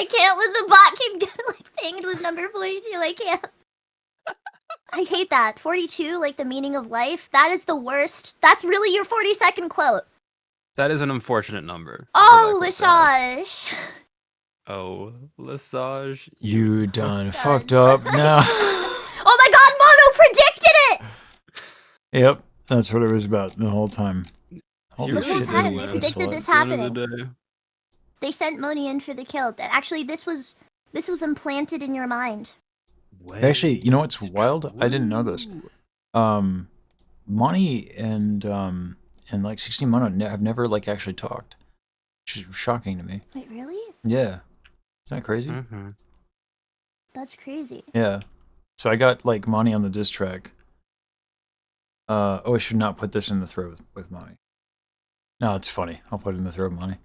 can't with the bot keep getting like pinged with number 42. I can't. I hate that. 42, like the meaning of life. That is the worst. That's really your 42nd quote. That is an unfortunate number. Oh, Lesage. Oh, Lesage. You done fucked up now. Oh my god, Mono predicted it! Yep, that's what it was about the whole time. Holy The whole shit, time you they were predicted slut. this happening. They sent Monii in for the kill. Actually, this was implanted in your mind. Actually, you know what's wild? I didn't know this. Monii and like 16 Mono have never like actually talked, which is shocking to me. Wait, really? Yeah, isn't that crazy? Mm-hmm. That's crazy. Yeah. So I got like Monii on the diss track. Oh, I should not put this in the throw with Monii. No, it's funny. I'll put it in the throw with Monii.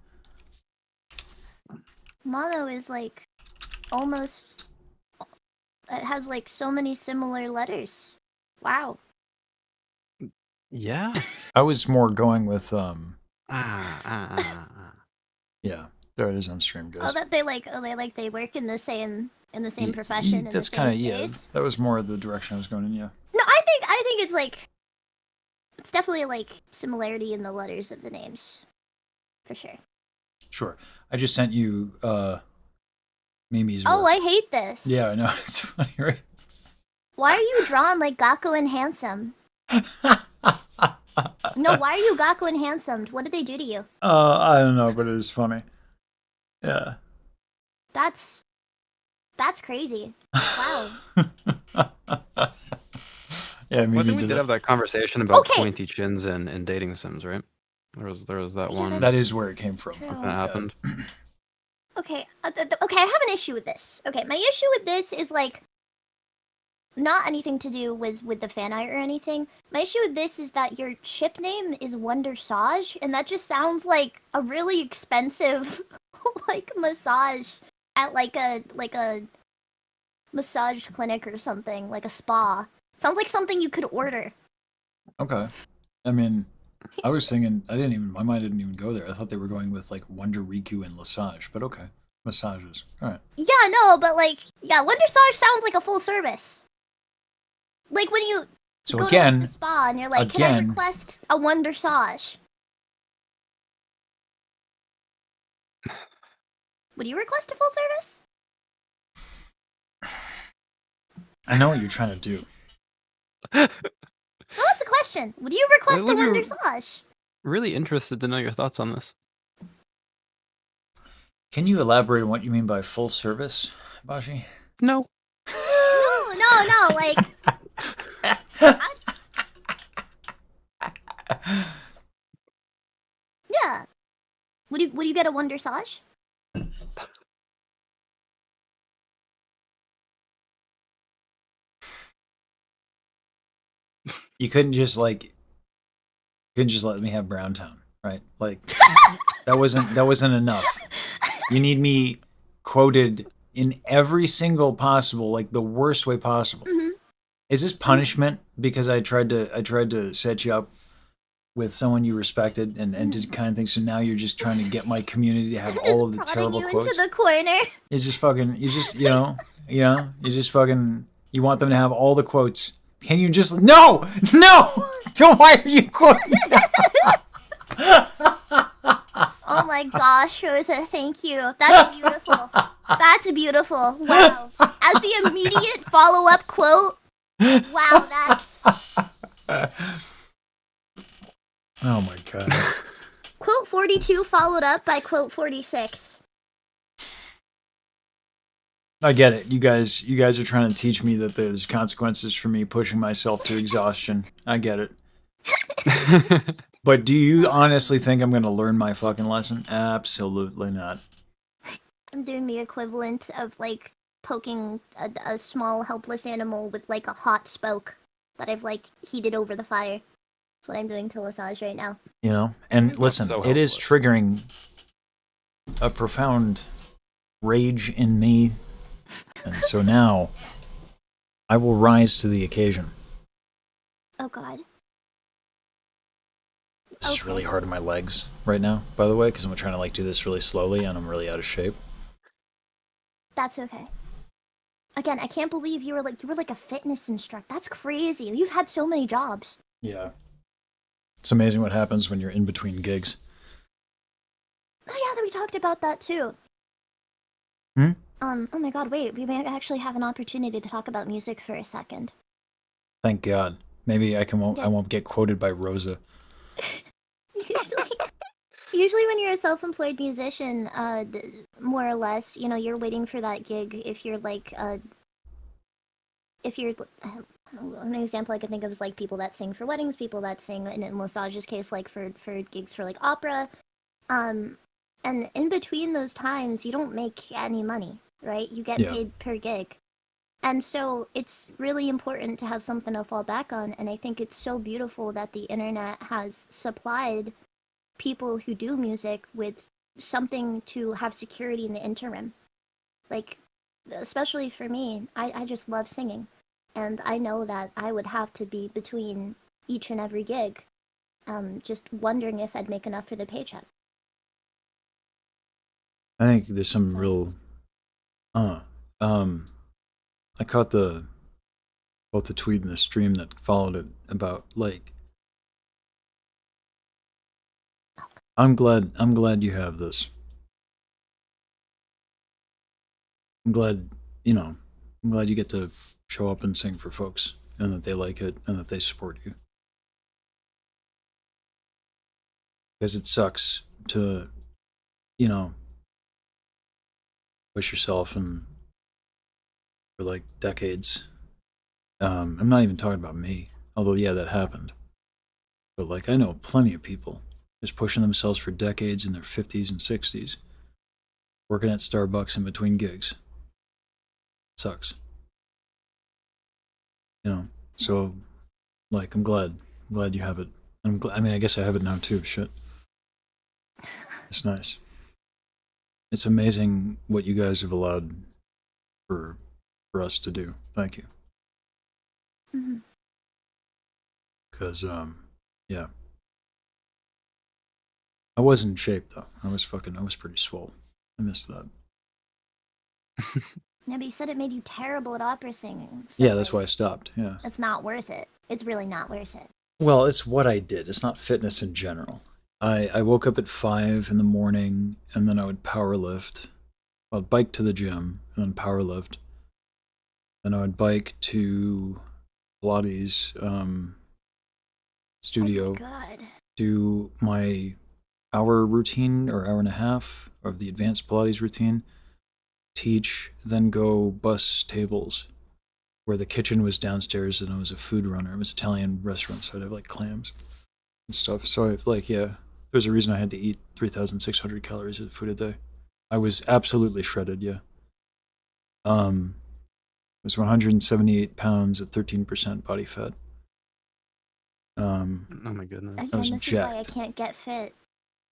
Mono is like almost. It has like so many similar letters. Wow. Yeah. I was more going with yeah, there it is on stream, guys. Oh, that they work in the same profession in the That's same kind of space. that was more the direction I was going in. Yeah. No, I think it's like it's definitely like similarity in the letters of the names, for sure. Sure. I just sent you Mimi's Oh, work. I hate this. Yeah, I know. It's funny, right? Why are you drawn like Gakko and Handsome? No, why are you Gakko and Handsome? What did they do to you? I don't know, but it is funny. Yeah. That's crazy. Wow. Yeah, Well, I think we did have that conversation about pointy chins and dating sims, right? There was that one. That is where it came from. Something that happened. Okay, okay, I have an issue with this. Okay, my issue with this is like not anything to do with the fan art or anything. My issue with this is that your chip name is Wonder Saj, and that just sounds like a really expensive like massage at like a massage clinic or something, like a spa. Sounds like something you could order. Okay. I mean, I was thinking, my mind didn't even go there. I thought they were going with like Wonder Riku and Lesage, but okay. Massages. Alright. Yeah, no, but like, yeah, Wonder Saj sounds like a full service. Like when you So go again, to like, the spa and you're like, can I request a Wonder Saj? Would you request a full service? I know what you're trying to do. No, that's a question. Would you request a would you- Wonder Saj? Really interested to know your thoughts on this. Can you elaborate on what you mean by full service, Bashi? No. No, like. Yeah. Would you get a Wonder Saj? You couldn't just let me have Browntown, right? Like that wasn't enough. You need me quoted in every single possible, like the worst way possible. Mm-hmm. Is this punishment because I tried to set you up with someone you respected and did kind of things, so now you're just trying to get my community to have all of the terrible you quotes? into the corner. You just fucking you want them to have all the quotes. Can you just no don't why are you quoting that? Oh my gosh, Rosa, thank you. That's beautiful. That's beautiful. Wow. As the immediate follow-up quote, wow, that's... Oh my god. Quote 42 followed up by quote 46. I get it. You guys are trying to teach me that there's consequences for me pushing myself to exhaustion. I get it. But do you honestly think I'm going to learn my fucking lesson? Absolutely not. I'm doing the equivalent of, like, poking a small, helpless animal with, like, a hot spoke that I've, like, heated over the fire. That's what I'm doing to Lesage right now. You know? And listen, so it is triggering a profound rage in me. And so now, I will rise to the occasion. Oh god. This is really hard on my legs right now, by the way, because I'm trying to, like, do this really slowly, and I'm really out of shape. That's okay. Again, I can't believe you were like a fitness instructor. That's crazy. You've had so many jobs. Yeah. It's amazing what happens when you're in between gigs. Oh yeah, we talked about that too. Oh my god, wait, we may actually have an opportunity to talk about music for a second. Thank God. Maybe I won't get quoted by Rosa. Usually when you're a self-employed musician, more or less, you know, you're waiting for that gig if you're like, an example I could think of is like people that sing for weddings, people that sing, in Lesage's case, like for gigs for like opera. And in between those times, you don't make any money, right? You get paid per gig. And so it's really important to have something to fall back on. And I think it's so beautiful that the internet has supplied people who do music with something to have security in the interim. Like, especially for me, I just love singing. And I know that I would have to be between each and every gig, just wondering if I'd make enough for the paycheck. I think there's some real. I caught both the tweet and the stream that followed it about like. I'm glad you have this. I'm glad you get to show up and sing for folks and that they like it and that they support you. Because it sucks to, push yourself and for like decades. I'm not even talking about me, although yeah, that happened. But like I know plenty of people just pushing themselves for decades in their 50s and 60s, working at Starbucks in between gigs. It sucks. So like I'm glad you have it. I mean, I guess I have it now too. Shit. It's nice. It's amazing what you guys have allowed for us to do. Thank you. Because yeah. I was in shape though. I was pretty swole. I missed that. Yeah, but you said it made you terrible at opera singing. So Yeah, that's why I stopped. Yeah. it's not worth it. It's really not worth it. Well, it's what I did. It's not fitness in general. I woke up at 5 in the morning and then I would power lift. I'd bike to the gym and then power lift. Then I would bike to Pilates studio. Oh my God. Do my hour routine or hour and a half of the advanced Pilates routine. Teach, then go bus tables. Where the kitchen was downstairs and I was a food runner. It was an Italian restaurant, so I'd have like clams and stuff. So there's a reason I had to eat 3,600 calories of food a day. I was absolutely shredded, yeah. I was 178 pounds at 13% body fat. Oh my goodness. I was Again, this jacked. is why I can't get fit.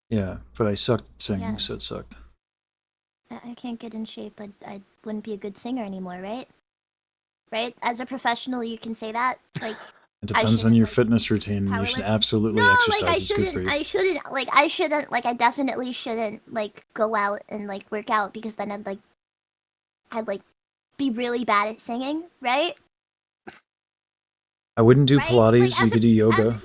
Yeah, but I sucked at singing, Yeah. so it sucked. I can't get in shape. I wouldn't be a good singer anymore, right? Right? As a professional, you can say that. Like, It depends on your fitness routine. You should powerlift- absolutely no, exercise. like I It's good for shouldn't. you. I shouldn't. Like, I definitely shouldn't. Like, go out and like work out because then I'd be really bad at singing, right? I wouldn't do Right? Pilates. Like, You as could a- do yoga. as-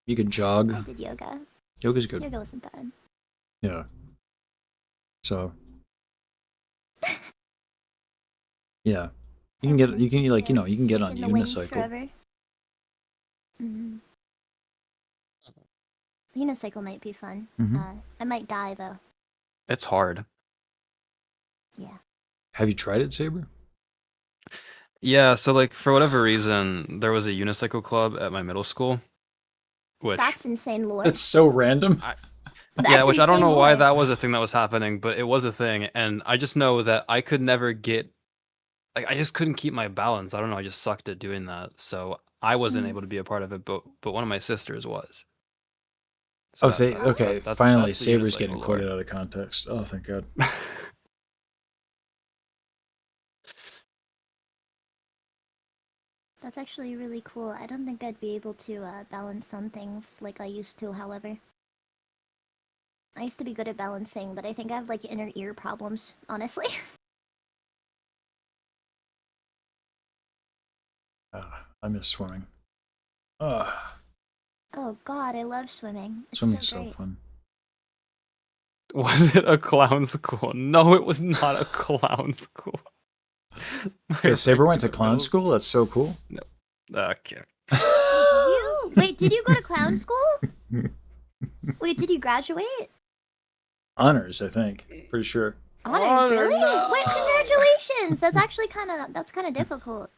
You could jog. I did yoga. Yoga's good. Yoga wasn't bad. Yeah. So. Yeah. You can get. You can like. You can get on In the wind unicycle. forever. Mhm. Unicycle might be fun. Mhm. I might die though. It's hard. Yeah. Have you tried it, Saber? Yeah, so like for whatever reason, there was a unicycle club at my middle school, which That's insane lore. It's so random. yeah, which I don't insane know why lore. that was a thing that was happening, but it was a thing, and I just know that I could never get like I just couldn't keep my balance. I don't know, I just sucked at doing that. So I wasn't able to be a part of it, but one of my sisters was. So Okay. that's Finally, the Saber's unicycle getting lore. quoted out of context. Oh, thank God. That's actually really cool. I don't think I'd be able to balance some things like I used to, however. I used to be good at balancing, but I think I have like inner ear problems, honestly. I miss swimming. Ah, Oh god, I love swimming. It's swimming's so so great. fun. Was it a clown school? No, it was not a clown school. Okay, Saber went to clown school. That's so cool. No. Okay. Wait, did you go to clown school? Wait, did you graduate? Honors, I think. Pretty sure. Honors, really? Wait, congratulations! That's actually kind of difficult.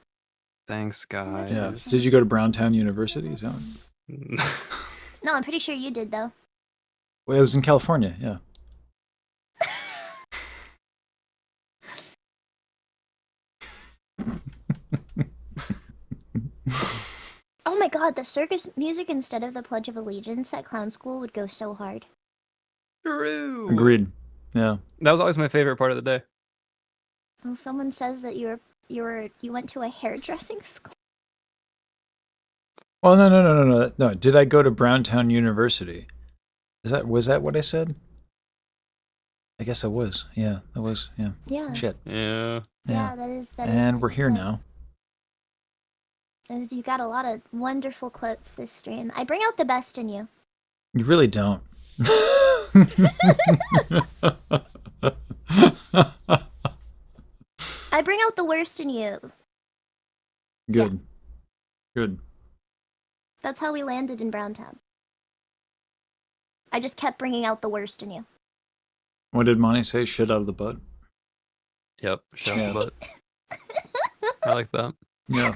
Thanks, guys. Yeah. Did you go to Browntown University? Is that No, I'm pretty sure you did though. Well, it was in California. Yeah. Oh my god, the circus music instead of the Pledge of Allegiance at clown school would go so hard. True. Agreed. Yeah. That was always my favorite part of the day. Well, someone says that you went to a hairdressing school. Well, no. Did I go to Browntown University? Was that what I said? I guess I was. Yeah, that was. Yeah. Yeah. Shit. Yeah. Yeah, that is. And we're here now. You got a lot of wonderful quotes this stream. I bring out the best in you. You really don't. I bring out the worst in you. Good. Good. That's how we landed in Browntown. I just kept bringing out the worst in you. What did Monty say? Shit out of the butt. Yep. Shut the butt. I like that. Yeah.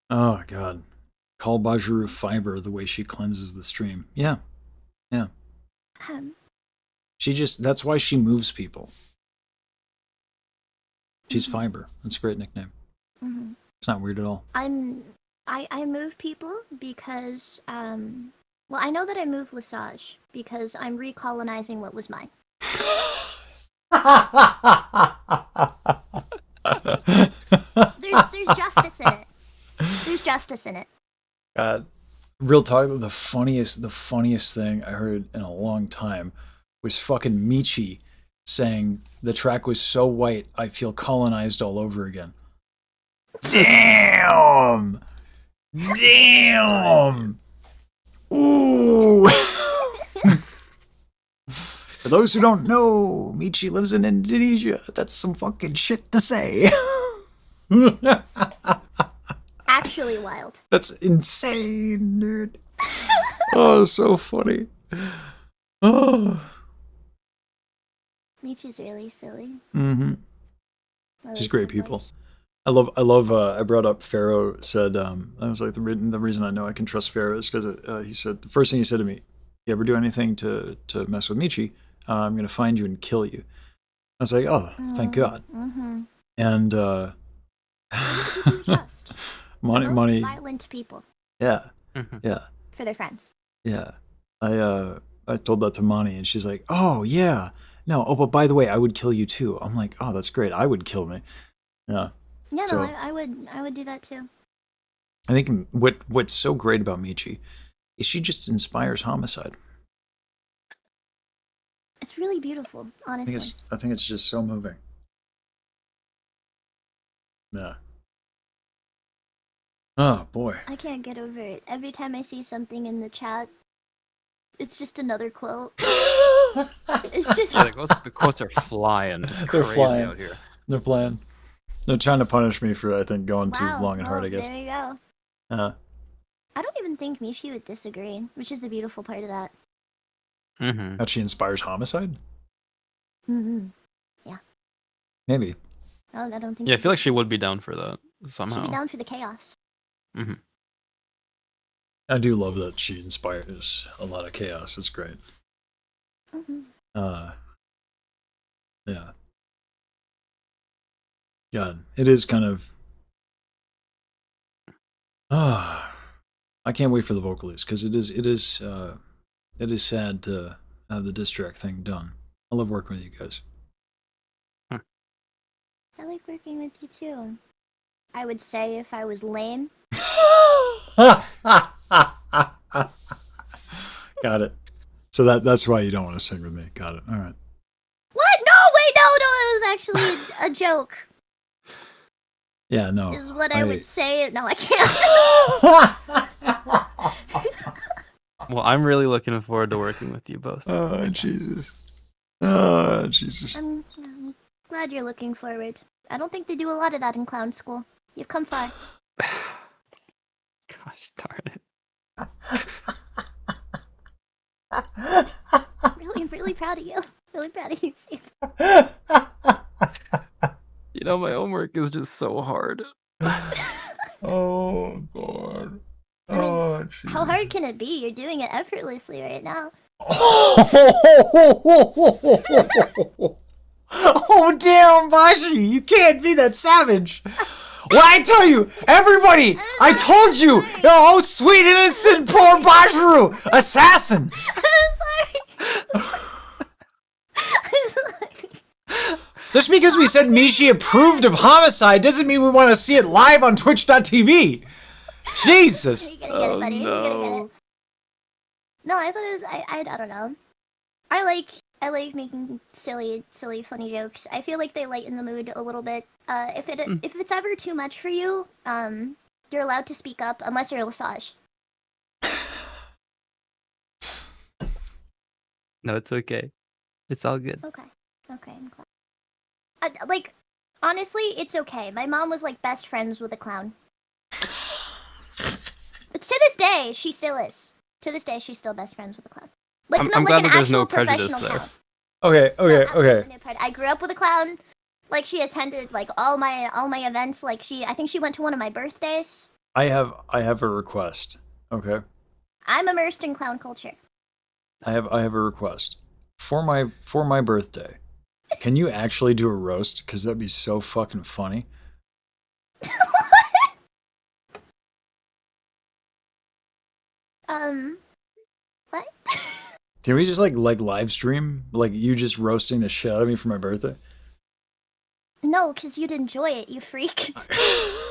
Oh God. Call Bajaru fiber the way she cleanses the stream. Yeah. Yeah. That's why she moves people. She's fiber. That's a great nickname. Mm-hmm. It's not weird at all. I move people because well, I know that I move Lesage because I'm recolonizing what was mine. There's justice in it. There's justice in it. God, real talk. The funniest thing I heard in a long time was fucking Michi saying the track was so white I feel colonized all over again. Damn. Ooh. For those who don't know, Michi lives in Indonesia. That's some fucking shit to say. Actually wild. That's insane, dude. Oh, so funny. Oh. Michi's really silly. Mm-hmm. She's great people. I brought up Pharaoh said, I was like, the reason I know I can trust Pharaoh is because he said, the first thing he said to me, you ever do anything to mess with Michi, I'm going to find you and kill you. I was like, oh, thank God. Mm-hmm. And, Money. Violent people. Yeah. Yeah. For their friends. Yeah. I told that to Monii and she's like, oh, yeah. No, but by the way, I would kill you too. I'm like, oh, that's great. I would kill me. Yeah. Yeah, So- no, I would do that too. I think what's so great about Michi is she just inspires homicide. It's really beautiful, honestly. I think it's just so moving. Yeah. Oh boy. I can't get over it. Every time I see something in the chat, it's just another quote. It's just Yeah, the quotes are flying. It's They're crazy flying. out here. They're flying. They're trying to punish me for I think going too wow. long and hard. Well, I guess. There you go. I don't even think Michi would disagree, which is the beautiful part of that. Mm-hmm. That she inspires homicide. Mm-hmm. Maybe. Oh, I don't think. Yeah, I feel like she would be down for that somehow. she'd be down for the chaos. Mm-hmm. I do love that she inspires a lot of chaos. It's great. Mm-hmm. Yeah. God, it is kind of. I can't wait for the vocalist because it is sad to have the diss track thing done. I love working with you guys. I like working with you too. I would say if I was lame. Got it. So that's why you don't want to sing with me. Got it. All right. What? No, wait, no, it was actually a joke. Yeah, no. Is what I would say. No, I can't. Well, I'm really looking forward to working with you both. Oh, Jesus. Oh, Jesus. I'm glad you're looking forward. I don't think they do a lot of that in clown school. You've come far. Gosh darn it. Really proud of you. Really proud of you, Steve. You know, my homework is just so hard. Oh, God. I mean, Oh, how hard can it be? You're doing it effortlessly right now. Oh, damn, Bashi. You can't be that savage. What I tell you, everybody, I told you, oh sweet innocent poor Bajru, assassin. I'm sorry. Just because we said Mishi approved of homicide doesn't mean we want to see it live on Twitch.tv. Jesus. You're gonna get it, buddy. You're gonna get it. No, I thought it was. I don't know. I like making silly, funny jokes. I feel like they lighten the mood a little bit. If it's ever too much for you, you're allowed to speak up unless you're Lesage. No, it's okay. It's all good. Okay, I'm glad. Like, honestly, it's okay. My mom was like best friends with a clown. But to this day, she still is. To this day, she's still best friends with a clown. Like, I'm glad that there's no prejudice professional there. clown. Okay. I grew up with a clown. Like, she attended like all my events. Like, I think she went to one of my birthdays. I have a request. Okay. I'm immersed in clown culture. I have a request. For my birthday. Can you actually do a roast? Because that'd be so fucking funny. What? Can we just like live stream? Like you just roasting the shit out of me for my birthday? No, because you'd enjoy it, you freak.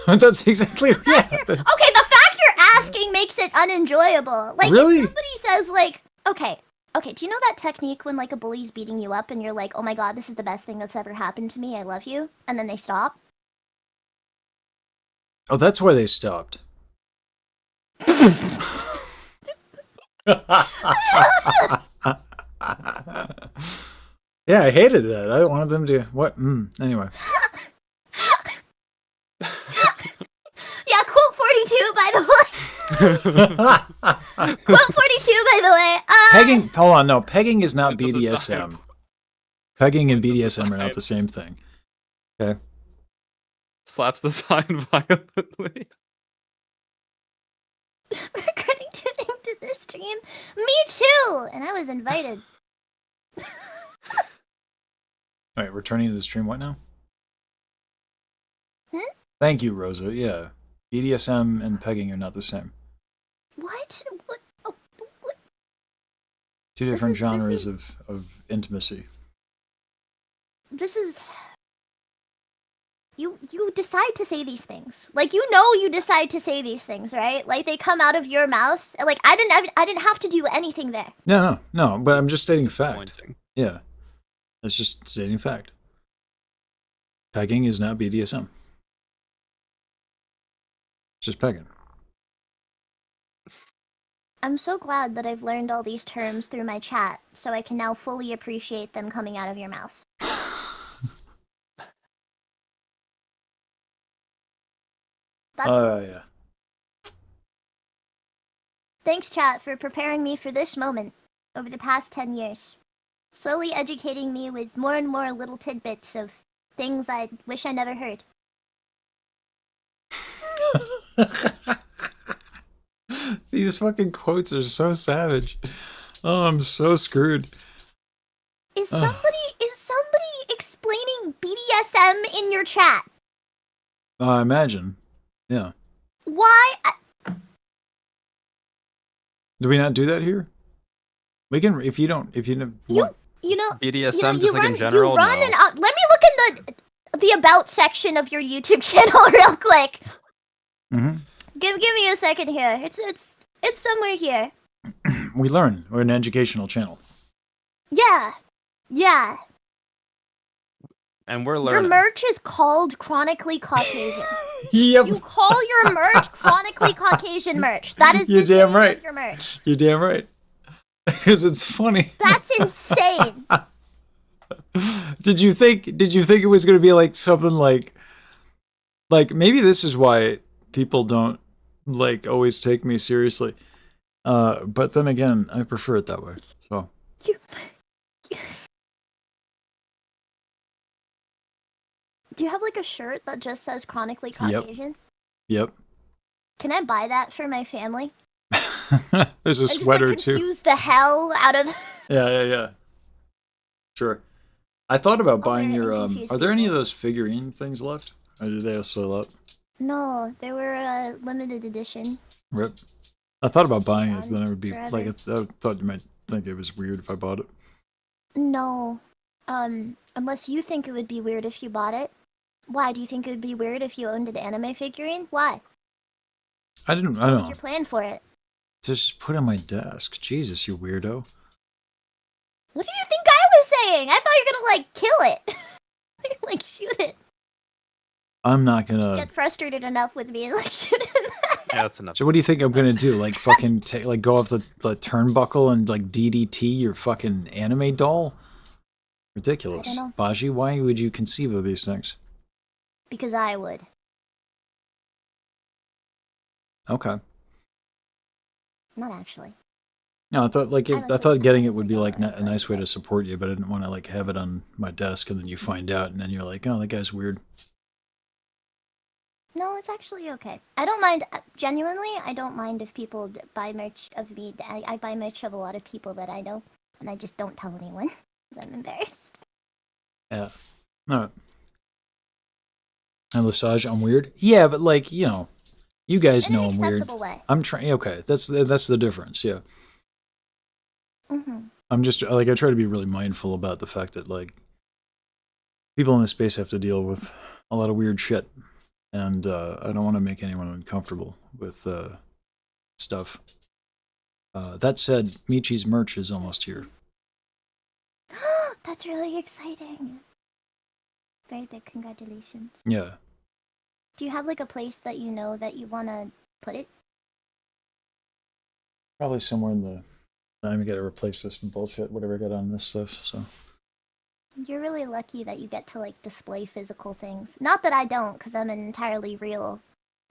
That's exactly yeah. Okay, the fact you're asking makes it unenjoyable. Like, Really? if somebody says like, okay, do you know that technique when like a bully's beating you up and you're like, oh my god, this is the best thing that's ever happened to me, I love you, and then they stop? Oh, that's why they stopped. Yeah, I hated that. I wanted them to what? Anyway. Yeah, quote 42 by the way. Quote 42 by the way. Pegging. Hold on, no. Pegging is not BDSM. Pegging and BDSM are not the same thing. Okay. Slaps the sign violently. Regretting tuning to this stream. Me too, and I was invited. All right, returning to the stream. What now? Thank you, Rosa. Yeah, BDSM and pegging are not the same. What? Oh, what? Two different genres of intimacy. This is. You decide to say these things. Like, you decide to say these things, right? Like, they come out of your mouth. Like, I didn't have to do anything there. No. But I'm just stating fact. Yeah, that's just stating fact. Pegging is not BDSM. It's just pegging. I'm so glad that I've learned all these terms through my chat, so I can now fully appreciate them coming out of your mouth. Yeah. Thanks, chat, for preparing me for this moment over the past 10 years. Slowly educating me with more and more little tidbits of things I wish I never heard. These fucking quotes are so savage. Oh, I'm so screwed. Is somebody explaining BDSM in your chat? I imagine. Yeah. Why? Do we not do that here? We can if you don't. You know BDSM just like in general. You run no. let me look in the about section of your YouTube channel real quick. Mm-hmm. Give me a second here. It's somewhere here. We learn. We're an educational channel. Yeah. And we're Your learning. merch is called Chronically Caucasian. Yep. You call your merch Chronically Caucasian merch. That is You're the damn name right. of your merch. You're damn right. Because it's funny. That's insane. Did you think it was going to be like something like maybe this is why people don't like always take me seriously. But then again, I prefer it that way. So Do you have like a shirt that just says Chronically Caucasian? Yep. Can I buy that for my family? There's a sweater too. Use the hell out of. Yeah. Sure. I thought about buying your. confuse Are there any of those figurine things left? Or do they all sell up? No, they were a limited edition. Rip. I thought about buying it, On then it would be forever. like I thought you might think it was weird if I bought it. No. Unless you think it would be weird if you bought it. Why do you think it would be weird if you owned an anime figurine? Why? I What don't was know. your plan for it? Just put it on my desk. Jesus, you weirdo. What do you think I was saying? I thought you were gonna like kill it. Like shoot it. I'm not gonna. Get frustrated enough with me and like shoot it. Yeah, that's enough. So what do you think I'm gonna do? Like fucking like go off the turnbuckle and like DDT your fucking anime doll? Ridiculous. I don't know. Baji, why would you conceive of these things? Because I would. Okay. Not actually. No, I thought like I I thought getting it would be like honestly a nice way to support you, but I didn't want to like have it on my desk and then you find out and then you're like, oh, that guy's weird. No, it's actually okay. I don't mind. Genuinely, I don't mind if people buy merch of me. I buy merch of a lot of people that I know, and I just don't tell anyone because I'm embarrassed. Yeah. No. And Lesage, I'm weird. Yeah, but like you know, you guys In an know I'm weird. acceptable way. I'm trying. Okay, that's the difference. Yeah. Mm-hmm. I'm just like I try to be really mindful about the fact that like people in this space have to deal with a lot of weird shit, and I don't want to make anyone uncomfortable with stuff. That said, Michi's merch is almost here. That's really exciting. Very big congratulations. Yeah. Do you have like a place that you know that you want to put it? Probably somewhere in the. I'm gonna replace this bullshit, whatever I got on this stuff. So. You're really lucky that you get to like display physical things. Not that I don't, because I'm an entirely real,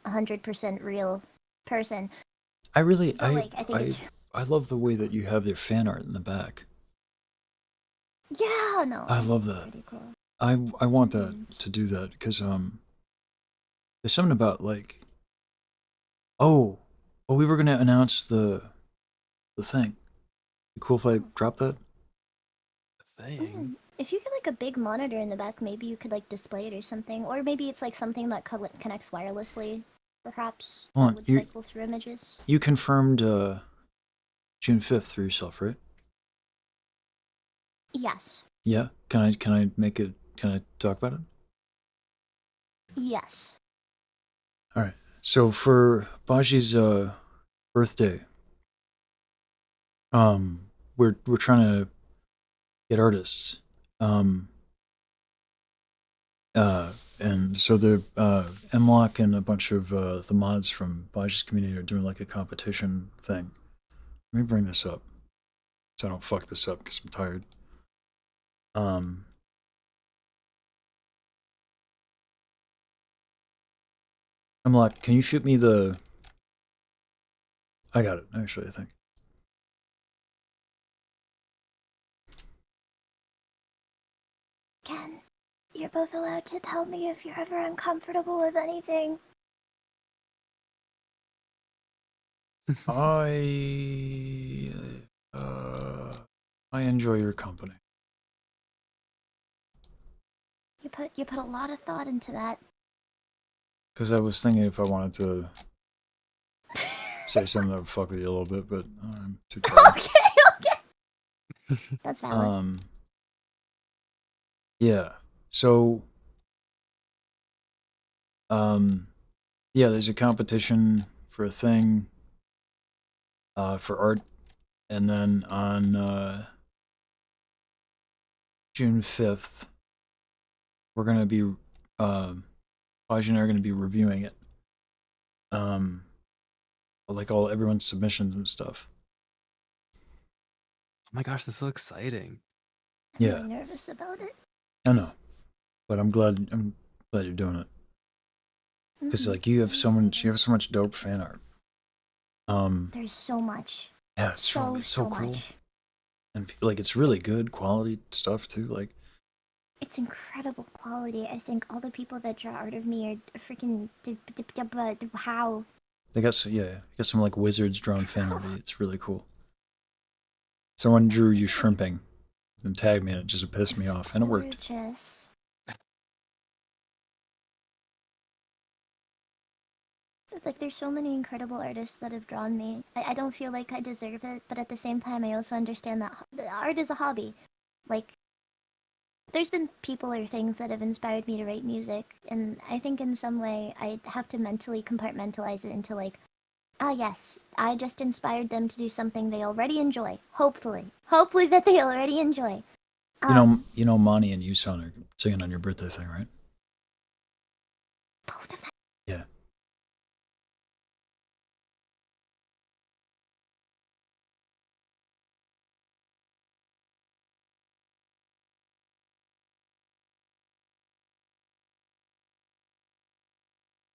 100% real person. I really, But, like, I think it's... I love the way that you have their fan art in the back. Yeah, no. I love that. Pretty cool. I want that to do that because there's something about like, oh, we were gonna announce the thing. Be cool if I drop that. The thing. If you get like a big monitor in the back, maybe you could like display it or something. Or maybe it's like something that connects wirelessly, perhaps. Hold That on, would you- cycle through images. You confirmed June 5th through yourself, right? Yes. Yeah. Can I make it? Can I talk about it? Yes. All right. So for Baji's birthday, we're trying to get artists. And so the Mlock and a bunch of the mods from Baji's community are doing like a competition thing. Let me bring this up so I don't fuck this up because I'm tired. Mlock, can you shoot me the? I got it actually. I think. Ken, you're both allowed to tell me if you're ever uncomfortable with anything. I enjoy your company. You put a lot of thought into that. Because I was thinking if I wanted to say something that would fuck with you a little bit, but I'm too tired. Okay. That's valid. Yeah. So, yeah, there's a competition for a thing, for art, and then on June 5th, we're gonna be, Baji and I are gonna be reviewing it. Like everyone's submissions and stuff. Oh my gosh, that's so exciting. I'm Yeah. really nervous about it. I know, but I'm glad you're doing it. Because like you have so much dope fan art. There's so much. Yeah, it's so cool. Much. And like it's really good quality stuff too. Like It's incredible quality. I think all the people that draw art of me are freaking how. they got some like wizards drawn fan art. It's really cool. Someone drew you shrimping and tagged me and it just pissed me off and it worked. Gorgeous. like there's so many incredible artists that have drawn me. I don't feel like I deserve it, but at the same time, I also understand that art is a hobby. Like, there's been people or things that have inspired me to write music, and I think in some way I have to mentally compartmentalize it into like, ah yes, I just inspired them to do something they already enjoy. Hopefully that they already enjoy. You know, Monii and Yuson are singing on your birthday thing, right? Both of them. Yeah.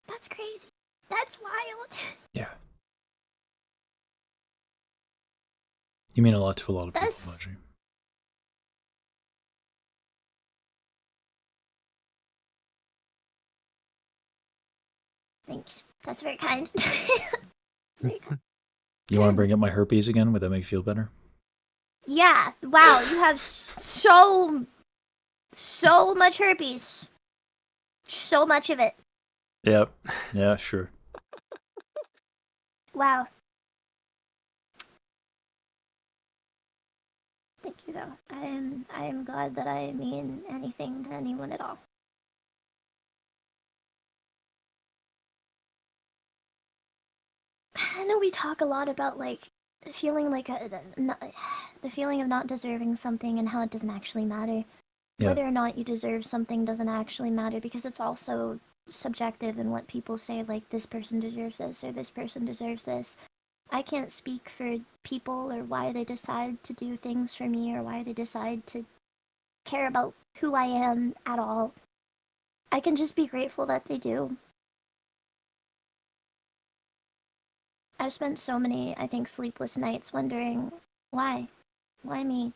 That's crazy. That's wild. Yeah. You mean a lot to a lot of people, That's- Baji. Thanks. That's very kind. You want to bring up my herpes again? Would that make you feel better? Yeah. Wow. You have so much herpes. So much of it. Yep. Yeah, sure. Wow. Thank you, though. I am glad that I mean anything to anyone at all. I know we talk a lot about like feeling like the feeling of not deserving something and how it doesn't actually matter. Yeah. Whether or not you deserve something doesn't actually matter because it's also subjective in what people say, like this person deserves this or this person deserves this. I can't speak for people or why they decide to do things for me or why they decide to care about who I am at all. I can just be grateful that they do. I've spent so many, I think, sleepless nights wondering why me?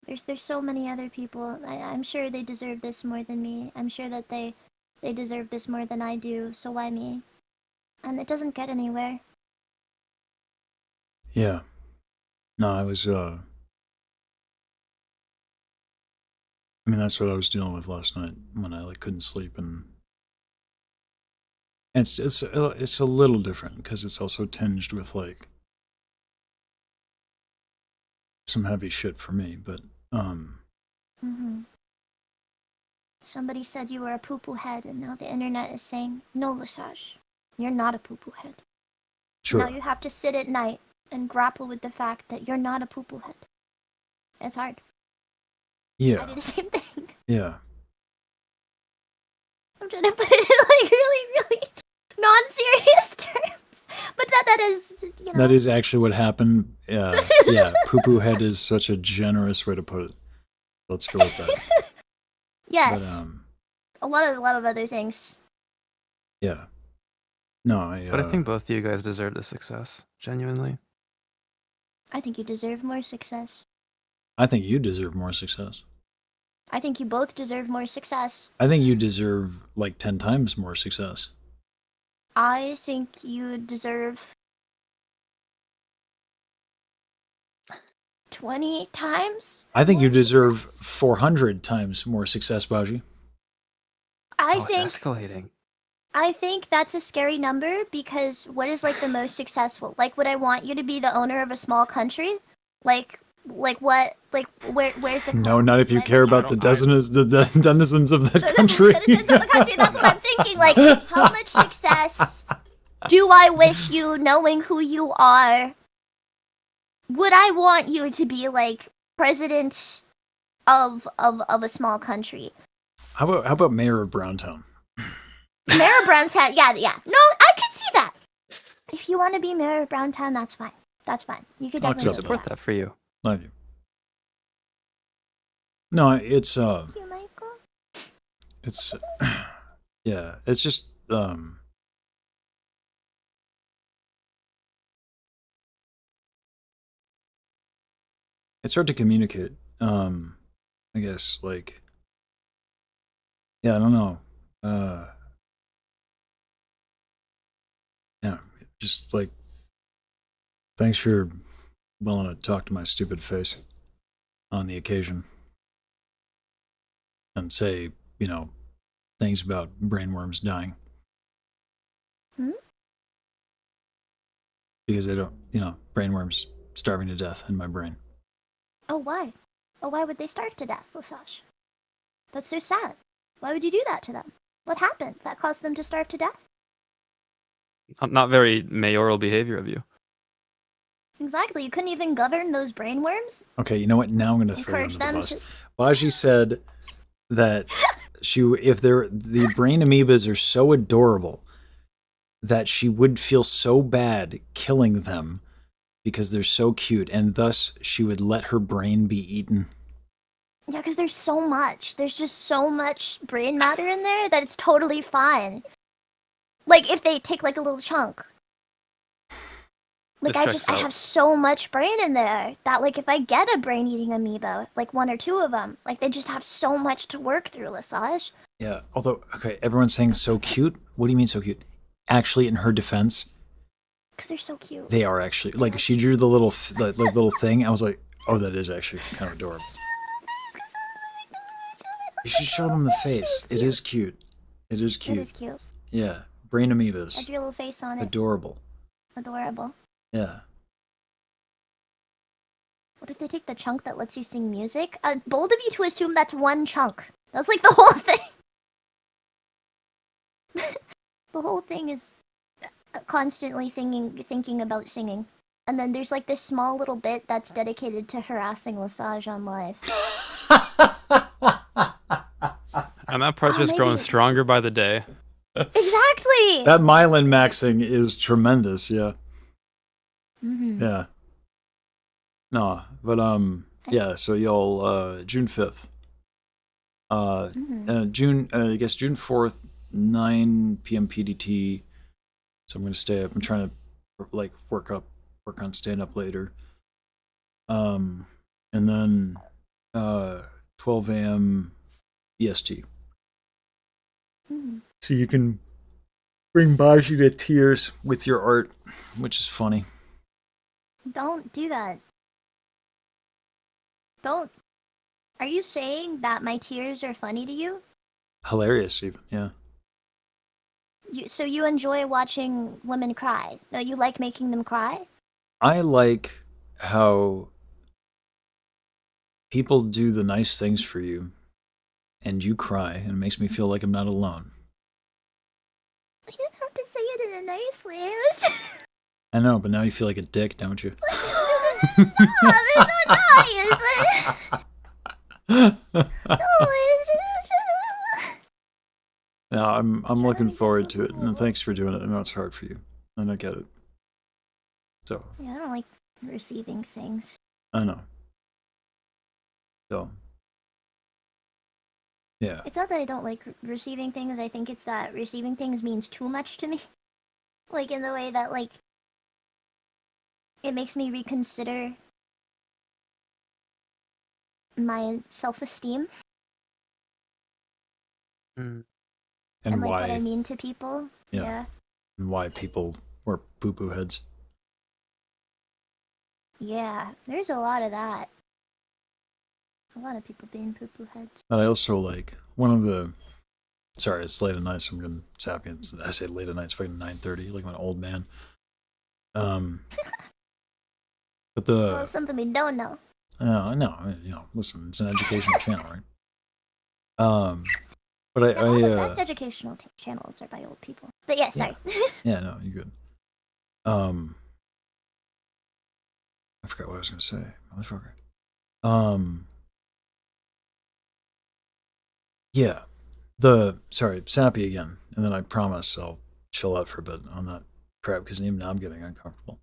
There's so many other people. I'm sure they deserve this more than me. I'm sure that they deserve this more than I do. So why me? And it doesn't get anywhere. Yeah. No, I was, I mean, that's what I was dealing with last night when I like couldn't sleep, and it's a little different because it's also tinged with like some heavy shit for me, but Somebody said you were a poo-poo head, and now the internet is saying, no, Lesage, you're not a poo-poo head. sure. Now you have to sit at night and grapple with the fact that you're not a poo-poo head. It's hard. I Yeah. do the same thing. Yeah. I'm trying to put it in like really non-serious terms. But that is, you know. That is actually what happened. Yeah, poo-poo head is such a generous way to put it. Let's go with that. Yes. But, a lot of other things. yeah. No, But I think both of you guys deserve the success, genuinely. I think you deserve more success. I think you deserve more success. I think you both deserve more success. I think you deserve like 10 times more success. I think you deserve 20 times. I think you deserve 400 times more success, Baji. It's escalating. I think that's a scary number because what is like the most successful? Like, would I want you to be the owner of a small country? Like what? Like, where's the? No, not if you care about the denizens of that country. That's what I'm thinking. Like, how much success do I wish you, knowing who you are? Would I want you to be like president of a small country? How about mayor of Browntown? Mayor of Browntown, yeah. No, I could see that. If you want to be mayor of Browntown, that's fine. That's fine. You could I'll definitely support that for you. Love you. No, it's Thank you, Michael. it's yeah, it's just it's hard to communicate. I guess like yeah, I don't know. Yeah, just like thanks for willing to talk to my stupid face on the occasion and say, you know, things about brainworms dying. Hmm? Because they don't, brainworms starving to death in my brain. Oh, why? Oh, why would they starve to death, Lesage? That's so sad. Why would you do that to them? What happened that caused them to starve to death? Not very mayoral behavior of you. Exactly. You couldn't even govern those brainworms? Okay, you know what? Now I'm going to throw you Encourage under the them bus. to. Baji said that the brain amoebas are so adorable that she would feel so bad killing them because they're so cute, and thus she would let her brain be eaten. Yeah, because there's so much. There's just so much brain matter in there that it's totally fine. Like, if they take, like, a little chunk. Like, This I checks have so much brain in there that, like, if I get a brain-eating amoeba, like one or two of them, like, they just have so much to work through, Lesage. Yeah, although, okay, everyone's saying so cute. What do you mean so cute? Actually, in her defense, Because they're so cute. they are actually, like, she drew the little little thing. I was like, oh, that is actually kind of adorable. You should show them the face. It is cute. It is cute. It is cute. Yeah, brain amoebas. I drew a little face on it. Adorable. Adorable. Yeah. What if they take the chunk that lets you sing music? Bold of you to assume that's one chunk. That's like the whole thing. The whole thing is constantly thinking about singing. And then there's like this small little bit that's dedicated to harassing Lesage on live. And that part's just growing stronger by the day. Exactly! That myelin maxing is tremendous, yeah. Mm-hmm. Yeah. No, but yeah, so y'all June 5th. June I guess June 4th, 9 p.m. PDT. So I'm gonna stay up. I'm trying to like work on staying up later. And then 12 a.m. EST. So you can bring Baji to tears with your art, which is funny. Don't do that. Don't. Are you saying that my tears are funny to you? Hilarious, even, yeah. So you enjoy watching women cry? No, you like making them cry? I like how people do the nice things for you, and you cry, and it makes me feel like I'm not alone. You don't have to say it in a nice way. I know, but now you feel like a dick, don't you? Stop! It's not nice! No, I'm looking forward to it, and thanks for doing it. I know it's hard for you, and I get it. So. Yeah, I don't like receiving things. I know. So. Yeah. It's not that I don't like receiving things. I think it's that receiving things means too much to me. Like in the way that like it makes me reconsider my self-esteem. And like why? what I mean to people. Yeah. And why people were poo-poo heads. Yeah, there's a lot of that. A lot of people being poo-poo heads. But I also like one of the. Sorry, it's late at night, so I'm getting sappy. I say late at night, it's fucking 9:30, like I'm an old man. But the. Well, something we don't know. No, listen, it's an educational channel, right? But All the best educational channels are by old people. But yeah, sorry. Yeah, no, you're good. I forgot what I was gonna say, motherfucker. Yeah, sorry, sappy again, and then I promise I'll chill out for a bit on that crap because even now I'm getting uncomfortable.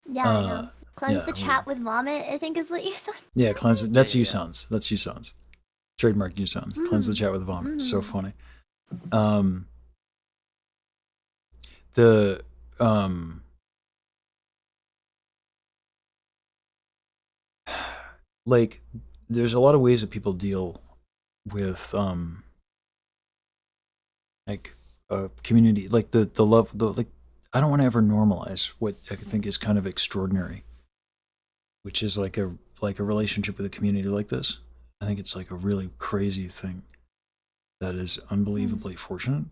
Yeah, I know. Cleanse the chat with vomit, I think is what you said. Yeah, cleanse it. That's you sounds. That's you sounds. Trademark you sound. Cleanse the chat with vomit. It's so funny. Like, there's a lot of ways that people deal with like a community, like the love, like I don't want to ever normalize what I think is kind of extraordinary, which is like a relationship with a community like this. I think it's like a really crazy thing that is unbelievably fortunate.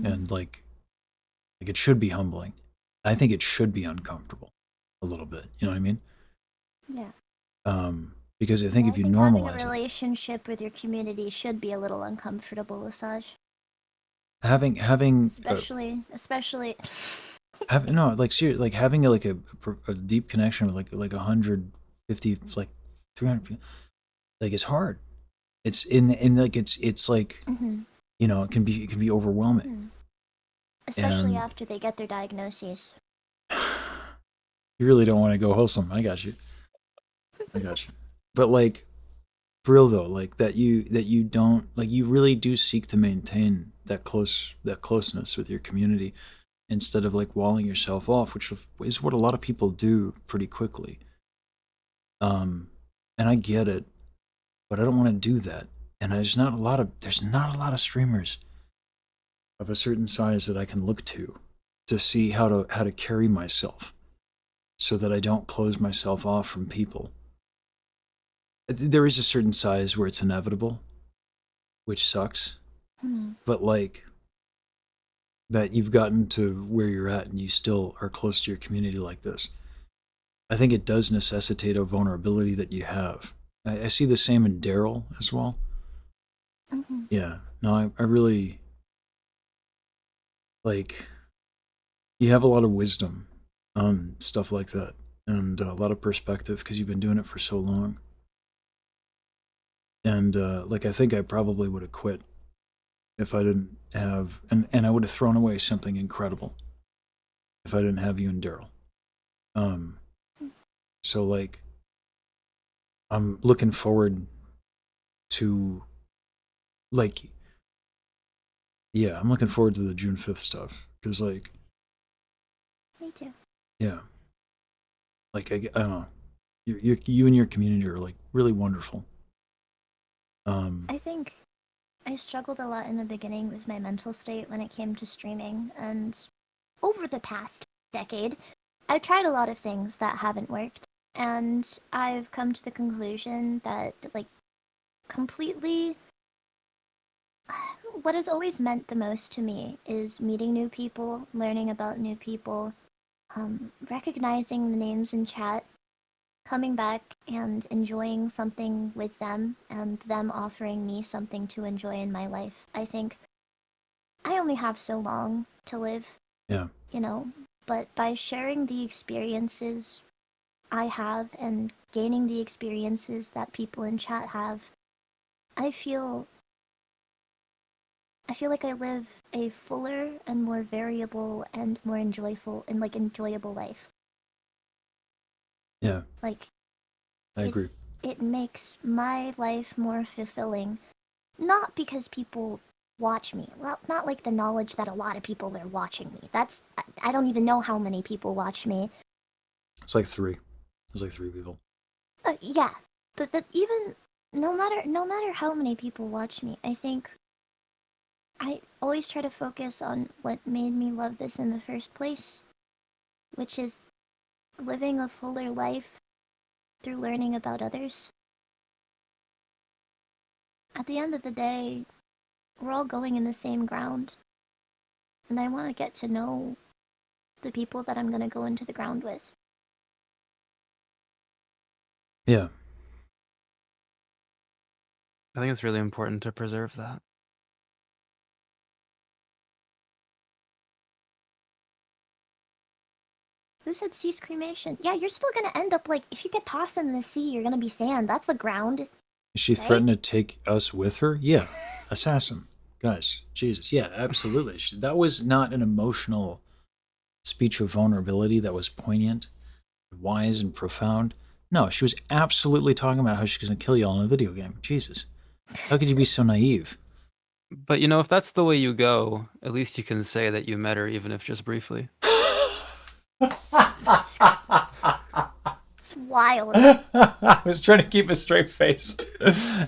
And like Like, it should be humbling. I think it should be uncomfortable a little bit. You know what I mean? Yeah. Because I think if you having a normalize it, relationship with your community should be a little uncomfortable, Asaj. having Especially. no, like seriously, like having like a deep connection with like 150, like 300 people, like it's hard. It's in like it's like Mhm. you know, it can be overwhelming. Especially And after they get their diagnoses. you really don't want to go wholesome. I got you. I got you. But like for real though, like that you don't like you really do seek to maintain that closeness with your community instead of like walling yourself off, which is what a lot of people do pretty quickly. And I get it, but I don't want to do that. And there's not a lot of streamers of a certain size that I can look to see how to carry myself so that I don't close myself off from people. There is a certain size where it's inevitable, which sucks. But like that you've gotten to where you're at and you still are close to your community like this. I think it does necessitate a vulnerability that you have. I see the same in Daryl as well. Yeah, no, I really like you have a lot of wisdom on stuff like that and a lot of perspective because you've been doing it for so long. And like I think I probably would have quit if I didn't have and I would have thrown away something incredible if I didn't have you and Daryl. So like I'm looking forward to like yeah, I'm looking forward to the June 5th stuff because like Me too. yeah, like I don't know, you and your community are like really wonderful. I think I struggled a lot in the beginning with my mental state when it came to streaming, and over the past decade, I've tried a lot of things that haven't worked, and I've come to the conclusion that, like, completely what has always meant the most to me is meeting new people, learning about new people, recognizing the names in chat, coming back and enjoying something with them, and them offering me something to enjoy in my life. I think I only have so long to live, Yeah. you know, but by sharing the experiences I have and gaining the experiences that people in chat have, I feel like I live a fuller and more variable and more enjoyable life. Yeah. Like I agree. it makes my life more fulfilling. Not because people watch me. Well, not like the knowledge that a lot of people are watching me. I don't even know how many people watch me. It's like 3. There's like 3 people. Yeah, but that even no matter how many people watch me, I think I always try to focus on what made me love this in the first place, which is living a fuller life through learning about others. At the end of the day, we're all going in the same ground, and I want to get to know the people that I'm going to go into the ground with. Yeah. I think it's really important to preserve that. Who said cease cremation? Yeah, you're still gonna end up like, if you get tossed in the sea, you're gonna be sand. That's the ground. Is she threatened to take us with her? Yeah. Assassin. Guys, Jesus. Yeah, absolutely. That was not an emotional speech of vulnerability that was poignant, wise, and profound. No, she was absolutely talking about how she's going to kill y'all in a video game. Jesus. How could you be so naive? But you know, if that's the way you go, at least you can say that you met her, even if just briefly. It's wild. I was trying to keep a straight face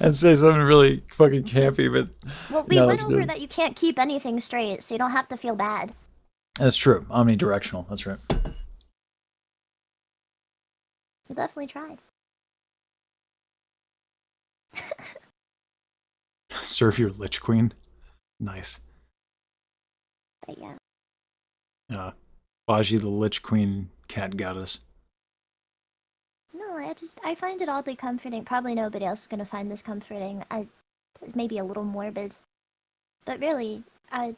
and say something really fucking campy, but Well, we went over that you can't keep anything straight, so you don't have to feel bad. That's true. Omnidirectional. That's right. We definitely tried. Serve your Lich Queen. Nice. But yeah. Baji the Lich Queen cat goddess. No, I find it oddly comforting. Probably nobody else is gonna find this comforting. Maybe a little morbid, but really, I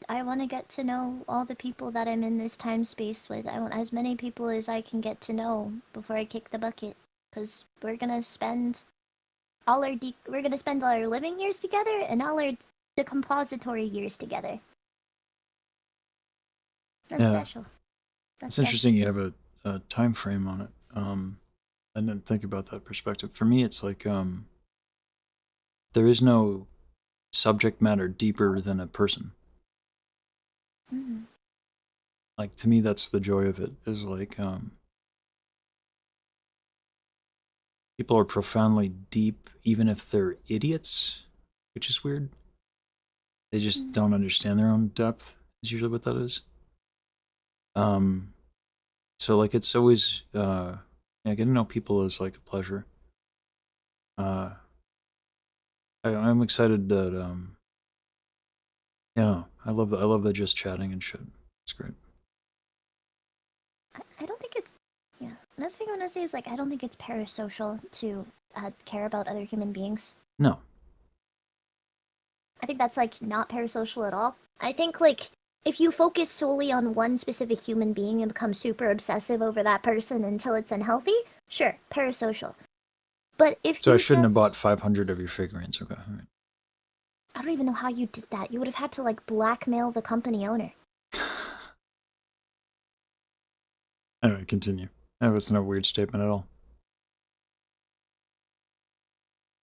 want to get to know all the people that I'm in this time space with. I want as many people as I can get to know before I kick the bucket, because we're gonna spend all our living years together and all our decompository years together. That's special. It's interesting you have a time frame on it. I didn't think about that perspective. For me, it's like there is no subject matter deeper than a person. Mm. Like, to me, that's the joy of it, is like people are profoundly deep even if they're idiots, which is weird. They just don't understand their own depth, is usually what that is. So like it's always yeah, getting to know people is like a pleasure. I'm excited that yeah, I love that just chatting and shit. It's great. I don't think it's Another thing I want to say is like I don't think it's parasocial to care about other human beings. No. I think that's like not parasocial at all. I think like if you focus solely on one specific human being and become super obsessive over that person until it's unhealthy, sure, parasocial. But if So you I shouldn't have just- bought 500 of your figurines. Okay. All right. I don't even know how you did that. You would have had to like blackmail the company owner. Anyway, continue. That was no weird statement at all.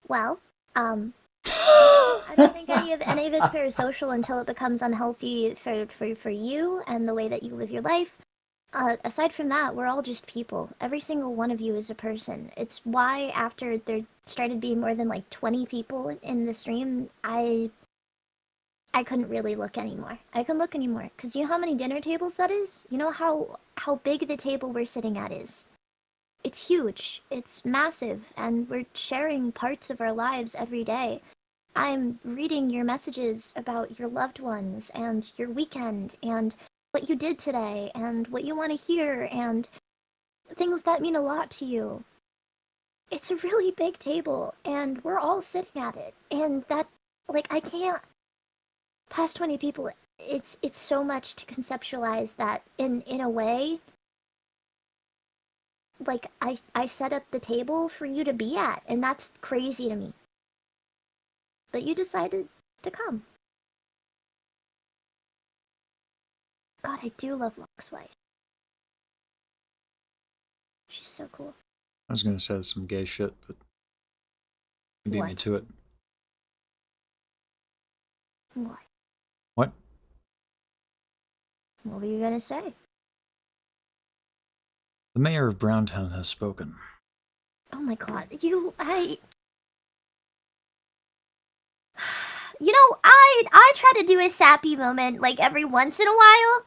Well, I don't think any of it's parasocial until it becomes unhealthy for you and the way that you live your life. Aside from that, we're all just people. Every single one of you is a person. It's why after there started being more than like 20 people in the stream, I couldn't really look anymore. I couldn't look anymore because you know how many dinner tables that is? You know how big the table we're sitting at is? It's huge. It's massive, and we're sharing parts of our lives every day. I'm reading your messages about your loved ones and your weekend and what you did today and what you want to hear and things that mean a lot to you. It's a really big table and we're all sitting at it. And that, like, I can't, past 20 people, it's so much to conceptualize that in a way, like, I set up the table for you to be at, and that's crazy to me. But you decided to come. God, I do love Locke's wife. She's so cool. I was gonna say some gay shit, but you beat me What? to it. What? What? What were you gonna say? The mayor of Browntown has spoken. Oh my god, You know, I try to do a sappy moment like every once in a while.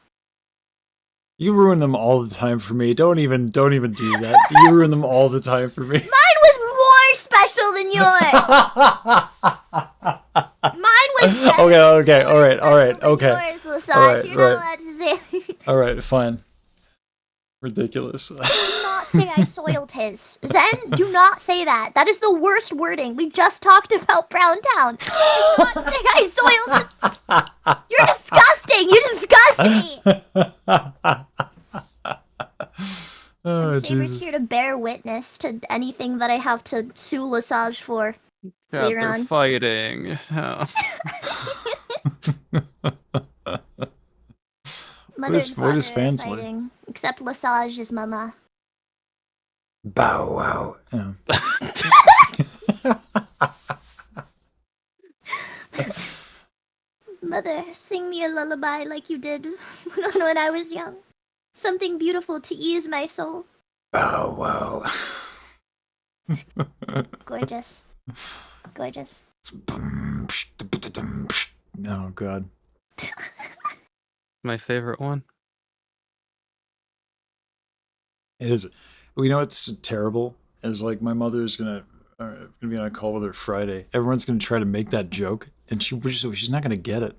You ruin them all the time for me. Don't even do that. You ruin them all the time for me. Mine was more special than yours. Mine was better Okay, all right, okay. yours, Lesage. All right, You're not allowed to say. All right, fine. Ridiculous. Do not say I soiled his. Zen, do not say that. That is the worst wording. We just talked about Browntown. Do not say I soiled his. You're disgusting. You disgust me. Oh, Saber's Jesus. here to bear witness to anything that I have to sue Lesage for later they're on. fighting. Oh. Mother and what is father are fans like? fighting, except Lesage is mama. Bow wow. Yeah. Mother, sing me a lullaby like you did when I was young. Something beautiful to ease my soul. Bow wow. Gorgeous. Gorgeous. Oh, God. My favorite one. It is. You know what's terrible? Is like my mother's gonna be on a call with her Friday. Everyone's gonna try to make that joke, and she's not gonna get it.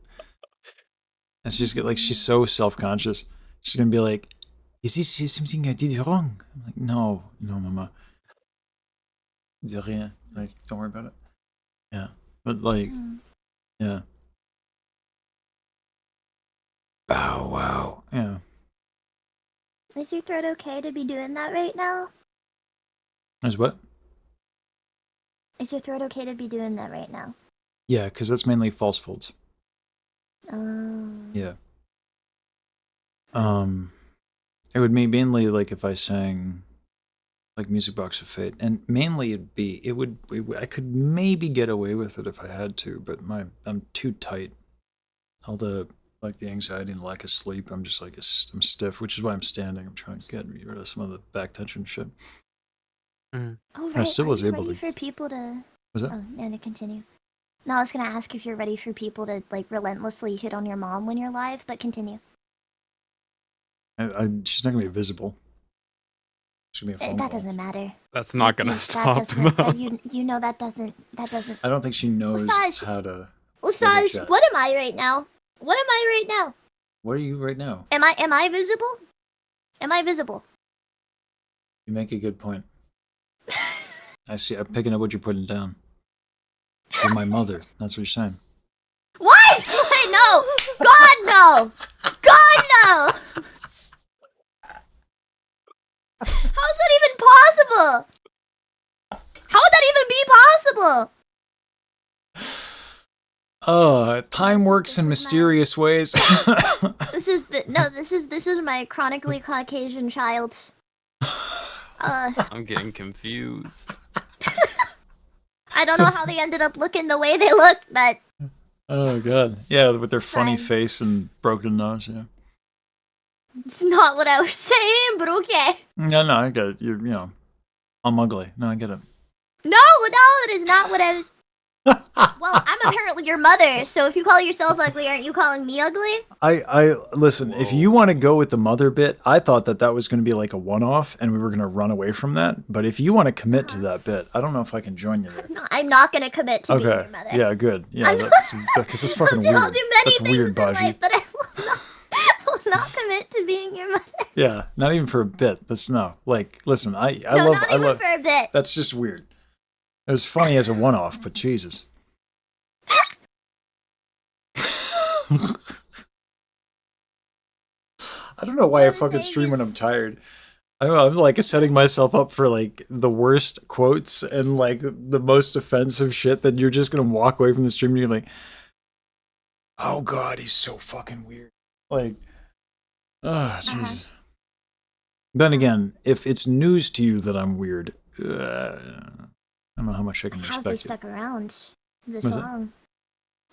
And she's so self-conscious. She's gonna be like, "Is this something I did wrong?" I'm like, "No, no, Mama. De rien. Like, don't worry about it." Yeah, but like, yeah. Bow wow. Yeah. Is your throat okay to be doing that right now? As what? Is your throat okay to be doing that right now? Yeah, because that's mainly false folds. Oh. Yeah. It would be mainly like if I sang like Music Box of Fate, and mainly I could maybe get away with it if I had to, but I'm too tight. All the like the anxiety and lack of sleep, I'm just like I'm stiff, which is why I'm standing. I'm trying to get rid of some of the back tension shit. Oh, right. I still Are was you able ready to. for people to... Was that? Oh, and to continue. No, I was gonna ask if you're ready for people to, like, relentlessly hit on your mom when you're live, but continue. She's not gonna be visible. She's gonna be a phone That call. doesn't matter. That's not gonna That stop. doesn't... you know that doesn't... I don't think she knows Usaj! how to. Usaj, what am I right now? What am I right now? What are you right now? Am I visible? Am I visible? You make a good point. I see. I'm picking up what you're putting down. You're my mother. That's what you're saying. What? Wait, no! God, no! God, no! How is that even possible? How would that even be possible? Time works in mysterious ways. This is my chronically Caucasian child. I'm getting confused. I don't know how they ended up looking the way they look, but Oh god. Yeah, with their funny face and broken nose, yeah. it's not what I was saying, but okay. No, I get it. You know, I'm ugly. No, I get it. No, it is not what I was. Well, I'm apparently your mother, so if you call yourself ugly, aren't you calling me ugly? I listen, if you want to go with the mother bit, I thought that was going to be like a one-off and we were going to run away from that. But if you want to commit to that bit, I don't know if I can join you there. No, I'm not gonna commit to being Okay. your mother. Yeah, good. Yeah, because it's fucking weird. I'll do many That's things weird, in Baji. life, but I will not commit to being your mother. Yeah, not even for a bit. That's no. Like, listen, I No, love not I even love for a bit. That's just weird. It was funny as a one-off, but Jesus. I don't know why I fucking stream when I'm tired. I'm like setting myself up for like the worst quotes and like the most offensive shit that you're just gonna walk away from the stream and you're like, oh god, he's so fucking weird. Like, oh Jesus. Then again, if it's news to you that I'm weird, I don't know how much I can How have respect they it. stuck around this What's that? long?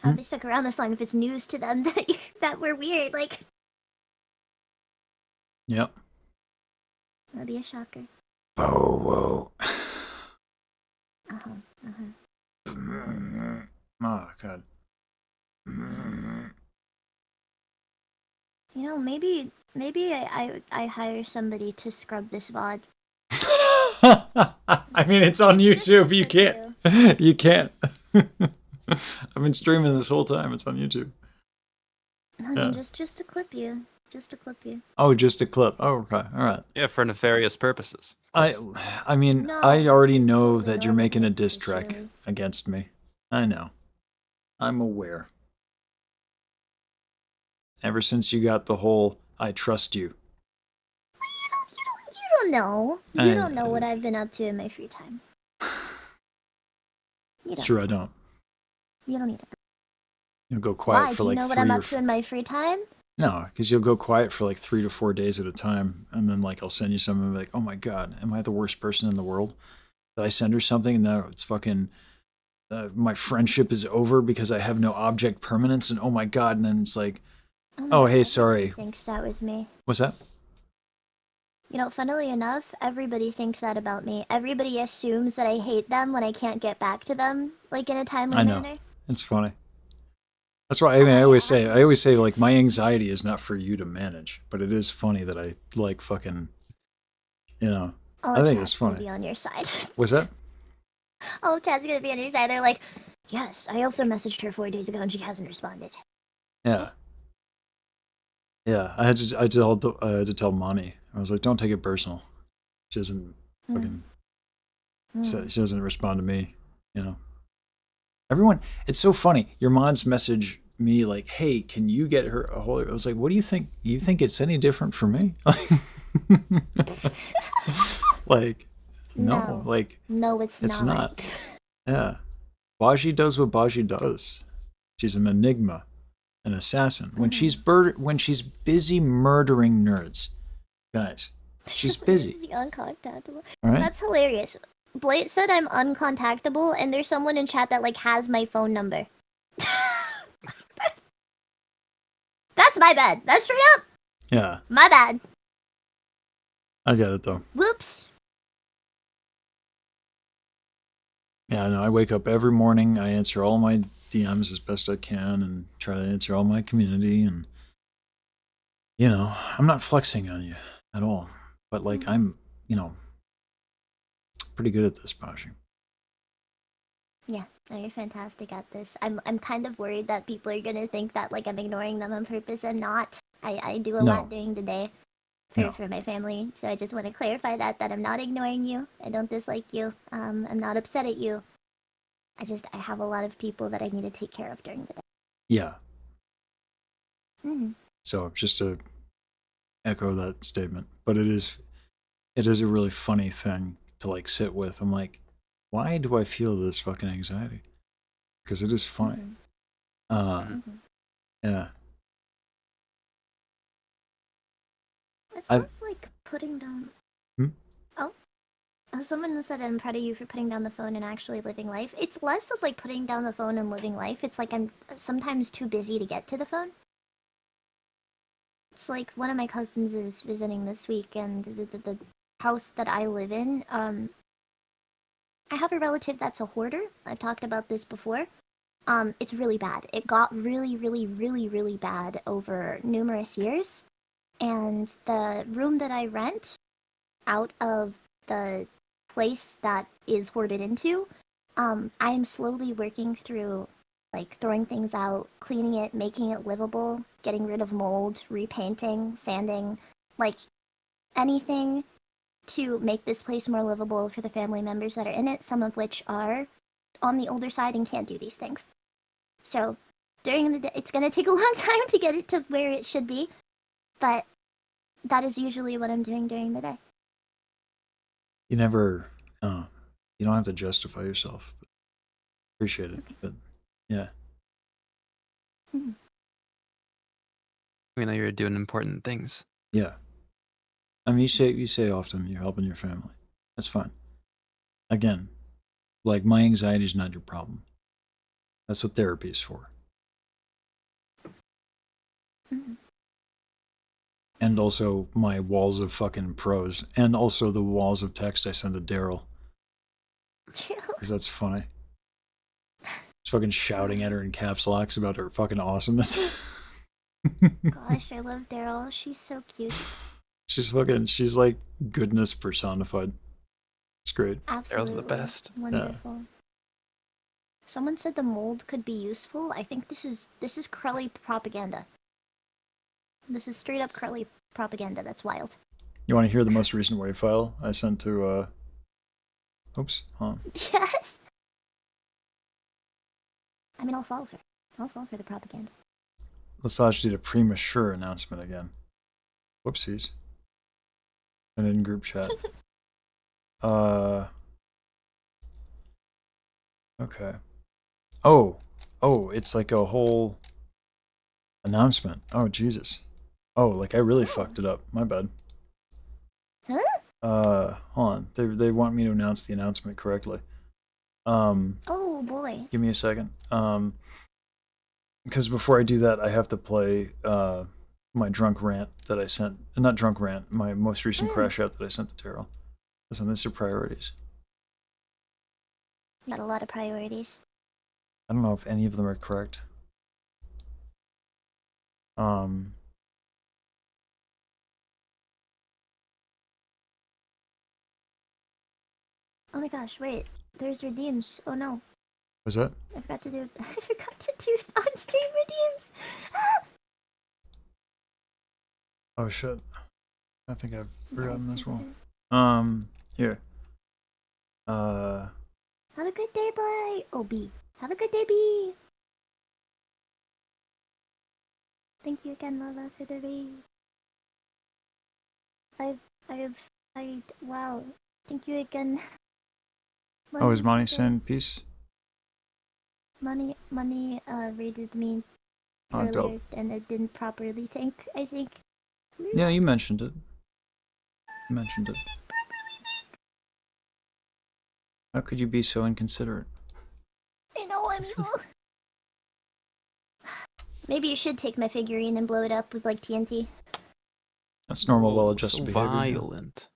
How have they stuck around this long if it's news to them that we're weird? Like, Yep. that'd be a shocker. Oh, whoa. Uh-huh. Oh, God. You know, maybe I hire somebody to scrub this VOD. I mean, it's on YouTube. You can't. You can't. I've been streaming this whole time. It's on YouTube. I mean, Yeah. just to clip you. Just to clip you. Oh, just a clip. Oh, okay. All right. Yeah, for nefarious purposes. I mean, No, I already know that you're no, making a it's diss a track joke. against me. I know. I'm aware. Ever since you got the whole "I trust you." You don't know. You don't know what I've been up to in my free time. You don't. Sure, I don't. You don't need to. You'll go quiet Why? for Do you like know what 3 I'm or up to in my free time? No, because you'll go quiet for like 3 to 4 days at a time, and then like I'll send you something and be like, "Oh my god, am I the worst person in the world?" Did I send her something and now it's fucking my friendship is over because I have no object permanence, and oh my god, and then it's like, my "Oh God, hey, everybody sorry." Thinks that with me. What's that? You know, funnily enough, everybody thinks that about me. Everybody assumes that I hate them when I can't get back to them, like in a timely I know. manner. It's funny. That's why I mean I always say like my anxiety is not for you to manage, but it is funny that I like fucking, you know. Oh, I think Chad's it's gonna funny. be on your side. What's that? Oh, Chad's gonna be on your side. They're like, yes, I also messaged her 4 days ago and she hasn't responded. Yeah. Yeah, I had to tell Monii. I was like, don't take it personal. She doesn't fucking she doesn't respond to me, you know. Everyone, it's so funny. Your mods message me like, "Hey, can you get her a hold?" I was like, "What do you think? You think it's any different for me?" Like, no, like No, it's not. Yeah, Baji does what Baji does. She's an enigma, an assassin. When she's busy murdering nerds, guys, she's busy. Uncontactable. All right? That's hilarious. Blade said I'm uncontactable, and there's someone in chat that like has my phone number. That's my bad. That's straight up Yeah, my bad. I get it though. Whoops. Yeah, no, I wake up every morning. I answer all my DMs as best I can and try to answer all my community. And, you know, I'm not flexing on you at all. But, like, I'm, you know, pretty good at this, Baji. Yeah, no, you're fantastic at this. I'm kind of worried that people are gonna think that like I'm ignoring them on purpose and not. I do a lot during the day for my family, so I just want to clarify that I'm not ignoring you. I don't dislike you. I'm not upset at you. I have a lot of people that I need to take care of during the day. Yeah. Mhm. So, just to echo that statement. But it is a really funny thing to, like, sit with. I'm like, why do I feel this fucking anxiety? Because it is funny. Yeah. It's less like putting down. Hmm? Oh, someone said I'm proud of you for putting down the phone and actually living life. It's less of like putting down the phone and living life. It's like I'm sometimes too busy to get to the phone. It's like one of my cousins is visiting this week, and the house that I live in, I have a relative that's a hoarder. I've talked about this before. It's really bad. It got really, really, really, really bad over numerous years. And the room that I rent out of the place that is hoarded into, I am slowly working through like throwing things out, cleaning it, making it livable, getting rid of mold, repainting, sanding, like anything to make this place more livable for the family members that are in it, some of which are on the older side and can't do these things. So during the day, it's going to take a long time to get it to where it should be, but that is usually what I'm doing during the day. You never, you don't have to justify yourself. Appreciate it. Okay. But, yeah. We know you're doing important things. Yeah. I mean, you say often you're helping your family. That's fine. Again, like, my anxiety is not your problem. That's what therapy is for. And also my walls of fucking prose. And also the walls of text I send to Daryl. Because that's funny. Just fucking shouting at her in caps locks about her fucking awesomeness. Gosh, I love Daryl. She's so cute. She's like goodness personified. It's great. Absolutely. Daryl's the best. Wonderful. Yeah. Someone said the mold could be useful. I think this is Crowley propaganda. This is straight up Crowley propaganda. That's wild. You want to hear the most recent WAV file I sent to oops, hold on. Yes. I mean, I'll fall for the propaganda. Lesage did a premature announcement again. Whoopsies. And in group chat. Okay. Oh, it's like a whole announcement. Oh, Jesus. Oh, like I really fucked it up. My bad. Huh? Hold on. They want me to announce the announcement correctly. Oh boy. Give me a second. Because before I do that, I have to play my drunk rant that I sent. Not drunk rant. My most recent crash out that I sent to Daryl. Listen, these are priorities. Got a lot of priorities. I don't know if any of them are correct. Oh my gosh, wait. There's redeems. Oh no. Was that? I forgot to do on-stream redeems. Oh shit. I think I've forgotten this one. Here. Have a good day, boy. Oh, B. Have a good day, B. Thank you again, Lola, for the raid. Wow. Thank you again. Oh, is Money for the- saying peace? Money rated me Oh, earlier, dope. and it didn't properly thank. I think. Yeah, you mentioned it. You mentioned it. How could you be so inconsiderate? I know I'm evil. Maybe you should take my figurine and blow it up with like TNT. That's normal, Whoa, well-adjusted so behavior. violent.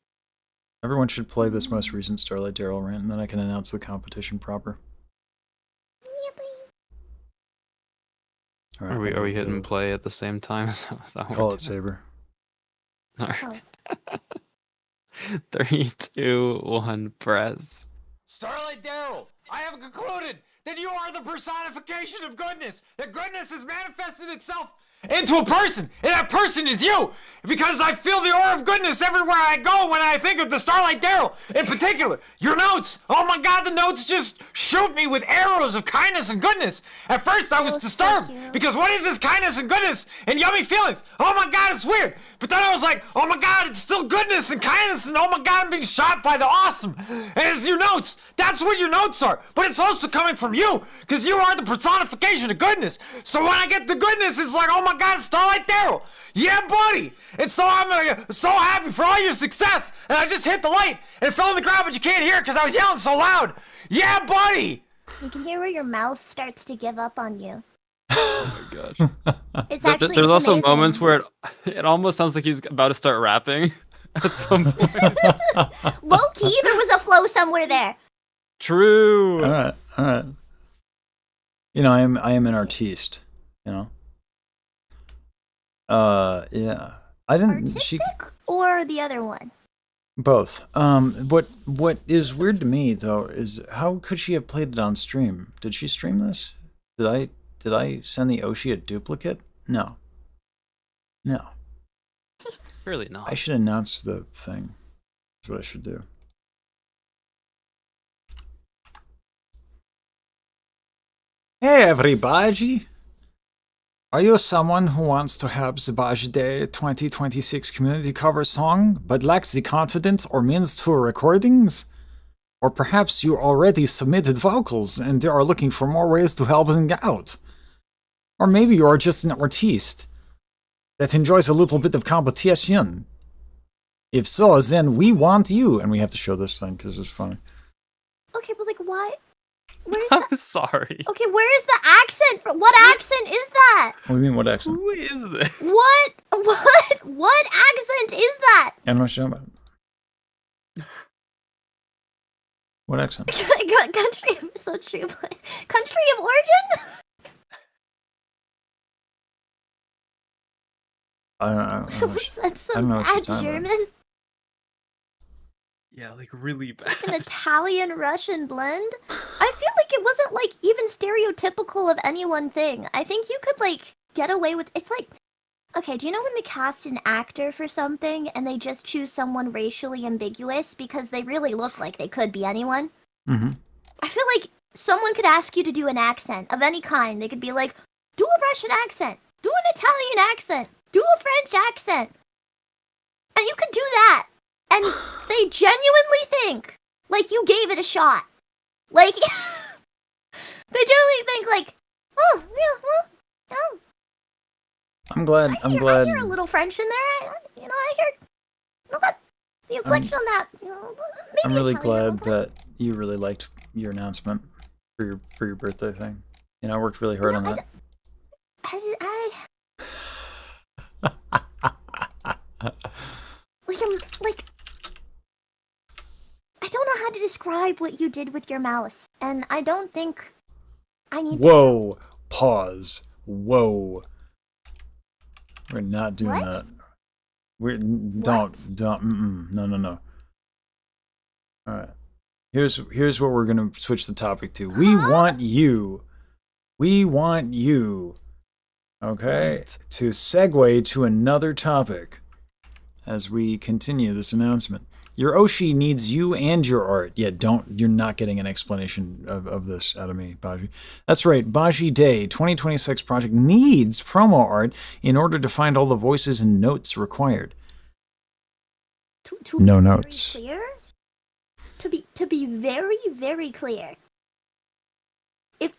Everyone should play this most recent Starlight Daryl rant, and then I can announce the competition proper. All right, Are we hitting go. play at the same time? Is that what Call we're it Saber. doing? Alright. 3, 2, 1, press. Starlight Daryl, I have concluded that you are the personification of goodness. That goodness has manifested itself into a person, and that person is you. Because I feel the aura of goodness everywhere I go when I think of the Starlight Daryl. In particular, your notes. Oh my God, the notes just shoot me with arrows of kindness and goodness. At first, I was disturbed because what is this kindness and goodness and yummy feelings? Oh my God, it's weird. But then I was like, oh my God, it's still goodness and kindness, and oh my God, I'm being shot by the awesome. And it's your notes. That's what your notes are. But it's also coming from you because you are the personification of goodness. So when I get the goodness, it's like, oh my God, it's Starlight Daryl. Yeah, buddy. And so I'm so happy for all your success. And I just hit the light and it fell on the ground, but you can't hear it because I was yelling so loud. Yeah, buddy. You can hear where your mouth starts to give up on you. Oh my gosh. It's actually There's it's also amazing. moments where it almost sounds like he's about to start rapping at some point. Low key, there was a flow somewhere there. True. All right. You know, I am an artiste. You know. Yeah. I didn't. Artistic or the other one? Both. What is weird to me though is how could she have played it on stream? Did she stream this? Did I send the Oshi a duplicate? No. Really not. I should announce the thing. That's what I should do. Hey everybody! Are you someone who wants to have the Baji Day 2026 community cover song, but lacks the confidence or means to recordings? Or perhaps you already submitted vocals and they are looking for more ways to help them out? Or maybe you are just an artiste that enjoys a little bit of competition. If so, then we want you. And we have to show this thing because it's funny. Okay, but like, why? Where's I'm sorry. Okay, where is the accent? What accent is that? What do you mean, what accent? Who is this? What accent is that? I'm not sure about it. What accent? Country of so true. Country of origin? I don't So know. what's that? I Some don't know what you're bad talking about. German? Yeah, like really bad. Like an Italian-Russian blend? I feel like it wasn't like even stereotypical of any one thing. I think you could like get away with it's like okay, do you know when they cast an actor for something and they just choose someone racially ambiguous because they really look like they could be anyone? Mm-hmm. I feel like someone could ask you to do an accent of any kind. They could be like, do a Russian accent, do an Italian accent, do a French accent. And you could do that. And they genuinely think like you gave it a shot. Like they genuinely think like, oh yeah, well, oh. I'm glad. I hear a little French in there. I hear the inflection on that. Maybe I'm really Italian. glad that you really liked your announcement for your birthday thing. You know, I worked really hard on that. Like I don't know how to describe what you did with your mouse, and I don't think I need Whoa! Pause. Whoa. We're not doing What? that. We're don't. No. All right. Here's what we're gonna switch the topic to. We want you. Okay, to segue to another topic. as we continue this announcement. Your Oshi needs you and your art. Yeah, you're not getting an explanation of this out of me, Baji. That's right, Baji Day 2026 project needs promo art in order to find all the voices and notes required. To No be notes. Very clear? To be very, very clear. If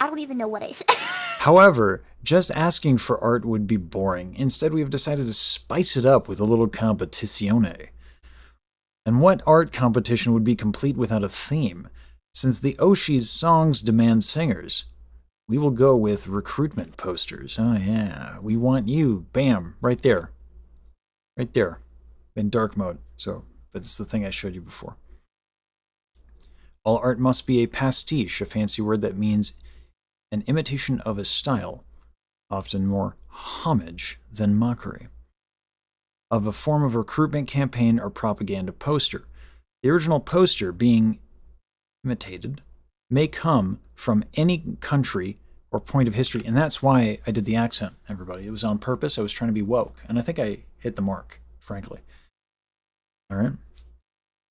I don't even know what I said. However, just asking for art would be boring. Instead, we have decided to spice it up with a little competizione. And what art competition would be complete without a theme? Since the Oshi's songs demand singers, we will go with recruitment posters. Oh yeah, we want you. Bam, right there. Right there. In dark mode, but it's the thing I showed you before. All art must be a pastiche, a fancy word that means an imitation of a style, often more homage than mockery, of a form of recruitment campaign or propaganda poster. The original poster being imitated may come from any country or point of history, and that's why I did the accent, everybody. It was on purpose. I was trying to be woke, and I think I hit the mark, frankly. All right.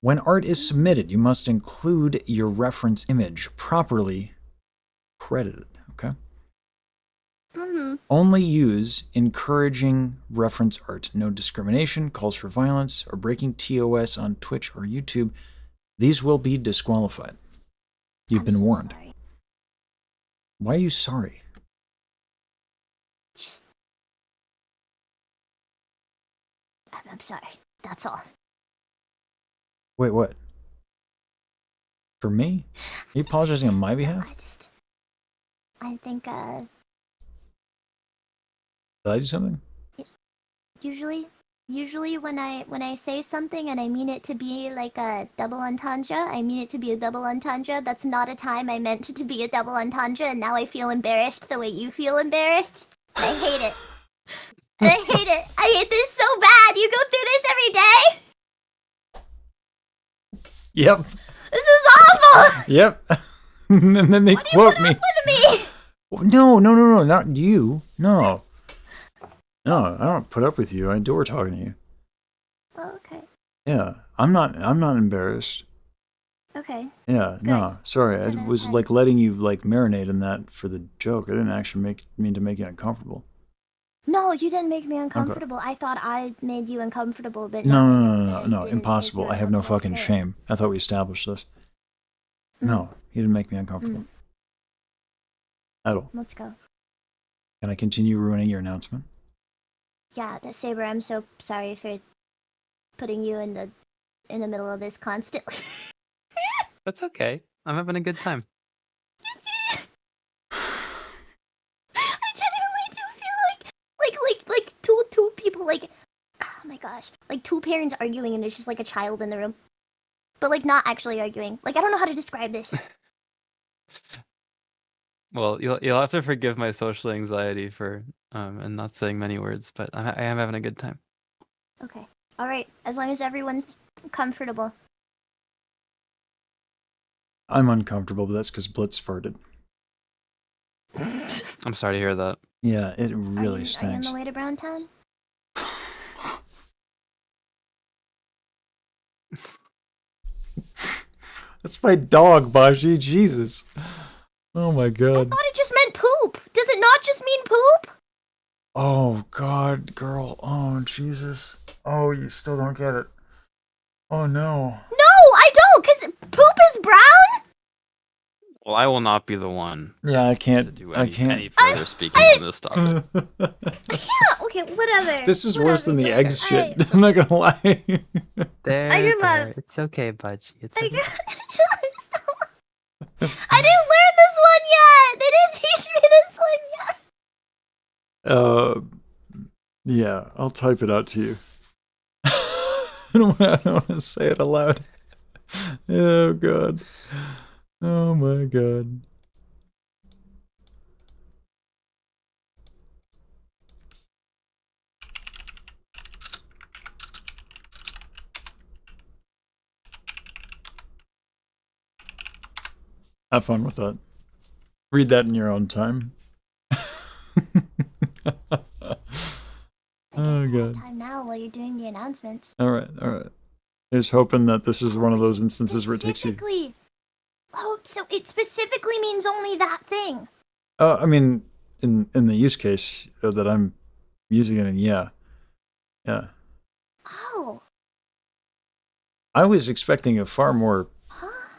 When art is submitted, you must include your reference image properly credited, okay? Only use encouraging reference art. No discrimination, calls for violence, or breaking TOS on Twitch or YouTube. These will be disqualified. You've been warned. Sorry. Why are you sorry? I'm sorry. That's all. Wait, what? For me? Are you apologizing on my behalf? I think Did I do something? usually when I say something and I mean it to be like a double entendre, I mean it to be a double entendre. That's not a time I meant it to be a double entendre, and now I feel embarrassed the way you feel embarrassed. I hate it. I hate it. I hate this so bad. You go through this every day? Yep. This is awful. Yep. And then they quote me. With me. No, not you. No, I don't put up with you. I adore talking to you. Oh, okay. Yeah, I'm not embarrassed. Okay. Yeah, no, sorry. I was like letting you like marinate in that for the joke. I didn't actually mean to make you uncomfortable. No, you didn't make me uncomfortable. I thought I made you uncomfortable, but No, impossible. I have no fucking shame. I thought we established this. No, you didn't make me uncomfortable. At all. Let's go. Can I continue ruining your announcement? Yeah, that Saber, I'm so sorry for putting you in the middle of this constantly. That's okay. I'm having a good time. I genuinely do feel like two people, like, oh my gosh, like two parents arguing and there's just like a child in the room, but like not actually arguing. Like, I don't know how to describe this. Well, you'll have to forgive my social anxiety for and not saying many words, but I am having a good time. Okay, all right, as long as everyone's comfortable. I'm uncomfortable, but that's because Blitz farted. I'm sorry to hear that. Yeah, it really Are you on stinks. the way to Brown Town? That's my dog, Baji. Jesus. Oh my god. I thought it just meant poop. Does it not just mean poop? Oh god, girl. Oh Jesus. Oh, you still don't get it. Oh no. No, I don't, because poop is brown? Well, I will not be the one. Yeah, I can't. To do I can't. any further speaking on this topic. Yeah, okay, whatever. This is worse than the Jacob. eggs shit. I'm not gonna lie. There. It's okay, Budgie. It's okay. I didn't learn this one yet. They didn't teach me this one yet. Yeah, I'll type it out to you. I don't want to say it aloud. Oh god. Oh my god. Have fun with that. Read that in your own time. Oh god. Time now while you're doing the announcements. All right. Just hoping that this is one of those instances where it takes you. Specifically. Oh, so it specifically means only that thing. I mean, in the use case that I'm using it in, yeah. Oh. I was expecting a far more Huh?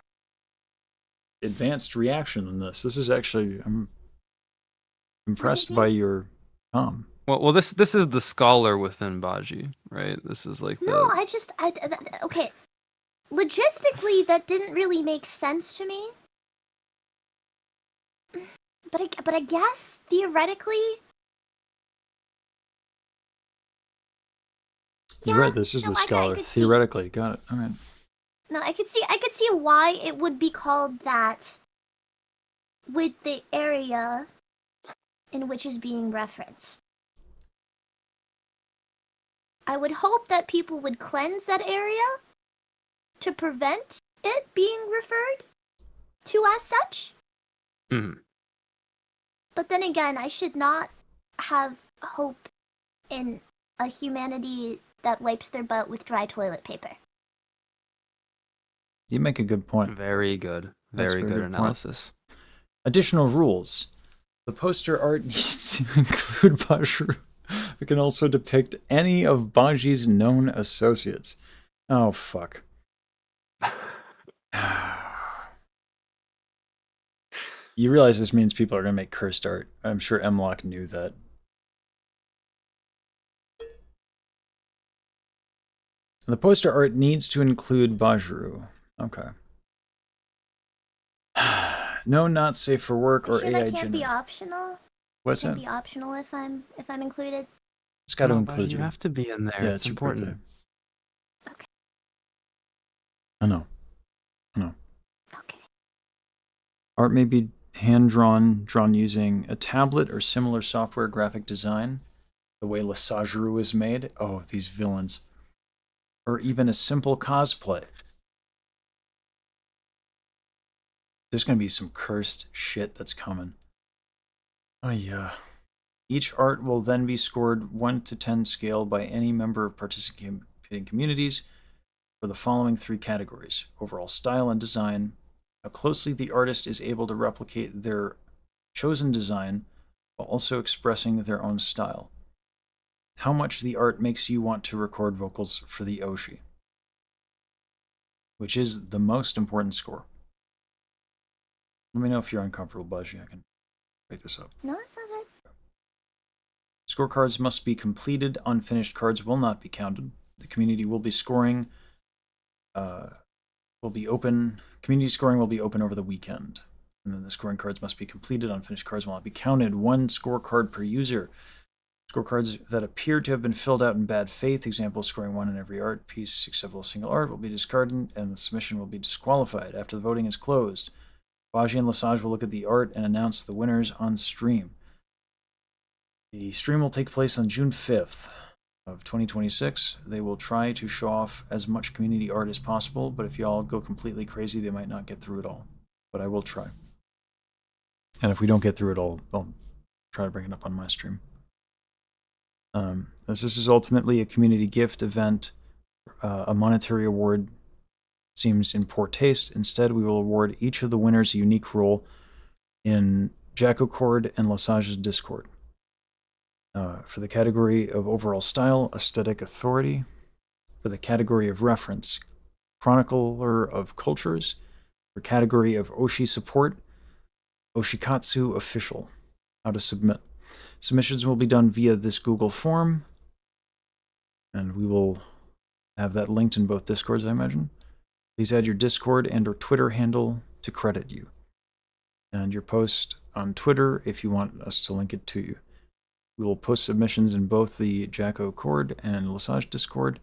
advanced reaction than this. This is actually, I'm impressed by Maybe- your Well, this is the scholar within Baji, right? This is like No, okay. Logistically, that didn't really make sense to me. But I guess theoretically. You're right. This is the scholar. Theoretically, got it. All right. No, I could see why it would be called that with the area in which is being referenced. I would hope that people would cleanse that area to prevent it being referred to as such. Mm-hmm. But then again, I should not have hope in a humanity that wipes their butt with dry toilet paper. You make a good point. Very good. That's Very a good point. analysis. Additional rules. The poster art needs to include Bajru. It can also depict any of Baji's known associates. Oh, fuck. You realize this means people are going to make cursed art. I'm sure Mlock knew that. The poster art needs to include Bajru. Okay. No, not safe for work or Sure, AI that can't generated. be optional. What's Can't that? be optional if I'm included. It's got to No, include you you. have to be in there. Yeah, it's your important. birthday. Okay. I know. Okay. Art may be hand-drawn, drawn using a tablet or similar software graphic design, the way Lesagru is made. Oh, these villains. Or even a simple cosplay. There's going to be some cursed shit that's coming. Oh, yeah. Each art will then be scored 1 to 10 scale by any member of participating communities for the following 3 categories: overall style and design, how closely the artist is able to replicate their chosen design while also expressing their own style, how much the art makes you want to record vocals for the Oshi, which is the most important score. Let me know if you're uncomfortable, Baji. I can break this up. No, it's not good. Scorecards must be completed. Unfinished cards will not be counted. The community will be scoring. Community scoring will be open over the weekend. And then the scoring cards must be completed. Unfinished cards will not be counted. 1 scorecard per user. Scorecards that appear to have been filled out in bad faith, example, scoring 1 in every art piece except for a single art, will be discarded and the submission will be disqualified. After the voting is closed, Baji and Lesage will look at the art and announce the winners on stream. The stream will take place on June 5th of 2026. They will try to show off as much community art as possible, but if y'all go completely crazy, they might not get through it all. But I will try. And if we don't get through it all, I'll try to bring it up on my stream. As this is ultimately a community gift event, a monetary award seems in poor taste. Instead, we will award each of the winners a unique role in Jacko Cord and Lesage's Discord. For the category of overall style, aesthetic authority. For the category of reference, chronicler of cultures. For category of Oshi support, Oshikatsu official. How to submit. Submissions will be done via this Google form, and we will have that linked in both Discords, I imagine. Please add your Discord and or Twitter handle to credit you, and your post on Twitter if you want us to link it to you. We will post submissions in both the Jacko Cord and Lesage Discord.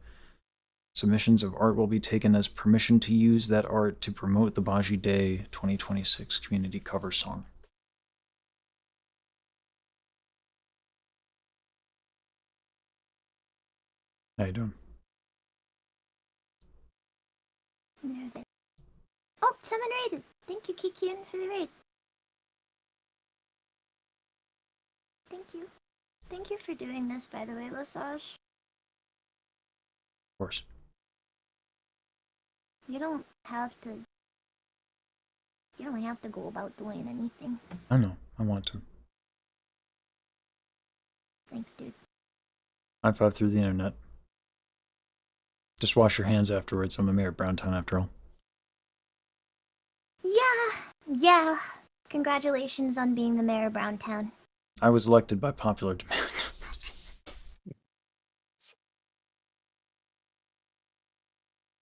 Submissions of art will be taken as permission to use that art to promote the Baji Day 2026 community cover song. How you doing? Oh, someone raided. Thank you, Kikian, for the raid. Thank you. Thank you for doing this, by the way, Lesage. course. You don't have to. You don't have to go about doing anything. I know. I want to. Thanks, dude. High five through the internet. Just wash your hands afterwards. I'm a mayor of Browntown after all. Yeah. Congratulations on being the mayor of Browntown. I was elected by popular demand.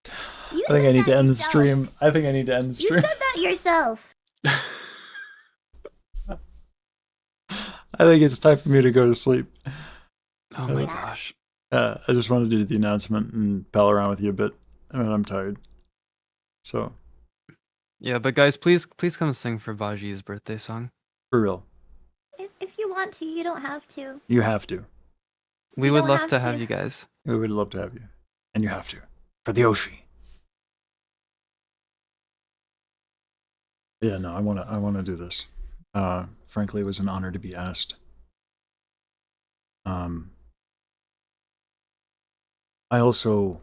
I think I need to end the stream. I think I need to end the stream. You said that yourself. I think it's time for me to go to sleep. Oh my gosh. I just wanted to do the announcement and pal around with you a bit. I mean, I'm tired. So. Yeah, but guys, please come sing for Baji's birthday song. For real. If you want to, you don't have to. You have to. We You would don't love have to to. have you guys. We would love to have you. And you have to. For the Oshi. Yeah, no, I wanna do this. Frankly, it was an honor to be asked. I also...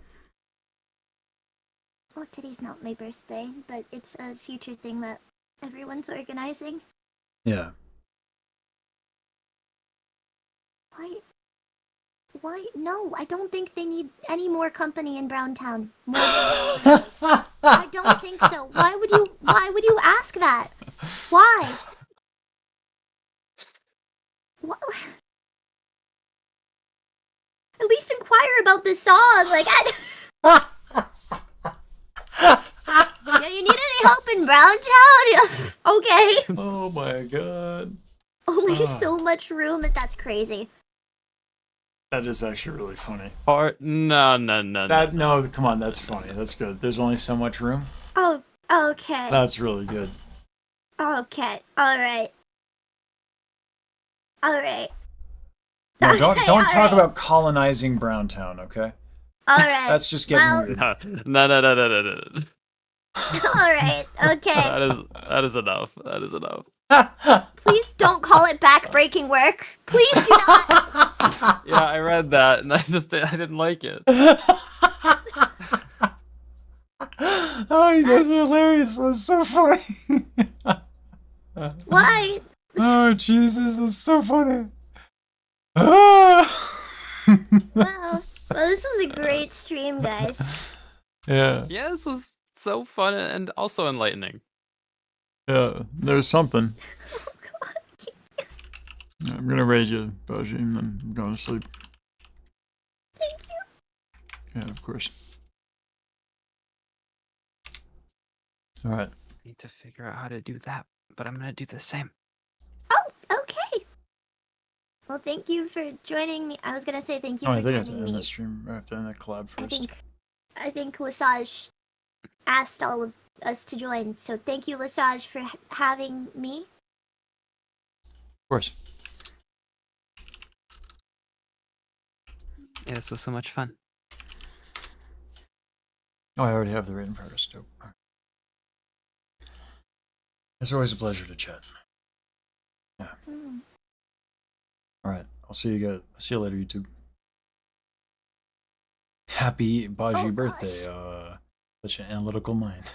Well, today's not my birthday, but it's a future thing that everyone's organizing. Yeah. Why? No, I don't think they need any more company in Browntown. More I don't think so. Why would you ask that? Why? What? At least inquire about the song. Like, yeah, you need any help in Browntown? Okay. Oh my god. Only so much room. That's crazy. That is actually really funny. No. No, come on, that's funny. That's good. There's only so much room. Oh, okay. That's really good. Okay. All right. No, don't Okay, talk alright. about colonizing Browntown, okay? All right. That's just getting Well, weird. No. All right. Okay. That is enough. That is enough. Please don't call it back-breaking work. Please do not. Yeah, I read that and I didn't like it. Oh, you guys are hilarious. That's so funny. Why? Oh, Jesus, that's so funny. Ah. Wow. Well, this was a great stream, guys. Yeah. Yeah, this was so fun and also enlightening. Yeah, there's something. I'm gonna raid you, Baji, and then I'm going to sleep. Thank you. Yeah, of course. Alright. Need to figure out how to do that, but I'm gonna do the same. Oh, okay. Well, thank you for joining me. I was gonna say thank you Oh, for I think I have to joining end me. the stream. I have to end the collab first. I think Lesage asked all of us to join, so thank you, Lesage, for having me. Of course. Yeah, this was so much fun. Oh, I already have the raid in progress. Dope. Alright. It's always a pleasure to chat. Yeah. Alright, I'll see you guys. I'll see you later, YouTube. Happy Baji birthday, such an analytical mind.